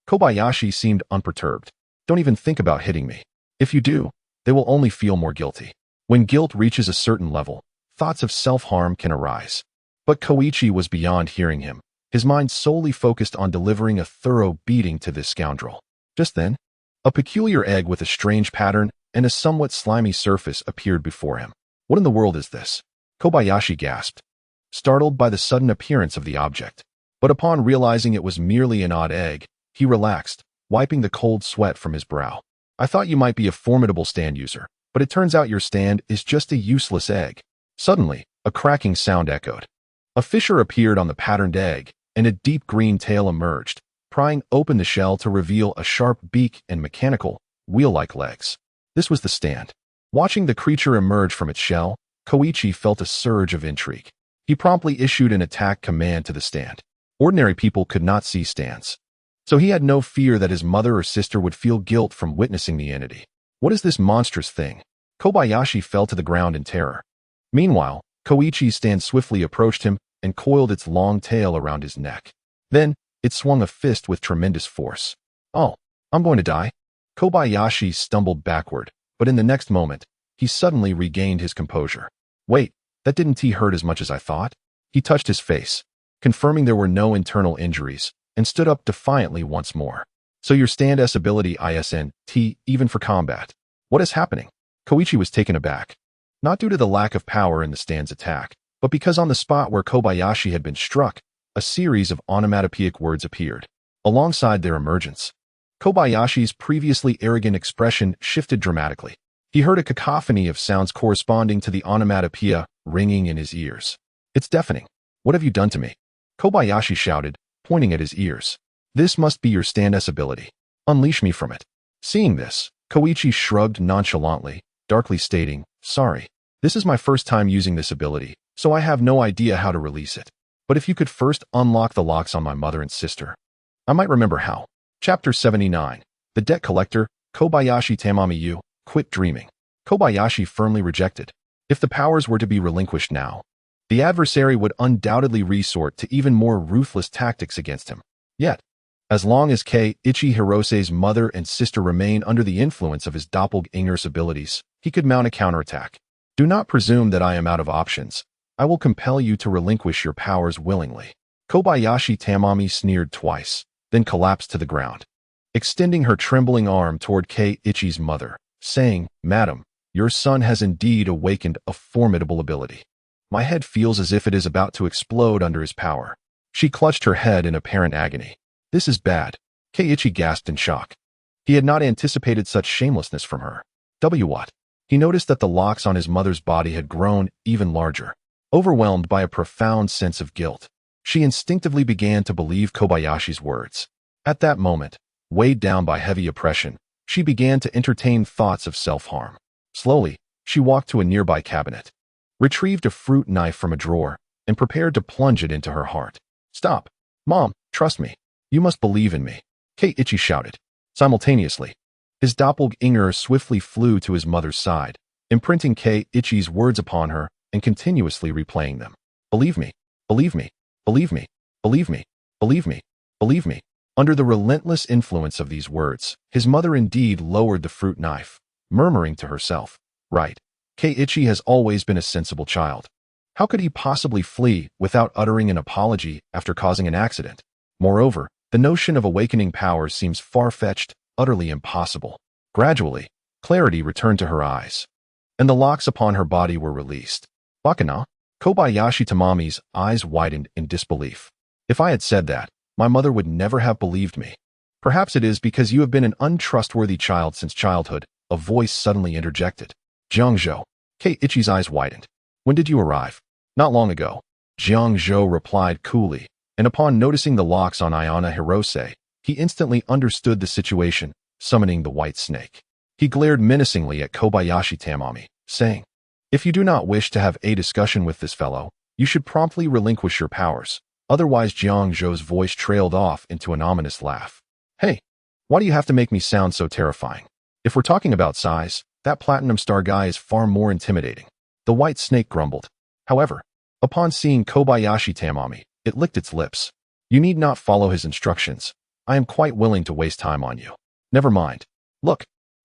Kobayashi seemed unperturbed. "Don't even think about hitting me. If you do, they will only feel more guilty." When guilt reaches a certain level, thoughts of self-harm can arise. But Koichi was beyond hearing him, his mind solely focused on delivering a thorough beating to this scoundrel. Just then, a peculiar egg with a strange pattern and a somewhat slimy surface appeared before him. "What in the world is this?" Kobayashi gasped, startled by the sudden appearance of the object. But upon realizing it was merely an odd egg, he relaxed, wiping the cold sweat from his brow. "I thought you might be a formidable stand user, but it turns out your stand is just a useless egg." Suddenly, a cracking sound echoed. A fissure appeared on the patterned egg, and a deep green tail emerged, prying open the shell to reveal a sharp beak and mechanical, wheel-like legs. This was the stand. Watching the creature emerge from its shell, Koichi felt a surge of intrigue. He promptly issued an attack command to the stand. Ordinary people could not see stands, so he had no fear that his mother or sister would feel guilt from witnessing the entity. "What is this monstrous thing?" Kobayashi fell to the ground in terror. Meanwhile, Koichi's stand swiftly approached him and coiled its long tail around his neck. Then, it swung a fist with tremendous force. "Oh, I'm going to die." Kobayashi stumbled backward, but in the next moment, he suddenly regained his composure. "Wait, that didn't hurt as much as I thought." He touched his face, confirming there were no internal injuries, and stood up defiantly once more. "So your stand-S ability isn't even for combat. What is happening?" Koichi was taken aback, not due to the lack of power in the stand's attack, but because on the spot where Kobayashi had been struck, a series of onomatopoeic words appeared. Alongside their emergence, Kobayashi's previously arrogant expression shifted dramatically. He heard a cacophony of sounds corresponding to the onomatopoeia ringing in his ears. "It's deafening. What have you done to me?" Kobayashi shouted, pointing at his ears. "This must be your stand-S ability. Unleash me from it." Seeing this, Koichi shrugged nonchalantly, darkly stating, "Sorry. This is my first time using this ability, so I have no idea how to release it. But if you could first unlock the locks on my mother and sister, I might remember how." Chapter 79. The Debt Collector, Kobayashi Tamamiyu, quit dreaming. Kobayashi firmly rejected. If the powers were to be relinquished now, the adversary would undoubtedly resort to even more ruthless tactics against him. Yet, as long as Keiichi Hirose's mother and sister remain under the influence of his doppelganger's abilities, he could mount a counterattack. "Do not presume that I am out of options. I will compel you to relinquish your powers willingly." Kobayashi Tamami sneered twice, then collapsed to the ground, extending her trembling arm toward Keiichi's mother, saying, "Madam, your son has indeed awakened a formidable ability. My head feels as if it is about to explode under his power." She clutched her head in apparent agony. "This is bad." Keiichi gasped in shock. He had not anticipated such shamelessness from her. What? He noticed that the locks on his mother's body had grown even larger. Overwhelmed by a profound sense of guilt, she instinctively began to believe Kobayashi's words. At that moment, weighed down by heavy oppression, she began to entertain thoughts of self-harm. Slowly, she walked to a nearby cabinet, retrieved a fruit knife from a drawer, and prepared to plunge it into her heart. "Stop! Mom, trust me. You must believe in me," Keiichi shouted. Simultaneously, his doppelganger swiftly flew to his mother's side, imprinting Keiichi's words upon her and continuously replaying them. "Believe me, believe me, believe me, believe me, believe me, believe me." Under the relentless influence of these words, his mother indeed lowered the fruit knife, murmuring to herself, "Right. Keiichi has always been a sensible child. How could he possibly flee without uttering an apology after causing an accident? Moreover, the notion of awakening powers seems far-fetched, utterly impossible." Gradually, clarity returned to her eyes, and the locks upon her body were released. "Bakana?" Kobayashi Tamami's eyes widened in disbelief. "If I had said that, my mother would never have believed me. Perhaps it is because you have been an untrustworthy child since childhood," a voice suddenly interjected. "Jiang Zhou." Keiichi's eyes widened. "When did you arrive?" "Not long ago," Jiang Zhou replied coolly, and upon noticing the locks on Ayana Hirose, he instantly understood the situation, summoning the white snake. He glared menacingly at Kobayashi Tamami, saying, "If you do not wish to have a discussion with this fellow, you should promptly relinquish your powers." Otherwise, Jiang Zhou's voice trailed off into an ominous laugh. "Hey, why do you have to make me sound so terrifying? If we're talking about size, that platinum star guy is far more intimidating." The white snake grumbled. However, upon seeing Kobayashi Tamami, it licked its lips. "You need not follow his instructions. I am quite willing to waste time on you." "Never mind. Look,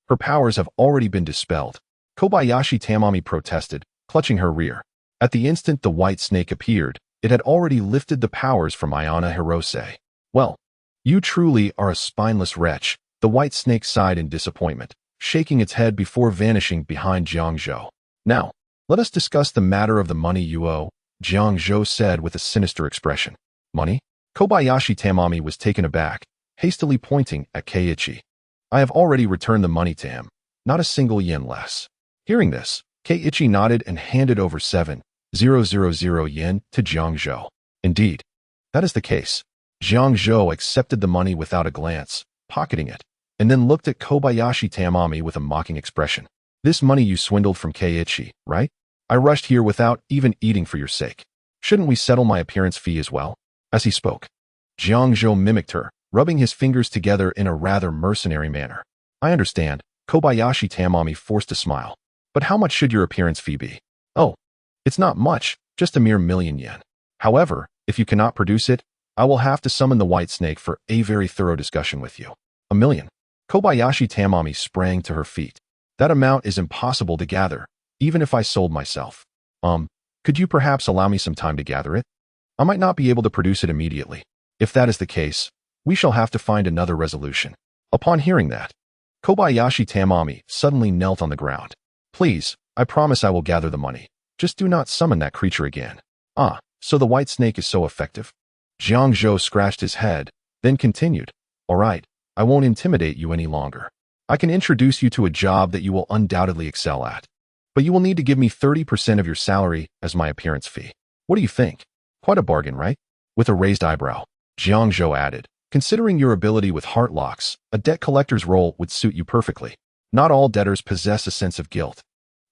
her powers have already been dispelled," Kobayashi Tamami protested, clutching her rear. At the instant the white snake appeared, it had already lifted the powers from Ayana Hirose. "Well, you truly are a spineless wretch," the white snake sighed in disappointment, shaking its head before vanishing behind Jiang Zhou. "Now, let us discuss the matter of the money you owe," Jiang Zhou said with a sinister expression. "Money?" Kobayashi Tamami was taken aback, hastily pointing at Keiichi. "I have already returned the money to him, not a single yen less." Hearing this, Keiichi nodded and handed over 7,000 yen to Jiang Zhou. "Indeed, that is the case." Jiang Zhou accepted the money without a glance, pocketing it, and then looked at Kobayashi Tamami with a mocking expression. "This money you swindled from Keiichi, right? I rushed here without even eating for your sake. Shouldn't we settle my appearance fee as well?" As he spoke, Jiang Zhou mimicked her, rubbing his fingers together in a rather mercenary manner. "I understand," Kobayashi Tamami forced a smile. "But how much should your appearance fee be?" "Oh, it's not much, just a mere 1,000,000 yen. However, if you cannot produce it, I will have to summon the white snake for a very thorough discussion with you." "1,000,000? Kobayashi Tamami sprang to her feet. "That amount is impossible to gather, even if I sold myself. Could you perhaps allow me some time to gather it? I might not be able to produce it immediately. If that is the case, we shall have to find another resolution." Upon hearing that, Kobayashi Tamami suddenly knelt on the ground. "Please, I promise I will gather the money. Just do not summon that creature again." "Ah, so the white snake is so effective?" Jiang Zhou scratched his head, then continued, "All right, I won't intimidate you any longer. I can introduce you to a job that you will undoubtedly excel at. But you will need to give me 30% of your salary as my appearance fee. What do you think? Quite a bargain, right?" With a raised eyebrow, Jiang Zhou added, "Considering your ability with heart locks, a debt collector's role would suit you perfectly. Not all debtors possess a sense of guilt.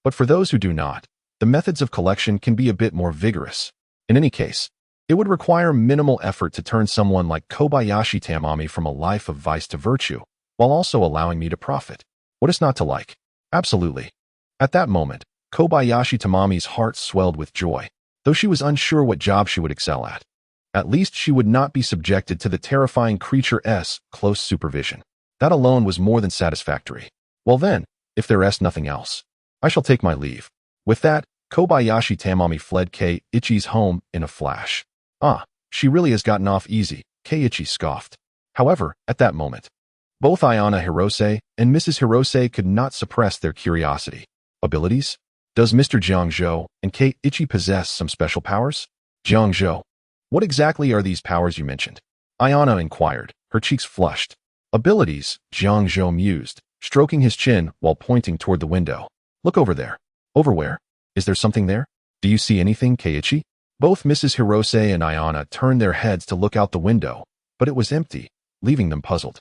But for those who do not, the methods of collection can be a bit more vigorous. In any case, it would require minimal effort to turn someone like Kobayashi Tamami from a life of vice to virtue, while also allowing me to profit. What is not to like?" "Absolutely." At that moment, Kobayashi Tamami's heart swelled with joy, though she was unsure what job she would excel at. At least she would not be subjected to the terrifying creature's close supervision. That alone was more than satisfactory. "Well then, if there is nothing else, I shall take my leave." With that, Kobayashi Tamami fled Keiichi's home in a flash. "Ah, she really has gotten off easy," Keiichi scoffed. However, at that moment, both Ayana Hirose and Mrs. Hirose could not suppress their curiosity. "Abilities? Does Mr. Jiang Zhou and Keiichi possess some special powers?" "Jiang Zhou, what exactly are these powers you mentioned?" Ayana inquired, her cheeks flushed. "Abilities," Jiang Zhou mused, stroking his chin while pointing toward the window. "Look over there." "Over where? Is there something there? Do you see anything, Keiichi?" Both Mrs. Hirose and Ayana turned their heads to look out the window, but it was empty, leaving them puzzled.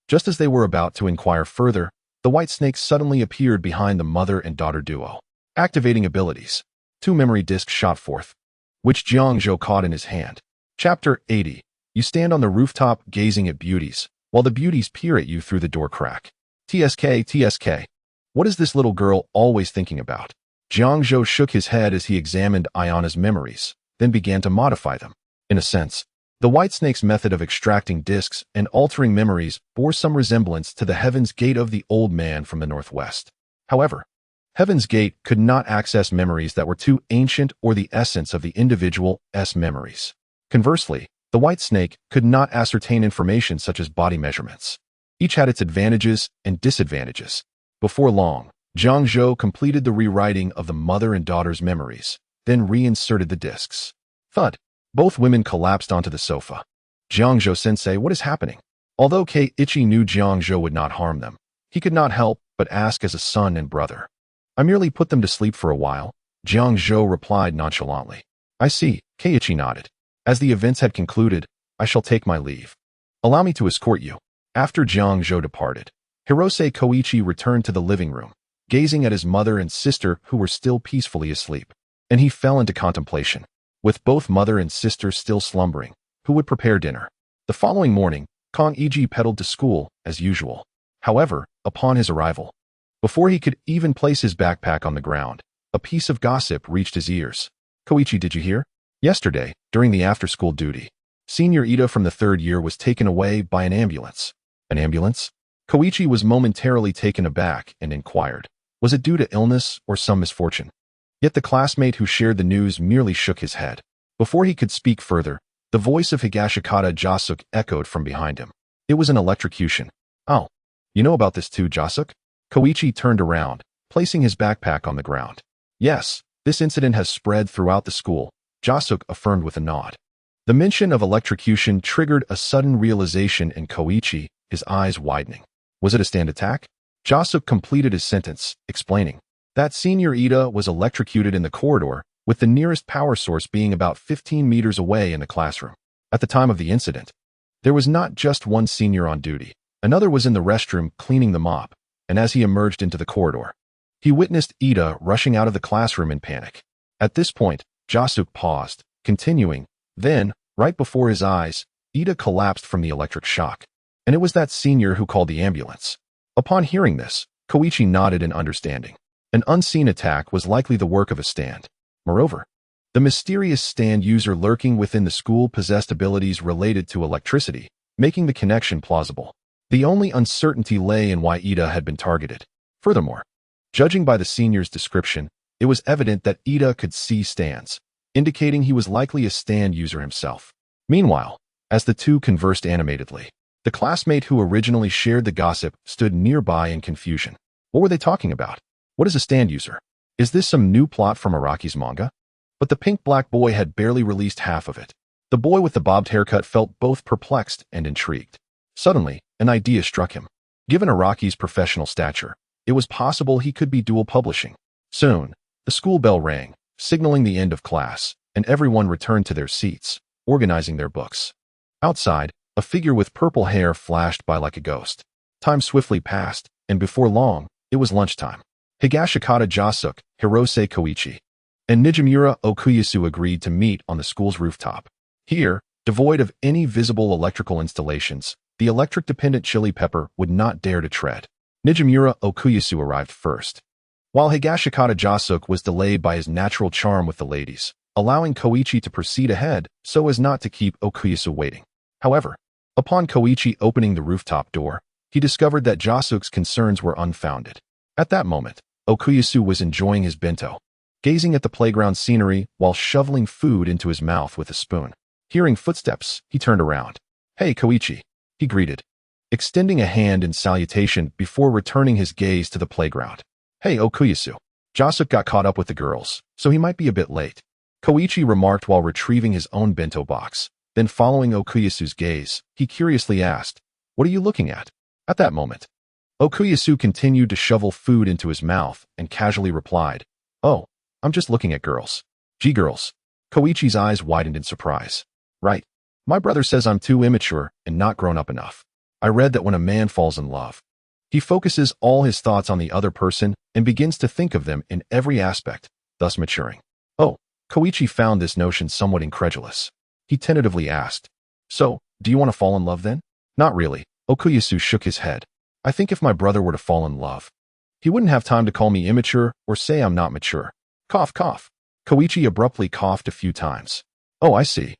Just as they were about to inquire further, the white snake suddenly appeared behind the mother and daughter duo. Activating abilities. 2 memory discs shot forth, which Jiang Zhou caught in his hand. Chapter 80. You stand on the rooftop gazing at beauties, while the beauties peer at you through the door crack. TSK. What is this little girl always thinking about? Jiang Zhou shook his head as he examined Ayana's memories, then began to modify them. In a sense, the white snake's method of extracting discs and altering memories bore some resemblance to the Heaven's Gate of the old man from the northwest. However, Heaven's Gate could not access memories that were too ancient or the essence of the individual's memories. Conversely, the white snake could not ascertain information such as body measurements. Each had its advantages and disadvantages. Before long, Jiang Zhou completed the rewriting of the mother and daughter's memories, then reinserted the discs. Thud. Both women collapsed onto the sofa. Jiang Zhou-sensei, what is happening? Although Keiichi knew Jiang Zhou would not harm them, he could not help but ask as a son and brother. I merely put them to sleep for a while, Jiang Zhou replied nonchalantly. I see, Keiichi nodded. As the events had concluded, I shall take my leave. Allow me to escort you. After Jiang Zhou departed, Hirose Koichi returned to the living room, gazing at his mother and sister who were still peacefully asleep. And he fell into contemplation. With both mother and sister still slumbering, who would prepare dinner? The following morning, Kong Iji pedaled to school, as usual. However, upon his arrival, before he could even place his backpack on the ground, a piece of gossip reached his ears. Koichi, did you hear? Yesterday, during the after-school duty, Senior Ida from the 3rd year was taken away by an ambulance. An ambulance? Koichi was momentarily taken aback and inquired, was it due to illness or some misfortune? Yet the classmate who shared the news merely shook his head. Before he could speak further, the voice of Higashikata Jasuk echoed from behind him. It was an electrocution. Oh, you know about this too, Jasuk? Koichi turned around, placing his backpack on the ground. Yes, this incident has spread throughout the school, Jasuk affirmed with a nod. The mention of electrocution triggered a sudden realization in Koichi, his eyes widening. Was it a stand attack? Jasuk completed his sentence, explaining that Senior Ida was electrocuted in the corridor, with the nearest power source being about 15 meters away in the classroom. At the time of the incident, there was not just one senior on duty. Another was in the restroom cleaning the mop, and as he emerged into the corridor, he witnessed Ida rushing out of the classroom in panic. At this point, Jasuk paused, continuing, then, right before his eyes, Ida collapsed from the electric shock. And it was that senior who called the ambulance. Upon hearing this, Koichi nodded in understanding. An unseen attack was likely the work of a stand. Moreover, the mysterious stand user lurking within the school possessed abilities related to electricity, making the connection plausible. The only uncertainty lay in why Ida had been targeted. Furthermore, judging by the senior's description, it was evident that Ida could see stands, indicating he was likely a stand user himself. Meanwhile, as the two conversed animatedly, the classmate who originally shared the gossip stood nearby in confusion. What were they talking about? What is a stand user? Is this some new plot from Araki's manga? But the pink-black boy had barely released half of it. The boy with the bobbed haircut felt both perplexed and intrigued. Suddenly, an idea struck him. Given Araki's professional stature, it was possible he could be dual publishing. Soon, the school bell rang, signaling the end of class, and everyone returned to their seats, organizing their books. Outside, a figure with purple hair flashed by like a ghost. Time swiftly passed, and before long, it was lunchtime. Higashikata Jasuk, Hirose Koichi, and Nijimura Okuyasu agreed to meet on the school's rooftop. Here, devoid of any visible electrical installations, the electric-dependent chili pepper would not dare to tread. Nijimura Okuyasu arrived first, while Higashikata Jasuk was delayed by his natural charm with the ladies, allowing Koichi to proceed ahead so as not to keep Okuyasu waiting. However, upon Koichi opening the rooftop door, he discovered that Jasuk's concerns were unfounded. At that moment, Okuyasu was enjoying his bento, gazing at the playground scenery while shoveling food into his mouth with a spoon. Hearing footsteps, he turned around. Hey, Koichi, he greeted, extending a hand in salutation before returning his gaze to the playground. Hey, Okuyasu. Jasuk got caught up with the girls, so he might be a bit late, Koichi remarked while retrieving his own bento box. Then following Okuyasu's gaze, he curiously asked, what are you looking at? At that moment, Okuyasu continued to shovel food into his mouth and casually replied, oh, I'm just looking at girls. Gee, girls. Koichi's eyes widened in surprise. Right. My brother says I'm too immature and not grown up enough. I read that when a man falls in love, He focuses all his thoughts on the other person and begins to think of them in every aspect, thus maturing. Oh, Koichi found this notion somewhat incredulous. He tentatively asked, "So, do you want to fall in love then?" "Not really." Okuyasu shook his head. "I think if my brother were to fall in love, he wouldn't have time to call me immature or say I'm not mature." Cough, cough. Koichi abruptly coughed a few times. "Oh, I see."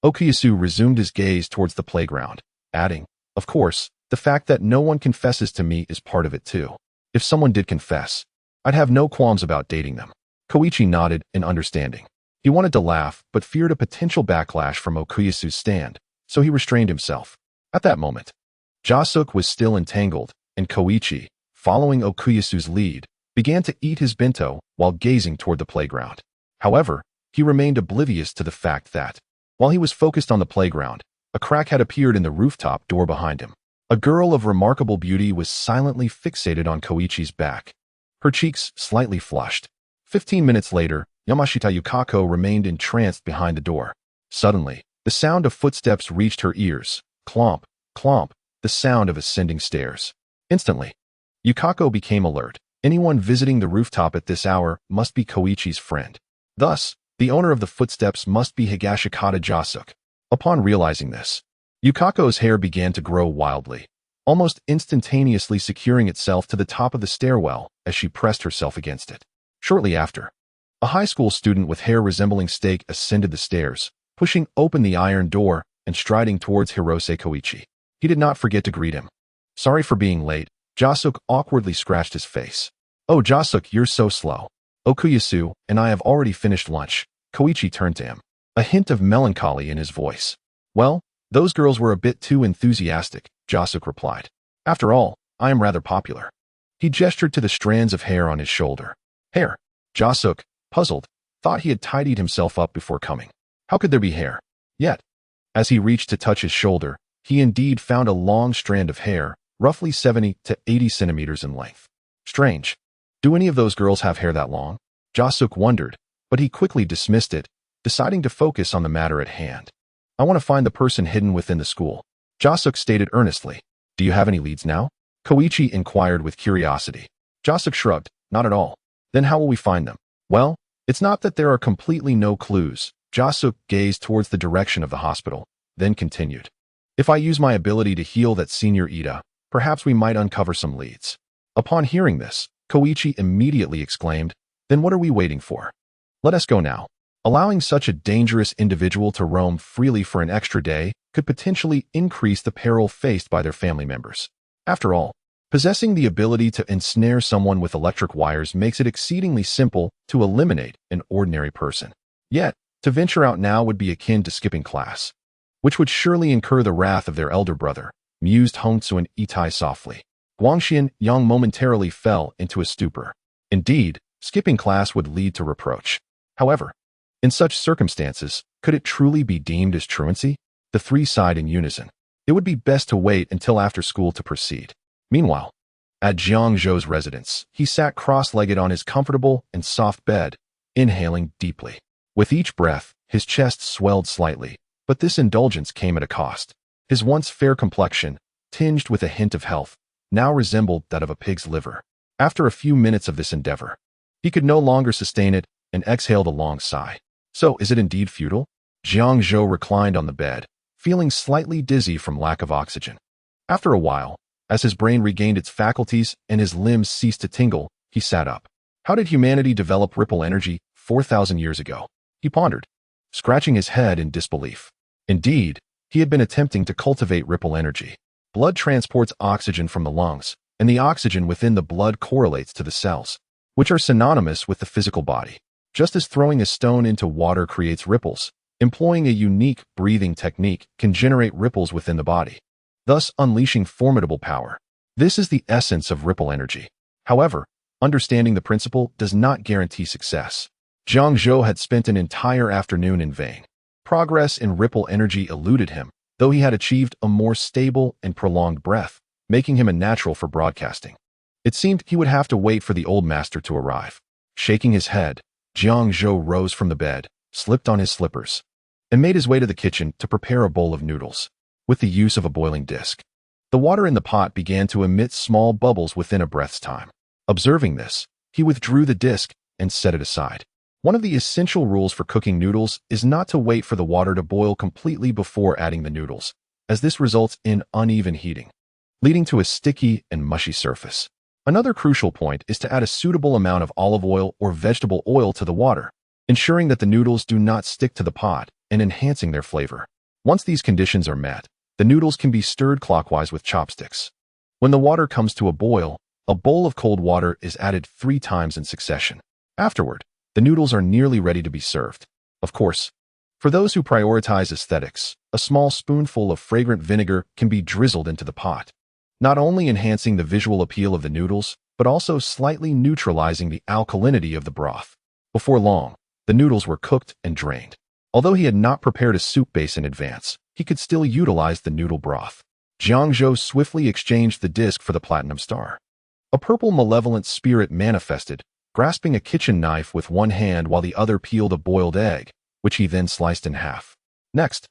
Okuyasu resumed his gaze towards the playground, adding, "Of course, the fact that no one confesses to me is part of it too. If someone did confess, I'd have no qualms about dating them." Koichi nodded in understanding. He wanted to laugh, but feared a potential backlash from Okuyasu's stand, so he restrained himself. At that moment, Jasuk was still entangled, and Koichi, following Okuyasu's lead, began to eat his bento while gazing toward the playground. However, he remained oblivious to the fact that, while he was focused on the playground, a crack had appeared in the rooftop door behind him. A girl of remarkable beauty was silently fixated on Koichi's back, her cheeks slightly flushed. 15 minutes later, Yamashita Yukako remained entranced behind the door. Suddenly, the sound of footsteps reached her ears. Clomp, clomp, the sound of ascending stairs. Instantly, Yukako became alert. Anyone visiting the rooftop at this hour must be Koichi's friend. Thus, the owner of the footsteps must be Higashikata Jasuk. Upon realizing this, Yukako's hair began to grow wildly, almost instantaneously securing itself to the top of the stairwell as she pressed herself against it. Shortly after, a high school student with hair resembling steak ascended the stairs, pushing open the iron door and striding towards Hirose Koichi. He did not forget to greet him. "Sorry for being late." Jasuk awkwardly scratched his face. "Oh, Jasuk, you're so slow. Okuyasu and I have already finished lunch." Koichi turned to him, a hint of melancholy in his voice. "Well, those girls were a bit too enthusiastic," Jasuk replied. "After all, I am rather popular." He gestured to the strands of hair on his shoulder. "Hair?" Jasuk, puzzled, thought he had tidied himself up before coming. How could there be hair? Yet, as he reached to touch his shoulder, he indeed found a long strand of hair, roughly 70 to 80 centimeters in length. Strange. Do any of those girls have hair that long? Jasuk wondered, but he quickly dismissed it, deciding to focus on the matter at hand. "I want to find the person hidden within the school," Jasuk stated earnestly. "Do you have any leads now?" Koichi inquired with curiosity. Jasuk shrugged. "Not at all." "Then how will we find them?" "Well, it's not that there are completely no clues." Jasuk gazed towards the direction of the hospital, then continued. "If I use my ability to heal that Senior Ida, perhaps we might uncover some leads." Upon hearing this, Koichi immediately exclaimed, "Then what are we waiting for? Let us go now." Allowing such a dangerous individual to roam freely for an extra day could potentially increase the peril faced by their family members. After all, possessing the ability to ensnare someone with electric wires makes it exceedingly simple to eliminate an ordinary person. Yet, to venture out now would be akin to skipping class, which would surely incur the wrath of their elder brother, mused Hongtsu and Itai softly. Guangxian Yang momentarily fell into a stupor. Indeed, skipping class would lead to reproach. However, in such circumstances, could it truly be deemed as truancy? The three sighed in unison. It would be best to wait until after school to proceed. Meanwhile, at Jiang Zhou's residence, he sat cross-legged on his comfortable and soft bed, inhaling deeply. With each breath, his chest swelled slightly, but this indulgence came at a cost. His once fair complexion, tinged with a hint of health, now resembled that of a pig's liver. After a few minutes of this endeavor, he could no longer sustain it and exhaled a long sigh. So, is it indeed futile? Jiang Zhou reclined on the bed, feeling slightly dizzy from lack of oxygen. After a while, as his brain regained its faculties and his limbs ceased to tingle, he sat up. How did humanity develop ripple energy 4,000 years ago? He pondered, scratching his head in disbelief. Indeed, he had been attempting to cultivate ripple energy. Blood transports oxygen from the lungs, and the oxygen within the blood correlates to the cells, which are synonymous with the physical body. Just as throwing a stone into water creates ripples, employing a unique breathing technique can generate ripples within the body, thus unleashing formidable power. This is the essence of ripple energy. However, understanding the principle does not guarantee success. Jiang Zhou had spent an entire afternoon in vain. Progress in ripple energy eluded him, though he had achieved a more stable and prolonged breath, making him a natural for broadcasting. It seemed he would have to wait for the old master to arrive. Shaking his head, Jiang Zhou rose from the bed, slipped on his slippers, and made his way to the kitchen to prepare a bowl of noodles, with the use of a boiling disc. The water in the pot began to emit small bubbles within a breath's time. Observing this, he withdrew the disc and set it aside. One of the essential rules for cooking noodles is not to wait for the water to boil completely before adding the noodles, as this results in uneven heating, leading to a sticky and mushy surface. Another crucial point is to add a suitable amount of olive oil or vegetable oil to the water, ensuring that the noodles do not stick to the pot and enhancing their flavor. Once these conditions are met, the noodles can be stirred clockwise with chopsticks. When the water comes to a boil, a bowl of cold water is added 3 times in succession. Afterward, the noodles are nearly ready to be served. Of course, for those who prioritize aesthetics, a small spoonful of fragrant vinegar can be drizzled into the pot, not only enhancing the visual appeal of the noodles, but also slightly neutralizing the alkalinity of the broth. Before long, the noodles were cooked and drained. Although he had not prepared a soup base in advance, he could still utilize the noodle broth. Jiang Zhou swiftly exchanged the disc for the platinum star. A purple malevolent spirit manifested, grasping a kitchen knife with one hand while the other peeled a boiled egg, which he then sliced in half. Next,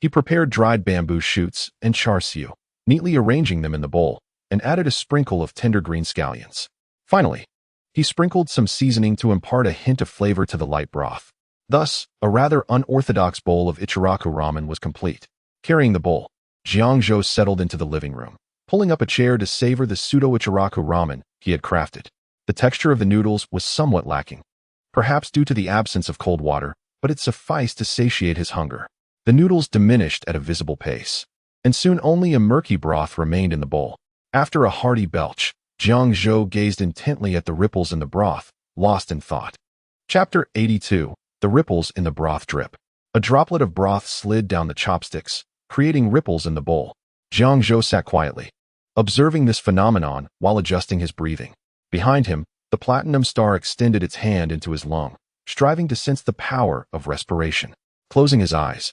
he prepared dried bamboo shoots and char siu, neatly arranging them in the bowl, and added a sprinkle of tender green scallions. Finally, he sprinkled some seasoning to impart a hint of flavor to the light broth. Thus, a rather unorthodox bowl of Ichiraku ramen was complete. Carrying the bowl, Jiang Zhou settled into the living room, pulling up a chair to savor the pseudo-Ichiraku ramen he had crafted. The texture of the noodles was somewhat lacking, perhaps due to the absence of cold water, but it sufficed to satiate his hunger. The noodles diminished at a visible pace, and soon only a murky broth remained in the bowl. After a hearty belch, Jiang Zhou gazed intently at the ripples in the broth, lost in thought. Chapter 82. The ripples in the broth drip. A droplet of broth slid down the chopsticks, creating ripples in the bowl. Jiang Zhou sat quietly, observing this phenomenon while adjusting his breathing. Behind him, the platinum star extended its hand into his lung, striving to sense the power of respiration. Closing his eyes,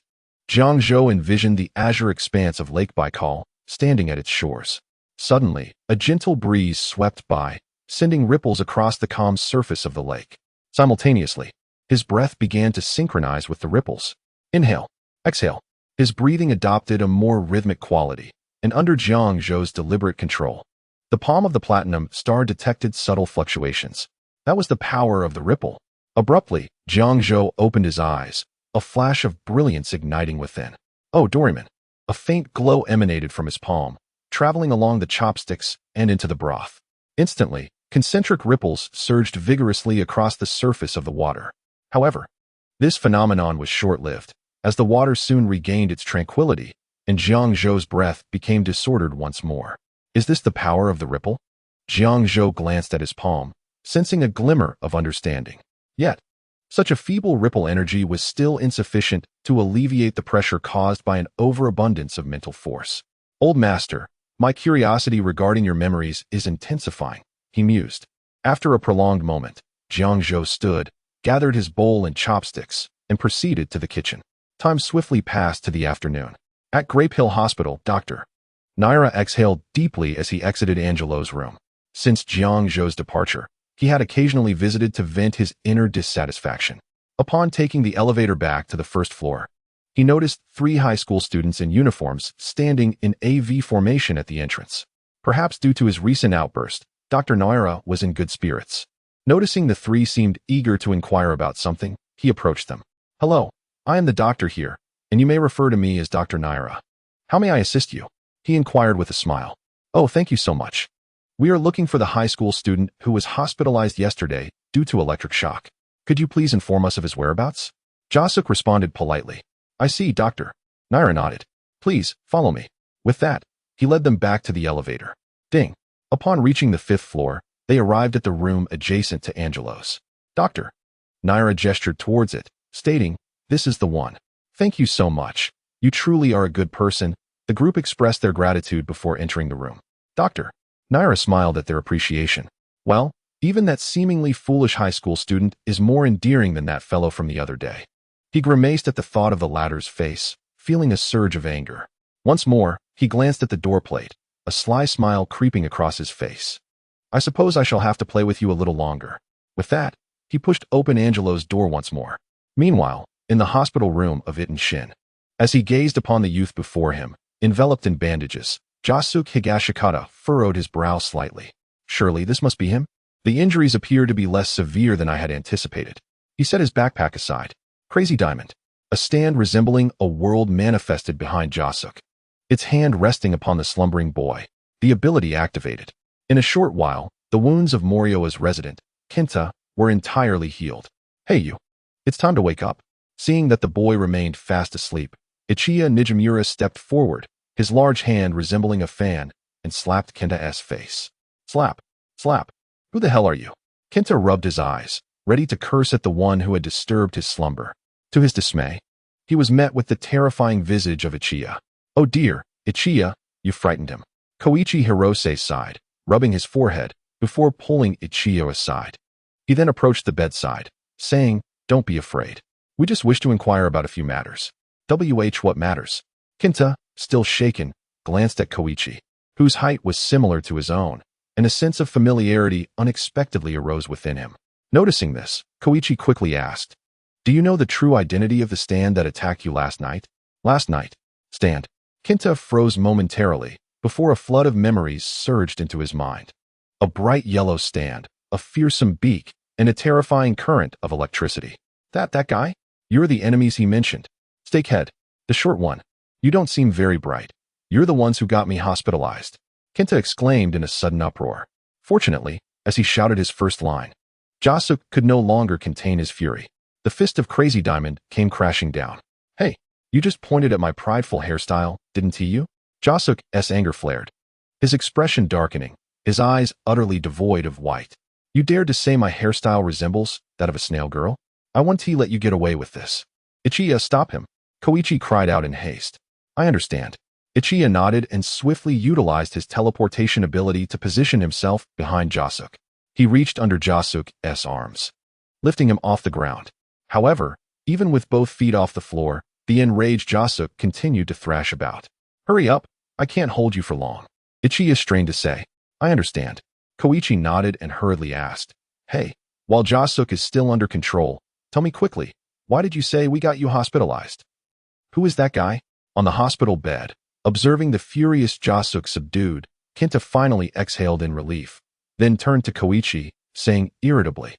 Jiang Zhou envisioned the azure expanse of Lake Baikal, standing at its shores. Suddenly, a gentle breeze swept by, sending ripples across the calm surface of the lake. Simultaneously, his breath began to synchronize with the ripples. Inhale, exhale. His breathing adopted a more rhythmic quality, and under Jiang Zhou's deliberate control, the palm of the platinum star detected subtle fluctuations. That was the power of the ripple. Abruptly, Jiang Zhou opened his eyes, a flash of brilliance igniting within. Oh, Doryman! A faint glow emanated from his palm, traveling along the chopsticks and into the broth. Instantly, concentric ripples surged vigorously across the surface of the water. However, this phenomenon was short-lived, as the water soon regained its tranquility, and Jiang Zhou's breath became disordered once more. Is this the power of the ripple? Jiang Zhou glanced at his palm, sensing a glimmer of understanding. Yet, such a feeble ripple energy was still insufficient to alleviate the pressure caused by an overabundance of mental force. Old master, my curiosity regarding your memories is intensifying, he mused. After a prolonged moment, Jiang Zhou stood, gathered his bowl and chopsticks, and proceeded to the kitchen. Time swiftly passed to the afternoon. At Grape Hill Hospital, Dr. Naira exhaled deeply as he exited Angelo's room. Since Jiang Zhou's departure, he had occasionally visited to vent his inner dissatisfaction. Upon taking the elevator back to the first floor, he noticed 3 high school students in uniforms standing in AV formation at the entrance. Perhaps due to his recent outburst, Dr. Naira was in good spirits. Noticing the 3 seemed eager to inquire about something, he approached them. Hello, I am the doctor here, and you may refer to me as Dr. Naira. How may I assist you? He inquired with a smile. Oh, thank you so much. We are looking for the high school student who was hospitalized yesterday due to electric shock. Could you please inform us of his whereabouts? Jasuk responded politely. I see, doctor. Naira nodded. Please, follow me. With that, he led them back to the elevator. Ding. Upon reaching the 5th floor, they arrived at the room adjacent to Angelo's. Doctor. Naira gestured towards it, stating, This is the one. Thank you so much. You truly are a good person. The group expressed their gratitude before entering the room. Doctor. Naira smiled at their appreciation. Well, even that seemingly foolish high school student is more endearing than that fellow from the other day. He grimaced at the thought of the latter's face, feeling a surge of anger. Once more, he glanced at the doorplate, a sly smile creeping across his face. I suppose I shall have to play with you a little longer. With that, he pushed open Angelo's door once more. Meanwhile, in the hospital room of Iten Shin, as he gazed upon the youth before him, enveloped in bandages, Jasuke Higashikata furrowed his brow slightly. Surely this must be him? The injuries appear to be less severe than I had anticipated. He set his backpack aside. Crazy Diamond. A stand resembling a world manifested behind Jasuke, its hand resting upon the slumbering boy. The ability activated. In a short while, the wounds of Morio's resident, Kenta, were entirely healed. Hey you. It's time to wake up. Seeing that the boy remained fast asleep, Ichiya Nijimura stepped forward, his large hand resembling a fan, and slapped Kenta's face. Slap. Slap. Who the hell are you? Kenta rubbed his eyes, ready to curse at the one who had disturbed his slumber. To his dismay, he was met with the terrifying visage of Ichiya. Oh dear, Ichiya, you frightened him. Koichi Hirose sighed, rubbing his forehead, before pulling Ichiya aside. He then approached the bedside, saying, Don't be afraid. We just wish to inquire about a few matters. What matters? Kenta, still shaken, glanced at Koichi, whose height was similar to his own, and a sense of familiarity unexpectedly arose within him. Noticing this, Koichi quickly asked, Do you know the true identity of the stand that attacked you last night? Last night. Stand. Kenta froze momentarily, before a flood of memories surged into his mind. A bright yellow stand, a fearsome beak, and a terrifying current of electricity. That guy? You're the enemies he mentioned. Steakhead, the short one. You don't seem very bright. You're the ones who got me hospitalized. Kenta exclaimed in a sudden uproar. Fortunately, as he shouted his first line, Jasuke could no longer contain his fury. The fist of Crazy Diamond came crashing down. Hey, you just pointed at my prideful hairstyle, didn't you? Jasuke's anger flared, his expression darkening, his eyes utterly devoid of white. You dared to say my hairstyle resembles that of a snail girl? I want to let you get away with this. Ichiya, stop him. Koichi cried out in haste. I understand. Ichiya nodded and swiftly utilized his teleportation ability to position himself behind Jasuke. He reached under Jasuke's arms, lifting him off the ground. However, even with both feet off the floor, the enraged Jasuke continued to thrash about. Hurry up, I can't hold you for long. Ichiya strained to say, I understand. Koichi nodded and hurriedly asked, Hey, while Jasuke is still under control, tell me quickly, why did you say we got you hospitalized? Who is that guy? On the hospital bed, observing the furious Jasuke subdued, Kenta finally exhaled in relief, then turned to Koichi, saying irritably,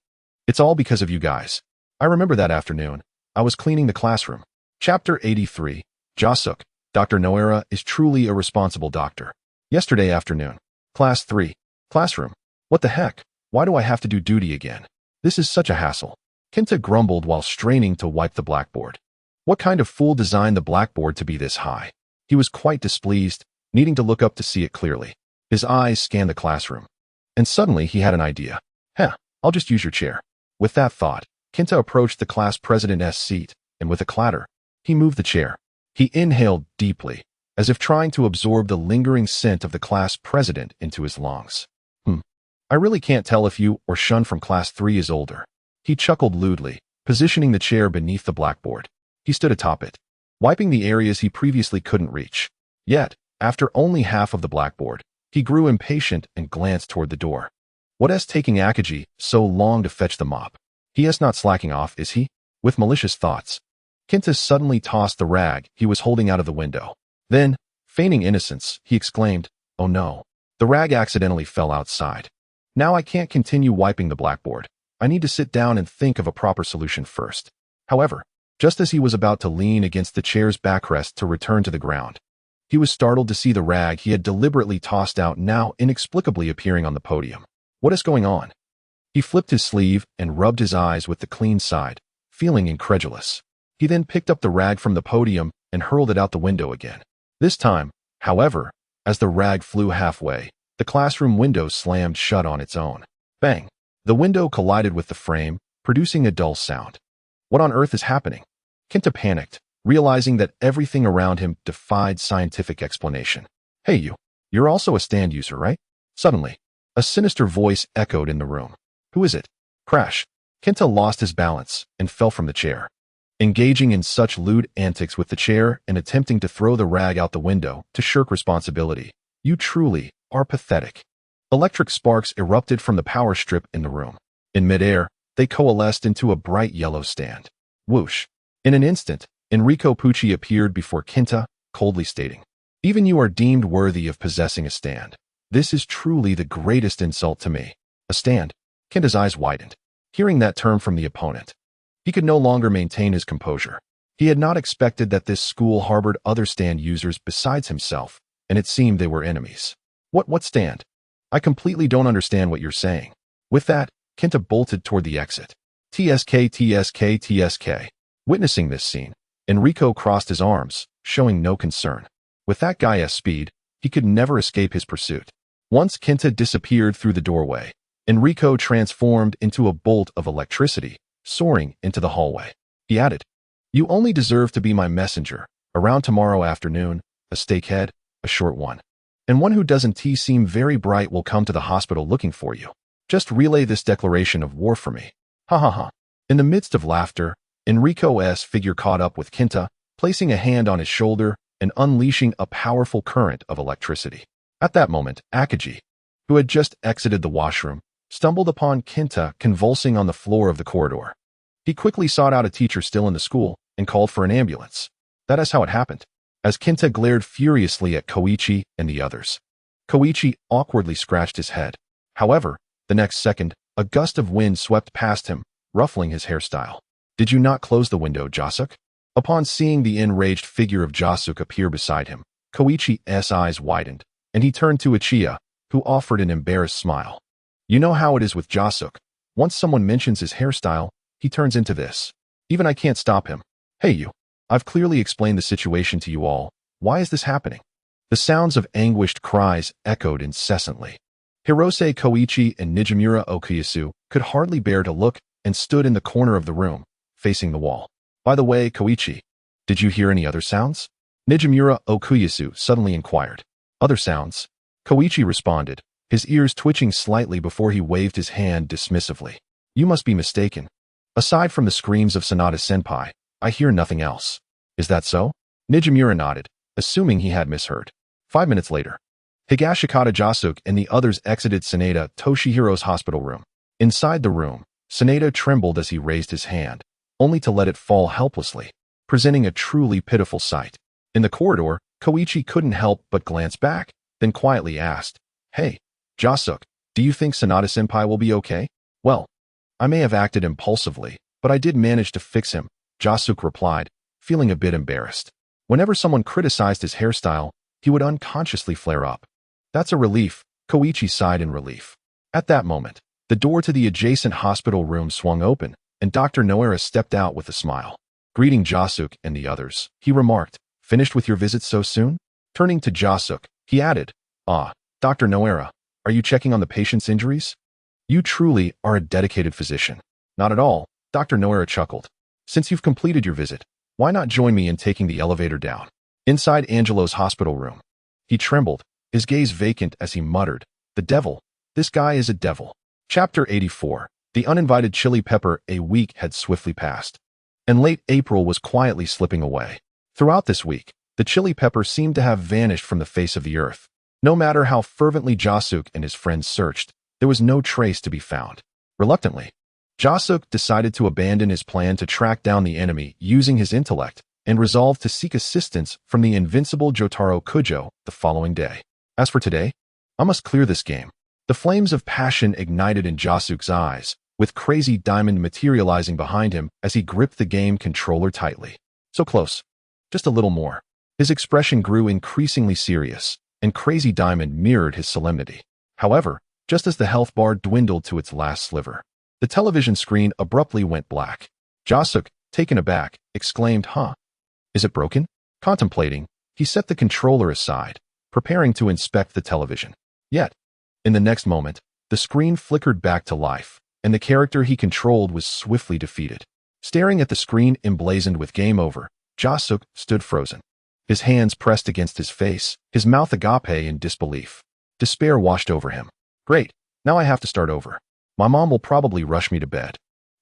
It's all because of you guys. I remember that afternoon. I was cleaning the classroom. Chapter 83, Jasuke, Dr. Noera is truly a responsible doctor. Yesterday afternoon. Class 3. Classroom. What the heck? Why do I have to do duty again? This is such a hassle. Kenta grumbled while straining to wipe the blackboard. What kind of fool designed the blackboard to be this high? He was quite displeased, needing to look up to see it clearly. His eyes scanned the classroom. And suddenly he had an idea. I'll just use your chair. With that thought, Kenta approached the class president's seat, and with a clatter, he moved the chair. He inhaled deeply, as if trying to absorb the lingering scent of the class president into his lungs. I really can't tell if you or Shun from class 3 is older. He chuckled lewdly, positioning the chair beneath the blackboard. He stood atop it, wiping the areas he previously couldn't reach. Yet, after only half of the blackboard, he grew impatient and glanced toward the door. What's taking Akaji so long to fetch the mop? He is not slacking off, is he? With malicious thoughts, Kenta suddenly tossed the rag he was holding out of the window. Then, feigning innocence, he exclaimed, Oh no. The rag accidentally fell outside. Now I can't continue wiping the blackboard. I need to sit down and think of a proper solution first. However, just as he was about to lean against the chair's backrest to return to the ground, he was startled to see the rag he had deliberately tossed out now inexplicably appearing on the podium. What is going on? He flipped his sleeve and rubbed his eyes with the clean side, feeling incredulous. He then picked up the rag from the podium and hurled it out the window again. This time, however, as the rag flew halfway, the classroom window slammed shut on its own. Bang! The window collided with the frame, producing a dull sound. What on earth is happening? Kenta panicked, realizing that everything around him defied scientific explanation. Hey you're also a stand user, right? Suddenly, a sinister voice echoed in the room. Who is it? Crash. Kenta lost his balance and fell from the chair, engaging in such lewd antics with the chair and attempting to throw the rag out the window to shirk responsibility. You truly are pathetic. Electric sparks erupted from the power strip in the room. In midair, they coalesced into a bright yellow stand. Whoosh. In an instant, Enrico Pucci appeared before Kenta, coldly stating, Even you are deemed worthy of possessing a stand. This is truly the greatest insult to me. A stand? Kenta's eyes widened, hearing that term from the opponent. He could no longer maintain his composure. He had not expected that this school harbored other stand users besides himself, and it seemed they were enemies. What stand? I completely don't understand what you're saying. With that, Kenta bolted toward the exit. TSK. Witnessing this scene, Enrico crossed his arms, showing no concern. With that guy's speed, he could never escape his pursuit. Once Kenta disappeared through the doorway, Enrico transformed into a bolt of electricity, soaring into the hallway. He added, "You only deserve to be my messenger. Around tomorrow afternoon, a steakhead, a short one. And one who doesn't seem very bright will come to the hospital looking for you. Just relay this declaration of war for me." Ha ha ha. In the midst of laughter, Enrico's figure caught up with Kenta, placing a hand on his shoulder and unleashing a powerful current of electricity. At that moment, Akagi, who had just exited the washroom, stumbled upon Kenta convulsing on the floor of the corridor. He quickly sought out a teacher still in the school and called for an ambulance. That is how it happened, as Kenta glared furiously at Koichi and the others. Koichi awkwardly scratched his head. However, the next second, a gust of wind swept past him, ruffling his hairstyle. "Did you not close the window, Jasuke?" Upon seeing the enraged figure of Jasuke appear beside him, Koichi's eyes widened, and he turned to Ichiya, who offered an embarrassed smile. You know how it is with Jasuke. Once someone mentions his hairstyle, he turns into this. Even I can't stop him. Hey you. I've clearly explained the situation to you all. Why is this happening? The sounds of anguished cries echoed incessantly. Hirose Koichi and Nijimura Okuyasu could hardly bear to look and stood in the corner of the room, facing the wall. By the way, Koichi, did you hear any other sounds? Nijimura Okuyasu suddenly inquired. Other sounds? Koichi responded, his ears twitching slightly before he waved his hand dismissively. You must be mistaken. Aside from the screams of Sanada-senpai, I hear nothing else. Is that so? Nijimura nodded, assuming he had misheard. 5 minutes later, Higashikata Jasuke and the others exited Sanada Toshihiro's hospital room. Inside the room, Sanada trembled as he raised his hand, only to let it fall helplessly, presenting a truly pitiful sight. In the corridor, Koichi couldn't help but glance back, then quietly asked, Hey, Jasuke, do you think Sanada-senpai will be okay? Well, I may have acted impulsively, but I did manage to fix him, Jasuke replied, feeling a bit embarrassed. Whenever someone criticized his hairstyle, he would unconsciously flare up. That's a relief, Koichi sighed in relief. At that moment, the door to the adjacent hospital room swung open, and Dr. Noera stepped out with a smile. Greeting Jasuke and the others, he remarked, Finished with your visit so soon? Turning to Jasuke, he added, Dr. Noera, are you checking on the patient's injuries? You truly are a dedicated physician. Not at all, Dr. Noera chuckled. Since you've completed your visit, why not join me in taking the elevator down? Inside Angelo's hospital room, he trembled, his gaze vacant as he muttered, The devil, this guy is a devil. Chapter 84. The uninvited chili pepper. A week had swiftly passed, and late April was quietly slipping away. Throughout this week, the chili pepper seemed to have vanished from the face of the earth. No matter how fervently Jasuke and his friends searched, there was no trace to be found. Reluctantly, Jasuke decided to abandon his plan to track down the enemy using his intellect and resolved to seek assistance from the invincible Jotaro Kujo the following day. As for today, I must clear this game. The flames of passion ignited in Jasuke's eyes, with Crazy Diamond materializing behind him as he gripped the game controller tightly. So close. Just a little more. His expression grew increasingly serious, and Crazy Diamond mirrored his solemnity. However, just as the health bar dwindled to its last sliver, the television screen abruptly went black. Jasuke, taken aback, exclaimed, Is it broken? Contemplating, he set the controller aside, preparing to inspect the television. Yet, in the next moment, the screen flickered back to life, and the character he controlled was swiftly defeated. Staring at the screen emblazoned with Game Over, Jasuke stood frozen. His hands pressed against his face, his mouth agape in disbelief. Despair washed over him. Great, now I have to start over. My mom will probably rush me to bed.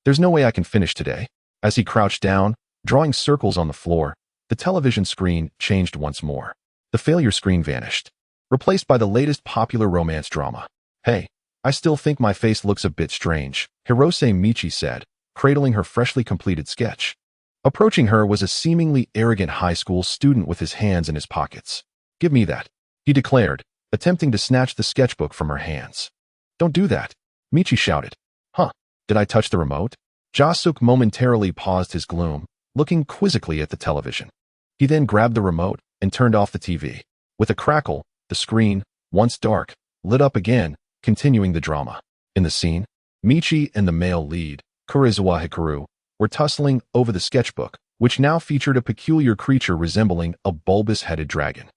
There's no way I can finish today. As he crouched down, drawing circles on the floor, the television screen changed once more. The failure screen vanished, replaced by the latest popular romance drama. Hey, I still think my face looks a bit strange, Hirose Michi said, cradling her freshly completed sketch. Approaching her was a seemingly arrogant high school student with his hands in his pockets. Give me that, he declared, attempting to snatch the sketchbook from her hands. Don't do that, Michi shouted. Huh, did I touch the remote? Jasuk momentarily paused his gloom, looking quizzically at the television. He then grabbed the remote and turned off the TV. With a crackle, the screen, once dark, lit up again, continuing the drama. In the scene, Michi and the male lead, Kurizawa Hikaru, were tussling over the sketchbook, which now featured a peculiar creature resembling a bulbous-headed dragon.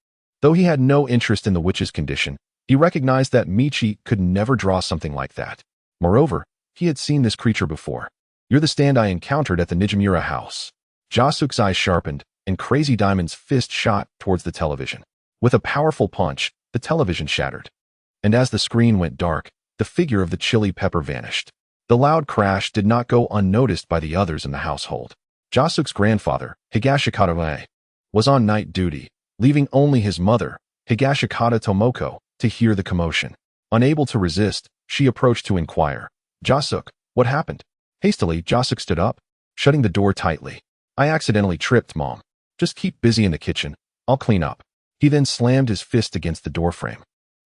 Though he had no interest in the witch's condition, he recognized that Michi could never draw something like that. Moreover, he had seen this creature before. You're the stand I encountered at the Nijimura house. Jasuk's eyes sharpened, and Crazy Diamond's fist shot towards the television. With a powerful punch, the television shattered. And as the screen went dark, the figure of the chili pepper vanished. The loud crash did not go unnoticed by the others in the household. Jasuk's grandfather, Higashikata, was on night duty, leaving only his mother, Higashikata Tomoko, to hear the commotion. Unable to resist, she approached to inquire. Jasuk, what happened? Hastily, Jasuk stood up, shutting the door tightly. I accidentally tripped, Mom. Just keep busy in the kitchen. I'll clean up. He then slammed his fist against the doorframe,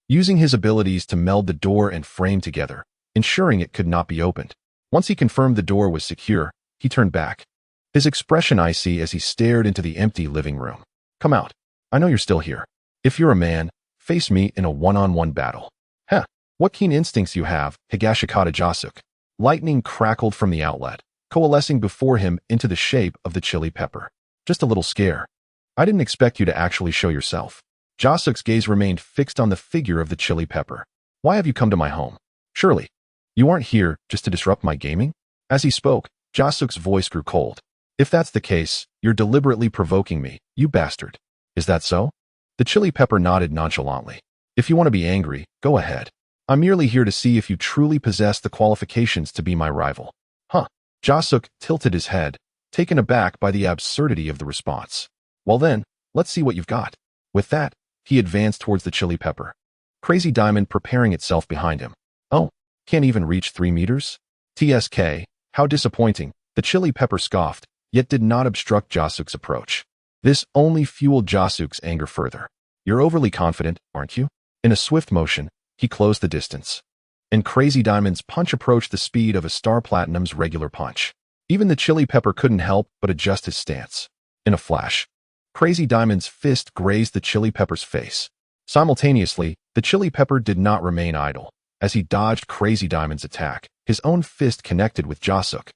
using his abilities to meld the door and frame together, ensuring it could not be opened. Once he confirmed the door was secure, he turned back, his expression icy as he stared into the empty living room. Come out. I know you're still here. If you're a man, face me in a one-on-one battle. Heh, what keen instincts you have, Higashikata Jasuk. Lightning crackled from the outlet, coalescing before him into the shape of the chili pepper. Just a little scare. I didn't expect you to actually show yourself. Jasuk's gaze remained fixed on the figure of the chili pepper. Why have you come to my home? Surely, you aren't here just to disrupt my gaming? As he spoke, Jasuk's voice grew cold. If that's the case, you're deliberately provoking me, you bastard. Is that so? The chili pepper nodded nonchalantly. If you want to be angry, go ahead. I'm merely here to see if you truly possess the qualifications to be my rival. Huh. Jasuk tilted his head, taken aback by the absurdity of the response. Well then, let's see what you've got. With that, he advanced towards the chili pepper, Crazy Diamond preparing itself behind him. Oh, can't even reach 3 meters? TSK, how disappointing, the chili pepper scoffed, yet did not obstruct Jasuk's approach. This only fueled Jasuk's anger further. You're overly confident, aren't you? In a swift motion, he closed the distance, and Crazy Diamond's punch approached the speed of a Star Platinum's regular punch. Even the chili pepper couldn't help but adjust his stance. In a flash, Crazy Diamond's fist grazed the chili pepper's face. Simultaneously, the chili pepper did not remain idle. As he dodged Crazy Diamond's attack, his own fist connected with Jasuk,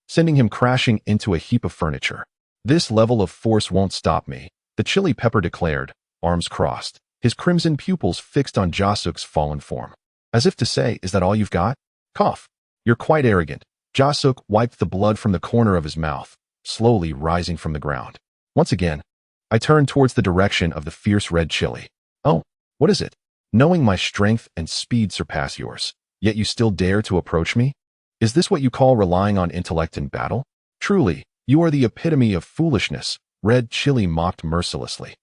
sending him crashing into a heap of furniture. This level of force won't stop me, the chili pepper declared, arms crossed, his crimson pupils fixed on Jasuk's fallen form. As if to say, is that all you've got? Cough. You're quite arrogant. Jasuk wiped the blood from the corner of his mouth, slowly rising from the ground. Once again, I turned towards the direction of the fierce red chili. Oh, what is it? Knowing my strength and speed surpass yours, yet you still dare to approach me? Is this what you call relying on intellect in battle? Truly, you are the epitome of foolishness, Red Chili mocked mercilessly.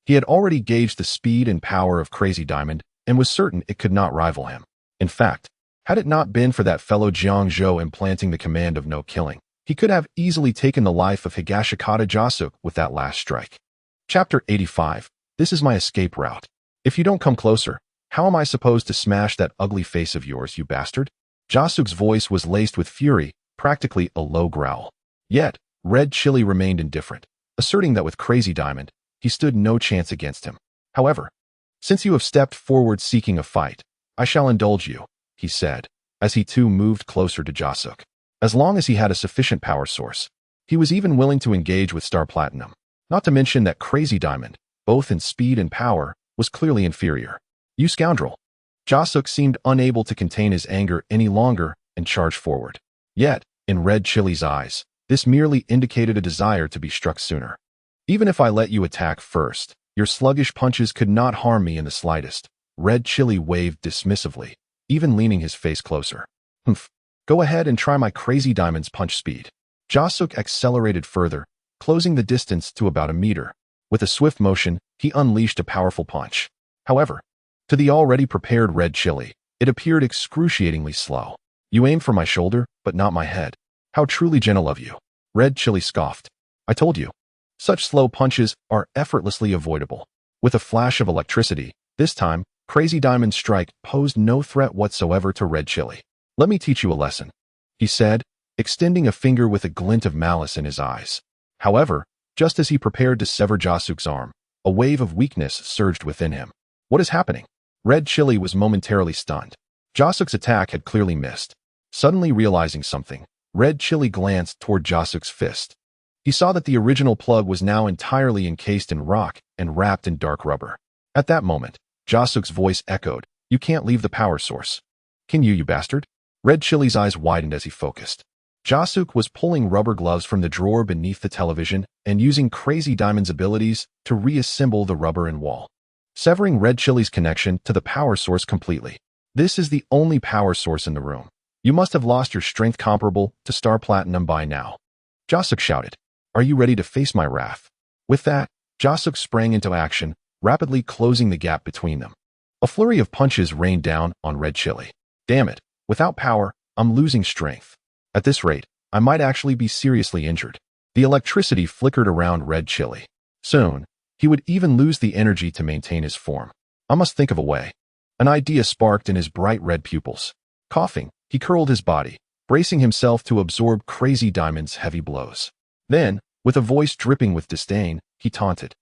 He had already gauged the speed and power of Crazy Diamond and was certain it could not rival him. In fact, had it not been for that fellow Jiang Zhou implanting the command of no killing, he could have easily taken the life of Higashikata Jasuk with that last strike. Chapter 85. This is my escape route. If you don't come closer, how am I supposed to smash that ugly face of yours, you bastard? Jasuk's voice was laced with fury, practically a low growl. Yet, Red Chili remained indifferent, asserting that with Crazy Diamond, he stood no chance against him. However, since you have stepped forward seeking a fight, I shall indulge you, he said, as he too moved closer to Jasuk. As long as he had a sufficient power source, he was even willing to engage with Star Platinum, not to mention that Crazy Diamond, both in speed and power, was clearly inferior. You scoundrel! Jasuk seemed unable to contain his anger any longer and charged forward. Yet, in Red Chili's eyes, this merely indicated a desire to be struck sooner. Even if I let you attack first, your sluggish punches could not harm me in the slightest. Red Chili waved dismissively, even leaning his face closer. Humph. Go ahead and try my Crazy Diamond's punch speed. Jasuk accelerated further, closing the distance to about a meter. With a swift motion, he unleashed a powerful punch. However, to the already prepared Red Chili, it appeared excruciatingly slow. You aimed for my shoulder, but not my head. How truly gentle of you. Red Chili scoffed. I told you. Such slow punches are effortlessly avoidable. With a flash of electricity, this time, Crazy Diamond's strike posed no threat whatsoever to Red Chili. "Let me teach you a lesson," he said, extending a finger with a glint of malice in his eyes. However, just as he prepared to sever Jasuk's arm, a wave of weakness surged within him. "What is happening?" Red Chili was momentarily stunned. Jasuk's attack had clearly missed. Suddenly realizing something, Red Chili glanced toward Jasuk's fist. He saw that the original plug was now entirely encased in rock and wrapped in dark rubber. At that moment, Jasuk's voice echoed, "You can't leave the power source." "Can you bastard?" Red Chili's eyes widened as he focused. Jasuk was pulling rubber gloves from the drawer beneath the television and using Crazy Diamond's abilities to reassemble the rubber and wall, severing Red Chili's connection to the power source completely. "This is the only power source in the room. You must have lost your strength comparable to Star Platinum by now." Jasuk shouted, "Are you ready to face my wrath?" With that, Jasuk sprang into action, rapidly closing the gap between them. A flurry of punches rained down on Red Chili. "Damn it, without power, I'm losing strength. At this rate, I might actually be seriously injured." The electricity flickered around Red Chili. Soon, he would even lose the energy to maintain his form. "I must think of a way." An idea sparked in his bright red pupils. Coughing, he curled his body, bracing himself to absorb Crazy Diamond's heavy blows. Then, with a voice dripping with disdain, he taunted,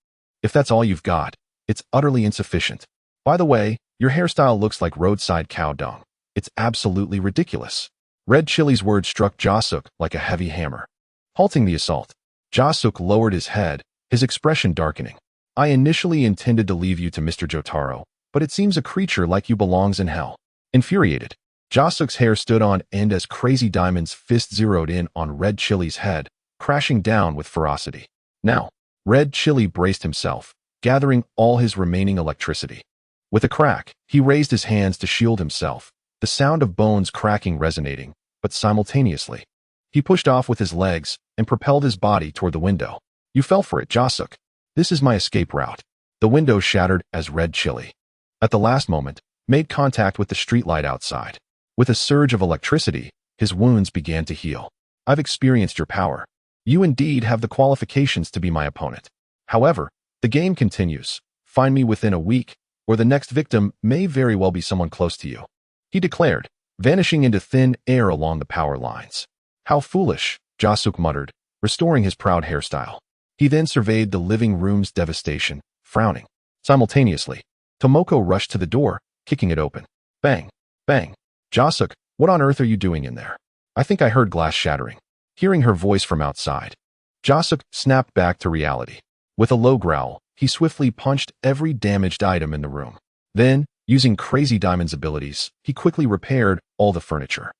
"If that's all you've got, it's utterly insufficient. By the way, your hairstyle looks like roadside cow dung. It's absolutely ridiculous." Red Chili's words struck Jasuk like a heavy hammer. Halting the assault, Jasuk lowered his head, his expression darkening. "I initially intended to leave you to Mr. Jotaro, but it seems a creature like you belongs in hell." Infuriated, Jasuk's hair stood on end as Crazy Diamond's fist zeroed in on Red Chili's head, crashing down with ferocity. Now, Red Chili braced himself, gathering all his remaining electricity. With a crack, he raised his hands to shield himself, the sound of bones cracking resonating, but simultaneously. He pushed off with his legs and propelled his body toward the window. "You fell for it, Jasuk. This is my escape route." The window shattered as Red Chili, at the last moment, made contact with the streetlight outside. With a surge of electricity, his wounds began to heal. "I've experienced your power. You indeed have the qualifications to be my opponent. However, the game continues. Find me within a week, or the next victim may very well be someone close to you," he declared, vanishing into thin air along the power lines. "How foolish," Jasuk muttered, restoring his proud hairstyle. He then surveyed the living room's devastation, frowning. Simultaneously, Tomoko rushed to the door, kicking it open. Bang! Bang! "Jasuk, what on earth are you doing in there? I think I heard glass shattering." Hearing her voice from outside, Jasuk snapped back to reality. With a low growl, he swiftly punched every damaged item in the room. Then, using Crazy Diamond's abilities, he quickly repaired all the furniture.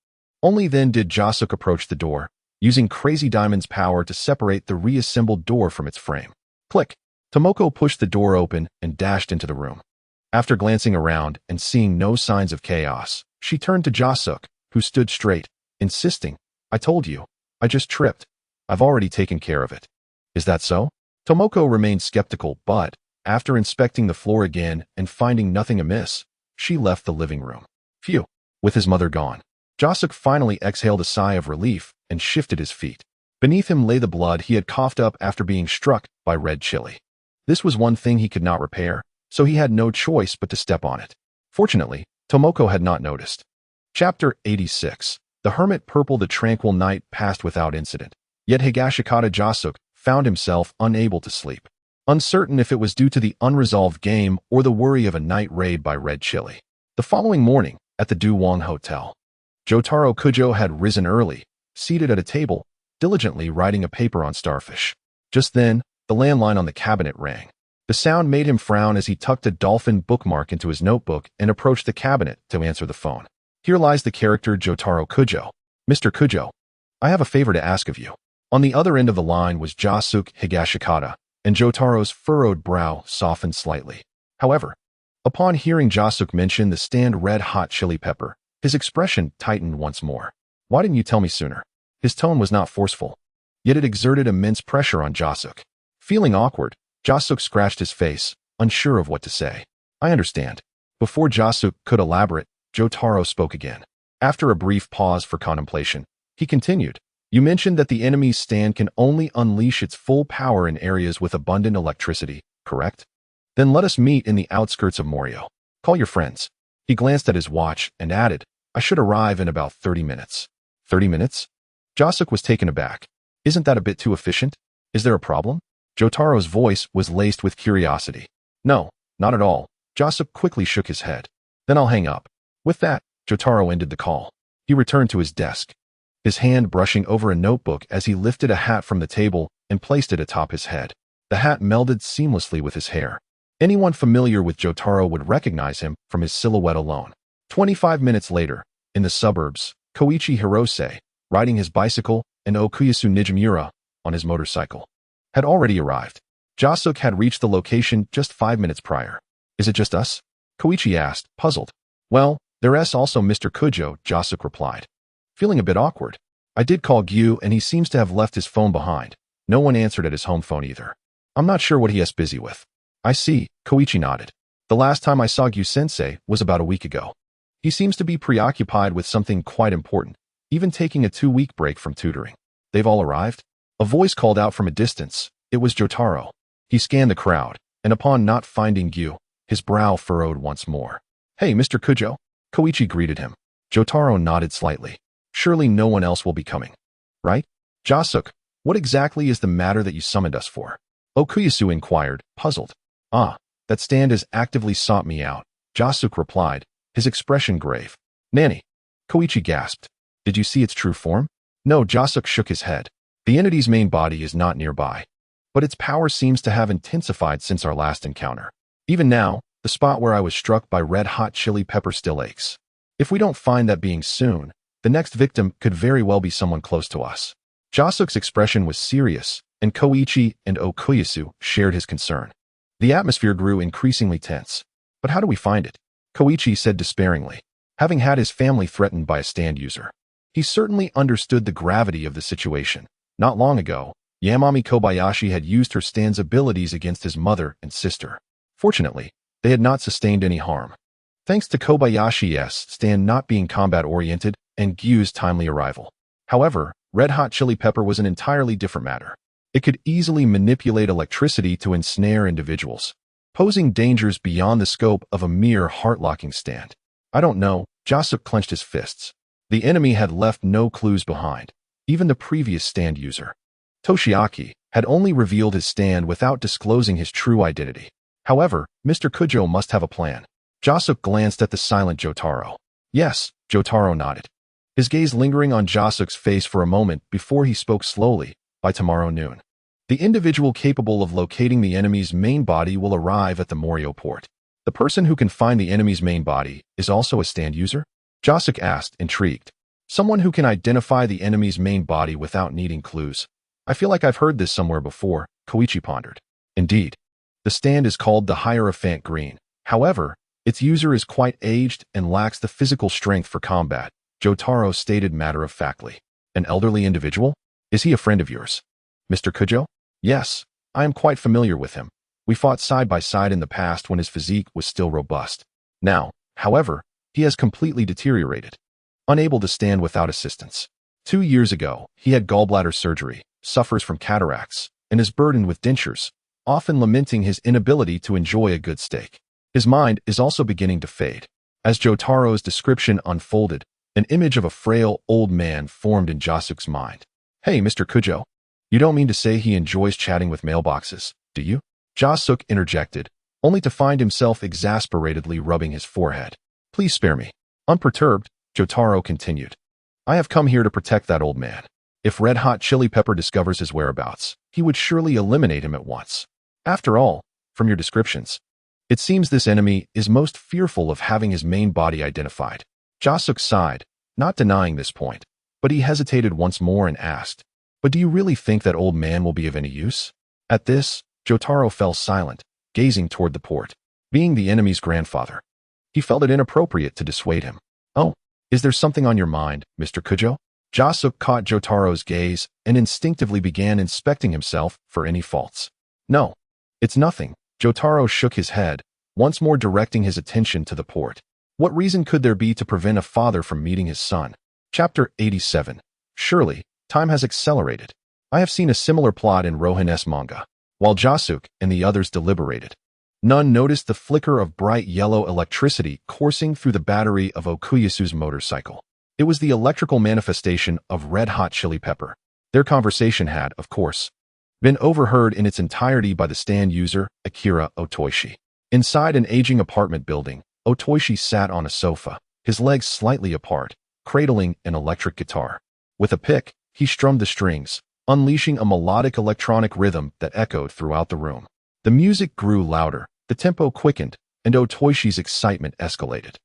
Only then did Jasuk approach the door, using Crazy Diamond's power to separate the reassembled door from its frame. Click! Tomoko pushed the door open and dashed into the room. After glancing around and seeing no signs of chaos, she turned to Jasuk, who stood straight, insisting, "I told you. I just tripped. I've already taken care of it." "Is that so?" Tomoko remained skeptical, but, after inspecting the floor again and finding nothing amiss, she left the living room. Phew! With his mother gone, Jasuk finally exhaled a sigh of relief and shifted his feet. Beneath him lay the blood he had coughed up after being struck by Red Chili. This was one thing he could not repair, so he had no choice but to step on it. Fortunately, Tomoko had not noticed. Chapter 86. The Hermit Purple. The tranquil night passed without incident, yet Higashikata Jasuk found himself unable to sleep, uncertain if it was due to the unresolved game or the worry of a night raid by Red Chili. The following morning, at the Duwon Hotel, Jotaro Kujo had risen early, seated at a table, diligently writing a paper on starfish. Just then, the landline on the cabinet rang. The sound made him frown as he tucked a dolphin bookmark into his notebook and approached the cabinet to answer the phone. Here lies the character Jotaro Kujo. "Mr. Kujo, I have a favor to ask of you." On the other end of the line was Jasuk Higashikata, and Jotaro's furrowed brow softened slightly. However, upon hearing Jasuk mention the stand red-hot chili pepper, his expression tightened once more. "Why didn't you tell me sooner?" His tone was not forceful, yet it exerted immense pressure on Jasuk. Feeling awkward, Jasuk scratched his face, unsure of what to say. "I understand." Before Jasuk could elaborate, Jotaro spoke again. After a brief pause for contemplation, he continued, "You mentioned that the enemy's stand can only unleash its full power in areas with abundant electricity, correct?" Then let us meet in the outskirts of Morio. Call your friends. He glanced at his watch and added, I should arrive in about 30 minutes. 30 minutes? Josuk was taken aback. Isn't that a bit too efficient? Is there a problem? Jotaro's voice was laced with curiosity. No, not at all. Josuk quickly shook his head. Then I'll hang up. With that, Jotaro ended the call. He returned to his desk, his hand brushing over a notebook as he lifted a hat from the table and placed it atop his head. The hat melded seamlessly with his hair. Anyone familiar with Jotaro would recognize him from his silhouette alone. 25 minutes later, in the suburbs, Koichi Hirose, riding his bicycle, and Okuyasu Nijimura, on his motorcycle, had already arrived. Josuk had reached the location just 5 minutes prior. Is it just us? Koichi asked, puzzled. Well, there's also Mr. Kujo, Josuk replied. Feeling a bit awkward. I did call Gyu and he seems to have left his phone behind. No one answered at his home phone either. I'm not sure what he is busy with. I see, Koichi nodded. The last time I saw Gyu-sensei was about a week ago. He seems to be preoccupied with something quite important, even taking a 2-week break from tutoring. They've all arrived? A voice called out from a distance. It was Jotaro. He scanned the crowd, and upon not finding Gyu, his brow furrowed once more. Hey, Mr. Kujo? Koichi greeted him. Jotaro nodded slightly. Surely no one else will be coming. Right? Josuk, what exactly is the matter that you summoned us for? Okuyasu inquired, puzzled. Ah, that stand has actively sought me out, Josuk replied, his expression grave. Nanny. Koichi gasped. Did you see its true form? No, Josuk shook his head. The entity's main body is not nearby, but its power seems to have intensified since our last encounter. Even now, the spot where I was struck by red-hot chili pepper still aches. If we don't find that being soon, the next victim could very well be someone close to us. Josuk's expression was serious, and Koichi and Okuyasu shared his concern. The atmosphere grew increasingly tense. But how do we find it? Koichi said despairingly, having had his family threatened by a stand user. He certainly understood the gravity of the situation. Not long ago, Yamami Kobayashi had used her stand's abilities against his mother and sister. Fortunately, they had not sustained any harm, thanks to Kobayashi's stand not being combat-oriented and Gyu's timely arrival. However, red-hot chili pepper was an entirely different matter. It could easily manipulate electricity to ensnare individuals, posing dangers beyond the scope of a mere heart-locking stand. I don't know, Josuk clenched his fists. The enemy had left no clues behind. Even the previous stand user, Toshiaki, had only revealed his stand without disclosing his true identity. However, Mr. Kujo must have a plan. Josuk glanced at the silent Jotaro. Yes, Jotaro nodded, his gaze lingering on Josuk's face for a moment before he spoke slowly. By tomorrow noon, the individual capable of locating the enemy's main body will arrive at the Morio port. The person who can find the enemy's main body is also a stand user? Josuk asked, intrigued. Someone who can identify the enemy's main body without needing clues. I feel like I've heard this somewhere before, Koichi pondered. Indeed. The stand is called the Hierophant Green. However, its user is quite aged and lacks the physical strength for combat, Jotaro stated matter-of-factly. An elderly individual? Is he a friend of yours? Mr. Kujo? Yes, I am quite familiar with him. We fought side by side in the past when his physique was still robust. Now, however, he has completely deteriorated, unable to stand without assistance. 2 years ago, he had gallbladder surgery, suffers from cataracts, and is burdened with dentures, often lamenting his inability to enjoy a good steak. His mind is also beginning to fade. As Jotaro's description unfolded, an image of a frail old man formed in Josuk's mind. Hey, Mr. Kujo. You don't mean to say he enjoys chatting with mailboxes, do you? Josuk interjected, only to find himself exasperatedly rubbing his forehead. Please spare me. Unperturbed, Jotaro continued. I have come here to protect that old man. If Red Hot Chili Pepper discovers his whereabouts, he would surely eliminate him at once. After all, from your descriptions, it seems this enemy is most fearful of having his main body identified. Josuk sighed, not denying this point, but he hesitated once more and asked, but do you really think that old man will be of any use? At this, Jotaro fell silent, gazing toward the port. Being the enemy's grandfather, he felt it inappropriate to dissuade him. Oh, is there something on your mind, Mr. Kujo? Josuk caught Jotaro's gaze and instinctively began inspecting himself for any faults. No, it's nothing. Jotaro shook his head, once more directing his attention to the port. What reason could there be to prevent a father from meeting his son? Chapter 87. Surely, time has accelerated. I have seen a similar plot in Rohan's manga. While Josuk and the others deliberated, None noticed the flicker of bright yellow electricity coursing through the battery of Okuyasu's motorcycle. It was the electrical manifestation of Red Hot Chili Pepper. Their conversation had, of course, been overheard in its entirety by the stand user, Akira Otoishi. Inside an aging apartment building, Otoishi sat on a sofa, his legs slightly apart, cradling an electric guitar. With a pick, he strummed the strings, unleashing a melodic electronic rhythm that echoed throughout the room. The music grew louder, the tempo quickened, and Otoishi's excitement escalated.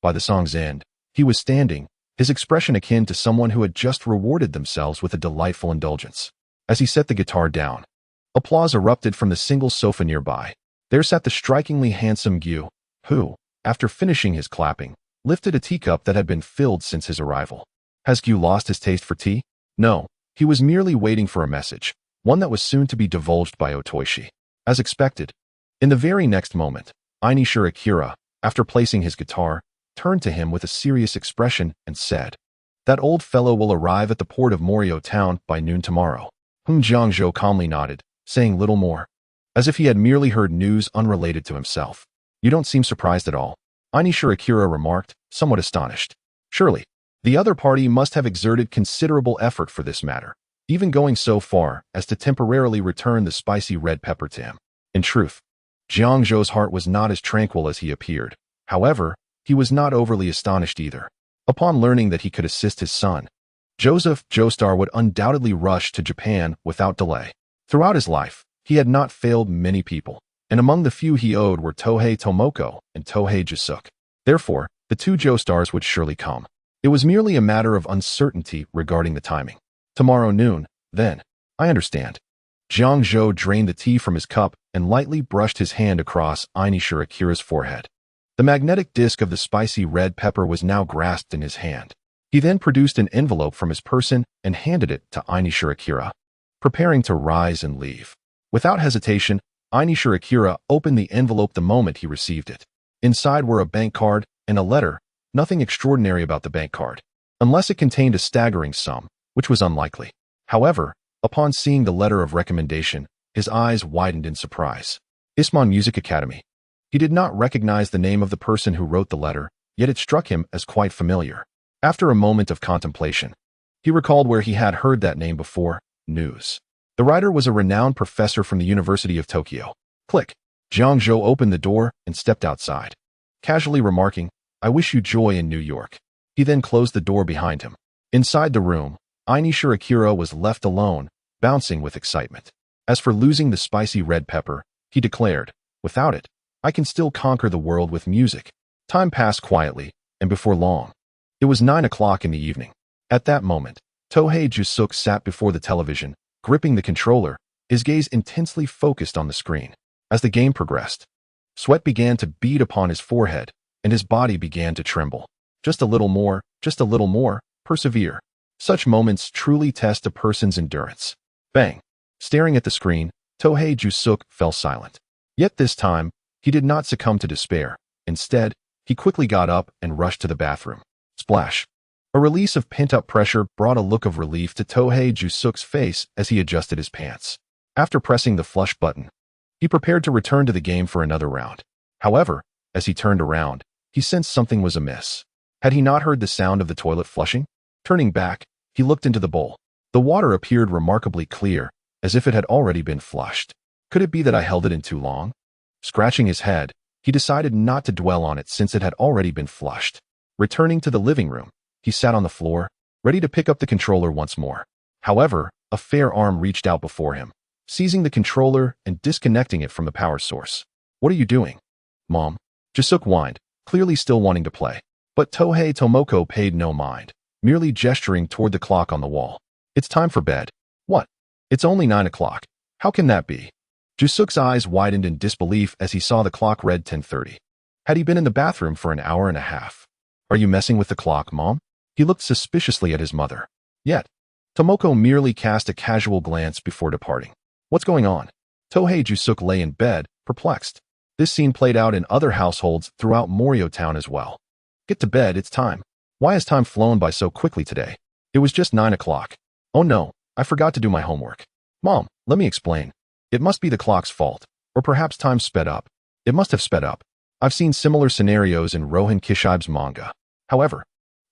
By the song's end, he was standing, his expression akin to someone who had just rewarded themselves with a delightful indulgence. As he set the guitar down, applause erupted from the single sofa nearby. There sat the strikingly handsome Gyu, who, after finishing his clapping, lifted a teacup that had been filled since his arrival. Has Gyu lost his taste for tea? No, he was merely waiting for a message, one that was soon to be divulged by Otoishi. As expected, in the very next moment, Inishira Akira, after placing his guitar, turned to him with a serious expression and said, "That old fellow will arrive at the port of Morio town by noon tomorrow." Jiang Zhou calmly nodded, saying little more, as if he had merely heard news unrelated to himself. "You don't seem surprised at all," Inishira Akira remarked, somewhat astonished. Surely, the other party must have exerted considerable effort for this matter, even going so far as to temporarily return the spicy red pepper to him. In truth, Jiang Zhou's heart was not as tranquil as he appeared. However, he was not overly astonished either. Upon learning that he could assist his son, Joseph Joestar would undoubtedly rush to Japan without delay. Throughout his life, he had not failed many people, and among the few he owed were Tohei Tomoko and Tohei Jisuke. Therefore, the two Joestars would surely come. It was merely a matter of uncertainty regarding the timing. Tomorrow noon, then. I understand. Jiang Zhou drained the tea from his cup and lightly brushed his hand across Inishira Akira's forehead. The magnetic disc of the spicy red pepper was now grasped in his hand. He then produced an envelope from his person and handed it to Inishira Akira, preparing to rise and leave. Without hesitation, Inishira Akira opened the envelope the moment he received it. Inside were a bank card and a letter, nothing extraordinary about the bank card, unless it contained a staggering sum, which was unlikely. However, upon seeing the letter of recommendation, his eyes widened in surprise. Isman Music Academy. He did not recognize the name of the person who wrote the letter, yet it struck him as quite familiar. After a moment of contemplation, he recalled where he had heard that name before, news. The writer was a renowned professor from the University of Tokyo. Click. Jiang Zhou opened the door and stepped outside, casually remarking, "I wish you joy in New York." He then closed the door behind him. Inside the room, Inishira Akira was left alone, bouncing with excitement. As for losing the spicy red pepper, he declared, "Without it, I can still conquer the world with music." Time passed quietly, and before long, it was 9 o'clock in the evening. At that moment, Tohei Jisuke sat before the television, gripping the controller, his gaze intensely focused on the screen. As the game progressed, sweat began to bead upon his forehead, and his body began to tremble. Just a little more, persevere. Such moments truly test a person's endurance. Bang! Staring at the screen, Tohei Jisuke fell silent. Yet this time, he did not succumb to despair. Instead, he quickly got up and rushed to the bathroom. Splash! A release of pent-up pressure brought a look of relief to Tohei Jisuke's face as he adjusted his pants. After pressing the flush button, he prepared to return to the game for another round. However, as he turned around, he sensed something was amiss. Had he not heard the sound of the toilet flushing? Turning back, he looked into the bowl. The water appeared remarkably clear, as if it had already been flushed. Could it be that I held it in too long? Scratching his head, he decided not to dwell on it since it had already been flushed. Returning to the living room, he sat on the floor, ready to pick up the controller once more. However, a fair arm reached out before him, seizing the controller and disconnecting it from the power source. "What are you doing, Mom?" Jisuke whined, clearly still wanting to play. But Tohei Tomoko paid no mind, merely gesturing toward the clock on the wall. "It's time for bed." "What? It's only 9 o'clock. How can that be?" Jisuke's eyes widened in disbelief as he saw the clock read 10:30. Had he been in the bathroom for an hour and a half? "Are you messing with the clock, Mom?" He looked suspiciously at his mother. Yet, Tomoko merely cast a casual glance before departing. "What's going on?" Tohei Jisuke lay in bed, perplexed. This scene played out in other households throughout Morio town as well. "Get to bed, it's time. Why has time flown by so quickly today? It was just 9 o'clock. Oh no, I forgot to do my homework. Mom, let me explain. It must be the clock's fault, or perhaps time sped up. It must have sped up. I've seen similar scenarios in Rohan Kishibe's manga. However,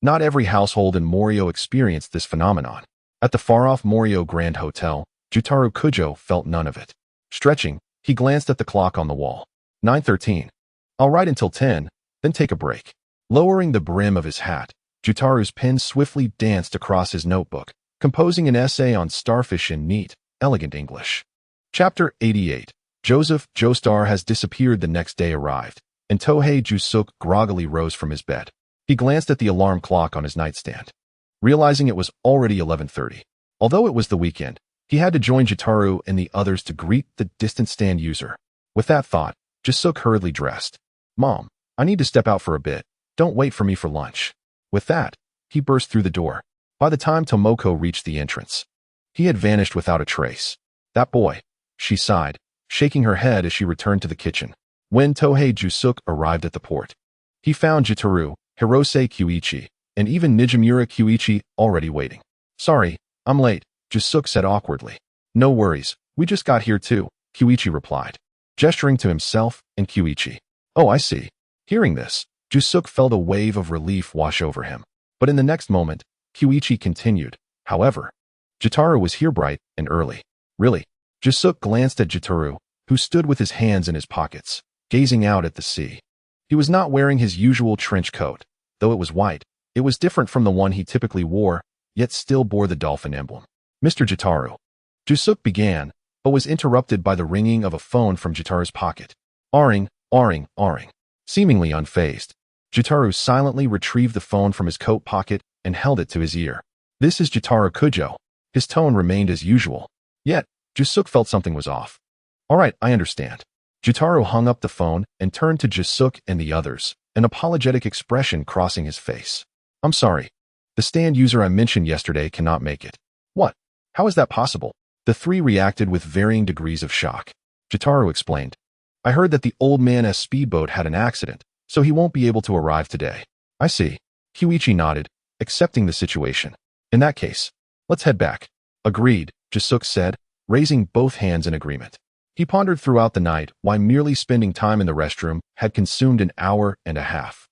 not every household in Morio experienced this phenomenon. At the far-off Morio Grand Hotel, Jotaro Kujo felt none of it. Stretching, he glanced at the clock on the wall. 9:13. I'll write until 10, then take a break. Lowering the brim of his hat, Jotaro's pen swiftly danced across his notebook, composing an essay on starfish in neat, elegant English. Chapter 88. Joseph Joestar has disappeared. The next day arrived, and Tohei Jusuk groggily rose from his bed. He glanced at the alarm clock on his nightstand, realizing it was already 11:30. Although it was the weekend, he had to join Jotaro and the others to greet the distant stand user. With that thought, Jusuk hurriedly dressed. Mom, I need to step out for a bit. Don't wait for me for lunch. With that, he burst through the door. By the time Tomoko reached the entrance, he had vanished without a trace. That boy, she sighed, shaking her head as she returned to the kitchen. When Tohei Jusuk arrived at the port, he found Jotaro, Hirose Kyuichi, and even Nijimura Kyuichi already waiting. Sorry, I'm late, Jusuk said awkwardly. No worries, we just got here too, Kyuichi replied, gesturing to himself and Kyuichi. Oh, I see. Hearing this, Jusuk felt a wave of relief wash over him. But in the next moment, Kyuichi continued. However, Jotaro was here bright and early. Really? Jusuk glanced at Jotaro, who stood with his hands in his pockets, gazing out at the sea. He was not wearing his usual trench coat. Though it was white, it was different from the one he typically wore, yet still bore the dolphin emblem. Mr. Jotaro. Jusuk began, but was interrupted by the ringing of a phone from Jotaro's pocket. Aring. Seemingly unfazed, Jotaro silently retrieved the phone from his coat pocket and held it to his ear. This is Jotaro Kujo. His tone remained as usual. Yet, Jusuk felt something was off. All right, I understand. Jotaro hung up the phone and turned to Jusuk and the others, an apologetic expression crossing his face. I'm sorry. The stand user I mentioned yesterday cannot make it. What? How is that possible? The three reacted with varying degrees of shock. Jotaro explained. I heard that the old man's speedboat had an accident, so he won't be able to arrive today. I see. Kyuichi nodded, accepting the situation. In that case, let's head back. Agreed, Jusuk said, raising both hands in agreement. He pondered throughout the night why merely spending time in the restroom had consumed an hour and a half.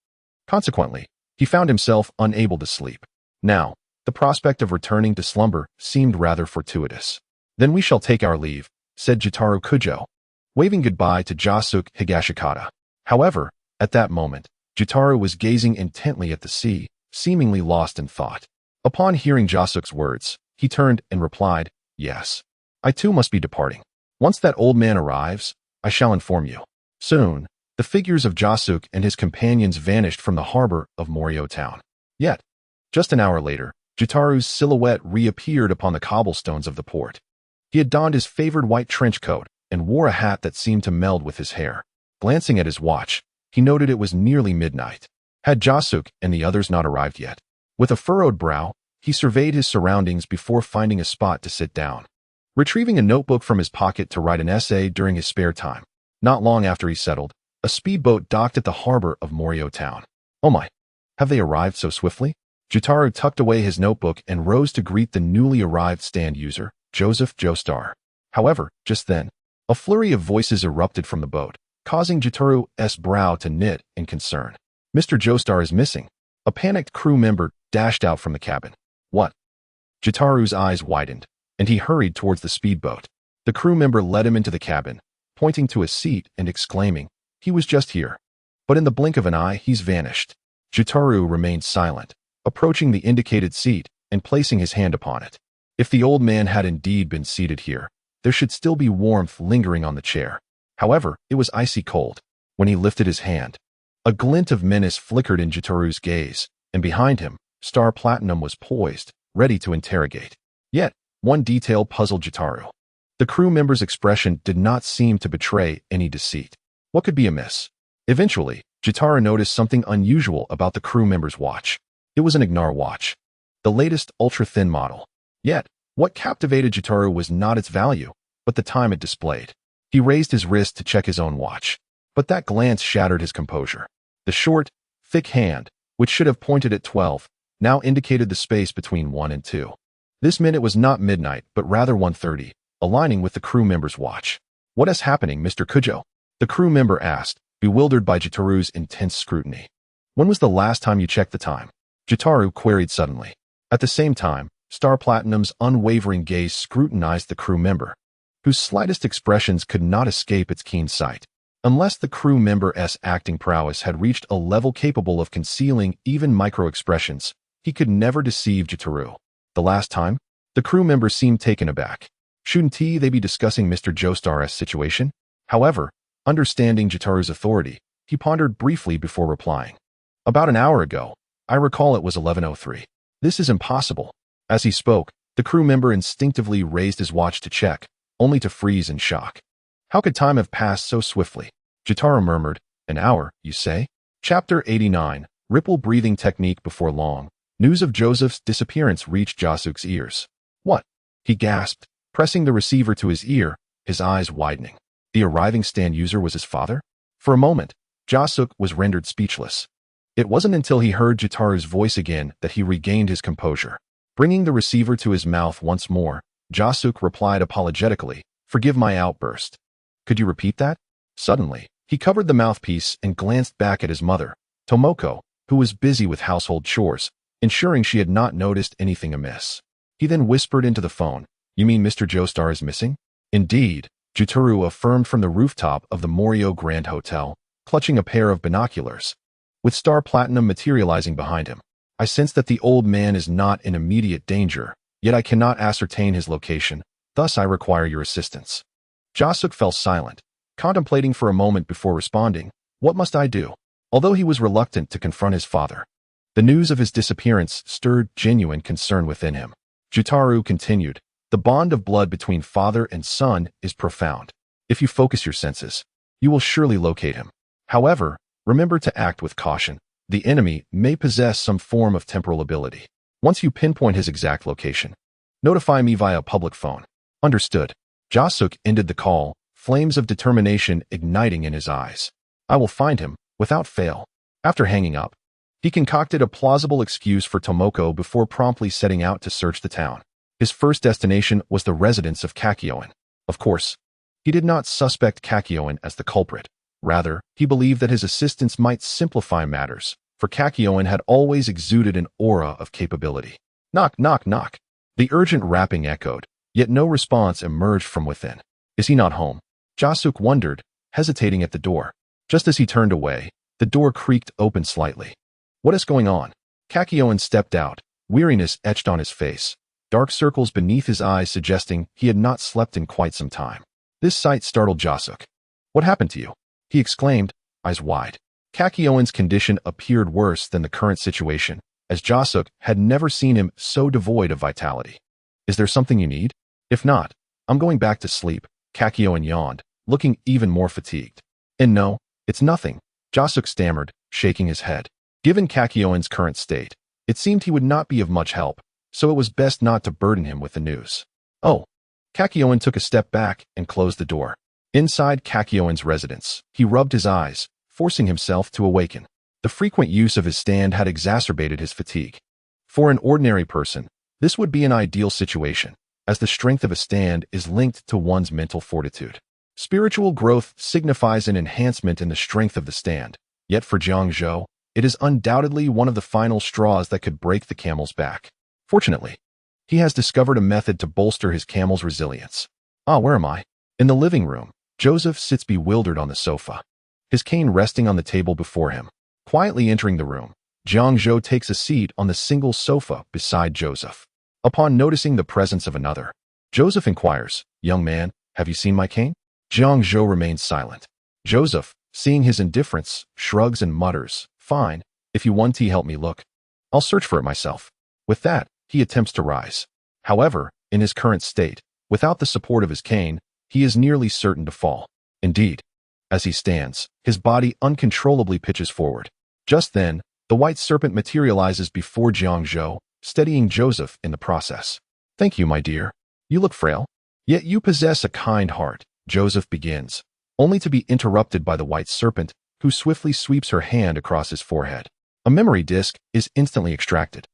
Consequently, he found himself unable to sleep. Now, the prospect of returning to slumber seemed rather fortuitous. Then we shall take our leave, said Jotaro Kujo, waving goodbye to Jusuk Higashikata. However, at that moment, Jotaro was gazing intently at the sea, seemingly lost in thought. Upon hearing Jusuk's words, he turned and replied, Yes. I too must be departing. Once that old man arrives, I shall inform you. Soon, the figures of Jusuk and his companions vanished from the harbor of Morio Town. Yet, just an hour later, Jotaro's silhouette reappeared upon the cobblestones of the port. He had donned his favored white trench coat and wore a hat that seemed to meld with his hair. Glancing at his watch, he noted it was nearly midnight. Had Jusuk and the others not arrived yet? With a furrowed brow, he surveyed his surroundings before finding a spot to sit down. Retrieving a notebook from his pocket to write an essay during his spare time. Not long after he settled, a speedboat docked at the harbor of Morio Town. Oh my, have they arrived so swiftly? Jotaro tucked away his notebook and rose to greet the newly arrived stand user, Joseph Joestar. However, just then, a flurry of voices erupted from the boat, causing Jotaro's brow to knit in concern. Mr. Joestar is missing. A panicked crew member dashed out from the cabin. What? Jotaro's eyes widened, and he hurried towards the speedboat. The crew member led him into the cabin, pointing to a seat and exclaiming, He was just here. But in the blink of an eye, he's vanished. Jotaro remained silent, approaching the indicated seat and placing his hand upon it. If the old man had indeed been seated here, there should still be warmth lingering on the chair. However, it was icy cold. When he lifted his hand, a glint of menace flickered in Jotaro's gaze, and behind him, Star Platinum was poised, ready to interrogate. Yet, one detail puzzled Jotaro. The crew member's expression did not seem to betray any deceit. What could be amiss? Eventually, Jotaro noticed something unusual about the crew member's watch. It was an Ignar watch, the latest ultra-thin model. Yet, what captivated Jotaro was not its value, but the time it displayed. He raised his wrist to check his own watch, but that glance shattered his composure. The short, thick hand, which should have pointed at 12, now indicated the space between 1 and 2. This meant it was not midnight, but rather 1:30, aligning with the crew member's watch. What is happening, Mr. Kujo? The crew member asked, bewildered by Jitaru's intense scrutiny. When was the last time you checked the time? Jitaru queried suddenly. At the same time, Star Platinum's unwavering gaze scrutinized the crew member, whose slightest expressions could not escape its keen sight. Unless the crew member's acting prowess had reached a level capable of concealing even micro-expressions, he could never deceive Jitaru. The last time? The crew member seemed taken aback. Shouldn't they be discussing Mr. Joestar's situation? However, understanding Jitaru's authority, he pondered briefly before replying. About an hour ago. I recall it was 11:03. This is impossible. As he spoke, the crew member instinctively raised his watch to check, only to freeze in shock. How could time have passed so swiftly? Jitaru murmured. An hour, you say? Chapter 89, Ripple Breathing Technique. Before long, news of Joseph's disappearance reached Jasuk's ears. What? He gasped, pressing the receiver to his ear, his eyes widening. The arriving stand user was his father? For a moment, Jasuk was rendered speechless. It wasn't until he heard Jitaru's voice again that he regained his composure. Bringing the receiver to his mouth once more, Jasuk replied apologetically, "Forgive my outburst. Could you repeat that?" Suddenly, he covered the mouthpiece and glanced back at his mother, Tomoko, who was busy with household chores, ensuring she had not noticed anything amiss. He then whispered into the phone, "You mean Mr. Joestar is missing?" "Indeed," Jitaru affirmed from the rooftop of the Morio Grand Hotel, clutching a pair of binoculars. With Star Platinum materializing behind him, "I sense that the old man is not in immediate danger, yet I cannot ascertain his location, thus I require your assistance." Jasuk fell silent, contemplating for a moment before responding, "What must I do?" Although he was reluctant to confront his father, the news of his disappearance stirred genuine concern within him. Jitaru continued, "The bond of blood between father and son is profound. If you focus your senses, you will surely locate him. However, remember to act with caution. The enemy may possess some form of temporal ability. Once you pinpoint his exact location, notify me via public phone." "Understood." Jasuk ended the call, flames of determination igniting in his eyes. "I will find him, without fail." After hanging up, he concocted a plausible excuse for Tomoko before promptly setting out to search the town. His first destination was the residence of Kakyoin. Of course, he did not suspect Kakyoin as the culprit. Rather, he believed that his assistance might simplify matters, for Kakyoin had always exuded an aura of capability. Knock, knock, knock. The urgent rapping echoed, yet no response emerged from within. Is he not home? Jasuk wondered, hesitating at the door. Just as he turned away, the door creaked open slightly. What is going on? Kakyoin stepped out, weariness etched on his face, dark circles beneath his eyes suggesting he had not slept in quite some time. This sight startled Jasuk. What happened to you? He exclaimed, eyes wide. Kakyoin's condition appeared worse than the current situation, as Jasuk had never seen him so devoid of vitality. Is there something you need? If not, I'm going back to sleep, Kakyoin yawned, looking even more fatigued. And no, it's nothing, Jasuk stammered, shaking his head. Given Kakyoin's current state, it seemed he would not be of much help, so it was best not to burden him with the news. Oh. Kakyoin took a step back and closed the door. Inside Kakyoin's residence, he rubbed his eyes, forcing himself to awaken. The frequent use of his stand had exacerbated his fatigue. For an ordinary person, this would be an ideal situation, as the strength of a stand is linked to one's mental fortitude. Spiritual growth signifies an enhancement in the strength of the stand, yet for Jiang Zhou, it is undoubtedly one of the final straws that could break the camel's back. Fortunately, he has discovered a method to bolster his camel's resilience. Where am I? In the living room, Joseph sits bewildered on the sofa, his cane resting on the table before him. Quietly entering the room, Jiang Zhou takes a seat on the single sofa beside Joseph. Upon noticing the presence of another, Joseph inquires, "Young man, have you seen my cane?" Jiang Zhou remains silent. Joseph, seeing his indifference, shrugs and mutters, "Fine, if you want to help me look. I'll search for it myself." With that, he attempts to rise. However, in his current state, without the support of his cane, he is nearly certain to fall. Indeed, as he stands, his body uncontrollably pitches forward. Just then, the white serpent materializes before Jiang Zhou, steadying Joseph in the process. "Thank you, my dear. You look frail. Yet you possess a kind heart," Joseph begins, only to be interrupted by the white serpent, who swiftly sweeps her hand across his forehead. A memory disk is instantly extracted.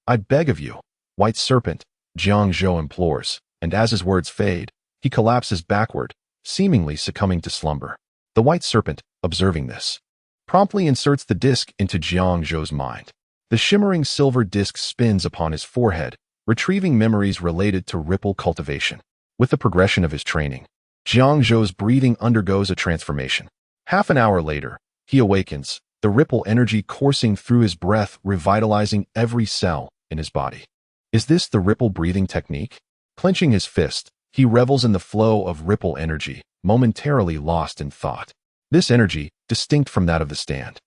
"I beg of you, white serpent," Jiang Zhou implores, and as his words fade, he collapses backward, seemingly succumbing to slumber. The white serpent, observing this, promptly inserts the disc into Jiang Zhou's mind. The shimmering silver disc spins upon his forehead, retrieving memories related to ripple cultivation. With the progression of his training, Jiang Zhou's breathing undergoes a transformation. Half an hour later, he awakens, the ripple energy coursing through his breath, revitalizing every cell in his body. Is this the ripple breathing technique? Clenching his fist, he revels in the flow of ripple energy, momentarily lost in thought. This energy, distinct from that of the stand,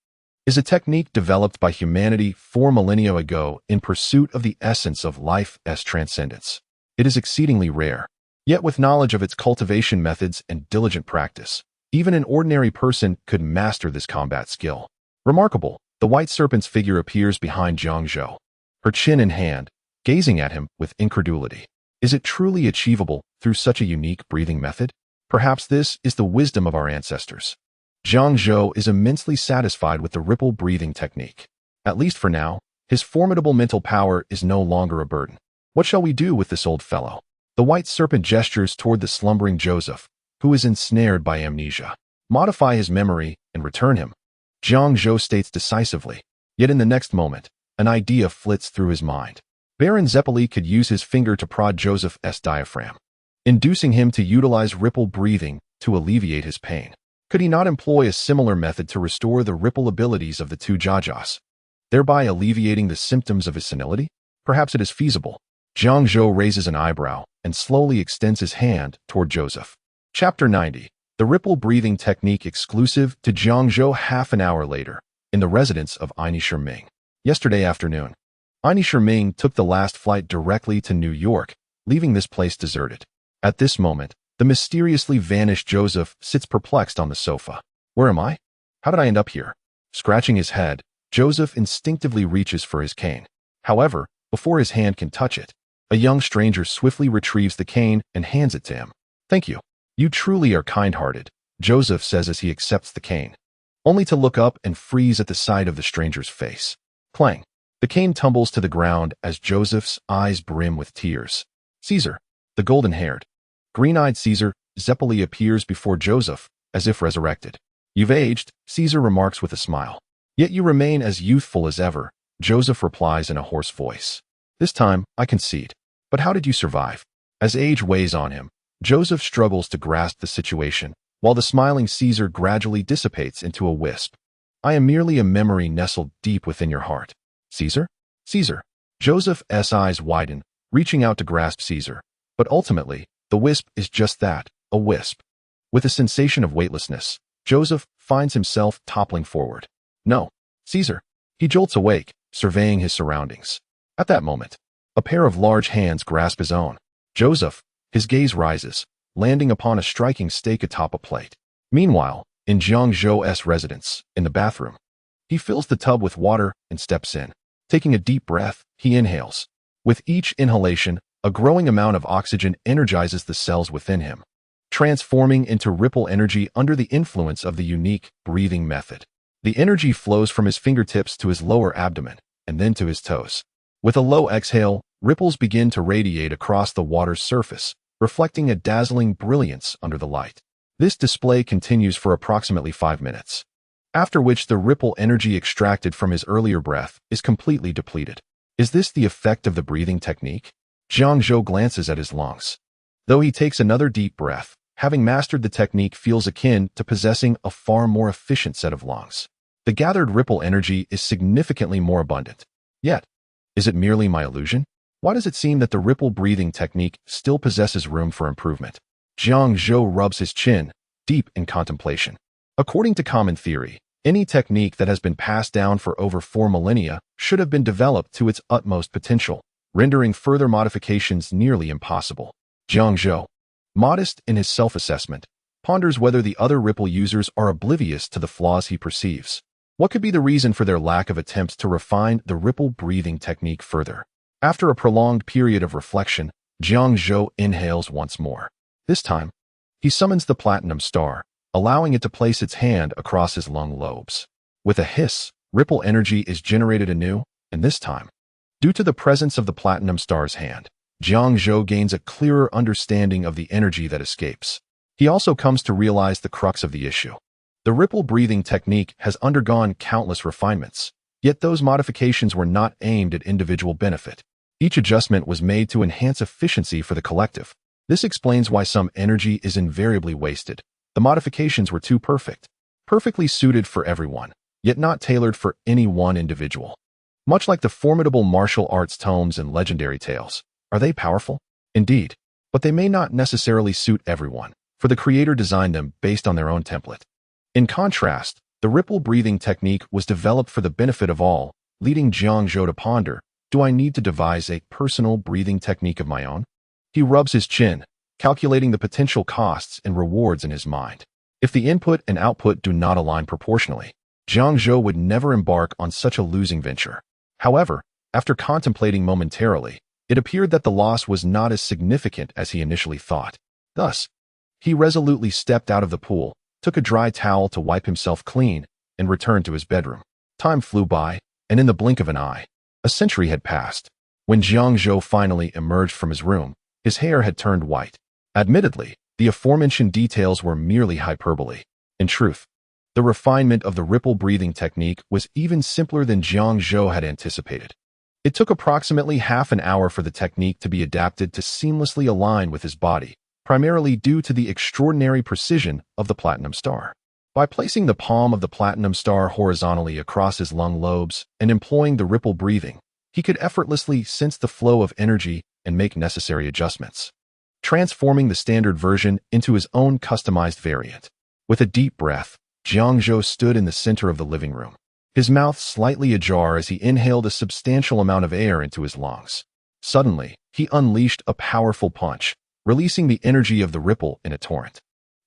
is a technique developed by humanity 4 millennia ago in pursuit of the essence of life's transcendence. It is exceedingly rare, yet with knowledge of its cultivation methods and diligent practice, even an ordinary person could master this combat skill. Remarkable, the white serpent's figure appears behind Jiang Zhou, her chin in hand, gazing at him with incredulity. Is it truly achievable through such a unique breathing method? Perhaps this is the wisdom of our ancestors. Jiang Zhou is immensely satisfied with the ripple breathing technique. At least for now, his formidable mental power is no longer a burden. What shall we do with this old fellow? The white serpent gestures toward the slumbering Joseph, who is ensnared by amnesia. Modify his memory and return him, Jiang Zhou states decisively. Yet in the next moment, an idea flits through his mind. Baron Zeppeli could use his finger to prod Joseph's diaphragm, inducing him to utilize ripple breathing to alleviate his pain. Could he not employ a similar method to restore the ripple abilities of the two Jajas, thereby alleviating the symptoms of his senility? Perhaps it is feasible. Jiang Zhou raises an eyebrow and slowly extends his hand toward Joseph. Chapter 90. The ripple breathing technique exclusive to Jiang Zhou. Half an hour later, in the residence of Aini Shiming. Yesterday afternoon, Aini Shiming took the last flight directly to New York, leaving this place deserted. At this moment, the mysteriously vanished Joseph sits perplexed on the sofa. Where am I? How did I end up here? Scratching his head, Joseph instinctively reaches for his cane. However, before his hand can touch it, a young stranger swiftly retrieves the cane and hands it to him. Thank you. You truly are kind-hearted, Joseph says as he accepts the cane, only to look up and freeze at the sight of the stranger's face. Clang. The cane tumbles to the ground as Joseph's eyes brim with tears. Caesar, the golden-haired, green-eyed Caesar, Zeppeli appears before Joseph, as if resurrected. You've aged, Caesar remarks with a smile. Yet you remain as youthful as ever, Joseph replies in a hoarse voice. This time, I concede. But how did you survive? As age weighs on him, Joseph struggles to grasp the situation, while the smiling Caesar gradually dissipates into a wisp. I am merely a memory nestled deep within your heart. Caesar? Caesar. Joseph's eyes widen, reaching out to grasp Caesar. But ultimately, the wisp is just that, a wisp. With a sensation of weightlessness, Joseph finds himself toppling forward. No, Caesar. He jolts awake, surveying his surroundings. At that moment, a pair of large hands grasp his own. Joseph, his gaze rises, landing upon a striking steak atop a plate. Meanwhile, in Jiang Zhou's residence, in the bathroom, he fills the tub with water and steps in. Taking a deep breath, he inhales. With each inhalation, a growing amount of oxygen energizes the cells within him, transforming into ripple energy under the influence of the unique breathing method. The energy flows from his fingertips to his lower abdomen, and then to his toes. With a low exhale, ripples begin to radiate across the water's surface, reflecting a dazzling brilliance under the light. This display continues for approximately 5 minutes, after which the ripple energy extracted from his earlier breath is completely depleted. Is this the effect of the breathing technique? Jiang Zhou glances at his lungs. Though he takes another deep breath, having mastered the technique feels akin to possessing a far more efficient set of lungs. The gathered ripple energy is significantly more abundant. Yet, is it merely my illusion? Why does it seem that the ripple breathing technique still possesses room for improvement? Jiang Zhou rubs his chin, deep in contemplation. According to common theory, any technique that has been passed down for over 4 millennia should have been developed to its utmost potential, rendering further modifications nearly impossible. Jiang Zhou, modest in his self-assessment, ponders whether the other ripple users are oblivious to the flaws he perceives. What could be the reason for their lack of attempts to refine the ripple breathing technique further? After a prolonged period of reflection, Jiang Zhou inhales once more. This time, he summons the platinum star, allowing it to place its hand across his lung lobes. With a hiss, ripple energy is generated anew, and this time, due to the presence of the platinum star's hand, Jiang Zhou gains a clearer understanding of the energy that escapes. He also comes to realize the crux of the issue. The ripple breathing technique has undergone countless refinements, yet those modifications were not aimed at individual benefit. Each adjustment was made to enhance efficiency for the collective. This explains why some energy is invariably wasted. The modifications were too perfect, perfectly suited for everyone, yet not tailored for any one individual. Much like the formidable martial arts tomes and legendary tales, are they powerful? Indeed, but they may not necessarily suit everyone, for the creator designed them based on their own template. In contrast, the ripple breathing technique was developed for the benefit of all, leading Jiang Zhou to ponder, do I need to devise a personal breathing technique of my own? He rubs his chin, calculating the potential costs and rewards in his mind. If the input and output do not align proportionally, Jiang Zhou would never embark on such a losing venture. However, after contemplating momentarily, it appeared that the loss was not as significant as he initially thought. Thus, he resolutely stepped out of the pool, took a dry towel to wipe himself clean, and returned to his bedroom. Time flew by, and in the blink of an eye, a century had passed. When Jiang Zhou finally emerged from his room, his hair had turned white. Admittedly, the aforementioned details were merely hyperbole. In truth, the refinement of the ripple breathing technique was even simpler than Jiang Zhou had anticipated. It took approximately half an hour for the technique to be adapted to seamlessly align with his body, primarily due to the extraordinary precision of the platinum star. By placing the palm of the platinum star horizontally across his lung lobes and employing the ripple breathing, he could effortlessly sense the flow of energy and make necessary adjustments, transforming the standard version into his own customized variant. With a deep breath, Jiang Zhou stood in the center of the living room, his mouth slightly ajar as he inhaled a substantial amount of air into his lungs. Suddenly, he unleashed a powerful punch, releasing the energy of the ripple in a torrent,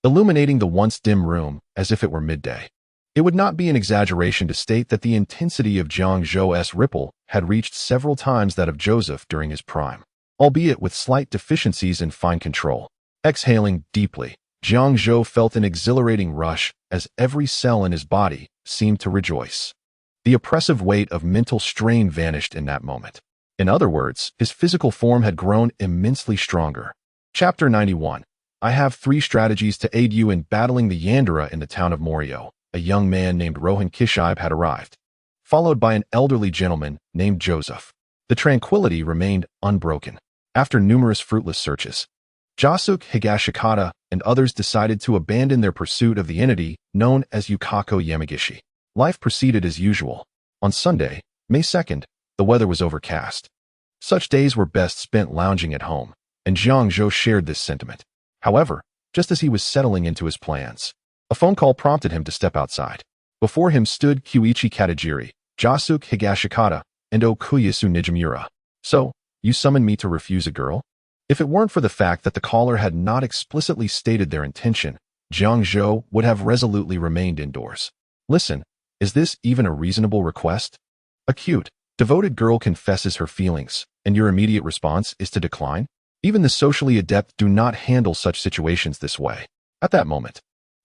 illuminating the once dim room as if it were midday. It would not be an exaggeration to state that the intensity of Jiang Zhou's ripple had reached several times that of Joseph during his prime, albeit with slight deficiencies in fine control. Exhaling deeply, Jiang Zhou felt an exhilarating rush as every cell in his body seemed to rejoice. The oppressive weight of mental strain vanished in that moment. In other words, his physical form had grown immensely stronger. Chapter 91. I have 3 strategies to aid you in battling the Yandera in the town of Morio. A young man named Rohan Kishaib had arrived, followed by an elderly gentleman named Joseph. The tranquility remained unbroken. After numerous fruitless searches, Jasuke Higashikata and others decided to abandon their pursuit of the entity known as Yukako Yamagishi. Life proceeded as usual. On Sunday, May 2nd, the weather was overcast. Such days were best spent lounging at home, and Jiang Zhou shared this sentiment. However, just as he was settling into his plans, a phone call prompted him to step outside. Before him stood Kyuichi Katajiri, Jasuke Higashikata, and Okuyasu Nijimura. So, you summoned me to refuse a girl? If it weren't for the fact that the caller had not explicitly stated their intention, Jiang Zhou would have resolutely remained indoors. Listen, is this even a reasonable request? A cute, devoted girl confesses her feelings, and your immediate response is to decline? Even the socially adept do not handle such situations this way. At that moment,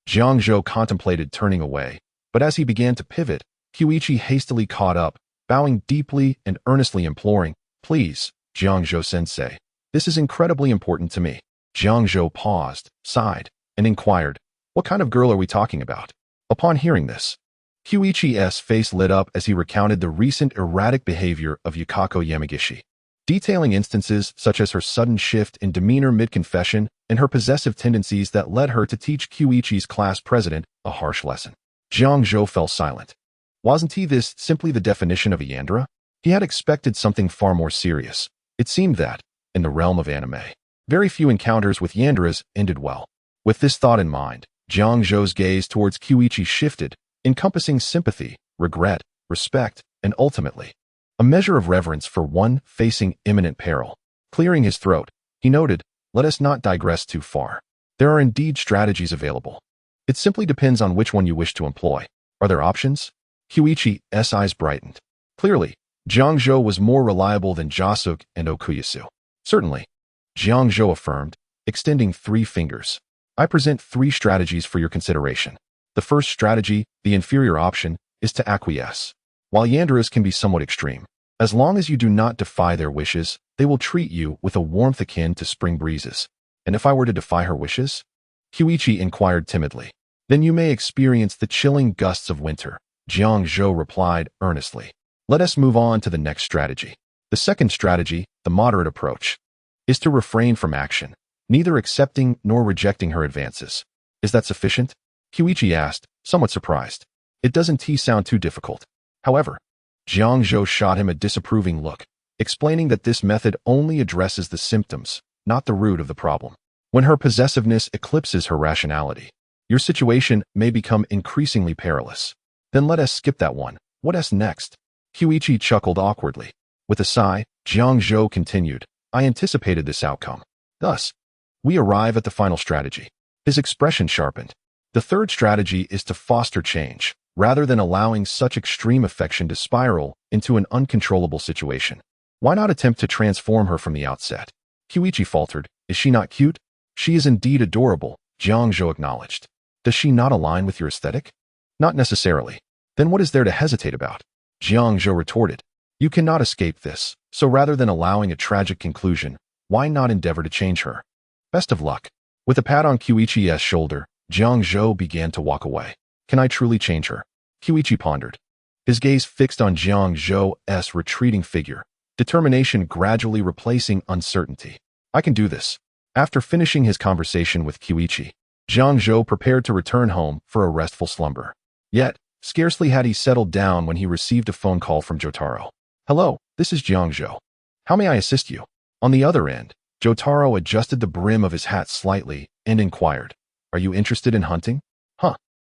Jiang Zhou contemplated turning away, but as he began to pivot, Kyuichi hastily caught up, bowing deeply and earnestly imploring, Please, Jiang Zhou-sensei, this is incredibly important to me. Jiang Zhou paused, sighed, and inquired, What kind of girl are we talking about? Upon hearing this, Kyuichi's face lit up as he recounted the recent erratic behavior of Yukako Yamagishi, detailing instances such as her sudden shift in demeanor mid-confession and her possessive tendencies that led her to teach Kyuichi's class president a harsh lesson. Jiang Zhou fell silent. Wasn't this simply the definition of a Yandera? He had expected something far more serious. It seemed that, in the realm of anime, very few encounters with Yanderas ended well. With this thought in mind, Jiang Zhou's gaze towards Kyuichi shifted, encompassing sympathy, regret, respect, and ultimately, a measure of reverence for one facing imminent peril. Clearing his throat, he noted, Let us not digress too far. There are indeed strategies available. It simply depends on which one you wish to employ. Are there options? Kyuichi's eyes brightened. Clearly, Jiang Zhou was more reliable than Jasuke and Okuyasu. Certainly, Jiang Zhou affirmed, extending 3 fingers. I present 3 strategies for your consideration. The first strategy, the inferior option, is to acquiesce. While Yanderas can be somewhat extreme, as long as you do not defy their wishes, they will treat you with a warmth akin to spring breezes. And if I were to defy her wishes? Kyuichi inquired timidly. then you may experience the chilling gusts of winter, Jiang Zhou replied earnestly. Let us move on to the next strategy. The second strategy, the moderate approach, is to refrain from action, neither accepting nor rejecting her advances. Is that sufficient? Kyuichi asked, somewhat surprised. It doesn't sound too difficult. However, Jiang Zhou shot him a disapproving look, explaining that this method only addresses the symptoms, not the root of the problem. When her possessiveness eclipses her rationality, your situation may become increasingly perilous. Then let us skip that one. What's next? Kyuichi chuckled awkwardly. With a sigh, Jiang Zhou continued, I anticipated this outcome. Thus, we arrive at the final strategy. His expression sharpened. The third strategy is to foster change, rather than allowing such extreme affection to spiral into an uncontrollable situation. Why not attempt to transform her from the outset? Kyuichi faltered. Is she not cute? She is indeed adorable, Jiang Zhou acknowledged. Does she not align with your aesthetic? Not necessarily. Then what is there to hesitate about? Jiang Zhou retorted. You cannot escape this, so rather than allowing a tragic conclusion, why not endeavor to change her? Best of luck. With a pat on Kyuichi's shoulder, Jiang Zhou began to walk away. Can I truly change her? Kyuichi pondered. His gaze fixed on Jiang Zhou's retreating figure, determination gradually replacing uncertainty. I can do this. After finishing his conversation with Kyuichi, Jiang Zhou prepared to return home for a restful slumber. Yet, scarcely had he settled down when he received a phone call from Jotaro. Hello, this is Jiang Zhou. How may I assist you? On the other end, Jotaro adjusted the brim of his hat slightly and inquired, Are you interested in hunting? Huh.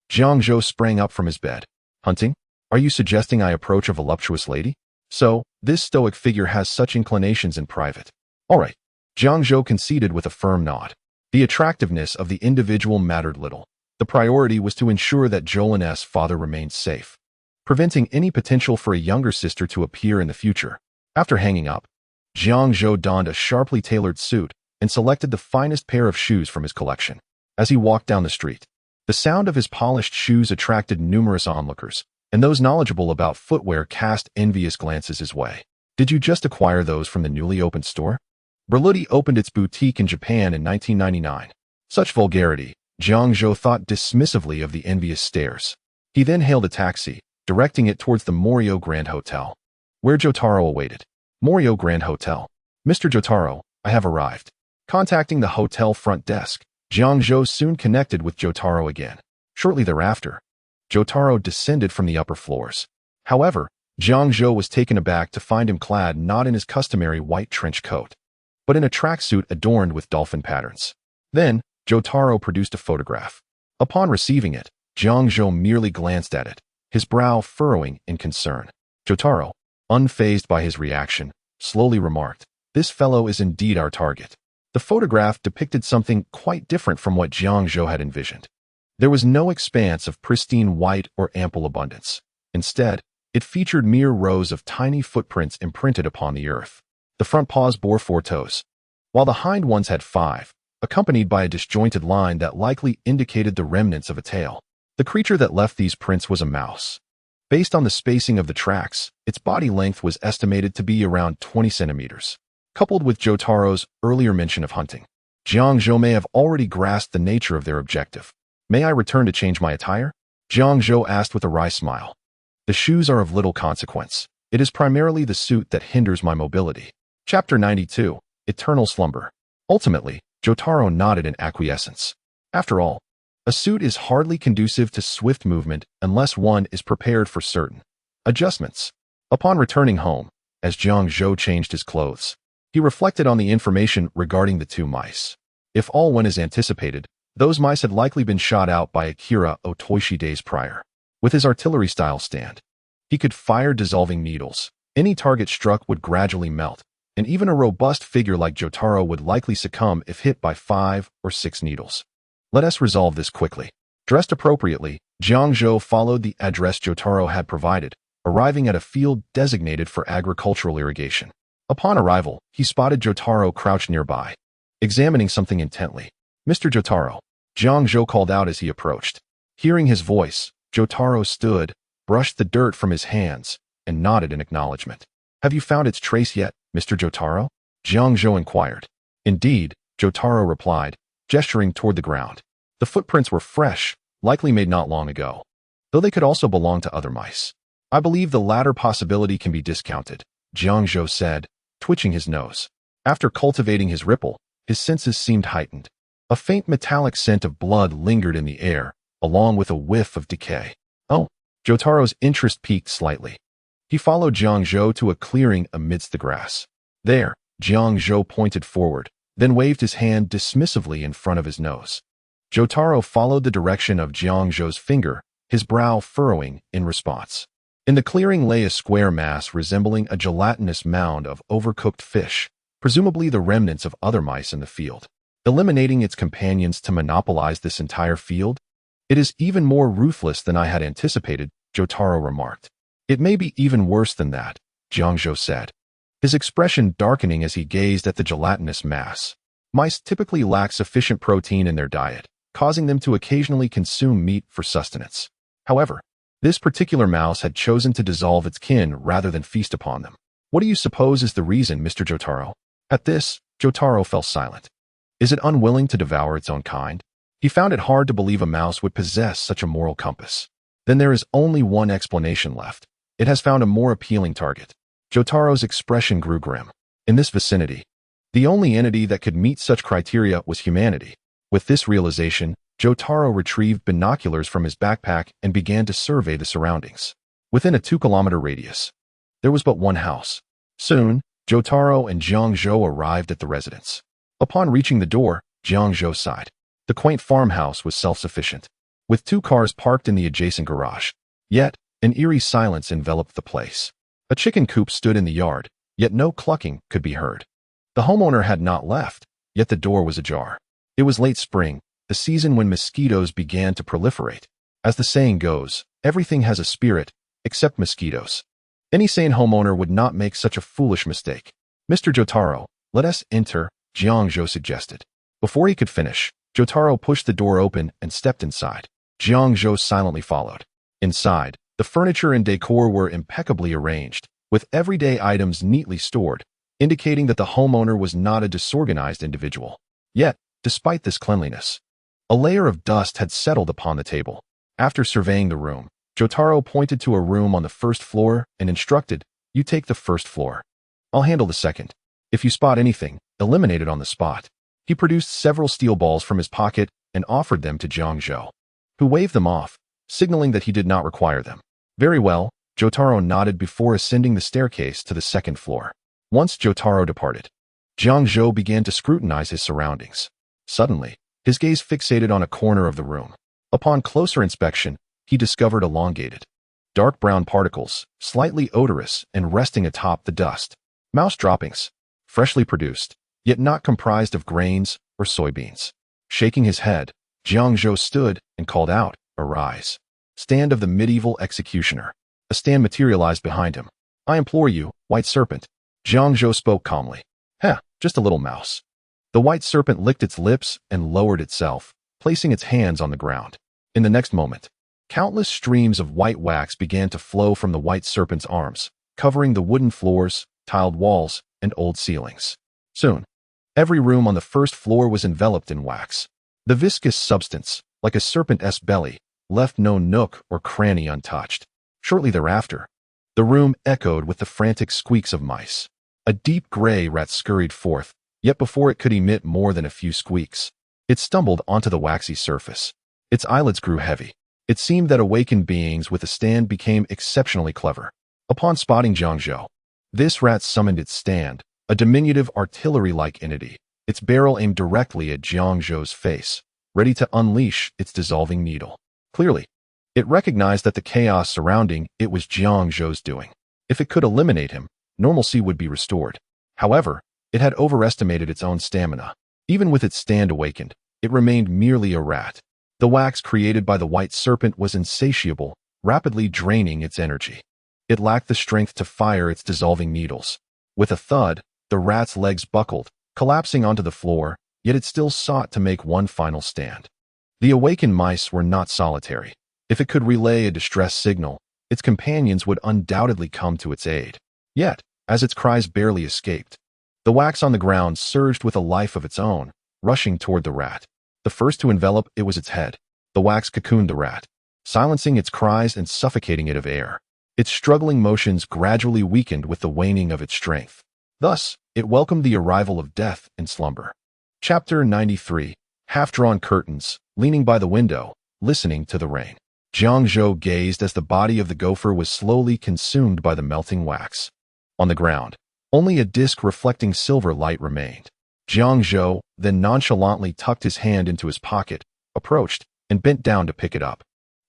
Jiang Zhou sprang up from his bed. Hunting? Are you suggesting I approach a voluptuous lady? So, this stoic figure has such inclinations in private. All right. Jiang Zhou conceded with a firm nod. The attractiveness of the individual mattered little. The priority was to ensure that Jolin's father remained safe, preventing any potential for a younger sister to appear in the future. After hanging up, Jiang Zhou donned a sharply tailored suit and selected the finest pair of shoes from his collection. As he walked down the street, the sound of his polished shoes attracted numerous onlookers, and those knowledgeable about footwear cast envious glances his way. Did you just acquire those from the newly opened store? Berluti opened its boutique in Japan in 1999. Such vulgarity, Jiang Zhou thought dismissively of the envious stares. He then hailed a taxi, directing it towards the Morio Grand Hotel, where Jotaro awaited. Morio Grand Hotel. Mr. Jotaro, I have arrived. Contacting the hotel front desk, Jiang Zhou soon connected with Jotaro again. Shortly thereafter, Jotaro descended from the upper floors. However, Jiang Zhou was taken aback to find him clad not in his customary white trench coat, but in a tracksuit adorned with dolphin patterns. Then, Jotaro produced a photograph. Upon receiving it, Jiang Zhou merely glanced at it, his brow furrowing in concern. Jotaro, unfazed by his reaction, slowly remarked, This fellow is indeed our target. The photograph depicted something quite different from what Jiang Zhou had envisioned. There was no expanse of pristine white or ample abundance. Instead, it featured mere rows of tiny footprints imprinted upon the earth. The front paws bore 4 toes, while the hind ones had 5, accompanied by a disjointed line that likely indicated the remnants of a tail. The creature that left these prints was a mouse. Based on the spacing of the tracks, its body length was estimated to be around 20 centimeters. Coupled with Jotaro's earlier mention of hunting, Jiang Zhou may have already grasped the nature of their objective. May I return to change my attire? Jiang Zhou asked with a wry smile. The shoes are of little consequence. It is primarily the suit that hinders my mobility. Chapter 92, Eternal Slumber. Ultimately, Jotaro nodded in acquiescence. After all, a suit is hardly conducive to swift movement unless one is prepared for certain adjustments. Upon returning home, as Jiang Zhou changed his clothes, he reflected on the information regarding the 2 mice. If all went as anticipated, those mice had likely been shot out by Akira Otoshi days prior. With his artillery-style stand, he could fire dissolving needles. Any target struck would gradually melt, and even a robust figure like Jotaro would likely succumb if hit by 5 or 6 needles. Let us resolve this quickly. Dressed appropriately, Jiang Zhou followed the address Jotaro had provided, arriving at a field designated for agricultural irrigation. Upon arrival, he spotted Jotaro crouched nearby, examining something intently. Mr. Jotaro, Jiang Zhou called out as he approached. Hearing his voice, Jotaro stood, brushed the dirt from his hands, and nodded in acknowledgement. Have you found its trace yet, Mr. Jotaro? Jiang Zhou inquired. Indeed, Jotaro replied, gesturing toward the ground. The footprints were fresh, likely made not long ago, though they could also belong to other mice. I believe the latter possibility can be discounted, Jiang Zhou said, twitching his nose. After cultivating his ripple, his senses seemed heightened. A faint metallic scent of blood lingered in the air, along with a whiff of decay. Oh, Jotaro's interest peaked slightly. He followed Jiang Zhou to a clearing amidst the grass. There, Jiang Zhou pointed forward, then waved his hand dismissively in front of his nose. Jotaro followed the direction of Jiang Zhou's finger, his brow furrowing in response. In the clearing lay a square mass resembling a gelatinous mound of overcooked fish, presumably the remnants of other mice in the field. Eliminating its companions to monopolize this entire field? It is even more ruthless than I had anticipated, Jotaro remarked. It may be even worse than that, Jiang Zhou said, his expression darkening as he gazed at the gelatinous mass. Mice typically lack sufficient protein in their diet, causing them to occasionally consume meat for sustenance. However, this particular mouse had chosen to dissolve its kin rather than feast upon them. What do you suppose is the reason, Mr. Jotaro? At this, Jotaro fell silent. Is it unwilling to devour its own kind? He found it hard to believe a mouse would possess such a moral compass. Then there is only one explanation left. It has found a more appealing target. Jotaro's expression grew grim. In this vicinity, the only entity that could meet such criteria was humanity. With this realization, Jotaro retrieved binoculars from his backpack and began to survey the surroundings. Within a 2-kilometer radius, there was but one house. Soon, Jotaro and Jiang Zhou arrived at the residence. Upon reaching the door, Jiang Zhou sighed. The quaint farmhouse was self-sufficient, with 2 cars parked in the adjacent garage. Yet, an eerie silence enveloped the place. A chicken coop stood in the yard, yet no clucking could be heard. The homeowner had not left, yet the door was ajar. It was late spring, the season when mosquitoes began to proliferate. As the saying goes, everything has a spirit, except mosquitoes. Any sane homeowner would not make such a foolish mistake. Mr. Jotaro, let us enter, Jiang Zhou suggested. Before he could finish, Jotaro pushed the door open and stepped inside. Jiang Zhou silently followed. Inside, the furniture and decor were impeccably arranged, with everyday items neatly stored, indicating that the homeowner was not a disorganized individual. Yet, despite this cleanliness, a layer of dust had settled upon the table. After surveying the room, Jotaro pointed to a room on the first floor and instructed, "You take the first floor. I'll handle the second. If you spot anything, eliminate it on the spot." He produced several steel balls from his pocket and offered them to Jiang Zhou, who waved them off, signaling that he did not require them. Very well, Jotaro nodded before ascending the staircase to the second floor. Once Jotaro departed, Jiang Zhou began to scrutinize his surroundings. Suddenly, his gaze fixated on a corner of the room. Upon closer inspection, he discovered elongated, dark brown particles, slightly odorous and resting atop the dust. Mouse droppings, freshly produced, yet not comprised of grains or soybeans. Shaking his head, Jiang Zhou stood and called out, "Arise. Stand of the medieval executioner." A stand materialized behind him. "I implore you, White Serpent." Jiang Zhou spoke calmly. Just a little mouse." The white serpent licked its lips and lowered itself, placing its hands on the ground. In the next moment, countless streams of white wax began to flow from the white serpent's arms, covering the wooden floors, tiled walls, and old ceilings. Soon, every room on the first floor was enveloped in wax. The viscous substance, like a serpent's belly, left no nook or cranny untouched. Shortly thereafter, the room echoed with the frantic squeaks of mice. A deep gray rat scurried forth, yet before it could emit more than a few squeaks, it stumbled onto the waxy surface. Its eyelids grew heavy. It seemed that awakened beings with a stand became exceptionally clever. Upon spotting Jiang Zhou, this rat summoned its stand, a diminutive artillery-like entity, its barrel aimed directly at Jiang Zhou's face, ready to unleash its dissolving needle. Clearly, it recognized that the chaos surrounding it was Jiang Zhou's doing. If it could eliminate him, normalcy would be restored. However, it had overestimated its own stamina. Even with its stand awakened, it remained merely a rat. The wax created by the white serpent was insatiable, rapidly draining its energy. It lacked the strength to fire its dissolving needles. With a thud, the rat's legs buckled, collapsing onto the floor, yet it still sought to make one final stand. The awakened mice were not solitary. If it could relay a distress signal, its companions would undoubtedly come to its aid. Yet, as its cries barely escaped, the wax on the ground surged with a life of its own, rushing toward the rat. The first to envelop it was its head. The wax cocooned the rat, silencing its cries and suffocating it of air. Its struggling motions gradually weakened with the waning of its strength. Thus, it welcomed the arrival of death in slumber. Chapter 93. Half-drawn curtains, leaning by the window, listening to the rain. Jiang Zhou gazed as the body of the gopher was slowly consumed by the melting wax. On the ground, only a disc reflecting silver light remained. Jiang Zhou then nonchalantly tucked his hand into his pocket, approached, and bent down to pick it up.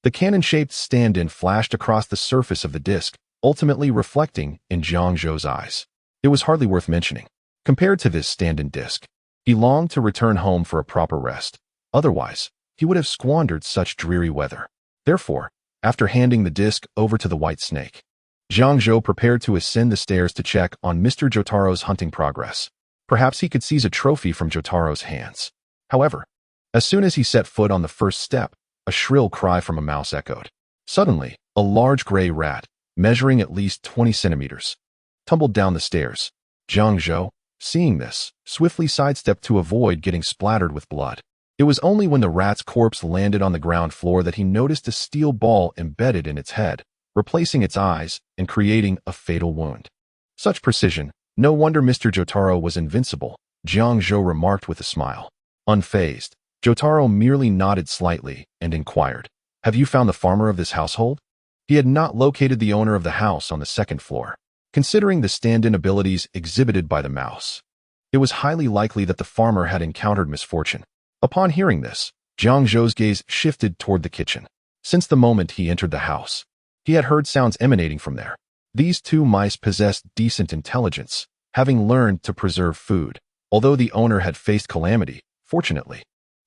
The cannon-shaped stand-in flashed across the surface of the disc, ultimately reflecting in Jiang Zhou's eyes. It was hardly worth mentioning. Compared to this stand-in disc, he longed to return home for a proper rest. Otherwise, he would have squandered such dreary weather. Therefore, after handing the disc over to the white snake, Jiang Zhou prepared to ascend the stairs to check on Mr. Jotaro's hunting progress. Perhaps he could seize a trophy from Jotaro's hands. However, as soon as he set foot on the first step, a shrill cry from a mouse echoed. Suddenly, a large gray rat, measuring at least 20 centimeters, tumbled down the stairs. Jiang Zhou, seeing this, swiftly sidestepped to avoid getting splattered with blood. It was only when the rat's corpse landed on the ground floor that he noticed a steel ball embedded in its head, replacing its eyes and creating a fatal wound. Such precision, no wonder Mr. Jotaro was invincible, Jiang Zhou remarked with a smile. Unfazed, Jotaro merely nodded slightly and inquired, "Have you found the farmer of this household?" He had not located the owner of the house on the second floor. Considering the stand-in abilities exhibited by the mouse, it was highly likely that the farmer had encountered misfortune. Upon hearing this, Jiang Zhou's gaze shifted toward the kitchen. Since the moment he entered the house, he had heard sounds emanating from there. These two mice possessed decent intelligence, having learned to preserve food. Although the owner had faced calamity, fortunately,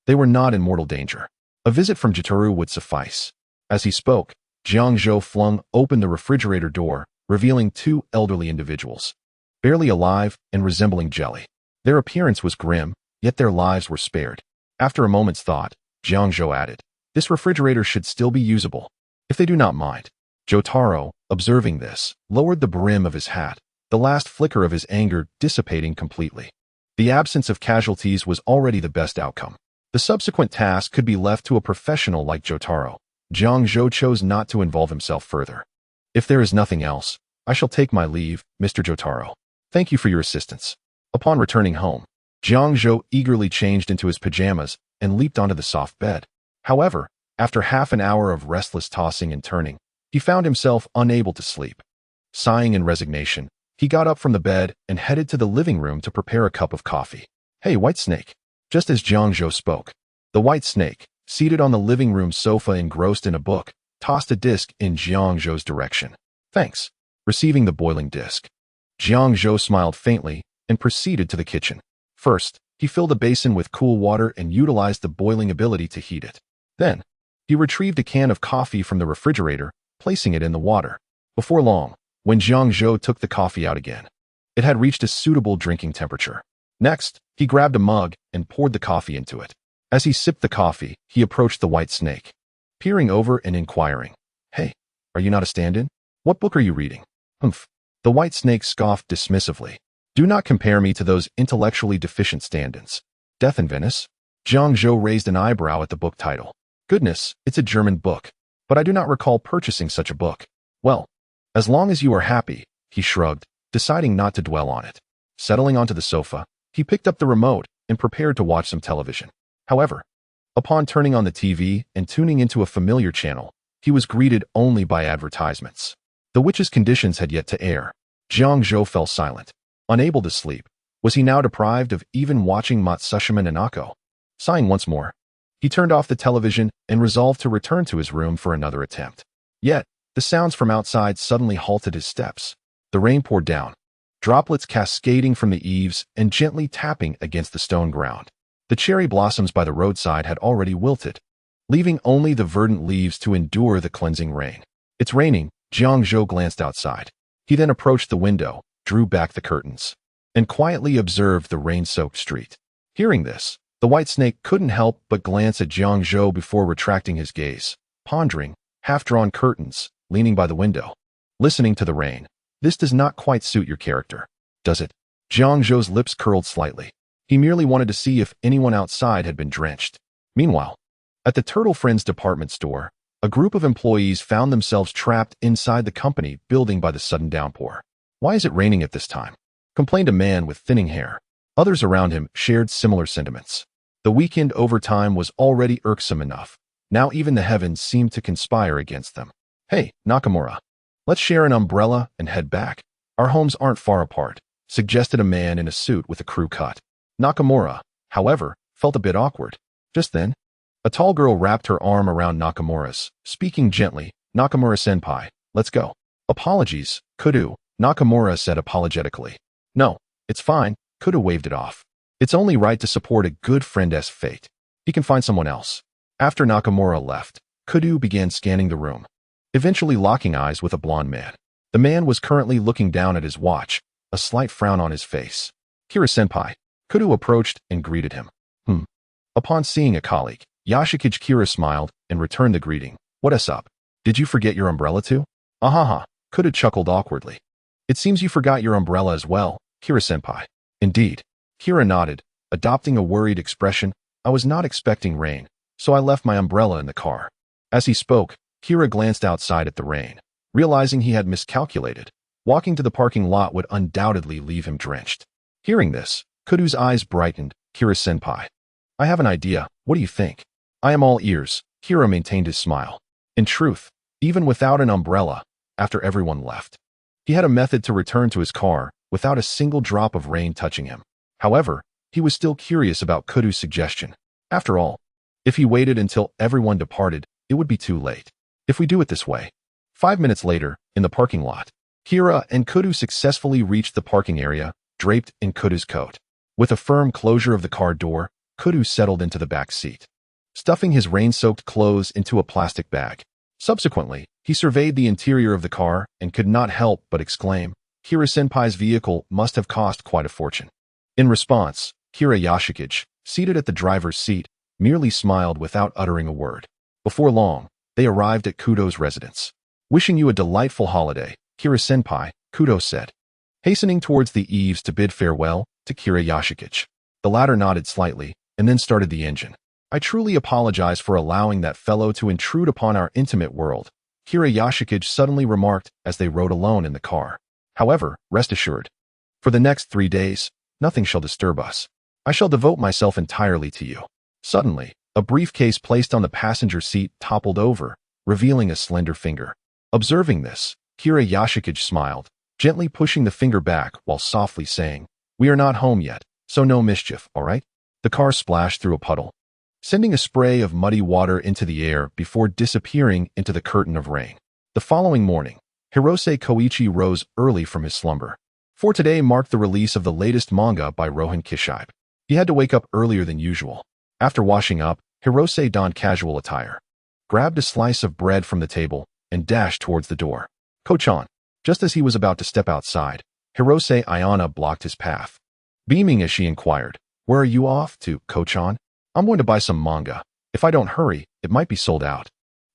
they were not in mortal danger. A visit from Jotaro would suffice. As he spoke, Jiang Zhou flung open the refrigerator door, revealing two elderly individuals, barely alive and resembling jelly. Their appearance was grim, yet their lives were spared. After a moment's thought, Jiang Zhou added, "This refrigerator should still be usable, if they do not mind." Jotaro, observing this, lowered the brim of his hat, the last flicker of his anger dissipating completely. The absence of casualties was already the best outcome. The subsequent task could be left to a professional like Jotaro. Jiang Zhou chose not to involve himself further. "If there is nothing else, I shall take my leave, Mr. Jotaro. Thank you for your assistance." Upon returning home, Jiang Zhou eagerly changed into his pajamas and leaped onto the soft bed. However, after half an hour of restless tossing and turning, he found himself unable to sleep. Sighing in resignation, he got up from the bed and headed to the living room to prepare a cup of coffee. "Hey, White Snake." Just as Jiang Zhou spoke, the White Snake, seated on the living room sofa engrossed in a book, tossed a disc in Jiang Zhou's direction. "Thanks." Receiving the boiling disc, Jiang Zhou smiled faintly and proceeded to the kitchen. First, he filled a basin with cool water and utilized the boiling ability to heat it. Then, he retrieved a can of coffee from the refrigerator, placing it in the water. Before long, when Jiang Zhou took the coffee out again, it had reached a suitable drinking temperature. Next, he grabbed a mug and poured the coffee into it. As he sipped the coffee, he approached the White Snake, peering over and inquiring, "Hey, are you not a stand-in? What book are you reading?" "Humph." The White Snake scoffed dismissively. "Do not compare me to those intellectually deficient stand-ins." "Death in Venice?" Jiang Zhou raised an eyebrow at the book title. "Goodness, it's a German book, but I do not recall purchasing such a book." "Well, as long as you are happy," he shrugged, deciding not to dwell on it. Settling onto the sofa, he picked up the remote and prepared to watch some television. However, upon turning on the TV and tuning into a familiar channel, he was greeted only by advertisements. The witch's conditions had yet to air. Jiang Zhou fell silent. Unable to sleep, was he now deprived of even watching Matsushima Nanako? Sighing once more, he turned off the television and resolved to return to his room for another attempt. Yet, the sounds from outside suddenly halted his steps. The rain poured down, droplets cascading from the eaves and gently tapping against the stone ground. The cherry blossoms by the roadside had already wilted, leaving only the verdant leaves to endure the cleansing rain. "It's raining." Jiang Zhou glanced outside. He then approached the window, drew back the curtains, and quietly observed the rain-soaked street. Hearing this, the White Snake couldn't help but glance at Jiang Zhou before retracting his gaze, pondering, half-drawn curtains, leaning by the window, listening to the rain. "This does not quite suit your character, does it?" Jiang Zhou's lips curled slightly. He merely wanted to see if anyone outside had been drenched. Meanwhile, At the Turtle Friends department store, a group of employees found themselves trapped inside the company building by the sudden downpour. "Why is it raining at this time?" complained a man with thinning hair. Others around him shared similar sentiments. The weekend overtime was already irksome enough. Now even the heavens seemed to conspire against them. "Hey, Nakamura, let's share an umbrella and head back. Our homes aren't far apart," suggested a man in a suit with a crew cut. Nakamura, however, felt a bit awkward. Just then, a tall girl wrapped her arm around Nakamura's, speaking gently. "Nakamura-senpai, let's go." "Apologies, Kudo," Nakamura said apologetically. "No, it's fine," Kudo waved it off. "It's only right to support a good friend's fate. He can find someone else." After Nakamura left, Kudo began scanning the room, eventually locking eyes with a blond man. The man was currently looking down at his watch, a slight frown on his face. "Kira-senpai." Kudo approached and greeted him. Upon seeing a colleague, Yashikage Kira smiled and returned the greeting. "What's up? Did you forget your umbrella too?" "Ahaha," Kudo chuckled awkwardly. "It seems you forgot your umbrella as well, Kira-senpai." "Indeed." Kira nodded, adopting a worried expression. "I was not expecting rain, so I left my umbrella in the car." As he spoke, Kira glanced outside at the rain, realizing he had miscalculated. Walking to the parking lot would undoubtedly leave him drenched. Hearing this, Kudo's eyes brightened. "Kira-senpai, I have an idea. What do you think?" "I am all ears." Kira maintained his smile. In truth, even without an umbrella, after everyone left, he had a method to return to his car without a single drop of rain touching him. However, he was still curious about Kudo's suggestion. After all, if he waited until everyone departed, it would be too late. If we do it this way. 5 minutes later, in the parking lot, Kira and Kudo successfully reached the parking area, draped in Kudo's coat. With a firm closure of the car door, Kudo settled into the back seat, stuffing his rain-soaked clothes into a plastic bag. Subsequently, he surveyed the interior of the car and could not help but exclaim, "Kira-senpai's vehicle must have cost quite a fortune." In response, Kira Yashikage, seated at the driver's seat, merely smiled without uttering a word. Before long, they arrived at Kudo's residence. "Wishing you a delightful holiday, Kira-senpai," Kudo said, hastening towards the eaves to bid farewell to Kira Yashikage. The latter nodded slightly and then started the engine. "I truly apologize for allowing that fellow to intrude upon our intimate world," Kira Yashikage suddenly remarked as they rode alone in the car. "However, rest assured, for the next 3 days, nothing shall disturb us. I shall devote myself entirely to you." Suddenly, a briefcase placed on the passenger seat toppled over, revealing a slender finger. Observing this, Kira Yashikage smiled, gently pushing the finger back while softly saying, "We are not home yet, so no mischief, all right?" The car splashed through a puddle, sending a spray of muddy water into the air before disappearing into the curtain of rain. The following morning, Hirose Koichi rose early from his slumber. For today marked the release of the latest manga by Rohan Kishibe. He had to wake up earlier than usual. After washing up, Hirose donned casual attire, grabbed a slice of bread from the table, and dashed towards the door. "Ko-chan." Just as he was about to step outside, Hirose Ayana blocked his path. Beaming as she inquired, "Where are you off to, Ko-chan?" "I'm going to buy some manga. If I don't hurry, it might be sold out."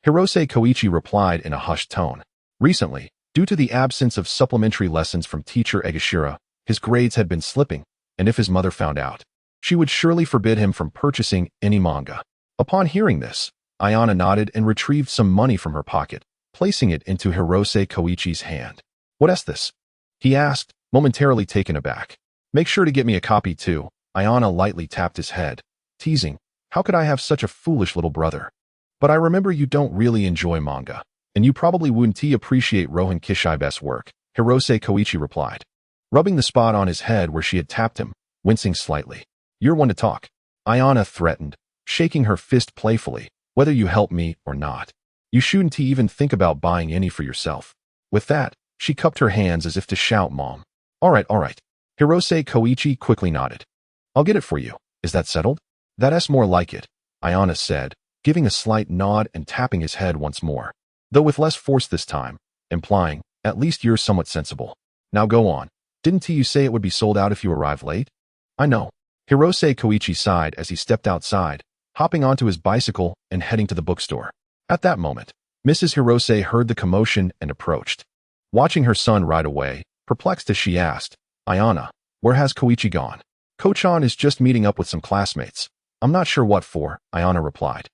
Hirose Koichi replied in a hushed tone. Recently, due to the absence of supplementary lessons from teacher Egashira, his grades had been slipping, and if his mother found out, she would surely forbid him from purchasing any manga. Upon hearing this, Ayana nodded and retrieved some money from her pocket, placing it into Hirose Koichi's hand. "What's this?" he asked, momentarily taken aback. "Make sure to get me a copy too." Ayana lightly tapped his head, teasing, "How could I have such a foolish little brother? But I remember you don't really enjoy manga, and you probably wouldn't appreciate Rohan Kishibe's work," Hirose Koichi replied, rubbing the spot on his head where she had tapped him, wincing slightly. "You're one to talk," Ayana threatened, shaking her fist playfully, "whether you help me or not. You shouldn't even think about buying any for yourself." With that, she cupped her hands as if to shout, "Mom." All right. Hirose Koichi quickly nodded. "I'll get it for you. Is that settled?" "That's more like it," Ayana said, giving a slight nod and tapping his head once more, though with less force this time, implying, "At least you're somewhat sensible. Now go on. Didn't you say it would be sold out if you arrive late?" "I know." Hirose Koichi sighed as he stepped outside, hopping onto his bicycle and heading to the bookstore. At that moment, Mrs. Hirose heard the commotion and approached. Watching her son ride away, perplexed as she asked, "Ayana, where has Koichi gone?" "Ko-chan is just meeting up with some classmates. I'm not sure what for," Ayana replied.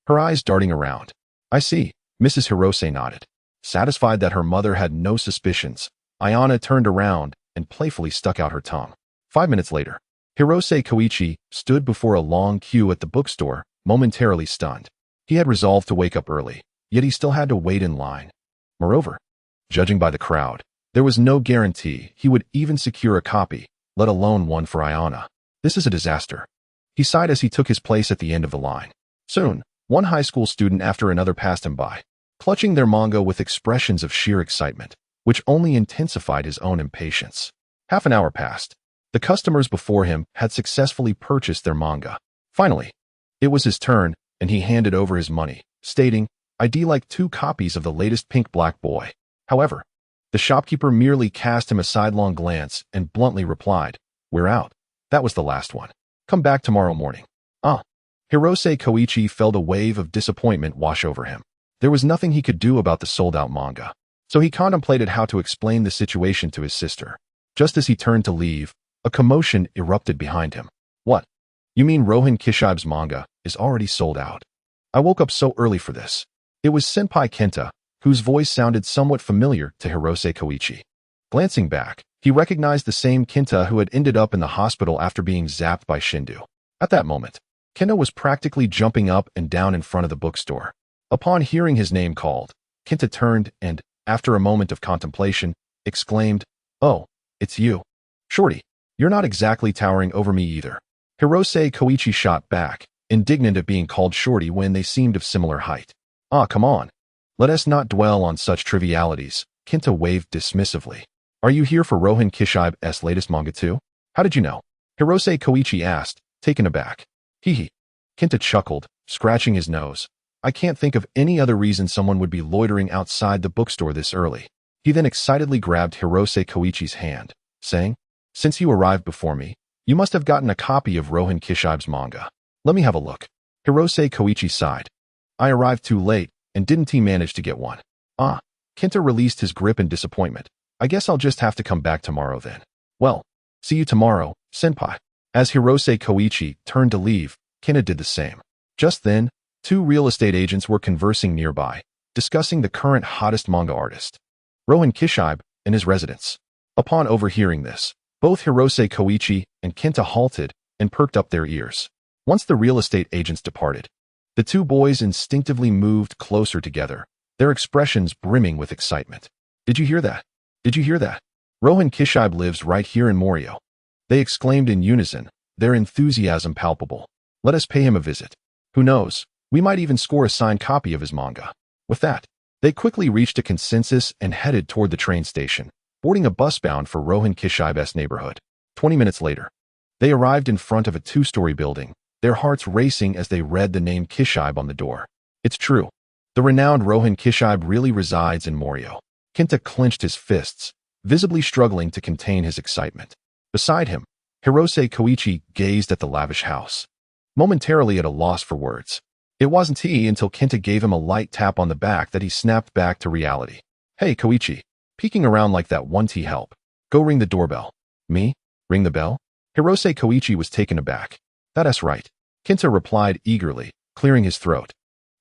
her eyes darting around. I see, Mrs. Hirose nodded. Satisfied that her mother had no suspicions, Ayana turned around and playfully stuck out her tongue. 5 minutes later, Hirose Koichi stood before a long queue at the bookstore, momentarily stunned. He had resolved to wake up early, yet he still had to wait in line. Moreover, judging by the crowd, there was no guarantee he would even secure a copy, let alone one for Ayana. This is a disaster. He sighed as he took his place at the end of the line. Soon, one high school student after another passed him by, clutching their manga with expressions of sheer excitement, which only intensified his own impatience. Half an hour passed. The customers before him had successfully purchased their manga. Finally, it was his turn, and he handed over his money, stating, "I'd like 2 copies of the latest Pink Black Boy." However, the shopkeeper merely cast him a sidelong glance and bluntly replied, "We're out. That was the last one. Come back tomorrow morning." Hirose Koichi felt a wave of disappointment wash over him. There was nothing he could do about the sold-out manga, so he contemplated how to explain the situation to his sister. Just as he turned to leave, a commotion erupted behind him. "What? You mean Rohan Kishibe's manga is already sold out? I woke up so early for this." It was Senpai Kenta, whose voice sounded somewhat familiar to Hirose Koichi. Glancing back, he recognized the same Kenta who had ended up in the hospital after being zapped by Shindu. At that moment, Kenta was practically jumping up and down in front of the bookstore. Upon hearing his name called, Kenta turned and, after a moment of contemplation, exclaimed, "Oh, it's you. Shorty, you're not exactly towering over me either." Hirose Koichi shot back, indignant at being called Shorty when they seemed of similar height. Come on. Let us not dwell on such trivialities," Kenta waved dismissively. "Are you here for Rohan Kishibe's latest manga too? How did you know?" Hirose Koichi asked, taken aback. Hee. Kenta chuckled, scratching his nose. "I can't think of any other reason someone would be loitering outside the bookstore this early." He then excitedly grabbed Hirose Koichi's hand, saying, "Since you arrived before me, you must have gotten a copy of Rohan Kishibe's manga. Let me have a look." Hirose Koichi sighed. "I arrived too late, and didn't he manage to get one?" Kenta released his grip in disappointment. "I guess I'll just have to come back tomorrow then." "Well, see you tomorrow, senpai." As Hirose Koichi turned to leave, Kenta did the same. Just then, 2 real estate agents were conversing nearby, discussing the current hottest manga artist, Rohan Kishibe, and his residence. Upon overhearing this, both Hirose Koichi and Kenta halted and perked up their ears. Once the real estate agents departed, the 2 boys instinctively moved closer together, their expressions brimming with excitement. "Did you hear that? Did you hear that? Rohan Kishibe lives right here in Morio," they exclaimed in unison, their enthusiasm palpable. "Let us pay him a visit. Who knows, we might even score a signed copy of his manga." With that, they quickly reached a consensus and headed toward the train station, boarding a bus bound for Rohan Kishibe's neighborhood. 20 minutes later, they arrived in front of a 2-story building, their hearts racing as they read the name Kishibe on the door. It's true. The renowned Rohan Kishibe really resides in Morio. Kenta clenched his fists, visibly struggling to contain his excitement. Beside him, Hirose Koichi gazed at the lavish house, momentarily at a loss for words. It wasn't he until Kenta gave him a light tap on the back that he snapped back to reality. "Hey, Koichi, peeking around like that won't help. Go ring the doorbell." "Me? Ring the bell?" Hirose Koichi was taken aback. "That's right," Kenta replied eagerly, clearing his throat.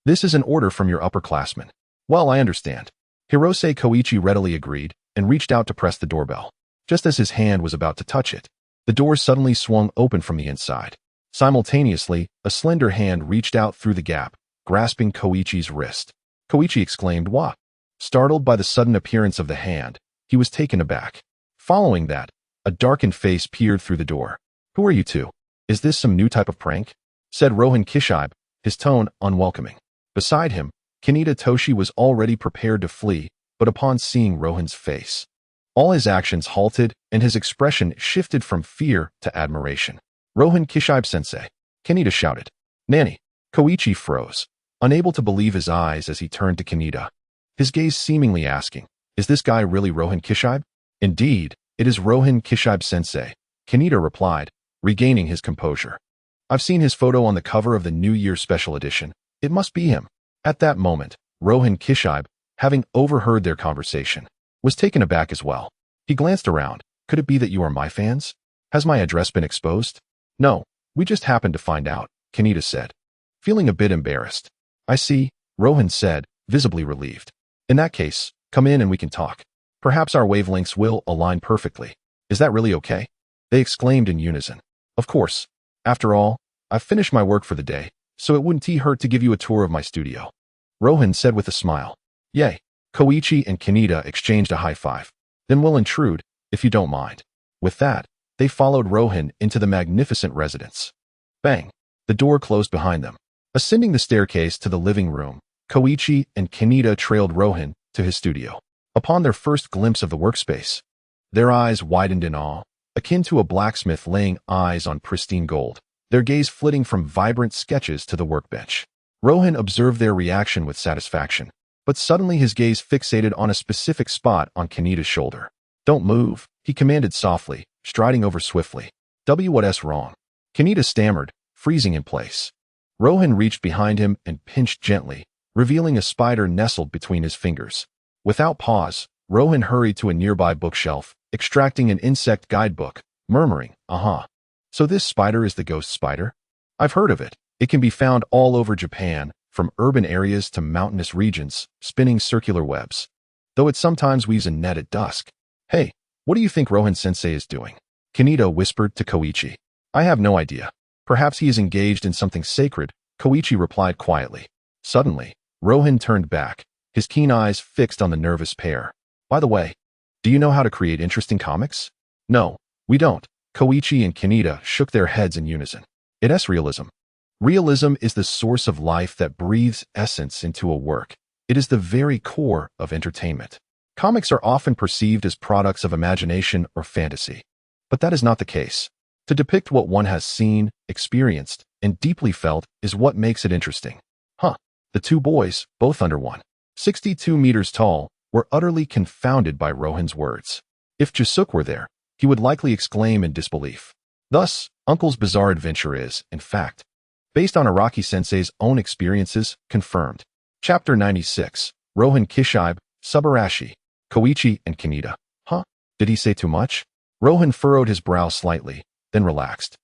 "This is an order from your upperclassman." "Well, I understand." Hirose Koichi readily agreed and reached out to press the doorbell. Just as his hand was about to touch it, the door suddenly swung open from the inside. Simultaneously, a slender hand reached out through the gap, grasping Koichi's wrist. Koichi exclaimed, "What?" Startled by the sudden appearance of the hand, he was taken aback. Following that, a darkened face peered through the door. "Who are you two? Is this some new type of prank?" said Rohan Kishibe, his tone unwelcoming. Beside him, Kaneda Toshi was already prepared to flee, but upon seeing Rohan's face, all his actions halted and his expression shifted from fear to admiration. "Rohan Kishibe-sensei," Kaneda shouted. "Nanny." Koichi froze, unable to believe his eyes as he turned to Kaneda, his gaze seemingly asking, "Is this guy really Rohan Kishibe?" "Indeed, it is Rohan Kishibe-sensei," Kaneda replied, regaining his composure. "I've seen his photo on the cover of the New Year special edition. It must be him." At that moment, Rohan Kishibe, having overheard their conversation, was taken aback as well. He glanced around. "Could it be that you are my fans? Has my address been exposed?" "No, we just happened to find out," Kaneda said, feeling a bit embarrassed. I see, Rohan said, visibly relieved. In that case, come in and we can talk. Perhaps our wavelengths will align perfectly. Is that really okay? They exclaimed in unison. Of course. After all, I've finished my work for the day, so it wouldn't hurt to give you a tour of my studio. Rohan said with a smile. Yay. Koichi and Kaneda exchanged a high five. Then we'll intrude, if you don't mind. With that, they followed Rohan into the magnificent residence. Bang! The door closed behind them. Ascending the staircase to the living room, Koichi and Kaneda trailed Rohan to his studio. Upon their first glimpse of the workspace, their eyes widened in awe, akin to a blacksmith laying eyes on pristine gold, their gaze flitting from vibrant sketches to the workbench. Rohan observed their reaction with satisfaction, but suddenly his gaze fixated on a specific spot on Kaneda's shoulder. Don't move, he commanded softly, striding over swiftly. What's wrong? Kaneda stammered, freezing in place. Rohan reached behind him and pinched gently, revealing a spider nestled between his fingers. Without pause, Rohan hurried to a nearby bookshelf, extracting an insect guidebook, murmuring, "Aha. So this spider is the ghost spider? I've heard of it. It can be found all over Japan, from urban areas to mountainous regions, spinning circular webs. Though it sometimes weaves a net at dusk. Hey, what do you think Rohan-sensei is doing?" Kaneda whispered to Koichi. "I have no idea. Perhaps he is engaged in something sacred," Koichi replied quietly. Suddenly, Rohan turned back, his keen eyes fixed on the nervous pair. "By the way, do you know how to create interesting comics?" "No, we don't." Koichi and Kaneda shook their heads in unison. It's realism. Realism is the source of life that breathes essence into a work. It is the very core of entertainment. Comics are often perceived as products of imagination or fantasy. But that is not the case. To depict what one has seen, experienced, and deeply felt is what makes it interesting. The two boys, both under 162 meters tall, were utterly confounded by Rohan's words. If Jasuk were there, he would likely exclaim in disbelief. Thus, Uncle's bizarre adventure is, in fact, based on Araki-sensei's own experiences, confirmed. Chapter 96, Rohan Kishibe, Subarashi, Koichi and Kaneda. Did he say too much? Rohan furrowed his brow slightly, then relaxed.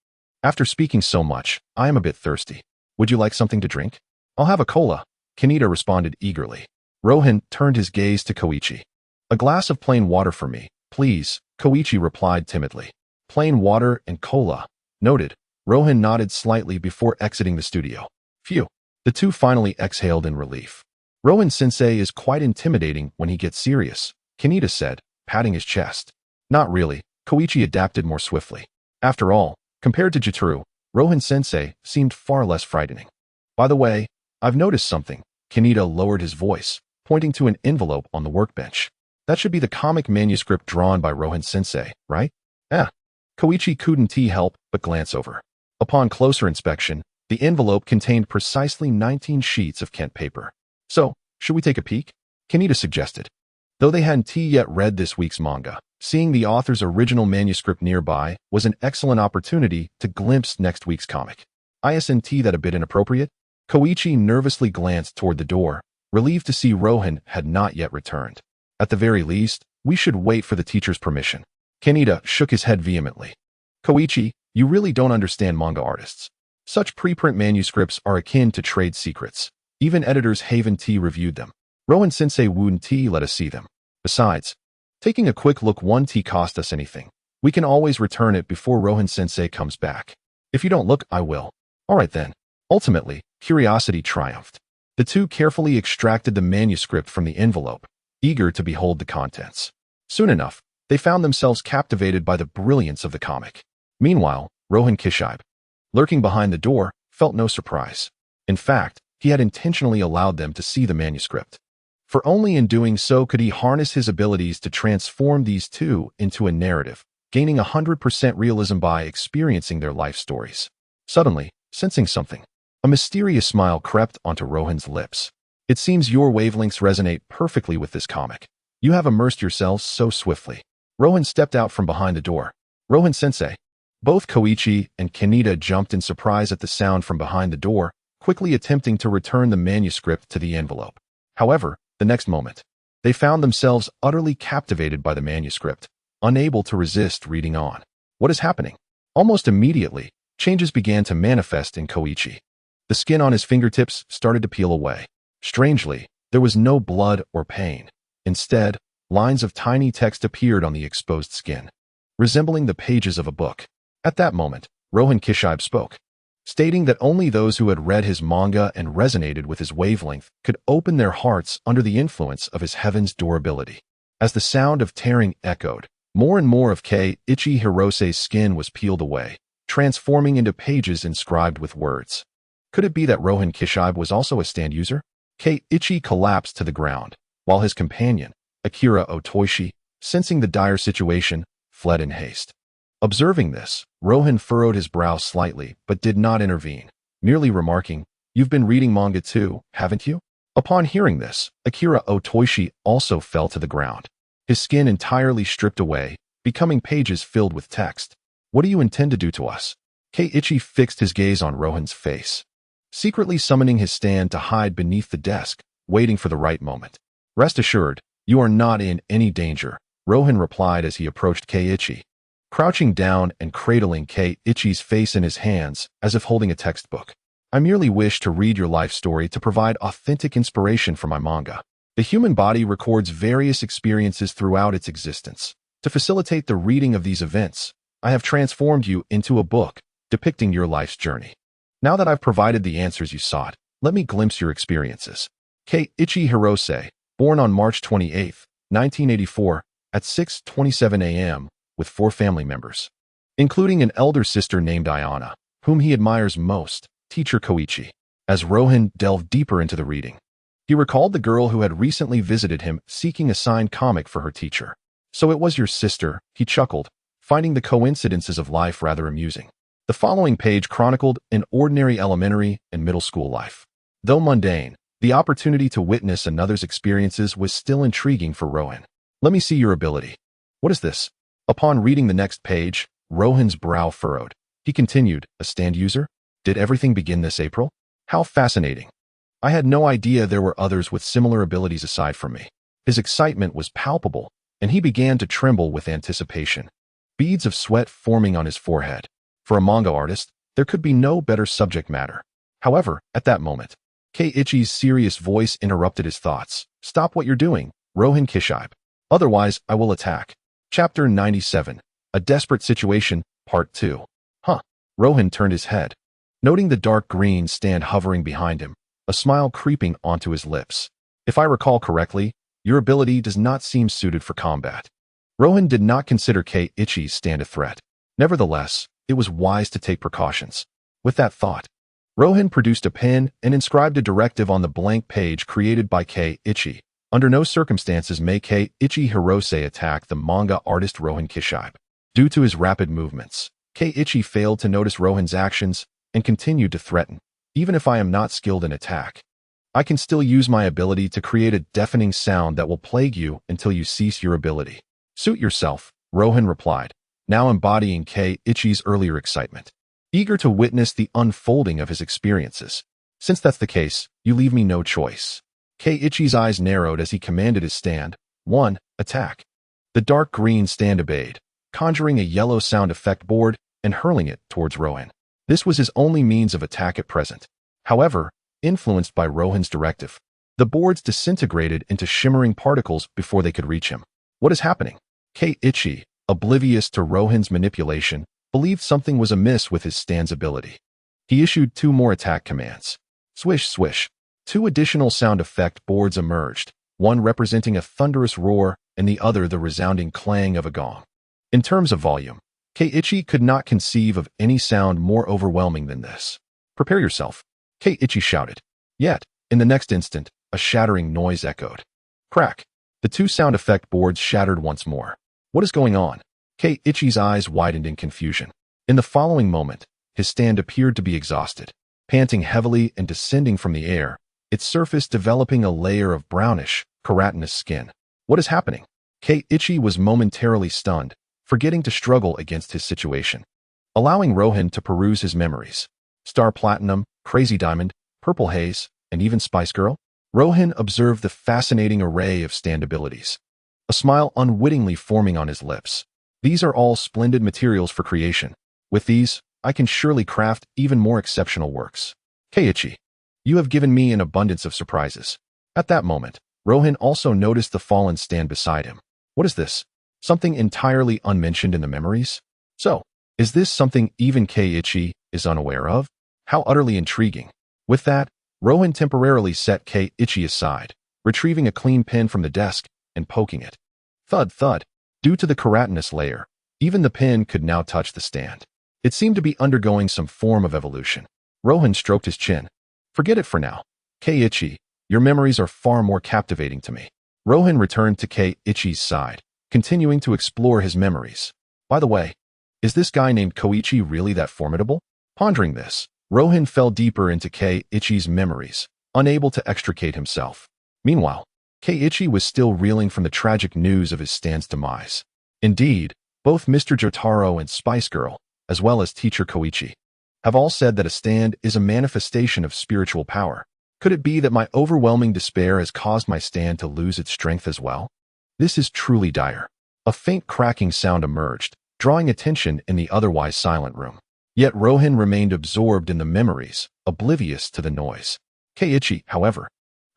After speaking so much, I am a bit thirsty. Would you like something to drink? I'll have a cola, Kaneda responded eagerly. Rohan turned his gaze to Koichi. A glass of plain water for me, please, Koichi replied timidly. Plain water and cola. Noted. Rohan nodded slightly before exiting the studio. Phew. The two finally exhaled in relief. Rohan-sensei is quite intimidating when he gets serious, Kaneda said, patting his chest. Not really, Koichi adapted more swiftly. After all, compared to Jitaro, Rohan-sensei seemed far less frightening. By the way, I've noticed something. Kaneda lowered his voice, pointing to an envelope on the workbench. That should be the comic manuscript drawn by Rohan-sensei, right? Koichi couldn't help but glance over. Upon closer inspection, the envelope contained precisely 19 sheets of Kent paper. So, should we take a peek? Kaneda suggested. Though they hadn't yet read this week's manga, seeing the author's original manuscript nearby was an excellent opportunity to glimpse next week's comic. Isn't that a bit inappropriate? Koichi nervously glanced toward the door, relieved to see Rohan had not yet returned. At the very least, we should wait for the teacher's permission. Kaneda shook his head vehemently. Koichi, you really don't understand manga artists. Such preprint manuscripts are akin to trade secrets. Even editors haven't reviewed them. Rohan-sensei wouldn't let us see them. Besides, taking a quick look won't cost us anything. We can always return it before Rohan-sensei comes back. If you don't look, I will. All right then. Ultimately, curiosity triumphed. The two carefully extracted the manuscript from the envelope, eager to behold the contents. Soon enough, they found themselves captivated by the brilliance of the comic. Meanwhile, Rohan Kishibe, lurking behind the door, felt no surprise. In fact, he had intentionally allowed them to see the manuscript. For only in doing so could he harness his abilities to transform these two into a narrative, gaining 100% realism by experiencing their life stories. Suddenly, sensing something, a mysterious smile crept onto Rohan's lips. It seems your wavelengths resonate perfectly with this comic. You have immersed yourselves so swiftly. Rohan stepped out from behind the door. Rohan-sensei. Both Koichi and Kaneda jumped in surprise at the sound from behind the door, quickly attempting to return the manuscript to the envelope. However, the next moment, they found themselves utterly captivated by the manuscript, unable to resist reading on. What is happening? Almost immediately, changes began to manifest in Koichi. The skin on his fingertips started to peel away. Strangely, there was no blood or pain. Instead, lines of tiny text appeared on the exposed skin, resembling the pages of a book. At that moment, Rohan Kishibe spoke, stating that only those who had read his manga and resonated with his wavelength could open their hearts under the influence of his heaven's durability. As the sound of tearing echoed, more and more of Keiichi Hirose's skin was peeled away, transforming into pages inscribed with words. Could it be that Rohan Kishibe was also a stand user? Keiichi collapsed to the ground, while his companion, Akira Otoshi, sensing the dire situation, fled in haste. Observing this, Rohan furrowed his brow slightly but did not intervene, merely remarking, "You've been reading manga too, haven't you?" Upon hearing this, Akira Otoshi also fell to the ground, his skin entirely stripped away, becoming pages filled with text. "What do you intend to do to us?" Keiichi fixed his gaze on Rohan's face, secretly summoning his stand to hide beneath the desk, waiting for the right moment. "Rest assured, you are not in any danger," Rohan replied as he approached Keiichi, crouching down and cradling Keiichi's face in his hands as if holding a textbook. "I merely wish to read your life story to provide authentic inspiration for my manga. The human body records various experiences throughout its existence. To facilitate the reading of these events, I have transformed you into a book depicting your life's journey. Now that I've provided the answers you sought, let me glimpse your experiences." Keiichi Hirose, born on March 28, 1984, at 6:27 a.m., with 4 family members, including an elder sister named Ayana, whom he admires most, teacher Koichi. As Rohan delved deeper into the reading, he recalled the girl who had recently visited him seeking a signed comic for her teacher. "So it was your sister," he chuckled, finding the coincidences of life rather amusing. The following page chronicled an ordinary elementary and middle school life. Though mundane, the opportunity to witness another's experiences was still intriguing for Rohan. "Let me see your ability." "What is this?" Upon reading the next page, Rohan's brow furrowed. He continued, "A stand user? Did everything begin this April? How fascinating. I had no idea there were others with similar abilities aside from me." His excitement was palpable, and he began to tremble with anticipation, beads of sweat forming on his forehead. For a manga artist, there could be no better subject matter. However, at that moment, Keiichi's serious voice interrupted his thoughts. "Stop what you're doing, Rohan Kishibe. Otherwise, I will attack." Chapter 97, A Desperate Situation, Part 2. "Huh." Rohan turned his head, noting the dark green stand hovering behind him, a smile creeping onto his lips. "If I recall correctly, your ability does not seem suited for combat." Rohan did not consider Keiichi's stand a threat. Nevertheless, it was wise to take precautions. With that thought, Rohan produced a pen and inscribed a directive on the blank page created by Keiichi. Under no circumstances may Keiichi Hirose attack the manga artist Rohan Kishibe. Due to his rapid movements, Keiichi failed to notice Rohan's actions and continued to threaten. "Even if I am not skilled in attack, I can still use my ability to create a deafening sound that will plague you until you cease your ability." "Suit yourself," Rohan replied, now embodying Keiichi's earlier excitement, eager to witness the unfolding of his experiences. "Since that's the case, you leave me no choice." Keiichi's eyes narrowed as he commanded his stand. 1. Attack. The dark green stand obeyed, conjuring a yellow sound effect board and hurling it towards Rohan. This was his only means of attack at present. However, influenced by Rohan's directive, the boards disintegrated into shimmering particles before they could reach him. "What is happening?" Keiichi, oblivious to Rohan's manipulation, believed something was amiss with his stand's ability. He issued 2 more attack commands. Swish, swish. 2 additional sound effect boards emerged, one representing a thunderous roar and the other the resounding clang of a gong. In terms of volume, Keiichi could not conceive of any sound more overwhelming than this. "Prepare yourself," Keiichi shouted. Yet, in the next instant, a shattering noise echoed. Crack. The 2 sound effect boards shattered once more. "What is going on?" Keiichi's eyes widened in confusion. In the following moment, his stand appeared to be exhausted. Panting heavily and descending from the air, its surface developing a layer of brownish, keratinous skin. "What is happening?" Keiichi was momentarily stunned, forgetting to struggle against his situation, allowing Rohan to peruse his memories. Star Platinum, Crazy Diamond, Purple Haze, and even Spice Girl? Rohan observed the fascinating array of stand abilities, a smile unwittingly forming on his lips. "These are all splendid materials for creation. With these, I can surely craft even more exceptional works." Keiichi, you have given me an abundance of surprises. At that moment, Rohan also noticed the fallen stand beside him. What is this? Something entirely unmentioned in the memories? So, is this something even Keiichi is unaware of? How utterly intriguing. With that, Rohan temporarily set Keiichi aside, retrieving a clean pin from the desk and poking it. Thud, thud. Due to the keratinous layer, even the pin could now touch the stand. It seemed to be undergoing some form of evolution. Rohan stroked his chin. Forget it for now. Keiichi, your memories are far more captivating to me. Rohan returned to Keiichi's side, continuing to explore his memories. By the way, is this guy named Koichi really that formidable? Pondering this, Rohan fell deeper into Keiichi's memories, unable to extricate himself. Meanwhile, Keiichi was still reeling from the tragic news of his stand's demise. Indeed, both Mr. Jotaro and Spice Girl, as well as teacher Koichi, have all said that a stand is a manifestation of spiritual power. Could it be that my overwhelming despair has caused my stand to lose its strength as well? This is truly dire. A faint cracking sound emerged, drawing attention in the otherwise silent room. Yet Rohan remained absorbed in the memories, oblivious to the noise. Keiichi, however,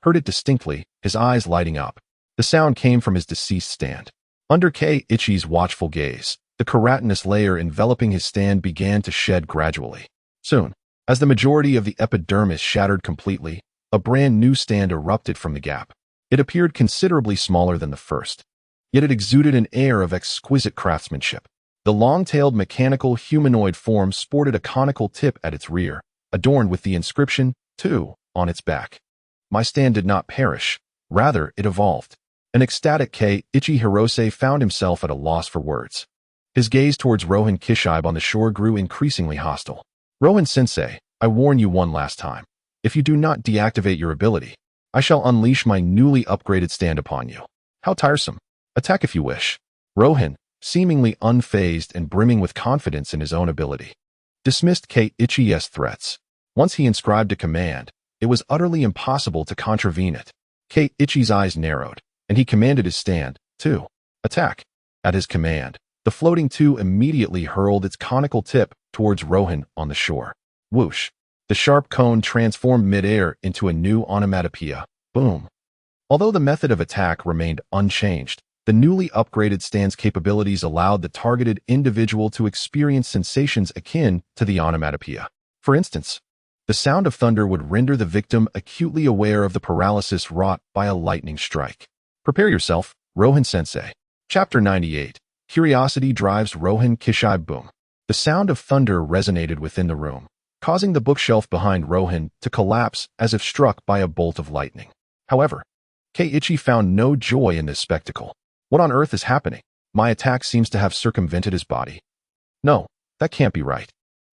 heard it distinctly, his eyes lighting up. The sound came from his deceased stand. Under Keiichi's watchful gaze, the keratinous layer enveloping his stand began to shed gradually. Soon, as the majority of the epidermis shattered completely, a brand new stand erupted from the gap. It appeared considerably smaller than the first, yet it exuded an air of exquisite craftsmanship. The long-tailed mechanical humanoid form sported a conical tip at its rear, adorned with the inscription, "To," on its back. My stand did not perish, rather it evolved. An ecstatic Keiichi Hirose found himself at a loss for words. His gaze towards Rohan Kishibe on the shore grew increasingly hostile. Rohan-sensei, I warn you one last time. If you do not deactivate your ability, I shall unleash my newly upgraded stand upon you. How tiresome. Attack if you wish. Rohan, seemingly unfazed and brimming with confidence in his own ability, dismissed Keiichi's threats. Once he inscribed a command, it was utterly impossible to contravene it. Keiichi's eyes narrowed, and he commanded his stand, to attack. At his command, the floating two immediately hurled its conical tip towards Rohan on the shore. Whoosh! The sharp cone transformed midair into a new onomatopoeia. Boom! Although the method of attack remained unchanged, the newly upgraded stand's capabilities allowed the targeted individual to experience sensations akin to the onomatopoeia. For instance, the sound of thunder would render the victim acutely aware of the paralysis wrought by a lightning strike. Prepare yourself, Rohan-sensei. Chapter 98. Curiosity drives Rohan Kishibe. Boom. The sound of thunder resonated within the room, causing the bookshelf behind Rohan to collapse as if struck by a bolt of lightning. However, Keiichi found no joy in this spectacle. What on earth is happening? My attack seems to have circumvented his body. No, that can't be right.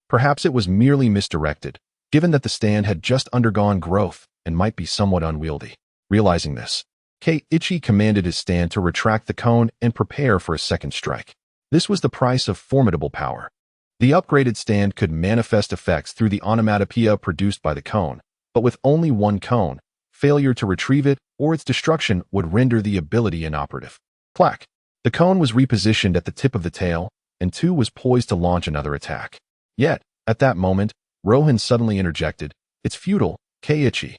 Perhaps it was merely misdirected, given that the stand had just undergone growth and might be somewhat unwieldy. Realizing this, Keiichi commanded his stand to retract the cone and prepare for a second strike. This was the price of formidable power. The upgraded stand could manifest effects through the onomatopoeia produced by the cone, but with only one cone, failure to retrieve it or its destruction would render the ability inoperative. Clack! The cone was repositioned at the tip of the tail, and two was poised to launch another attack. Yet, at that moment, Rohan suddenly interjected, "It's futile, Keiichi.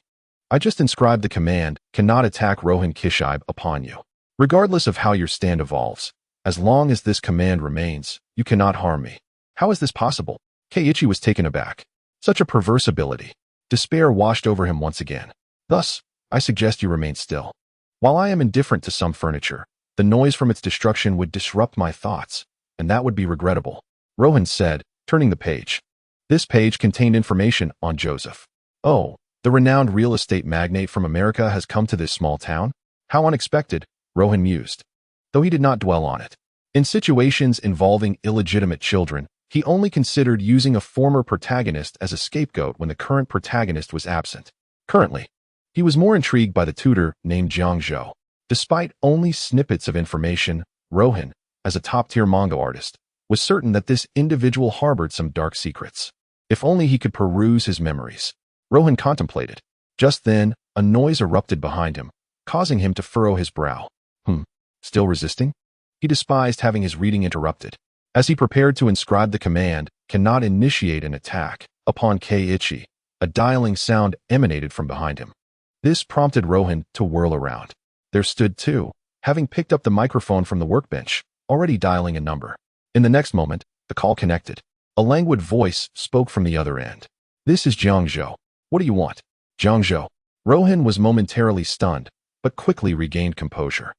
I just inscribed the command, cannot attack Rohan Kishibe upon you. Regardless of how your stand evolves, as long as this command remains, you cannot harm me." How is this possible? Keiichi was taken aback. Such a perverse ability. Despair washed over him once again. Thus, I suggest you remain still. While I am indifferent to some furniture, the noise from its destruction would disrupt my thoughts, and that would be regrettable. Rohan said, turning the page. This page contained information on Joseph. Oh, the renowned real estate magnate from America has come to this small town? How unexpected, Rohan mused, though he did not dwell on it. In situations involving illegitimate children, he only considered using a former protagonist as a scapegoat when the current protagonist was absent. Currently, he was more intrigued by the tutor named Jiang Zhou. Despite only snippets of information, Rohan, as a top-tier manga artist, was certain that this individual harbored some dark secrets. If only he could peruse his memories. Rohan contemplated. Just then, a noise erupted behind him, causing him to furrow his brow. Still resisting? He despised having his reading interrupted. As he prepared to inscribe the command, cannot initiate an attack, upon Keiichi, A dialing sound emanated from behind him. This prompted Rohan to whirl around. There stood two, having picked up the microphone from the workbench, already dialing a number. In the next moment, the call connected. A languid voice spoke from the other end. "This is Jiang Zhou. What do you want?" "Jiang Zhou." Rohan was momentarily stunned, but quickly regained composure.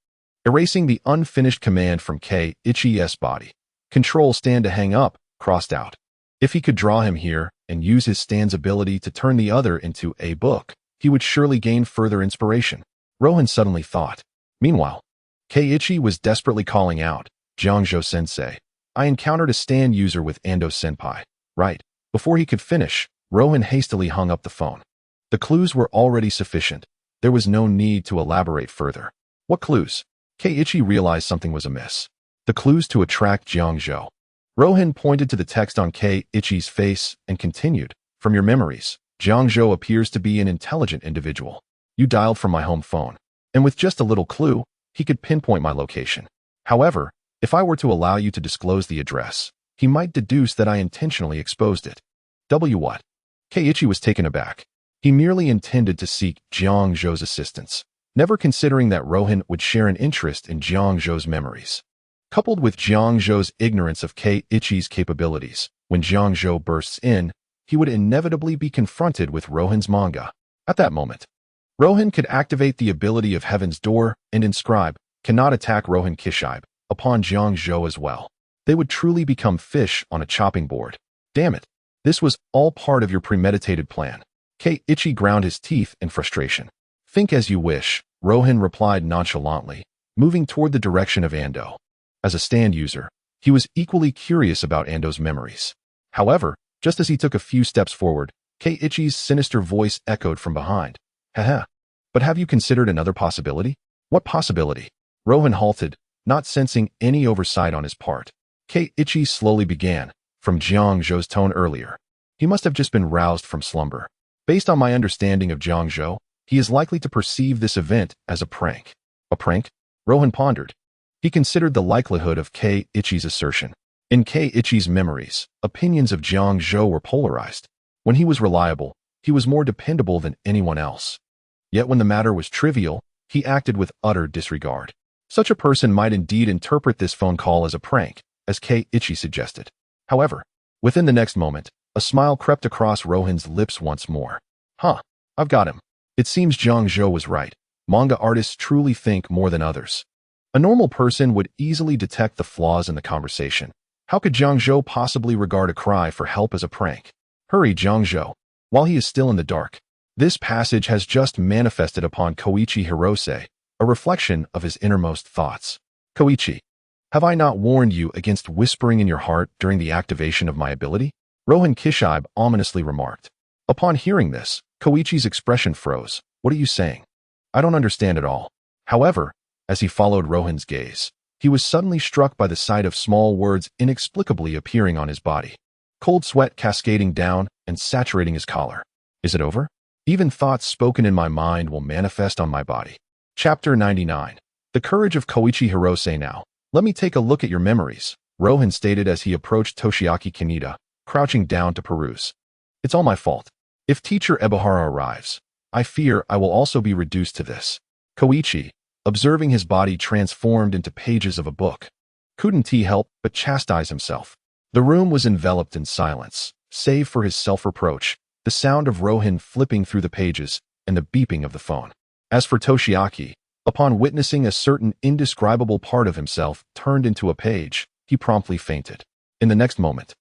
Erasing the unfinished command from K-Ichi's body. Control stand to hang up, crossed out. If he could draw him here and use his stand's ability to turn the other into a book, he would surely gain further inspiration. Rohan suddenly thought. Meanwhile, K-Ichi was desperately calling out, "Jiang Zhou sensei, I encountered a stand user with Ando senpai." Right. Before he could finish, Rohan hastily hung up the phone. The clues were already sufficient. There was no need to elaborate further. What clues? K-Ichi realized something was amiss. The clues to attract Jiang Zhou. Rohan pointed to the text on K-Ichi's face and continued, "From your memories, Jiang Zhou appears to be an intelligent individual. You dialed from my home phone, and with just a little clue, he could pinpoint my location. However, if I were to allow you to disclose the address, he might deduce that I intentionally exposed it." What? K-Ichi was taken aback. He merely intended to seek Jiang Zhou's assistance, never considering that Rohan would share an interest in Jiang Zhou's memories. Coupled with Jiang Zhou's ignorance of K-Ichi's capabilities, when Jiang Zhou bursts in, he would inevitably be confronted with Rohan's manga. At that moment, Rohan could activate the ability of Heaven's Door and inscribe, "Cannot attack Rohan Kishibe," upon Jiang Zhou as well. They would truly become fish on a chopping board. Damn it. This was all part of your premeditated plan. K-Ichi ground his teeth in frustration. "Think as you wish," Rohan replied nonchalantly, moving toward the direction of Ando. As a stand user, he was equally curious about Ando's memories. However, just as he took a few steps forward, K-Ichi's sinister voice echoed from behind. "Haha. But have you considered another possibility?" "What possibility?" Rohan halted, not sensing any oversight on his part. K-Ichi slowly began, from Jiang Zhou's tone earlier. He must have just been roused from slumber. Based on my understanding of Jiang Zhou, he is likely to perceive this event as a prank. A prank? Rohan pondered. He considered the likelihood of K-Ichi's assertion. In K-Ichi's memories, opinions of Jiang Zhou were polarized. When he was reliable, he was more dependable than anyone else. Yet when the matter was trivial, he acted with utter disregard. Such a person might indeed interpret this phone call as a prank, as K-Ichi suggested. However, within the next moment, a smile crept across Rohan's lips once more. I've got him. It seems Jiang Zhou was right. Manga artists truly think more than others. A normal person would easily detect the flaws in the conversation. How could Jiang Zhou possibly regard a cry for help as a prank? Hurry, Jiang Zhou, while he is still in the dark. This passage has just manifested upon Koichi Hirose, a reflection of his innermost thoughts. Koichi, have I not warned you against whispering in your heart during the activation of my ability? Rohan Kishibe ominously remarked. Upon hearing this, Koichi's expression froze. What are you saying? I don't understand at all. However, as he followed Rohan's gaze, he was suddenly struck by the sight of small words inexplicably appearing on his body. Cold sweat cascading down and saturating his collar. Is it over? Even thoughts spoken in my mind will manifest on my body. Chapter 99. The courage of Koichi Hirose now. Let me take a look at your memories, Rohan stated as he approached Toshiaki Kaneda, crouching down to peruse. It's all my fault. If teacher Ebihara arrives, I fear I will also be reduced to this. Koichi, observing his body transformed into pages of a book, couldn't he help but chastise himself. The room was enveloped in silence, save for his self-reproach, the sound of Rohan flipping through the pages, and the beeping of the phone. As for Toshiaki, upon witnessing a certain indescribable part of himself turned into a page, he promptly fainted. In the next moment,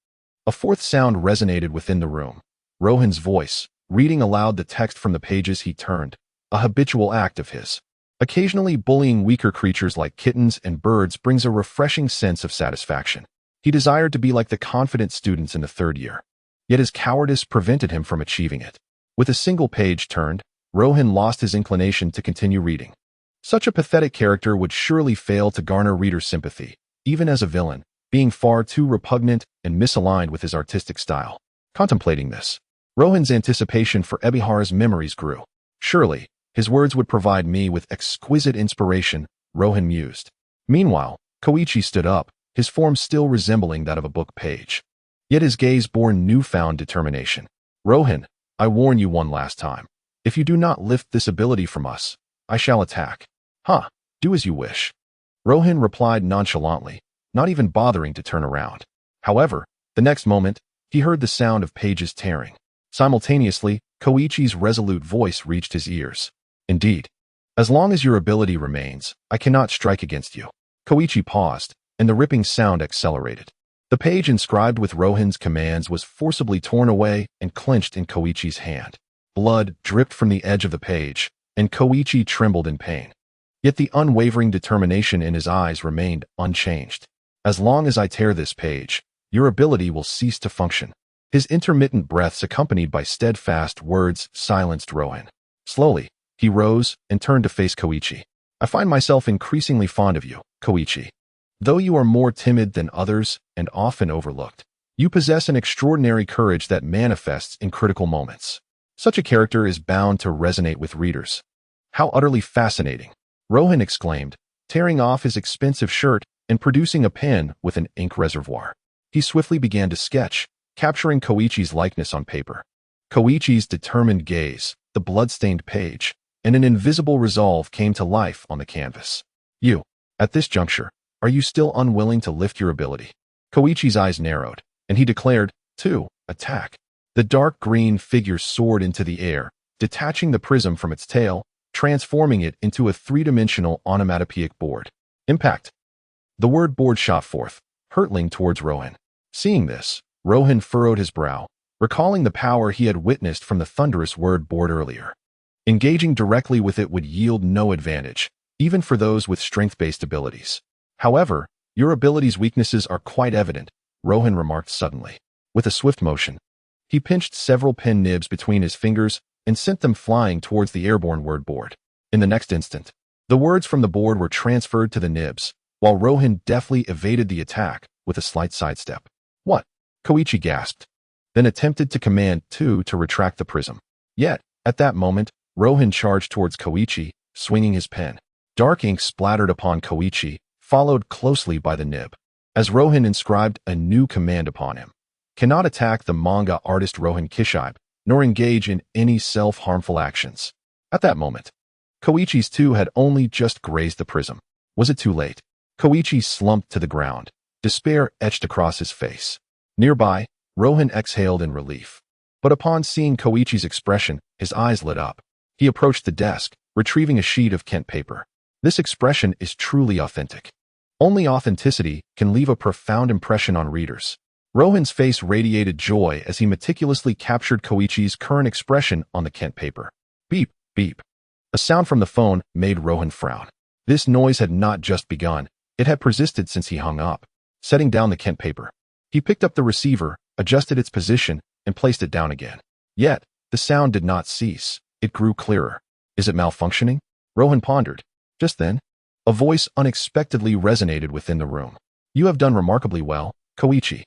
a fourth sound resonated within the room. Rohan's voice, reading aloud the text from the pages he turned, a habitual act of his. Occasionally bullying weaker creatures like kittens and birds brings a refreshing sense of satisfaction. He desired to be like the confident students in the third year. Yet his cowardice prevented him from achieving it. With a single page turned, Rohan lost his inclination to continue reading. Such a pathetic character would surely fail to garner reader sympathy, even as a villain, being far too repugnant and misaligned with his artistic style. Contemplating this, Rohan's anticipation for Ebihara's memories grew. Surely, his words would provide me with exquisite inspiration, Rohan mused. Meanwhile, Koichi stood up, his form still resembling that of a book page. Yet his gaze bore newfound determination. Rohan, I warn you one last time. If you do not lift this ability from us, I shall attack. Huh, do as you wish. Rohan replied nonchalantly, not even bothering to turn around. However, the next moment, he heard the sound of pages tearing. Simultaneously, Koichi's resolute voice reached his ears. Indeed, as long as your ability remains, I cannot strike against you. Koichi paused, and the ripping sound accelerated. The page inscribed with Rohan's commands was forcibly torn away and clenched in Koichi's hand. Blood dripped from the edge of the page, and Koichi trembled in pain. Yet the unwavering determination in his eyes remained unchanged. As long as I tear this page, your ability will cease to function. His intermittent breaths accompanied by steadfast words silenced Rohan. Slowly, he rose and turned to face Koichi. I find myself increasingly fond of you, Koichi. Though you are more timid than others and often overlooked, you possess an extraordinary courage that manifests in critical moments. Such a character is bound to resonate with readers. How utterly fascinating, Rohan exclaimed, tearing off his expensive shirt and producing a pen with an ink reservoir. He swiftly began to sketch, capturing Koichi's likeness on paper. Koichi's determined gaze, the blood-stained page, and an invisible resolve came to life on the canvas. You, at this juncture, are you still unwilling to lift your ability? Koichi's eyes narrowed, and he declared, to attack. The dark green figure soared into the air, detaching the prism from its tail, transforming it into a three-dimensional onomatopoeic board. Impact. The word board shot forth, hurtling towards Rohan. Seeing this, Rohan furrowed his brow, recalling the power he had witnessed from the thunderous word board earlier. Engaging directly with it would yield no advantage, even for those with strength-based abilities. However, your ability's weaknesses are quite evident, Rohan remarked suddenly. With a swift motion, he pinched several pen nibs between his fingers and sent them flying towards the airborne word board. In the next instant, the words from the board were transferred to the nibs, while Rohan deftly evaded the attack with a slight sidestep. What? Koichi gasped, then attempted to command to retract the prism. Yet, at that moment, Rohan charged towards Koichi, swinging his pen. Dark ink splattered upon Koichi, followed closely by the nib. As Rohan inscribed a new command upon him. Cannot attack the manga artist Rohan Kishibe, nor engage in any self-harmful actions. At that moment, Koichi's two had only just grazed the prism. Was it too late? Koichi slumped to the ground, despair etched across his face. Nearby, Rohan exhaled in relief. But upon seeing Koichi's expression, his eyes lit up. He approached the desk, retrieving a sheet of Kent paper. This expression is truly authentic. Only authenticity can leave a profound impression on readers. Rohan's face radiated joy as he meticulously captured Koichi's current expression on the Kent paper. Beep, beep. A sound from the phone made Rohan frown. This noise had not just begun, it had persisted since he hung up. Setting down the Kent paper, he picked up the receiver, adjusted its position, and placed it down again. Yet, the sound did not cease. It grew clearer. Is it malfunctioning? Rohan pondered. Just then, a voice unexpectedly resonated within the room. You have done remarkably well, Koichi.